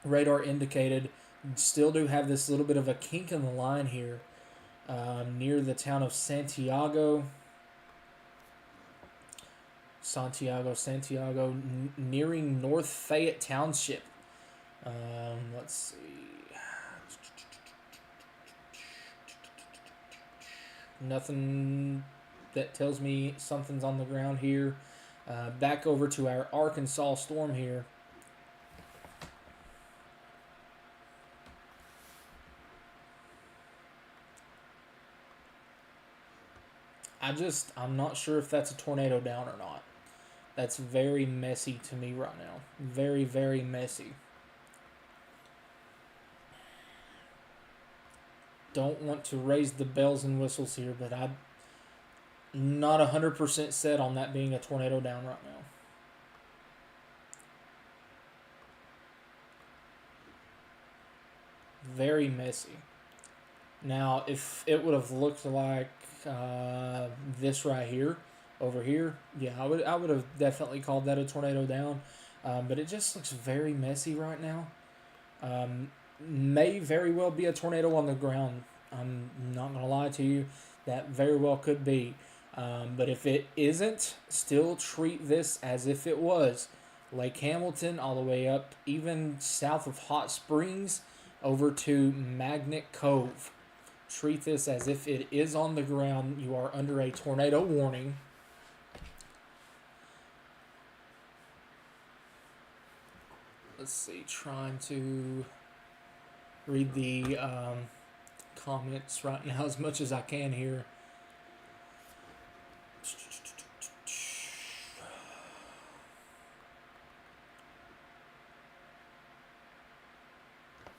Radar indicated. Still do have this little bit of a kink in the line here near the town of Santiago, nearing North Fayette Township. Let's see. Nothing that tells me something's on the ground here. Back over to our Arkansas storm here. I'm not sure if that's a tornado down or not. That's very messy to me right now. Very, very messy. Don't want to raise the bells and whistles here, but I'm not 100% set on that being a tornado down right now. Very messy. Now, if it would have looked like this right here, over here, yeah, I would have definitely called that a tornado down. But it just looks very messy right now. May very well be a tornado on the ground. I'm not going to lie to you. That very well could be. But if it isn't, still treat this as if it was. Lake Hamilton all the way up, even south of Hot Springs, over to Magnet Cove. Treat this as if it is on the ground. You are under a tornado warning. Let's see, trying to read the comments right now as much as I can here.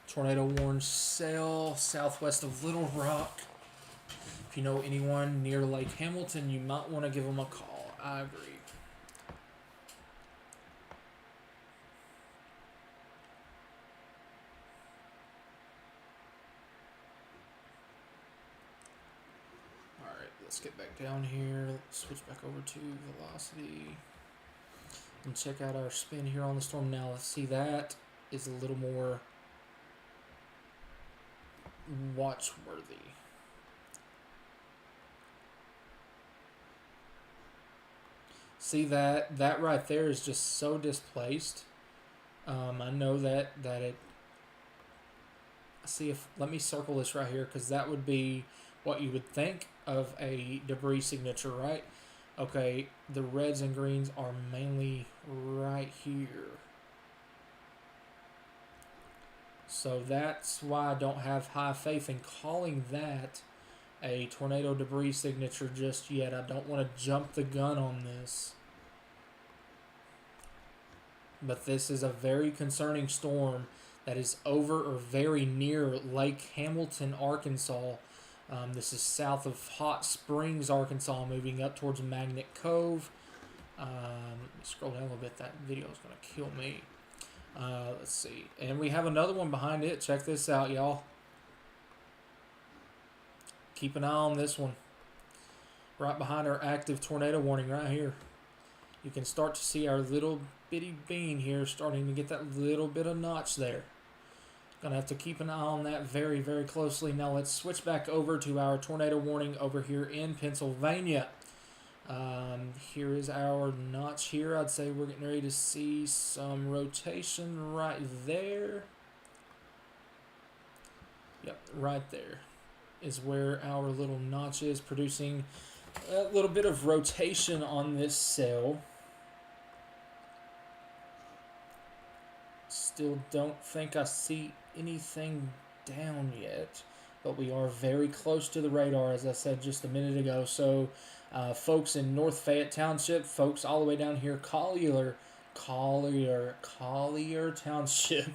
Tornado warned Zelle, southwest of Little Rock. If you know anyone near Lake Hamilton, you might want to give them a call. I agree. Alright, let's get back down here. Let's switch back over to velocity. And check out our spin here on the storm. Now, let's see, that is a little more watchworthy. See that right there is just so displaced. I know that it. See if let me circle this right here because that would be what you would think of a debris signature, right? Okay, the reds and greens are mainly right here. So that's why I don't have high faith in calling that a tornado debris signature just yet. I don't want to jump the gun on this. But this is a very concerning storm that is over or very near Lake Hamilton, Arkansas. This is south of Hot Springs, Arkansas, moving up towards Magnet Cove. Let me scroll down a little bit. That video is going to kill me. Let's see. And we have another one behind it. Check this out, y'all. Keep an eye on this one. Right behind our active tornado warning right here. You can start to see our little bitty bean here starting to get that little bit of notch there. Gonna have to keep an eye on that very, very closely. Now let's switch back over to our tornado warning over here in Pennsylvania. Here is our notch here. I'd say we're getting ready to see some rotation right there. Yep, right there is where our little notch is, producing a little bit of rotation on this cell. Still don't think I see anything down yet, but we are very close to the radar, as I said just a minute ago. So folks in North Fayette Township, folks all the way down here, Collier Township,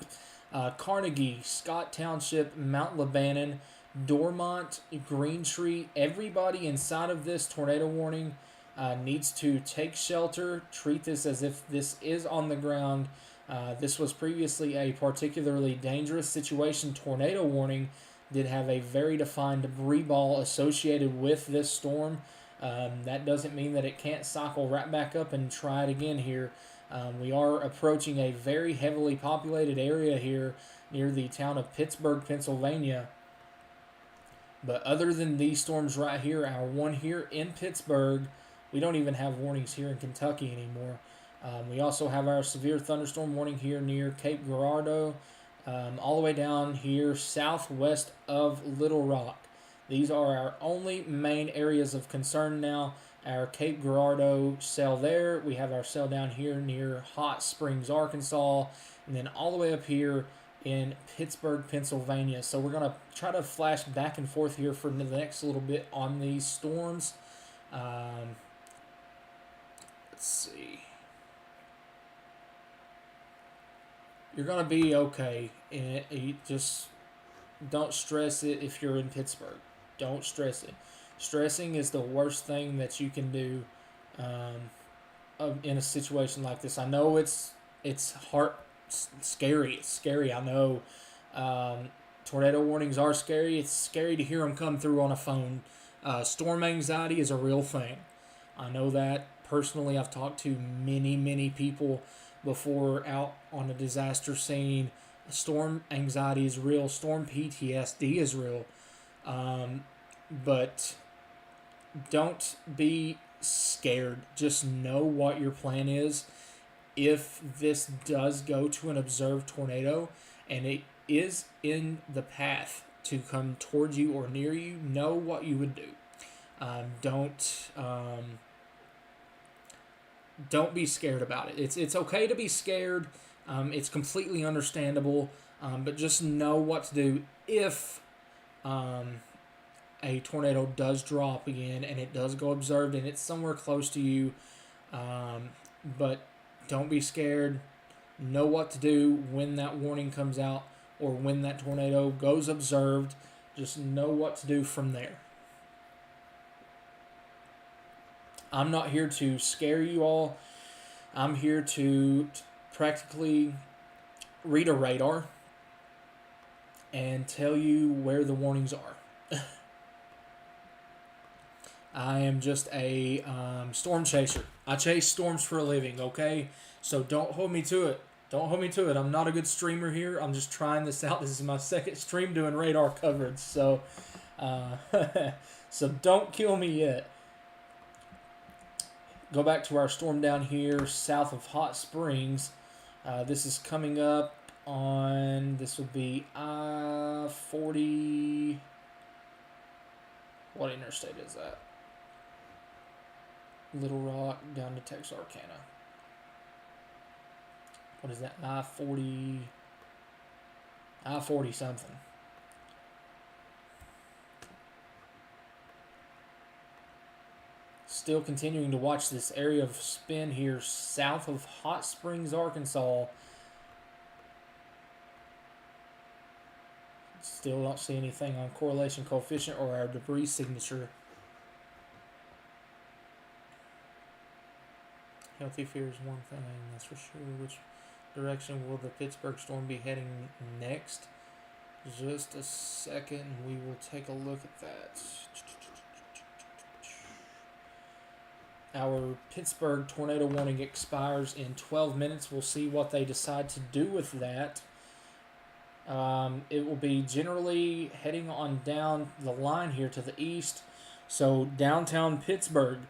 Carnegie, Scott Township, Mount Lebanon, Dormont, Green Tree, everybody inside of this tornado warning needs to take shelter, treat this as if this is on the ground. This was previously a particularly dangerous situation. Tornado warning did have a very defined debris ball associated with this storm. That doesn't mean that it can't cycle right back up and try it again here. We are approaching a very heavily populated area here near the town of Pittsburgh, Pennsylvania. But other than these storms right here, our one here in Pittsburgh, we don't even have warnings here in Kentucky anymore. We also have our severe thunderstorm warning here near Cape Girardeau, all the way down here southwest of Little Rock. These are our only main areas of concern now. Our Cape Girardeau cell there. We have our cell down here near Hot Springs, Arkansas, and then all the way up here in Pittsburgh, Pennsylvania. So we're going to try to flash back and forth here for the next little bit on these storms. Let's see. You're going to be okay. And you just don't stress it if you're in Pittsburgh. Don't stress it. Stressing is the worst thing that you can do in a situation like this. I know it's scary. It's scary. I know tornado warnings are scary. It's scary to hear them come through on a phone. Storm anxiety is a real thing. I know that personally. I've talked to many people before out on a disaster scene. Storm anxiety is real. Storm PTSD is real. But don't be scared. Just know what your plan is. If this does go to an observed tornado and it is in the path to come towards you or near you, know what you would do. Don't be scared about it. It's okay to be scared. It's completely understandable. But just know what to do if a tornado does drop again and it does go observed and it's somewhere close to you, but don't be scared. Know what to do when that warning comes out or when that tornado goes observed. Just know what to do from there. I'm not here to scare you all. I'm here to practically read a radar and tell you where the warnings are. I am just a storm chaser. I chase storms for a living, okay? So don't hold me to it. Don't hold me to it. I'm not a good streamer here. I'm just trying this out. This is my second stream doing radar coverage. So, so don't kill me yet. Go back to our storm down here south of Hot Springs. This is coming up on, this would be I-40. What interstate is that? Little Rock down to Texarkana. What is that? I-40 something. Still continuing to watch this area of spin here south of Hot Springs, Arkansas. Still don't see anything on correlation coefficient or our debris signature. Healthy fear is one thing, that's for sure. Which direction will the Pittsburgh storm be heading next? Just a second, we will take a look at that. Our Pittsburgh tornado warning expires in 12 minutes. We'll see what they decide to do with that. It will be generally heading on down the line here to the east. So downtown Pittsburgh,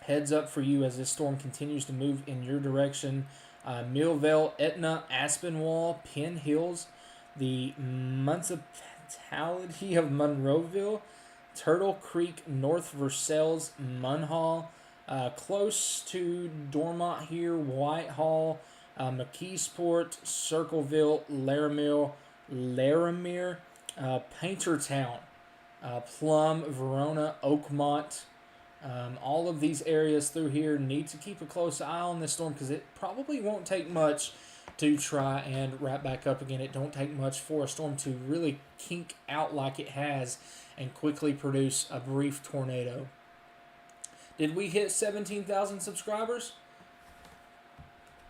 heads up for you as this storm continues to move in your direction. Millvale, Etna, Aspinwall, Penn Hills, the municipality of Monroeville, Turtle Creek, North Versailles, Munhall, close to Dormont here, Whitehall, McKeesport, Circleville, Laramie, Paintertown, Plum, Verona, Oakmont. All of these areas through here need to keep a close eye on this storm because it probably won't take much to try and wrap back up again. It don't take much for a storm to really kink out like it has and quickly produce a brief tornado. Did we hit 17,000 subscribers?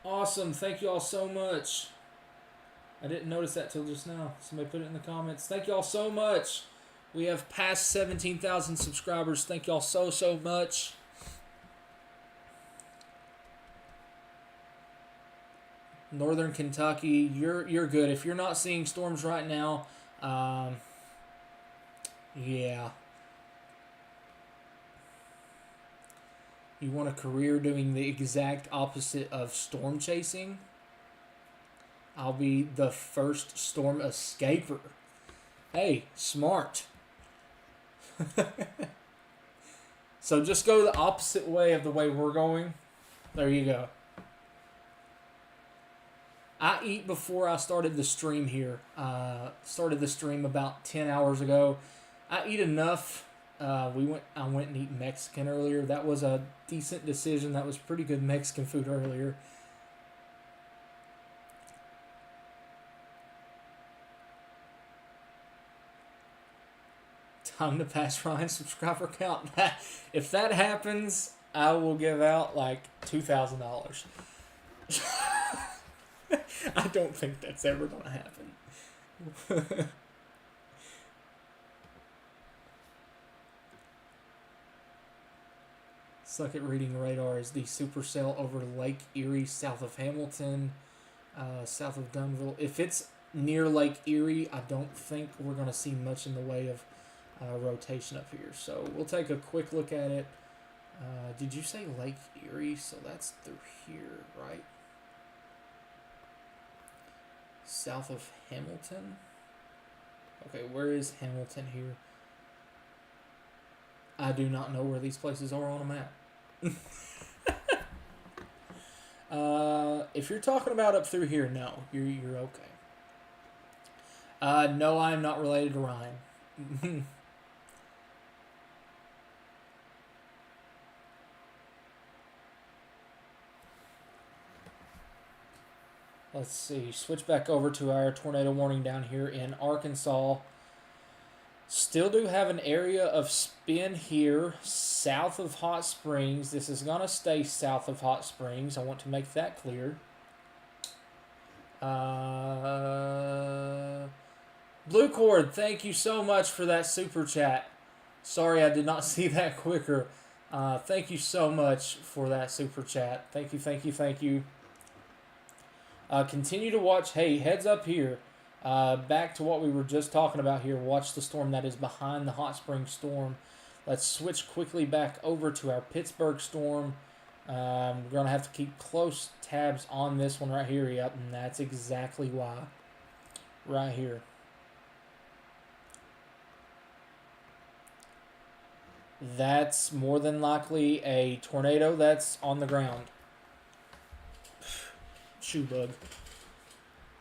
Awesome. Thank you all so much. I didn't notice that till just now. Somebody put it in the comments. Thank you all so much. We have passed 17,000 subscribers. Thank you all so much. Northern Kentucky, you're good. If you're not seeing storms right now, yeah. You want a career doing the exact opposite of storm chasing? I'll be the first storm escaper. Hey, smart. So just go the opposite way of the way we're going. There you go. I eat before I started the stream here. Started the stream about 10 hours ago. I eat enough. I went and eat Mexican earlier. That was a decent decision. That was pretty good Mexican food earlier. Time to pass Ryan's subscriber count. If that happens, I will give out like $2,000. I don't think that's ever going to happen. Suck at reading radar is the supercell over Lake Erie, south of Hamilton, south of Dunville. If it's near Lake Erie, I don't think we're going to see much in the way of rotation up here. So we'll take a quick look at it. Did you say Lake Erie? So that's through here, right? South of Hamilton? Okay, where is Hamilton here? I do not know where these places are on a map. If you're talking about up through here, no, you're okay. No, I'm not related to Ryan. Let's see. Switch back over to our tornado warning down here in Arkansas. Still do have an area of spin here south of Hot Springs. This is going to stay south of Hot Springs. I want to make that clear. Blue Cord, thank you so much for that super chat. Sorry I did not see that quicker. Thank you so much for that super chat. Thank you, thank you, thank you. Continue to watch. Hey, heads up here. Back to what we were just talking about here. Watch the storm that is behind the Hot Springs storm. Let's switch quickly back over to our Pittsburgh storm. We're going to have to keep close tabs on this one right here. Yep, and that's exactly why. Right here. That's more than likely a tornado that's on the ground. Shoe bug.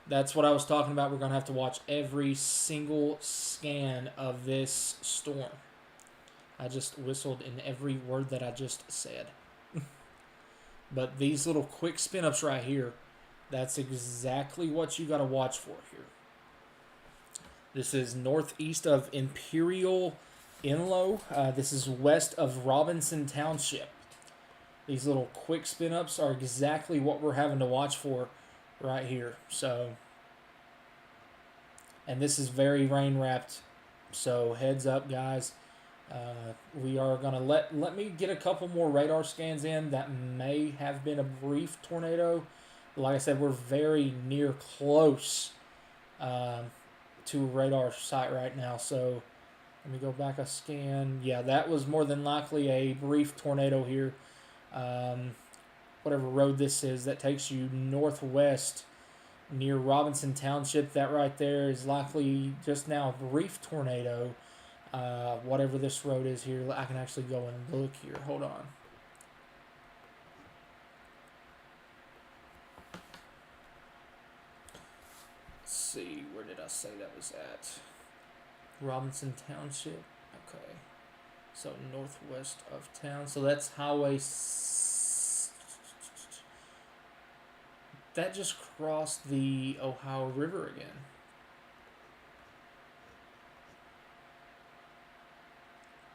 That's what I was talking about. We're going to have to watch every single scan of this storm. I just whistled in every word that I just said. But these little quick spin-ups right here, that's exactly what you got to watch for here. This is northeast of Imperial Inlow. This is west of Robinson Township. These little quick spin-ups are exactly what we're having to watch for right here. So, and this is very rain wrapped. So heads up, guys. We are gonna let me get a couple more radar scans in. That may have been a brief tornado. Like I said, we're very near close to a radar site right now. So let me go back a scan. Yeah, that was more than likely a brief tornado here. Whatever road this is that takes you northwest near Robinson Township, that right there is likely just now a brief tornado. Whatever this road is here, I can actually go and look here. Hold on. Let's see, where did I say that was at? Robinson Township. Okay. So northwest of town. So that's highway. That just crossed the Ohio River again.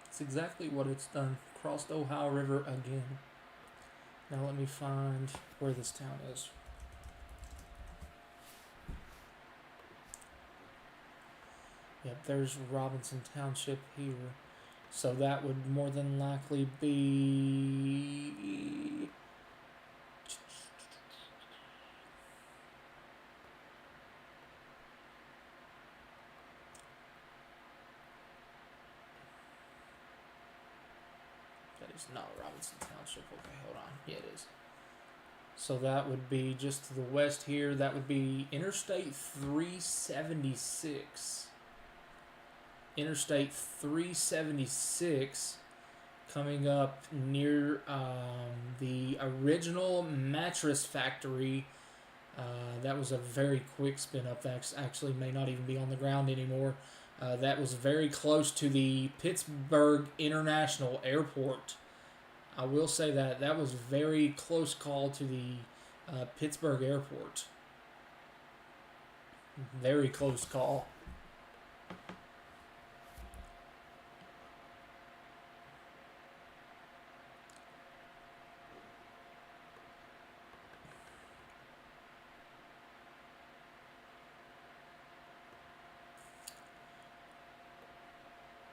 It's exactly what it's done. Crossed Ohio River again. Now let me find where this town is. Yep, there's Robinson Township here. So that would more than likely be... That is not Robinson Township. Okay, hold on. Yeah, it is. So that would be just to the west here. That would be Interstate 376. Interstate 376 coming up near the original mattress factory. That was a very quick spin up. That actually may not even be on the ground anymore. That was very close to the Pittsburgh International Airport. I will say that. That was very close call to the Pittsburgh Airport. Very close call.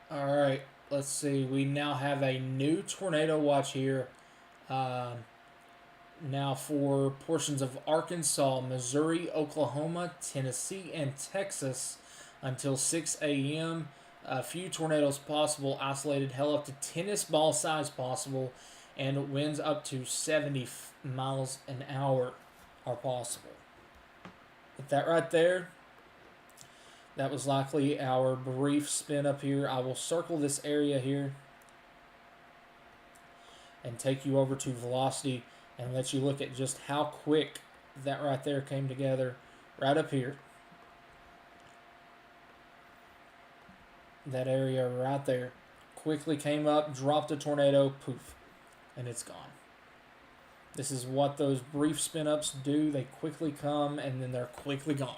Alright, let's see. We now have a new tornado watch here. Now for portions of Arkansas, Missouri, Oklahoma, Tennessee, and Texas until 6 a.m. A few tornadoes possible, isolated hell up to tennis ball size possible, and winds up to 70 miles an hour are possible. With that right there, that was likely our brief spin up here. I will circle this area here and take you over to velocity and let you look at just how quick that right there came together right up here. that area right there. Quickly came up, dropped a tornado, poof, and it's gone. This is what those brief spin ups do. They quickly come and then they're quickly gone.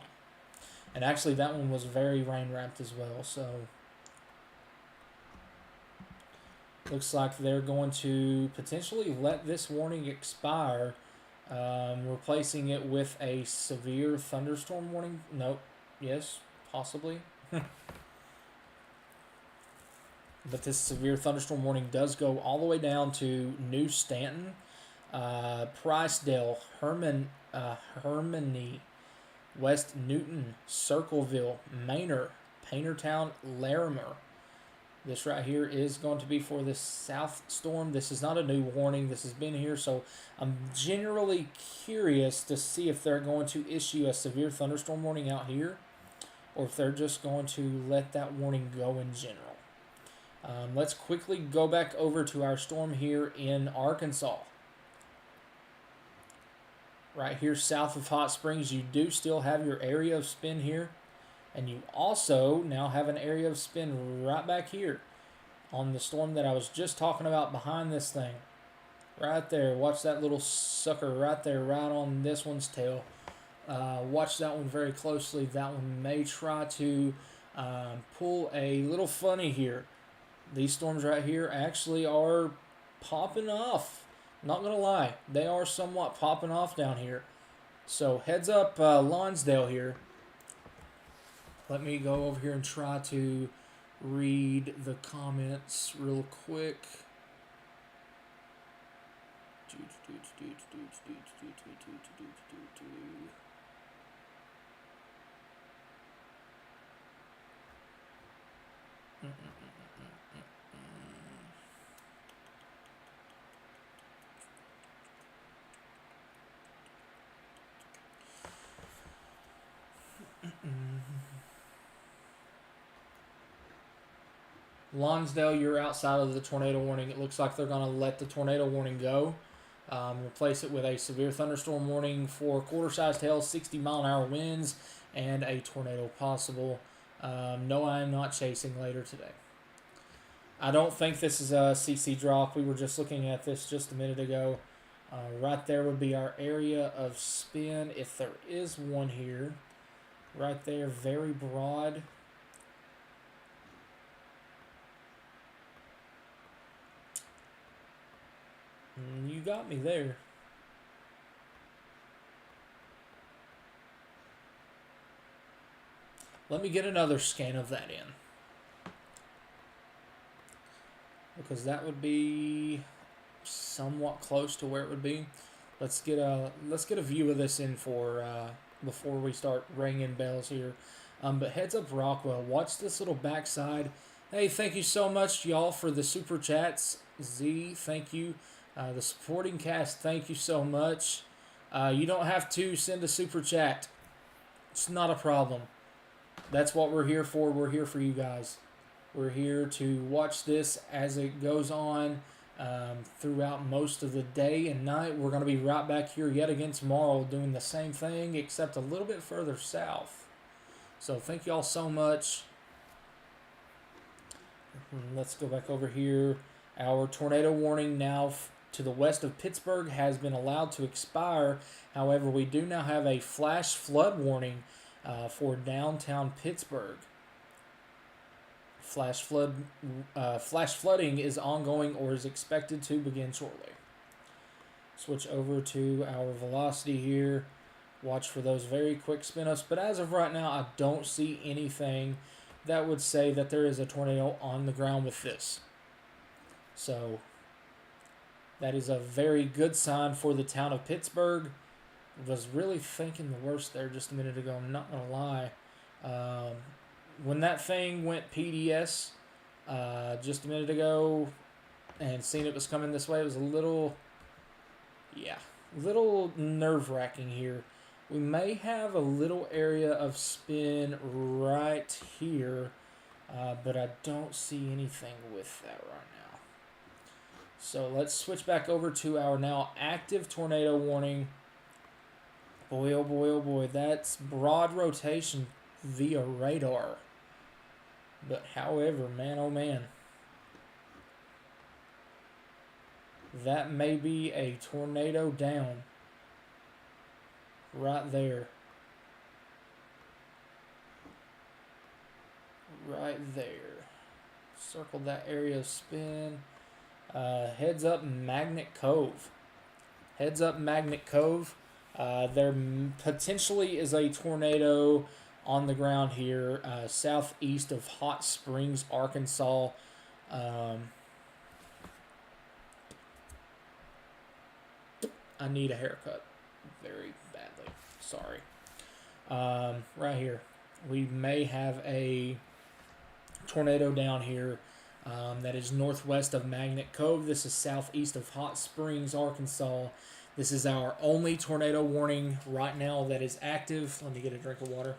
And actually, that one was very rain wrapped as well. So, looks like they're going to potentially let this warning expire, replacing it with a severe thunderstorm warning. Nope. Yes, possibly. But this severe thunderstorm warning does go all the way down to New Stanton, Pricedale, Hermione, West Newton, Circleville, Manor, Paintertown, Larimer. This right here is going to be for the south storm. This is not a new warning. This has been here, so I'm generally curious to see if they're going to issue a severe thunderstorm warning out here, or if they're just going to let that warning go in general. Let's quickly go back over to our storm here in Arkansas. Right here south of Hot Springs, you do still have your area of spin here. And you also now have an area of spin right back here on the storm that I was just talking about behind this thing. Right there. Watch that little sucker right there, right on this one's tail. Watch that one very closely. That one may try to pull a little funny here. These storms right here actually are popping off. Not going to lie. They are somewhat popping off down here. So heads up Lonsdale here. Let me go over here and try to read the comments real quick. Lonsdale, you're outside of the tornado warning. It looks like they're going to let the tornado warning go. Replace it with a severe thunderstorm warning for quarter-sized hail, 60-mile-an-hour winds, and a tornado possible. No, I am not chasing later today. I don't think this is a CC drop. We were just looking at this just a minute ago. Right there would be our area of spin, if there is one here. Right there, very broad. You got me there. Let me get another scan of that in, because that would be somewhat close to where it would be. Let's get a view of this in for before we start ringing bells here. But heads up Rockwell, watch this little backside. Hey, thank you so much, y'all, for the super chats. Z, thank you. The supporting cast, thank you so much. You don't have to send a super chat. It's not a problem. That's what we're here for. We're here for you guys. We're here to watch this as it goes on throughout most of the day and night. We're going to be right back here yet again tomorrow doing the same thing, except a little bit further south. So thank you all so much. Let's go back over here. Our tornado warning now to the west of Pittsburgh has been allowed to expire. However, we do now have a flash flood warning for downtown Pittsburgh. Flash flooding is ongoing or is expected to begin shortly. Switch over to our velocity here. Watch for those very quick spin-ups. But as of right now, I don't see anything that would say that there is a tornado on the ground with this. So that is a very good sign for the town of Pittsburgh. Was really thinking the worst there just a minute ago. I'm not going to lie. When that thing went PDS just a minute ago and seen it was coming this way, it was a little nerve-wracking here. We may have a little area of spin right here, but I don't see anything with that right now. So let's switch back over to our now active tornado warning. Boy, oh boy, oh boy, that's broad rotation via radar. But however, man, oh man, that may be a tornado down right there. Right there. Circle that area of spin. Heads up Magnet Cove. Heads up Magnet Cove. There potentially is a tornado on the ground here, southeast of Hot Springs, Arkansas. I need a haircut very badly. Sorry. Right here. We may have a tornado down here that is northwest of Magnet Cove. This is southeast of Hot Springs, Arkansas. This is our only tornado warning right now that is active. Let me get a drink of water.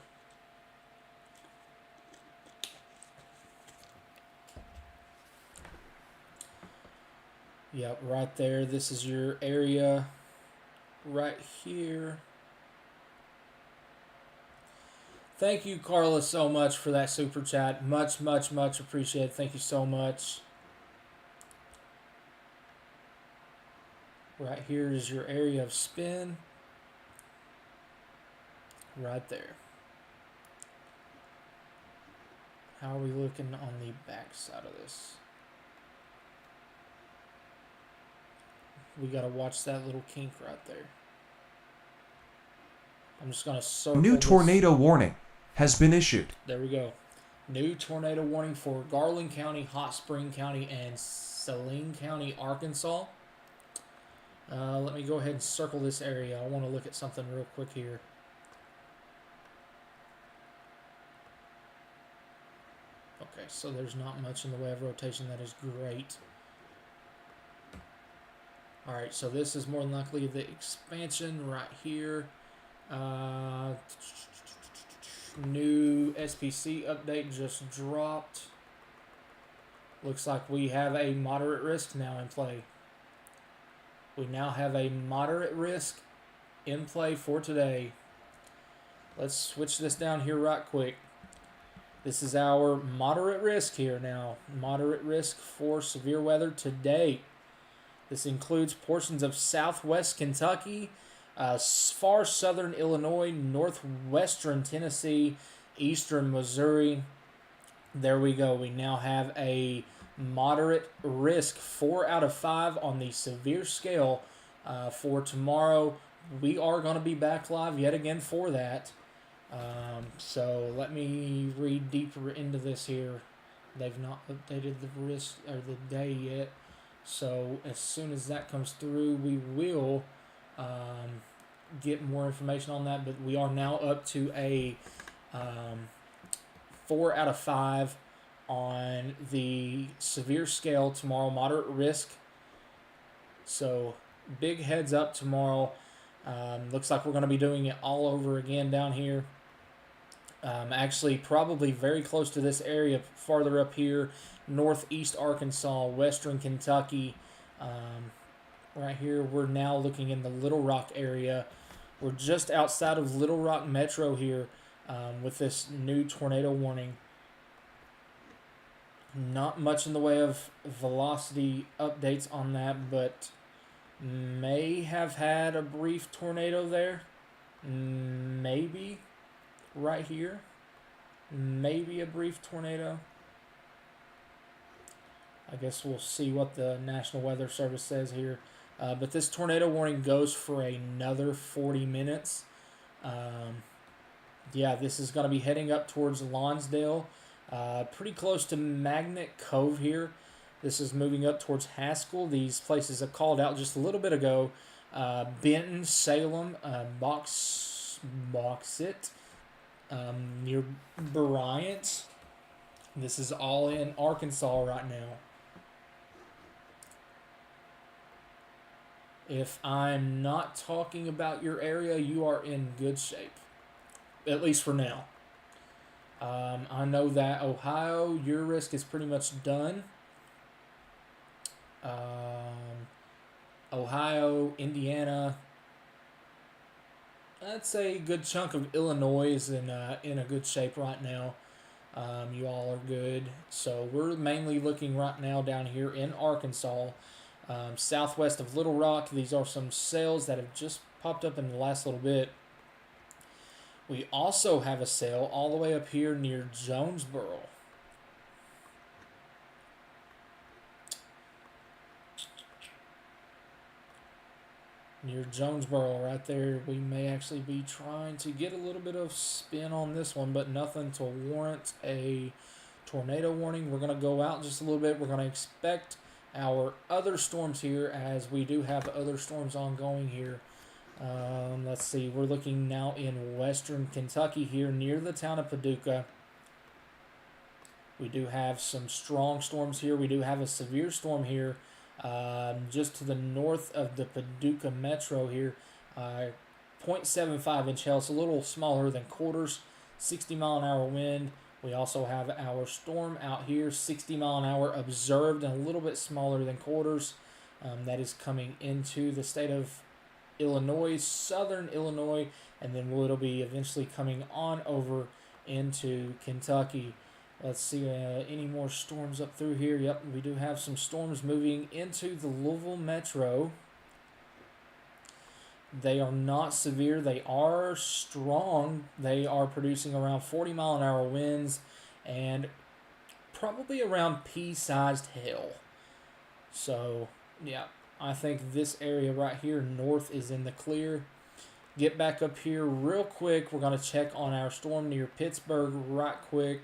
Yep, right there. This is your area right here. Thank you, Carla, so much for that super chat. Much, much, much appreciated. Thank you so much. Right here is your area of spin. Right there. How are we looking on the back side of this? We got to watch that little kink right there. I'm just going to circle New this. tornado warning has been issued. There we go. New tornado warning for Garland County, Hot Spring County, and Saline County, Arkansas. Let me go ahead and circle this area. I want to look at something real quick here. Okay, so there's not much in the way of rotation. That is great. Alright, so this is more than likely the expansion right here. New SPC update just dropped. Looks like we have a moderate risk now in play. We now have a moderate risk in play for today. Let's switch this down here right quick. This is our moderate risk here now. Moderate risk for severe weather today. This includes portions of southwest Kentucky, far southern Illinois, northwestern Tennessee, eastern Missouri. There we go. We now have a moderate risk, 4 out of 5 on the severe scale for tomorrow. We are going to be back live yet again for that. So let me read deeper into this here. They've not updated the risk or the day yet. So as soon as that comes through, we will get more information on that. But we are now up to a 4 out of 5 on the severe scale tomorrow, moderate risk. So big heads up tomorrow. Looks like we're going to be doing it all over again down here. Actually, probably very close to this area, farther up here, northeast Arkansas, western Kentucky. Right here, we're now looking in the Little Rock area. We're just outside of Little Rock Metro here with this new tornado warning. Not much in the way of velocity updates on that, but may have had a brief tornado there. Maybe right here. Maybe a brief tornado. I guess we'll see what the National Weather Service says here. But this tornado warning goes for another 40 minutes. Yeah, this is going to be heading up towards Lonsdale. Pretty close to Magnet Cove here. This is moving up towards Haskell. These places I called out just a little bit ago. Benton, Salem, Bauxit, near Bryant. This is all in Arkansas right now. If I'm not talking about your area, you are in good shape. At least for now. I know that Ohio, your risk is pretty much done. Ohio, Indiana. I'd say a good chunk of Illinois is in a good shape right now. You all are good. So we're mainly looking right now down here in Arkansas, southwest of Little Rock. These are some sales that have just popped up in the last little bit. We also have a sale all the way up here near Jonesboro. Near Jonesboro right there. We may actually be trying to get a little bit of spin on this one, but nothing to warrant a tornado warning. We're going to go out just a little bit. We're going to expect our other storms here, as we do have other storms ongoing here. Let's see. We're looking now in western Kentucky here near the town of Paducah. We do have some strong storms here. We do have a severe storm here just to the north of the Paducah metro here. 0.75 inch hail. It's a little smaller than quarters. 60-mile-an-hour wind. We also have our storm out here, 60 mile an hour observed, and a little bit smaller than quarters. That is coming into the state of Illinois, southern Illinois, and then it'll be eventually coming on over into Kentucky. Let's see, any more storms up through here? Yep, we do have some storms moving into the Louisville metro. They are not severe. They are strong. They are producing around 40-mile-an-hour winds and probably around pea-sized hail. So, yeah, I think this area right here north is in the clear. Get back up here real quick. We're going to check on our storm near Pittsburgh right quick.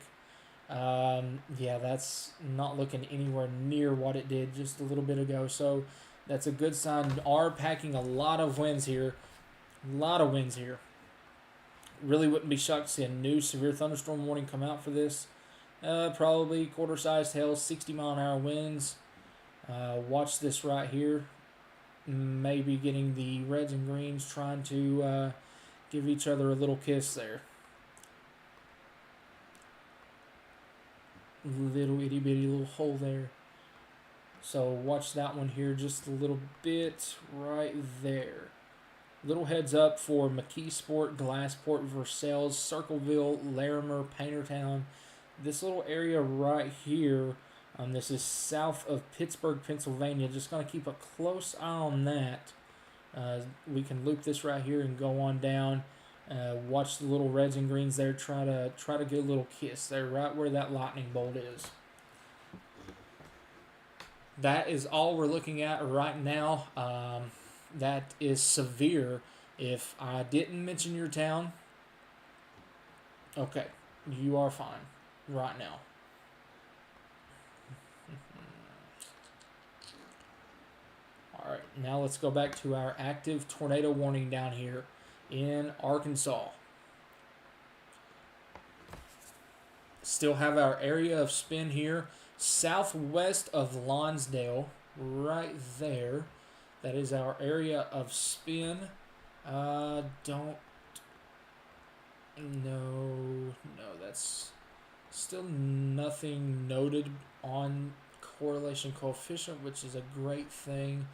Yeah, that's not looking anywhere near what it did just a little bit ago. So that's a good sign. We are packing a lot of winds here. A lot of winds here. Really wouldn't be shocked to see a new severe thunderstorm warning come out for this. Probably quarter-sized hail, 60-mile-an-hour winds. Watch this right here. Maybe getting the reds and greens trying to give each other a little kiss there. Little itty-bitty little hole there. So watch that one here just a little bit right there. Little heads up for McKeesport, Glassport, Versailles, Circleville, Larimer, Paintertown. This little area right here, this is south of Pittsburgh, Pennsylvania. Just going to keep a close eye on that. We can loop this right here and go on down. Watch the little reds and greens there. Try to get a little kiss there, right where that lightning bolt is. That is all we're looking at right now. That is severe. If I didn't mention your town, okay, you are fine right now. All right, now let's go back to our active tornado warning down here in Arkansas. Still have our area of spin here southwest of Lonsdale, right there. That is our area of spin. That's still nothing noted on correlation coefficient, which is a great thing.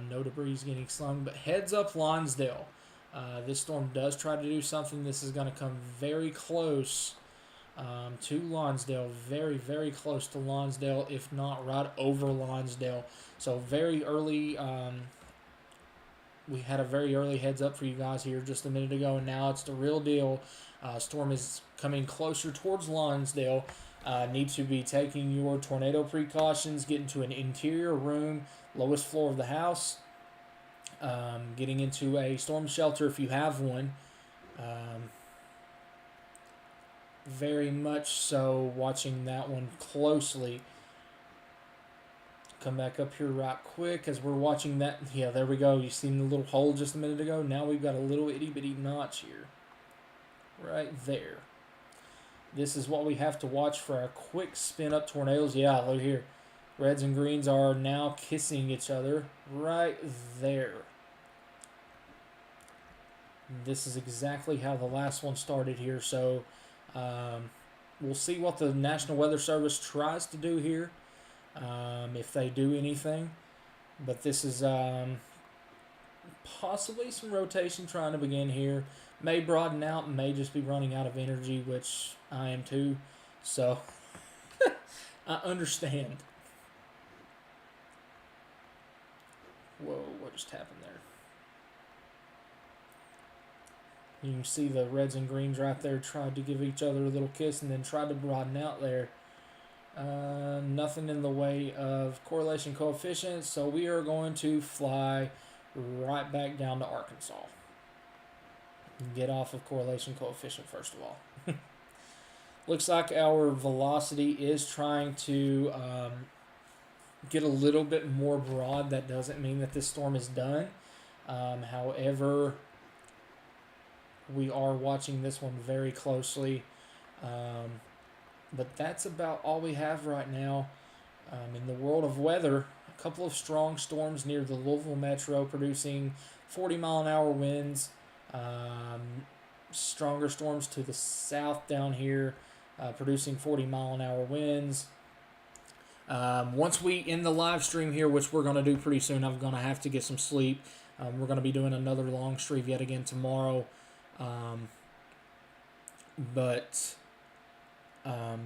No debris getting slung, but heads up Lonsdale. This storm does try to do something. This is going to come very close to Lonsdale, very, very close to Lonsdale, if not right over Lonsdale. So very early, we had a very early heads up for you guys here just a minute ago, and now it's the real deal. Storm is coming closer towards Lonsdale. Need to be taking your tornado precautions, get into an interior room, lowest floor of the house, getting into a storm shelter if you have one. Very much so, watching that one closely. Come back up here right quick as we're watching that. Yeah, there we go. You seen the little hole just a minute ago? Now we've got a little itty-bitty notch here. Right there. This is what we have to watch for our quick spin-up tornadoes. Yeah, look here. Reds and greens are now kissing each other right there. This is exactly how the last one started here. So we'll see what the National Weather Service tries to do here. If they do anything, but this is possibly some rotation trying to begin here. May broaden out, may just be running out of energy, which I am too. So, I understand. Whoa, what just happened there? You can see the reds and greens right there tried to give each other a little kiss and then tried to broaden out there. Nothing in the way of correlation coefficient, so we are going to fly right back down to Arkansas. Get off of correlation coefficient first of all. Looks like our velocity is trying to get a little bit more broad. That doesn't mean that this storm is done. However, we are watching this one very closely. But that's about all we have right now. In the world of weather, a couple of strong storms near the Louisville metro producing 40-mile-an-hour winds. Stronger storms to the south down here producing 40-mile-an-hour winds. Once we end the live stream here, which we're going to do pretty soon, I'm going to have to get some sleep. We're going to be doing another long stream yet again tomorrow.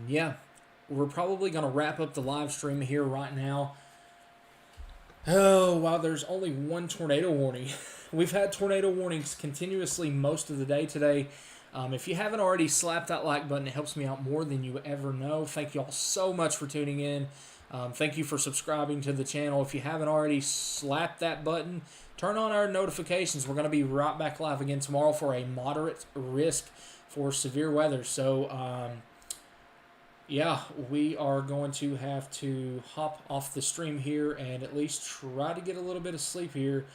Yeah, we're probably going to wrap up the live stream here right now. Oh, wow, there's only one tornado warning. We've had tornado warnings continuously most of the day today. If you haven't already slapped that like button, it helps me out more than you ever know. Thank you all so much for tuning in. Thank you for subscribing to the channel. If you haven't already slapped that button, turn on our notifications. We're going to be right back live again tomorrow for a moderate risk for severe weather. So, yeah, we are going to have to hop off the stream here and at least try to get a little bit of sleep here.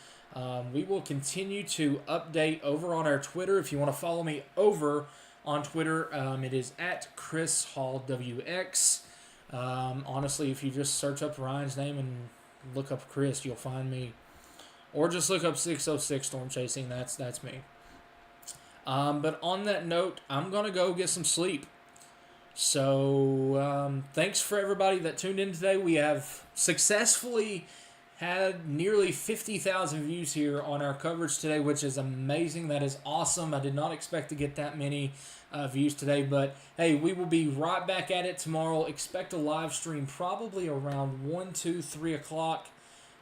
We will continue to update over on our Twitter. If you want to follow me over on Twitter, it is at Chris Hall WX. Honestly, if you just search up Ryan's name and look up Chris, you'll find me. Or just look up 606 Storm Chasing. That's me. But on that note, I'm going to go get some sleep. So, thanks for everybody that tuned in today. We have successfully had nearly 50,000 views here on our coverage today, which is amazing. That is awesome. I did not expect to get that many views today, but hey, we will be right back at it tomorrow. Expect a live stream probably around 1, 2, 3 o'clock.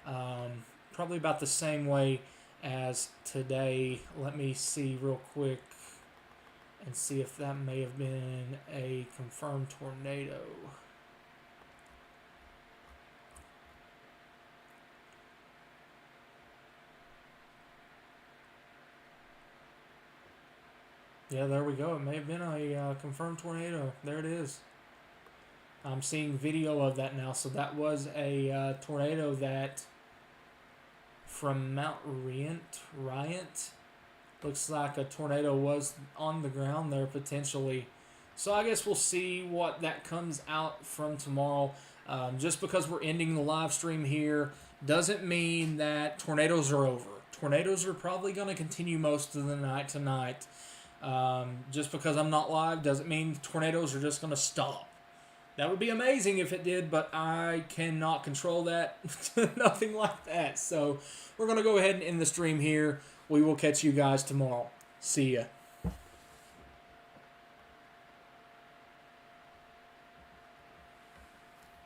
Probably about the same way as today. Let me see real quick and see if that may have been a confirmed tornado. Yeah, there we go. It may have been a confirmed tornado. There it is. I'm seeing video of that now. So that was a tornado that from Mount Riant. Looks like a tornado was on the ground there potentially. So I guess we'll see what that comes out from tomorrow. Just because we're ending the live stream here doesn't mean that tornadoes are over. Tornadoes are probably going to continue most of the night tonight. Just because I'm not live doesn't mean tornadoes are just going to stop. That would be amazing if it did, but I cannot control that. Nothing like that. So we're going to go ahead and end the stream here. We will catch you guys tomorrow. See ya.